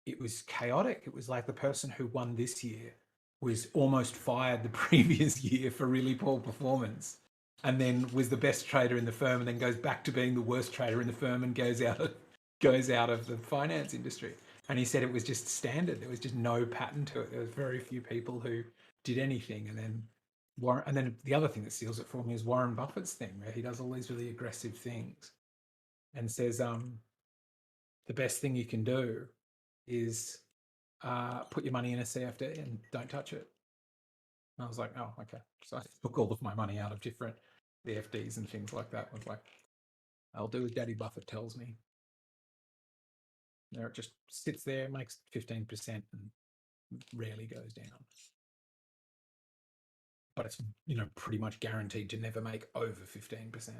it was chaotic. It was like the person who won this year was almost fired the previous year for really poor performance, and then was the best trader in the firm, and then goes back to being the worst trader in the firm and goes out of the finance industry. And he said it was just standard. There was just no pattern to it. There was very few people who did anything. And then the other thing that seals it for me is Warren Buffett's thing, where he does all these really aggressive things and says, the best thing you can do is put your money in a CFD and don't touch it. And I was like, oh, okay. So I took all of my money out of different CFDs and things like that. I was like, I'll do as Daddy Buffett tells me. There, it just sits there, makes 15% and rarely goes down. but it's, you know, pretty much guaranteed to never make over 15%.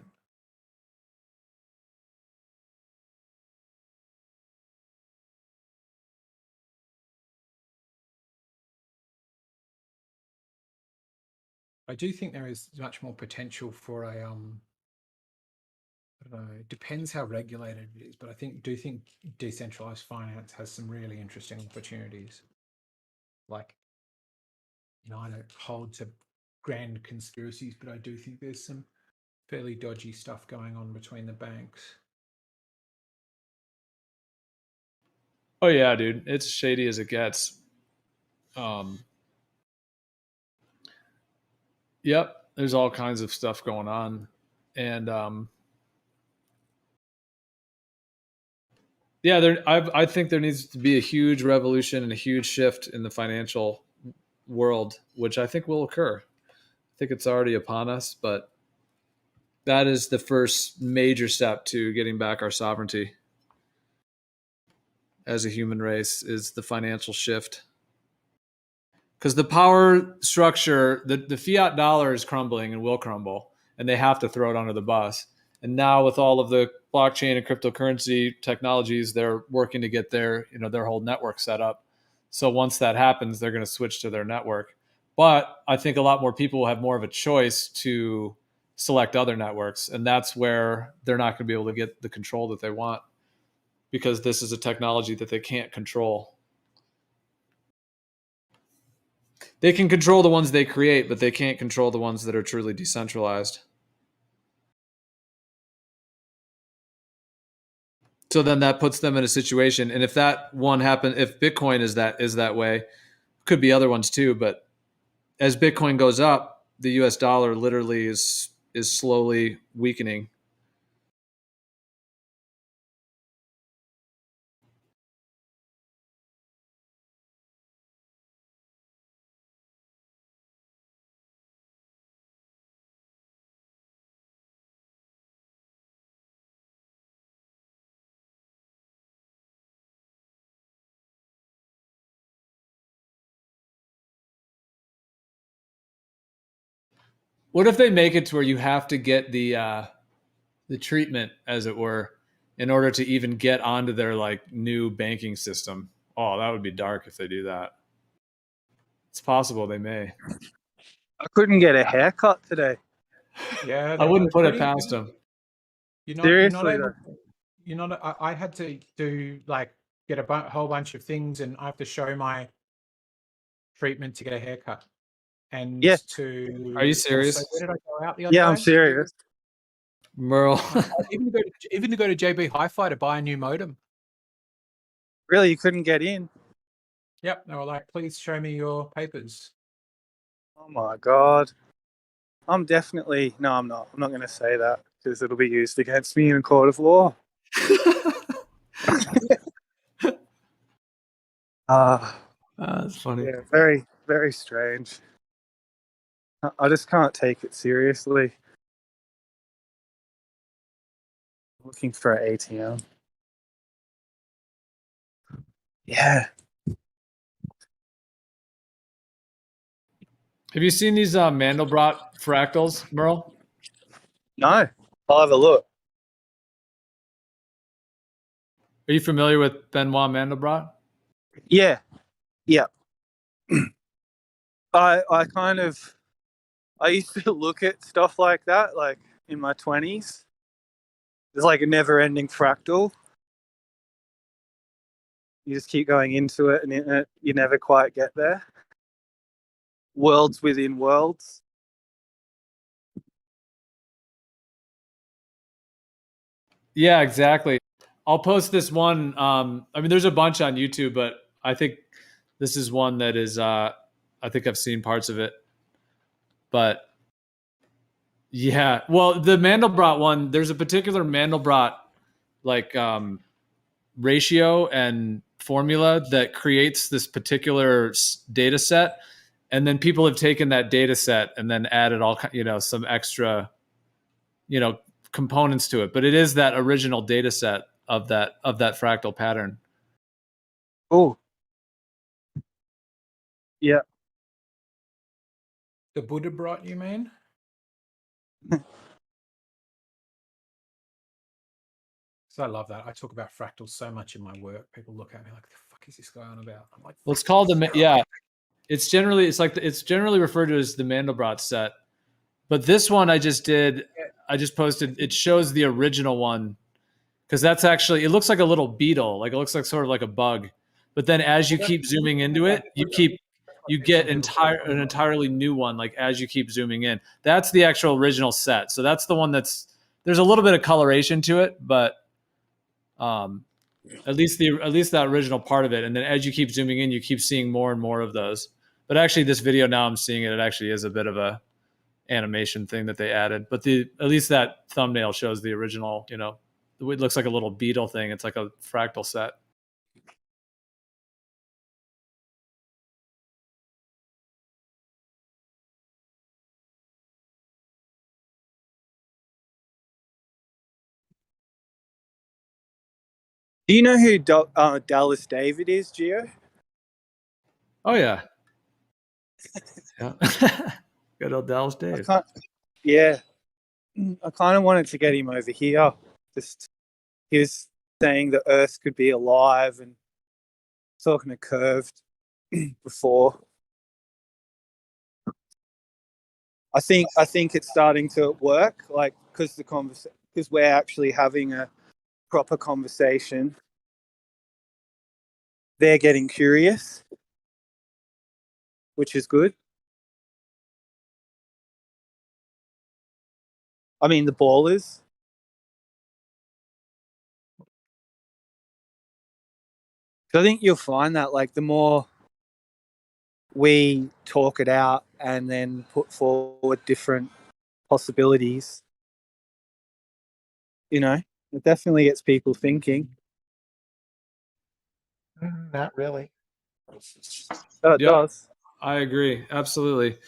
I do think there is much more potential for a I don't know, it depends how regulated it is, but I think decentralized finance has some really interesting opportunities. Like, you know, I don't hold to grand conspiracies, but I do think there's some fairly dodgy stuff going on between the banks. Oh yeah, dude, it's shady as it gets. Yep, there's all kinds of stuff going on, and yeah, I think there needs to be a huge revolution and a huge shift in the financial world, which I think will occur. I think it's already upon us, but that is the first major step to getting back our sovereignty as a human race, is the financial shift. Because the power structure, the fiat dollar is crumbling and will crumble, and they have to throw it under the bus. And now with all of the blockchain and cryptocurrency technologies, they're working to get their whole network set up. So once that happens, they're going to switch to their network. But I think a lot more people will have more of a choice to select other networks, and that's where they're not going to be able to get the control that they want, because this is a technology that they can't control. They can control the ones they create, but they can't control the ones that are truly decentralized. So then that puts them in a situation, and if that one happen, if Bitcoin is that way, could be other ones too. But as Bitcoin goes up, the U.S. dollar literally is slowly weakening. What if they make it to where you have to get the treatment, as it were, in order to even get onto their like new banking system? Oh, that would be dark if they do that. It's possible they may. I couldn't get a haircut today. Yeah, I wouldn't put it pretty past good. them. I had to do like get a whole bunch of things, and I have to show my treatment to get a haircut. And Yeah. Are you serious? Also, where did I go out the other day? Yeah, I'm serious. Merle. even to go to JB Hi-Fi to buy a new modem. Really, you couldn't get in? Yep, they were like, please show me your papers. Oh my god. I'm definitely... No, I'm not. I'm not going to say that, because it'll be used against me in a court of law. That's funny. Yeah, very, very strange. I just can't take it seriously. Looking for an ATM. Yeah. Have you seen these Mandelbrot fractals, Merle? No. I'll have a look. Are you familiar with Benoit Mandelbrot? Yeah. Yeah. I kind of... I used to look at stuff like that, like, in my 20s. It's like a never-ending fractal. You just keep going into it, and you never quite get there. Worlds within worlds. Yeah, exactly. I'll post this one. I mean, there's a bunch on YouTube, but I think this is one that is, I think I've seen parts of it. But yeah, well, the Mandelbrot one, there's a particular Mandelbrot like ratio and formula that creates this particular data set. And then people have taken that data set and then added all, some extra, components to it. But it is that original data set of that fractal pattern. Oh. Yeah. The Buddha brought, you mean? So I love that. I talk about fractals so much in my work. People look at me like, "The fuck is this guy on about?" I'm like, Well, it's called It's generally referred to as the Mandelbrot set, but this one I just posted. It shows the original one because that's actually, it looks like a little beetle, like it looks like sort of like a bug. But then as you keep zooming into it, you get an entirely new one. Like as you keep zooming in, that's the actual original set. So that's the one there's a little bit of coloration to it, but at least that original part of it. And then as you keep zooming in, you keep seeing more and more of those. But actually, this video now I'm seeing it actually is a bit of a animation thing that they added. But at least that thumbnail shows the original. You know, it looks like a little beetle thing. It's like a fractal set. Do you know who Dallas David is, Gio? Oh yeah. Yeah. Good old Dallas Dave. Yeah. I kind of wanted to get him over here. He was saying the Earth could be alive and talking to Curved before. I think it's starting to work, like because we're actually having a proper conversation. They're getting curious, which is good. I mean, the ballers. So I think you'll find that, like, the more we talk it out and then put forward different possibilities, you know, it definitely gets people thinking. Not really. It does. I agree. Absolutely.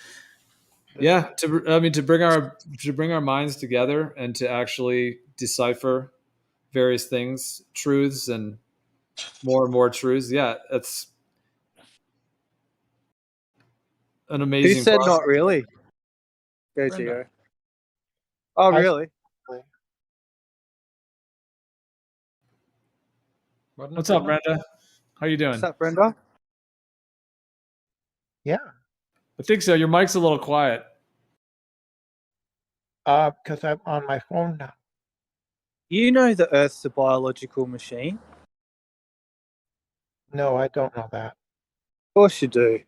Yeah. To bring our minds together and to actually decipher various things, truths, and more truths. Yeah, it's an amazing. Who said process. not really? Go, Gio. Oh, really? What's up, Brenda? How you doing? What's up, Brenda? Yeah. I think so. Your mic's a little quiet. Because I'm on my phone now. You know the Earth's a biological machine? No, I don't know that. Of course you do.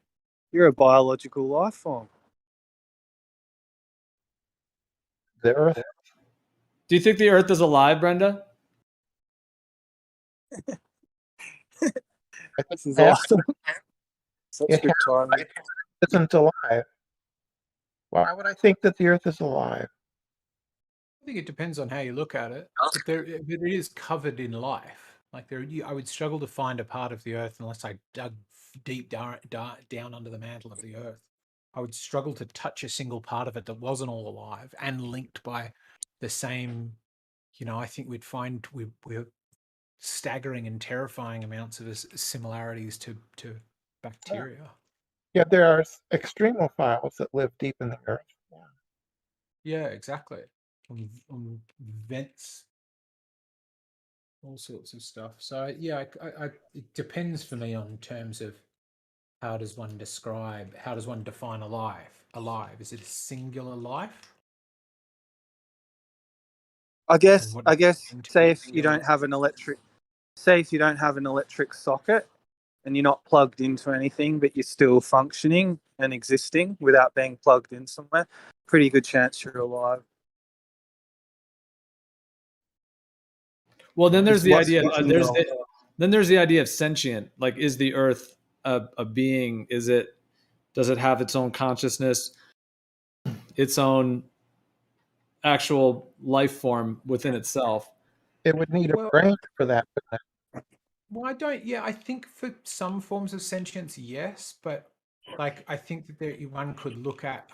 You're a biological life form. The Earth. Do you think the Earth is alive, Brenda? This is awesome. Such good timing. It isn't alive. Why would I think that the Earth is alive? I think it depends on how you look at it. But it is covered in life. Like I would struggle to find a part of the Earth unless I dug deep down under the mantle of the Earth. I would struggle to touch a single part of it that wasn't all alive and linked by the same. You know, I think we'd find we're staggering and terrifying amounts of similarities to bacteria. Yeah, there are extremophiles that live deep in the Earth. Yeah, exactly. On vents, all sorts of stuff. So yeah, it depends for me on terms of how does one define alive? Alive, is it a singular life? I guess say if you don't have an electric socket and you're not plugged into anything, but you're still functioning and existing without being plugged in somewhere, pretty good chance you're alive. Well, then there's the idea. Then there's the idea of sentient. Like, is the Earth a being? Does it have its own consciousness, its own actual life form within itself? It would need a brain for that. Well, I think for some forms of sentience, yes, but like I think that one could look at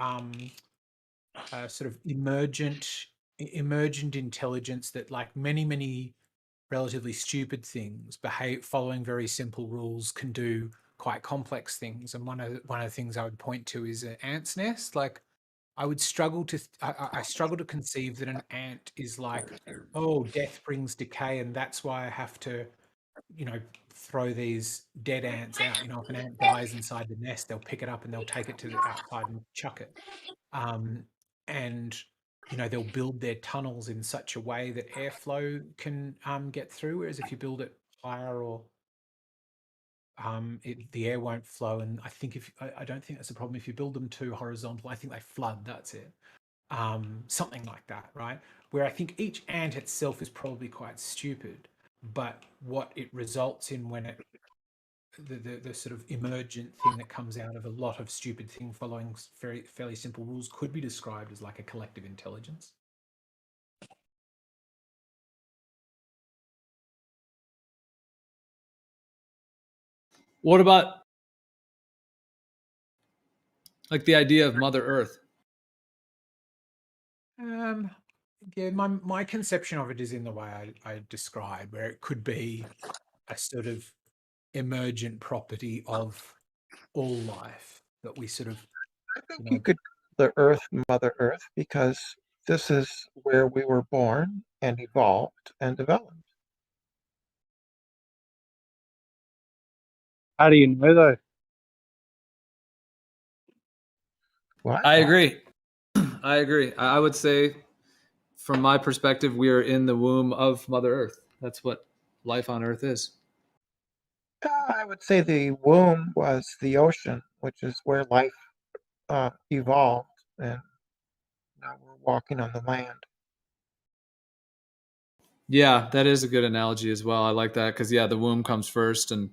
sort of emergent intelligence that, like many relatively stupid things, following very simple rules, can do quite complex things. And one of the things I would point to is an ant's nest. Like, I would struggle to I struggle to conceive that an ant is like, oh, death brings decay, and that's why I have to, throw these dead ants out. If an ant dies inside the nest, they'll pick it up and they'll take it to the outside and chuck it. And they'll build their tunnels in such a way that airflow can get through. Whereas if you build it higher or the air won't flow. And I think I don't think that's a problem. If you build them too horizontal, I think they flood. That's it. Something like that, right? Where I think each ant itself is probably quite stupid, but what it results in when the sort of emergent thing that comes out of a lot of stupid thing following fairly simple rules could be described as like a collective intelligence. What about like the idea of Mother Earth? Yeah, my conception of it is in the way I described, where it could be a sort of emergent property of all life that we sort of. I think you could call the Earth Mother Earth because this is where we were born and evolved and developed. How do you know though? What? I agree. I agree. I would say, from my perspective, we are in the womb of Mother Earth. That's what life on Earth is. I would say the womb was the ocean, which is where life evolved, and now we're walking on the land. Yeah, that is a good analogy as well. I like that because the womb comes first, and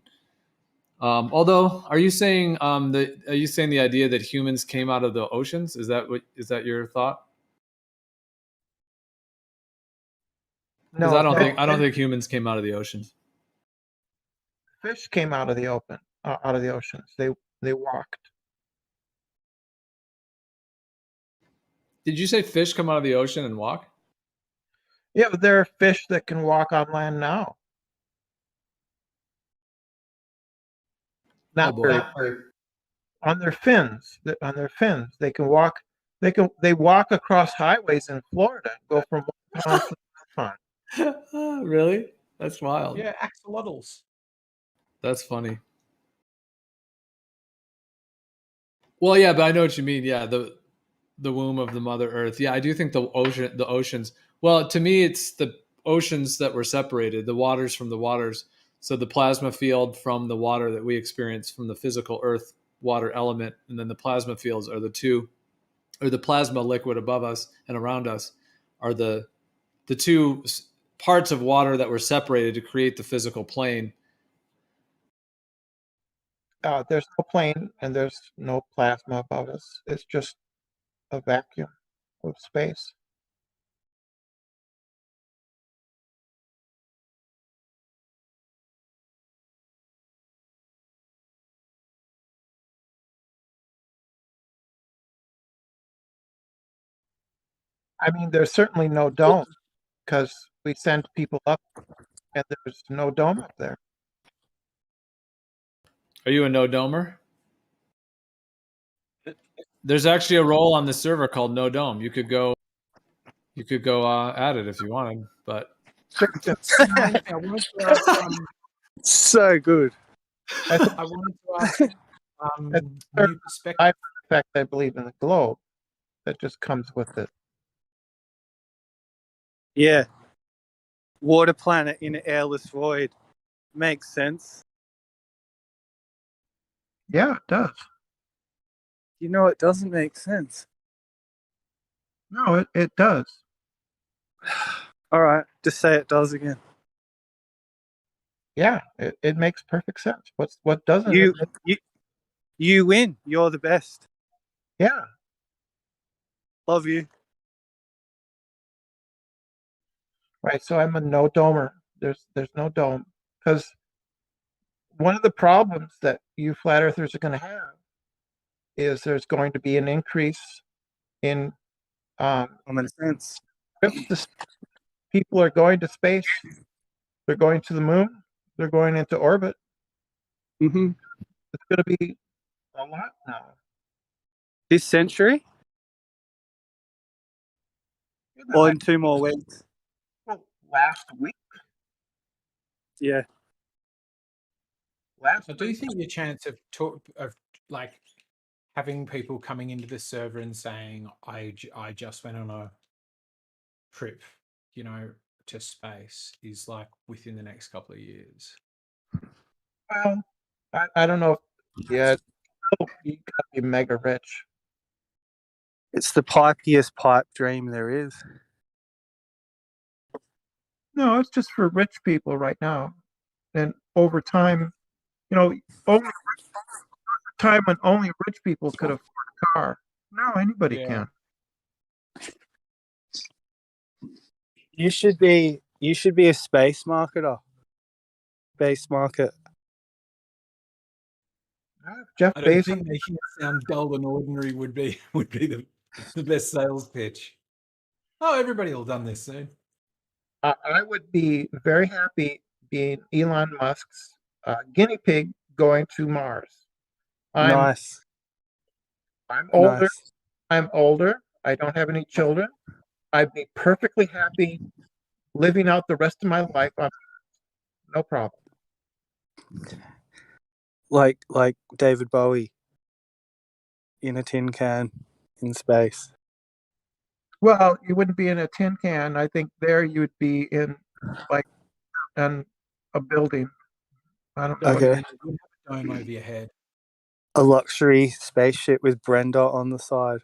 although, are you saying the idea that humans came out of the oceans? Is that your thought? Because No, I don't think humans came out of the oceans. Fish came out of the oceans. They walked. Did you say fish come out of the ocean and walk? Yeah, but there are fish that can walk on land now. Not very on their fins. They can walk. They walk across highways in Florida and go from one pond to the other pond. Really? That's wild. Yeah, axolotls. That's funny. Well, yeah, but I know what you mean. Yeah, the womb of the Mother Earth. Yeah, I do think the oceans. Well, to me, it's the oceans that were separated, the waters from the waters. So the plasma field from the water that we experience from the physical Earth water element, and then the plasma fields are the plasma liquid above us and around us are the two parts of water that were separated to create the physical plane. There's no plane and there's no plasma above us. It's just a vacuum of space. I mean, there's certainly no dome because we send people up and there's no dome up there. Are you a no-domer? There's actually a role on the server called No Dome. You could go at it if you wanted, but So good. I wanted to ask new perspective. In fact, I believe in the globe that just comes with it. Yeah. Water planet in an airless void. Makes sense. Yeah, it does. You know, it doesn't make sense. No, it does. All right, just say it does again. Yeah, it makes perfect sense. What doesn't? You win. You're the best. Yeah. Love you. Right, so I'm a no-domer. There's no dome because one of the problems that you flat earthers are going to have is there's going to be an increase in common sense. People are going to space. They're going to the moon. They're going into orbit. Mm-hmm. It's going to be a lot now. This century? Or in 2 more weeks? Well, last week. Yeah. So do you think your chance of like having people coming into the server and saying, I just went on a trip, you know, to space is like within the next couple of years? Well, I don't know. Yeah, you gotta be mega rich. It's the pipiest pipe dream there is. No, it's just for rich people right now. And over time, you know, only time when only rich people could afford a car. Now anybody can. You should be a space marketer. Space market. Jeff I don't Bezos. think making it sound dull and ordinary would be the best sales pitch. Oh, everybody will have done this soon. I would be very happy being Elon Musk's guinea pig going to Mars. Nice. I'm older. Nice. I'm older. I don't have any children. I'd be perfectly happy living out the rest of my life on no problem. Like David Bowie in a tin can in space. Well, you wouldn't be in a tin can. I think there you'd be in like a building. I don't know. Okay. Dome over your head. A luxury spaceship with Brenda on the side.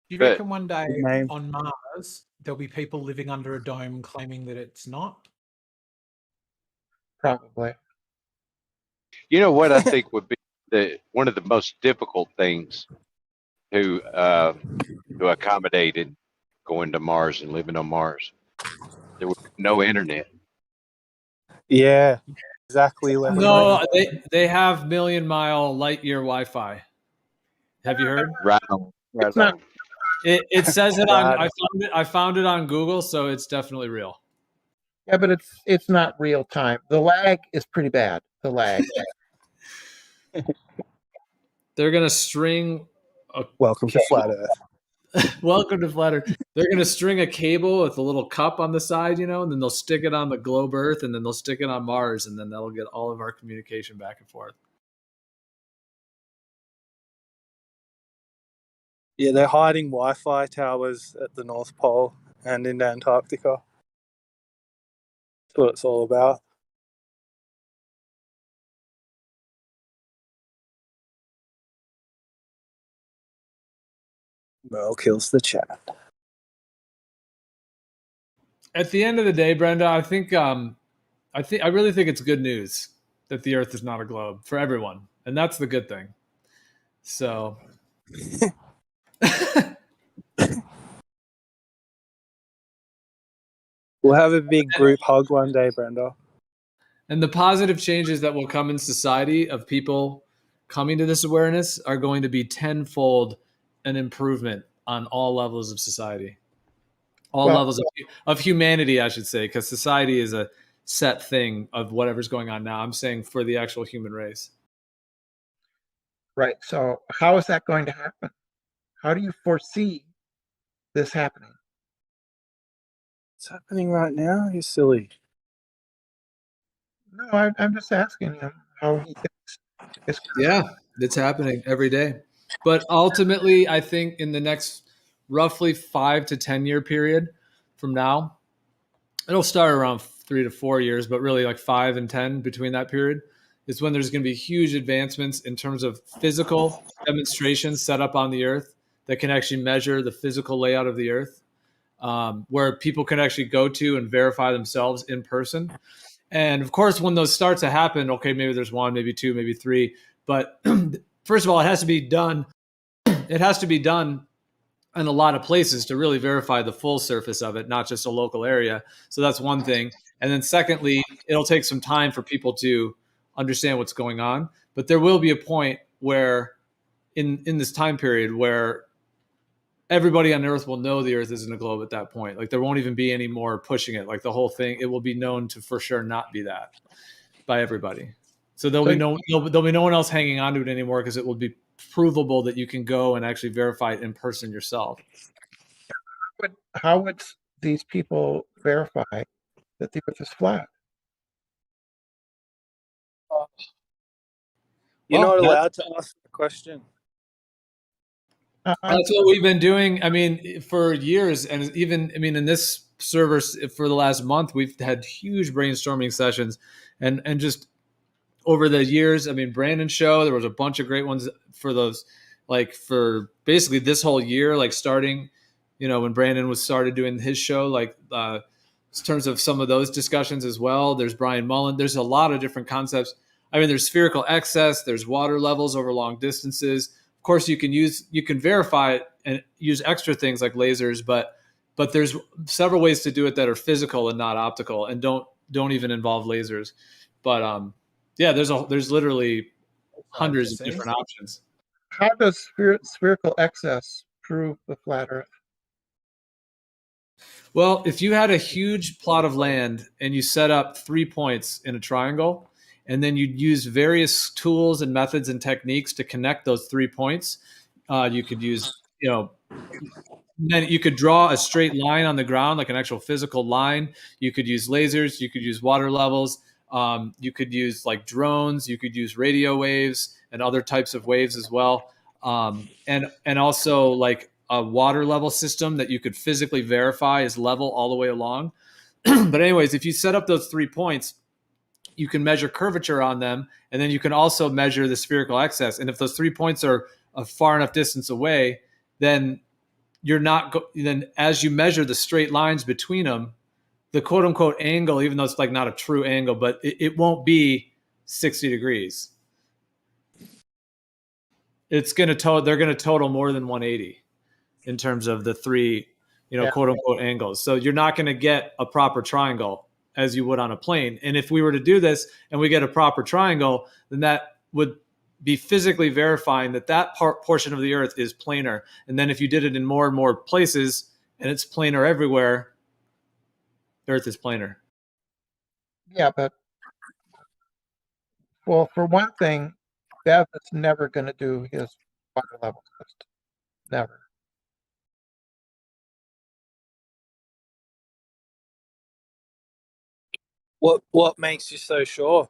Do you reckon one day name. on Mars there'll be people living under a dome claiming that it's not? Probably. You know what I think would be one of the most difficult things to accommodate in going to Mars and living on Mars? There was no internet. Yeah, exactly. No, they have million-mile light-year Wi-Fi. Have you heard? Right on. It's not. It says it on. I found it on Google, so it's definitely real. Yeah, but it's not real time. The lag is pretty bad. The lag. They're gonna string. Welcome to Flat Earth. Welcome to Flat Earth. They're gonna string a cable with a little cup on the side, you know, and then they'll stick it on the globe Earth, and then they'll stick it on Mars, and then that'll get all of our communication back and forth. Yeah, they're hiding Wi-Fi towers at the North Pole and in Antarctica. That's what it's all about. Merle kills the chat. At the end of the day, Brenda, I really think it's good news that the Earth is not a globe for everyone, and that's the good thing. So, we'll have a big group hug one day, Brenda. And the positive changes that will come in society of people coming to this awareness are going to be tenfold an improvement on all levels of society. All levels of humanity, I should say, because society is a set thing of whatever's going on now. I'm saying for the actual human race. Right. So how is that going to happen? How do you foresee this happening? It's happening right now? You're silly. No, I'm just asking him how he thinks. Yeah, it's happening every day. But ultimately, I think in the next roughly 5 to 10 year period from now, it'll start around 3 to 4 years, but really like 5 and 10 between that period is when there's going to be huge advancements in terms of physical demonstrations set up on the Earth that can actually measure the physical layout of the Earth, where people can actually go to and verify themselves in person. And of course, when those start to happen, okay, maybe there's 1, maybe 2, maybe 3. But first of all, it has to be done. It has to be done in a lot of places to really verify the full surface of it, not just a local area. So that's one thing. And then secondly, it'll take some time for people to understand what's going on. But there will be a point where in this time period where everybody on Earth will know the Earth isn't a globe at that point. Like there won't even be any more pushing it. Like the whole thing, it will be known to for sure not be that by everybody. So there'll be no one else hanging on to it anymore because it will be provable that you can go and actually verify it in person yourself. How would these people verify that the Earth is flat? You're Well, not allowed to ask the question. That's what we've been doing. I mean, for years, and even in this server for the last month, we've had huge brainstorming sessions, and just over the years. I mean, Brandon's show, there was a bunch of great ones for those, like for basically this whole year, like starting, when Brandon started doing his show, like in terms of some of those discussions as well. There's Brian Mullen. There's a lot of different concepts. I mean, there's spherical excess. There's water levels over long distances. Of course, you can verify it and use extra things like lasers, but there's several ways to do it that are physical and not optical, and don't even involve lasers. But yeah, there's literally hundreds of different options. How does spherical excess prove the flat Earth? Well, if you had a huge plot of land and you set up 3 points in a triangle, and then you'd use various tools and methods and techniques to connect those 3 points, you could use, then you could draw a straight line on the ground, like an actual physical line. You could use lasers. You could use water levels. You could use like drones. You could use radio waves and other types of waves as well. And also like a water level system that you could physically verify is level all the way along. But anyways, if you set up those 3 points, you can measure curvature on them, and then you can also measure the spherical excess. And if those 3 points are a far enough distance away, then then as you measure the straight lines between them, the quote unquote angle, even though it's like not a true angle, but it won't be 60 degrees. They're going to total more than 180 in terms of the three, quote unquote angles. So you're not going to get a proper triangle as you would on a plane. And if we were to do this and we get a proper triangle, then that would be physically verifying that portion of the Earth is planar. And then if you did it in more and more places and it's planar everywhere, Earth is planar. Yeah, but well, for one thing, Bev is never going to do his water level test. Never. What makes you so sure?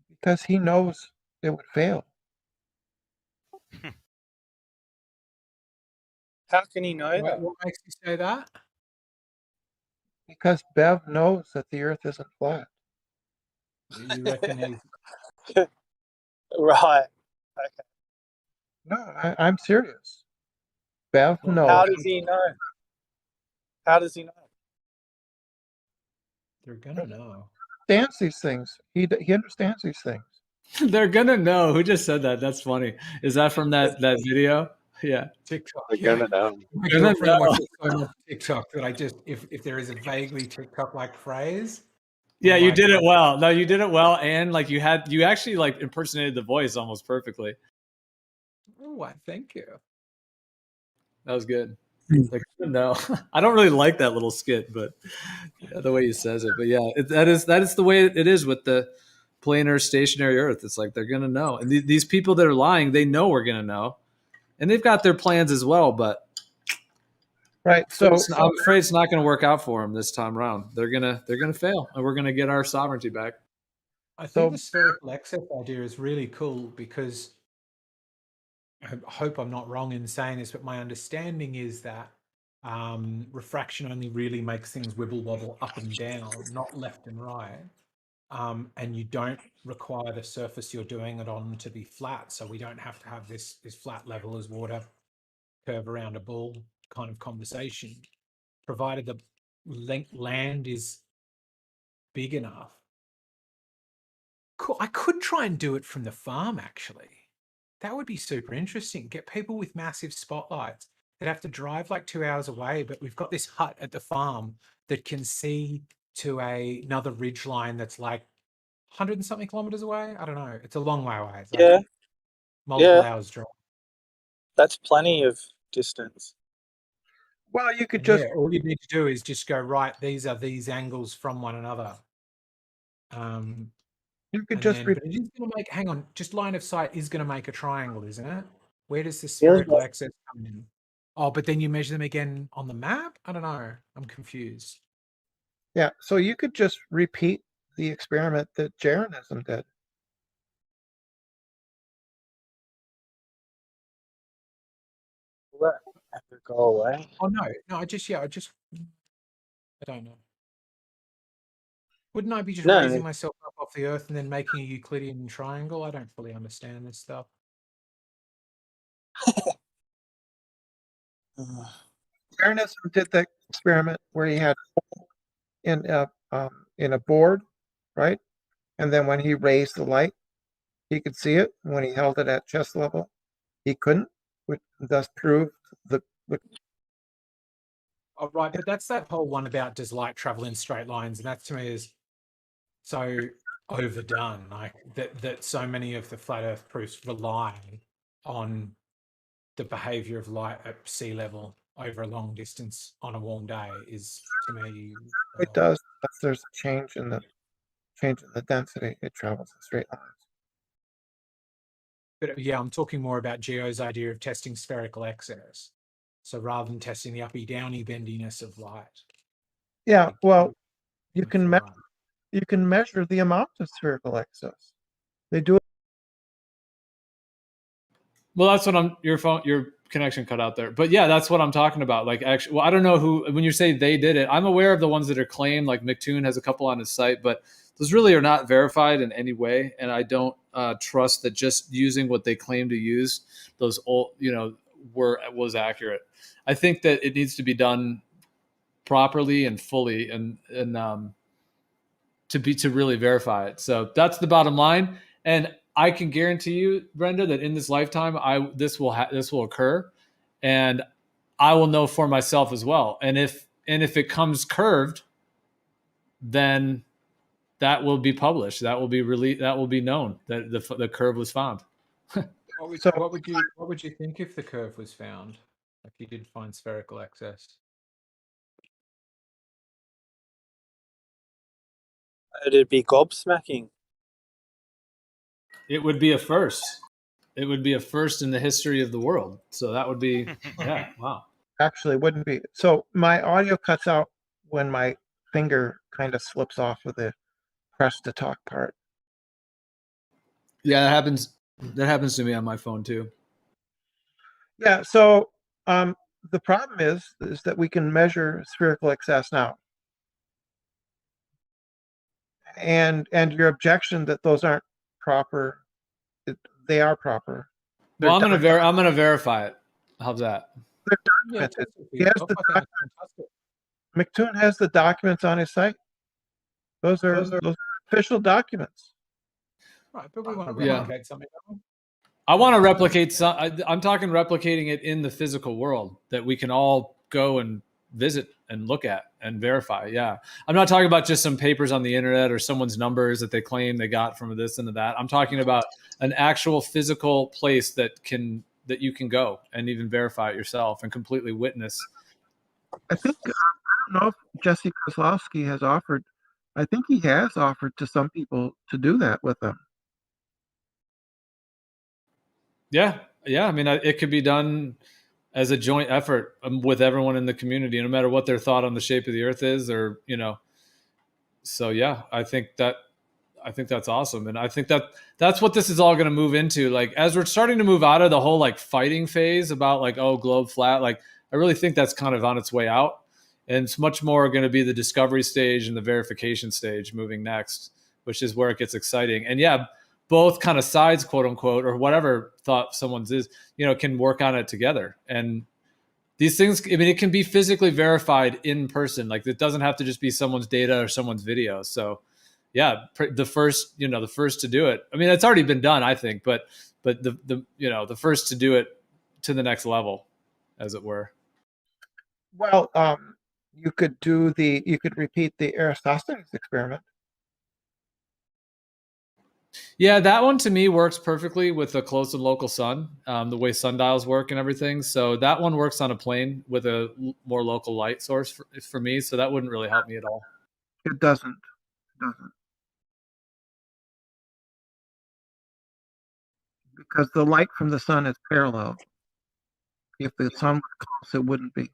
Because he knows it would fail. How can he know that? What makes you say that? Because Bev knows that the Earth isn't flat. You reckon he's... Right. Okay. No, I'm serious. Bev knows. How does he know? How does he know? They're gonna know. He understands these things. He understands these things. They're gonna know. Who just said that? That's funny. Is that from that video? Yeah. TikTok. They're gonna know. My girlfriend watches so much TikTok that I just, if there is a vaguely TikTok-like phrase. Yeah, you did it well. No, you did it well, and like you actually like impersonated the voice almost perfectly. Oh, thank you. That was good. Like, no, I don't really like that little skit, but yeah, the way he says it. But yeah, that is the way it is with the planar stationary Earth. It's like they're gonna know, and these people that are lying, they know we're gonna know, and they've got their plans as well. But right, so I'm afraid it's not going to work out for them this time around. They're gonna fail, and we're gonna get our sovereignty back. I think the spherical excess idea is really cool because I hope I'm not wrong in saying this, but my understanding is that refraction only really makes things wibble wobble up and down, not left and right. And you don't require the surface you're doing it on to be flat. So we don't have to have this flat level as water curve around a ball kind of conversation, provided the land is big enough. Cool. I could try and do it from the farm, actually. That would be super interesting. Get people with massive spotlights that have to drive like 2 hours away, but we've got this hut at the farm that can see to another ridge line that's like 100 and something kilometers away. I don't know. It's a long way away. It's like multiple hours drive. That's plenty of distance. Well, you could just... all you need to do is just go, right, these are these angles from one another. You could And just then, repeat. but it is going to make. Hang on, just line of sight is going to make a triangle, isn't it? Where does the Feels spherical like- axis come in? Oh, but then you measure them again on the map. I don't know. I'm confused. Yeah, so you could just repeat the experiment that Jeranism did. Let it go away. Oh no, I don't know. Wouldn't I be just No. raising myself up off the earth and then making a Euclidean triangle? I don't fully understand this stuff. Jeranism did that experiment where he had in a board, right? And then when he raised the light, he could see it. When he held it at chest level, he couldn't, which thus proved the. Oh, right, but that's that whole one about does light travel in straight lines, and that to me is so overdone. Like that so many of the flat Earth proofs rely on the behavior of light at sea level over a long distance on a warm day is to me. It does. There's a change in the density. It travels in straight lines. But yeah, I'm talking more about Geo's idea of testing spherical excess. So rather than testing the uppy downy bendiness of light. Yeah, well, you can measure the amount of spherical excess. They do it. Well, that's what your connection cut out there. But yeah, that's what I'm talking about. Like, actually, well, I don't know who, when you say they did it, I'm aware of the ones that are claimed, like McToon has a couple on his site, but those really are not verified in any way. And I don't trust that just using what they claim to use, those old, was accurate. I think that it needs to be done properly and fully and to really verify it. So that's the bottom line. And I can guarantee you, Brenda, that in this lifetime, this will occur, and I will know for myself as well. And if it comes curved, then that will be published. That will be released. That will be known that the curve was found. What would you think if the curve was found? If you did find spherical excess? It'd be gobsmacking. It would be a first. It would be a first in the history of the world. So that would be, yeah, wow. Actually, it wouldn't be. So my audio cuts out when my finger kind of slips off of the press to talk part. Yeah, that happens. That happens to me on my phone too. Yeah. So the problem is that we can measure spherical excess now. And your objection that those aren't proper, they are proper. Well, I'm gonna verify it. How's that? They're documented. He has the documents. McToon has the documents on his site. Those are official documents. Right, but we want to replicate something. I want to replicate I'm talking replicating it in the physical world that we can all go and visit and look at and verify. Yeah. I'm not talking about just some papers on the internet or someone's numbers that they claim they got from this and that. I'm talking about an actual physical place that you can go and even verify it yourself and completely witness. I think, I don't know if Jesse Kozlowski has offered, I think he has offered to some people to do that with them. Yeah. I mean, it could be done as a joint effort with everyone in the community, no matter what their thought on the shape of the earth is, or, so yeah, I think that's awesome. And I think that's what this is all going to move into. Like, as we're starting to move out of the whole like fighting phase about like, oh, globe flat, like I really think that's kind of on its way out. And it's much more going to be the discovery stage and the verification stage moving next, which is where it gets exciting. And yeah, both kind of sides, quote unquote, or whatever thought someone's is, can work on it together. And these things, I mean, it can be physically verified in person. Like, it doesn't have to just be someone's data or someone's video. So yeah, the first to do it. I mean, it's already been done, I think, but the first to do it to the next level, as it were. Well, you could repeat the Eratosthenes experiment. Yeah, that one to me works perfectly with a close and local sun, the way sundials work and everything. So that one works on a plane with a more local light source for me. So that wouldn't really help me at all. It doesn't. because the light from the sun is parallel. If the sun was close, it wouldn't be.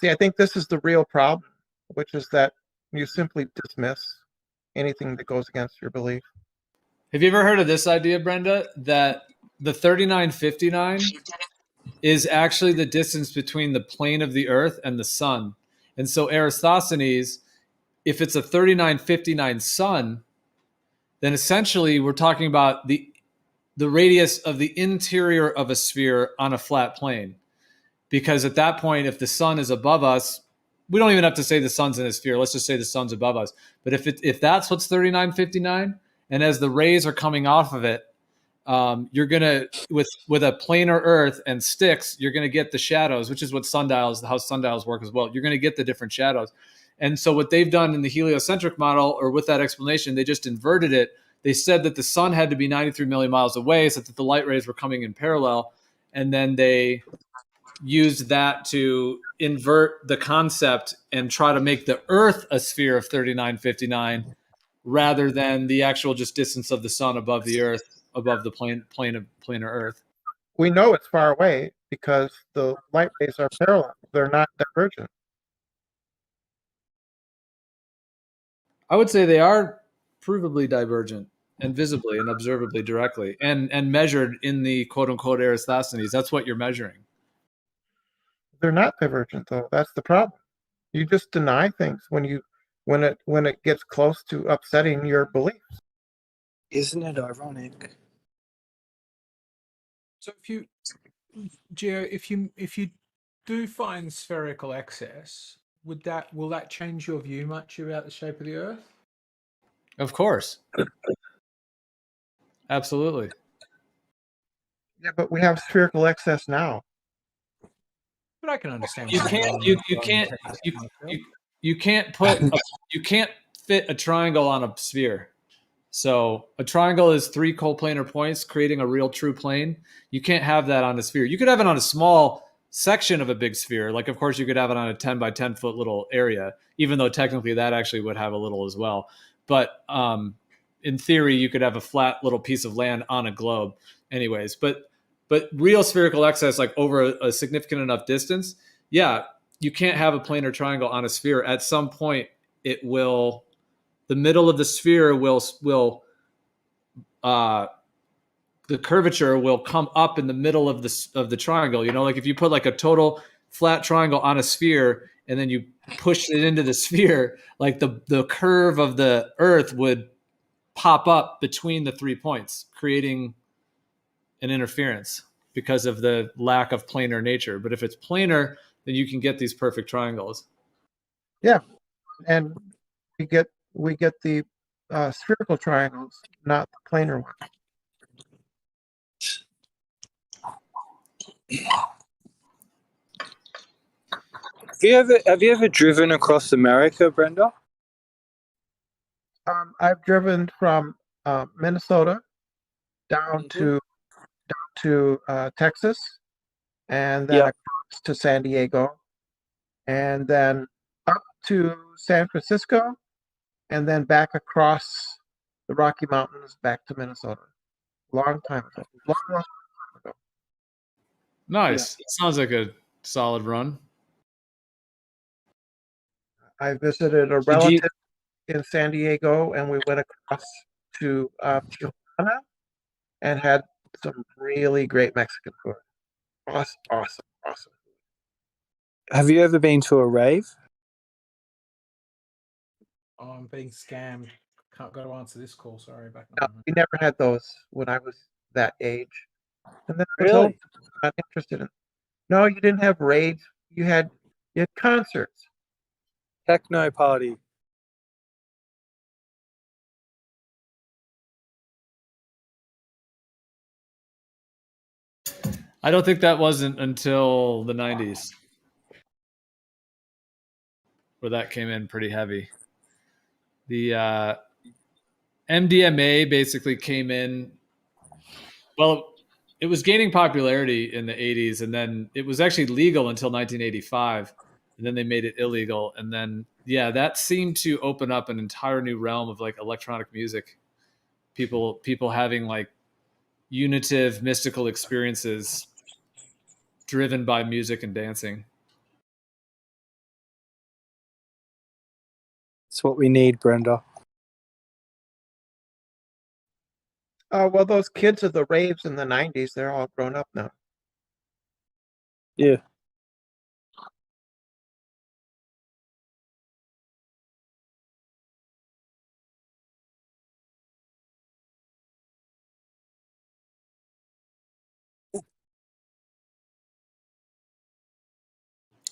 See, I think this is the real problem, which is that you simply dismiss anything that goes against your belief. Have you ever heard of this idea, Brenda, that the 3959 is actually the distance between the plane of the Earth and the sun? And so Eratosthenes, if it's a 3959 sun, then essentially we're talking about the radius of the interior of a sphere on a flat plane. Because at that point, if the sun is above us, we don't even have to say the sun's in a sphere. Let's just say the sun's above us. But if that's what's 3959, and as the rays are coming off of it, you're gonna with a planar Earth and sticks, you're gonna get the shadows, which is what how sundials work as well. You're gonna get the different shadows. And so what they've done in the heliocentric model, or with that explanation, they just inverted it. They said that the sun had to be 93 million miles away so that the light rays were coming in parallel, and then they used that to invert the concept and try to make the Earth a sphere of 3959 rather than the actual just distance of the sun above the Earth, above the planar Earth. We know it's far away because the light rays are parallel. They're not divergent. I would say they are provably divergent and visibly and observably directly and measured in the quote-unquote Eratosthenes. That's what you're measuring. They're not divergent, though. That's the problem. You just deny things when it gets close to upsetting your beliefs. Isn't it ironic? So Gio, if you do find spherical excess, will that change your view much about the shape of the Earth? Of course. Absolutely. Yeah, but we have spherical excess now. But I can understand. You can't fit a triangle on a sphere. So a triangle is 3 coplanar points creating a real true plane. You can't have that on a sphere. You could have it on a small section of a big sphere. Like, of course, you could have it on a 10 by 10 foot little area, even though technically that actually would have a little as well. But in theory, you could have a flat little piece of land on a globe anyways. But real spherical excess, like over a significant enough distance, yeah, you can't have a planar triangle on a sphere. At some point, it will, the middle of the sphere will the curvature will come up in the middle of the triangle. You know, like if you put like a total flat triangle on a sphere and then you push it into the sphere, like the curve of the Earth would pop up between the 3 points, creating an interference because of the lack of planar nature. But if it's planar, then you can get these perfect triangles. Yeah, and we get the spherical triangles, not the planar ones. Have you ever driven across America, Brenda? I've driven from Minnesota down to Texas, and then across to San Diego, and then up to San Francisco, and then back across the Rocky Mountains back to Minnesota. Long time ago. Long time ago. Nice. Yeah. Sounds like a solid run. I visited a relative in San Diego, and we went across to Tijuana and had some really great Mexican food. Awesome. Have you ever been to a rave? Oh, I'm being scammed. Can't go to answer this call. Sorry. No, we never had those when I was that age. And then really? Not interested in. No, you didn't have raves. You had concerts. Techno party. I don't think that wasn't until the 90s where that came in pretty heavy. The MDMA basically came in. Well, it was gaining popularity in the 80s, and then it was actually legal until 1985, and then they made it illegal, and then that seemed to open up an entire new realm of like electronic music. People having like unitive mystical experiences driven by music and dancing. It's what we need, Brenda. Well, those kids of the raves in the 90s, they're all grown up now. Yeah.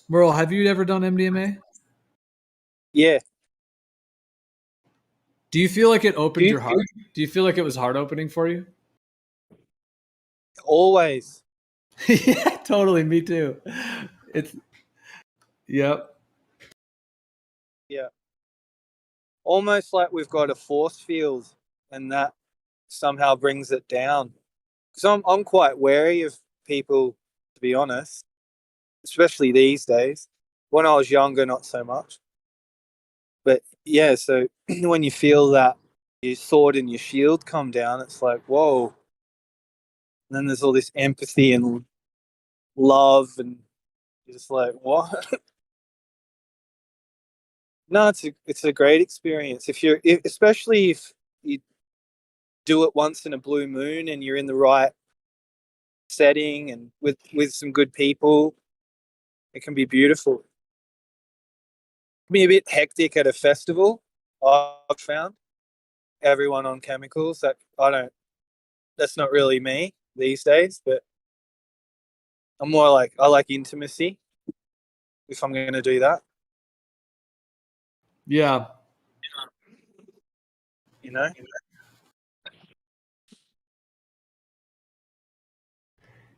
Merle, have you ever done MDMA? Yeah. Do you feel like it opened your heart? Do you feel like it was heart opening for you? Always. Yeah, totally. Me too. Yep. Yeah. Almost like we've got a force field, and that somehow brings it down. Because I'm quite wary of people, to be honest, especially these days. When I was younger, not so much. But yeah, so when you feel that your sword and your shield come down, it's like, whoa. And then there's all this empathy and love, and you're just like, what? No, it's a great experience. Especially if you do it once in a blue moon and you're in the right setting and with some good people, it can be beautiful. It can be a bit hectic at a festival, I've found. Everyone on chemicals, that's not really me these days, but I'm more like, I like intimacy if I'm going to do that. Yeah. You know?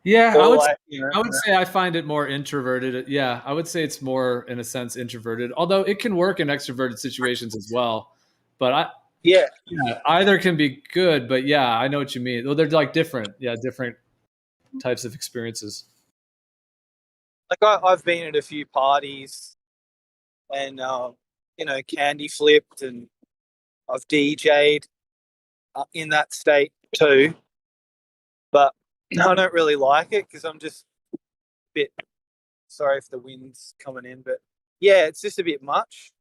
Yeah, Or I would say I find it more introverted. Yeah, I would say it's more, in a sense, introverted. Although it can work in extroverted situations as well. But either can be good. But yeah, I know what you mean. Well, they're like different. Yeah, different types of experiences. Like I've been at a few parties, and candy flipped, and I've DJ'd in that state too. But I don't really like it because I'm just a bit sorry if the wind's coming in, but yeah, it's just a bit much.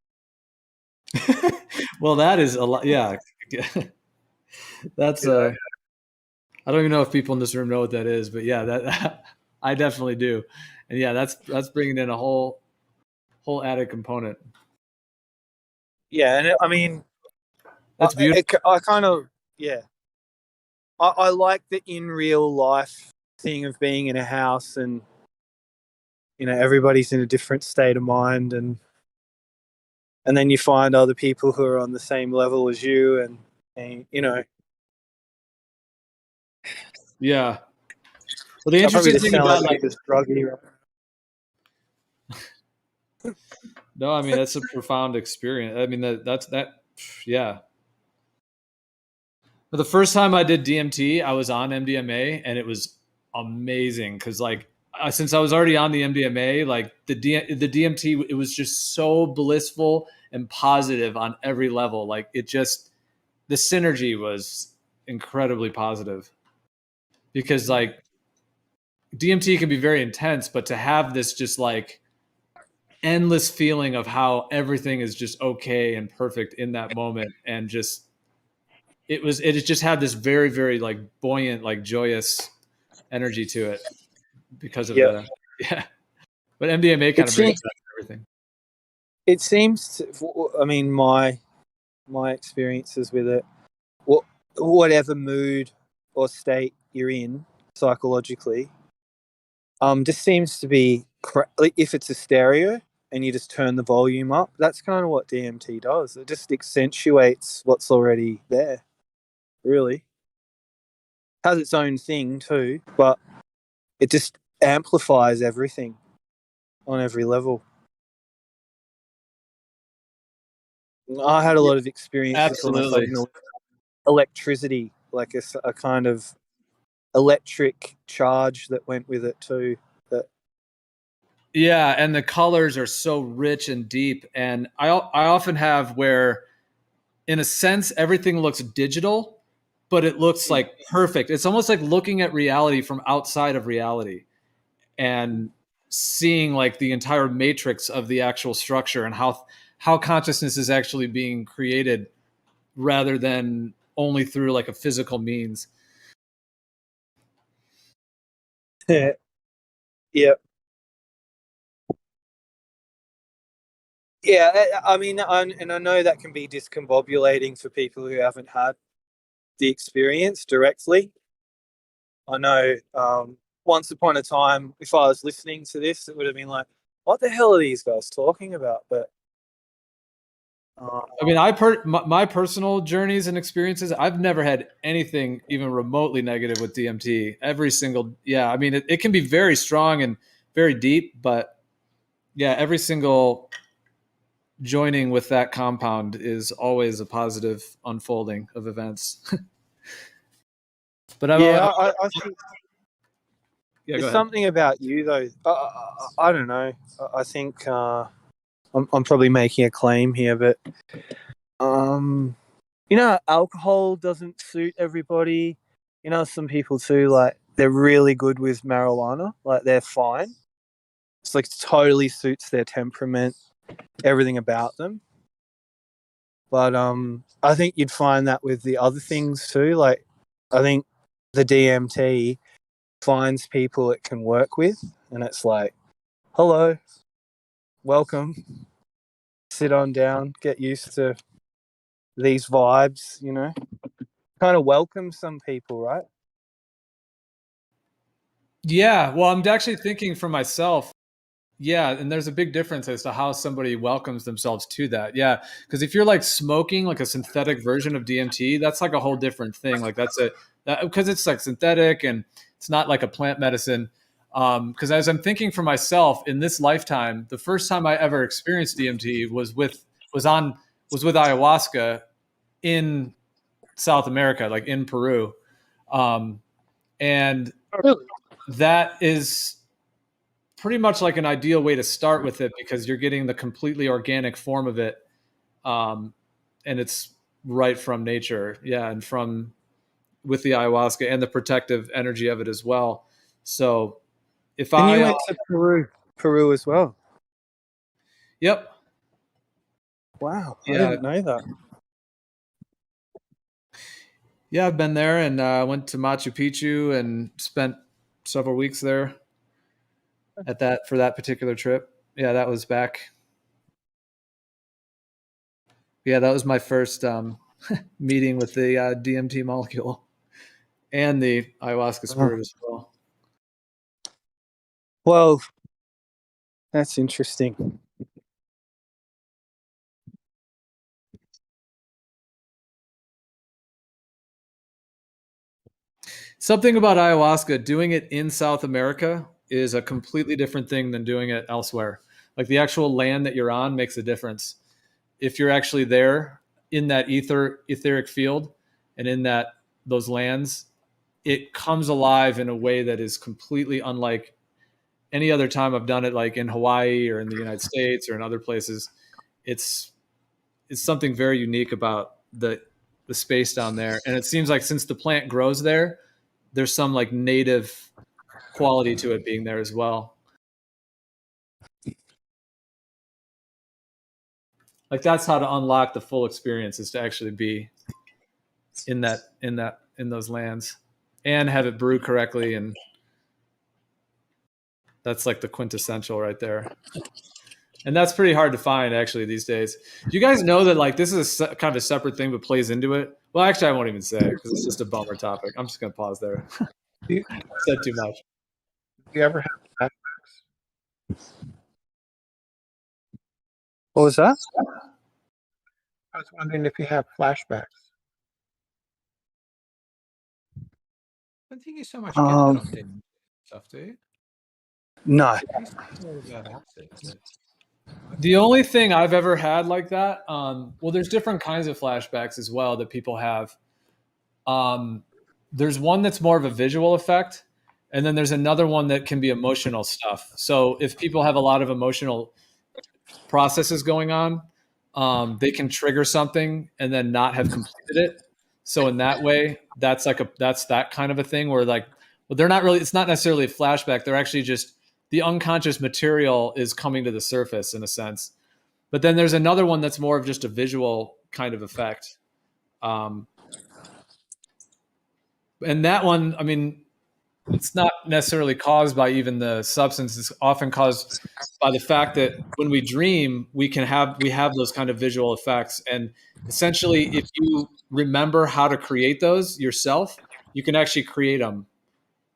Well, that is a lot. Yeah, that's I don't even know if people in this room know what that is, but yeah, that I definitely do, and yeah, that's bringing in a whole added component. Yeah, and I mean, that's beautiful. I kind of I like the in real life thing of being in a house and everybody's in a different state of mind, and then you find other people who are on the same level as you, and Yeah. Well, the interesting thing about this druggy. No, I mean that's a profound experience. I mean that's yeah. But the first time I did DMT, I was on MDMA, and it was amazing because since I was already on the MDMA, like the DMT, it was just so blissful and positive on every level. Like the synergy was incredibly positive because like DMT can be very intense, but to have this just like endless feeling of how everything is just okay and perfect in that moment, and just it just had this very, very like buoyant, like joyous energy to it because of but MDMA kind of brings back everything. It seems I mean, my experiences with it, whatever mood or state you're in psychologically, just seems to be if it's a stereo and you just turn the volume up, that's kind of what DMT does. It just accentuates what's already there. Really has its own thing too, but it just amplifies everything on every level. I had a lot of experiences with like electricity, like a kind of electric charge that went with it too. That Yeah, and the colors are so rich and deep. And I often have where, in a sense, everything looks digital, but it looks like perfect. It's almost like looking at reality from outside of reality and seeing like the entire matrix of the actual structure and how consciousness is actually being created rather than only through like a physical means. yeah. Yeah, I mean, and I know that can be discombobulating for people who haven't had the experience directly. I know once upon a time, if I was listening to this, it would have been like, what the hell are these guys talking about? But I mean, my personal journeys and experiences, I've never had anything even remotely negative with DMT. Every single, I mean, it can be very strong and very deep, but yeah, every single joining with that compound is always a positive unfolding of events. But I think there's something about you though. I don't know. I think I'm probably making a claim here, but you know, alcohol doesn't suit everybody. You know, some people too, like they're really good with marijuana, like they're fine. It's like totally suits their temperament, everything about them. But I think you'd find that with the other things too. Like I think the DMT finds people it can work with, and it's like, hello, welcome, sit on down, get used to these vibes, you know, kind of welcome some people, right? Yeah, well, I'm actually thinking for myself. Yeah, and there's a big difference as to how somebody welcomes themselves to that. Yeah, because if you're like smoking like a synthetic version of DMT, that's like a whole different thing. Like because it's like synthetic and it's not like a plant medicine. Because as I'm thinking for myself in this lifetime, the first time I ever experienced DMT was with ayahuasca in South America, like in Peru, and that is pretty much like an ideal way to start with it because you're getting the completely organic form of it, and it's right from nature. Yeah, and from with the ayahuasca and the protective energy of it as well. So if you went to Peru as well. Yep. Wow, I didn't know that. Yeah, I've been there and went to Machu Picchu and spent several weeks there for that particular trip. Yeah, that was back. Yeah, that was my first meeting with the DMT molecule and the ayahuasca spirit as well. Well, that's interesting. Something about ayahuasca, doing it in South America is a completely different thing than doing it elsewhere. Like the actual land that you're on makes a difference. If you're actually there in that etheric field and in those lands, it comes alive in a way that is completely unlike any other time I've done it, like in Hawaii or in the United States or in other places. It's something very unique about the space down there. And it seems like since the plant grows there, there's some like native quality to it being there as well. Like that's how to unlock the full experience, is to actually be in those lands and have it brew correctly. And that's like the quintessential right there. And that's pretty hard to find actually these days. Do you guys know that like this is kind of a separate thing but plays into it? Well, actually I won't even say it because it's just a bummer topic. I'm just going to pause there. I said too much. Do you ever have flashbacks? What was that? I was wondering if you have flashbacks. I don't think you so much get that on DMT stuff, do you? No. The only thing I've ever had like that, well, there's different kinds of flashbacks as well that people have. there's one that's more of a visual effect, and then there's another one that can be emotional stuff. So if people have a lot of emotional processes going on, they can trigger something and then not have completed it. So in that way, that's that kind of a thing where like, well, they're not really, it's not necessarily a flashback. They're actually just, the unconscious material is coming to the surface in a sense. But then there's another one that's more of just a visual kind of effect. And that one, I mean, it's not necessarily caused by even the substance. It's often caused by the fact that when we dream, we have those kind of visual effects. And essentially, if you remember how to create those yourself, you can actually create them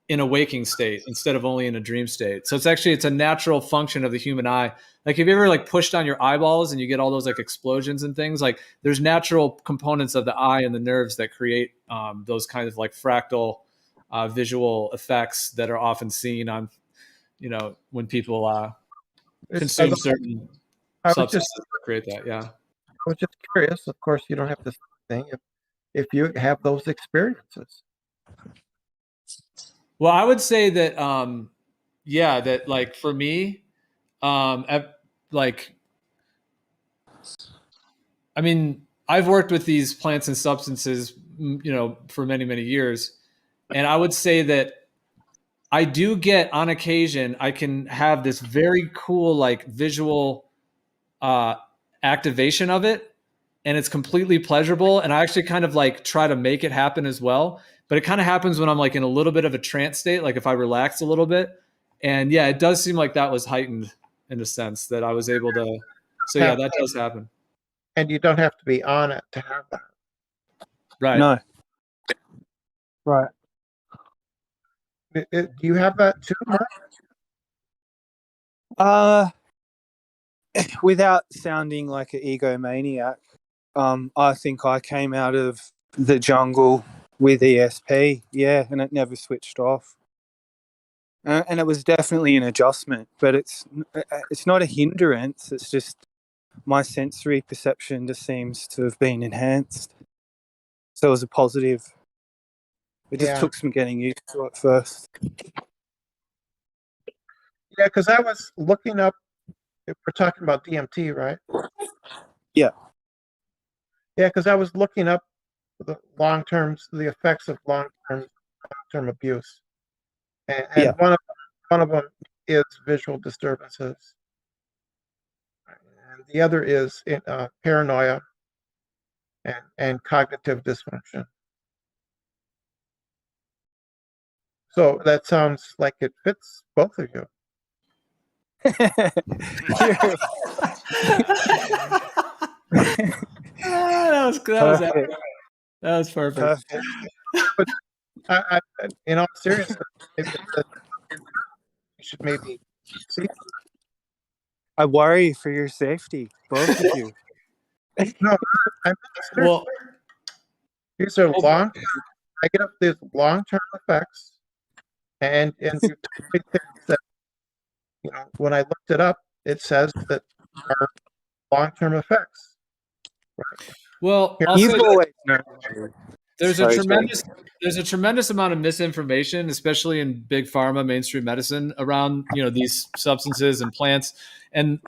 in a waking state instead of only in a dream state. So it's a natural function of the human eye. Like, have you ever like pushed on your eyeballs and you get all those like explosions and things? Like, there's natural components of the eye and the nerves that create those kind of like fractal visual effects that are often seen on, when people consume certain substances that create that. Yeah. I was just curious. Of course, you don't have this thing if you have those experiences. Well, I would say that, that like for me, I mean, I've worked with these plants and substances, for many, many years. And I would say that I do get, on occasion, I can have this very cool, like visual activation of it. And it's completely pleasurable. And I actually kind of like try to make it happen as well. But it kind of happens when I'm like in a little bit of a trance state, like if I relax a little bit. And yeah, it does seem like that was heightened in a sense that I was able to. So yeah, that does happen. And you don't have to be on it to have that. Right. No. Right. Do you have that too, Mark? Without sounding like an egomaniac, I think I came out of the jungle with ESP, yeah, and it never switched off. And it was definitely an adjustment, but it's not a hindrance. It's just my sensory perception just seems to have been enhanced. So it was a positive. It just took some getting used to it first. Yeah, because I was looking up, if we're talking about DMT, right? Yeah. Yeah, because I was looking up the effects of long-term abuse, and one of them is visual disturbances, and the other is paranoia and cognitive dysfunction. So that sounds like it fits both of you. That was perfect. But I, in all seriousness, you should maybe see. I worry for your safety, both of you. No, well, these are long. I get up these long-term effects, and you told me things that, when I looked it up, it says that are long-term effects. Right. Well, there's a tremendous amount of misinformation, especially in big pharma, mainstream medicine, around these substances and plants, and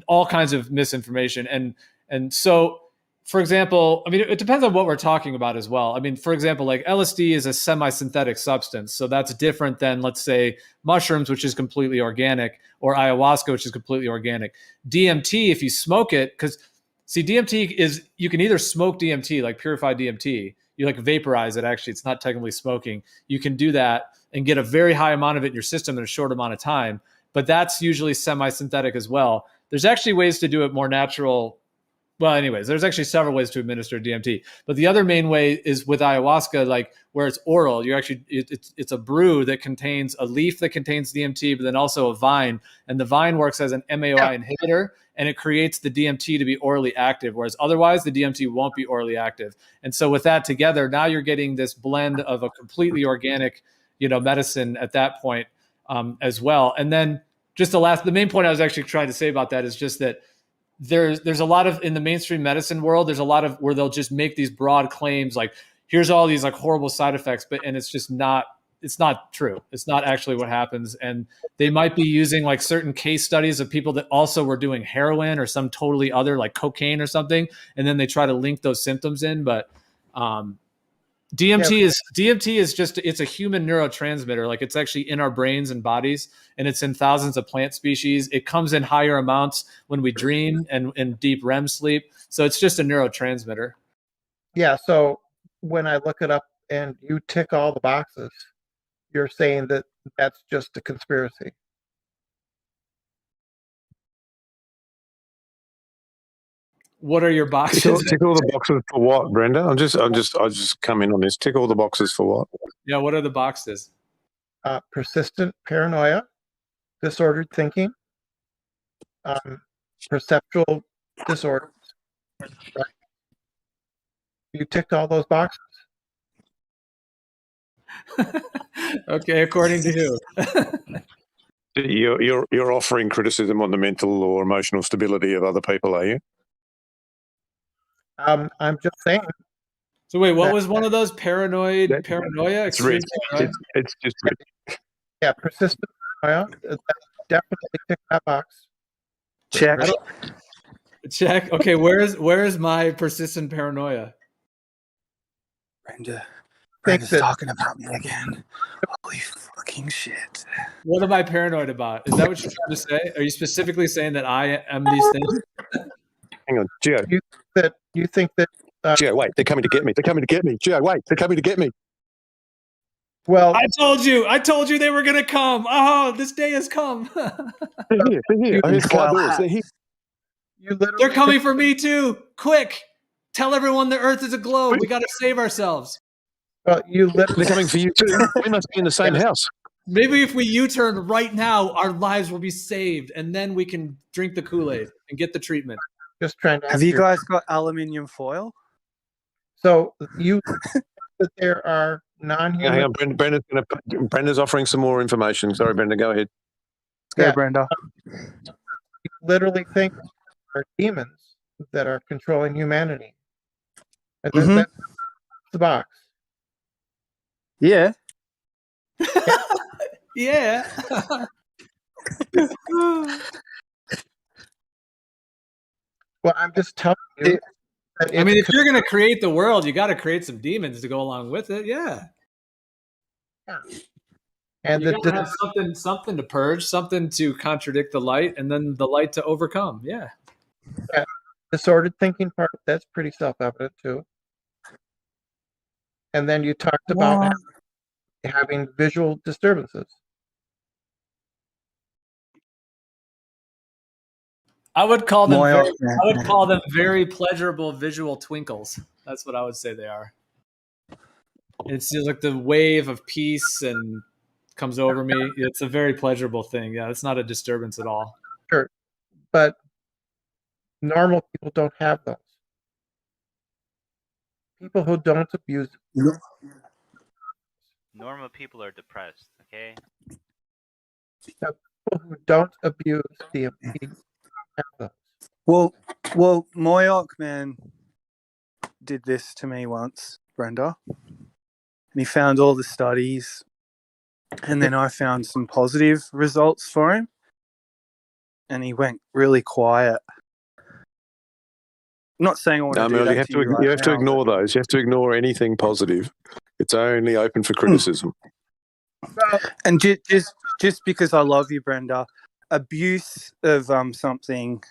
all kinds of misinformation. And so, for example, I mean, it depends on what we're talking about as well. I mean, for example, like LSD is a semi-synthetic substance, so that's different than, let's say, mushrooms, which is completely organic, or ayahuasca, which is completely organic. DMT, if you smoke it, because see, DMT is, you can either smoke DMT, like purified DMT, you like vaporize it. Actually, it's not technically smoking. You can do that and get a very high amount of it in your system in a short amount of time, but that's usually semi-synthetic as well. There's actually ways to do it more natural. Well, anyways, there's actually several ways to administer DMT, but the other main way is with ayahuasca, like where it's oral. You actually, it's a brew that contains a leaf that contains DMT, but then also a vine, and the vine works as an MAOI inhibitor, and it creates the DMT to be orally active, whereas otherwise the DMT won't be orally active. And so with that together, now you're getting this blend of a completely organic, medicine at that point as well. And then just the main point I was actually trying to say about that is just that there's a lot of, in the mainstream medicine world, there's a lot of where they'll just make these broad claims like, here's all these like horrible side effects, and it's just not. It's not true. It's not actually what happens. And they might be using like certain case studies of people that also were doing heroin or some totally other like cocaine or something. And then they try to link those symptoms in. But DMT is just, it's a human neurotransmitter. Like it's actually in our brains and bodies, and it's in thousands of plant species. It comes in higher amounts when we dream and in deep REM sleep. So it's just a neurotransmitter. Yeah. So when I look it up and you tick all the boxes, you're saying that that's just a conspiracy. What are your boxes? Tick all the boxes for what, Brenda? I'll just come in on this. Tick all the boxes for what? Yeah, what are the boxes? Persistent paranoia, disordered thinking, perceptual disorders. Right? You ticked all those boxes. Okay, according to who? You're offering criticism on the mental or emotional stability of other people, are you? I'm just saying. So wait, what was one of those? Paranoia? It's rich. It's just rich. Yeah, persistent paranoia. Definitely tick that box. Check. Okay, where's my persistent paranoia? Brenda's talking about me again. Holy fucking shit. What am I paranoid about? Is that what you're trying to say? Are you specifically saying that I am these things? Hang on, Gio. You think that Gio, wait, they're coming to get me. They're coming to get me. Gio, wait, they're coming to get me. Well, I told you they were gonna come. Oh, this day has come. They're here. I heard the car doors. They're here. They're coming for me too. Quick, tell everyone the Earth is a globe. We got to save ourselves. Well, They're coming for you too. We must be in the same house. Maybe if we U-turn right now, our lives will be saved, and then we can drink the Kool-Aid and get the treatment. Just trying to. Have you guys got aluminium foil? So you that there are non-human. Hang on, Brenda's offering some more information. Sorry, Brenda, go ahead. Go, Brenda. You literally think there are demons that are controlling humanity. And that's the box. Yeah. Yeah. Well, I'm just telling you. I mean, if you're going to create the world, you got to create some demons to go along with it. Yeah. And you got to have something to purge, something to contradict the light, and then the light to overcome. Yeah. Yeah. Disordered thinking part, that's pretty self-evident too. And then you talked about having visual disturbances. I would call them very pleasurable visual twinkles. That's what I would say they are. It's just like the wave of peace and comes over me. It's a very pleasurable thing. Yeah, it's not a disturbance at all. Sure, but normal people don't have those. People who don't abuse. Normal people are depressed. Okay. Now, people who don't abuse DMT. Well, Moyoc man did this to me once, Brenda, and he found all the studies, and then I found some positive results for him, and he went really quiet. I'm not saying I want to do that you have to ignore those. You have to ignore anything positive. It's only open for criticism. And just because I love you, Brenda, abuse of something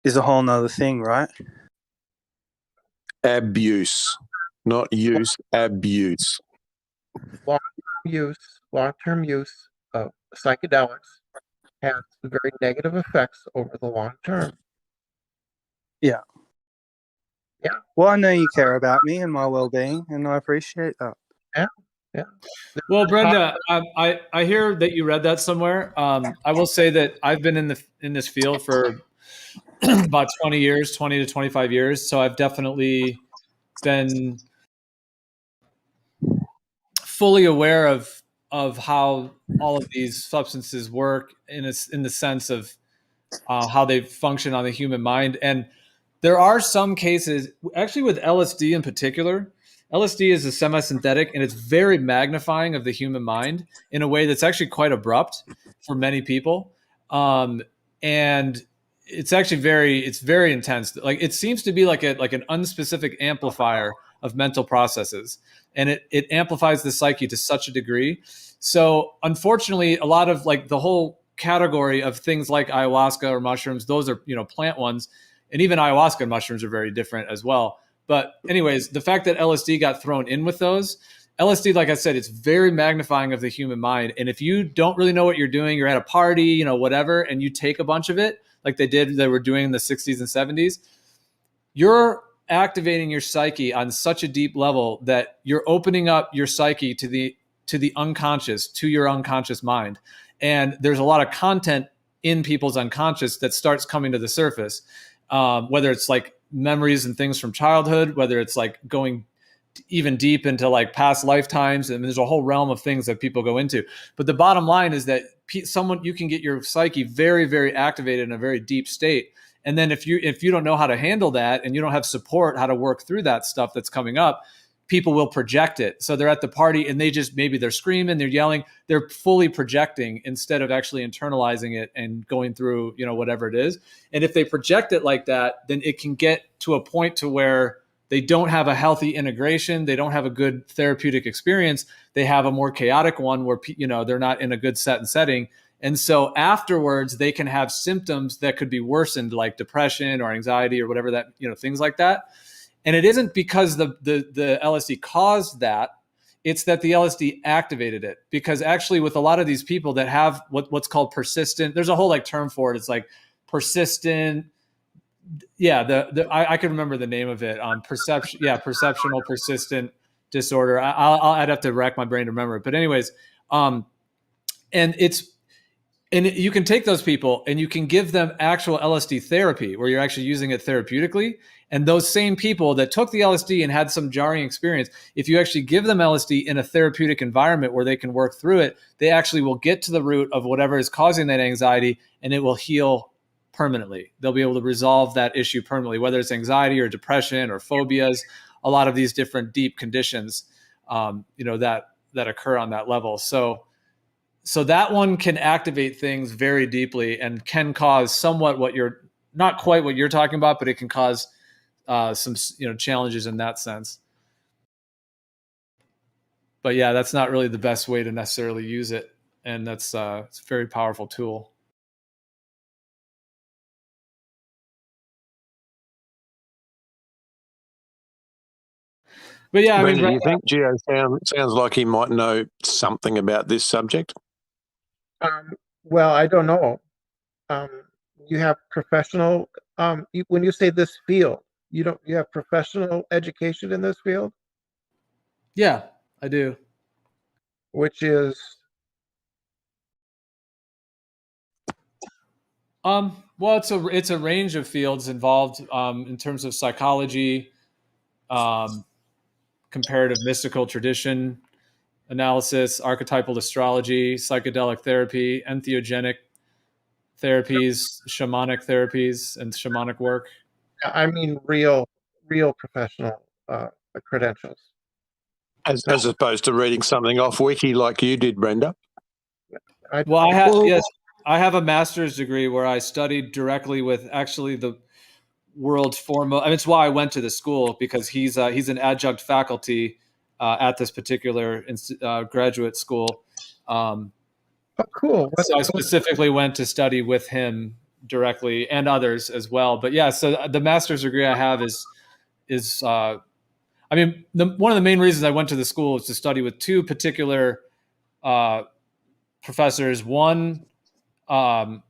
is a whole nother thing, right? Abuse, not use. Abuse. Long-term use of psychedelics has very negative effects over the long term. Yeah. Yeah. Well, I know you care about me and my well-being, and I appreciate that. Yeah. Yeah. Well, Brenda, I hear that you read that somewhere. I will say that I've been in this field for about 20 to 25 years. So I've definitely been fully aware of how all of these substances work in the sense of how they function on the human mind. And there are some cases, actually with LSD in particular, LSD is a semi-synthetic, and it's very magnifying of the human mind in a way that's actually quite abrupt for many people. And it's actually very intense. Like it seems to be like an unspecific amplifier of mental processes, and it amplifies the psyche to such a degree. So unfortunately, a lot of like the whole category of things like ayahuasca or mushrooms, those are, plant ones, and even ayahuasca and mushrooms are very different as well. But anyways, the fact that LSD got thrown in with those, LSD, like I said, it's very magnifying of the human mind. And if you don't really know what you're doing, you're at a party, whatever, and you take a bunch of it, like they were doing in the 60s and 70s, you're activating your psyche on such a deep level that you're opening up your psyche to the unconscious, to your unconscious mind. And there's a lot of content in people's unconscious that starts coming to the surface, whether it's like memories and things from childhood, whether it's like going even deep into like past lifetimes. And there's a whole realm of things that people go into. But the bottom line is that you can get your psyche very, very activated in a very deep state. And then if you don't know how to handle that and you don't have support, how to work through that stuff that's coming up, people will project it. So they're at the party and maybe they're screaming, they're yelling, they're fully projecting instead of actually internalizing it and going through, whatever it is. And if they project it like that, then it can get to a point to where they don't have a healthy integration. They don't have a good therapeutic experience. They have a more chaotic one where, they're not in a good set and setting. And so afterwards they can have symptoms that could be worsened, like depression or anxiety or whatever that, things like that. And it isn't because the LSD caused that. It's that the LSD activated it. Because actually with a lot of these people that have what's called persistent, there's a whole like term for it. It's like persistent. Yeah, I can remember the name of it. Perception. Yeah, perceptional persistent disorder. I'd have to rack my brain to remember it. But anyways, and you can take those people and you can give them actual LSD therapy where you're actually using it therapeutically. And those same people that took the LSD and had some jarring experience, if you actually give them LSD in a therapeutic environment where they can work through it, they actually will get to the root of whatever is causing that anxiety, and it will heal permanently. They'll be able to resolve that issue permanently, whether it's anxiety or depression or phobias, a lot of these different deep conditions, that occur on that level. So that one can activate things very deeply and can cause somewhat not quite what you're talking about, but it can cause some challenges in that sense. But yeah, that's not really the best way to necessarily use it, and it's a very powerful tool. But yeah, Brandon, do you think Gio sounds like he might know something about this subject? Well, I don't know. You have professional. When you say this field, you have professional education in this field? Yeah, I do. Which is? Well, it's a range of fields involved in terms of psychology, comparative mystical tradition analysis, archetypal astrology, psychedelic therapy, entheogenic therapies, shamanic therapies, and shamanic work. I mean, real professional credentials. As opposed to reading something off Wiki like you did, Brenda. I have a master's degree where I studied directly with actually the world's foremost. I mean, it's why I went to the school, because he's an adjunct faculty at this particular graduate school. Cool. So I specifically went to study with him directly and others as well. But yeah, so the master's degree I have is one of the main reasons I went to the school is to study with two particular professors. One, well,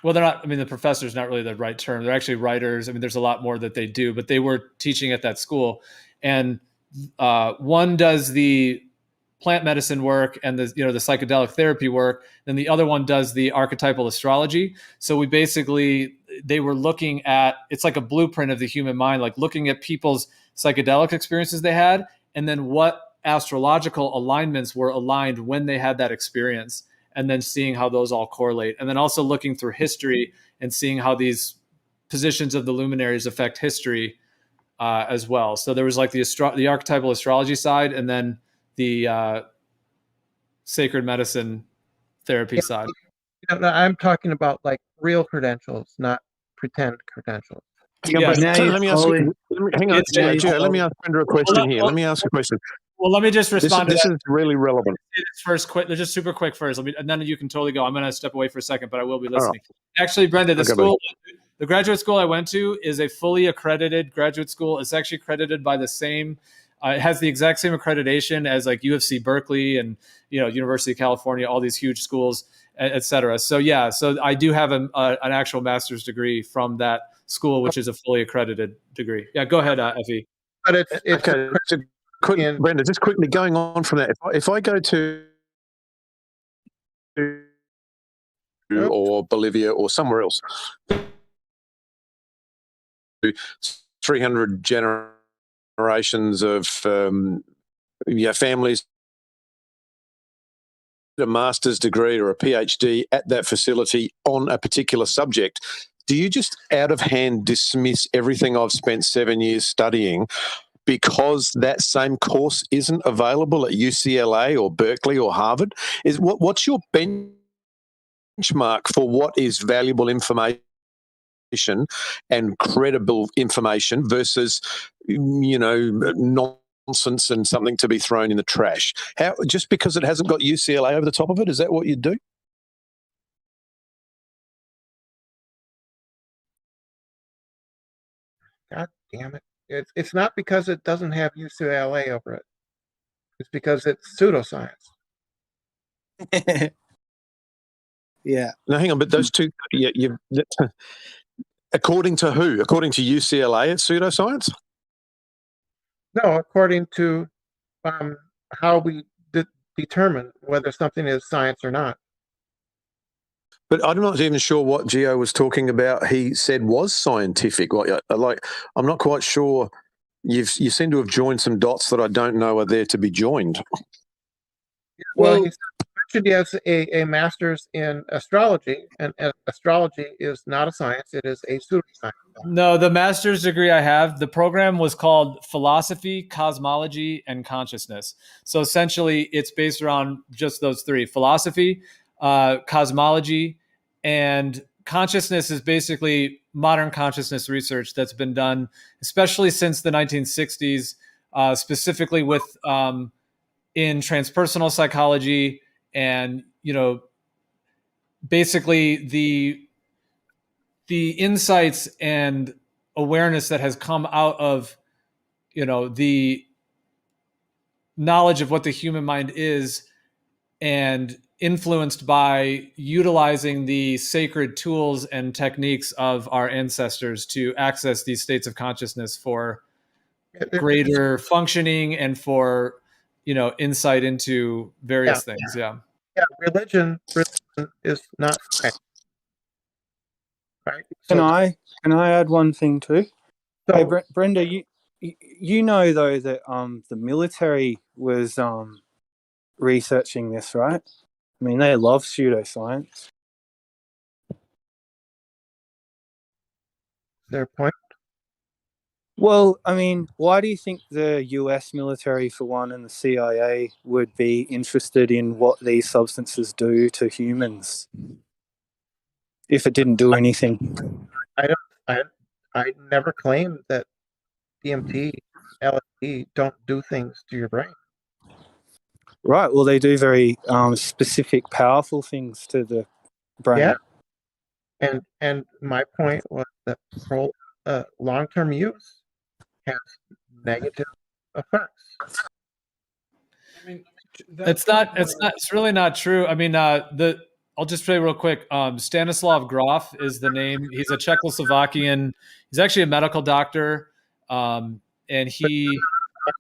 they're not, the professor is not really the right term. They're actually writers. There's a lot more that they do, but they were teaching at that school. And one does the plant medicine work and the psychedelic therapy work. Then the other one does the archetypal astrology. So they were looking at, it's like a blueprint of the human mind, like looking at people's psychedelic experiences they had, and then what astrological alignments were aligned when they had that experience, and then seeing how those all correlate. And then also looking through history and seeing how these positions of the luminaries affect history as well. So there was like the archetypal astrology side, and then the sacred medicine therapy side. No, I'm talking about like real credentials, not pretend credentials. Yeah, let me ask you. Hang on, Gio, let me ask Brenda a question here. Let me ask a question. Well, let me just respond This to that. is really relevant. First, quick, just super quick first. And then you can totally go. I'm going to step away for a second, but I will be All right. listening. Actually, Brenda, Okay, the graduate school I went to is a fully accredited graduate school. It's actually accredited by the same. It has the exact same accreditation as like UFC Berkeley and University of California, all these huge schools, et cetera. So yeah, so I do have an actual master's degree from that school, which is a fully accredited degree. Yeah, go ahead, Effie. But it's okay. Brenda, just quickly going on from that. If I go to or Bolivia or somewhere else, 300 generations of families, a master's degree or a PhD at that facility on a particular subject, do you just out of hand dismiss everything I've spent 7 years studying because that same course isn't available at UCLA or Berkeley or Harvard? What's your benchmark for what is valuable information and credible information versus, nonsense and something to be thrown in the trash? Just because it hasn't got UCLA over the top of it, is that what you do? God damn it. It's not because it doesn't have UCLA over it. It's because it's pseudoscience. Yeah. No, hang on, but those two, according to who? According to UCLA, it's pseudoscience? No, according to how we determine whether something is science or not. But I'm not even sure what Gio was talking about. He said was scientific. I'm not quite sure. You seem to have joined some dots that I don't know are there to be joined. Well, he mentioned he has a master's in astrology, and astrology is not a science; it is a pseudoscience. No, the master's degree I have, the program was called Philosophy, Cosmology, and Consciousness. So essentially, it's based around just those three: philosophy, cosmology, and consciousness is basically modern consciousness research that's been done, especially since the 1960s, specifically with in transpersonal psychology and basically the insights and awareness that has come out of the knowledge of what the human mind is and influenced by utilizing the sacred tools and techniques of our ancestors to access these states of consciousness for greater functioning and for insight into various things. Yeah. Religion is not science. Right? Can I add one thing too? So, hey, Brenda, you know though that the military was researching this, right? I mean, they love pseudoscience. Their point? Well, I mean, why do you think the US military, for one, and the CIA would be interested in what these substances do to humans if it didn't do anything? I never claimed that DMT, LSD don't do things to your brain. Right. Well, they do very specific, powerful things to the brain. Yeah. And my point was that long-term use has negative effects. I mean, it's really not true. I mean, I'll just say real quick. Stanislav Grof is the name. He's a Czechoslovakian. He's actually a medical doctor, and he.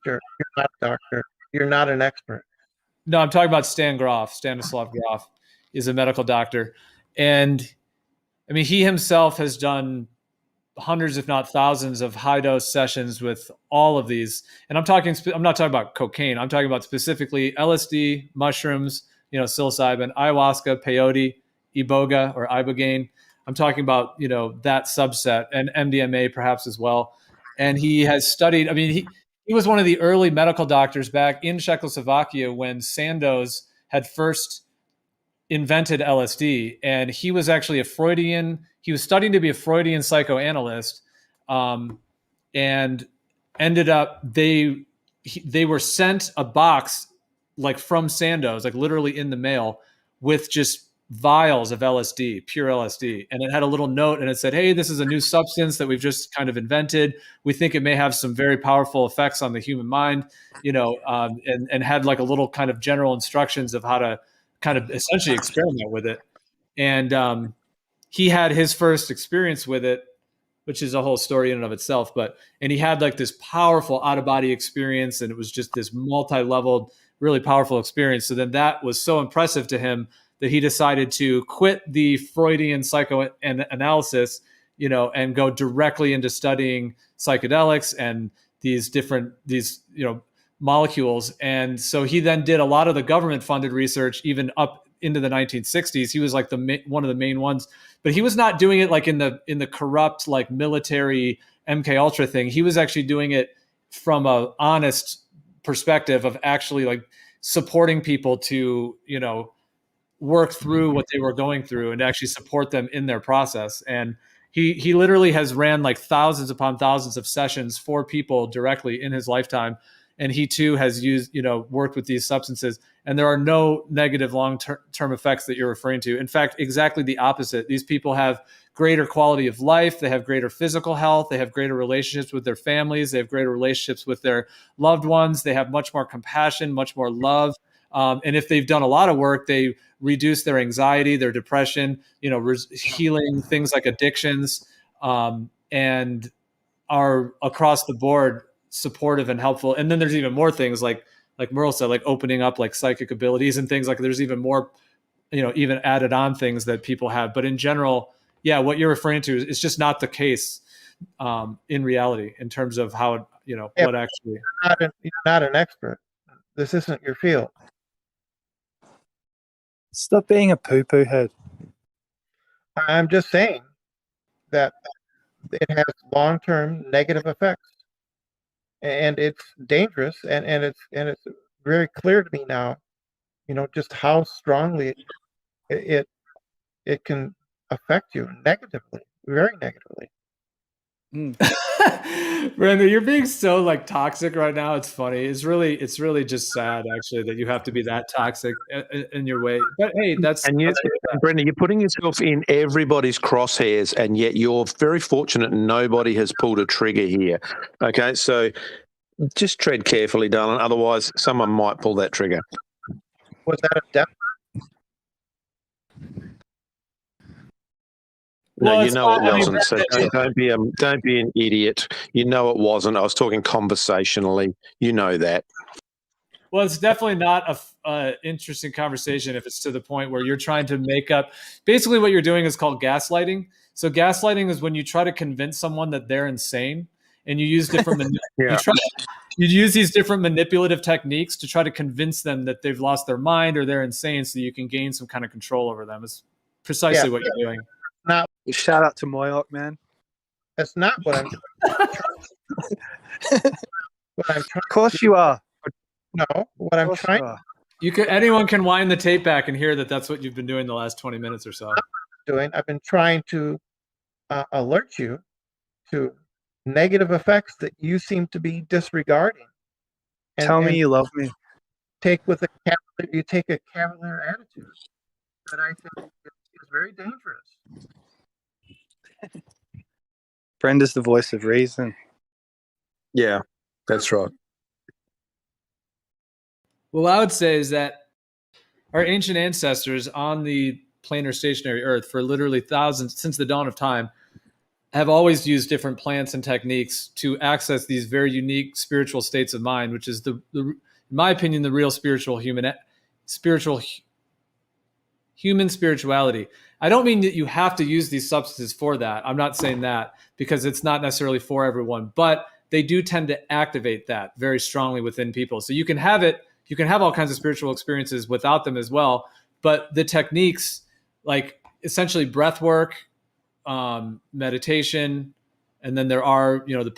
You're not a doctor. You're not an expert. No, I'm talking about Stanislav Grof is a medical doctor, and I mean he himself has done hundreds, if not thousands, of high dose sessions with all of these. And I'm not talking about cocaine. I'm talking about specifically LSD, mushrooms, psilocybin, ayahuasca, peyote, iboga or ibogaine. I'm talking about that subset, and MDMA perhaps as well. and he has studied. I mean, he was one of the early medical doctors back in Czechoslovakia when Sandoz had first invented LSD, and he was actually a Freudian. He was studying to be a Freudian psychoanalyst, and ended up they were sent a box like from Sandoz, like literally in the mail, with just vials of LSD, pure LSD, and it had a little note, and it said, "Hey, this is a new substance that we've just kind of invented. We think it may have some very powerful effects on the human mind," and had like a little kind of general instructions of how to kind of essentially experiment with it. And he had his first experience with it, which is a whole story in and of itself. And he had like this powerful out of body experience, and it was just this multi-leveled, really powerful experience. So then that was so impressive to him that he decided to quit the Freudian psychoanalysis, and go directly into studying psychedelics and these molecules. And so he then did a lot of the government funded research, even up into the 1960s. He was like one of the main ones, but he was not doing it like in the corrupt, like military MK Ultra thing. He was actually doing it from a honest perspective of actually like supporting people to, work through what they were going through and actually support them in their process. And he literally has ran like thousands upon thousands of sessions for people directly in his lifetime. And he too has worked with these substances, and there are no negative long-term effects that you're referring to. In fact, exactly the opposite. These people have greater quality of life. They have greater physical health. They have greater relationships with their families. They have greater relationships with their loved ones. They have much more compassion, much more love. And if they've done a lot of work, they reduce their anxiety, their depression, healing things like addictions, and are across the board supportive and helpful. And then there's even more things like Merle said, like opening up like psychic abilities and things like there's even more, even added on things that people have. But in general, yeah, what you're referring to is just not the case in reality in terms of how, what actually. You're not an expert. This isn't your field. Stop being a poo-poo head. I'm just saying that it has long-term negative effects, and it's dangerous, and it's very clear to me now, just how strongly it can affect you negatively, very negatively. Brandon, you're being so like toxic right now. It's funny. It's really just sad actually that you have to be that toxic in your way. But hey, Brendan, you're putting yourself in everybody's crosshairs, and yet you're very fortunate nobody has pulled a trigger here. Okay, so just tread carefully, darling. Otherwise, someone might pull that trigger. Was that a death? No, it wasn't. So don't be an idiot. You know it wasn't. I was talking conversationally. You know that. Well, it's definitely not a interesting conversation if it's to the point where you're trying to make up. Basically, what you're doing is called gaslighting. So gaslighting is when you try to convince someone that they're insane, and you use different you use these different manipulative techniques to try to convince them that they've lost their mind or they're insane, so you can gain some kind of control over them. It's precisely what you're doing. Shout out to Moyoc, man. That's not what I'm doing. Of course you are. No, what I'm trying. Anyone can wind the tape back and hear that that's what you've been doing the last 20 minutes or so. I've been trying to alert you to negative effects that you seem to be disregarding. Tell me you love me. You take a cavalier attitude that I think is very dangerous. Brenda's the voice of reason. Yeah, that's right. Well, what I would say is that our ancient ancestors on the planar stationary Earth for literally thousands, since the dawn of time, have always used different plants and techniques to access these very unique spiritual states of mind, which is in my opinion, the real human spirituality. I don't mean that you have to use these substances for that. I'm not saying that, because it's not necessarily for everyone, but they do tend to activate that very strongly within people. So you can have all kinds of spiritual experiences without them as well. But the techniques, like essentially breath work, meditation, and then there are, the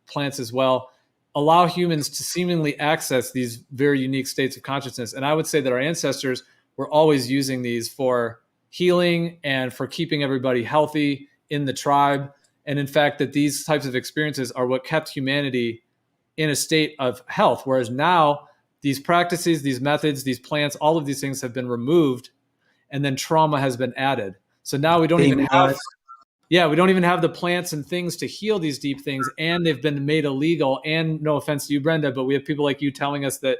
plants as well, allow humans to seemingly access these very unique states of consciousness. And I would say that our ancestors were always using these for healing and for keeping everybody healthy in the tribe. And in fact, that these types of experiences are what kept humanity in a state of health. Whereas now these practices, these methods, these plants, all of these things have been removed, and then trauma has been added. So now we don't even have the plants and things to heal these deep things, and they've been made illegal. And no offense to you, Brenda, but we have people like you telling us that,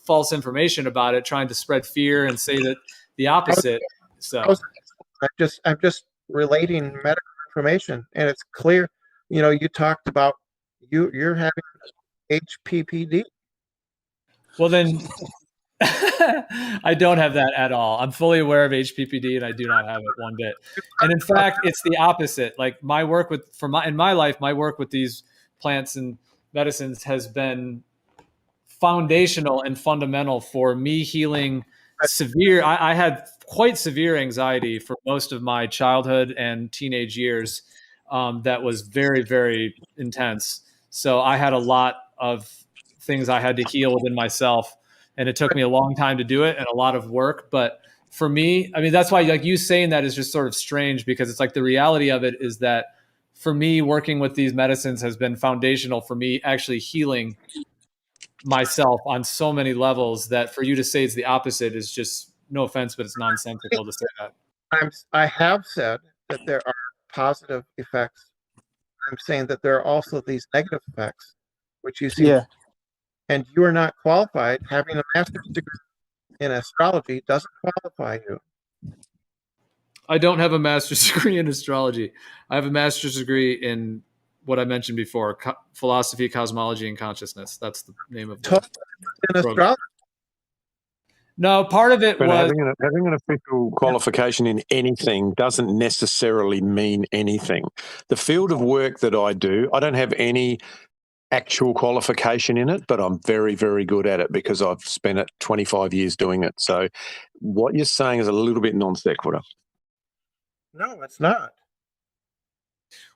false information about it, trying to spread fear and say that the opposite. So I'm just relating medical information, and it's clear. You talked about you're having HPPD. Well, then I don't have that at all. I'm fully aware of HPPD, and I do not have it one bit. And in fact, it's the opposite. Like my work in my life, my work with these plants and medicines has been foundational and fundamental for me healing severe. I had quite severe anxiety for most of my childhood and teenage years. That was very, very intense. So I had a lot of things I had to heal within myself, and it took me a long time to do it and a lot of work. But for me, I mean, that's why like you saying that is just sort of strange, because it's like the reality of it is that for me, working with these medicines has been foundational for me actually healing myself on so many levels, that for you to say it's the opposite is just, no offense, but it's nonsensical to say that. I have said that there are positive effects. I'm saying that there are also these negative effects, which you see. Yeah. And you are not qualified. Having a master's degree in astrology doesn't qualify you. I don't have a master's degree in astrology. I have a master's degree in what I mentioned before, philosophy, cosmology, and consciousness. That's the name of the program. No, part of it but was having an official qualification in anything doesn't necessarily mean anything. The field of work that I do, I don't have any actual qualification in it, but I'm very, very good at it because I've spent 25 years doing it. So what you're saying is a little bit non sequitur. No, it's not.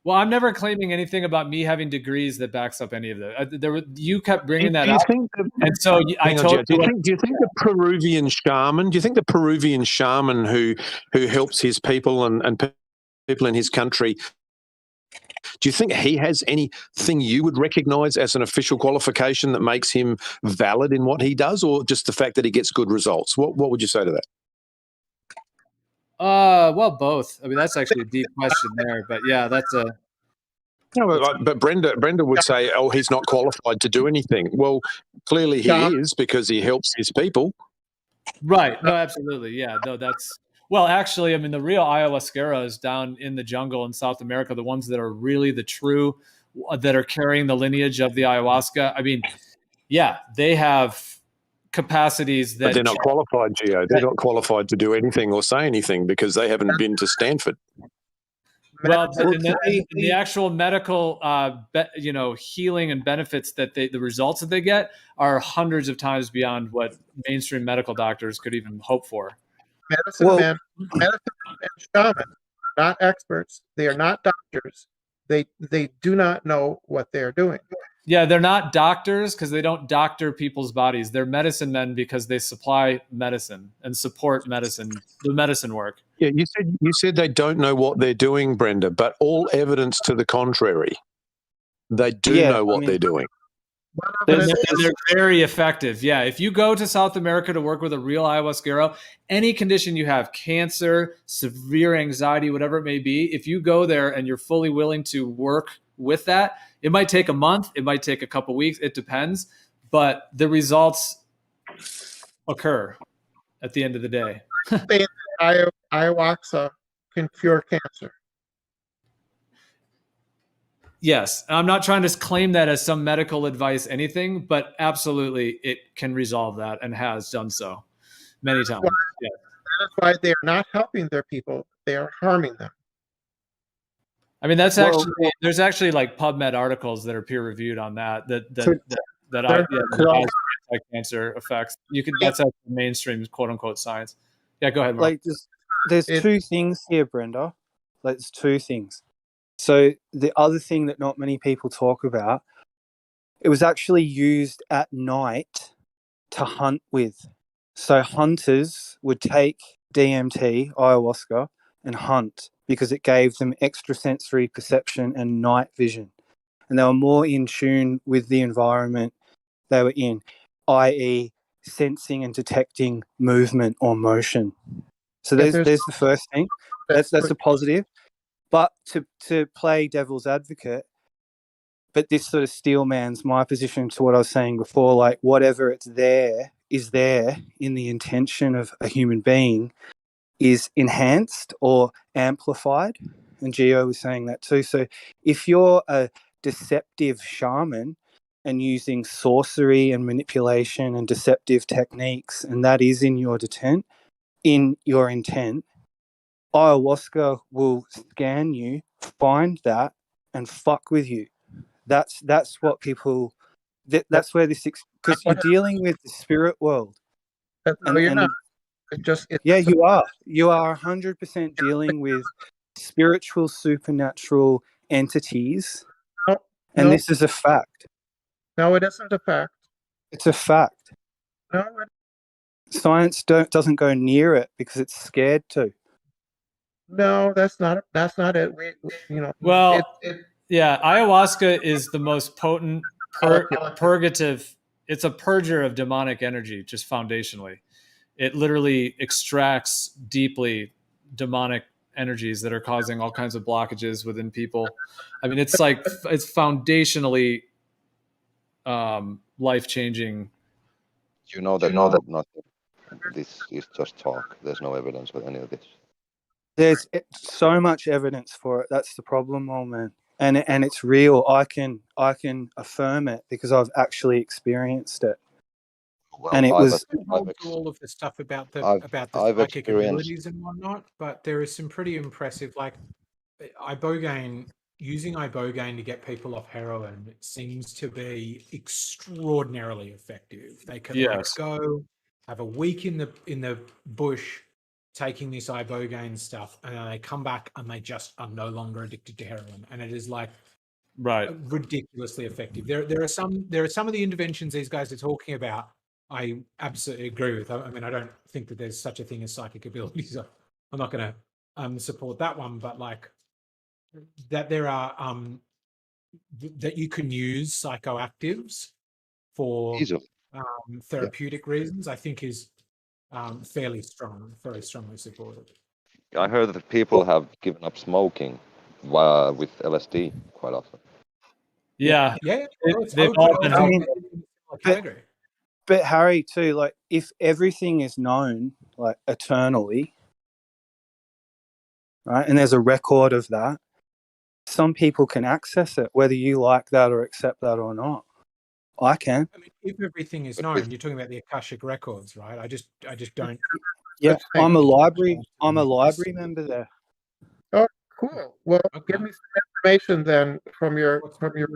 Well, I'm never claiming anything about me having degrees that backs up any of that. You kept bringing that up, and so I told you. Do you think the Peruvian shaman? Do you think the Peruvian shaman who helps his people and people in his country? Do you think he has anything you would recognise as an official qualification that makes him valid in what he does, or just the fact that he gets good results? What would you say to that? Well, both. I mean, that's actually a deep question there, but yeah, that's a. No, but Brenda would say, "Oh, he's not qualified to do anything." Well, clearly he is, because he helps his people. Right. No, absolutely. Yeah. No, that's. Well, actually, I mean, the real ayahuasqueros down in the jungle in South America, the ones that are really the true, that are carrying the lineage of the ayahuasca. I mean, yeah, they have capacities that. But they're not qualified, Gio. They're not qualified to do anything or say anything because they haven't been to Stanford. Well, in the actual medical, healing and benefits that the results that they get are hundreds of times beyond what mainstream medical doctors could even hope for. Medicine and shamans are not experts. They are not doctors. They do not know what they're doing. Yeah, they're not doctors because they don't doctor people's bodies. They're medicine men because they supply medicine and support medicine, the medicine work. Yeah, you said they don't know what they're doing, Brenda, but all evidence to the contrary. They do know what they're doing. And they're very effective. Yeah, if you go to South America to work with a real ayahuasquero, any condition you have, cancer, severe anxiety, whatever it may be, if you go there and you're fully willing to work with that, it might take a month, it might take a couple weeks, it depends, but the results occur at the end of the day. Ayahuasca can cure cancer. Yes, I'm not trying to claim that as some medical advice, anything, but absolutely it can resolve that and has done so many times. Yeah. That's why they are not helping their people; they are harming them. I mean, there's actually like PubMed articles that are peer reviewed on that anti-cancer effects. That's actually mainstream quote unquote science. Yeah, go ahead, Mark. Like there's two things here, Brenda. Like there's two things. So the other thing that not many people talk about, it was actually used at night to hunt with. So hunters would take DMT, ayahuasca, and hunt because it gave them extrasensory perception and night vision. And they were more in tune with the environment they were in, i.e. sensing and detecting movement or motion. So there's the first thing. That's a positive. But to play devil's advocate, but this sort of steel man's my position to what I was saying before, like whatever it's there is there in the intention of a human being is enhanced or amplified. And Gio was saying that too. So if you're a deceptive shaman and using sorcery and manipulation and deceptive techniques, and that is in your intent, ayahuasca will scan you, find that, and fuck with you. That's what people. That's where this, because you're dealing with the spirit world. No, you're not. It's you are. You are 100% dealing with spiritual, supernatural entities, and this is a fact. No, it isn't a fact. It's a fact. No, science doesn't go near it because it's scared to. No, that's not it. Well, yeah, ayahuasca is the most potent purgative. It's a purger of demonic energy, just foundationally. It literally extracts deeply demonic energies that are causing all kinds of blockages within people. I mean, it's like it's foundationally life-changing. You know that this is just talk. There's no evidence with any of this. There's so much evidence for it. That's the problem, old man. And it's real. I can affirm it because I've actually experienced it. Well, and it was all of the stuff about the psychic abilities and whatnot, but there is some pretty impressive, like ibogaine. Using ibogaine to get people off heroin seems to be extraordinarily effective. They can go have a week in the bush taking this ibogaine stuff, and then they come back and they just are no longer addicted to heroin, and it is like ridiculously effective. There are some of the interventions these guys are talking about. I absolutely agree with. I mean, I don't think that there's such a thing as psychic abilities. I'm not going to support that one, but like that there are that you can use psychoactives for therapeutic reasons, I think is fairly strongly supported. I heard that people have given up smoking with LSD quite often. Yeah. They've all been But Harry too, like if everything is known like eternally, right, and there's a record of that, some people can access it, whether you like that or accept that or not. I can. I mean, if everything is known, you're talking about the Akashic records, right? I just don't. Yeah, I'm a library member there. Oh, cool. Well, give me some information then from your what's the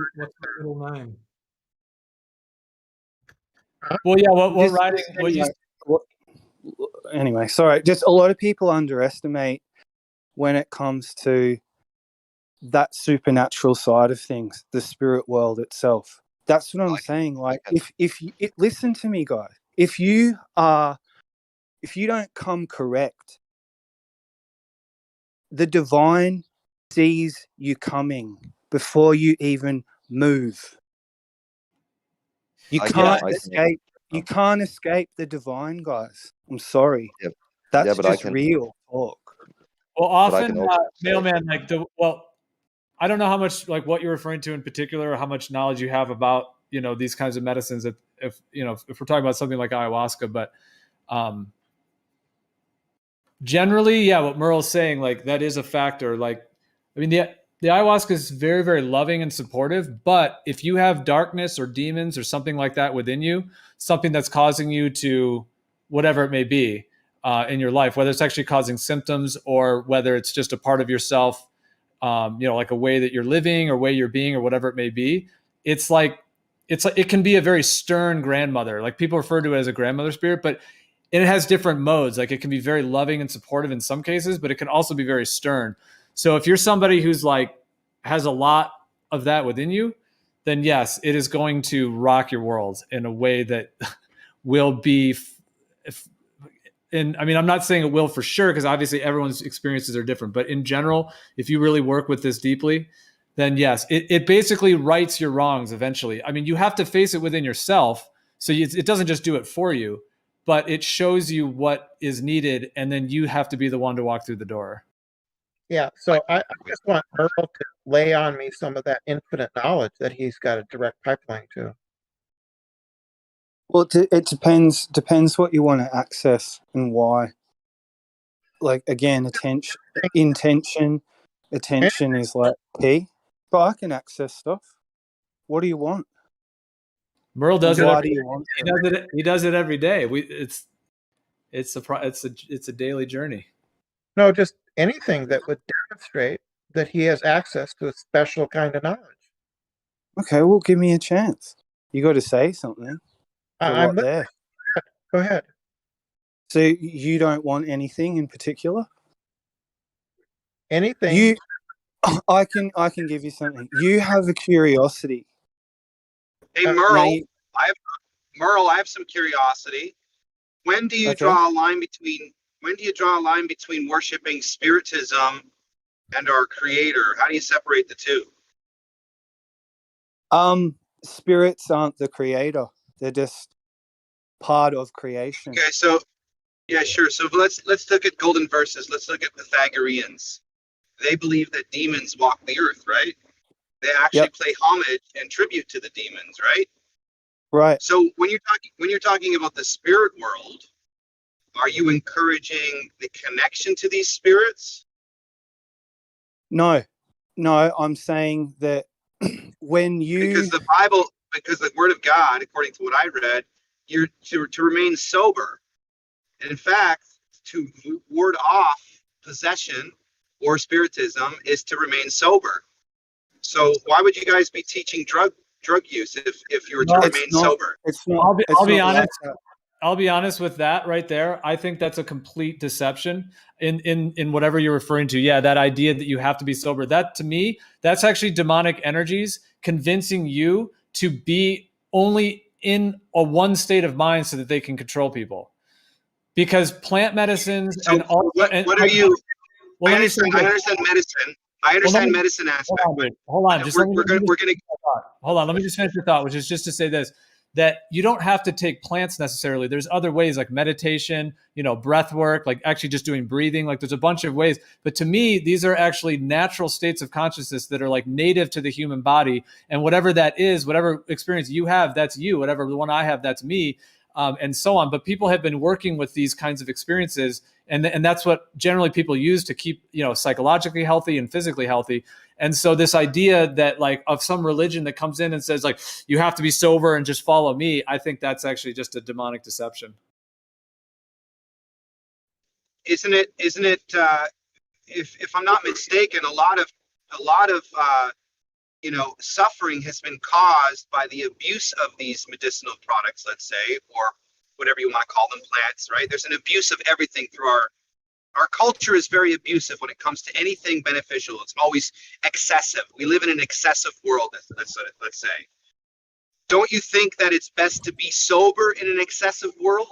little name? Well, yeah. What writing? Anyway, sorry. Just a lot of people underestimate when it comes to that supernatural side of things, the spirit world itself. That's what I'm saying. Like, if you listen to me, guys, if you don't come correct, the divine sees you coming before you even move. You can't escape. You can't escape the divine, guys. I'm sorry. Yep. That's just real talk. Well, often, mailman, I don't know how much like what you're referring to in particular, or how much knowledge you have about these kinds of medicines. If we're talking about something like ayahuasca, but generally, yeah, what Merle's saying, like that is a factor. Like, I mean, the ayahuasca is very, very loving and supportive, but if you have darkness or demons or something like that within you, something that's causing you to whatever it may be in your life, whether it's actually causing symptoms or whether it's just a part of yourself, like a way that you're living or way you're being or whatever it may be, it can be a very stern grandmother. Like people refer to it as a grandmother spirit, but it has different modes. Like it can be very loving and supportive in some cases, but it can also be very stern. So if you're somebody who's like has a lot of that within you, then yes, it is going to rock your world in a way that will be. And I mean, I'm not saying it will for sure, because obviously everyone's experiences are different. But in general, if you really work with this deeply, then yes, it basically rights your wrongs eventually. I mean, you have to face it within yourself. So it doesn't just do it for you, but it shows you what is needed. And then you have to be the one to walk through the door. Yeah, so I just want Earl to lay on me some of that infinite knowledge that he's got a direct pipeline to. Well, it depends what you want to access and why. Like, again, intention is like key. But I can access stuff. What do you want? Merle does it. Why do you want it? He does it every day. It's a daily journey. No, just anything that would demonstrate that he has access to a special kind of knowledge. Okay, well, give me a chance. You got to say something. I'm there. Go ahead. So you don't want anything in particular? Anything? I can give you something. You have a curiosity. Hey, Merle, I have some curiosity. When do you draw a line between worshiping spiritism and our creator? How do you separate the two? Spirits aren't the creator. They're just part of creation. Okay, so yeah, sure. So let's look at golden verses. Let's look at Pythagoreans. They believe that demons walk the earth, right? They actually pay homage and tribute to the demons, right? Right. So when you're talking about the spirit world, are you encouraging the connection to these spirits? No, I'm saying that because the word of God, according to what I read, you're to remain sober. And in fact, to ward off possession or spiritism is to remain sober. So why would you guys be teaching drug use if you were to remain sober? I'll be honest. I'll be honest with that right there. I think that's a complete deception in whatever you're referring to. Yeah, that idea that you have to be sober. That, to me, that's actually demonic energies convincing you to be only in a one state of mind so that they can control people. Because plant medicines and all. What are you? Well, I understand medicine. I understand medicine aspect. Hold on. Hold on. Let me just finish your thought, which is just to say this: that you don't have to take plants necessarily. There's other ways like meditation, breath work, like actually just doing breathing. Like there's a bunch of ways. But to me, these are actually natural states of consciousness that are like native to the human body. And whatever that is, whatever experience you have, that's you. Whatever the one I have, that's me. And so on. But people have been working with these kinds of experiences, and that's what generally people use to keep, psychologically healthy and physically healthy. And so this idea that like of some religion that comes in and says like, you have to be sober and just follow me, I think that's actually just a demonic deception. Isn't it, if I'm not mistaken, a lot of suffering has been caused by the abuse of these medicinal products, let's say, or whatever you want to call them, plants, right? There's an abuse of everything through our culture is very abusive when it comes to anything beneficial. It's always excessive. We live in an excessive world, let's say. Don't you think that it's best to be sober in an excessive world?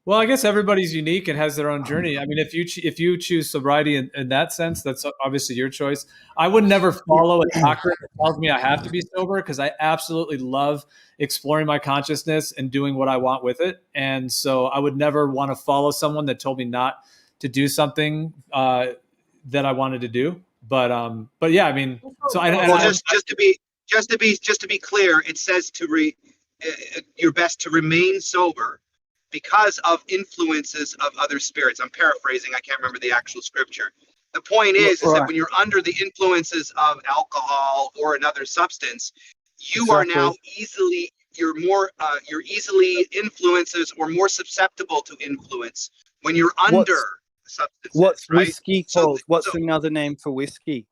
Well, I guess everybody's unique and has their own journey. I mean, if you choose sobriety in that sense, that's obviously your choice. I would never follow a doctor that tells me I have to be sober, because I absolutely love exploring my consciousness and doing what I want with it. And so I would never want to follow someone that told me not to do something that I wanted to do. But yeah, I mean, so just to be clear, it says you're best to remain sober because of influences of other spirits. I'm paraphrasing. I can't remember the actual scripture. The point is that when you're under the influences of alcohol or another substance, you are now you're easily influences or more susceptible to influence when you're under substances. What's right? whiskey called? What's another name for whiskey?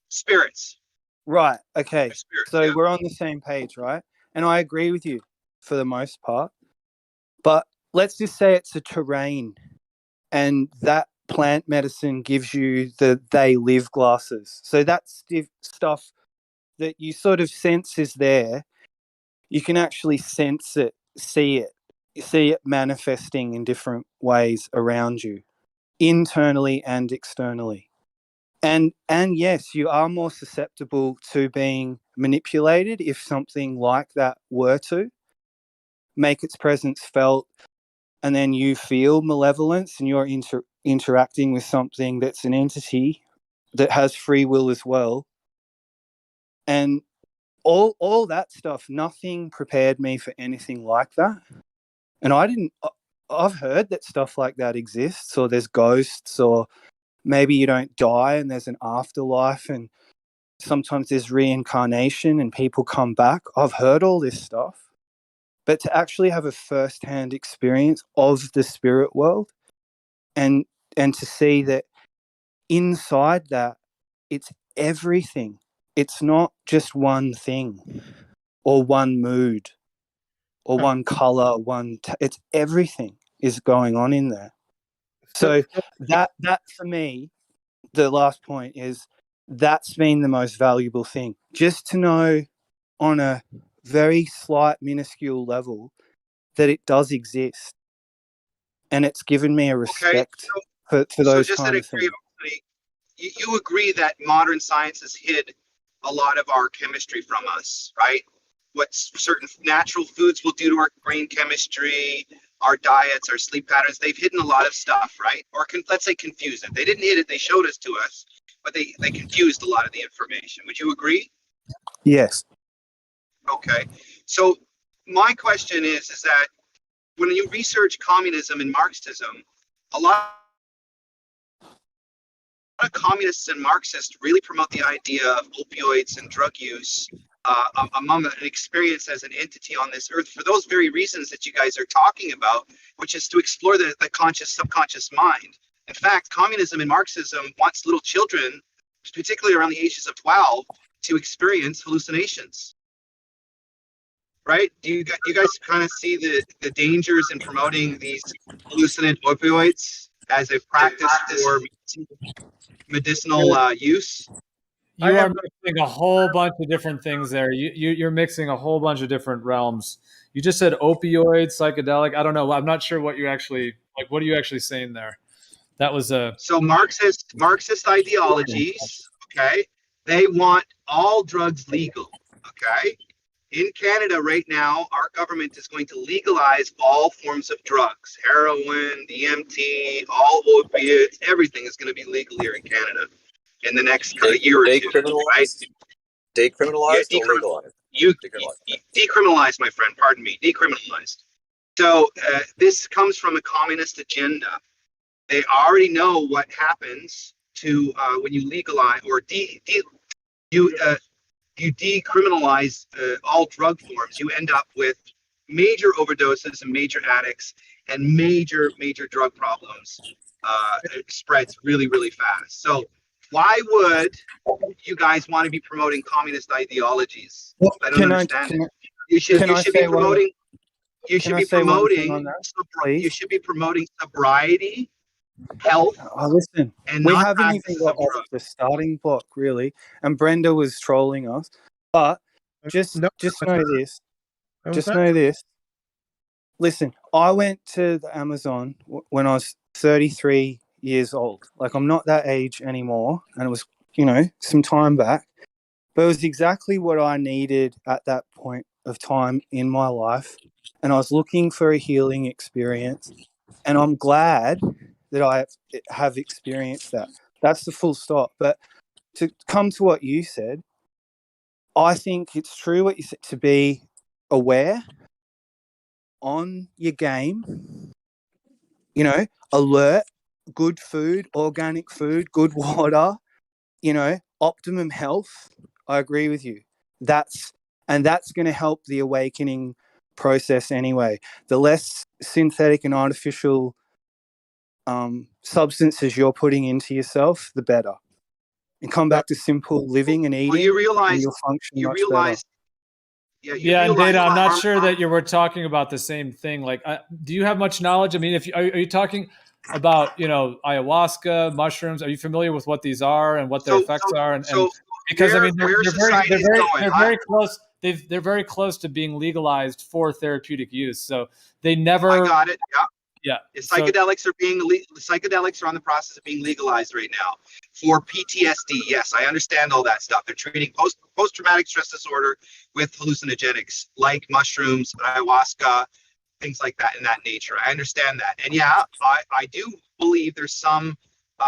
Spirits. Right. Okay. So we're on the same page, right? And I agree with you for the most part. But let's just say it's a terrain, and that plant medicine gives you the they live glasses. So that's stuff that you sort of sense is there. You can actually sense it, see it. You see it manifesting in different ways around you, internally and externally. And yes, you are more susceptible to being manipulated if something like that were to make its presence felt, and then you feel malevolence and you're interacting with something that's an entity that has free will as well. And all that stuff, nothing prepared me for anything like that. And I've heard that stuff like that exists, or there's ghosts, or maybe you don't die and there's an afterlife, and sometimes there's reincarnation and people come back. I've heard all this stuff. But to actually have a first-hand experience of the spirit world and to see that inside that, it's everything. It's not just one thing or one mood or one color, it's everything is going on in there. So that for me, the last point is that's been the most valuable thing. Just to know on a very slight, minuscule level that it does exist. And it's given me a respect for those just kind out of of things. curiosity, you agree that modern science has hid a lot of our chemistry from us, right? What certain natural foods will do to our brain chemistry, our diets, our sleep patterns, they've hidden a lot of stuff, right? Or let's say confused it. They didn't hid it, they showed us to us, but they confused a lot of the information. Would you agree? Yes. Okay. So my question is that when you research communism and Marxism, a lot of communists and Marxists really promote the idea of opioids and drug use among an experience as an entity on this earth for those very reasons that you guys are talking about, which is to explore the conscious, subconscious mind. In fact, communism and Marxism wants little children, particularly around the ages of 12, to experience hallucinations. Right? Do you guys kind of see the dangers in promoting these hallucinant opioids as a practice for medicinal use? You are mixing a whole bunch of different things there. You're mixing a whole bunch of different realms. You just said opioid, psychedelic. I don't know. I'm not sure what you actually like. What are you actually saying there? That was a so Marxist ideologies. Okay, they want all drugs legal. Okay. In Canada right now, our government is going to legalize all forms of drugs, heroin, DMT, all opiates, everything is going to be legal here in Canada in the next year or two. Right? Decriminalized or legalized? Decriminalized, my friend, pardon me, decriminalized. So this comes from a communist agenda. They already know what happens to when you legalize or you decriminalize all drug forms, you end up with major overdoses and major addicts and major drug problems. It spreads really, really fast. So why would you guys want to be promoting communist ideologies? I don't understand it. You should be promoting. You should be promoting sobriety, health. Oh, listen, and we not haven't even practices got of off drugs. the starting block, really. And Brenda was trolling us. But just know this. Just know this. Listen, I went to the Amazon when I was 33 years old. Like, I'm not that age anymore. And it was, some time back. But it was exactly what I needed at that point of time in my life. And I was looking for a healing experience. And I'm glad that I have experienced that. That's the full stop. But to come to what you said, I think it's true what you said, to be aware on your game, alert, good food, organic food, good water, optimum health. I agree with you. That's going to help the awakening process anyway. The less synthetic and artificial substances you're putting into yourself, the better. And come back to simple living and eating. Well, you realize, and you'll function much better. Yeah, and Data, I'm not sure that we're talking about the same thing. Like, do you have much knowledge? I mean, are you talking? about, you know, ayahuasca, mushrooms. Are you familiar with what these are and what their effects are? And because I mean, they're very close. They're very close to being legalized for therapeutic use. So they never. I got it. Yeah. Psychedelics are on the process of being legalized right now for PTSD. Yes, I understand all that stuff. They're treating post-traumatic stress disorder with hallucinogenics like mushrooms, ayahuasca, things like that in that nature. I understand that. And yeah, I do believe there's some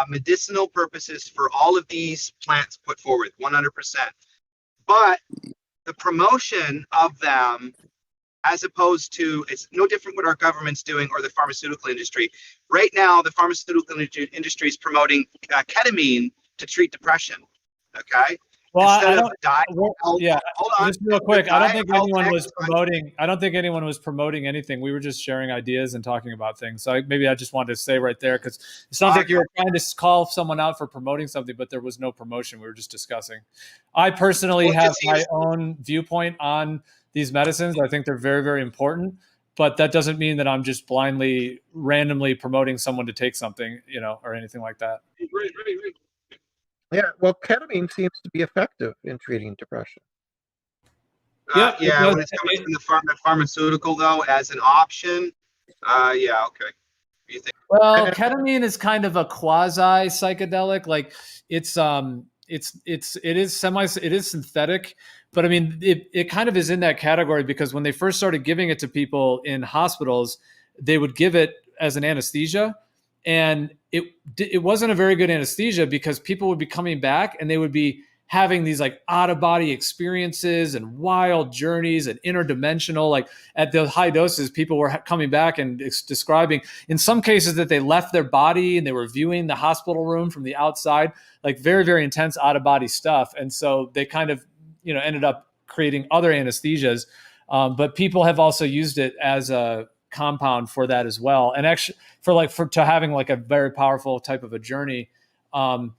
medicinal purposes for all of these plants put forward, 100%. But the promotion of them, as opposed to, it's no different what our government's doing or the pharmaceutical industry. Right now, the pharmaceutical industry is promoting ketamine to treat depression. Okay. Well, Instead of hold on. Just real quick, I don't think anyone was promoting anything. We were just sharing ideas and talking about things. So maybe I just wanted to say right there, because it sounds like you were trying to call someone out for promoting something, but there was no promotion. We were just discussing. I personally have my own viewpoint on these medicines. I think they're very, very important, but that doesn't mean that I'm just blindly, randomly promoting someone to take something, you know, or anything like that. Right. Yeah, well, ketamine seems to be effective in treating depression. When it's coming from the pharmaceutical though, as an option, okay. What do you think? Well, ketamine is kind of a quasi psychedelic. Like it is synthetic, but I mean, it kind of is in that category because when they first started giving it to people in hospitals, they would give it as an anesthesia. And it wasn't a very good anesthesia because people would be coming back and they would be having these like out of body experiences and wild journeys and interdimensional, like at the high doses, people were coming back and describing in some cases that they left their body and they were viewing the hospital room from the outside, like very, very intense out of body stuff. And so they kind of, you know, ended up creating other anesthesias. But people have also used it as a compound for that as well, and actually to having like a very powerful type of a journey. And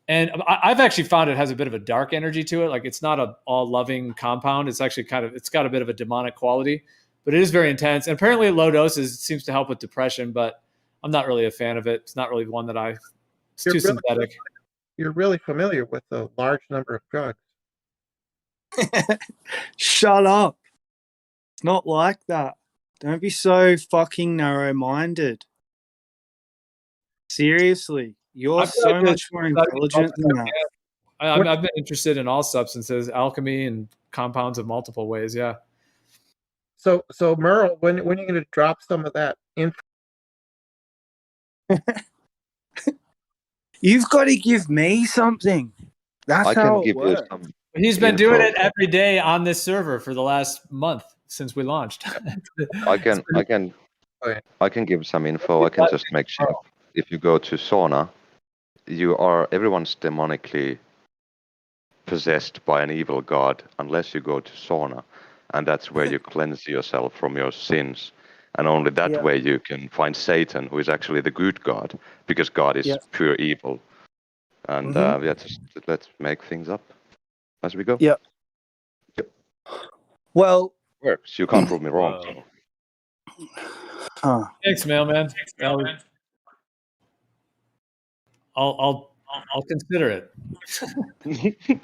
I've actually found it has a bit of a dark energy to it. Like it's not a all loving compound. It's actually it's got a bit of a demonic quality, but it is very intense. And apparently at low doses, it seems to help with depression, but I'm not really a fan of it. It's not really one that it's too synthetic. You're really familiar with a large number of drugs. Shut up. It's not like that. Don't be so fucking narrow-minded. Seriously, you're so much more intelligent than that. I've been interested in all substances, alchemy and compounds of multiple ways. Yeah. So Merle, when are you going to drop some of that info? You've got to give me something. That's how it works. He's been doing it every day on this server for the last month since we launched. I can give some info. I can just make sure. If you go to sauna, everyone's demonically possessed by an evil god unless you go to sauna, and that's where you cleanse yourself from your sins, and only that way you can find Satan, who is actually the good god, because God is pure evil. And let's make things up as we go. Yep. Well, works. You can't prove me wrong. Thanks, mailman. I'll consider it.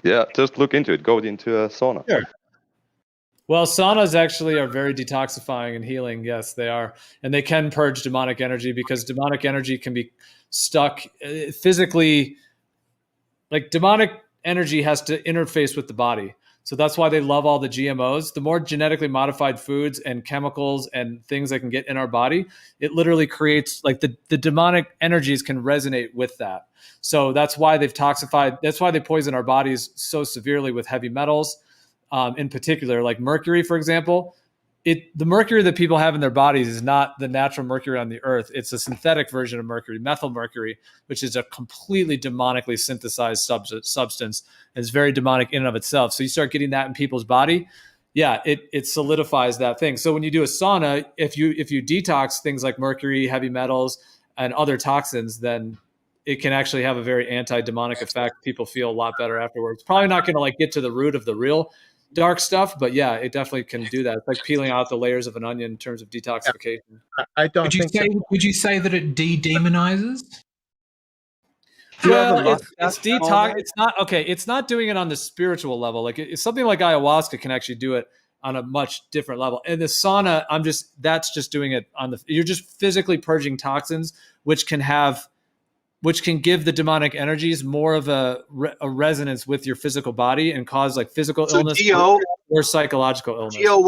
Yeah, just look into it. Go into a sauna. Sure. Well, saunas actually are very detoxifying and healing. Yes, they are. And they can purge demonic energy because demonic energy can be stuck physically. Like demonic energy has to interface with the body. So that's why they love all the GMOs. The more genetically modified foods and chemicals and things that can get in our body, it literally creates like the demonic energies can resonate with that. So that's why they've toxified. That's why they poison our bodies so severely with heavy metals, in particular, like mercury, for example. The mercury that people have in their bodies is not the natural mercury on the earth. It's a synthetic version of mercury, methyl mercury, which is a completely demonically synthesized substance. It's very demonic in and of itself. So you start getting that in people's body. Yeah, it solidifies that thing. So when you do a sauna, if you detox things like mercury, heavy metals, and other toxins, then it can actually have a very anti-demonic effect. People feel a lot better afterwards. Probably not going to like get to the root of the real dark stuff, but yeah, it definitely can do that. It's like peeling out the layers of an onion in terms of detoxification. I don't Would you think say would you say that it de-demonizes? Do you have a Well, it's mustache, detox. Moldman? It's not okay. It's not doing it on the spiritual level. Like it's something like ayahuasca can actually do it on a much different level. And the sauna, that's just doing it on the. You're just physically purging toxins, which can give the demonic energies more of a resonance with your physical body and cause like physical illness or psychological illness. Gio,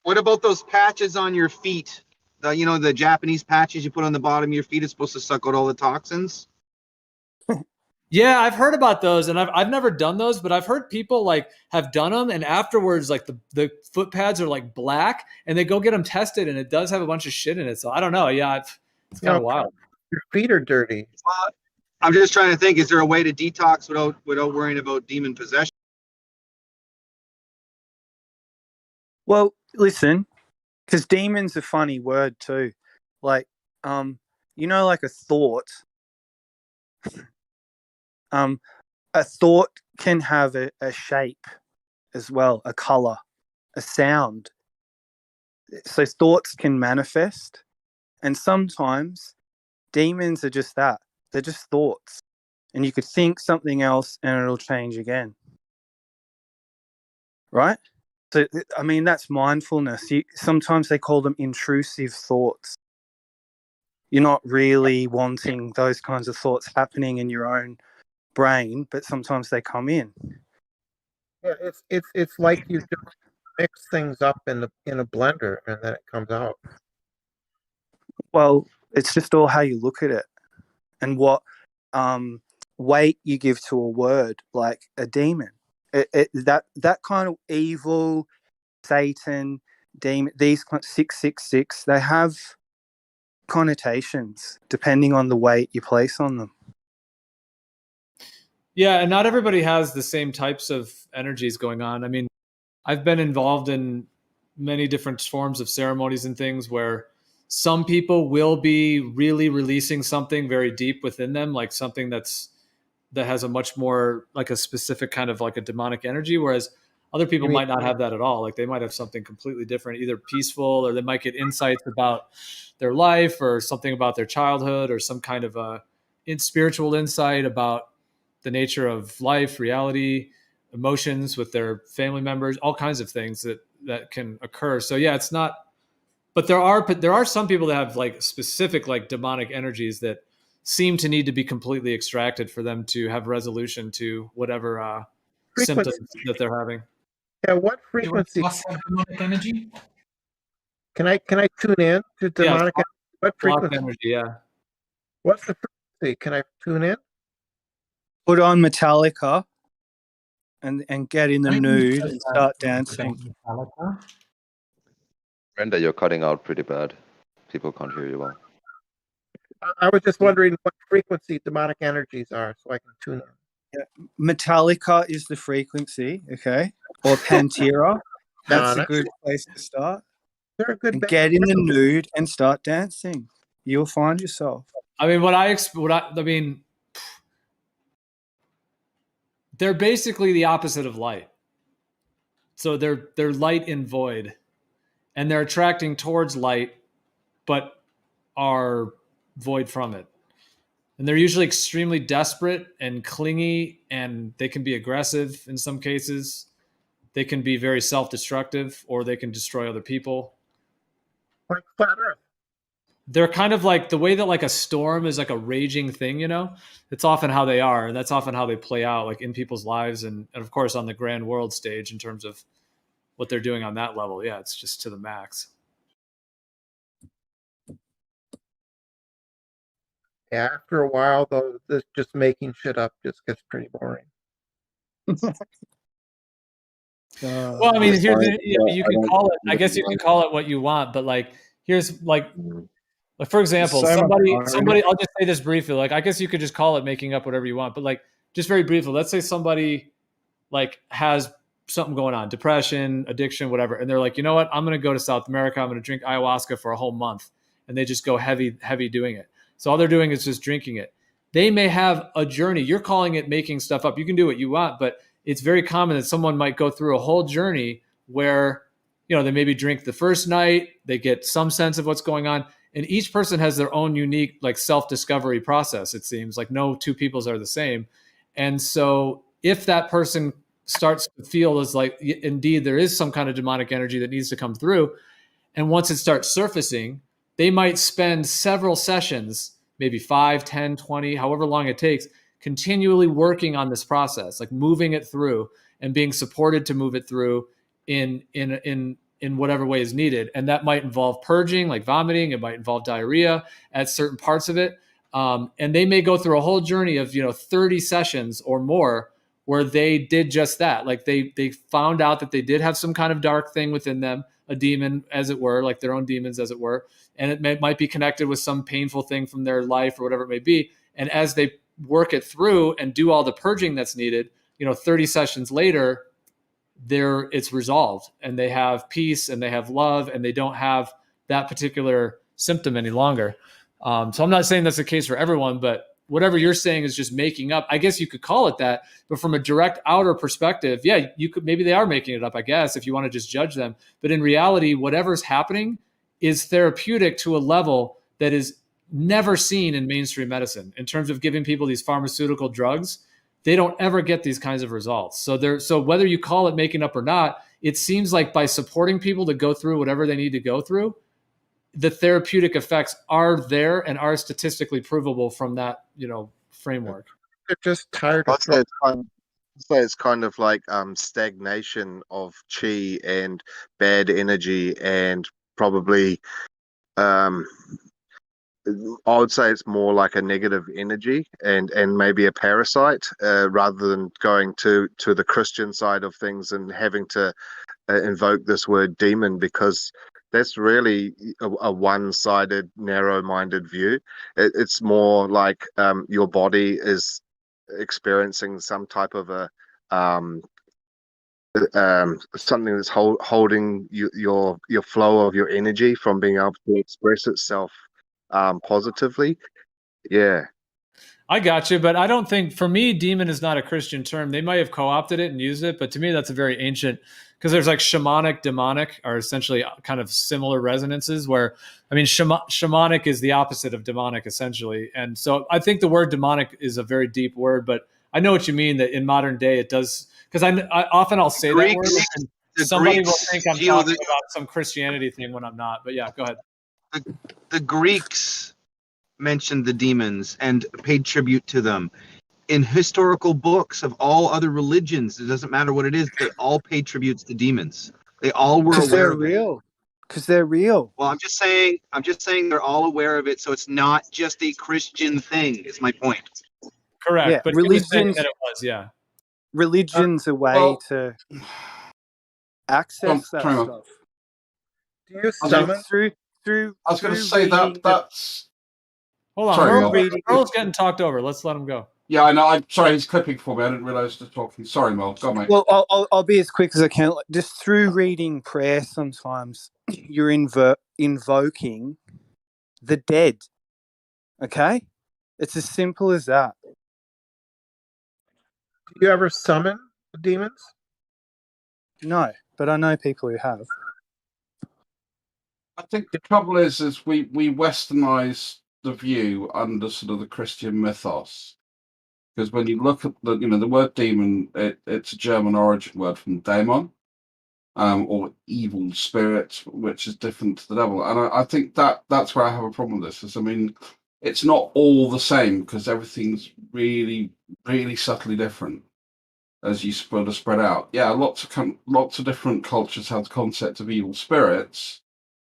what about those patches on your feet? The Japanese patches you put on the bottom of your feet is supposed to suck out all the toxins. Yeah, I've heard about those, and I've never done those, but I've heard people like have done them, and afterwards, like the foot pads are like black, and they go get them tested, and it does have a bunch of shit in it. So I don't know. Yeah, it's kind of wild. Your feet are dirty. I'm just trying to think: is there a way to detox without worrying about demon possession? Well, listen, because demon's a funny word too. Like, like a thought. A thought can have a shape as well, a color, a sound. So thoughts can manifest, and sometimes demons are just that. They're just thoughts, and you could think something else and it'll change again. Right? So, I mean, that's mindfulness. Sometimes they call them intrusive thoughts. You're not really wanting those kinds of thoughts happening in your own brain, but sometimes they come in. Yeah, it's like you just mix things up in a blender and then it comes out. Well, it's just all how you look at it and what weight you give to a word, like a demon. That kind of evil, Satan, demon, these 666, they have connotations depending on the weight you place on them. Yeah, and not everybody has the same types of energies going on. I mean, I've been involved in many different forms of ceremonies and things where some people will be really releasing something very deep within them, like something that has a much more like a specific kind of like a demonic energy, whereas other people might not have that at all. Like they might have something completely different, either peaceful, or they might get insights about their life or something about their childhood or some kind of a spiritual insight about the nature of life, reality, emotions with their family members, all kinds of things that can occur. So yeah, it's not, but there are some people that have like specific like demonic energies that seem to need to be completely extracted for them to have resolution to whatever symptoms that they're having. Yeah, what frequency? What's that demonic energy? Can I tune in to demonic? Yeah, what frequency? Energy, yeah. What's the frequency? Can I tune in? Put on Metallica and get in the nude and start dancing. Brenda, you're cutting out pretty bad. People can't hear you well. I was just wondering what frequency demonic energies are, so I can tune in. Yeah. Metallica is the frequency, okay? Or Pantera. That's a good place to start. They're a good and get in the nude and start dancing. You'll find yourself. I mean, I mean, they're basically the opposite of light. So they're light in void, and they're attracting towards light, but are void from it. And they're usually extremely desperate and clingy, and they can be aggressive in some cases. They can be very self-destructive, or they can destroy other people. Like flat Earth. They're kind of like the way that like a storm is like a raging thing, you know? It's often how they are, and that's often how they play out, like in people's lives and of course on the grand world stage in terms of what they're doing on that level. Yeah, it's just to the max. Yeah, after a while, though, this just making shit up just gets pretty boring. Well, I mean, you can call it. I guess you can call it what you want, but like, here's like for example, somebody. I'll just say this briefly. Like, I guess you could just call it making up whatever you want, but like, just very briefly, let's say somebody like has something going on, depression, addiction, whatever, and they're like, you know what, I'm going to go to South America. I'm going to drink ayahuasca for a whole month, and they just go heavy doing it. So all they're doing is just drinking it. They may have a journey. You're calling it making stuff up. You can do what you want, but it's very common that someone might go through a whole journey where, they maybe drink the first night, they get some sense of what's going on. And each person has their own unique like self-discovery process. It seems like no two peoples are the same. And so if that person starts to feel as like, indeed, there is some kind of demonic energy that needs to come through, and once it starts surfacing, they might spend several sessions, maybe 5, 10, 20, however long it takes, continually working on this process, like moving it through and being supported to move it through in whatever way is needed. And that might involve purging, like vomiting. It might involve diarrhea at certain parts of it. And they may go through a whole journey of, 30 sessions or more where they did just that. Like they found out that they did have some kind of dark thing within them, a demon, as it were, like their own demons, as it were. And it might be connected with some painful thing from their life or whatever it may be. And as they work it through and do all the purging that's needed, 30 sessions later, it's resolved and they have peace and they have love and they don't have that particular symptom any longer. So I'm not saying that's the case for everyone, but whatever you're saying is just making up. I guess you could call it that, but from a direct outer perspective, yeah, maybe they are making it up, I guess, if you want to just judge them. But in reality, whatever's happening is therapeutic to a level that is never seen in mainstream medicine in terms of giving people these pharmaceutical drugs. They don't ever get these kinds of results. So whether you call it making up or not, it seems like by supporting people to go through whatever they need to go through, the therapeutic effects are there and are statistically provable from that, framework. They're just tired I'd say it's kind of like stagnation of chi and bad energy, and probably I would say it's more like a negative energy and maybe a parasite, rather than going to the Christian side of things and having to invoke this word demon, because that's really a one-sided, narrow-minded view. It's more like your body is experiencing some type of a something that's holding your flow of your energy from being able to express itself positively. Yeah. I got you, but I don't think, for me, demon is not a Christian term. They might have co-opted it and used it, but to me, that's a very ancient, because there's like shamanic, demonic are essentially kind of similar resonances where, shamanic is the opposite of demonic essentially. And so I think the word demonic is a very deep word, but I know what you mean that in modern day it does, because I'll say that word and somebody will think I'm talking about some Christianity thing when I'm not, but yeah, go ahead. The Greeks mentioned the demons and paid tribute to them. In historical books of all other religions, it doesn't matter what it is, they all pay tributes to demons. They all were aware of it. Because they're real. Well, I'm just saying they're all aware of it, so it's not just a Christian thing, is my point. Correct. Yeah, but religion's that it was, yeah. Religion's a way to access that Try stuff. Do you summon through I was going to say that's. Hold on, Sorry, Earl's getting talked over. Let's let him go. Yeah, I know. I'm sorry, he's clipping for me. I didn't realise to talking. Sorry, Mel. Go on, mate. Well, I'll be as quick as I can. Just through reading prayer, sometimes you're invoking the dead. Okay, it's as simple as that. Do you ever summon demons? No, but I know people who have. I think the trouble is we westernise the view under sort of the Christian mythos, because when you look at the word demon, it's a German origin word from daemon, or evil spirit, which is different to the devil, and I think that's where I have a problem with this. Is it's not all the same, because everything's really, really subtly different as you spread out. Yeah, lots of different cultures have the concept of evil spirits.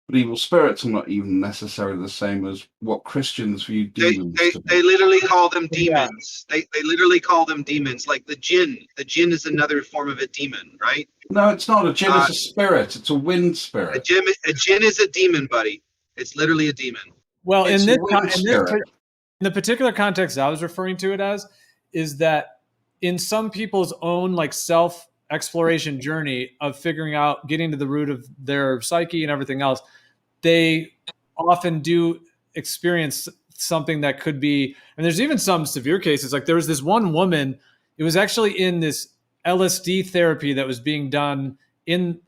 But evil spirits are not even necessarily the same as what Christians view demons to be. They literally call them demons. They literally call them demons, like the jinn. The jinn is another form of a demon, right? No, it's not. A jinn is a spirit. It's a wind spirit. A jinn is a demon, buddy. It's literally a demon. Well, in the particular context I was referring to it as, is that in some people's own like self-exploration journey of figuring out, getting to the root of their psyche and everything else, they often do experience something that could be, and there's even some severe cases. Like there was this one woman, it was actually in this LSD therapy that was being done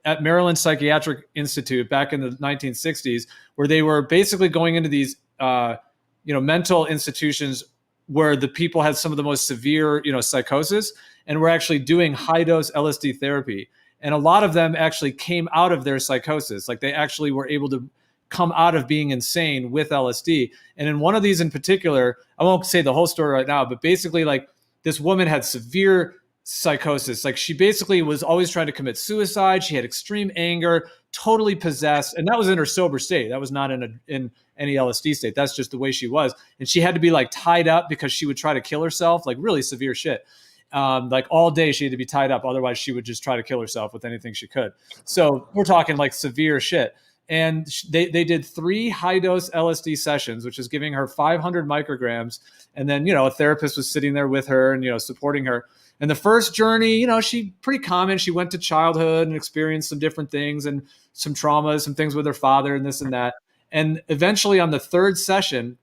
at Maryland Psychiatric Institute back in the 1960s, where they were basically going into these mental institutions where the people had some of the most severe psychosis, and were actually doing high dose LSD therapy. And a lot of them actually came out of their psychosis. Like they actually were able to come out of being insane with LSD. And in one of these in particular, I won't say the whole story right now, but basically like this woman had severe psychosis. Like she basically was always trying to commit suicide. She had extreme anger, totally possessed. And that was in her sober state. That was not in any LSD state. That's just the way she was. And she had to be like tied up because she would try to kill herself, like really severe shit. Like all day she had to be tied up. Otherwise she would just try to kill herself with anything she could. So we're talking like severe shit. And they did 3 high dose LSD sessions, which is giving her 500 micrograms. And then, a therapist was sitting there with her and, supporting her. And the first journey, she pretty common. She went to childhood and experienced some different things and some traumas, some things with her father and this and that. And eventually on the 3rd session,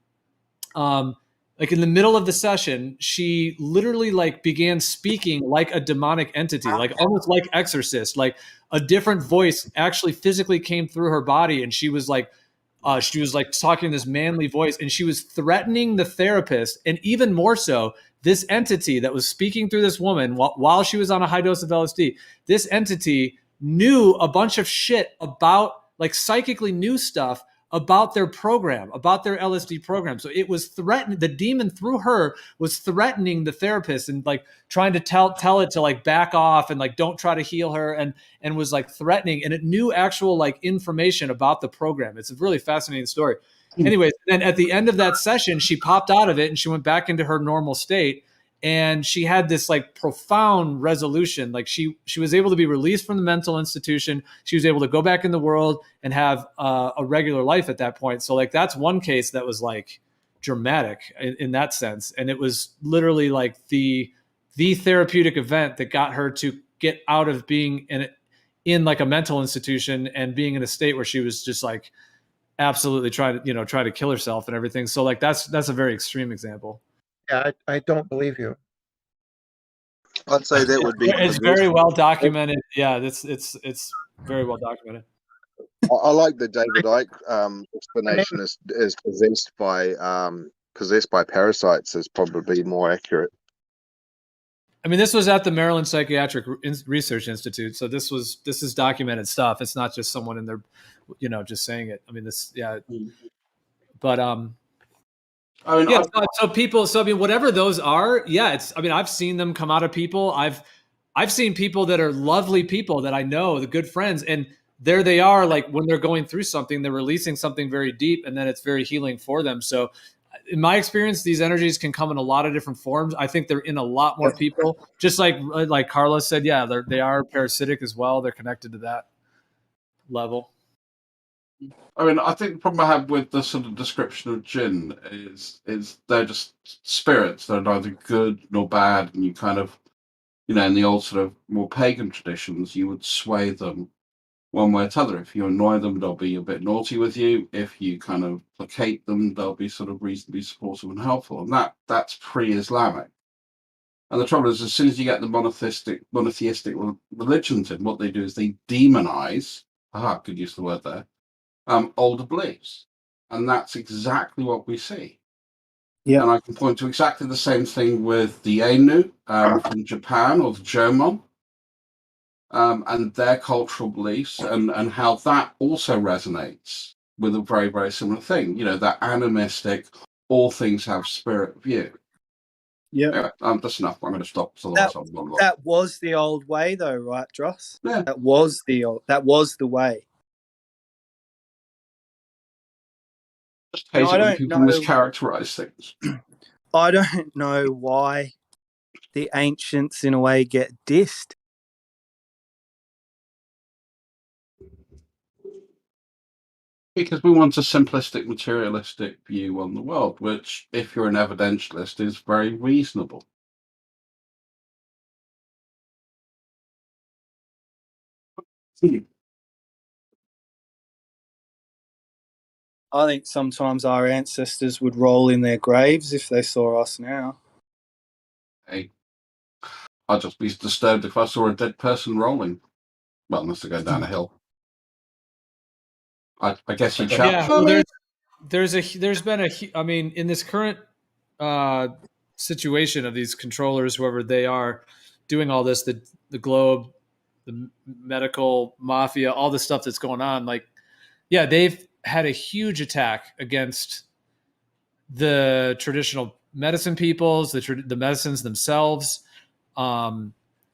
like in the middle of the session, she literally like began speaking like a demonic entity, like almost like Exorcist, like a different voice actually physically came through her body. And she was like talking this manly voice, and she was threatening the therapist. And even more so, this entity that was speaking through this woman while she was on a high dose of LSD, this entity knew a bunch of shit about, like psychically knew stuff about their program, about their LSD program. So it was threatening, the demon through her was threatening the therapist and like trying to tell it to like back off and like don't try to heal her, and was like threatening, and it knew actual like information about the program. It's a really fascinating story. Anyways, then at the end of that session, she popped out of it and she went back into her normal state. And she had this like profound resolution. Like she was able to be released from the mental institution. She was able to go back in the world and have a regular life at that point. So like that's one case that was like dramatic in that sense. And it was literally like the therapeutic event that got her to get out of being in like a mental institution and being in a state where she was just like absolutely trying to kill herself and everything. So like that's a very extreme example. Yeah, I don't believe you. I'd say that would be. It's very well documented. Yeah, it's very well documented. I like the David Icke explanation is possessed by parasites is probably more accurate. I mean, this was at the Maryland Psychiatric Research Institute, so this is documented stuff. It's not just someone in there, just saying it. I mean, but I mean, yeah. So I mean, whatever those are, yeah. I've seen them come out of people. I've seen people that are lovely people that I know, the good friends, and there they are. Like when they're going through something, they're releasing something very deep, and then it's very healing for them. So, in my experience, these energies can come in a lot of different forms. I think they're in a lot more people. Just like Carlos said, yeah, they are parasitic as well. They're connected to that level. I mean, I think the problem I have with the sort of description of jinn is they're just spirits. They're neither good nor bad, and you kind of, in the old sort of more pagan traditions, you would sway them one way or the other. If you annoy them, they'll be a bit naughty with you. If you kind of placate them, they'll be sort of reasonably supportive and helpful. And that's pre-Islamic. And the trouble is, as soon as you get the monotheistic religions in, what they do is they demonize. Good use of the word there. Older beliefs, and that's exactly what we see. Yeah, and I can point to exactly the same thing with the Ainu from Japan, or the Jomon, and their cultural beliefs, and how that also resonates with a very, very similar thing. That animistic, all things have spirit view. Yeah, anyway, that's enough. I'm going to stop. That was the old way, though, right, Dross? Yeah. That was the way. Just hate it when people mischaracterize things. I don't know why the ancients, in a way, get dissed. Because we want a simplistic, materialistic view on the world, which, if you're an evidentialist, is very reasonable. I think sometimes our ancestors would roll in their graves if they saw us now. Hey, I'd just be disturbed if I saw a dead person rolling. Well, unless they're going down a hill. I guess you'd shout. Yeah, well, there's been a, I mean, in this current situation of these controllers, whoever they are, doing all this, the globe, the medical mafia, all the stuff that's going on, like, yeah, they've had a huge attack against the traditional medicine peoples, the medicines themselves.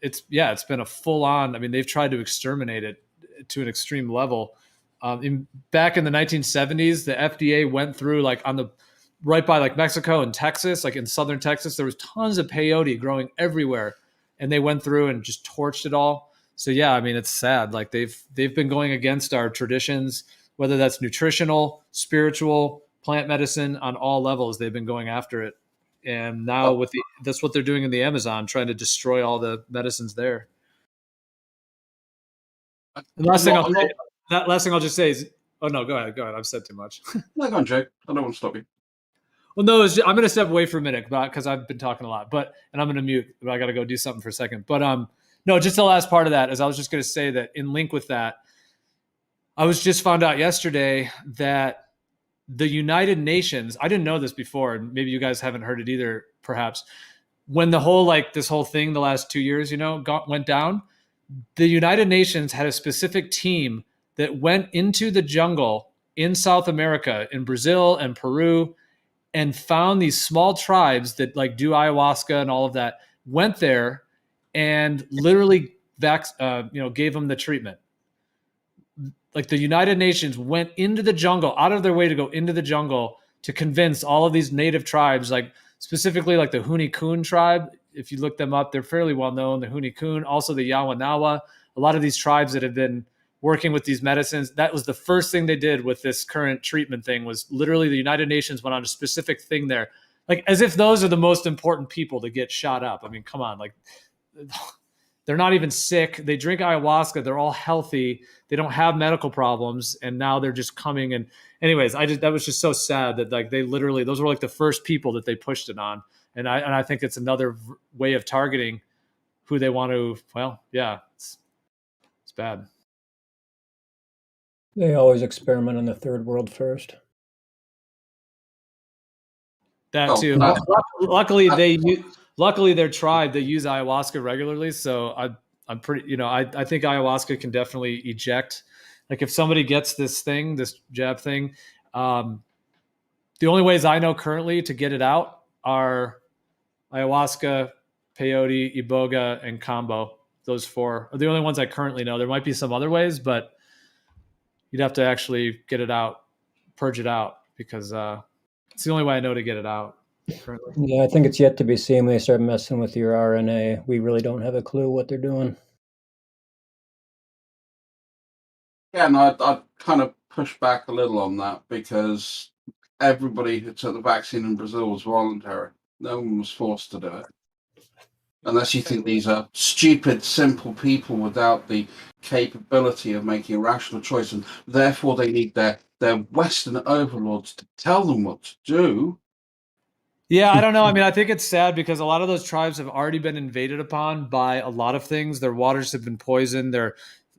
It's been a full on. I mean, they've tried to exterminate it to an extreme level. Back in the 1970s, the FDA went through like on the right by like Mexico and Texas, like in southern Texas, there was tons of peyote growing everywhere, and they went through and just torched it all. So yeah, I mean, it's sad. Like they've been going against our traditions, whether that's nutritional, spiritual, plant medicine, on all levels. They've been going after it, and now that's what they're doing in the Amazon, trying to destroy all the medicines there. The last thing I'll just say is, oh no, go ahead. I've said too much. No, go on, Jake. I don't want to stop you. Well, no, I'm going to step away for a minute because I've been talking a lot. And I'm going to mute. But I got to go do something for a second. But no, just the last part of that is I was just going to say that in link with that, I was just found out yesterday that the United Nations, I didn't know this before, and maybe you guys haven't heard it either, perhaps, when the whole this whole thing the last 2 years, went down, the United Nations had a specific team that went into the jungle in South America, in Brazil and Peru, and found these small tribes that do ayahuasca and all of that, went there and literally gave them the treatment. Like the United Nations went into the jungle, out of their way to go into the jungle to convince all of these native tribes, like specifically like the Hunikun tribe. If you look them up, they're fairly well known. The Hunikun, also the Yawanawa, a lot of these tribes that have been working with these medicines. That was the first thing they did with this current treatment thing, was literally the United Nations went on a specific thing there. Like as if those are the most important people to get shot up. I mean, come on, they're not even sick. They drink ayahuasca. They're all healthy. They don't have medical problems. And now they're just coming. And anyways, that was just so sad that they literally, those were the first people that they pushed it on. And I think it's another way of targeting who they want to, well, yeah, it's bad. They always experiment on the third world first. That too. Luckily, their tribe, they use ayahuasca regularly. So I'm pretty, I think ayahuasca can definitely eject. Like if somebody gets this jab thing, the only ways I know currently to get it out are ayahuasca, peyote, iboga, and combo. Those 4 are the only ones I currently know. There might be some other ways, but you'd have to actually get it out, purge it out, because it's the only way I know to get it out currently. Yeah, I think it's yet to be seen when they start messing with your RNA. We really don't have a clue what they're doing. Yeah, and I'd kind of push back a little on that, because everybody who took the vaccine in Brazil was voluntary. No one was forced to do it. Unless you think these are stupid, simple people without the capability of making a rational choice, and therefore they need their Western overlords to tell them what to do. Yeah, I don't know. I mean, I think it's sad because a lot of those tribes have already been invaded upon by a lot of things. Their waters have been poisoned.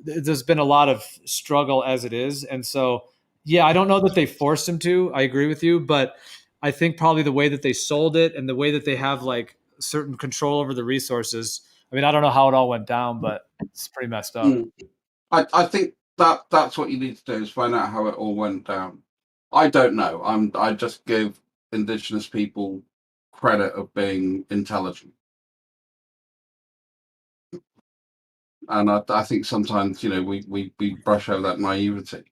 There's been a lot of struggle as it is. And so, yeah, I don't know that they forced them to. I agree with you. But I think probably the way that they sold it and the way that they have certain control over the resources. I mean, I don't know how it all went down, but it's pretty messed up. I think that's what you need to do, is find out how it all went down. I don't know. I just give indigenous people credit of being intelligent. And I think sometimes, we brush over that naivety.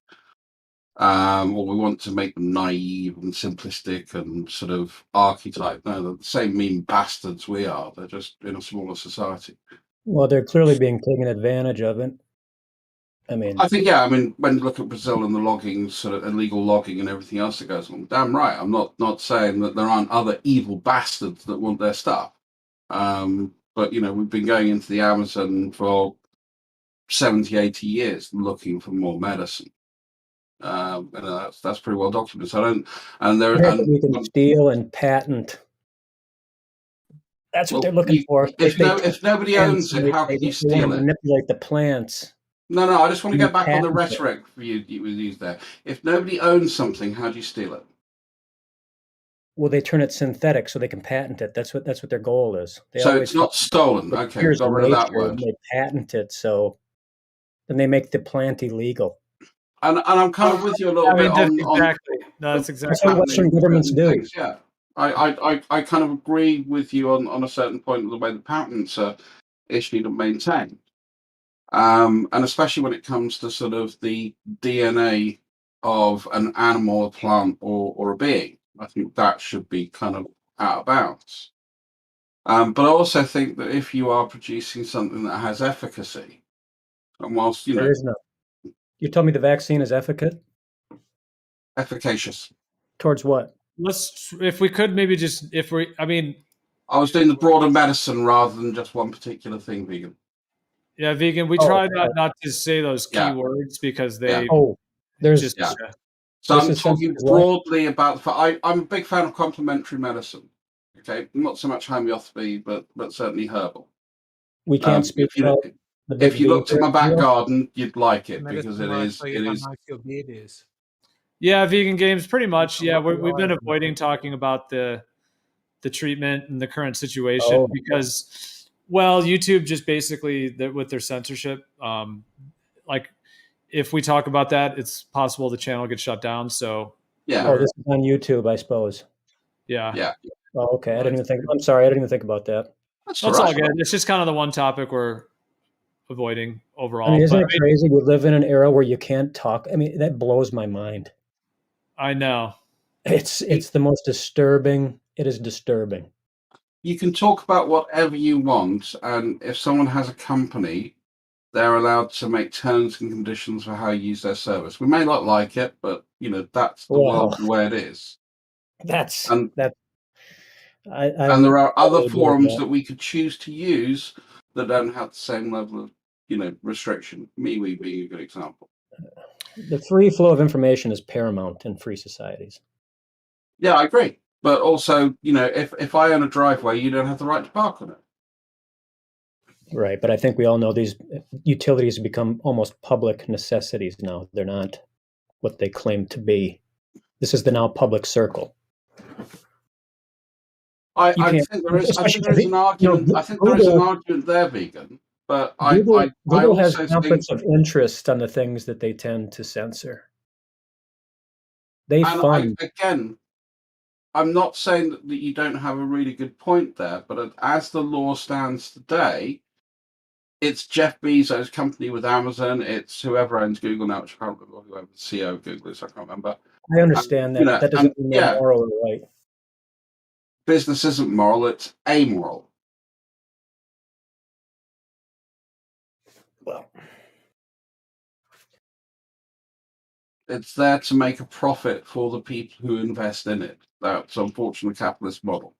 Or we want to make them naive and simplistic and sort of archetype. No, they're the same mean bastards we are. They're just in a smaller society. Well, they're clearly being taken advantage of it. I think, when you look at Brazil and the logging, sort of illegal logging and everything else that goes on, damn right. I'm not saying that there aren't other evil bastards that want their stuff. But, we've been going into the Amazon for 70, 80 years looking for more medicine. That's pretty well documented. So we can steal and patent That's what Well, they're looking for. If nobody owns it, how can you They want steal to it? manipulate the plants. No, I just want to You go back on the patent it. rhetoric you was used there. If nobody owns something, how do you steal it? Well, they turn it synthetic so they can patent it. That's what their goal is. They So always it's not stolen. it Okay, appears got in rid of that nature, word. and they patent it, so then they make the plant illegal. And I'm kind of with you a little bit on exactly. No, that's exactly That's what Western governments do. things, yeah. I kind of agree with you on a certain point of the way the patents are issued and maintained. And especially when it comes to sort of the DNA of an animal, a plant, or a being. I think that should be kind of out of bounds. But I also think that if you are producing something that has efficacy, and whilst, There is no. You told me the vaccine is efficacious? Efficacious. Towards what? If we could maybe just, I was doing the broader medicine rather than just one particular thing, vegan. Yeah, vegan. We try not to say those key words because they. Oh, there's just. So I'm talking broadly about. I'm a big fan of complementary medicine. Okay, not so much homeopathy, but certainly herbal. We can't speak about the big if you looked at my back deal. garden, you'd like it Medicine because it will is. tell you how nice your beard is. Yeah, vegan games, pretty much. Yeah, we've been avoiding talking about the treatment and the current situation because, well, YouTube just basically with their censorship, like if we talk about that, it's possible the channel gets shut down. So yeah. Oh, this is on YouTube, I suppose. Yeah. Oh, okay. I didn't even think. I'm sorry. I didn't even think about that. That's all good. It's just kind of the one topic we're avoiding overall. I mean, isn't it crazy? We live in an era where you can't talk. I mean, that blows my mind. I know. It's the most disturbing. It is disturbing. You can talk about whatever you want, and if someone has a company, they're allowed to make terms and conditions for how you use their service. We may not like it, but that's the world the way it is. And there are other forums that we could choose to use that don't have the same level of restriction. MeWe being a good example. The free flow of information is paramount in free societies. Yeah, I agree. But also, if I own a driveway, you don't have the right to park on it. Right, but I think we all know these utilities have become almost public necessities now. They're not what they claim to be. This is the now public circle. I think there is an argument. I think there is an argument there, vegan. But Google has conflicts of interest on the things that they tend to censor. Again, I'm not saying that you don't have a really good point there, but as the law stands today, it's Jeff Bezos' company with Amazon. It's whoever owns Google now, which I can't remember whoever the CEO of Google is. I can't remember. I understand that. That doesn't mean they're moral or right. Business isn't moral; it's amoral. Well, it's there to make a profit for the people who invest in it. That's unfortunately the capitalist model.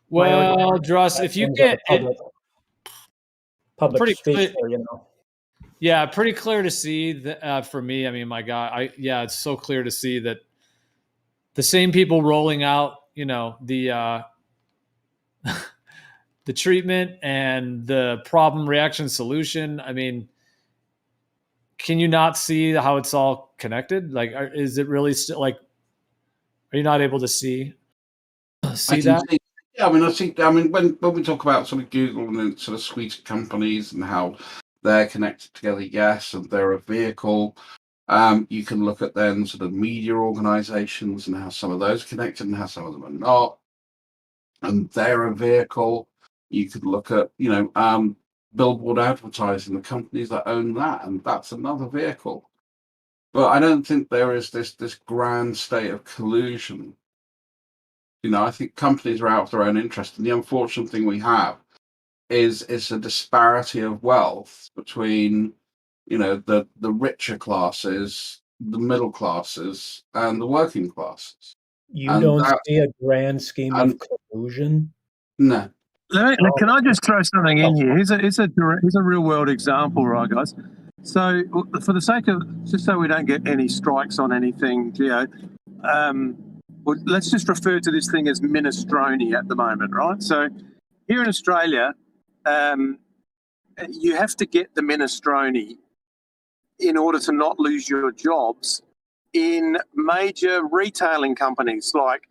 Well, Dross, if you get public pretty speech, clear, yeah, pretty clear to see that for me. I mean, my God, it's so clear to see that the same people rolling out, the the treatment and the problem, reaction, solution. I mean, can you not see how it's all connected? Like, is it really still like? Are you not able to see that? Yeah, I mean, when we talk about sort of Google and then sort of suite of companies and how they're connected together, yes, and they're a vehicle. You can look at then sort of media organizations and how some of those are connected and how some of them are not, and they're a vehicle. You could look at billboard advertising, the companies that own that, and that's another vehicle. But I don't think there is this grand state of collusion. I think companies are out for their own interest, and the unfortunate thing we have is a disparity of wealth between, the richer classes, the middle classes, and the working classes. You don't see a grand scheme of collusion? No. Can I just throw something in here? Here's a real world example, right, guys? So, for the sake of just so we don't get any strikes on anything, well, let's just refer to this thing as minestrone at the moment, right? So here in Australia, you have to get the minestrone in order to not lose your jobs in major retailing companies like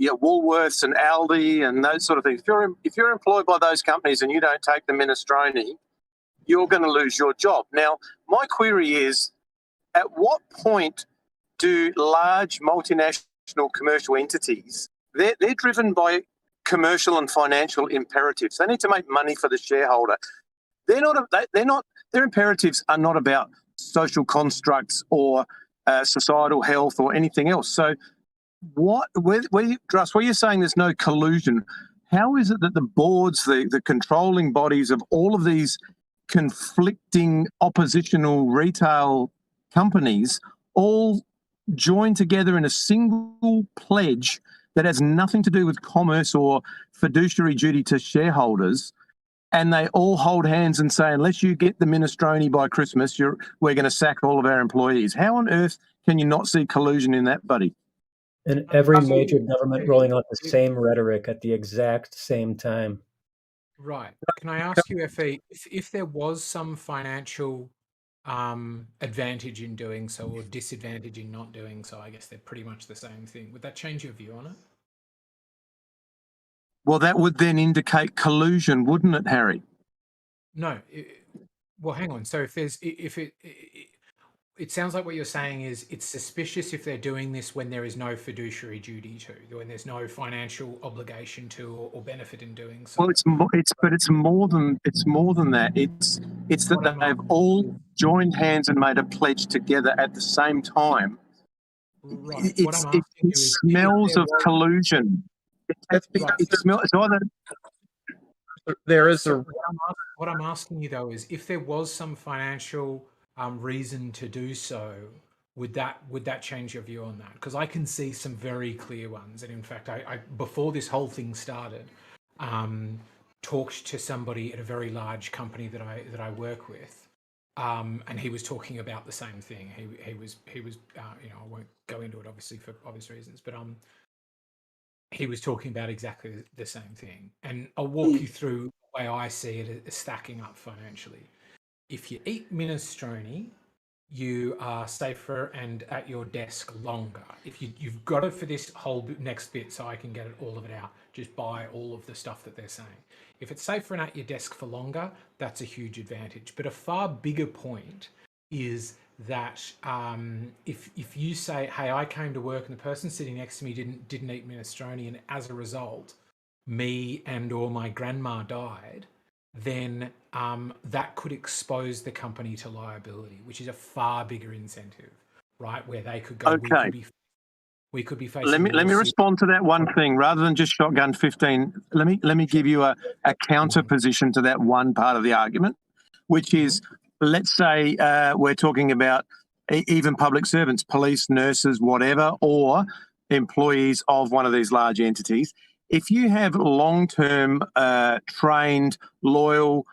Woolworths and Aldi and those sort of things. If you're employed by those companies and you don't take the minestrone, you're going to lose your job. Now, my query is, at what point do large multinational commercial entities, they're driven by commercial and financial imperatives. They need to make money for the shareholder. Their imperatives are not about social constructs or societal health or anything else. So Druss, where you're saying there's no collusion, how is it that the boards, the controlling bodies of all of these conflicting oppositional retail companies all join together in a single pledge that has nothing to do with commerce or fiduciary duty to shareholders, and they all hold hands and say, unless you get the minestrone by Christmas, we're going to sack all of our employees? How on earth can you not see collusion in that, buddy? And every major government rolling out the same rhetoric at the exact same time. Right. Can I ask you, if there was some financial advantage in doing so or disadvantage in not doing so? I guess they're pretty much the same thing. Would that change your view on it? Well, that would then indicate collusion, wouldn't it, Harry? No. Well, hang on. So it sounds like what you're saying is it's suspicious if they're doing this when there is no fiduciary duty to, when there's no financial obligation to or benefit in doing so. Well, it's more than that. It's that they've all joined hands and made a pledge together at the same time. Right. It smells of collusion. It smells. There is a. What I'm asking you though is, if there was some financial reason to do so, would that change your view on that? Because I can see some very clear ones, and in fact, I before this whole thing started, talked to somebody at a very large company that I work with, and he was talking about the same thing. He was I won't go into it obviously for obvious reasons, but he was talking about exactly the same thing, and I'll walk you through the way I see it as stacking up financially. If you eat minestrone, you are safer and at your desk longer. If you've got it for this whole next bit, so I can get all of it out, just buy all of the stuff that they're saying. If it's safer and at your desk for longer, that's a huge advantage. But a far bigger point is that if you say, hey, I came to work and the person sitting next to me didn't eat minestrone, and as a result, me and or my grandma died, then that could expose the company to liability, which is a far bigger incentive, right? Where they could go, okay. we could be facing. Let me respond to that one thing rather than just shotgun 15. Let me give you a counter position to that one part of the argument, which is, let's say we're talking about even public servants, police, nurses, whatever, or employees of one of these large entities. If you have long-term, trained, loyal,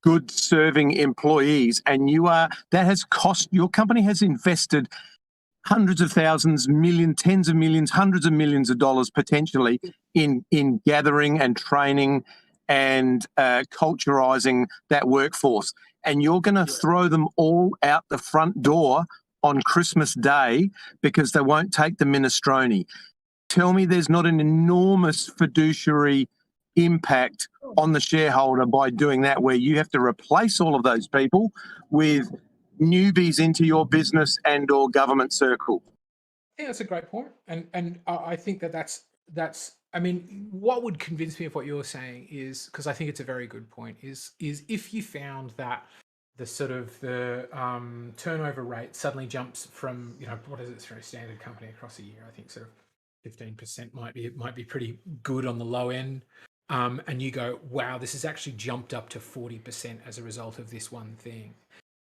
good-serving employees, and that has cost, your company has invested hundreds of thousands, millions, tens of millions, hundreds of millions of dollars potentially in gathering and training and culturizing that workforce, and you're going to throw them all out the front door on Christmas Day because they won't take the minestrone. Tell me there's not an enormous fiduciary impact on the shareholder by doing that, where you have to replace all of those people with newbies into your business and or government circle. Yeah, that's a great point. And I think that's, I mean, what would convince me of what you're saying is, because I think it's a very good point, is if you found that the sort of the turnover rate suddenly jumps from, what is it for a standard company across a year? I think sort of 15% might be pretty good on the low end. And you go, wow, this has actually jumped up to 40% as a result of this one thing.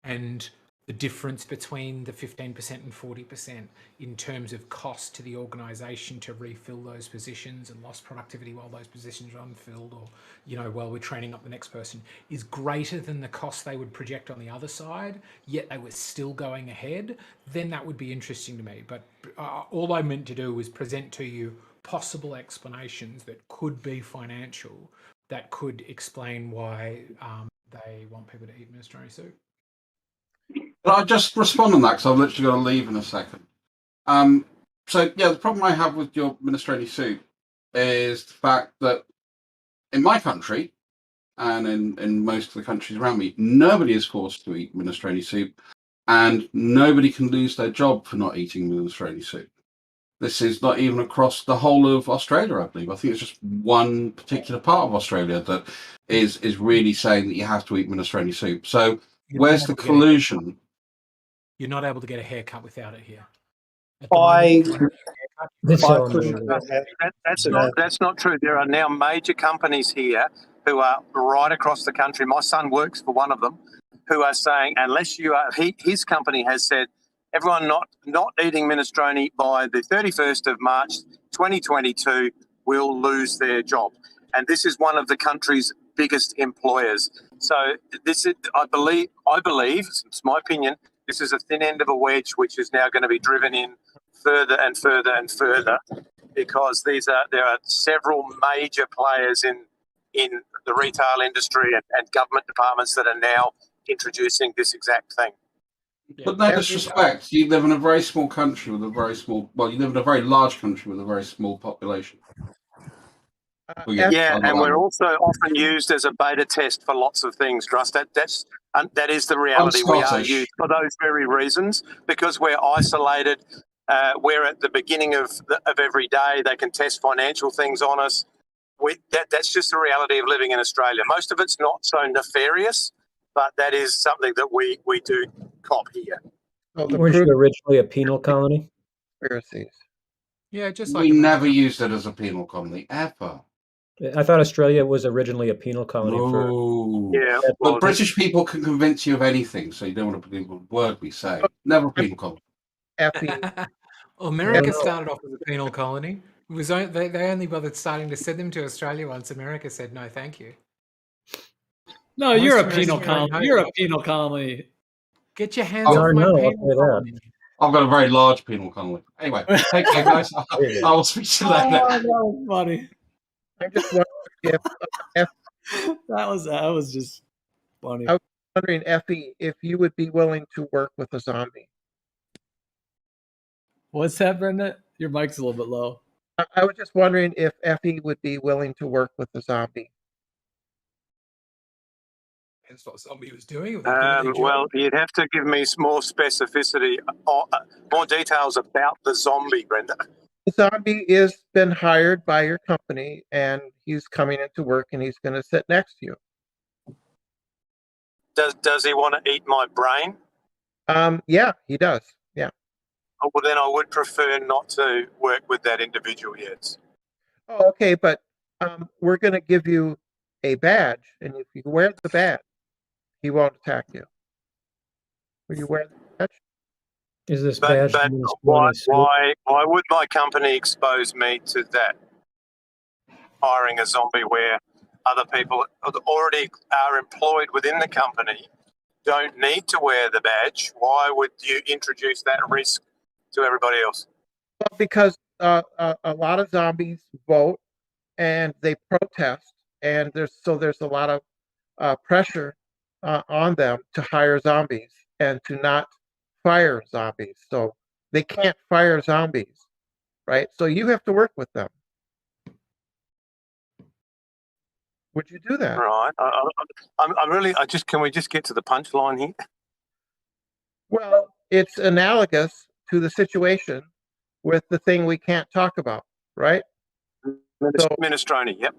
And the difference between the 15% and 40% in terms of cost to the organisation to refill those positions and lost productivity while those positions are unfilled, or, you know, while we're training up the next person, is greater than the cost they would project on the other side, yet they were still going ahead, then that would be interesting to me. But all I meant to do was present to you possible explanations that could be financial, that could explain why they want people to eat minestrone soup. But I'll just respond on that because I've literally got to leave in a second. So, yeah, the problem I have with your minestrone soup is the fact that in my country and in most of the countries around me, nobody is forced to eat minestrone soup, and nobody can lose their job for not eating minestrone soup. This is not even across the whole of Australia, I believe. I think it's just one particular part of Australia that is really saying that you have to eat minestrone soup. So where's the collusion? You're not able to get a haircut without it here. That's not true. There are now major companies here who are right across the country. My son works for one of them, who are saying unless you are, his company has said everyone not eating minestrone by the 31st of March 2022 will lose their job, and this is one of the country's biggest employers. So this is, I believe, it's my opinion, this is a thin end of a wedge which is now going to be driven in further and further and further, because there are several major players in the retail industry and government departments that are now introducing this exact thing. But no disrespect, you live in a very small country with a very small, well, you live in a very large country with a very small population. Yeah, and we're also often used as a beta test for lots of things, Russ. That is the reality. We are used for those very reasons, because we're isolated. We're at the beginning of every day. They can test financial things on us. That's just the reality of living in Australia. Most of it's not so nefarious, but that is something that we do cop here. Weren't you originally a penal colony? Yeah, just we never used it as a penal colony ever. I thought Australia was originally a penal colony for. Yeah, but British people can convince you of anything, so you don't want to believe a word we say. Never a penal colony. Well, America started off as a penal colony. It was they only bothered starting to send them to Australia once America said no, thank you. No, you're a penal colony. You're a penal colony. Get your hands off my penal colony. I've got a very large penal colony. Anyway, take care, guys. I will speak to you later. That was funny. I just wonder if that was just funny. I was wondering, Effie, if you would be willing to work with a zombie. What's that, Brenda? Your mic's a little bit low. I was just wondering if Effie would be willing to work with a zombie. That's what zombie was doing. Well, you'd have to give me more specificity, more details about the zombie, Brenda. The zombie is been hired by your company, and he's coming into work, and he's going to sit next to you. Does he want to eat my brain? Yeah, he does. Yeah. Oh, well, then I would prefer not to work with that individual, yes. Oh, okay, but we're going to give you a badge, and if you wear the badge, he won't attack you. Will you wear the badge? Is this But badge? why would my company expose me to that? Hiring a zombie where other people already are employed within the company don't need to wear the badge. Why would you introduce that risk to everybody else? Well, because a lot of zombies vote and they protest, and there's a lot of pressure on them to hire zombies and to not fire zombies. So they can't fire zombies, right? So you have to work with them. Would you do that? Right. Can we just get to the punchline here? Well, it's analogous to the situation with the thing we can't talk about, right? Minestrone, yep.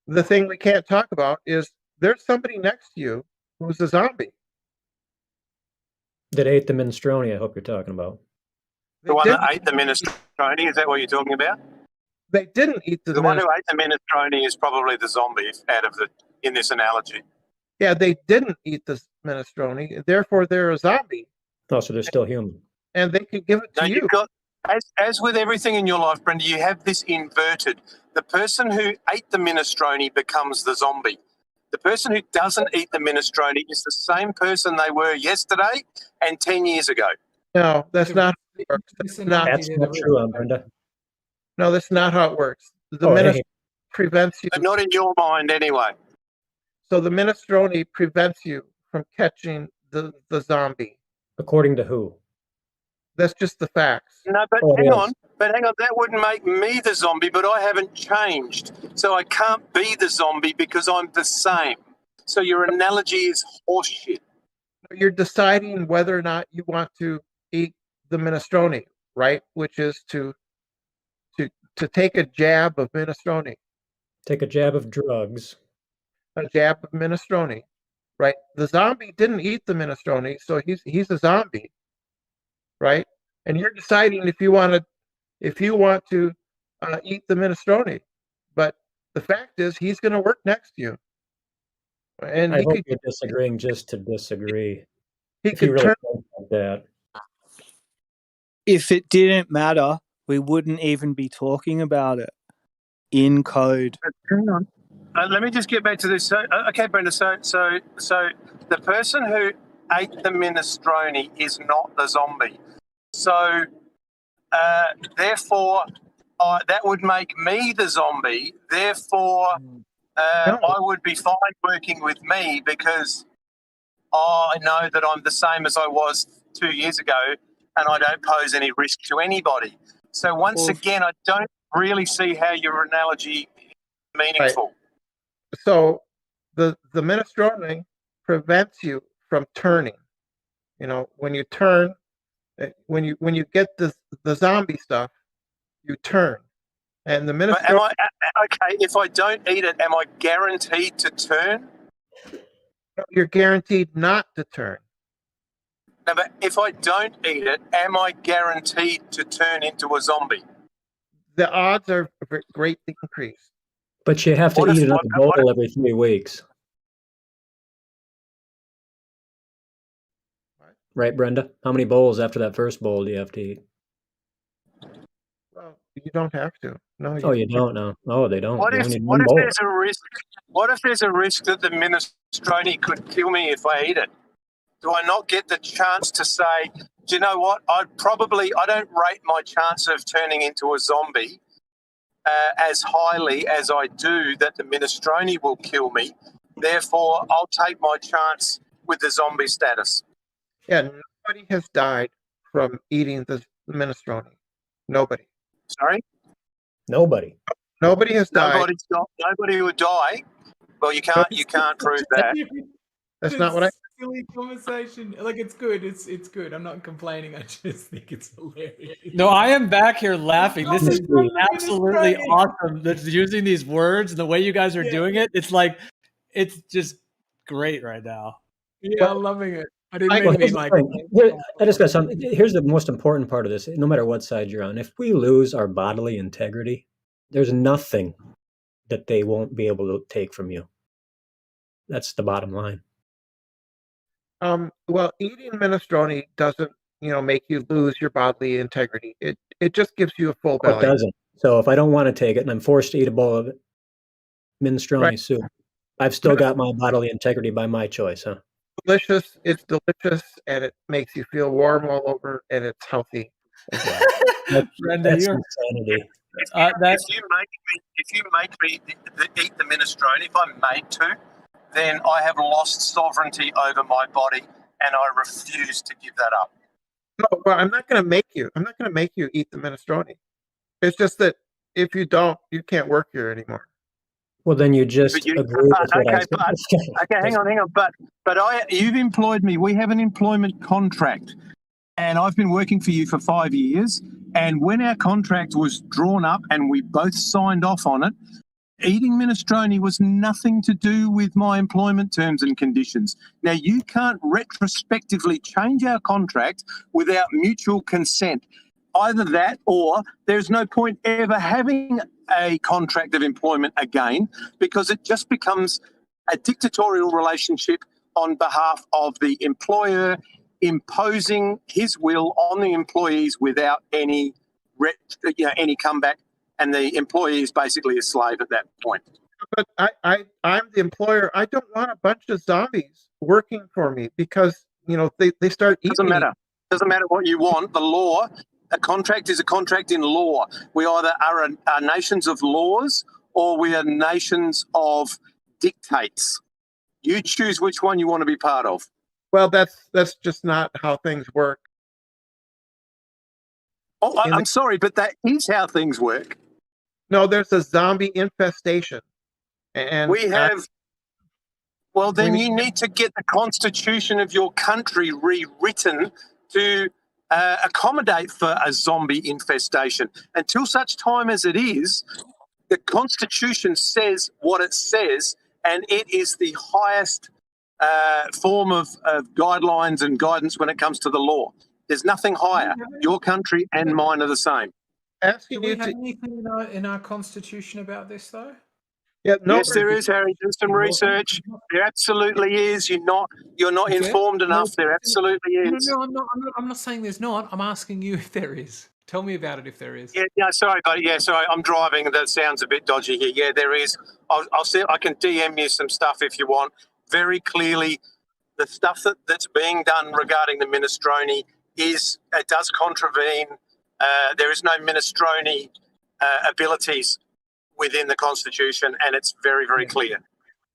The thing we can't talk about is there's somebody next to you who's a zombie. That ate the minestrone, I hope you're talking about. The one that ate the minestrone, is that what you're talking about? They didn't eat the one who ate the minestrone is probably the zombie in this analogy. Yeah, they didn't eat the minestrone, therefore they're a zombie. Oh, so they're still human. And they can give it to No, you. you've got, as with everything in your life, Brenda, you have this inverted. The person who ate the minestrone becomes the zombie. The person who doesn't eat the minestrone is the same person they were yesterday and 10 years ago. No, that's not how it works. This That's analogy not didn't true, Brenda. No, that's not how it works. The Oh, minestrone hey. prevents you. But not in your mind anyway. So the minestrone prevents you from catching the zombie. According to who? That's just the facts. No, but Oh, it hang is. on. That wouldn't make me the zombie, but I haven't changed. So I can't be the zombie because I'm the same. So your analogy is horseshit. You're deciding whether or not you want to eat the minestrone, right? Which is to take a jab of minestrone. Take a jab of drugs. A jab of minestrone, right? The zombie didn't eat the minestrone, so he's a zombie, right? And you're deciding if you want to eat the minestrone, but the fact is he's going to work next to you, and I he hope could you're disagreeing just to disagree. he If you could really turn. think like that. If it didn't matter, we wouldn't even be talking about it in code. Hang on. Let me just get back to this. So, okay, Brenda. So the person who ate the minestrone is not the zombie. So therefore, that would make me the zombie. Therefore, I would be fine working with me because I know that I'm the same as I was 2 years ago, and I don't pose any risk to anybody. So once again, I don't really see how your analogy is meaningful. Right. So the minestrone prevents you from turning. You know, when you turn, when you get the zombie stuff, you turn. And the But minestrone. Okay, if I don't eat it, am I guaranteed to turn? You're guaranteed not to turn. No, but if I don't eat it, am I guaranteed to turn into a zombie? The odds are greatly increased. But you have to eat another bowl every 3 weeks. Right, Brenda? How many bowls after that first bowl do you have to eat? Well, you don't have to. No. Oh, you don't know. Oh, they don't. What You if only need one bowl. there's a risk? What if there's a risk that the minestrone could kill me if I eat it? Do I not get the chance to say, do you know what? I don't rate my chance of turning into a zombie as highly as I do that the minestrone will kill me. Therefore, I'll take my chance with the zombie status. Yeah, nobody has died from eating the minestrone. Nobody. Sorry? Nobody. Nobody has died. Nobody would die. Well, you can't prove that. That's not what I. Silly conversation. Like it's good. It's good. I'm not complaining. I just think it's hilarious. No, I am back here laughing. This is absolutely Minestrone. awesome. That's using these words and the way you guys are doing it. It's like, it's just great right now. Yeah, I'm loving it. I didn't Well, mean to be here's the like. thing. Here, I just got something. Here's the most important part of this. No matter what side you're on, if we lose our bodily integrity, there's nothing that they won't be able to take from you. That's the bottom line. Well, eating minestrone doesn't, make you lose your bodily integrity. It just gives you a full Oh, it belly. doesn't. So if I don't want to take it and I'm forced to eat a bowl of minestrone soup, I've still got my bodily integrity by my choice, huh? Delicious. It's delicious, and it makes you feel warm all over, and it's healthy. Brenda, That's you're insanity. If you make me eat the minestrone, if I'm made to, then I have lost sovereignty over my body, and I refuse to give that up. No, well, I'm not going to make you. I'm not going to make you eat the minestrone. It's just that if you don't, you can't work here anymore. Well, then you just agree with what I said. Okay, hang on. But you've employed me. We have an employment contract, and I've been working for you for 5 years. And when our contract was drawn up and we both signed off on it, eating minestrone was nothing to do with my employment terms and conditions. Now, you can't retrospectively change our contract without mutual consent. Either that or there's no point ever having a contract of employment again, because it just becomes a dictatorial relationship on behalf of the employer imposing his will on the employees without any any comeback, and the employee is basically a slave at that point. But I'm the employer. I don't want a bunch of zombies working for me because, you know, they start eating. Doesn't matter. Doesn't matter what you want. The law, a contract is a contract in law. We either are nations of laws or we are nations of dictates. You choose which one you want to be part of. Well, that's just not how things work. Oh, I'm sorry, but that is how things work. No, there's a zombie infestation. And we have. Well, then you need to get the constitution of your country rewritten to accommodate for a zombie infestation. Until such time as it is, the constitution says what it says, and it is the highest form of guidelines and guidance when it comes to the law. There's nothing higher. Your country and mine are the same. Do we have anything in our constitution about this, though? Yeah, no, yes, there is, Harry. Do some research. There absolutely is. You're not informed enough. There absolutely is. No, I'm not saying there's not. I'm asking you if there is. Tell me about it if there is. Yeah, sorry, buddy. Yeah, sorry. I'm driving. That sounds a bit dodgy here. Yeah, there is. I'll see. I can DM you some stuff if you want. Very clearly, the stuff that's being done regarding the minestrone it does contravene. There is no minestrone abilities within the Constitution, and it's very, very clear.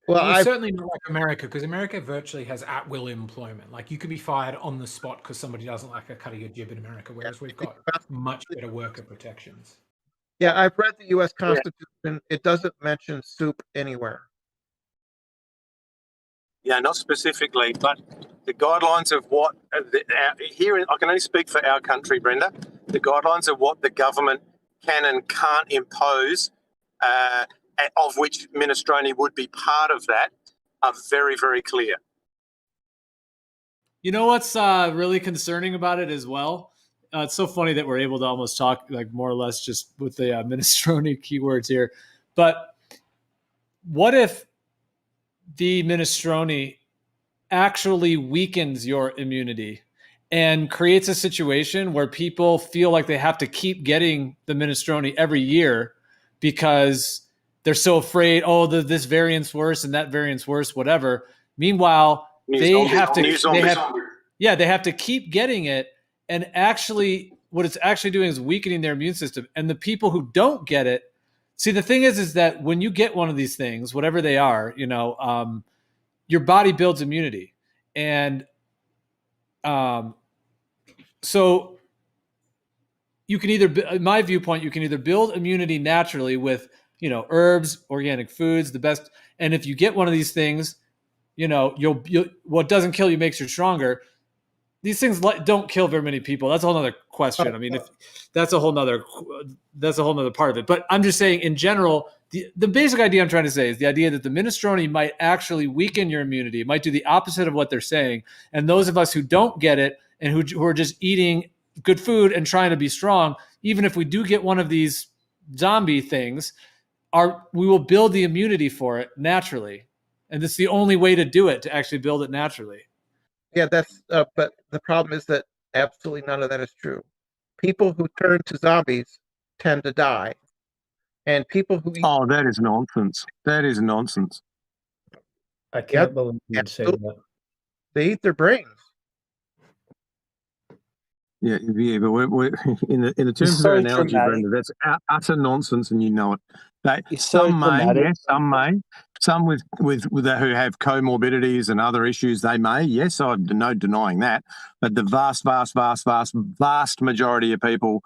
Well, you're certainly not like America, because America virtually has at-will employment. Like, you could be fired on the spot because somebody doesn't like a cut of your jib in America, whereas we've got much better worker protections. Yeah, I've read the U.S. Constitution. Yeah. It doesn't mention soup anywhere. Yeah, not specifically, but the guidelines of what here, I can only speak for our country, Brenda. The guidelines of what the government can and can't impose, of which minestrone would be part of that, are very, very clear. You know what's really concerning about it as well? It's so funny that we're able to almost talk like more or less just with the minestrone keywords here. But what if the minestrone actually weakens your immunity and creates a situation where people feel like they have to keep getting the minestrone every year because they're so afraid, this variant's worse and that variant's worse, whatever. Meanwhile, they have to keep getting it, and actually what it's actually doing is weakening their immune system. And the people who don't get it, see, the thing is that when you get one of these things, whatever they are, your body builds immunity. And so you can either, in my viewpoint, you can either build immunity naturally with, herbs, organic foods, the best. And if you get one of these things, you'll what doesn't kill you makes you stronger. These things don't kill very many people. That's a whole other question. I mean, that's a whole nother part of it. But I'm just saying, in general, the basic idea I'm trying to say is the idea that the minestrone might actually weaken your immunity. It might do the opposite of what they're saying. And those of us who don't get it and who are just eating good food and trying to be strong, even if we do get one of these zombie things, we will build the immunity for it naturally. And it's the only way to do it, to actually build it naturally. Yeah, that's. But the problem is that absolutely none of that is true. People who turn to zombies tend to die, and people who eat that is nonsense. That is nonsense. I can't believe you'd say that. They eat their brains. Yeah, but we're in the terms of our analogy, Brenda, that's utter nonsense, and you know it. Some may, some with who have comorbidities and other issues, they may. Yes, I've no denying that. But the vast majority of people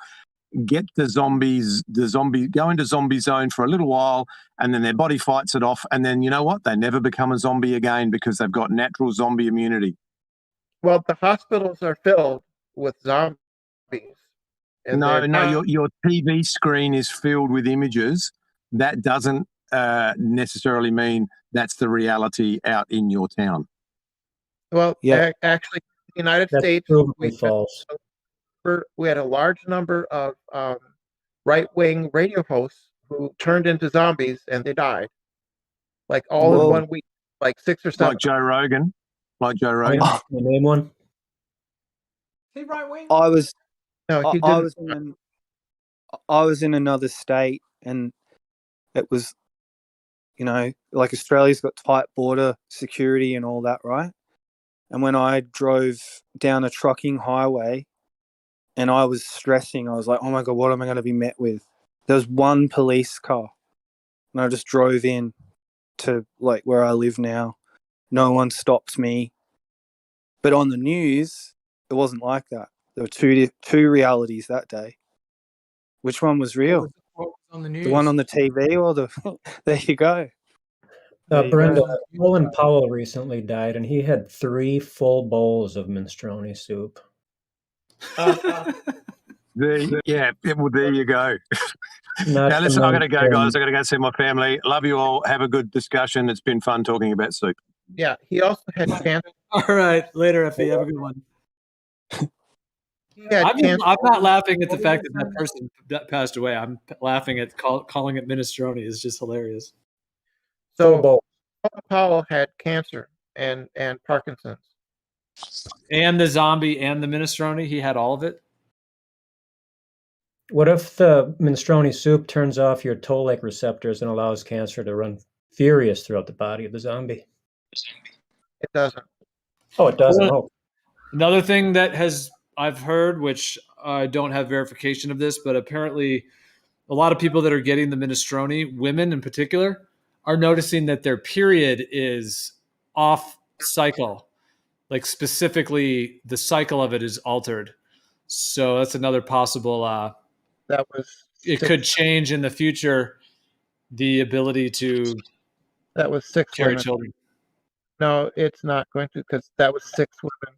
get go into zombie zone for a little while, and then their body fights it off, and then you know what? They never become a zombie again because they've got natural zombie immunity. Well, the hospitals are filled with zombies. No, your TV screen is filled with images. That doesn't necessarily mean that's the reality out in your town. Well, actually, in the United States, we had a large number of right-wing radio hosts who turned into zombies and they died. Like all in 1 week, like 6 or 7. Like Joe Rogan. Name one. he right wing? I was No, he I didn't. I was in another state, and it was, you know, like Australia's got tight border security and all that, right? And when I drove down a trucking highway and I was stressing, I was like, oh my God, what am I going to be met with? There was one police car, and I just drove in to like where I live now. No one stopped me. But on the news, it wasn't like that. There were two realities that day. Which one was real? What was on the news? The one on the TV or the... There you go. Brenda, Colin Powell recently died, and he had 3 full bowls of minestrone soup. There you go. Not Now, to listen, I got to go, mention- guys. I got to go see my family. Love you all. Have a good discussion. It's been fun talking about soup. Yeah, he also had cancer. All right, later, Effie. Have a good one. He had cancer. I'm not laughing at the fact that that person that passed away. I'm laughing at calling it minestrone. It's just hilarious. So Colin Powell had cancer and Parkinson's. And the zombie and the minestrone, he had all of it. What if the minestrone soup turns off your toll-like receptors and allows cancer to run furious throughout the body of the zombie? It doesn't. Oh, it doesn't. Oh. Another thing that I've heard, which I don't have verification of this, but apparently a lot of people that are getting the minestrone, women in particular, are noticing that their period is off cycle. Like specifically, the cycle of it is altered. So that's another possible. That was. It could change in the future the ability to. That was 6 carry women. children. No, it's not going to, because that was 6 women.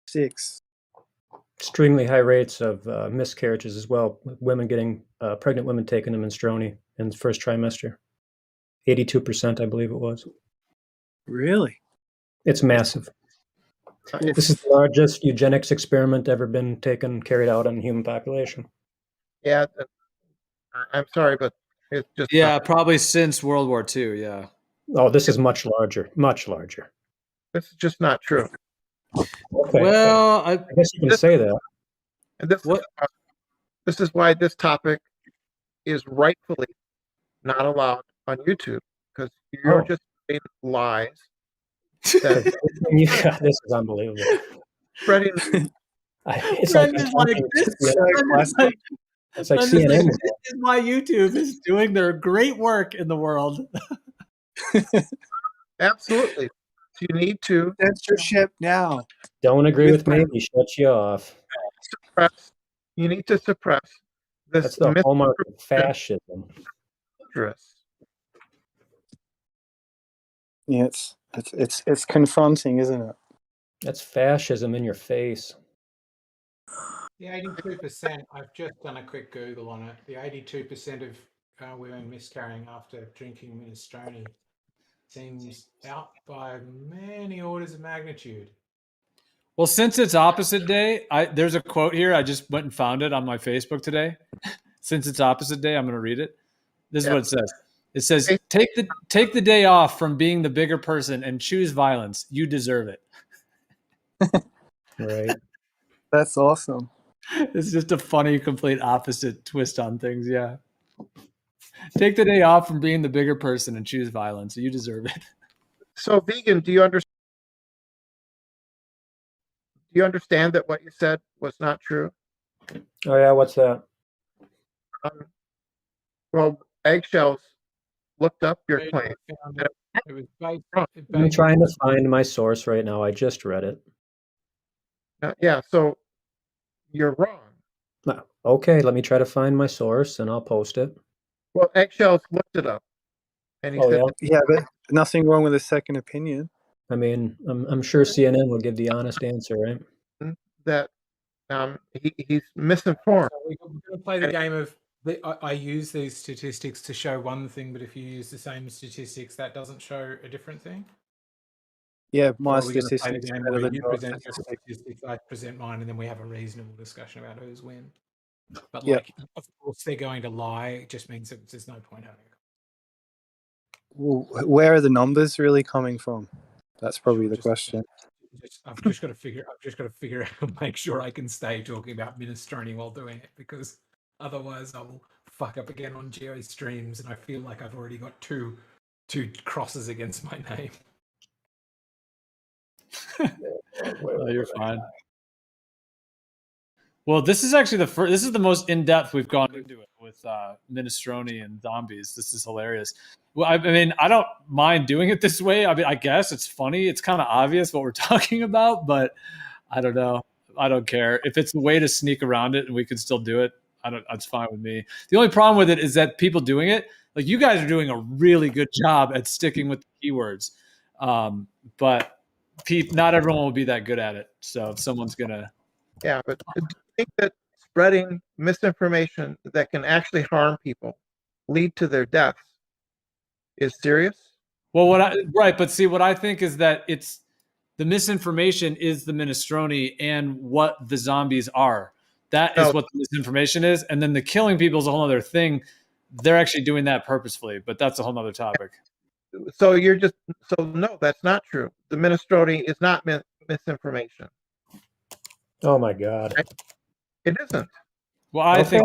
Six. Extremely high rates of miscarriages as well. Women getting pregnant women taking the minestrone in the first trimester. 82%, I believe it was. Really? It's massive. This is the largest eugenics experiment ever been carried out on the human population. Yeah, I'm sorry, but it's just. Yeah, probably since World War II. Yeah. Oh, this is much larger. Much larger. This is just not true. Okay. Well, I guess you can say that. And this is why this topic is rightfully not allowed on YouTube, because you're just saying lies. Yeah, this is unbelievable. Spreading. It's like CNN. This is why YouTube is doing their great work in the world. Absolutely. You need to censorship now. Don't agree with me, he shuts you off. Suppress. You need to suppress this. That's the hallmark of fascism. Yeah, it's confronting, isn't it? That's fascism in your face. The 82%, I've just done a quick Google on it. The 82% of women miscarrying after drinking minestrone seems out by many orders of magnitude. Well, since it's opposite day, there's a quote here. I just went and found it on my Facebook today. Since it's opposite day, I'm going to read it. This is what it says. It says, take the day off from being the bigger person and choose violence. You deserve it. Right. That's awesome. It's just a funny, complete opposite twist on things. Yeah. Take the day off from being the bigger person and choose violence. You deserve it. So, vegan, do you understand that what you said was not true? Oh yeah, what's that? Well, Eggshells looked up your claim. It was based, I'm trying to find my source right now. I just read it. Yeah, so you're wrong. Okay, let me try to find my source and I'll post it. Well, Eggshells looked it up, and he said, yeah, but nothing wrong with a second opinion. I mean, I'm sure CNN will give the honest answer, right? that he's misinformed. We're going to play the game of I use these statistics to show one thing, but if you use the same statistics, that doesn't show a different thing. Yeah, my Or are we going to play statistics the game better where than you your present your statistics. statistics, I present mine, and then we have a reasonable discussion about who's win. But Yeah. like, of course, they're going to lie. It just means that there's no point having it. Well, where are the numbers really coming from? That's probably the question. I've just got to figure out, make sure I can stay talking about minestrone while doing it, because otherwise I will fuck up again on Geo streams, and I feel like I've already got two crosses against my name. Oh, you're fine. Well, this is actually this is the most in depth we've gone into it with minestrone and zombies. This is hilarious. Well, I mean, I don't mind doing it this way. I mean, I guess it's funny. It's kind of obvious what we're talking about, but I don't know. I don't care if it's a way to sneak around it and we can still do it. It's fine with me. The only problem with it is that people doing it, like you guys, are doing a really good job at sticking with the keywords, but not everyone will be that good at it. So if someone's gonna, yeah, but do you think that spreading misinformation that can actually harm people, lead to their deaths, is serious? Well, but see, what I think is that it's the misinformation is the minestrone and what the zombies are. That is what the misinformation is, and then the killing people is a whole other thing. They're actually doing that purposefully, but that's a whole other topic. So no, that's not true. The minestrone is not misinformation. Oh my God! It isn't. Well, I think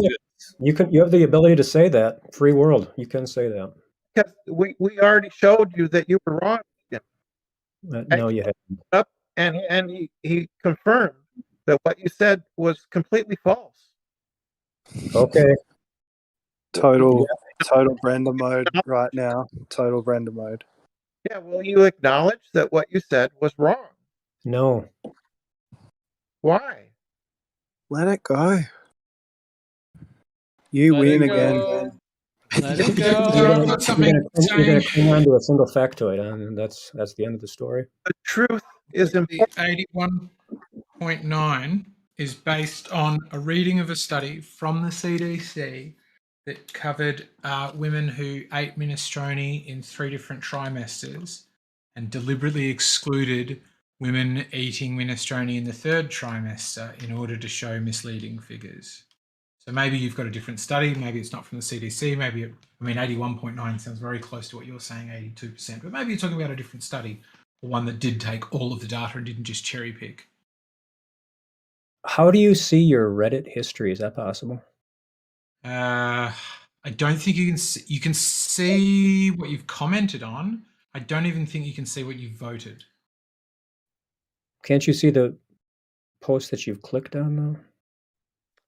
you have the ability to say that. Free world, you can say that. Because we already showed you that you were wrong. No, you haven't. And he confirmed that what you said was completely false. Okay. Total Brenda mode right now. Total Brenda mode. Yeah, well, you acknowledge that what you said was wrong. No. Why? Let it go. You win again. Let it go. You're going to cling on to a single factoid, and that's the end of the story. The truth is important. 81.9 is based on a reading of a study from the CDC that covered women who ate minestrone in 3 different trimesters and deliberately excluded women eating minestrone in the 3rd trimester in order to show misleading figures. So maybe you've got a different study. Maybe it's not from the CDC. Maybe, 81.9 sounds very close to what you're saying, 82%. But maybe you're talking about a different study, or one that did take all of the data and didn't just cherry pick. How do you see your Reddit history? Is that possible? I don't think you can see what you've commented on. I don't even think you can see what you've voted. Can't you see the post that you've clicked on, though?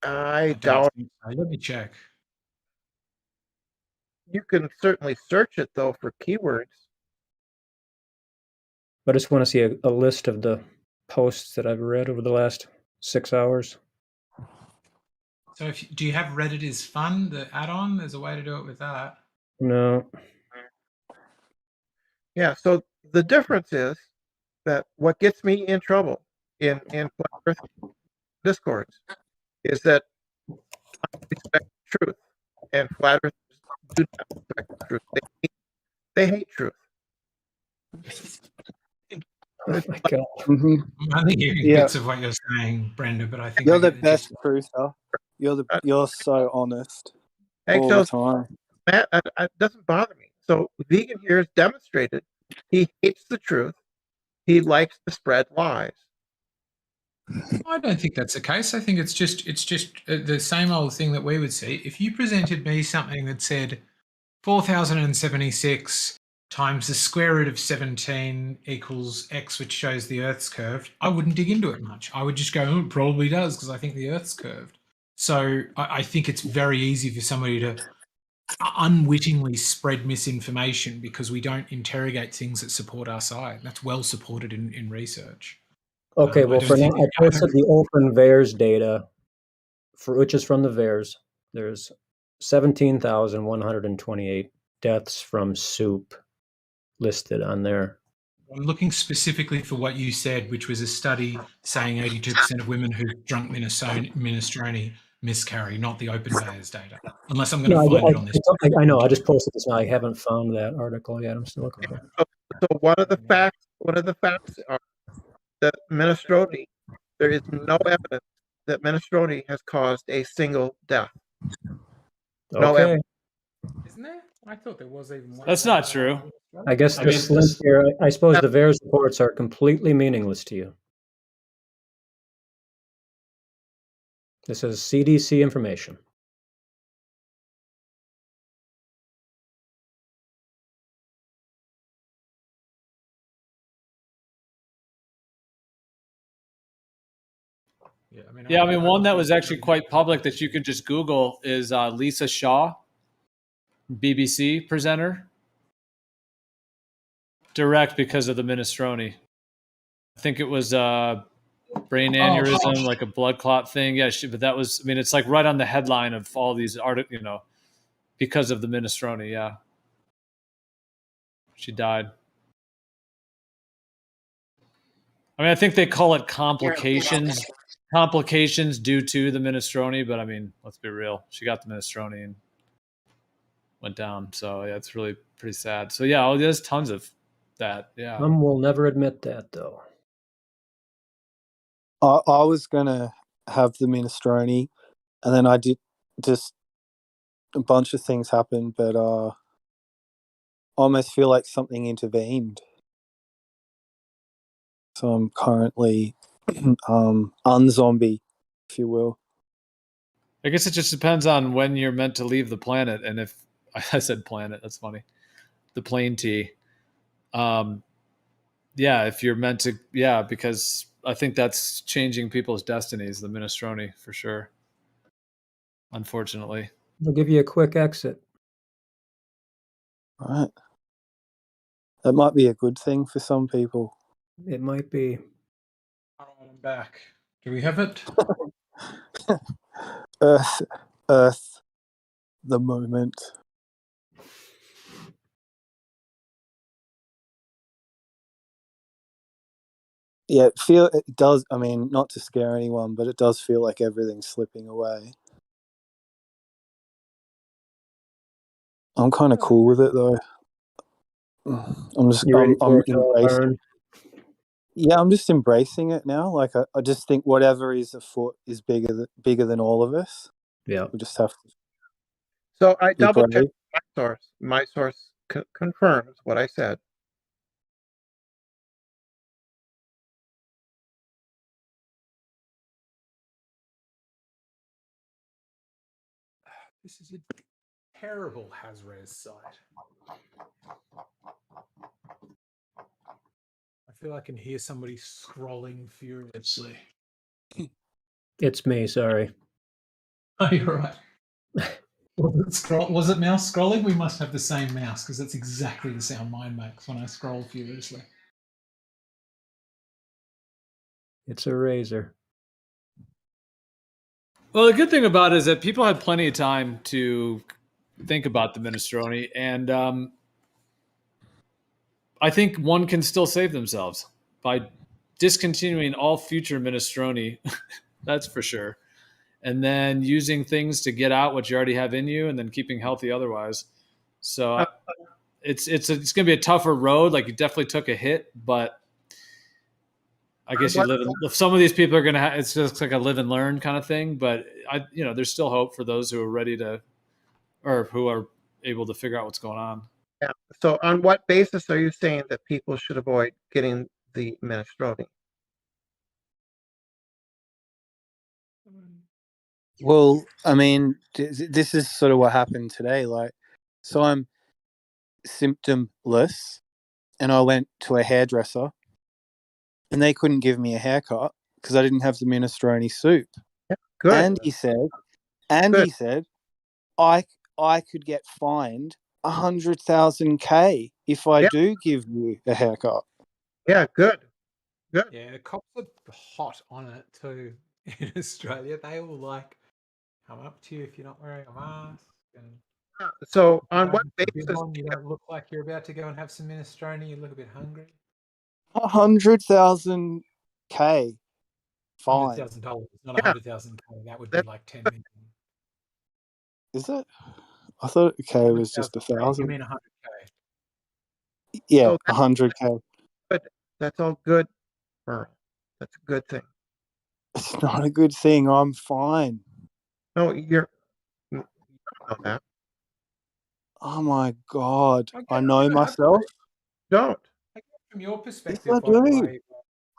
I doubt. Let me check. You can certainly search it, though, for keywords. I just want to see a list of the posts that I've read over the last 6 hours. So do you have Reddit is Fun, the add-on? There's a way to do it with that. No. Yeah, so the difference is that what gets me in trouble in Flat Earth discords is that I respect truth, and Flat Earthers do not respect truth. They hate truth. Oh my God. Mm-hmm. I'm only hearing bits of what you're saying, Brenda, but I think you're the best truther. You're so honest all the time. Matt, it doesn't bother me. So Vegan here has demonstrated he hates the truth. He likes to spread lies. I don't think that's the case. I think it's just the same old thing that we would see. If you presented me something that said 4,076 times the square root of 17 equals x, which shows the Earth's curved, I wouldn't dig into it much. I would just go, oh, it probably does, because I think the Earth's curved. So I think it's very easy for somebody to unwittingly spread misinformation because we don't interrogate things that support our side. That's well supported in research. Okay, well, for now, I posted the open VAERS data, which is from the VAERS. There's 17,128 deaths from soup listed on there. I'm looking specifically for what you said, which was a study saying 82% of women who drunk minestrone miscarry, not the open VAERS data. Unless I'm going to find it on this. I know. I just posted this now. I haven't found that article yet. I'm still looking for it. So one of the facts are that minestrone, there is no evidence that minestrone has caused a single death. No Okay. evidence. Isn't there? I thought there was even one. That's not true. I guess this link here, I suppose the VAERS reports are completely meaningless to you. This is CDC information. Yeah, I mean, one that was actually quite public that you could just Google is Lisa Shaw, BBC presenter. Direct because of the minestrone. I think it was brain aneurysm, like a blood clot thing. Yeah, but that was, I mean, it's like right on the headline of all these articles, because of the minestrone. Yeah. She died. I mean, I think they call it complications due to the minestrone, but I mean, let's be real. She got the minestrone and went down. So yeah, it's really pretty sad. So yeah, there's tons of that. Yeah. Some will never admit that, though. I was gonna have the minestrone, and then I did just a bunch of things happened, but I almost feel like something intervened. So I'm currently unzombie, if you will. I guess it just depends on when you're meant to leave the planet, and if I said planet, that's funny. The plane T. Yeah, if you're meant to, yeah, because I think that's changing people's destinies, the minestrone, for sure. Unfortunately. They'll give you a quick exit. All right. That might be a good thing for some people. It might be. All right, I'm back. Do we have it? Earth, the moment. Yeah, it does. I mean, not to scare anyone, but it does feel like everything's slipping away. I'm kind of cool with it, though. I'm just. You ready for I'm it to embracing. learn? Yeah, I'm just embracing it now. Like I just think whatever is afoot is bigger than all of us. Yeah, we just have to. So I be double brave. checked my source. My source confirms what I said. This is a terrible Hazres site. I feel I can hear somebody scrolling furiously. it's me. Sorry. Oh, you're right. Was it mouse scrolling? We must have the same mouse because that's exactly the sound mine makes when I scroll furiously. It's a razor. Well, the good thing about it is that people had plenty of time to think about the minestrone, and I think one can still save themselves by discontinuing all future minestrone. That's for sure. And then using things to get out what you already have in you, and then keeping healthy otherwise. So it's going to be a tougher road. Like, you definitely took a hit, but I guess some of these people are going to have, it's just like a live and learn kind of thing. But there's still hope for those who are ready to, or who are able to figure out what's going on. Yeah. So on what basis are you saying that people should avoid getting the minestrone? Well, I mean, this is sort of what happened today. Like, so I'm symptomless, and I went to a hairdresser, and they couldn't give me a haircut because I didn't have the minestrone soup. Yeah, good. And he said, I could get fined 100,000 if I do give you a haircut. Yeah, good. Good. Yeah, the cops are hot on it too in Australia. They will come up to you if you're not wearing a mask. And so on what basis? You don't look like you're about to go and have some minestrone. You look a bit hungry. 100,000 fine. $100,000, not 100,000 That would be like 10 million. Is it? I thought K was just 1,000. You mean 100K? Yeah, 100K. But that's all good, Merle. That's a good thing. It's not a good thing. I'm fine. No, you don't know that. Oh my God. I I know don't know, myself. Don't. from your Yes, perspective, I by the do. way.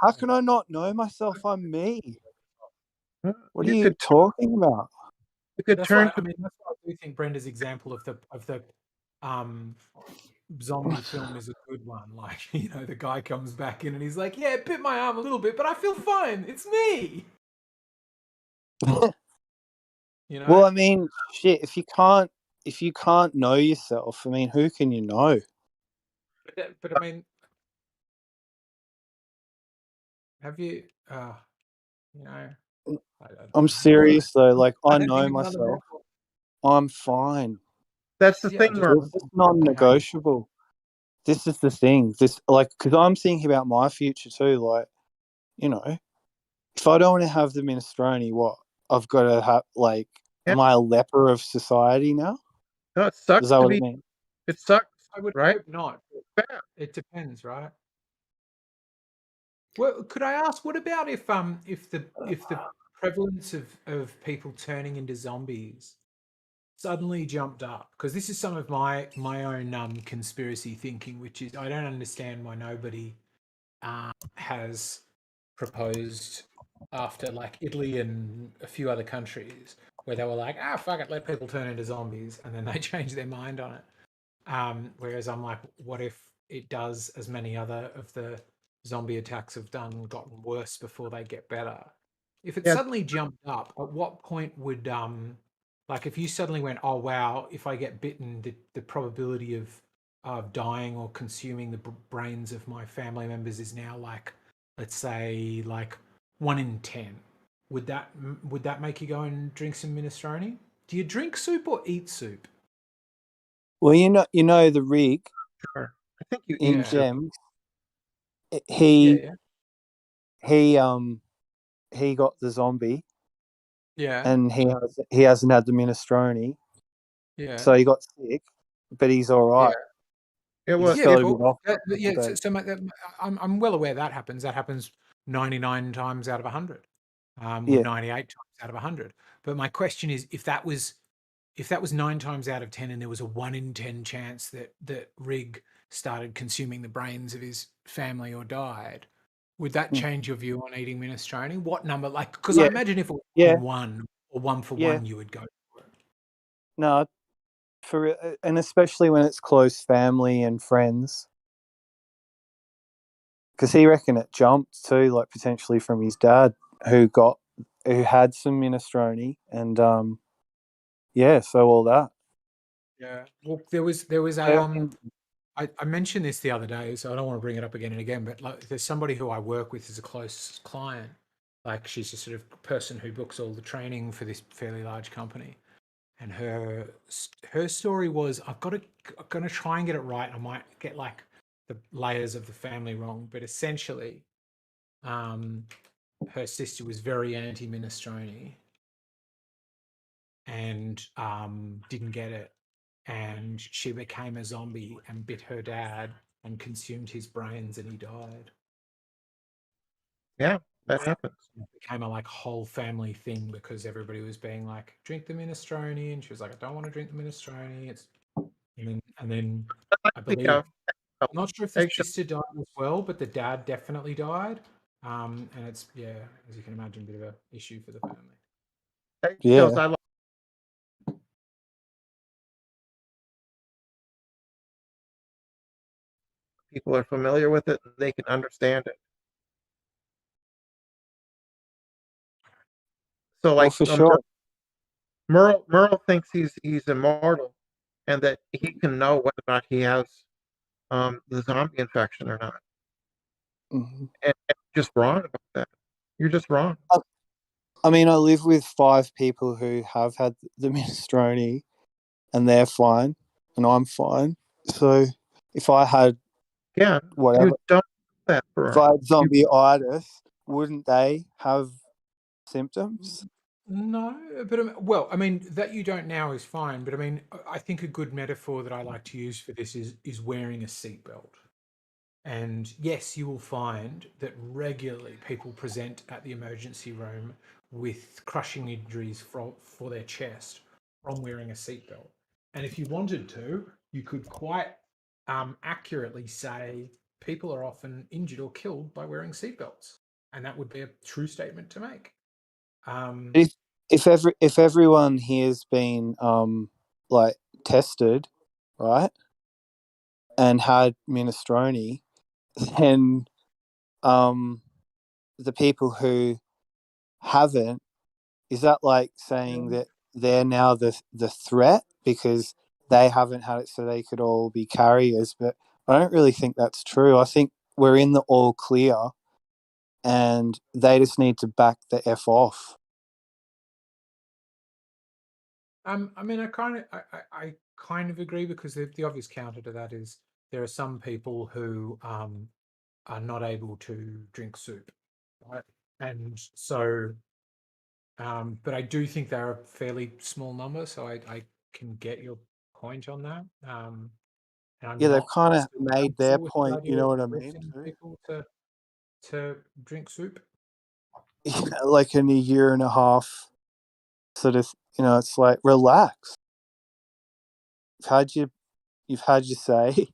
How can I not know myself? I'm me. What are You you could talking about? you could That's turn why to that's why I do think Brenda's example of the zombie film is a good one. Like, you know, the guy comes back in and he's like, "Yeah, it bit my arm a little bit, but I feel fine. It's me." You know? Well, I mean, shit. If you can't know yourself, I mean, who can you know? But I mean, have you? You know, I don't I'm know. serious though. Like, I don't know think it's myself. fundamental. I'm fine. That's the Yeah, I thing, just Merle. This is non-negotiable. This is the thing. This, like, because I'm thinking about my future too. Like, you know, if I don't want to have the minestrone, what I've got to have, like, am I a leper of society now? No, it Is sucks that to what be. it means? It sucks, I would right? hope not. It depends, right? Well, could I ask, what about if the prevalence of people turning into zombies suddenly jumped up? Because this is some of my own conspiracy thinking, which is I don't understand why nobody has proposed after like Italy and a few other countries where they were like, fuck it, let people turn into zombies, and then they changed their mind on it. Whereas I'm like, what if it does, as many other of the zombie attacks have done, gotten worse before they get better? If it Yeah. suddenly jumped up, at what point would like if you suddenly went, oh wow, if I get bitten, the probability of dying or consuming the brains of my family members is now like, let's say, like 1 in 10. Would that make you go and drink some minestrone? Do you drink soup or eat soup? Well, you know the rig Sure. I think you in eat soup. Gems. Yeah. He got the zombie, Yeah. and he hasn't had the minestrone, Yeah. so he got sick, but he's all right. It He was. just felt a bit well, off. yeah. But I'm well aware that happens. That happens 99 times out of 100, or yeah, 98 times out of 100. But my question is, if that was 9 times out of 10, and there was a 1 in 10 chance that Rig started consuming the brains of his family or died, would that change your view on eating minestrone? What number? Like, because I yeah, imagine if it was yeah, 1 or 1 for yeah. 1, you would go for it. No, and especially when it's close family and friends, because he reckoned it jumped too, like potentially from his dad who had some minestrone, and yeah, so all that. Yeah. Well, there was I mentioned this the other day, so I don't want to bring it up again and again, but like there's somebody who I work with as a close client. Like she's a sort of person who books all the training for this fairly large company. And her story was, I'm gonna try and get it right. I might get like the layers of the family wrong, but essentially, her sister was very anti-minestrone and didn't get it, and she became a zombie and bit her dad and consumed his brains, and he died. Yeah, that happens. It became a like whole family thing because everybody was being like, drink the minestrone, and she was like, I don't want to drink the minestrone. And then I believe, I'm not sure if the sister died as well, but the dad definitely died. And it's, yeah, as you can imagine, a bit of an issue for the family. Yeah. I like. People are familiar with it, they can understand it. So, Well, like, for sure. Merle thinks he's immortal, and that he can know whether or not he has the zombie infection or not. Mhm. And you're just wrong about that. You're just wrong. I mean, I live with 5 people who have had the minestrone, and they're fine, and I'm fine. So if I had whatever, you don't know that for if I had zombie-itis, wouldn't they have symptoms? No, but well, I mean, that you don't now is fine. But I mean, I think a good metaphor that I like to use for this is wearing a seatbelt. And yes, you will find that regularly people present at the emergency room with crushing injuries for their chest from wearing a seatbelt. And if you wanted to, you could quite accurately say people are often injured or killed by wearing seatbelts, and that would be a true statement to make. If everyone here's been like tested, right, and had minestrone, then the people who haven't, is that like saying that they're now the threat because they haven't had it, so they could all be carriers? But I don't really think that's true. I think we're in the all clear, and they just need to back the F off. I mean, I kind of agree, because the obvious counter to that is there are some people who are not able to drink soup, right? And so, but I do think they're a fairly small number, so I can get your point on that. And I'm Yeah, they've not kind of super made their comfortable with the point. You idea know of what I mean? forcing too? people to drink soup. Like in a year and a half, sort of. It's like relax. You've had your say.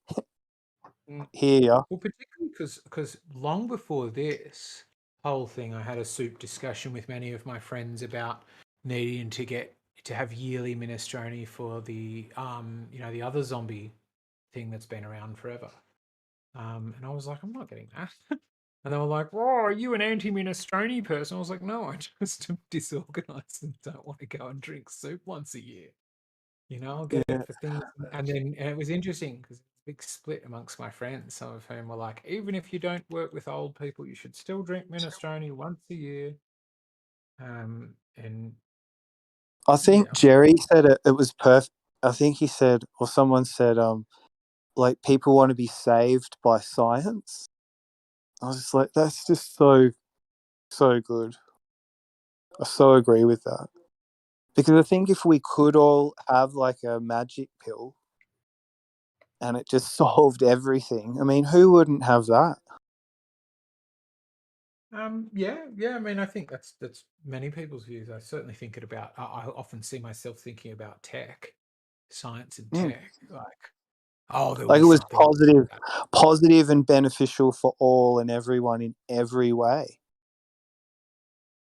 Here. Well, particularly because long before this whole thing, I had a soup discussion with many of my friends about needing to have yearly minestrone for the the other zombie thing that's been around forever. And I was like, I'm not getting that. And they were like, "Oh, are you an anti-minestrone person?" I was like, "No, I just am disorganized and don't want to go and drink soup once a year. I'll get Yeah. it for things." And it was interesting because it's a big split amongst my friends, some of whom were like, even if you don't work with old people, you should still drink minestrone once a year. And I think yeah. Jerry said it was perfect. I think he said, or someone said, like people want to be saved by science. I was just like, that's just so good. I so agree with that. Because I think if we could all have like a magic pill and it just solved everything, I mean, who wouldn't have that? Yeah. I mean, I think that's many people's views. I certainly think it about. I often see myself thinking about tech, science, and tech. There'll Like be it was something positive and beneficial for all and everyone in every way.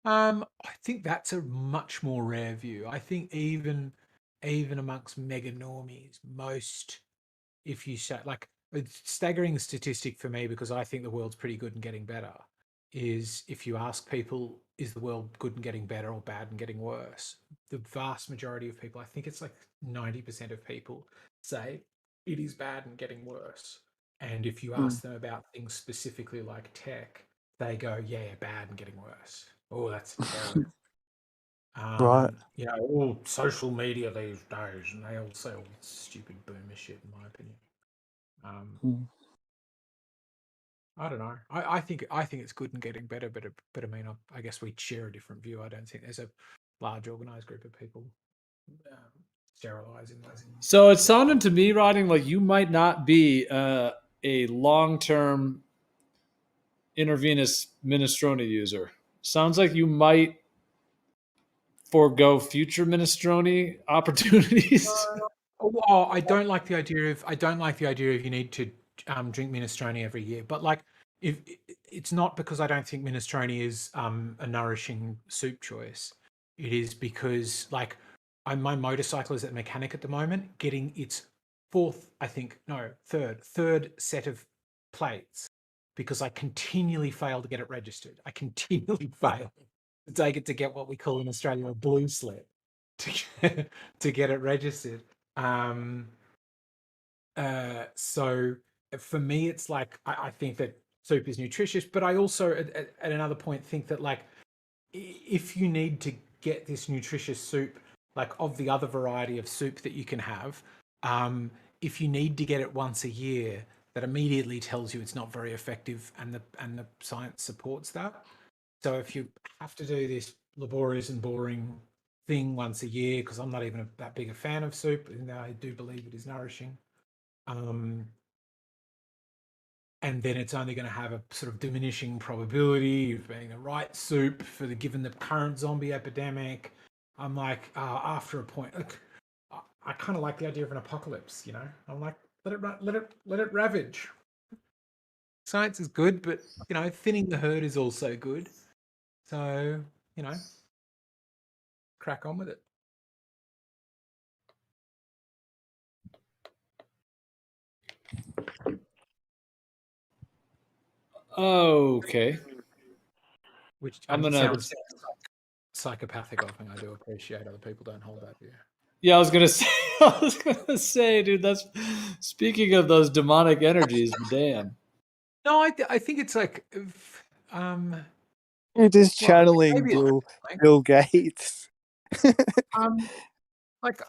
I think that's a much more rare view. I think even amongst mega normies, most, if you say, like, a staggering statistic for me, because I think the world's pretty good and getting better, is if you ask people, is the world good and getting better or bad and getting worse? The vast majority of people, I think it's like 90% of people, say it is bad and getting worse. And if you ask them about things specifically like tech, they go, yeah, bad and getting worse. Oh, that's terrible. Right. All social media these days, and they all say all stupid boomer shit, in my opinion. I don't know. I think it's good and getting better, but I mean, I guess we share a different view. I don't think there's a large organized group of people sterilizing those. So it sounded to me, Rodney, like you might not be a long-term intravenous minestrone user. Sounds like you might forego future minestrone opportunities. Oh, I don't like the idea of you need to drink minestrone every year. But like, if it's not because I don't think minestrone is a nourishing soup choice, it is because like my motorcycle is at mechanic at the moment, getting its third set of plates because I continually fail to get it registered. I continually fail to take it to get what we call in Australia a blue slip to get it registered. So for me, it's like I think that soup is nutritious, but I also at another point think that like if you need to get this nutritious soup, like of the other variety of soup that you can have, if you need to get it once a year, that immediately tells you it's not very effective, and the science supports that. So if you have to do this laborious and boring thing once a year, because I'm not even that big a fan of soup, and I do believe it is nourishing. And then it's only going to have a sort of diminishing probability of being the right soup given the current zombie epidemic. I'm like, after a point, I kind of like the idea of an apocalypse. You know, I'm like, let it ravage. Science is good, but you know, thinning the herd is also good. So you know, crack on with it. Okay. Which I'm gonna. sounds psychopathic of me. I do appreciate other people don't hold that view. Yeah, I was gonna say. I was gonna say, dude. That's speaking of those demonic energies. Damn. No, I think it's like, It is well, channeling maybe it's Bill Gates. like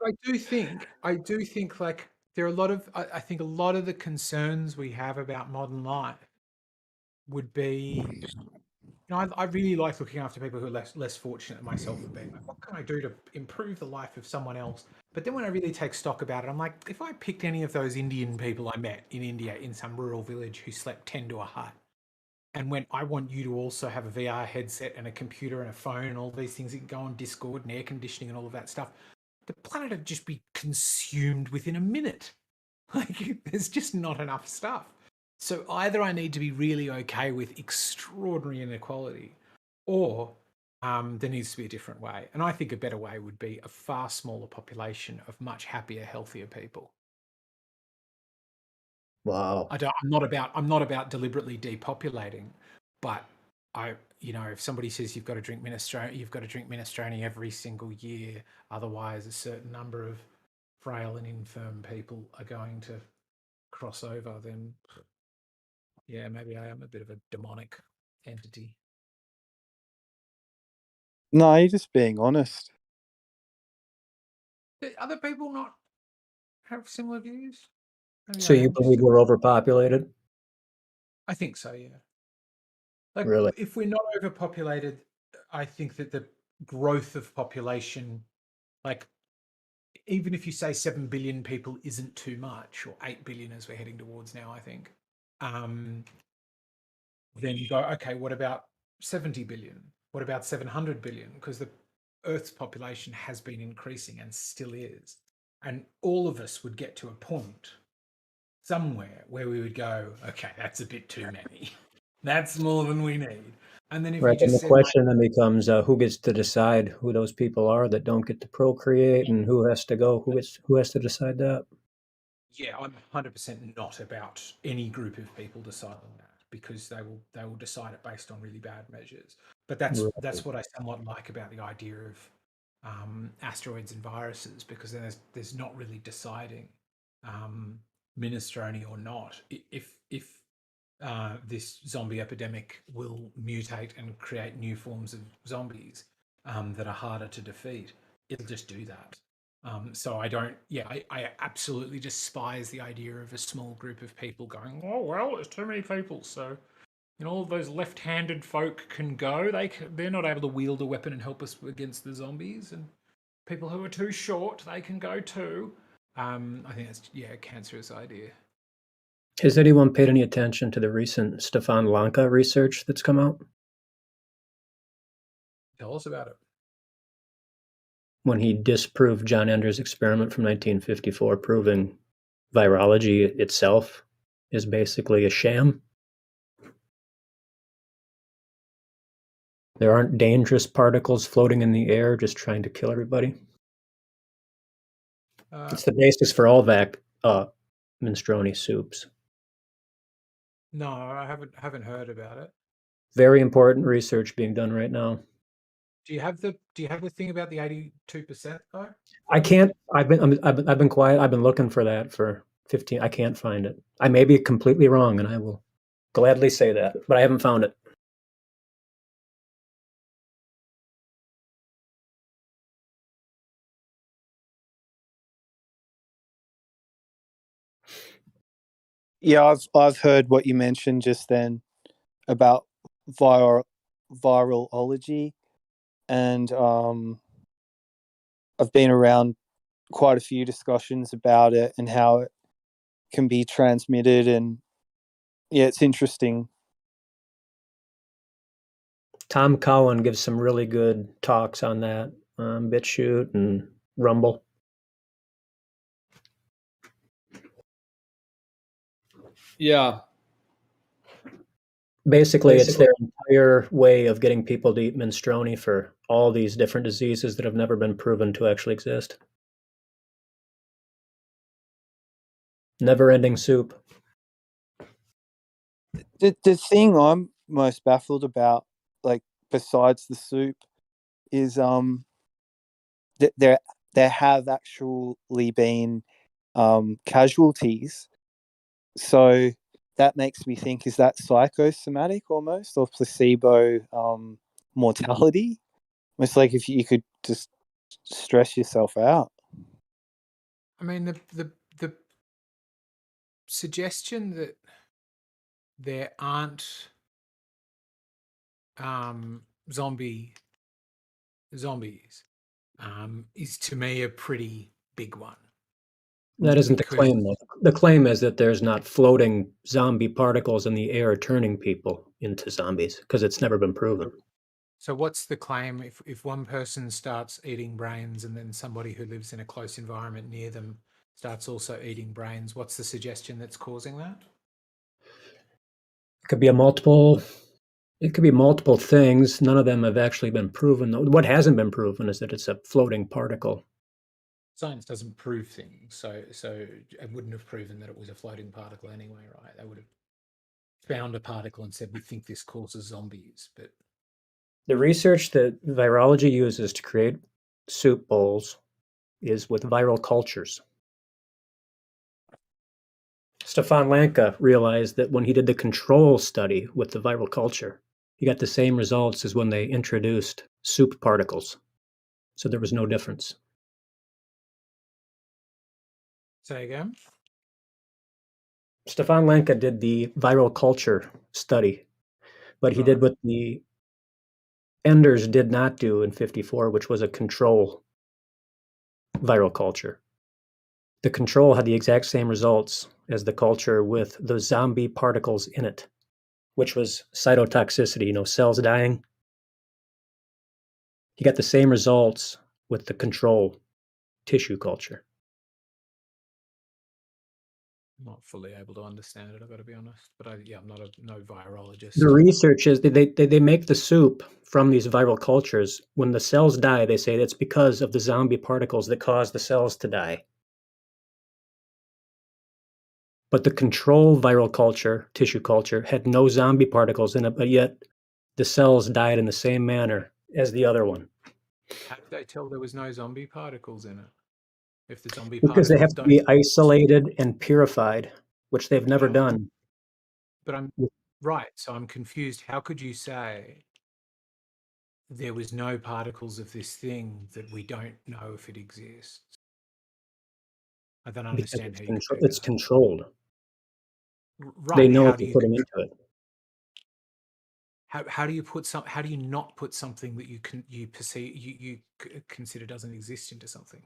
I do think like there are a lot of I think a lot of the concerns we have about modern life would be, you know, I really like looking after people who are less fortunate than myself and being like, what can I do to improve the life of someone else? But then when I really take stock about it, I'm like, if I picked any of those Indian people I met in India in some rural village who slept 10 to a hut and went, I want you to also have a VR headset and a computer and a phone and all these things that can go on Discord and air conditioning and all of that stuff, the planet would just be consumed within a minute. Like, there's just not enough stuff. So either I need to be really okay with extraordinary inequality, or there needs to be a different way. And I think a better way would be a far smaller population of much happier, healthier people. Wow. I'm not about deliberately depopulating, but if somebody says you've got to drink minestrone every single year, otherwise a certain number of frail and infirm people are going to cross over, then yeah, maybe I am a bit of a demonic entity. No, you're just being honest. Do other people not have similar views? Maybe So I you am just believe we're overpopulated? I think so, yeah. Like, Really? if we're not overpopulated, I think that the growth of population, like, even if you say 7 billion people isn't too much, or 8 billion as we're heading towards now, I think, then you go, okay, what about 70 billion? What about 700 billion? Because the Earth's population has been increasing and still is. And all of us would get to a point somewhere where we would go, okay, that's a bit too many. That's more than we need. And then if Right. you And just the said, like, question then becomes, who gets to decide who those people are that don't get to procreate, and who has to go? Who has to decide that? yeah, I'm 100% not about any group of people deciding that, because they will decide it based on really bad measures. But that's what I somewhat like about the idea of asteroids and viruses, because then there's not really deciding minestrone or not. If this zombie epidemic will mutate and create new forms of zombies that are harder to defeat, it'll just do that. So I absolutely despise the idea of a small group of people going, oh, well, there's too many people. So, all of those left-handed folk can go. They're not able to wield a weapon and help us against the zombies. And people who are too short, they can go too. I think that's, a cancerous idea. Has anyone paid any attention to the recent Stefan Lanka research that's come out? Tell us about it. When he disproved John Ender's experiment from 1954, proving virology itself is basically a sham. There aren't dangerous particles floating in the air just trying to kill everybody. It's the basis for all minestrone soups. No, I haven't heard about it. Very important research being done right now. Do you have the thing about the 82% though? I can't. I've been quiet. I've been looking for that for 15. I can't find it. I may be completely wrong, and I will gladly say that, but I haven't found it. Yeah, I've heard what you mentioned just then about virology, and I've been around quite a few discussions about it and how it can be transmitted, and yeah, it's interesting. Tom Cowan gives some really good talks on that, BitChute and Rumble. Yeah. Basically, it's their entire way of getting people to eat minestrone for all these different diseases that have never been proven to actually exist. Never-ending soup. The thing I'm most baffled about, like besides the soup, is that there have actually been casualties. So that makes me think: is that psychosomatic almost, or placebo mortality? It's like if you could just stress yourself out. I mean, the suggestion that there aren't zombies is to me a pretty big one. That isn't the Because- claim, though. The claim is that there's not floating zombie particles in the air turning people into zombies, because it's never been proven. So what's the claim if one person starts eating brains and then somebody who lives in a close environment near them starts also eating brains? What's the suggestion that's causing that? It could be multiple things. None of them have actually been proven. What hasn't been proven is that it's a floating particle. Science doesn't prove things, so it wouldn't have proven that it was a floating particle anyway, right? They would have found a particle and said, we think this causes zombies, but The research that virology uses to create soup bowls is with viral cultures. Stefan Lanka realized that when he did the control study with the viral culture, he got the same results as when they introduced soup particles. So there was no difference. say again? Stefan Lanka did the viral culture study, but he did what the Enders did not do in 54, which was a control viral culture. The control had the exact same results as the culture with the zombie particles in it, which was cytotoxicity, cells dying. He got the same results with the control tissue culture. I'm not fully able to understand it, I've got to be honest. But I'm not no virologist. The research is they make the soup from these viral cultures. When the cells die, they say it's because of the zombie particles that cause the cells to die. But the control viral culture, tissue culture, had no zombie particles in it, but yet the cells died in the same manner as the other one. How did they tell there was no zombie particles in it? If the zombie Because they have particles to be don't... isolated and purified, which they've never done. But I'm right, so I'm confused. How could you say there was no particles of this thing that we don't know if it exists? I don't understand how you could do It's controlled. Right. They know how what do they're you putting into it. How do you put how do you not put something that you perceive you consider doesn't exist into something?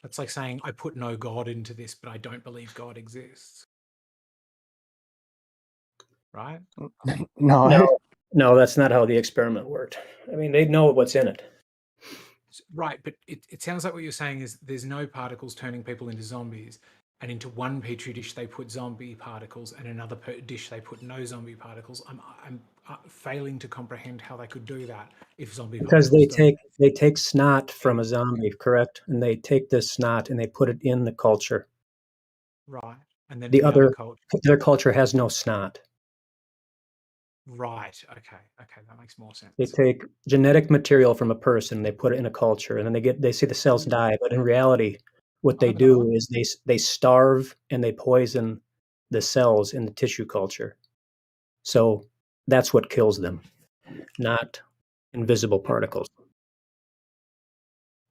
That's like saying I put no God into this, but I don't believe God exists. Right? No, that's not how the experiment worked. I mean, they know what's in it. Right, but it sounds like what you're saying is there's no particles turning people into zombies, and into one petri dish they put zombie particles, and another dish they put no zombie particles. I'm failing to comprehend how they could do that if zombie Because particles they take snot from a zombie, correct? And they take this snot and they put it in the culture. Right, and then their culture has no snot. Right. Okay, that makes more sense. They take genetic material from a person, they put it in a culture, and then they see the cells die. But in reality, what they do is they starve and they poison the cells in the tissue culture. So that's what kills them, not invisible particles.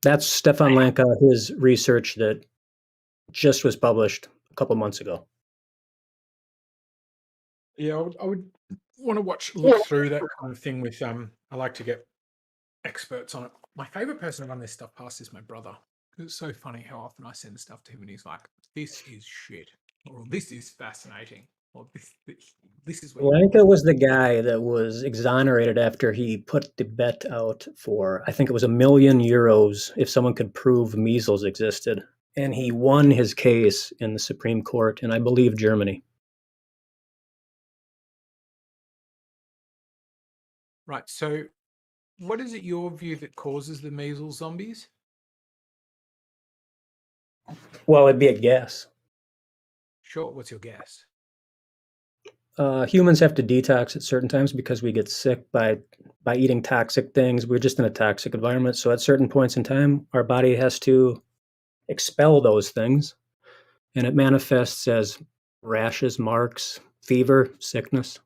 That's Stefan Lanka, his research that just was published a couple months ago. Yeah, I would want to look through that kind of thing with I like to get experts on it. My favorite person to run this stuff past is my brother. It's so funny how often I send stuff to him and he's like, this is shit, or this is fascinating. Well, this is where Lanka was the guy that was exonerated after he put the bet out for, I think it was €1 million if someone could prove measles existed. And he won his case in the Supreme Court in, I believe, Germany. Right. So, what is it your view that causes the measles zombies? Well, it'd be a guess. Sure. What's your guess? Humans have to detox at certain times because we get sick by eating toxic things. We're just in a toxic environment. So at certain points in time, our body has to expel those things. And it manifests as rashes, marks, fever, sickness.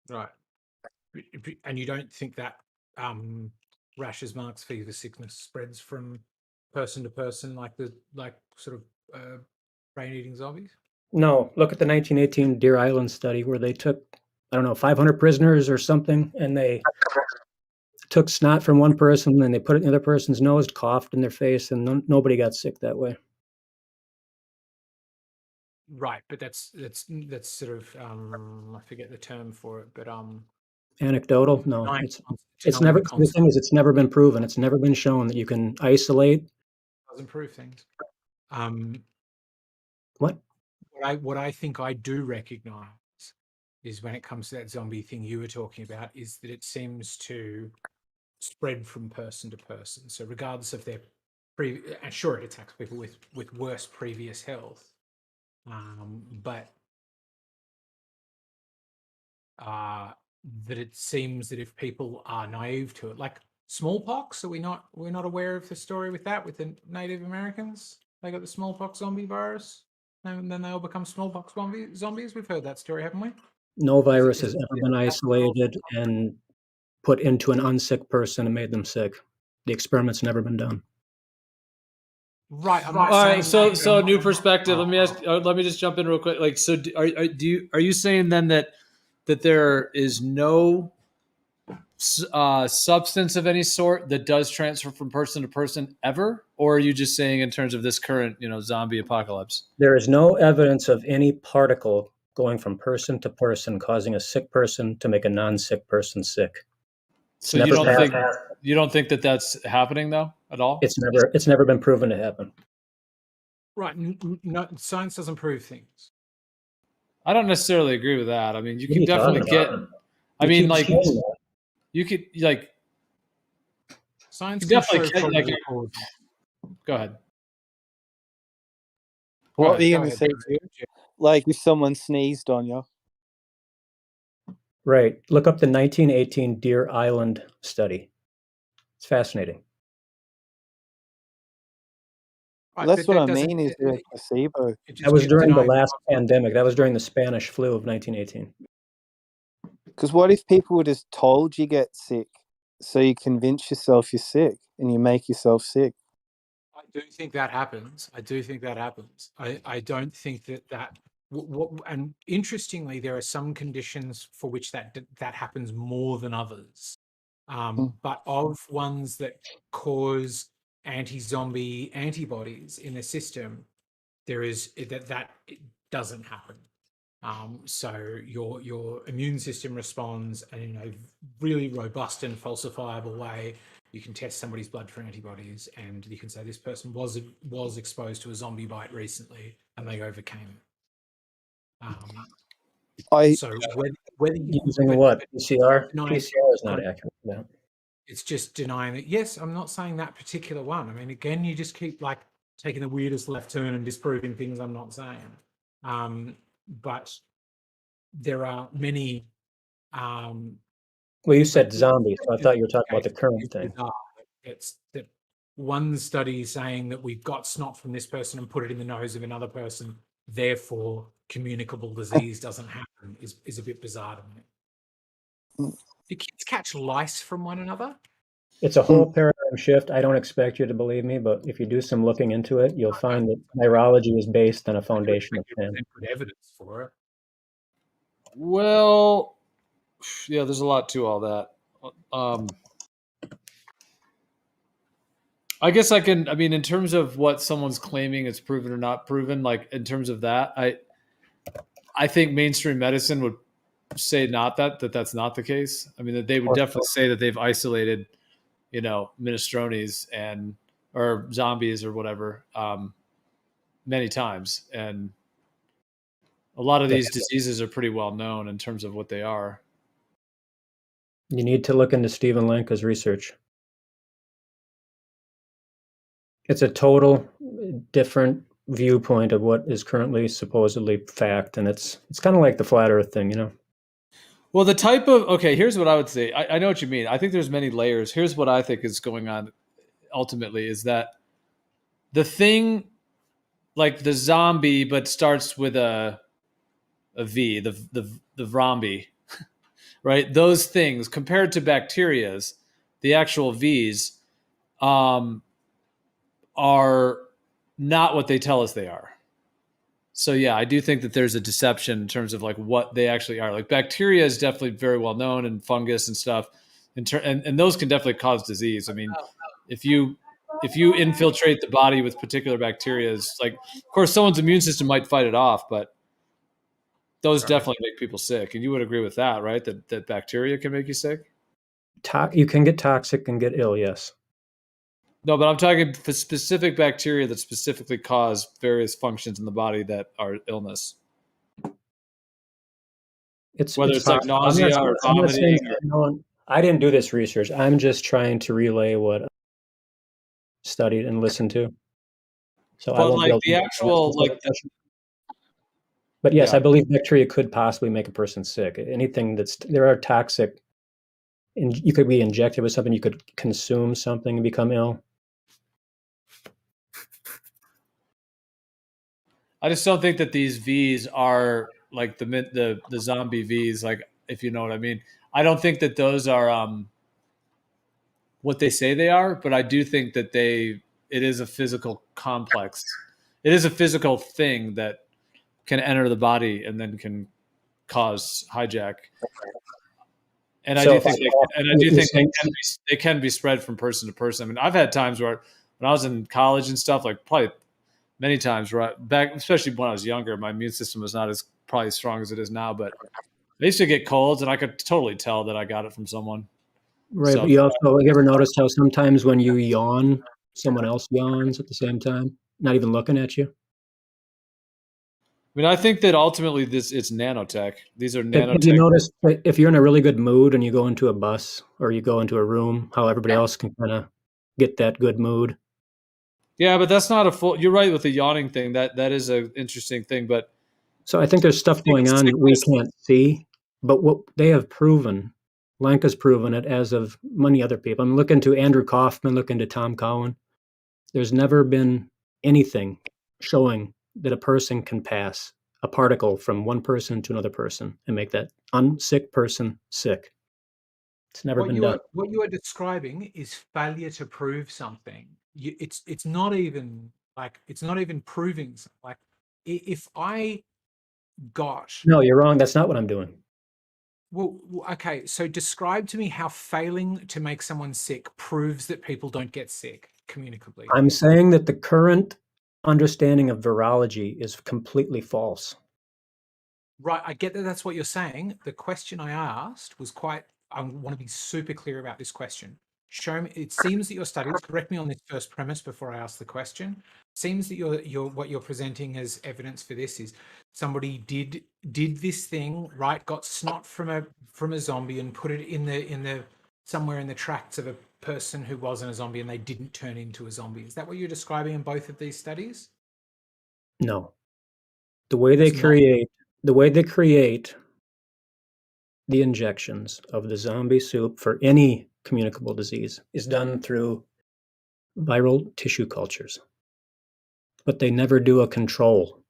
Right. And you don't think that rashes, marks, fever, sickness spreads from person to person like sort of brain-eating zombies? No, look at the 1918 Deer Island study where they took, 500 prisoners or something, and they took snot from one person and they put it in the other person's nose, coughed in their face, and nobody got sick that way. Right, but that's sort of I forget the term for it, but Anecdotal? No, it's never. The thing is, it's never been proven. It's never been shown that you can isolate. Doesn't prove things. What? What I think I do recognize is when it comes to that zombie thing you were talking about, is that it seems to spread from person to person. So regardless of their and sure, it attacks people with worse previous health, but that it seems that if people are naive to it, like smallpox, we're not aware of the story with the Native Americans. They got the smallpox zombie virus, and then they all become smallpox zombies. We've heard that story, haven't we? No virus has ever been isolated and put into an unsick person and made them sick. The experiment's never been done. Right. All right. So new perspective. Let me ask. Let me just jump in real quick. Like, so are you saying then that there is no substance of any sort that does transfer from person to person ever, or are you just saying in terms of this current zombie apocalypse? There is no evidence of any particle going from person to person causing a sick person to make a non-sick person sick. So you don't think that that's happening though at all? It's never been proven to happen. Right. No, science doesn't prove things. I don't necessarily agree with that. I mean, you can definitely get. I mean, like you could like. Science definitely can show Go ahead. What are you going to say? Like if someone sneezed on you. Right. Look up the 1918 Deer Island study. It's fascinating. Well, that's what I mean. Is there a placebo? That was during the last pandemic. That was during the Spanish flu of 1918. Because what if people were just told you get sick, so you convince yourself you're sick and you make yourself sick? I do think that happens. I don't think that. And interestingly, there are some conditions for which that happens more than others. But of ones that cause anti-zombie antibodies in the system, there is that it doesn't happen. So your immune system responds in a really robust and falsifiable way. You can test somebody's blood for antibodies, and you can say this person was exposed to a zombie bite recently, and they overcame it. So whether using what? PCR? PCR is not accurate. No. It's just denying it. Yes, I'm not saying that particular one. I mean, again, you just keep like taking the weirdest left turn and disproving things I'm not saying. But there are many. Well, you said zombies, so I thought you were talking about the current thing. It's that one study saying that we've got snot from this person and put it in the nose of another person, therefore communicable disease doesn't happen is a bit bizarre to me. Do kids catch lice from one another? It's a whole paradigm shift. I don't expect you to believe me, but if you do some looking into it, you'll find that virology is based on a foundation of sin. Good evidence for it. Well, yeah, there's a lot to all that. I guess I mean, in terms of what someone's claiming it's proven or not proven, like in terms of that, I think mainstream medicine would say that's not the case. I mean, that they would definitely say that they've isolated, minestrones or zombies or whatever many times, and a lot of these diseases are pretty well known in terms of what they are. You need to look into Stephen Lanka's research. It's a total different viewpoint of what is currently supposedly fact, and it's kind of like the flat Earth thing, Well, here's what I would say. I know what you mean. I think there's many layers. Here's what I think is going on ultimately is that the thing, like the zombie, but starts with a V, the vrombie, right? Those things compared to bacterias, the actual Vs, are not what they tell us they are. So yeah, I do think that there's a deception in terms of like what they actually are. Like bacteria is definitely very well known, and fungus and stuff, and those can definitely cause disease. I mean, if you infiltrate the body with particular bacteria, like of course someone's immune system might fight it off, but those definitely make people sick. And you would agree with that, right? That bacteria can make you sick. You can get toxic and get ill, yes. No, but I'm talking for specific bacteria that specifically cause various functions in the body that are illness. Whether it's like nausea or vomiting. I didn't do this research. I'm just trying to relay what I studied and listened to. So I won't be able to But yes, I believe bacteria could possibly make a person sick. Anything there are toxic, and you could be injected with something, you could consume something and become ill. I just don't think that these Vs are like the zombie Vs, like if you know what I mean. I don't think that those are what they say they are, but I do think that it is a physical complex. It is a physical thing that can enter the body and then can cause hijack. And I do think they can be spread from person to person. I mean, I've had times where when I was in college and stuff, like probably many times back, especially when I was younger, my immune system was not as probably as strong as it is now, but I used to get colds and I could totally tell that I got it from someone. Right. But you ever noticed how sometimes when you yawn, someone else yawns at the same time, not even looking at you? I mean, I think that ultimately it's nanotech. These are nanotech. Have you noticed if you're in a really good mood and you go into a bus or you go into a room, how everybody else can kind of get that good mood? Yeah, but that's not you're right with the yawning thing. That is an interesting thing. But so I think there's stuff going on we can't see, but what they have proven, Lanka's proven it, as of many other people. I'm looking to Andrew Kaufman, looking to Tom Cowan. There's never been anything showing that a person can pass a particle from one person to another person and make that unsick person sick. It's never been done. What you are describing is failure to prove something. It's not even proving something. Like if I got No, you're wrong. That's not what I'm doing. Well, okay. So describe to me how failing to make someone sick proves that people don't get sick communicably. I'm saying that the current understanding of virology is completely false. Right. I get that that's what you're saying. The question I asked was I want to be super clear about this question. Show me. It seems that your studies, correct me on this first premise before I ask the question. Seems that what you're presenting as evidence for this is somebody did this thing, right? Got snot from a zombie and put it in the somewhere in the tracts of a person who wasn't a zombie, and they didn't turn into a zombie. Is that what you're describing in both of these studies? No. The way they create the injections of the zombie soup for any communicable disease is done through viral tissue cultures. But they never do a control.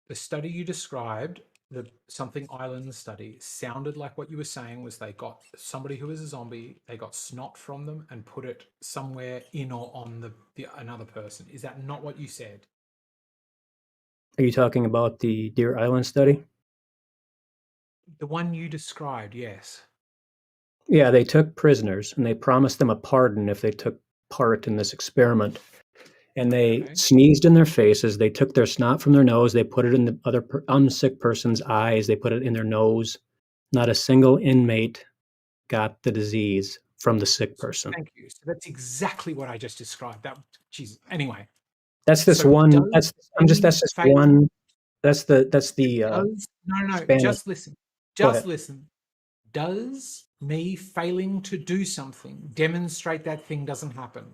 The study you described, the Something Island study, sounded like what you were saying was they got somebody who was a zombie, they got snot from them and put it somewhere in or on another person. Is that not what you said? Are you talking about the Deer Island study? The one you described, yes. Yeah, they took prisoners and they promised them a pardon if they took part in this experiment. and they sneezed in their faces. They took their snot from their nose. They put it in the other unsick person's eyes. They put it in their nose. Not a single inmate got the disease from the sick person. Thank you. So that's exactly what I just described. That, geez. Anyway, That's this so one. does That's this failing- one. That's the. No. Spanish. Just listen. Go Just ahead. listen. Does me failing to do something demonstrate that thing doesn't happen?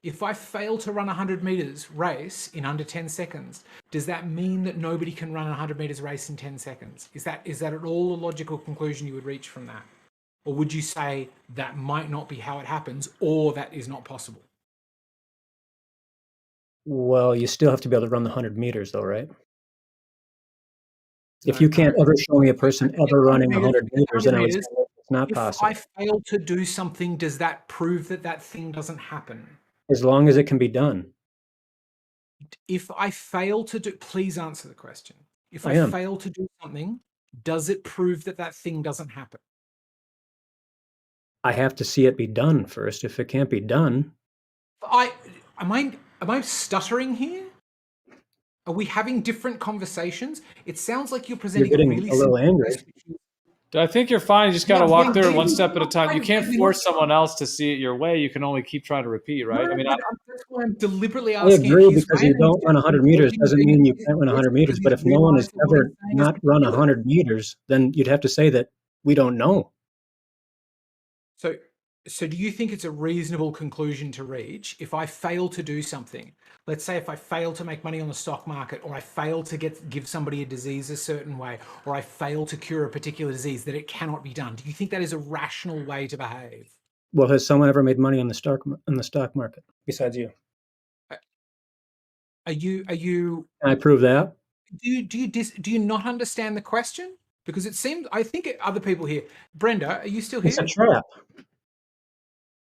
If I fail to run a 100 meters race in under 10 seconds, does that mean that nobody can run a 100 meters race in 10 seconds? Is that at all a logical conclusion you would reach from that? Or would you say that might not be how it happens, or that is not possible? Well, you still have to be able to run the 100 meters, though, right? If No, you can't no. ever show me a person ever running 100 meters, then I would say 100 it's not if possible. I fail to do something, does that prove that that thing doesn't happen? As long as it can be done. If I fail to do, please answer the question. If I I am. fail to do something, does it prove that that thing doesn't happen? I have to see it be done first. If it can't be done, Am I stuttering here? Are we having different conversations? It sounds like you're presenting getting really a little simple angry. questions. I think you're fine. You just got to Yeah, walk yeah, through it yeah, one yeah, step at a time. You fine, can't maybe force not. someone else to see it your way. You can only keep trying to repeat, right? I mean, That's why I'm deliberately I asking agree it his because way. you and he's don't run just 100 meters avoiding doesn't being mean you because can't run 100 meters. he's But if no one has realised that what ever he's saying is not run ridiculous. 100 meters, then you'd have to say that we don't know. So do you think it's a reasonable conclusion to reach if I fail to do something? Let's say if I fail to make money on the stock market, or I fail to give somebody a disease a certain way, or I fail to cure a particular disease, that it cannot be done. Do you think that is a rational way to behave? Well, has someone ever made money on the stock market besides you? Are you? Can I prove that? Do you not understand the question? Because it seems, I think other people here. Brenda, are you still here? It's a trap.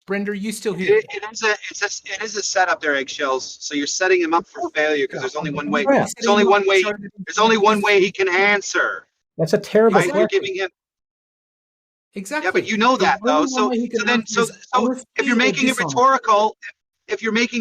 Brenda, are you still here? It is a setup there, eggshells. So you're setting him up for failure because there's only one way. Yeah. There's only one way. There's only one way he can answer. That's a terrible Right? You're question. giving him. Exactly. Yeah, but you know that though. So if you're making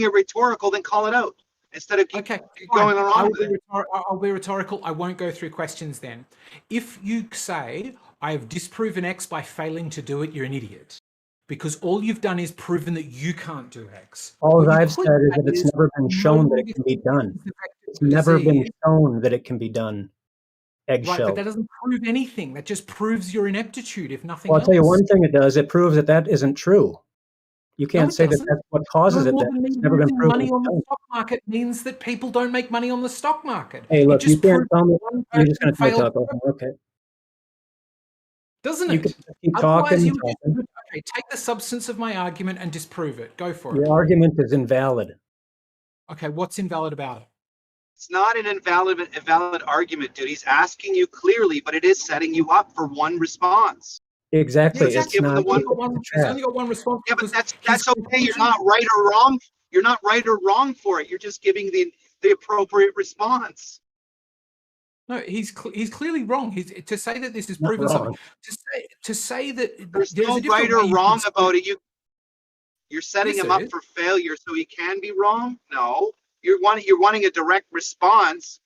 it rhetorical, then call it out instead of keep going around with it. I'll be rhetorical. I won't go through questions then. If you say I have disproven X by failing to do it, you're an idiot. Because all you've done is proven that you can't do X. All I've said is that it's never been shown that it can be done. It's never been shown that it can be done. Eggshell. Right, but that doesn't prove anything. That just proves your ineptitude, if nothing Well, I'll else. tell you one thing it does. It proves that that isn't true. You can't say that doesn't. that's what causes No it. more That than me it's never been losing proven. money on the stock market means that people don't make money on the stock market. Hey, look, it just you can't proves tell me. one You're just going person to talk failed. over. Okay. Doesn't You it? can keep Otherwise, talking. you would just, okay, take the substance of my argument and disprove it. Go for it. Your argument is invalid. Okay, what's invalid about it? It's not an invalid argument, dude. He's asking you clearly, but it is setting you up for one response. Exactly. Yeah, It's not. He's only got one response. Yeah, but that's okay. You're not right or wrong. You're not right or wrong for it. You're just giving the appropriate response. No, he's clearly wrong. To say that this is proven something. To say that there's no right or wrong about it. You're setting him up for failure, so he can be wrong. No, you're wanting a direct response.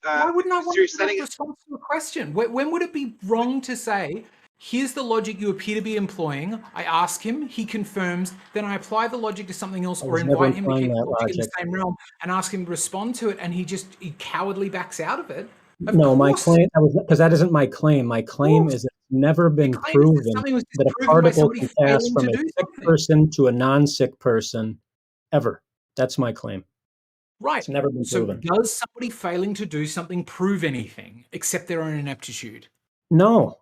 Why wouldn't I want a direct response to a question? When would it be wrong to say, here's the logic you appear to be employing? I ask him, he confirms, then I apply the logic to something else, or invite him to keep the logic in the same realm and ask him to respond to it, and he cowardly backs out of it. No, my claim, because that isn't my claim. My claim is it's never been proven that a particle can pass from a sick person to a non-sick person ever. That's my claim. Right. It's never been proven. So does somebody failing to do something prove anything except their own ineptitude? No.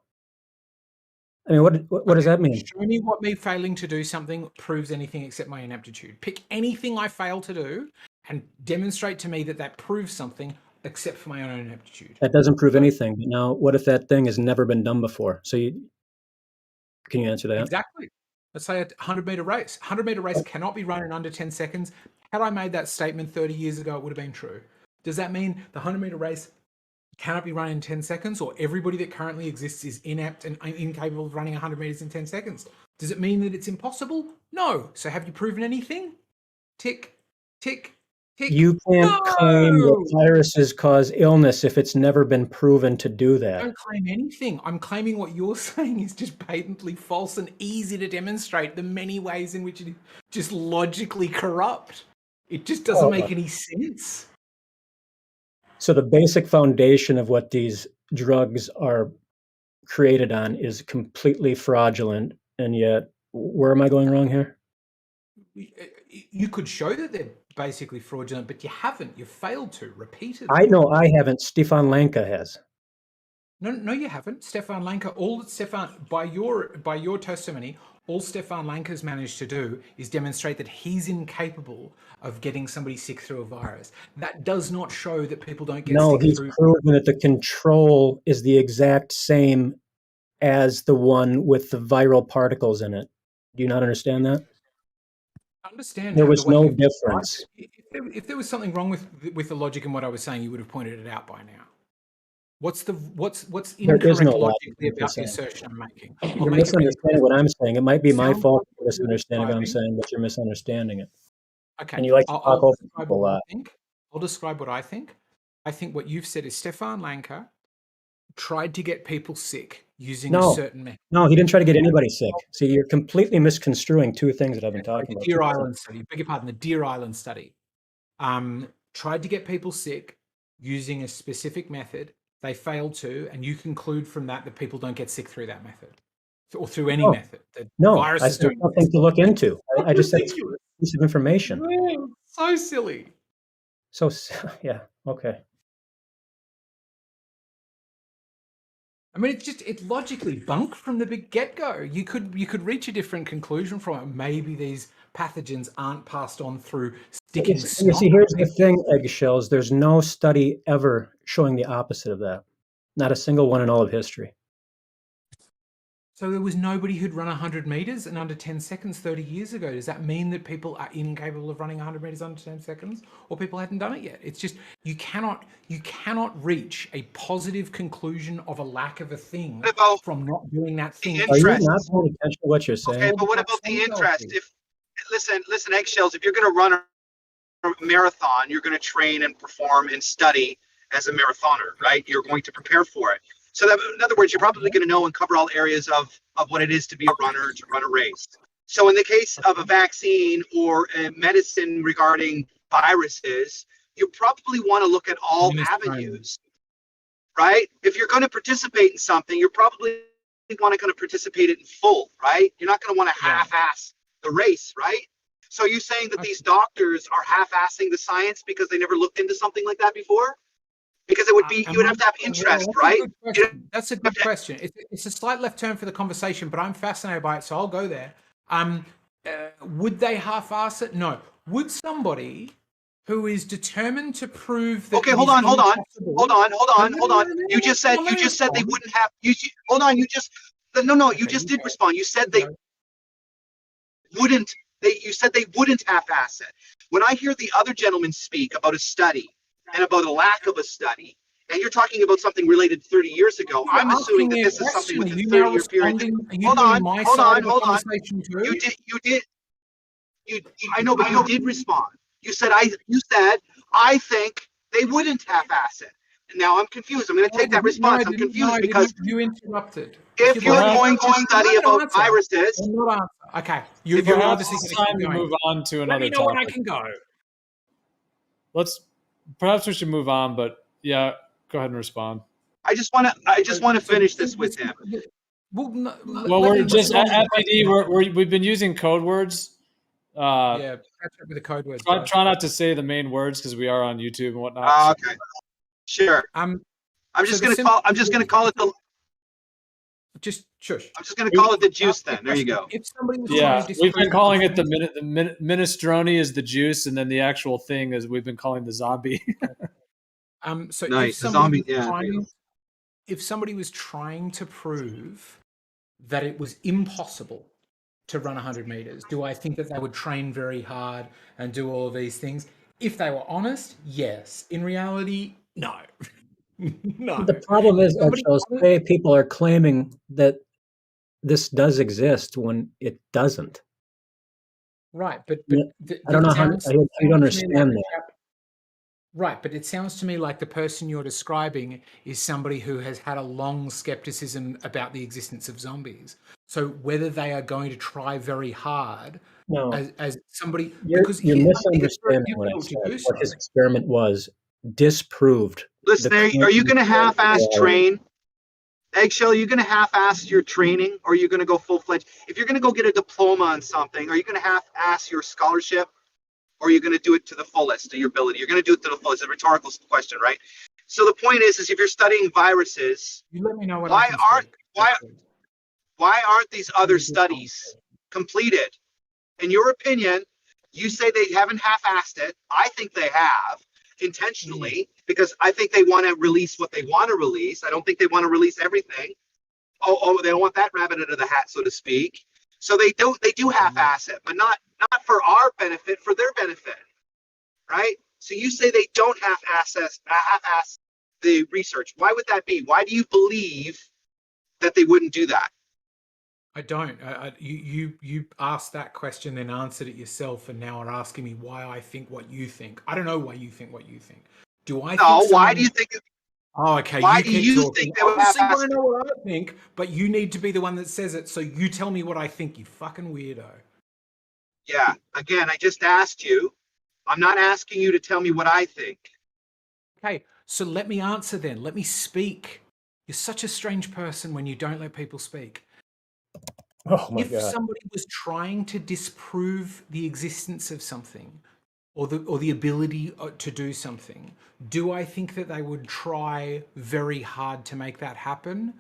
I mean, what does that mean? Show me what me failing to do something proves anything except my ineptitude. Pick anything I fail to do and demonstrate to me that that proves something except for my own ineptitude. That doesn't prove anything. But now, what if that thing has never been done before? So can you answer that? Exactly. Let's say a 100-meter race. 100-meter race cannot be run in under 10 seconds. Had I made that statement 30 years ago, it would have been true. Does that mean the 100-meter race cannot be run in 10 seconds, or everybody that currently exists is inept and incapable of running 100 meters in 10 seconds? Does it mean that it's impossible? No. So have you proven anything? Tick, tick, You can't claim that viruses cause illness if it's never been proven to do I that. don't claim anything. I'm claiming what you're saying is just patently false and easy to demonstrate the many ways in which it is just logically corrupt. It just doesn't make any sense. So the basic foundation of what these drugs are created on is completely fraudulent, and yet, where am I going wrong here? You could show that they're basically fraudulent, but you haven't. You failed to repeatedly. I know I haven't. Stefan Lanka has. No, you haven't. Stefan Lanka, by your testimony, all Stefan Lanka's managed to do is demonstrate that he's incapable of getting somebody sick through a virus. That does not show that people don't get No, sick he's through. proven that the control is the exact same as the one with the viral particles in it. Do you not understand that? I understand There how was the way no you've described difference. it. If there was something wrong with the logic in what I was saying, you would have pointed it out by now. What's There incorrect is no logic logically in what you're about the saying. assertion I'm making? You're misunderstanding what I'm saying. It might be my Sounds fault like for misunderstanding what I'm describing. saying, but you're misunderstanding it. Okay, And you like to talk I'll over describe people a what I lot. think. I'll describe what I think. I think what you've said is Stefan Lanka tried to get people sick using a No, certain method. no, he didn't try to get anybody sick. See, you're completely misconstruing two things that I've been talking The about. Deer Island study, beg your pardon, the Deer Island study, tried to get people sick using a specific method. They failed to, and you conclude from that that people don't get sick through that method or through any No, method. That no, I viruses said don't. something to look into. I just said it's Ridiculous. a piece of information. Man, so silly. So, yeah, okay. I mean, it's logically bunk from the big get-go. You could reach a different conclusion from it. Maybe these pathogens aren't passed on through sticking You snot. see, here's the thing, eggshells. There's no study ever showing the opposite of that. Not a single one in all of history. So there was nobody who'd run 100 meters in under 10 seconds 30 years ago. Does that mean that people are incapable of running 100 meters under 10 seconds, or people hadn't done it yet? It's just you cannot reach a positive conclusion of a lack of a thing from not doing that thing. Are you not paying attention to what you're saying? Okay, but what about the interest? If listen, eggshells. If you're going to run a marathon, you're going to train and perform and study as a marathoner, right? You're going to prepare for it. So that, in other words, you're probably going to know and cover all areas of what it is to be a runner, to run a race. So in the case of a vaccine or a medicine regarding viruses, you probably want to look at all avenues, right? If you're going to participate in something, you're probably going to participate in full, right? You're not going to want to half-ass the race, right? So you're saying that these doctors are half-assing the science because they never looked into something like that before? Because it would be, you would have to have interest, right? That's a good question. It's a slight left turn for the conversation, but I'm fascinated by it, so I'll go there. Would they half-ass it? No. Would somebody who is determined to prove that? Okay, hold on. You just said they wouldn't have. Hold on. You just did respond. You said they wouldn't. You said they wouldn't half-ass it. When I hear the other gentleman speak about a study and about a lack of a study, and you're talking about something relaed 30 years ago, I'm assuming that this is something with a 30-year period. Hold on. I know, but you did respond. You said I think they wouldn't half-ass it. And now I'm confused. I'm going to take that response. I'm confused because you interrupted. If you're going to study about viruses, okay, you're obviously it's time to move on to another Let me know when I topic. can go. Perhaps we should move on, but yeah, go ahead and respond. I just want to finish this with him. Well, we're just at FPD. We've been using code words. Yeah, catch up with the code words. Try not to say the main words because we are on YouTube and whatnot. Okay, sure. I'm just going to call it the. Just shush. I'm just going to call it the juice. Then there you go. If somebody was we've been calling it the minestrone is the juice, and then the actual thing is we've been calling the zombie. So nice. If somebody was trying to prove that it was impossible to run 100 meters, do I think that they would train very hard and do all of these things? If they were honest, yes. In reality, no. No. The problem is, say people are claiming that this does exist when it doesn't. Right, but I don't know how you understand that. Right, but it sounds to me like the person you're describing is somebody who has had a long skepticism about the existence of zombies. So whether they are going to try very hard No, as somebody, you're because misunderstanding it's very what I difficult to said. do What his so. experiment was disproved. Listen, are you going to half-ass train? Eggshell, are you going to half-ass your training, or are you going to go full-fledged? If you're going to go get a diploma on something, are you going to half-ass your scholarship, or are you going to do it to the fullest of your ability? You're going to do it to the fullest. It's a rhetorical question, right? So the point is if you're studying viruses, You let me know what why aren't these other studies completed? In your opinion, you say they haven't half-assed it. I think they have intentionally because I think they want to release what they want to release. I don't think they want to release everything. They don't want that rabbit out of the hat, so to speak. So they do half-ass it, but not for our benefit, for their benefit, right? So you say they don't half-ass the research. Why would that be? Why do you believe that they wouldn't do that? I don't. You asked that question, then answered it yourself, and now are asking me why I think what you think. I don't know why you think what you think. Do I? No. Think Why do you think? Oh, okay. Why you do keep you talking. think they would Obviously, half-ass I know what I think, but you need to be the one that says it. So you tell me what I think. You fucking weirdo. Yeah. Again, I just asked you. I'm not asking you to tell me what I think. Okay. So let me answer then. Let me speak. You're such a strange person when you don't let people speak. Oh my If God. somebody was trying to disprove the existence of something or the ability to do something, do I think that they would try very hard to make that happen?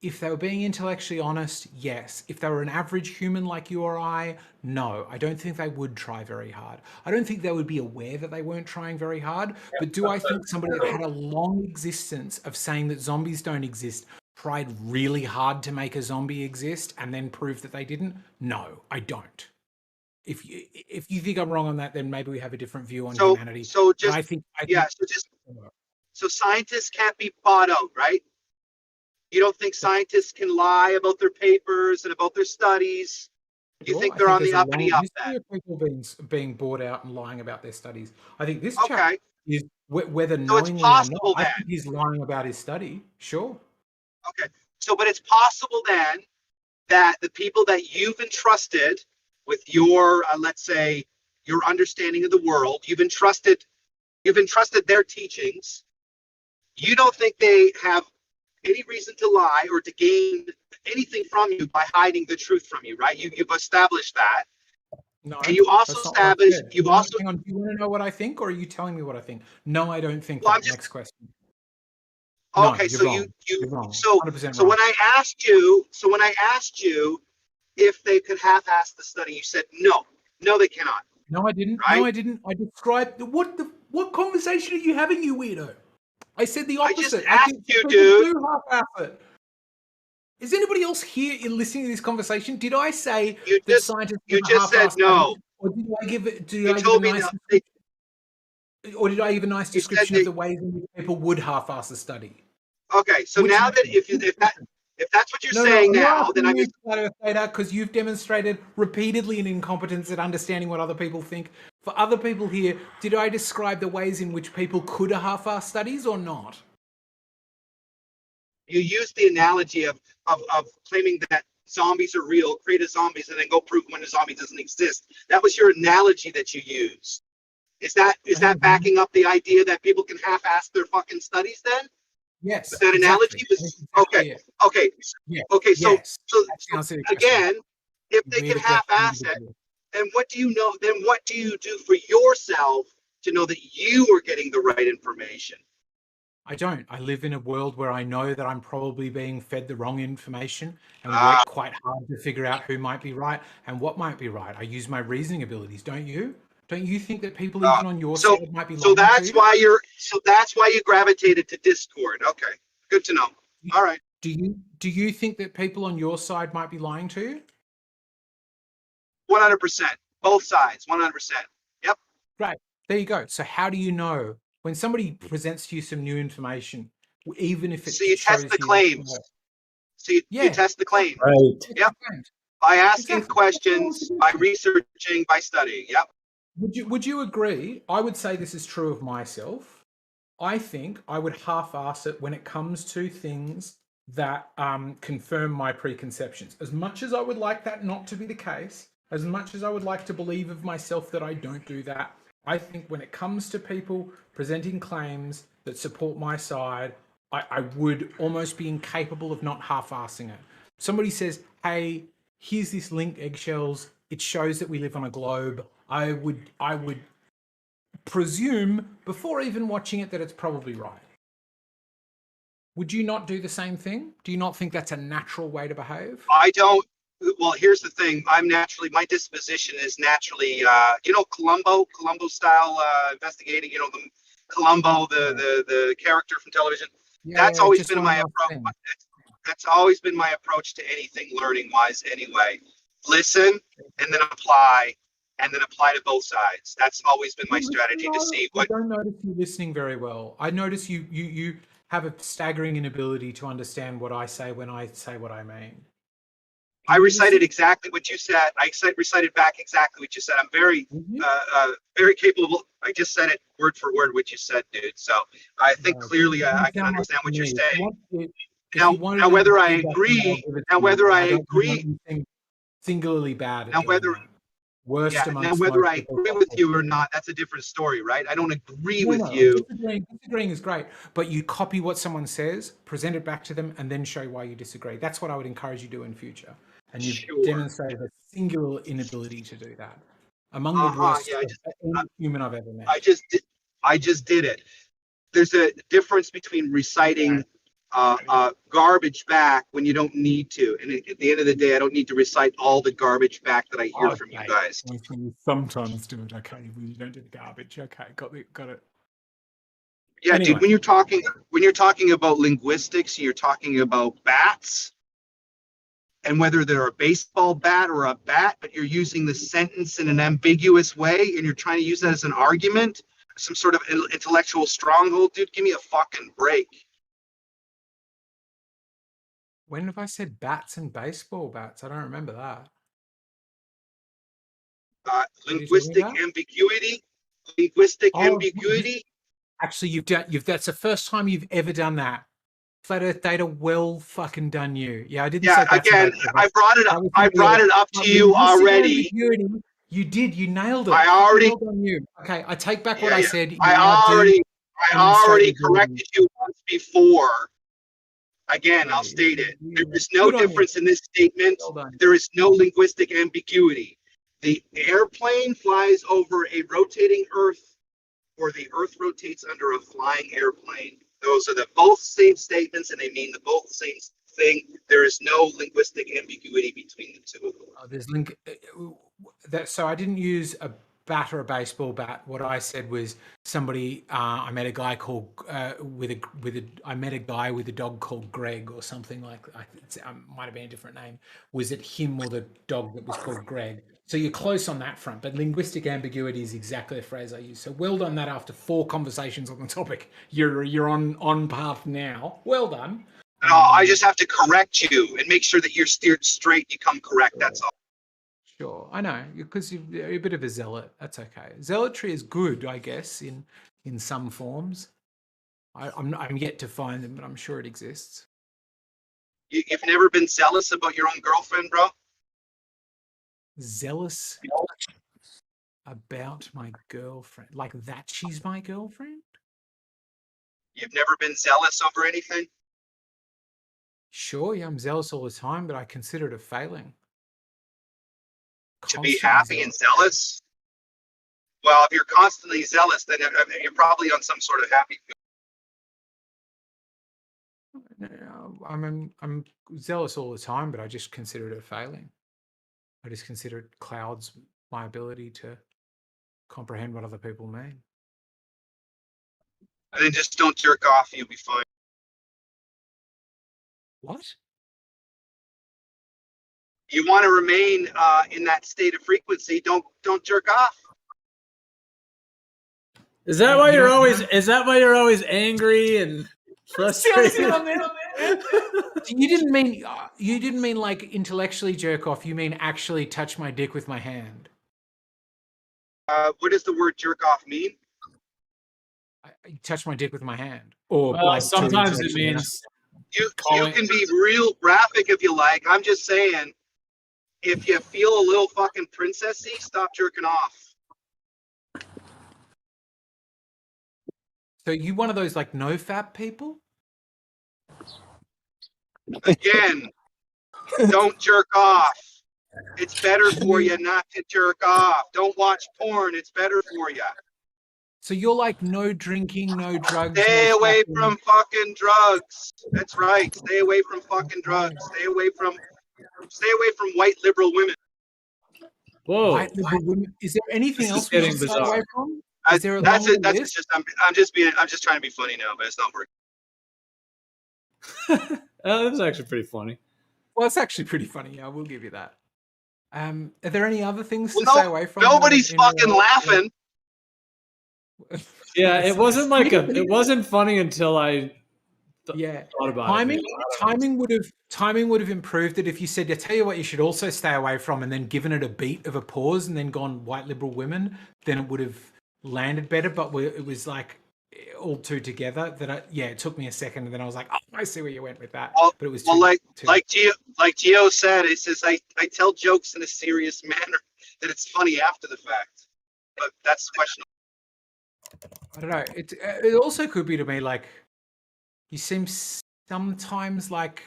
If they were being intellectually honest, yes. If they were an average human like you or I, no. I don't think they would try very hard. I don't think they would be aware that they weren't trying very hard. But do I think somebody that had a long existence of saying that zombies don't exist tried really hard to make a zombie exist and then prove that they didn't? No, I don't. If you think I'm wrong on that, then maybe we have a different view on humanity. So But so scientists can't be bought out, right? You don't think scientists can lie about their papers and about their studies? You think they're on the uppity up then? Of people being bought out and lying about their studies. I think this chap is whether So it's knowingly possible or not. I then. think he's lying about his study. Sure. Okay. So, but it's possible then that the people that you've entrusted with your, let's say, your understanding of the world, you've entrusted their teachings. You don't think they have any reason to lie or to gain anything from you by hiding the truth from you, right? You've established that. No, and you also that's not what I established. said. You've also. Hang on, do you want to know what I think, or are you telling me what I think? No, I don't think Well, that. Next question. Okay, no, so wrong. You're wrong. so 100% so wrong. when I asked you if they could half-ass the study, you said no, they cannot. No, I didn't. Right? No, I didn't. I described what conversation are you having, you weirdo? I said the opposite. I just think asked you, people dude. do half-ass it. Is anybody else here in listening to this conversation? Did I say that scientists you never just said half-ass no. studies, or did I give it? You told me that or did I give a nice description of the ways in which people would half-ass a study? Okay, so now that if that's what you're saying now, then I'm because you've demonstrated repeatedly an incompetence at understanding what other people think. For other people here, did I describe the ways in which people could half-ass studies or not? You used the analogy of claiming that zombies are real, create a zombies, and then go prove when a zombie doesn't exist. That was your analogy that you used. Is that backing up the idea that people can half-ass their fucking studies then? Yes. But that analogy was okay. Okay. Yes. Okay. So, yes. so again, if they can half-ass it, then what do you know? Then what do you do for yourself to know that you are getting the right information? I don't. I live in a world where I know that I'm probably being fed the wrong information and work quite hard to figure out who might be right and what might be right. I use my reasoning abilities. Don't you? Don't you think that people even on your side might be lying so that's to you? that's why you gravitated to Discord. Okay. Good to know. All right. Do you think that people on your side might be lying to you? 100%. Both sides. 100%. Yep. Right. There you go. So how do you know when somebody presents to you some new information, even if it you test the claims. You test the claims. Right. Yep. By asking questions, by researching, by studying. Yep. Would you agree? I would say this is true of myself. I think I would half-ass it when it comes to things that confirm my preconceptions. As much as I would like that not to be the case, as much as I would like to believe of myself that I don't do that, I think when it comes to people presenting claims that support my side, I would almost be incapable of not half-assing it. Somebody says, hey, here's this link, eggshells. It shows that we live on a globe. I would presume before even watching it that it's probably right. Would you not do the same thing? Do you not think that's a natural way to behave? I don't. Well, here's the thing. My disposition is naturally, Columbo style investigating. The Columbo, the character from television. That's always been my approach. That's always been my approach to anything learning wise. Anyway, listen and then apply, and then apply to both sides. That's always been my strategy to see what. I don't notice you listening very well. I notice you have a staggering inability to understand what I say when I say what I mean. I recited exactly what you said. I recited back exactly what you said. I'm very, very capable. I just said it word for word what you said, dude. So I think clearly I can understand what you're saying. Now whether I agree, singularly bad. Now whether I agree with you or not, that's a different story, right? I don't agree with you. Disagreeing is great, but you copy what someone says, present it back to them, and then show why you disagree. That's what I would encourage you to do in future. And you've demonstrated a singular inability to do that. Among the worst human I've ever met. I just did it. There's a difference between reciting garbage back when you don't need to, and at the end of the day, I don't need to recite all the garbage back that I hear from you guys. Sometimes do it, okay? You don't do the garbage, okay? Got it. Yeah, anyway. Dude. When you're talking about linguistics, you're talking about bats, and whether they're a baseball bat or a bat, but you're using the sentence in an ambiguous way, and you're trying to use that as an argument, some sort of intellectual stronghold, dude. Give me a fucking break. When have I said bats and baseball bats? I don't remember that. Linguistic ambiguity. Ambiguity. Actually, that's the first time you've ever done that. Flat Earth Data, well fucking done you. Yeah, I didn't say that. Again, I brought it up. I brought it up to you already. You did. You nailed it. I already. Well done you. Okay, I take back what I said. I already corrected you once before. Again, I'll state it. There is no difference in this statement. There is no linguistic ambiguity. The airplane flies over a rotating Earth, or the Earth rotates under a flying airplane. Those are the both same statements, and they mean the both same thing. There is no linguistic ambiguity between the two of them. So I didn't use a bat or a baseball bat. What I said was somebody. I met a guy called I met a guy with a dog called Greg or something like. Might have been a different name. Was it him or the dog that was called Greg? So you're close on that front, but linguistic ambiguity is exactly the phrase I use. So well done that after 4 conversations on the topic. You're on path now. Well done. No, I just have to correct you and make sure that you're steered straight. You come correct. That's all. Sure, I know, because you're a bit of a zealot. That's okay. Zealotry is good, I guess, in some forms. I'm yet to find them, but I'm sure it exists. You've never been zealous about your own girlfriend, bro? Zealous about my girlfriend? Like that she's my girlfriend? You've never been zealous over anything? Sure, yeah, I'm zealous all the time, but I consider it a failing. To be happy and zealous? Well, if you're constantly zealous, then you're probably on some sort of happy feeling. I'm zealous all the time, but I just consider it a failing. I just consider it clouds my ability to comprehend what other people mean. And then just don't jerk off, you'll be fine. What? You want to remain in that state of frequency, don't jerk off. Is that why you're always angry and frustrated? You didn't mean like intellectually jerk off, you mean actually touch my dick with my hand. What does the word jerk off mean? I touch my dick with my hand, or Well, like sometimes it means You calling. can be real graphic if you like. I'm just saying, if you feel a little fucking princessy, stop jerking off. So you one of those like no fap people? Again, don't jerk off. It's better for you not to jerk off. Don't watch porn. It's better for you. So you're like no drinking, no drugs. Stay no away fapping. from fucking drugs. That's right. Stay away from fucking drugs. Stay away from white liberal women. Whoa. White liberal women. Is there anything This is else we getting should stay bizarre. away from? Is there a That's longer it. That's it. list? I'm just trying to be funny now, but it's not working. That was actually pretty funny. Well, it's actually pretty funny. I will give you that. Are there any other things Well, to stay away from? Nobody's in fucking real life? laughing. Yeah, it wasn't like it wasn't funny until I Yeah, thought about timing. it. Timing would have improved it if you said, "I tell you what, you should also stay away from," and then given it a beat of a pause, and then gone white liberal women. Then it would have landed better. But it was like all two together. That it took me a second, and then I was like, "Oh, I see where you went with that." Well, but it was well, too, like Gio said, it says I tell jokes in a serious manner that it's funny after the fact, but that's questionable. I don't know. It also could be to me like you seem sometimes like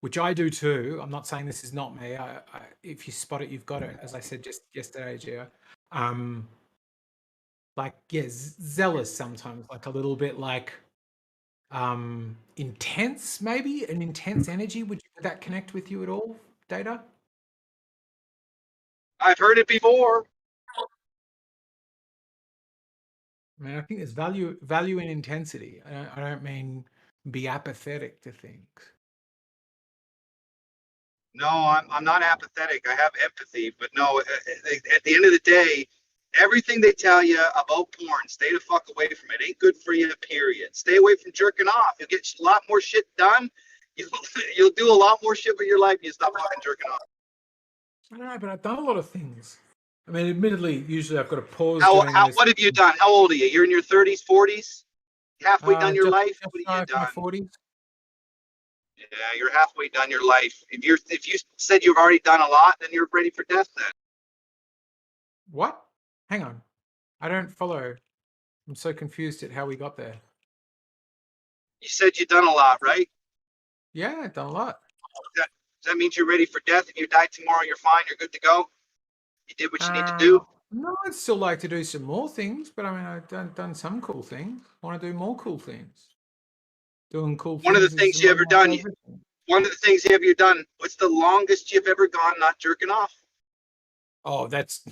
which I do too. I'm not saying this is not me. If you spot it, you've got it. As I said just yesterday, Gio. Like zealous sometimes, like a little bit like intense, maybe an intense energy. Would that connect with you at all, Data? I've heard it before. I mean, I think there's value in intensity. I don't mean be apathetic to things. No, I'm not apathetic. I have empathy, but no. At the end of the day, everything they tell you about porn, stay the fuck away from it. Ain't good for you. Period. Stay away from jerking off. You'll get a lot more shit done. You'll do a lot more shit with your life. You stop fucking jerking off. I don't know, but I've done a lot of things. I mean, admittedly, usually I've got to pause. What have you done? How old are you? You're in your 30s, 40s? Halfway done your life? What have you done? 40s. Yeah, you're halfway done your life. If you said you've already done a lot, then you're ready for death then. What? Hang on. I don't follow. I'm so confused at how we got there. You said you've done a lot, right? Yeah, I've done a lot. That means you're ready for death. If you die tomorrow, you're fine. You're good to go. You did what you need to do. No, I'd still like to do some more things, but I mean, I've done some cool things. I want to do more cool things. Doing cool things. One of the things you ever done. One of the things you ever done. What's the longest you've ever gone not jerking off? Oh, that's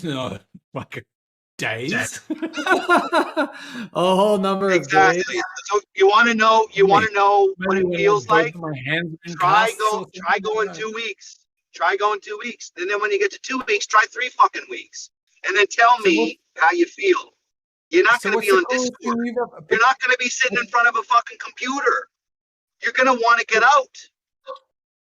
like days. A whole number of days. So you want to know? You want to know what it feels like? My hands Try going 2 weeks. Try going 2 weeks. And then when you get to 2 weeks, try 3 fucking weeks. And then tell me how you feel. You're not going to be on Discord. You're not going to be sitting in front of a fucking computer. You're going to want to get out.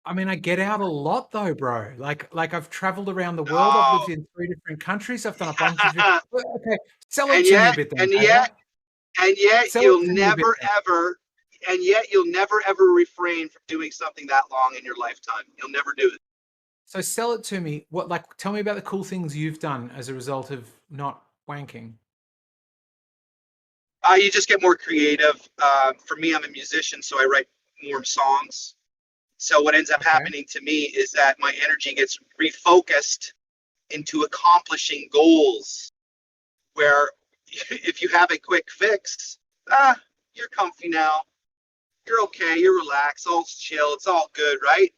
I mean, I get out a lot though, bro. Like I've traveled around the world. I've lived in 3 different countries. I've done a bunch of different... Okay, sell it to me a bit then. And yet you'll never ever refrain from doing something that long in your lifetime. You'll never do it. So sell it to me. Tell me about the cool things you've done as a result of not wanking. You just get more creative. For me, I'm a musician, so I write more songs. So what ends up happening to me is that my energy gets refocused into accomplishing goals. Where if you have a quick fix, you're comfy now. You're okay. You're relaxed. All chill. It's all good, right?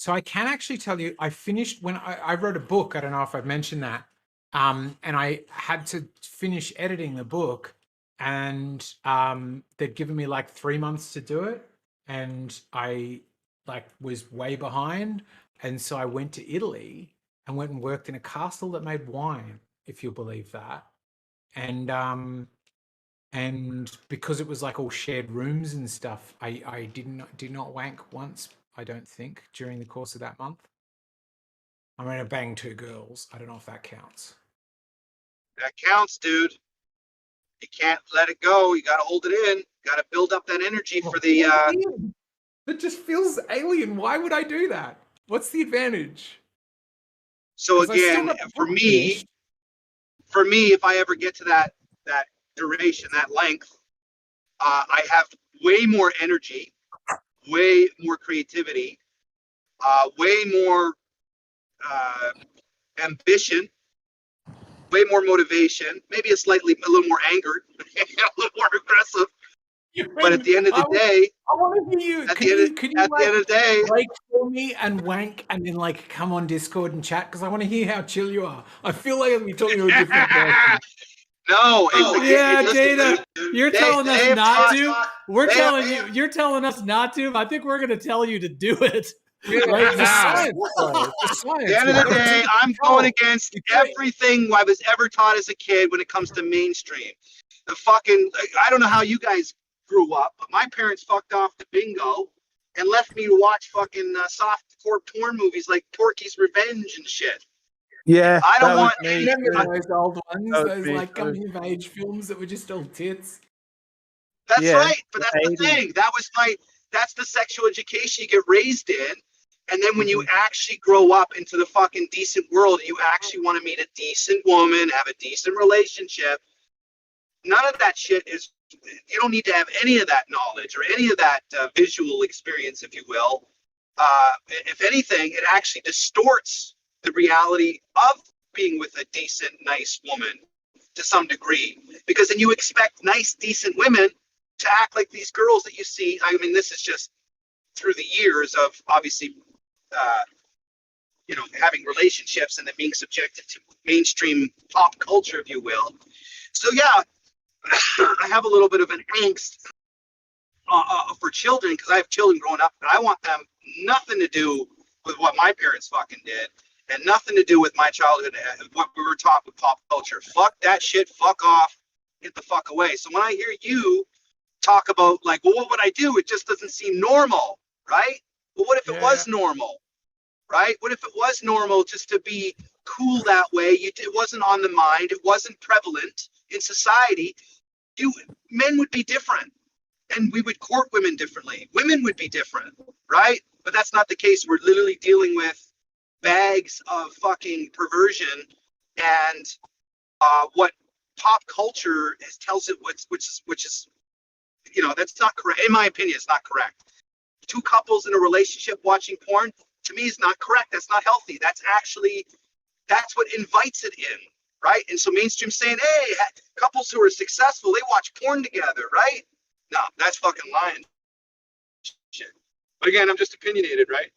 So I can actually tell you, I finished when I wrote a book. I don't know if I've mentioned that. And I had to finish editing the book, and they'd given me like 3 months to do it, and I was way behind, and so I went to Italy and went and worked in a castle that made wine, if you'll believe that, and because it was like all shared rooms and stuff, I did not wank once, I don't think, during the course of that month. I'm gonna bang 2 girls. I don't know if that counts. That counts, dude. You can't let it go. You got to hold it in. Got to build up that energy for the. It just feels alien. Why would I do that? What's the advantage? So 'Cause I still again, got the for book me, finished. if I ever get to that duration, that length, I have way more energy, way more creativity, way more ambition, way more motivation, maybe a little more anger, a little more aggressive. But at the end of the day, I want to hear you. Could you at the end of the day, break for me and wank and then like come on Discord and chat? Because I want to hear how chill you are. I feel like I'm talking to a different person. No, yeah, Data, you're telling us not to. You're telling us not to. I think we're going to tell you to do it. Yeah, right? The science, bro. The At science. the end of the day, I'm going against everything I was ever taught as a kid when it comes to mainstream. The fucking, I don't know how you guys grew up, but my parents fucked off to bingo and left me to watch fucking softcore porn movies like Porky's Revenge and shit. Yeah, I don't want I remember those old ones, That was those me like too. coming of age films that were just all tits. That's Yeah, right, but that's the 80s. thing. That's the sexual education you get raised in. And then when you actually grow up into the fucking decent world, you actually want to meet a decent woman, have a decent relationship. None of that shit is, you don't need to have any of that knowledge or any of that visual experience, if you will. If anything, it actually distorts the reality of being with a decent, nice woman to some degree. Because then you expect nice, decent women to act like these girls that you see. I mean, this is just through the years of obviously having relationships and then being subjected to mainstream pop culture, if you will. So yeah, I have a little bit of an angst for children because I have children growing up, and I want them nothing to do with what my parents fucking did, and nothing to do with my childhood, what we were taught with pop culture. Fuck that shit. Fuck off. Get the fuck away. So when I hear you talk about like, well, what would I do? It just doesn't seem normal, right? Well, what if it was normal? Right? What if it was normal just to be cool that way? It wasn't on the mind. It wasn't prevalent in society. Men would be different, and we would court women differently. Women would be different, right? But that's not the case. We're literally dealing with bags of fucking perversion, and what pop culture tells it, which is, that's not correct. In my opinion, it's not correct. Two couples in a relationship watching porn, to me, is not correct. That's not healthy. That's what invites it in, right? And so mainstream saying, hey, couples who are successful, they watch porn together, right? No, that's fucking lying shit. But again, I'm just opinionated, right?